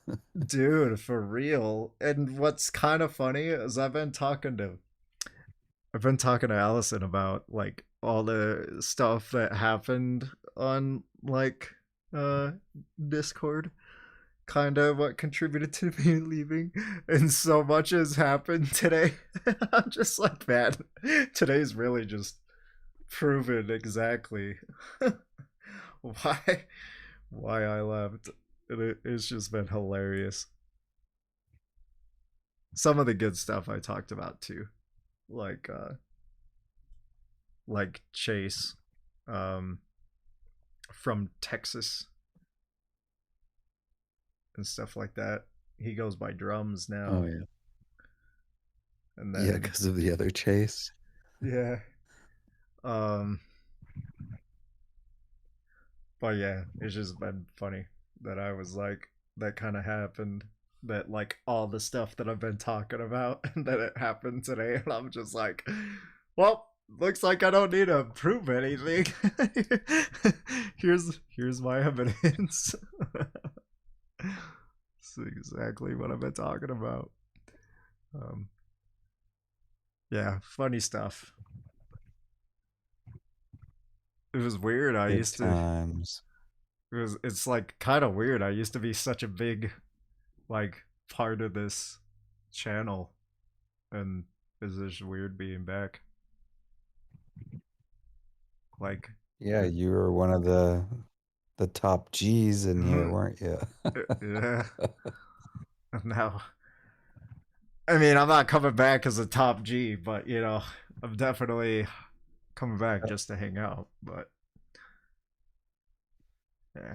Speaker 5: Dude, for real. And what's kind of funny is I've been talking to Allison about like all the stuff that happened on like Discord, kind of what contributed to me leaving, and so much has happened today. I'm just like, man, today's really just proven exactly why I left. It's just been hilarious. Some of the good stuff I talked about too, like Chase from Texas and stuff like that. He goes by Drums now.
Speaker 7: Oh yeah.
Speaker 5: And then,
Speaker 7: yeah, because of the other Chase.
Speaker 5: Yeah. But yeah, it's just been funny that I was like, that kind of happened. That like all the stuff that I've been talking about, and that it happened today, and I'm just like, well, looks like I don't need to prove anything. here's my evidence. It's exactly what I've been talking about. Yeah, funny stuff. It was weird. I
Speaker 7: Good
Speaker 5: used
Speaker 7: times.
Speaker 5: to. It's like kind of weird. I used to be such a big, like, part of this channel, and it's just weird being back. Like,
Speaker 7: Yeah, you were one of the top G's in here, weren't you?
Speaker 5: yeah. Now, I mean, I'm not coming back as a top G, but you know, I'm definitely coming back just to hang out. But yeah.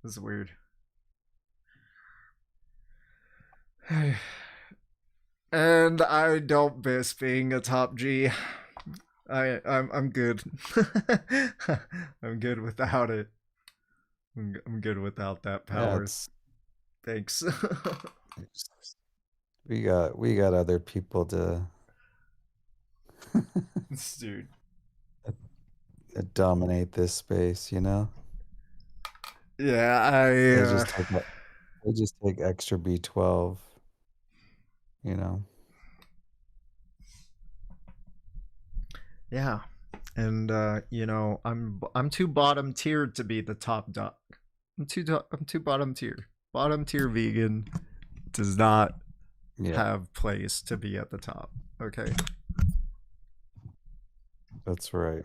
Speaker 5: This is weird. And I don't miss being a top G. I'm good. I'm good without it. I'm good without that power. Thanks.
Speaker 7: We got other people to
Speaker 5: Dude.
Speaker 7: dominate this space, you know?
Speaker 5: Yeah,
Speaker 7: they just take extra B12, you know.
Speaker 5: Yeah. And you know, I'm too bottom tier to be the top dog. I'm too bottom tier. Bottom tier vegan. does not
Speaker 7: Yeah.
Speaker 5: have place to be at the top. Okay.
Speaker 7: That's right.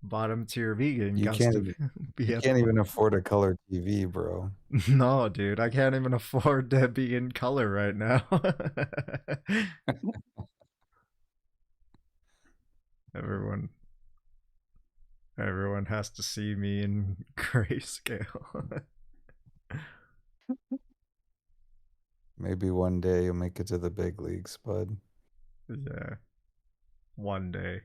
Speaker 5: Bottom tier vegan
Speaker 7: You
Speaker 5: got
Speaker 7: can't
Speaker 5: to
Speaker 7: even,
Speaker 5: be
Speaker 7: you
Speaker 5: at
Speaker 7: can't
Speaker 5: the
Speaker 7: even afford a color TV, bro.
Speaker 5: No, dude, I can't even afford to be in color right now. Everyone has to see me in grayscale.
Speaker 7: Maybe one day you'll make it to the big leagues, bud.
Speaker 5: Yeah. One day.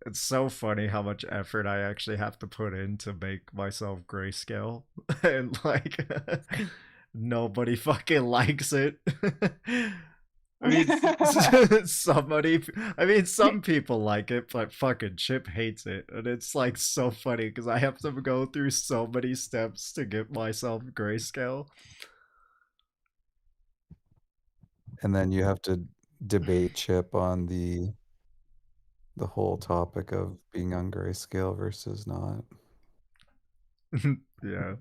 Speaker 5: It's so funny how much effort I actually have to put in to make myself grayscale. And like nobody fucking likes it. I mean some people like it, but fucking Chip hates it. And it's like so funny because I have to go through so many steps to get myself grayscale.
Speaker 7: And then you have to debate Chip on the whole topic of being on grayscale versus not.
Speaker 5: Yeah.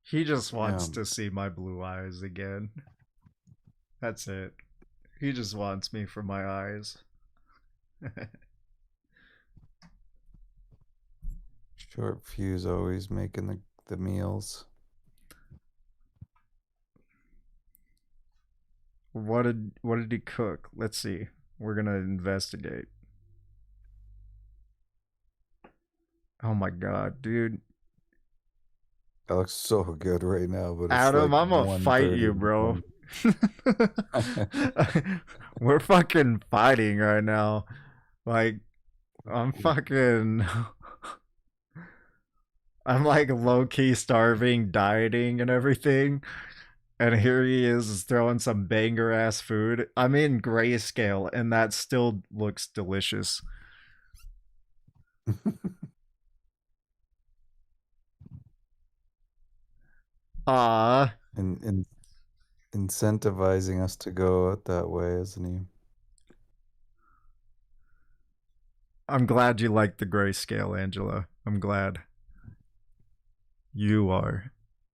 Speaker 5: He just wants
Speaker 7: Yeah.
Speaker 5: to see my blue eyes again. That's it. He just wants me for my eyes.
Speaker 7: Short fuse always making the meals.
Speaker 5: What did he cook? Let's see. We're gonna investigate. Oh my god, dude.
Speaker 7: That looks so good right now, but it's
Speaker 5: Adam,
Speaker 7: like
Speaker 5: I'm gonna fight
Speaker 7: 1:30
Speaker 5: you,
Speaker 7: in the
Speaker 5: bro.
Speaker 7: morning.
Speaker 5: We're fucking fighting right now. Like, I'm fucking... I'm like low-key starving, dieting and everything. And here he is throwing some banger-ass food. I'm in grayscale, and that still looks delicious. Ah.
Speaker 7: And incentivizing us to go out that way, isn't he?
Speaker 5: I'm glad you like the grayscale, Angela. I'm glad. You are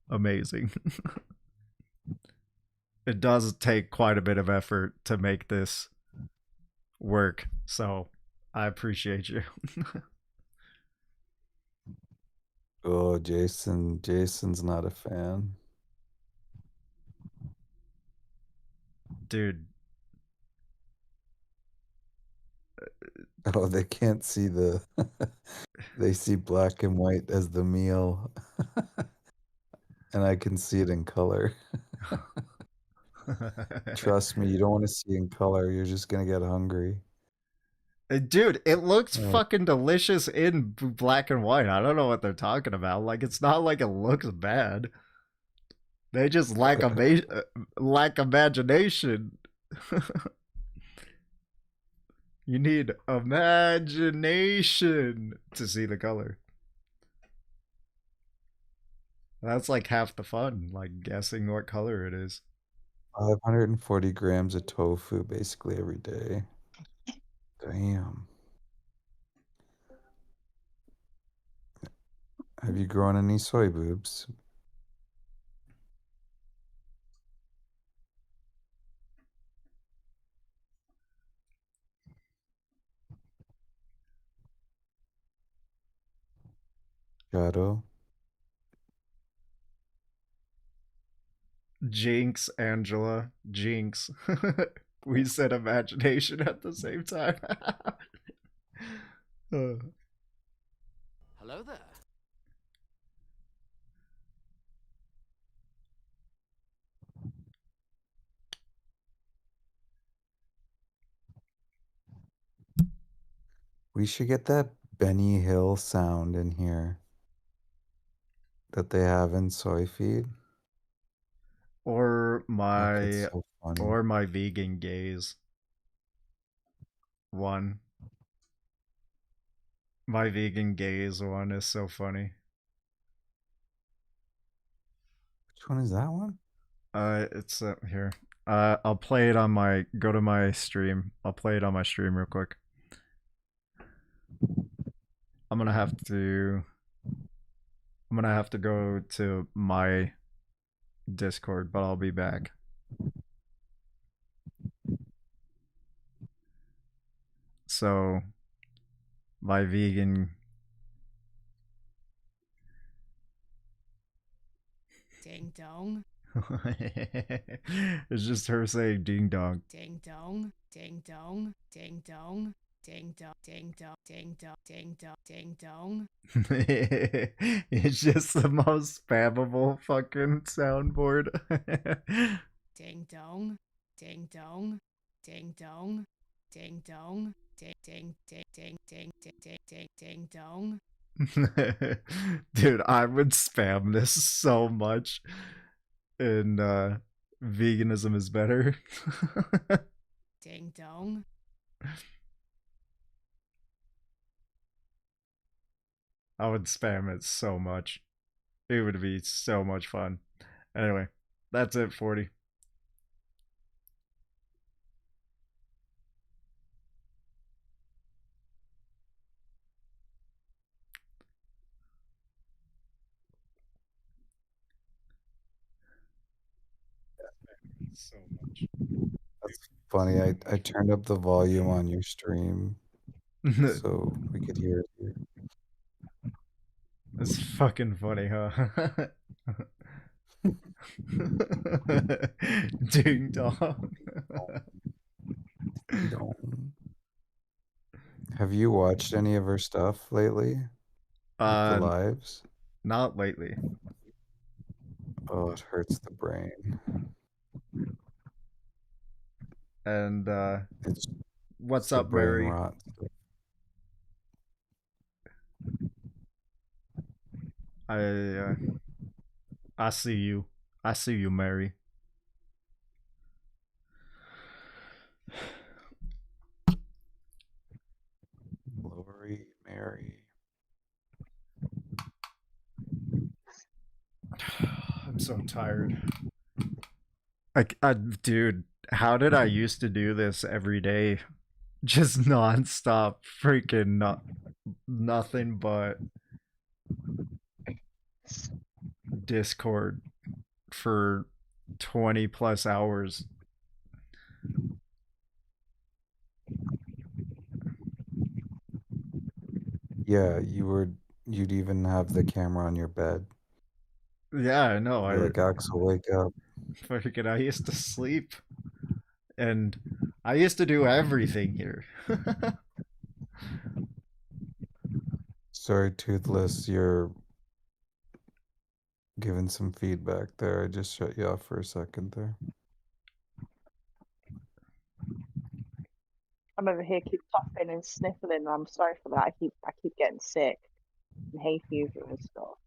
Speaker 5: amazing. It does take quite a bit of effort to make this work, so I appreciate you.
Speaker 7: Oh, Jason's not a fan.
Speaker 5: Dude.
Speaker 7: Oh, they can't see the... They see black and white as the meal. And I can see it in color. Trust me, you don't want to see in color. You're just going to get hungry.
Speaker 5: Dude, it looks
Speaker 7: Right.
Speaker 5: fucking delicious in black and white. I don't know what they're talking about. Like, it's not like it looks bad. They just lack imagination. You need imagination to see the color. That's like half the fun, like guessing what color it is.
Speaker 7: 540 grams of tofu basically every day. Damn. Have you grown any soy boobs? Shadow?
Speaker 5: Jinx, Angela. Jinx. We said imagination at the same time.
Speaker 1: Hello there.
Speaker 7: We should get that Benny Hill sound in here that they have in soy feed.
Speaker 5: Or
Speaker 7: Like, it's so funny.
Speaker 5: my vegan gaze. One. My vegan gaze one is so funny.
Speaker 7: Which one is that one?
Speaker 5: It's here. I'll play it on my go to my stream. I'll play it on my stream real quick. I'm gonna have to go to my Discord, but I'll be back. So, my vegan.
Speaker 1: Ding dong.
Speaker 5: It's just her saying ding dong.
Speaker 1: Ding dong. Ding dong. Ding dong. Ding dong. Ding dong. Ding dong. Ding dong. Ding dong.
Speaker 5: It's just the most spammable fucking soundboard.
Speaker 1: Ding dong. Ding dong. Ding dong. Ding dong. Ding ding ding ding ding ding ding ding ding dong.
Speaker 5: Dude, I would spam this so much. And veganism is better.
Speaker 1: Ding dong.
Speaker 5: I would spam it so much. It would be so much fun. Anyway, that's it, 40. So much.
Speaker 7: That's funny. I turned up the volume on your stream so we could hear it here.
Speaker 5: It's fucking funny, huh? Ding dong.
Speaker 7: Ding dong. Have you watched any of her stuff lately? Like the lives?
Speaker 5: Not lately.
Speaker 7: Oh, it hurts the brain.
Speaker 5: And
Speaker 7: It's
Speaker 5: what's
Speaker 7: the
Speaker 5: up,
Speaker 7: brain
Speaker 5: Mary?
Speaker 7: rot.
Speaker 5: I see you. I see you, Mary.
Speaker 7: Lori, Mary.
Speaker 5: I'm so tired. Like, dude, how did I used to do this every day? Just nonstop, freaking nothing but Discord for 20 plus hours.
Speaker 7: Yeah, you'd even have the camera on your bed.
Speaker 5: Yeah, I know.
Speaker 7: You're like, Axel, wake up.
Speaker 5: Freaking, I used to sleep. And I used to do everything here.
Speaker 7: Sorry, Toothless, you're giving some feedback there. I just shut you off for a second there.
Speaker 21: I'm over here keep coughing and sniffling. I'm sorry for that. I keep getting sick and hay fever and stuff.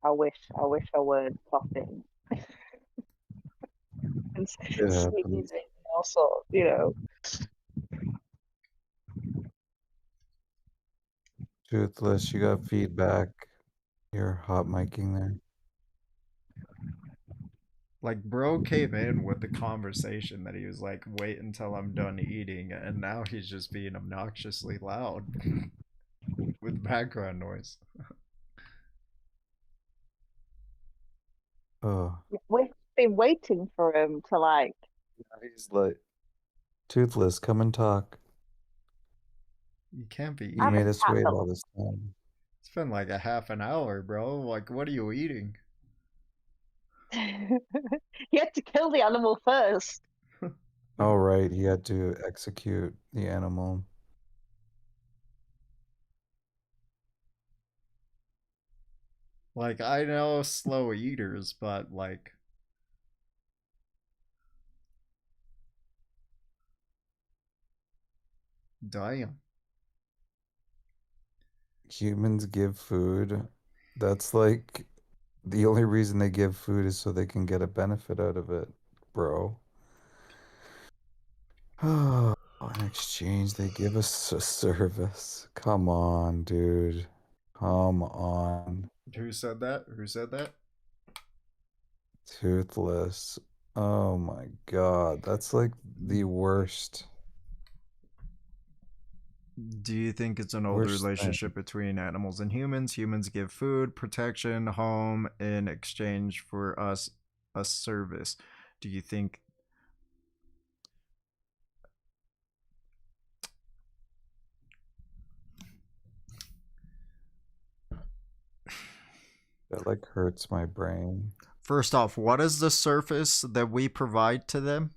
Speaker 21: I wish I weren't coughing and
Speaker 7: It happens.
Speaker 21: sneezing also, you know.
Speaker 7: Toothless, you got feedback. You're hot micing there.
Speaker 5: Like, bro came in with the conversation that he was like, wait until I'm done eating, and now he's just being obnoxiously loud with background noise.
Speaker 7: Oh,
Speaker 21: We've been waiting for him to like.
Speaker 7: he's like, Toothless, come and talk.
Speaker 5: You can't be
Speaker 7: You
Speaker 5: eating.
Speaker 7: made us wait all this time.
Speaker 5: It's been like a half an hour, bro. Like, what are you eating?
Speaker 21: He had to kill the animal first.
Speaker 7: Oh, right, he had to execute the animal.
Speaker 5: Like, I know slow eaters, but like, damn.
Speaker 7: Humans give food. That's like the only reason they give food is so they can get a benefit out of it, bro. Oh, in exchange, they give us a service. Come on, dude. Come on.
Speaker 5: Who said that? Who said that?
Speaker 7: Toothless. Oh my god, that's like the worst.
Speaker 5: Do you think it's an old
Speaker 7: We're saying-
Speaker 5: relationship between animals and humans? Humans give food, protection, home in exchange for us a service. Do you think
Speaker 7: That like hurts my brain.
Speaker 5: First off, what is the service that we provide to them?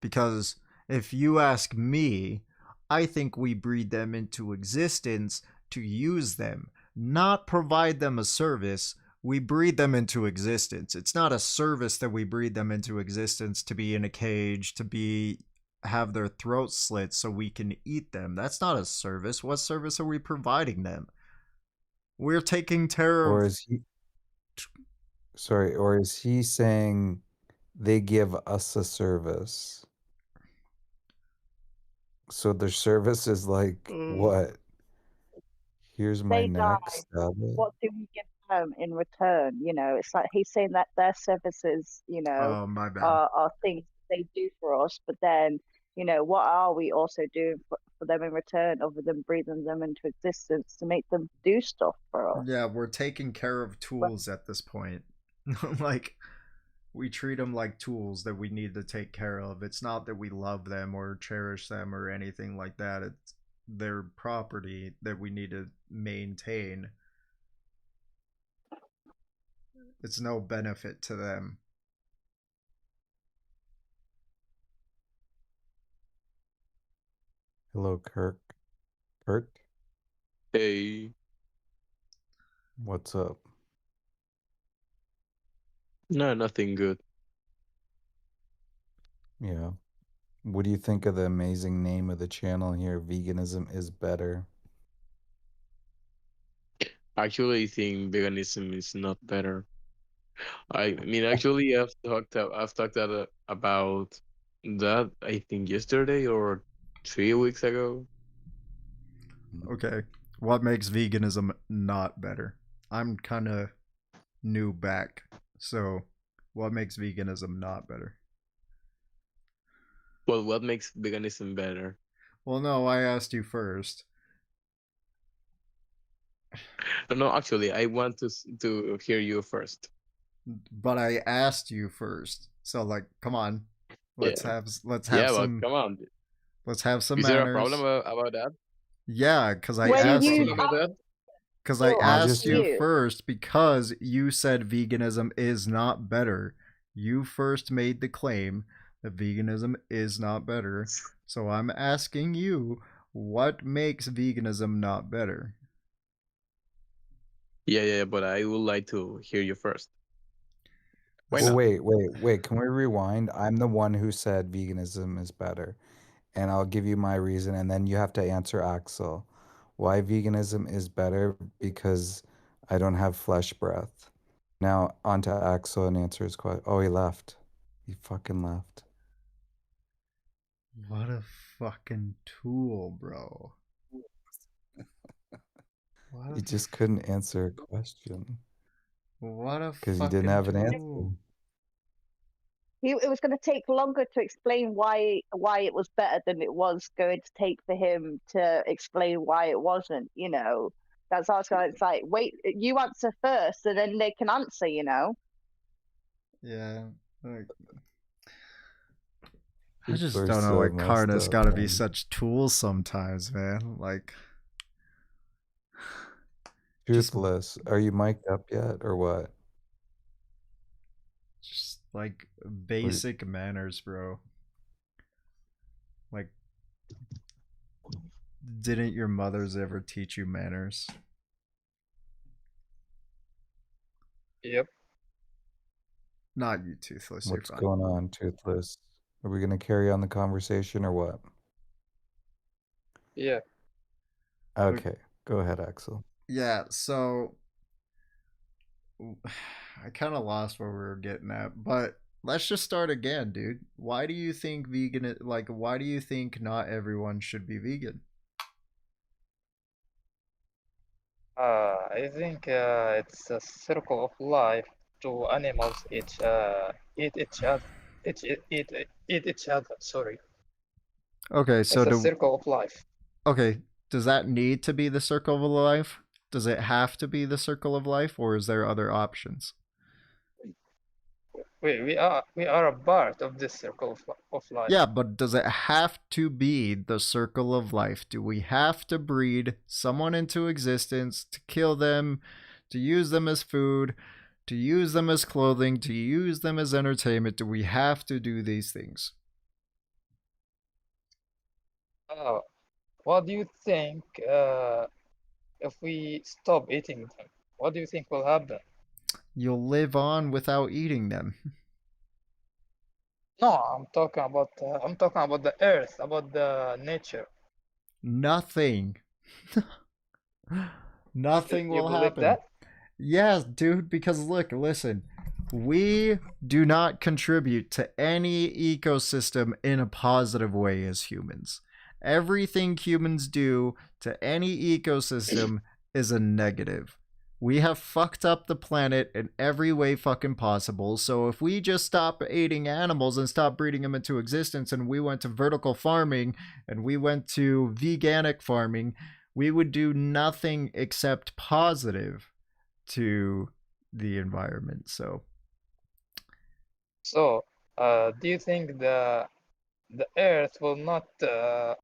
Speaker 5: Because if you ask me, I think we breed them into existence to use them, not provide them a service. We breed them into existence. It's not a service that we breed them into existence to be in a cage, to have their throats slit so we can eat them. That's not a service. What service are we providing them? We're taking care
Speaker 7: Or
Speaker 5: of.
Speaker 7: is he? Sorry, or is he saying they give us a service? So their service is like what? Here's my
Speaker 21: They
Speaker 7: neck,
Speaker 21: die.
Speaker 7: stab it.
Speaker 21: What do we give them in return? You know, it's like he's saying that their services, you know,
Speaker 5: Oh, my bad.
Speaker 21: are things they do for us, but then, you know, what are we also doing for them in return other than breathing them into existence to make them do stuff for us?
Speaker 5: Yeah, we're taking care of tools at this point. Like, we treat them like tools that we need to take care of. It's not that we love them or cherish them or anything like that. It's their property that we need to maintain. It's no benefit to them.
Speaker 7: Hello, Kirk. Kurt?
Speaker 8: Hey.
Speaker 7: What's up?
Speaker 8: No, nothing good.
Speaker 7: Yeah. What do you think of the amazing name of the channel here? Veganism is better.
Speaker 8: Actually, I think veganism is not better. I mean, actually, I've talked about that. I think yesterday or 3 weeks ago.
Speaker 5: Okay. What makes veganism not better? I'm kind of new back. So, what makes veganism not better?
Speaker 8: Well, what makes veganism better?
Speaker 5: Well, no, I asked you first.
Speaker 8: No, actually, I want to hear you first.
Speaker 5: But I asked you first. So, like, come on. Let's
Speaker 8: Yeah.
Speaker 5: have
Speaker 8: Yeah, well,
Speaker 5: some
Speaker 8: come on.
Speaker 5: Let's have some
Speaker 8: Is there a
Speaker 5: manners.
Speaker 8: problem about that?
Speaker 5: Yeah, because I
Speaker 21: When
Speaker 5: asked
Speaker 21: you-
Speaker 5: you.
Speaker 8: About that?
Speaker 5: Because I
Speaker 21: Well,
Speaker 5: asked you
Speaker 21: you.
Speaker 5: first because you said veganism is not better. You first made the claim that veganism is not better. So I'm asking you, what makes veganism not better?
Speaker 8: Yeah, but I would like to hear you first. Why
Speaker 7: Well,
Speaker 8: not?
Speaker 7: wait. Can we rewind? I'm the one who said veganism is better. And I'll give you my reason, and then you have to answer Axel. Why veganism is better? Because I don't have flesh breath. Now, on to Axel and answer his question. Oh, he left. He fucking left.
Speaker 5: What a fucking tool, bro. What
Speaker 7: He just couldn't answer a question.
Speaker 5: What a
Speaker 7: Because he didn't have an answer.
Speaker 5: tool.
Speaker 21: It was going to take longer to explain why it was better than it was going to take for him to explain why it wasn't. You know, that's also it's like wait, you answer first, and then they can answer. You know.
Speaker 5: Yeah. Like, I
Speaker 7: People
Speaker 5: just
Speaker 7: are
Speaker 5: don't know
Speaker 7: so
Speaker 5: why
Speaker 7: messed
Speaker 5: Karna's
Speaker 7: up,
Speaker 5: gotta be
Speaker 7: man.
Speaker 5: such tools sometimes, man. Like,
Speaker 7: Toothless. Are you mic'd up yet, or what?
Speaker 5: just like basic manners, bro. Like, didn't your mothers ever teach you manners?
Speaker 3: Yep.
Speaker 5: Not you, Toothless.
Speaker 7: What's
Speaker 5: you're fine.
Speaker 7: going on, Toothless? Are we gonna carry on the conversation or what?
Speaker 3: Yeah.
Speaker 7: Okay, go ahead, Axel.
Speaker 5: Yeah, so I kind of lost where we were getting at, but let's just start again, dude. Why do you think why do you think not everyone should be vegan?
Speaker 3: I think it's a circle of life. To animals, eat each other. Eat each other. Sorry.
Speaker 5: Okay, so
Speaker 3: It's a circle of life.
Speaker 5: Okay, does that need to be the circle of life? Does it have to be the circle of life, or is there other options?
Speaker 3: We are a part of this circle of life.
Speaker 5: Yeah, but does it have to be the circle of life? Do we have to breed someone into existence to kill them, to use them as food, to use them as clothing, to use them as entertainment? Do we have to do these things?
Speaker 3: What do you think if we stop eating them? What do you think will happen?
Speaker 5: You'll live on without eating them.
Speaker 3: No, I'm talking about the earth, about the nature.
Speaker 5: Nothing. Nothing
Speaker 3: You
Speaker 5: will
Speaker 3: believe
Speaker 5: happen.
Speaker 3: that?
Speaker 5: Yes, dude, because look, listen. We do not contribute to any ecosystem in a positive way as humans. Everything humans do to any ecosystem is a negative. We have fucked up the planet in every way fucking possible. So if we just stop eating animals and stop breeding them into existence and we went to vertical farming and we went to veganic farming, we would do nothing except positive to the environment. So
Speaker 3: do you think the earth will not I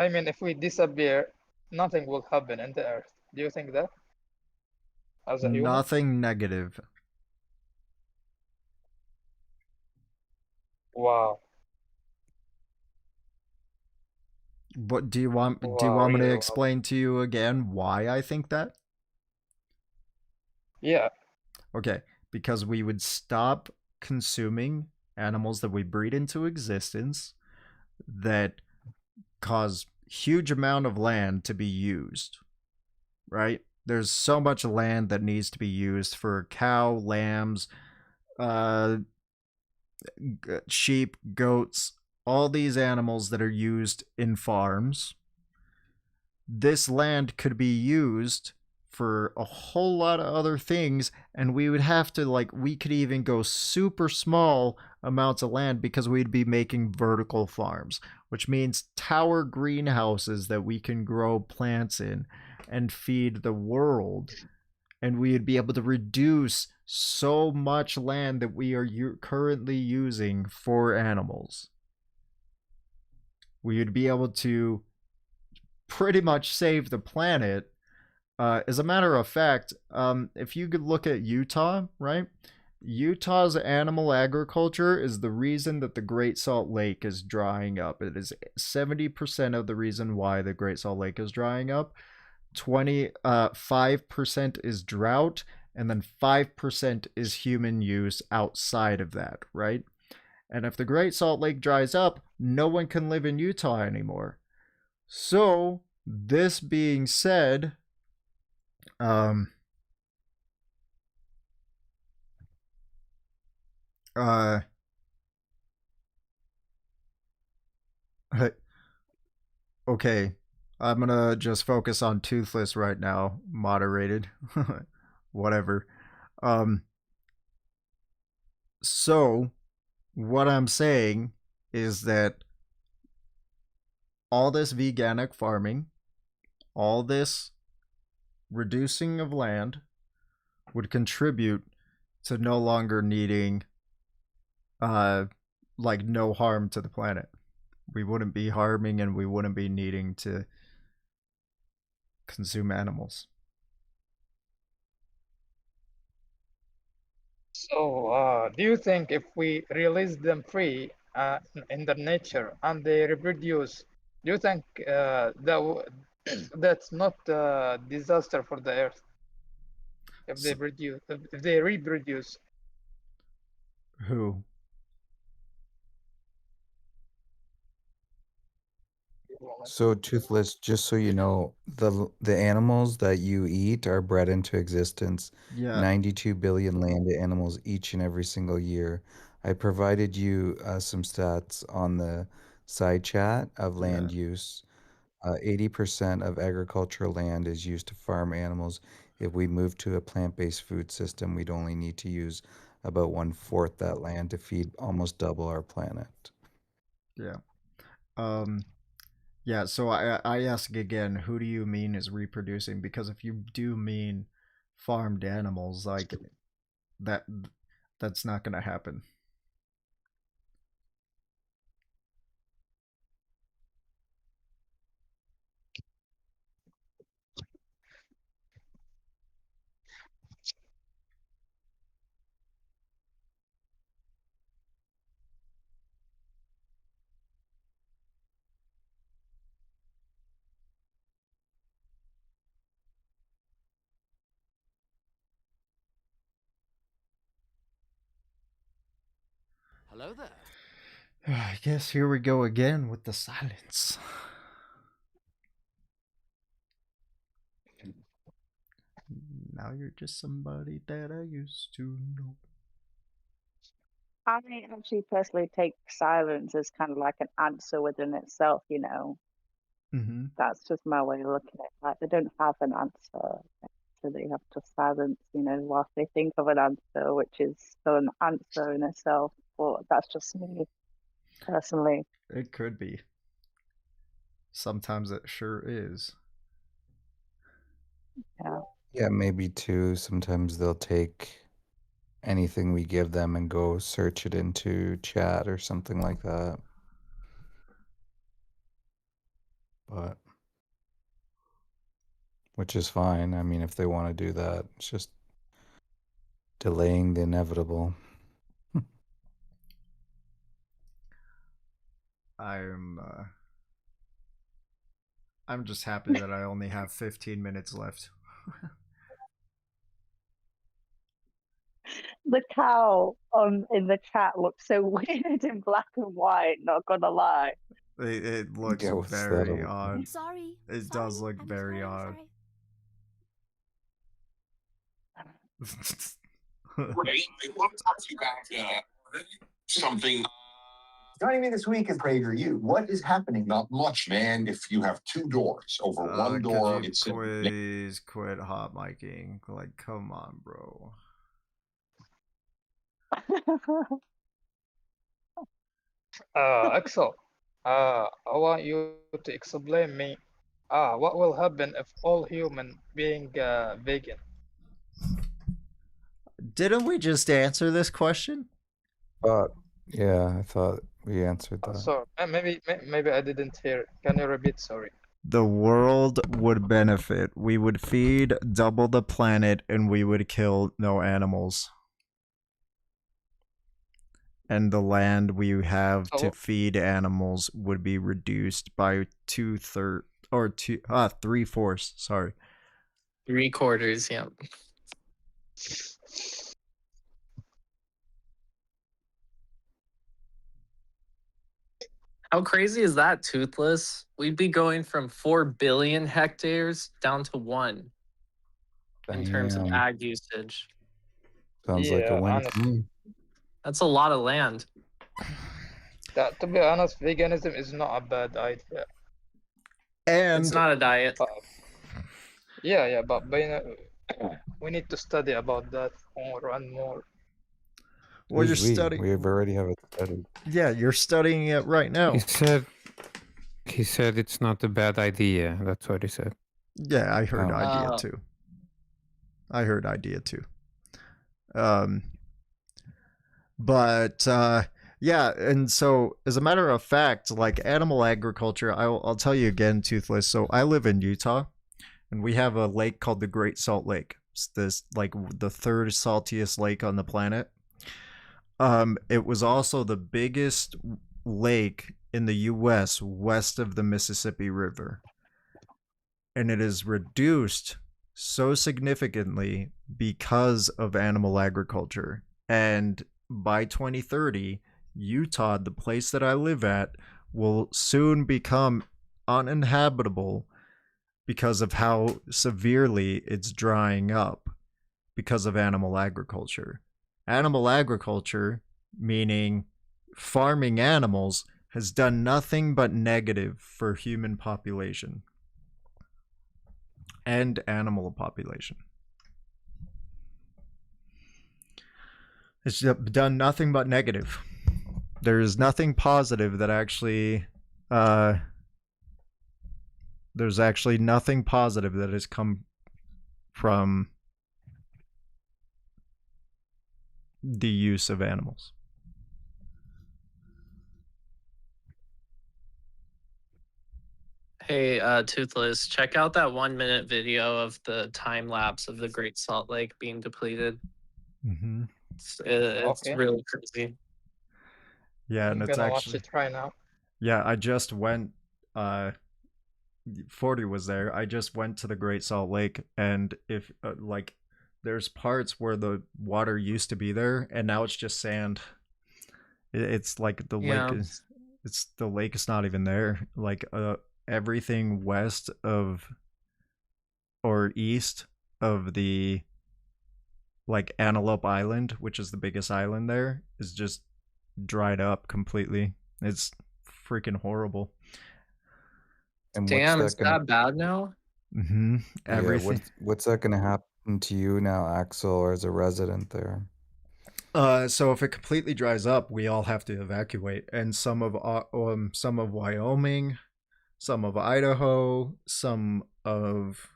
Speaker 3: mean, if we disappear, nothing will happen in the earth. Do you think that? As a human?
Speaker 5: nothing negative.
Speaker 3: Wow.
Speaker 5: But do you want me
Speaker 3: Really
Speaker 5: to
Speaker 3: wow.
Speaker 5: explain to you again why I think that?
Speaker 3: Yeah.
Speaker 5: Okay, because we would stop consuming animals that we breed into existence that cause huge amount of land to be used. Right? There's so much land that needs to be used for cow, lambs, sheep, goats, all these animals that are used in farms. This land could be used for a whole lot of other things, and we would have to, like, we could even go super small amounts of land because we'd be making vertical farms, which means tower greenhouses that we can grow plants in and feed the world. And we'd be able to reduce so much land that we are currently using for animals. We would be able to pretty much save the planet. As a matter of fact, if you could look at Utah, right? Utah's animal agriculture is the reason that the Great Salt Lake is drying up. It is 70% of the reason why the Great Salt Lake is drying up. 5% is drought, and then 5% is human use outside of that, right? And if the Great Salt Lake dries up, no one can live in Utah anymore. So, this being said, okay, I'm gonna just focus on Toothless right now, moderated. Whatever. So, what I'm saying is that all this veganic farming, all this reducing of land would contribute to no longer needing like no harm to the planet. We wouldn't be harming and we wouldn't be needing to consume animals.
Speaker 3: So, do you think if we release them free in the nature and they reproduce, do you think that's not a disaster for the earth? If they produce, if they reproduce.
Speaker 5: Who?
Speaker 7: So Toothless, just so you know, the animals that you eat are bred into existence.
Speaker 5: Yeah.
Speaker 7: 92 billion land animals each and every single year. I provided you some stats on the side chat of land use. 80% of agricultural land is used to farm animals. If we move to a plant-based food system, we'd only need to use about 1/4 that land to feed almost double our planet.
Speaker 5: Yeah. Yeah, so I ask again, who do you mean is reproducing? Because if you do mean farmed animals, like that's not gonna happen.
Speaker 6: Hello there.
Speaker 5: I guess here we go again with the silence. Now you're just somebody that I used to know.
Speaker 21: I actually personally take silence as kind of like an answer within itself, you know.
Speaker 5: Mm-hmm.
Speaker 21: That's just my way of looking at it. Like they don't have an answer, so they have to silence, you know, whilst they think of an answer, which is still an answer in itself. But that's just me personally.
Speaker 5: It could be. Sometimes it sure is.
Speaker 21: Yeah.
Speaker 7: Yeah, maybe too. Sometimes they'll take anything we give them and go search it into chat or something like that. But which is fine. I mean, if they want to do that, it's just delaying the inevitable.
Speaker 5: I'm just happy that I only have 15 minutes left.
Speaker 21: The cow in the chat looks so weird in black and white, not gonna lie.
Speaker 5: It looks
Speaker 7: Yeah, what's
Speaker 5: very
Speaker 7: that?
Speaker 5: odd.
Speaker 1: I'm sorry.
Speaker 5: It does look very odd.
Speaker 20: Great. I want to talk to you about something. Joining me this week is PragerU. What is happening? Not much, man. If you have two doors, over one door,
Speaker 5: Could
Speaker 20: it's
Speaker 5: you please quit hot micing? Like, come on, bro.
Speaker 3: Axel, I want you to explain me what will happen if all human being vegan?
Speaker 5: Didn't we just answer this question?
Speaker 7: Yeah, I thought we answered that.
Speaker 3: So maybe I didn't hear. Can you repeat? Sorry.
Speaker 5: The world would benefit. We would feed double the planet and we would kill no animals. And the land we have to feed animals would be reduced by 3/4. Sorry.
Speaker 22: 3/4, yeah. How crazy is that, Toothless? We'd be going from 4 billion hectares down to 1 in terms of
Speaker 7: Damn.
Speaker 22: ag usage.
Speaker 7: Sounds like a win to me.
Speaker 22: That's a lot of land.
Speaker 3: To be honest, veganism is not a bad idea.
Speaker 5: And
Speaker 22: it's not a diet.
Speaker 3: Yeah, but we need to study about that more and more.
Speaker 5: Well, you're
Speaker 7: Who's we?
Speaker 5: studying.
Speaker 7: We already have it studied.
Speaker 5: Yeah, you're studying it right now.
Speaker 24: He said it's not a bad idea. That's what he said.
Speaker 5: Yeah, I heard
Speaker 24: Oh.
Speaker 5: idea too. I heard idea too. But yeah, and so as a matter of fact, like animal agriculture, I'll tell you again, Toothless. So I live in Utah, and we have a lake called the Great Salt Lake. It's this like the third saltiest lake on the planet. It was also the biggest lake in the U.S. west of the Mississippi River, and it is reduced so significantly because of animal agriculture. And by 2030, Utah, the place that I live at, will soon become uninhabitable because of how severely it's drying up because of animal agriculture. Animal agriculture, meaning farming animals, has done nothing but negative for human population and animal population. It's done nothing but negative. There is nothing positive that actually there's actually nothing positive that has come from the use of animals.
Speaker 22: Hey, Toothless, check out that 1 minute video of the time lapse of the Great Salt Lake being depleted.
Speaker 5: Mm-hmm.
Speaker 22: It's
Speaker 3: Okay.
Speaker 22: really crazy.
Speaker 5: Yeah, and
Speaker 3: I'm
Speaker 5: it's
Speaker 3: gonna watch
Speaker 5: actually
Speaker 3: it right now.
Speaker 5: yeah. I just went. 40 was there. I just went to the Great Salt Lake, and if like, there's parts where the water used to be there, and now it's just sand. It's like the lake
Speaker 22: Yeah.
Speaker 5: is. It's the lake is not even there. Like everything west of or east of the like Antelope Island, which is the biggest island there, is just dried up completely. It's freaking horrible.
Speaker 7: And
Speaker 22: Damn,
Speaker 7: what's
Speaker 22: it's
Speaker 7: that gonna?
Speaker 22: that bad now?
Speaker 5: Mm-hmm.
Speaker 7: Yeah,
Speaker 5: Everything.
Speaker 7: what's that gonna happen to you now, Axel, or as a resident there?
Speaker 5: So if it completely dries up, we all have to evacuate, and some of Wyoming, some of Idaho, some of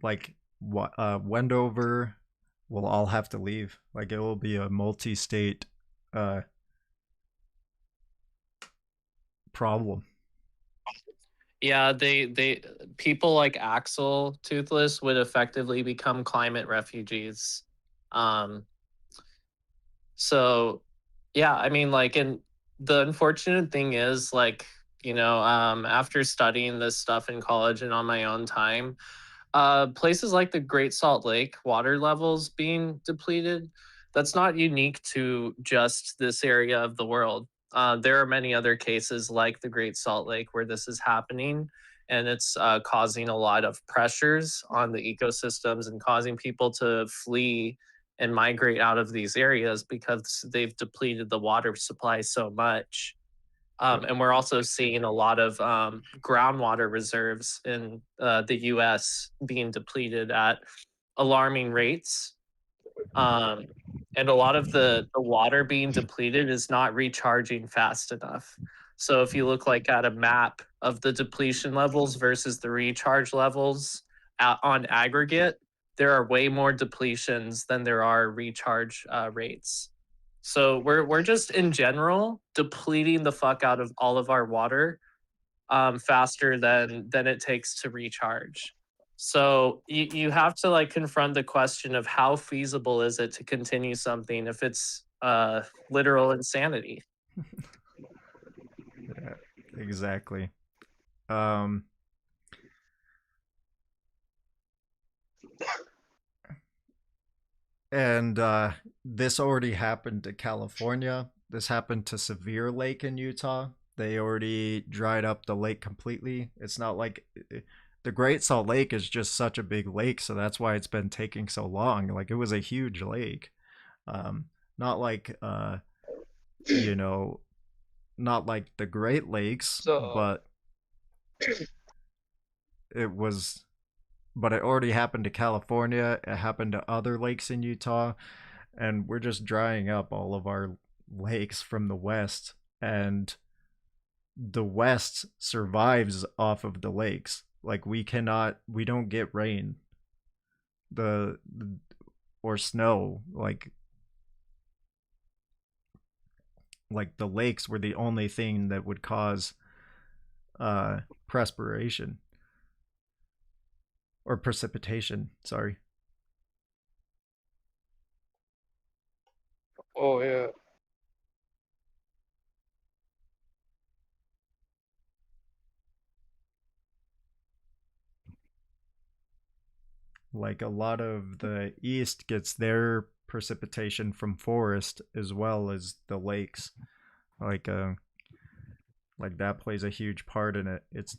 Speaker 5: like Wendover will all have to leave. Like it will be a multi-state problem.
Speaker 22: Yeah, they people like Axel Toothless would effectively become climate refugees. So yeah, I mean, like, and the unfortunate thing is, like, after studying this stuff in college and on my own time, places like the Great Salt Lake water levels being depleted, that's not unique to just this area of the world. There are many other cases like the Great Salt Lake where this is happening, and it's causing a lot of pressures on the ecosystems and causing people to flee and migrate out of these areas because they've depleted the water supply so much. And we're also seeing a lot of groundwater reserves in the US being depleted at alarming rates. And a lot of the water being depleted is not recharging fast enough. So if you look like at a map of the depletion levels versus the recharge levels on aggregate, there are way more depletions than there are recharge rates. So we're just in general depleting the fuck out of all of our water faster than it takes to recharge. So you have to like confront the question of how feasible is it to continue something if it's literal insanity.
Speaker 5: Yeah, exactly. And this already happened to California. This happened to Sevier Lake in Utah. They already dried up the lake completely. It's not like the Great Salt Lake is just such a big lake, so that's why it's been taking so long. Like it was a huge lake. Not like you know, not like the Great Lakes, but it was but it already happened to California. It happened to other lakes in Utah, and we're just drying up all of our lakes from the west. And the west survives off of the lakes. Like we don't get rain, the or snow. Like the lakes were the only thing that would cause perspiration or precipitation. Sorry.
Speaker 3: Oh yeah.
Speaker 5: Like a lot of the east gets their precipitation from forest as well as the lakes. Like that plays a huge part in it. It's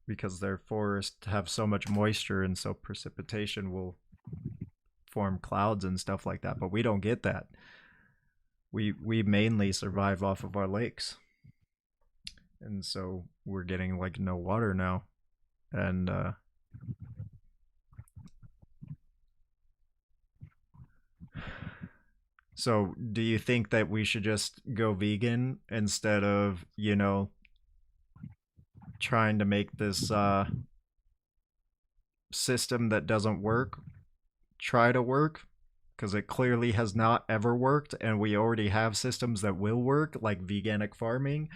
Speaker 5: because their forests have so much moisture, and so precipitation will form clouds and stuff like that. But we don't get that. We mainly survive off of our lakes, and so we're getting like no water now, and So, do you think that we should just go vegan instead of, trying to make this system that doesn't work try to work? Because it clearly has not ever worked, and we already have systems that will work, like veganic farming,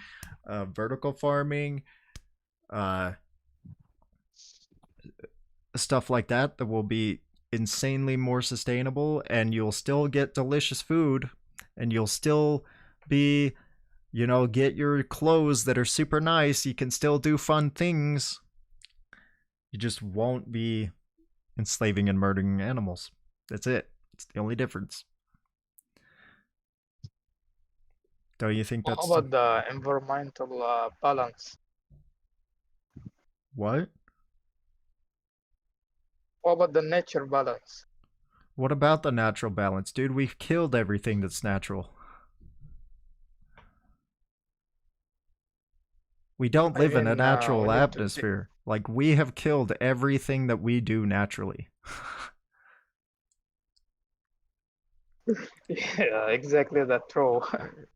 Speaker 5: vertical farming, stuff like that will be insanely more sustainable, and you'll still get delicious food, and you'll still be, get your clothes that are super nice. You can still do fun things. You just won't be enslaving and murdering animals. That's it. It's the only difference. Don't you think that's...
Speaker 3: How about the environmental balance?
Speaker 5: What?
Speaker 3: What about the nature balance?
Speaker 5: What about the natural balance? Dude, we've killed everything that's natural. We don't live in a natural atmosphere. Like, we have killed everything that we do naturally.
Speaker 3: Yeah, exactly that true.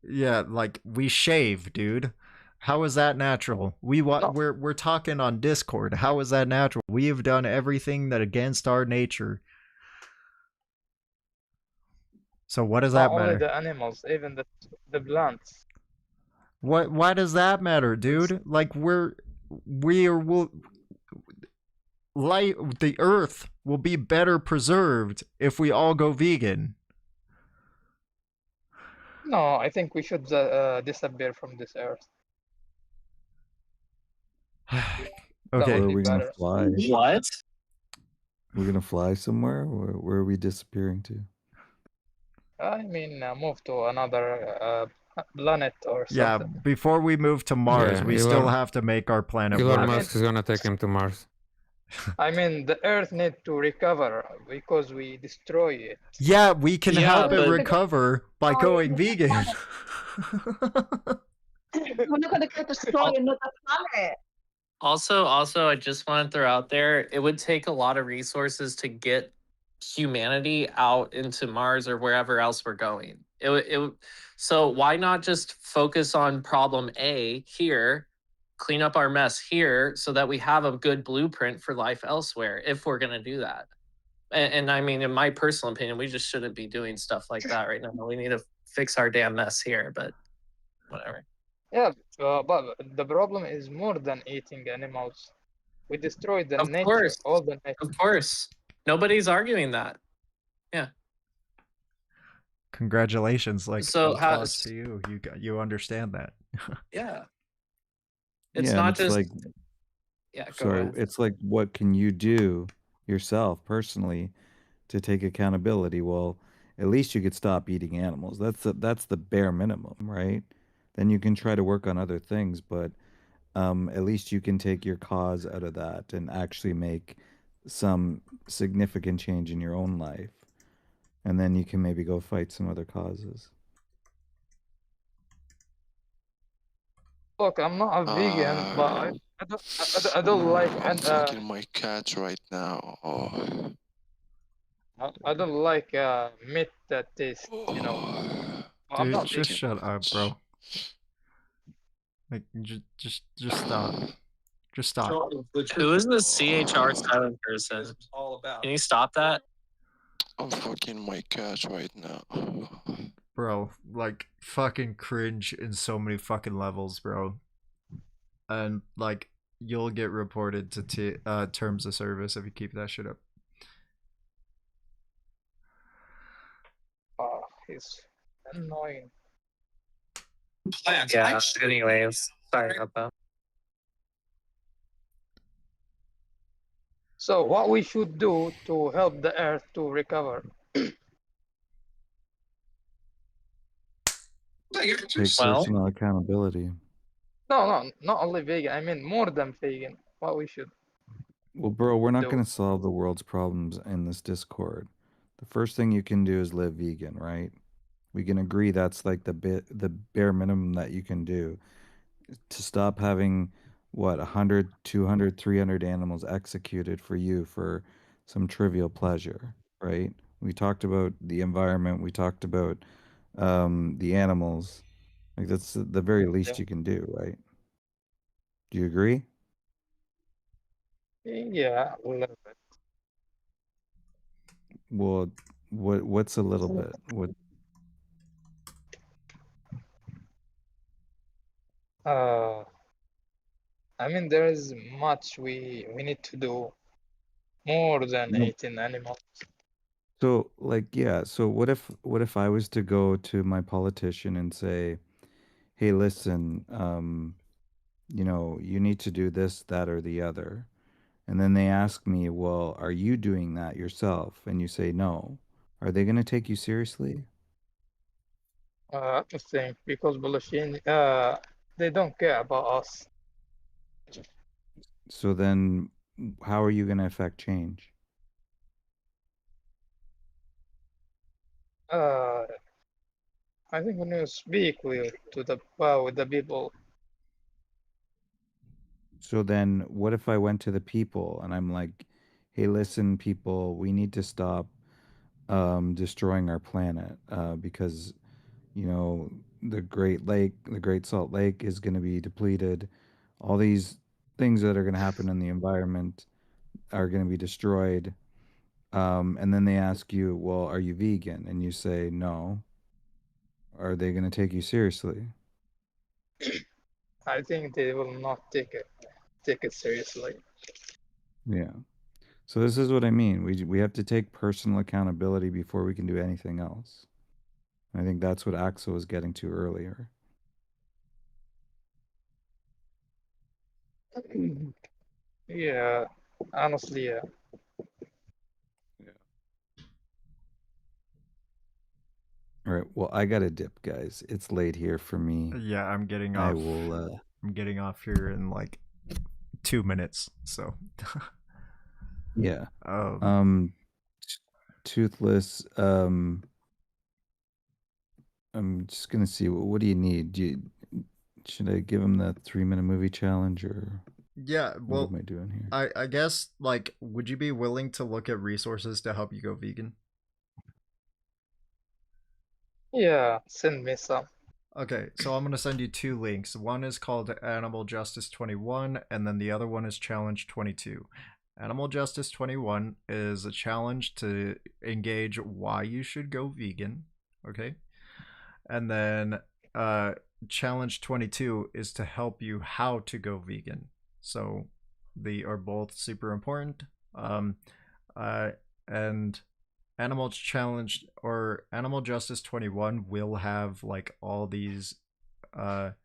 Speaker 5: Yeah, like, we shave, dude. How is that natural? We're talking on Discord. How is that natural? We have done everything that against our nature. So what does that
Speaker 3: Not
Speaker 5: matter?
Speaker 3: only the animals, even the plants.
Speaker 5: Why does that matter, dude? Like, the earth will be better preserved if we all go vegan.
Speaker 3: No, I think we should disappear from this earth.
Speaker 5: Okay.
Speaker 7: Where are we gonna fly?
Speaker 22: What?
Speaker 7: We're gonna fly somewhere? Where are we disappearing to?
Speaker 3: I mean, move to another planet or
Speaker 5: Yeah,
Speaker 3: something.
Speaker 5: before we move to Mars, we still have to make our planet
Speaker 24: Elon
Speaker 5: work.
Speaker 24: Musk is gonna take him to Mars.
Speaker 3: I mean, the Earth need to recover because we destroy it.
Speaker 5: Yeah, we can help it
Speaker 22: but-
Speaker 5: recover by going vegan.
Speaker 21: We're not going to go destroy another planet.
Speaker 22: Also, I just want to throw out there, it would take a lot of resources to get humanity out into Mars or wherever else we're going. So why not just focus on problem A here, clean up our mess here, so that we have a good blueprint for life elsewhere, if we're going to do that. And I mean, in my personal opinion, we just shouldn't be doing stuff like that right now. We need to fix our damn mess here, but whatever.
Speaker 3: Yeah, but the problem is more than eating animals. We destroy the
Speaker 22: Of
Speaker 3: nature,
Speaker 22: course.
Speaker 3: all the nature.
Speaker 22: Of course. Nobody's arguing that. Yeah.
Speaker 5: Congratulations, like,
Speaker 22: So
Speaker 5: applause to you. You understand that.
Speaker 22: Yeah. It's
Speaker 7: Yeah, and
Speaker 22: not
Speaker 7: it's
Speaker 22: just
Speaker 7: like,
Speaker 22: yeah, go
Speaker 7: sorry,
Speaker 22: ahead.
Speaker 7: it's like, what can you do yourself personally to take accountability? Well, at least you could stop eating animals. That's the bare minimum, right? Then you can try to work on other things, but at least you can take your cause out of that and actually make some significant change in your own life. And then you can maybe go fight some other causes.
Speaker 3: Look, I'm not a vegan, but I don't like
Speaker 6: I'm fucking my cat right now. Oh.
Speaker 3: I don't like meat that tastes, I'm
Speaker 5: Dude,
Speaker 3: not
Speaker 5: just
Speaker 3: vegan.
Speaker 5: shut up, bro. Like, just stop. Just stop.
Speaker 22: Who is the CHR silent person? Can you stop that?
Speaker 6: I'm fucking my cat right now.
Speaker 5: Bro, like, fucking cringe in so many fucking levels, bro. And, like, you'll get reported to terms of service if you keep that shit up.
Speaker 3: Oh, he's annoying.
Speaker 22: Yeah, anyways. Sorry about that.
Speaker 3: So what we should do to help the earth to recover?
Speaker 7: Take personal accountability.
Speaker 3: No, not only vegan. I mean more than vegan. What we should.
Speaker 7: Well, bro, we're not
Speaker 3: do.
Speaker 7: going to solve the world's problems in this Discord. The first thing you can do is live vegan, right? We can agree that's like the bare minimum that you can do to stop having, what, 100, 200, 300 animals executed for you for some trivial pleasure, right? We talked about the environment. We talked about the animals. Like that's the very least
Speaker 3: Yeah.
Speaker 7: you can do, right? Do you agree?
Speaker 3: Yeah, a little bit.
Speaker 7: Well, what's a little bit? What
Speaker 3: Uh, I mean, there is much we need to do more than
Speaker 7: no.
Speaker 3: eating animals.
Speaker 7: So like yeah, so what if I was to go to my politician and say, "Hey, listen, you need to do this, that, or the other." And then they ask me, "Well, are you doing that yourself?" And you say no. Are they going to take you seriously?
Speaker 3: I think because politicians, they don't care about us.
Speaker 7: So then how are you going to affect change?
Speaker 3: Uh, I think when you speak with the people,
Speaker 7: So then what if I went to the people and I'm like, "Hey, listen, people, we need to stop destroying our planet because the Great Salt Lake is going to be depleted. All these things that are going to happen in the environment are going to be destroyed." And then they ask you, "Well, are you vegan?" And you say no. Are they going to take you seriously?
Speaker 3: I think they will not take it seriously.
Speaker 7: Yeah. So this is what I mean. We have to take personal accountability before we can do anything else. I think that's what Axel was getting to earlier.
Speaker 3: Yeah, honestly, yeah.
Speaker 7: All right. Well, I got to dip, guys. It's late here for me.
Speaker 5: Yeah, I'm getting
Speaker 7: I
Speaker 5: off.
Speaker 7: will.
Speaker 5: I'm getting off here in like 2 minutes. So.
Speaker 7: Yeah.
Speaker 5: Um.
Speaker 7: Toothless. I'm just gonna see. What do you need? Should I give him the 3-minute movie challenge or?
Speaker 5: Yeah. Well,
Speaker 7: what am I doing here?
Speaker 5: I guess like, would you be willing to look at resources to help you go vegan?
Speaker 3: Yeah, send me some.
Speaker 5: Okay, so I'm gonna send you 2 links. One is called Animal Justice 21, and then the other one is Challenge 22. Animal Justice 21 is a challenge to engage why you should go vegan. Okay, and then Challenge 22 is to help you how to go vegan. So they are both super important. And Animal Challenge or Animal Justice 21 will have like all these or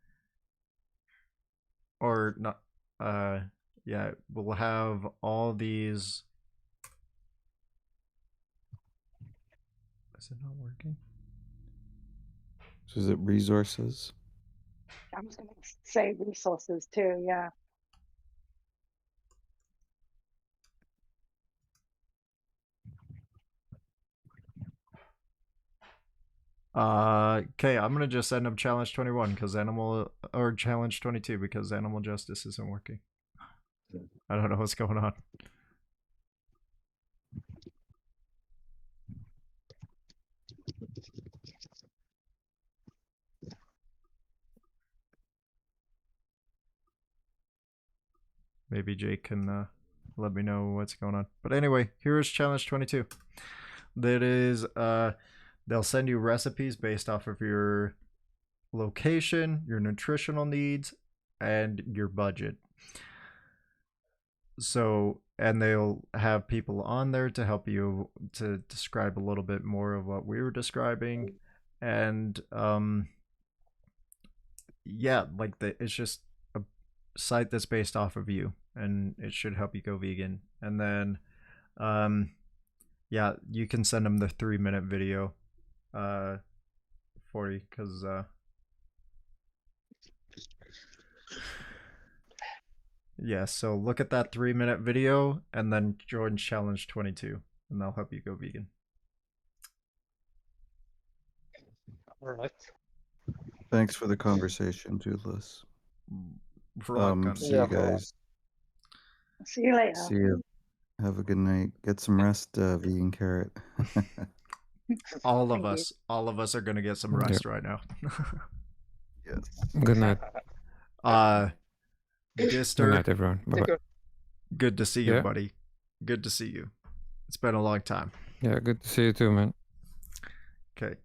Speaker 5: not yeah, we'll have all these. Is it not working?
Speaker 7: So is it resources?
Speaker 21: I'm just gonna say resources too. Yeah.
Speaker 5: Okay, I'm gonna just send them Challenge 21 because Challenge 22 because Animal Justice isn't working. I don't know what's going on. Maybe Jake can let me know what's going on. But anyway, here is Challenge 22. That is, they'll send you recipes based off of your location, your nutritional needs, and your budget. So, and they'll have people on there to help you to describe a little bit more of what we were describing. And yeah, like it's just a site that's based off of you, and it should help you go vegan. And then yeah, you can send them the 3-minute video for you because yeah, so look at that 3-minute video and then join Challenge 22 and they'll help you go vegan.
Speaker 3: All right.
Speaker 7: Thanks for the conversation, Toothless.
Speaker 5: For what
Speaker 7: See you guys.
Speaker 21: See you later.
Speaker 7: See you. Have a good night. Get some rest, vegan carrot.
Speaker 5: All of
Speaker 21: Thank you.
Speaker 5: us are gonna get some
Speaker 24: Yep.
Speaker 5: rest right now.
Speaker 7: Yes.
Speaker 24: Good night. Good
Speaker 5: Dister,
Speaker 24: night, everyone. Bye
Speaker 3: Take
Speaker 24: bye.
Speaker 3: care.
Speaker 5: good to see you,
Speaker 24: Yeah.
Speaker 5: buddy. Good to see you. It's been a long time.
Speaker 24: Yeah, good to see you too, man.
Speaker 5: Okay.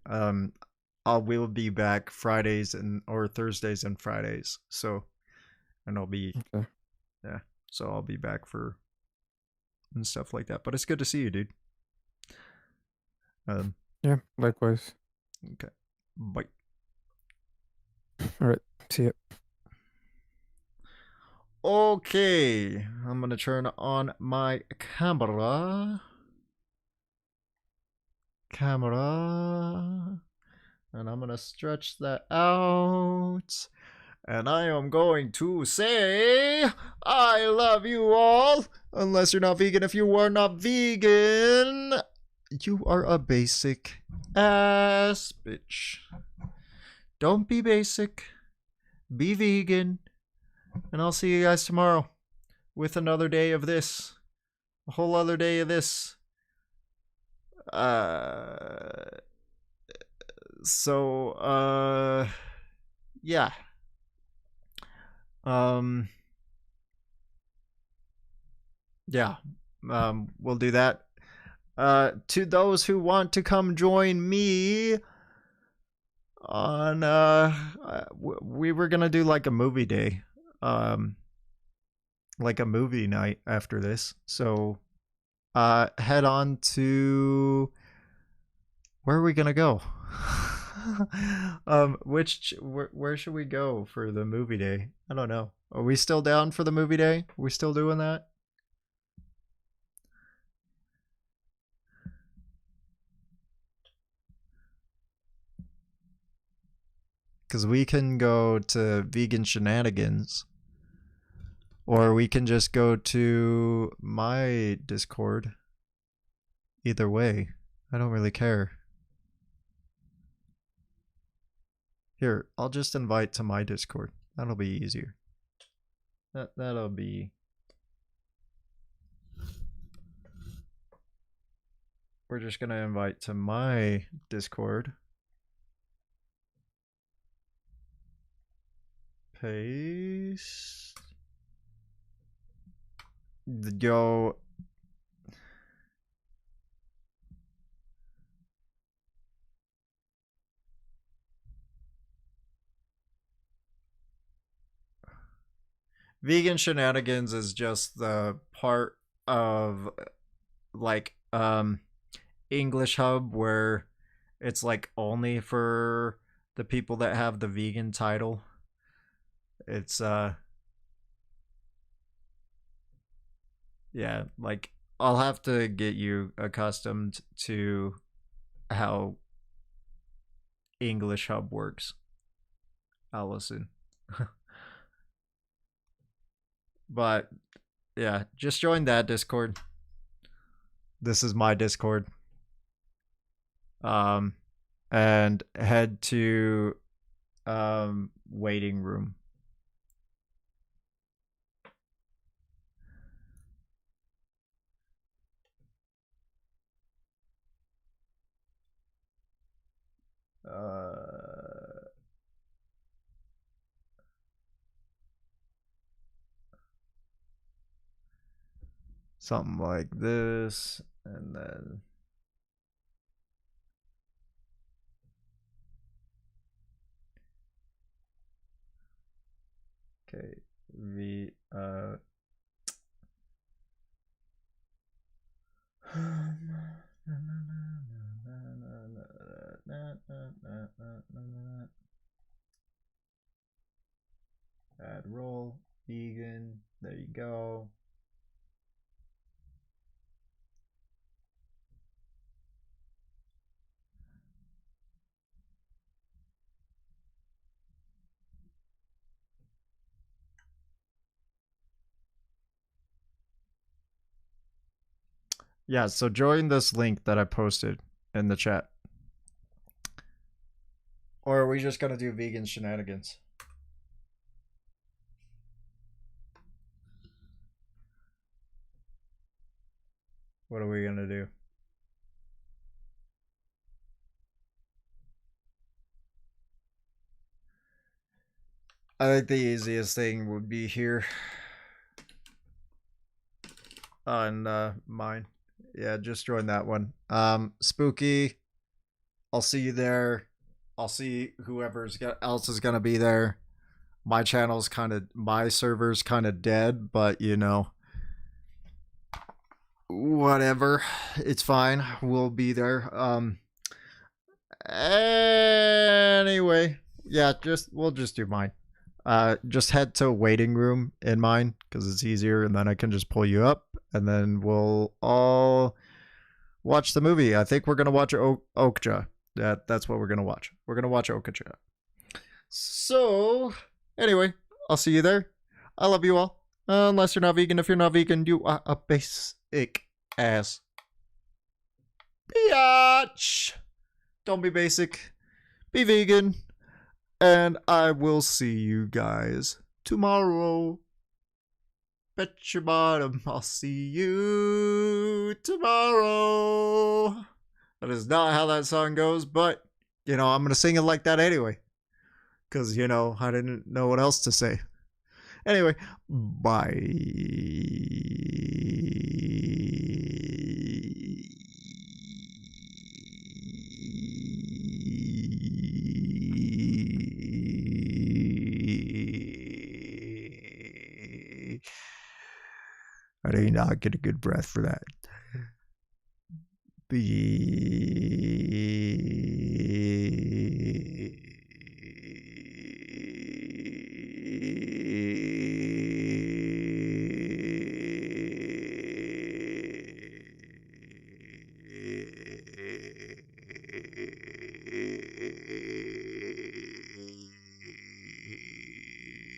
Speaker 5: We'll be back Fridays or Thursdays and Fridays. So, and I'll be
Speaker 24: Okay.
Speaker 5: yeah. So I'll be back for and stuff like that. But it's good to see you, dude.
Speaker 24: Yeah, likewise.
Speaker 5: Okay. Bye.
Speaker 24: All right. See ya.
Speaker 5: Okay, I'm gonna turn on my camera. And I'm gonna stretch that out. And I am going to say, I love you all. Unless you're not vegan. If you are not vegan, you are a basic ass bitch. Don't be basic. Be vegan. And I'll see you guys tomorrow with another day of this. A whole other day of this. Yeah. Yeah. We'll do that. To those who want to come join me on we were gonna do like a movie day, like a movie night after this. So head on to where are we gonna go? Where should we go for the movie day? I don't know. Are we still down for the movie day? Are we still doing that? Because we can go to Vegan Shenanigans. Or we can just go to my Discord. Either way. I don't really care. Here, I'll just invite to my Discord. That'll be easier. That'll be... We're just gonna invite to my Discord. Paste. Go. Vegan Shenanigans is just the part of like English Hub where it's like only for the people that have the vegan title. It's yeah, like I'll have to get you accustomed to how English Hub works, Allison. But yeah, just join that Discord. This is my Discord. And head to waiting room. Something like this, and then okay, add role, vegan, there you go. Yeah, so join this link that I posted in the chat. Or are we just gonna do vegan shenanigans? What are we gonna do? I think the easiest thing would be here on mine. Yeah, just join that one. Spooky, I'll see you there. I'll see whoever's else is gonna be there. My channel's my server's kind of dead, but you know, whatever, it's fine. We'll be there. Anyway, yeah, we'll just do mine. Just head to waiting room in mine because it's easier, and then I can just pull you up, and then we'll all watch the movie. I think we're gonna watch Okja. That's what we're gonna watch. We're gonna watch Okja. So anyway, I'll see you there. I love you all. Unless you're not vegan. If you're not vegan, you are a basic ass biatch. Don't be basic. Be vegan. And I will see you guys tomorrow. Bet your bottom I'll see you tomorrow. That is not how that song goes, but, you know, I'm going to sing it like that anyway. Because, you know, I didn't know what else to say. Anyway, bye. I did not get a good breath for that. Be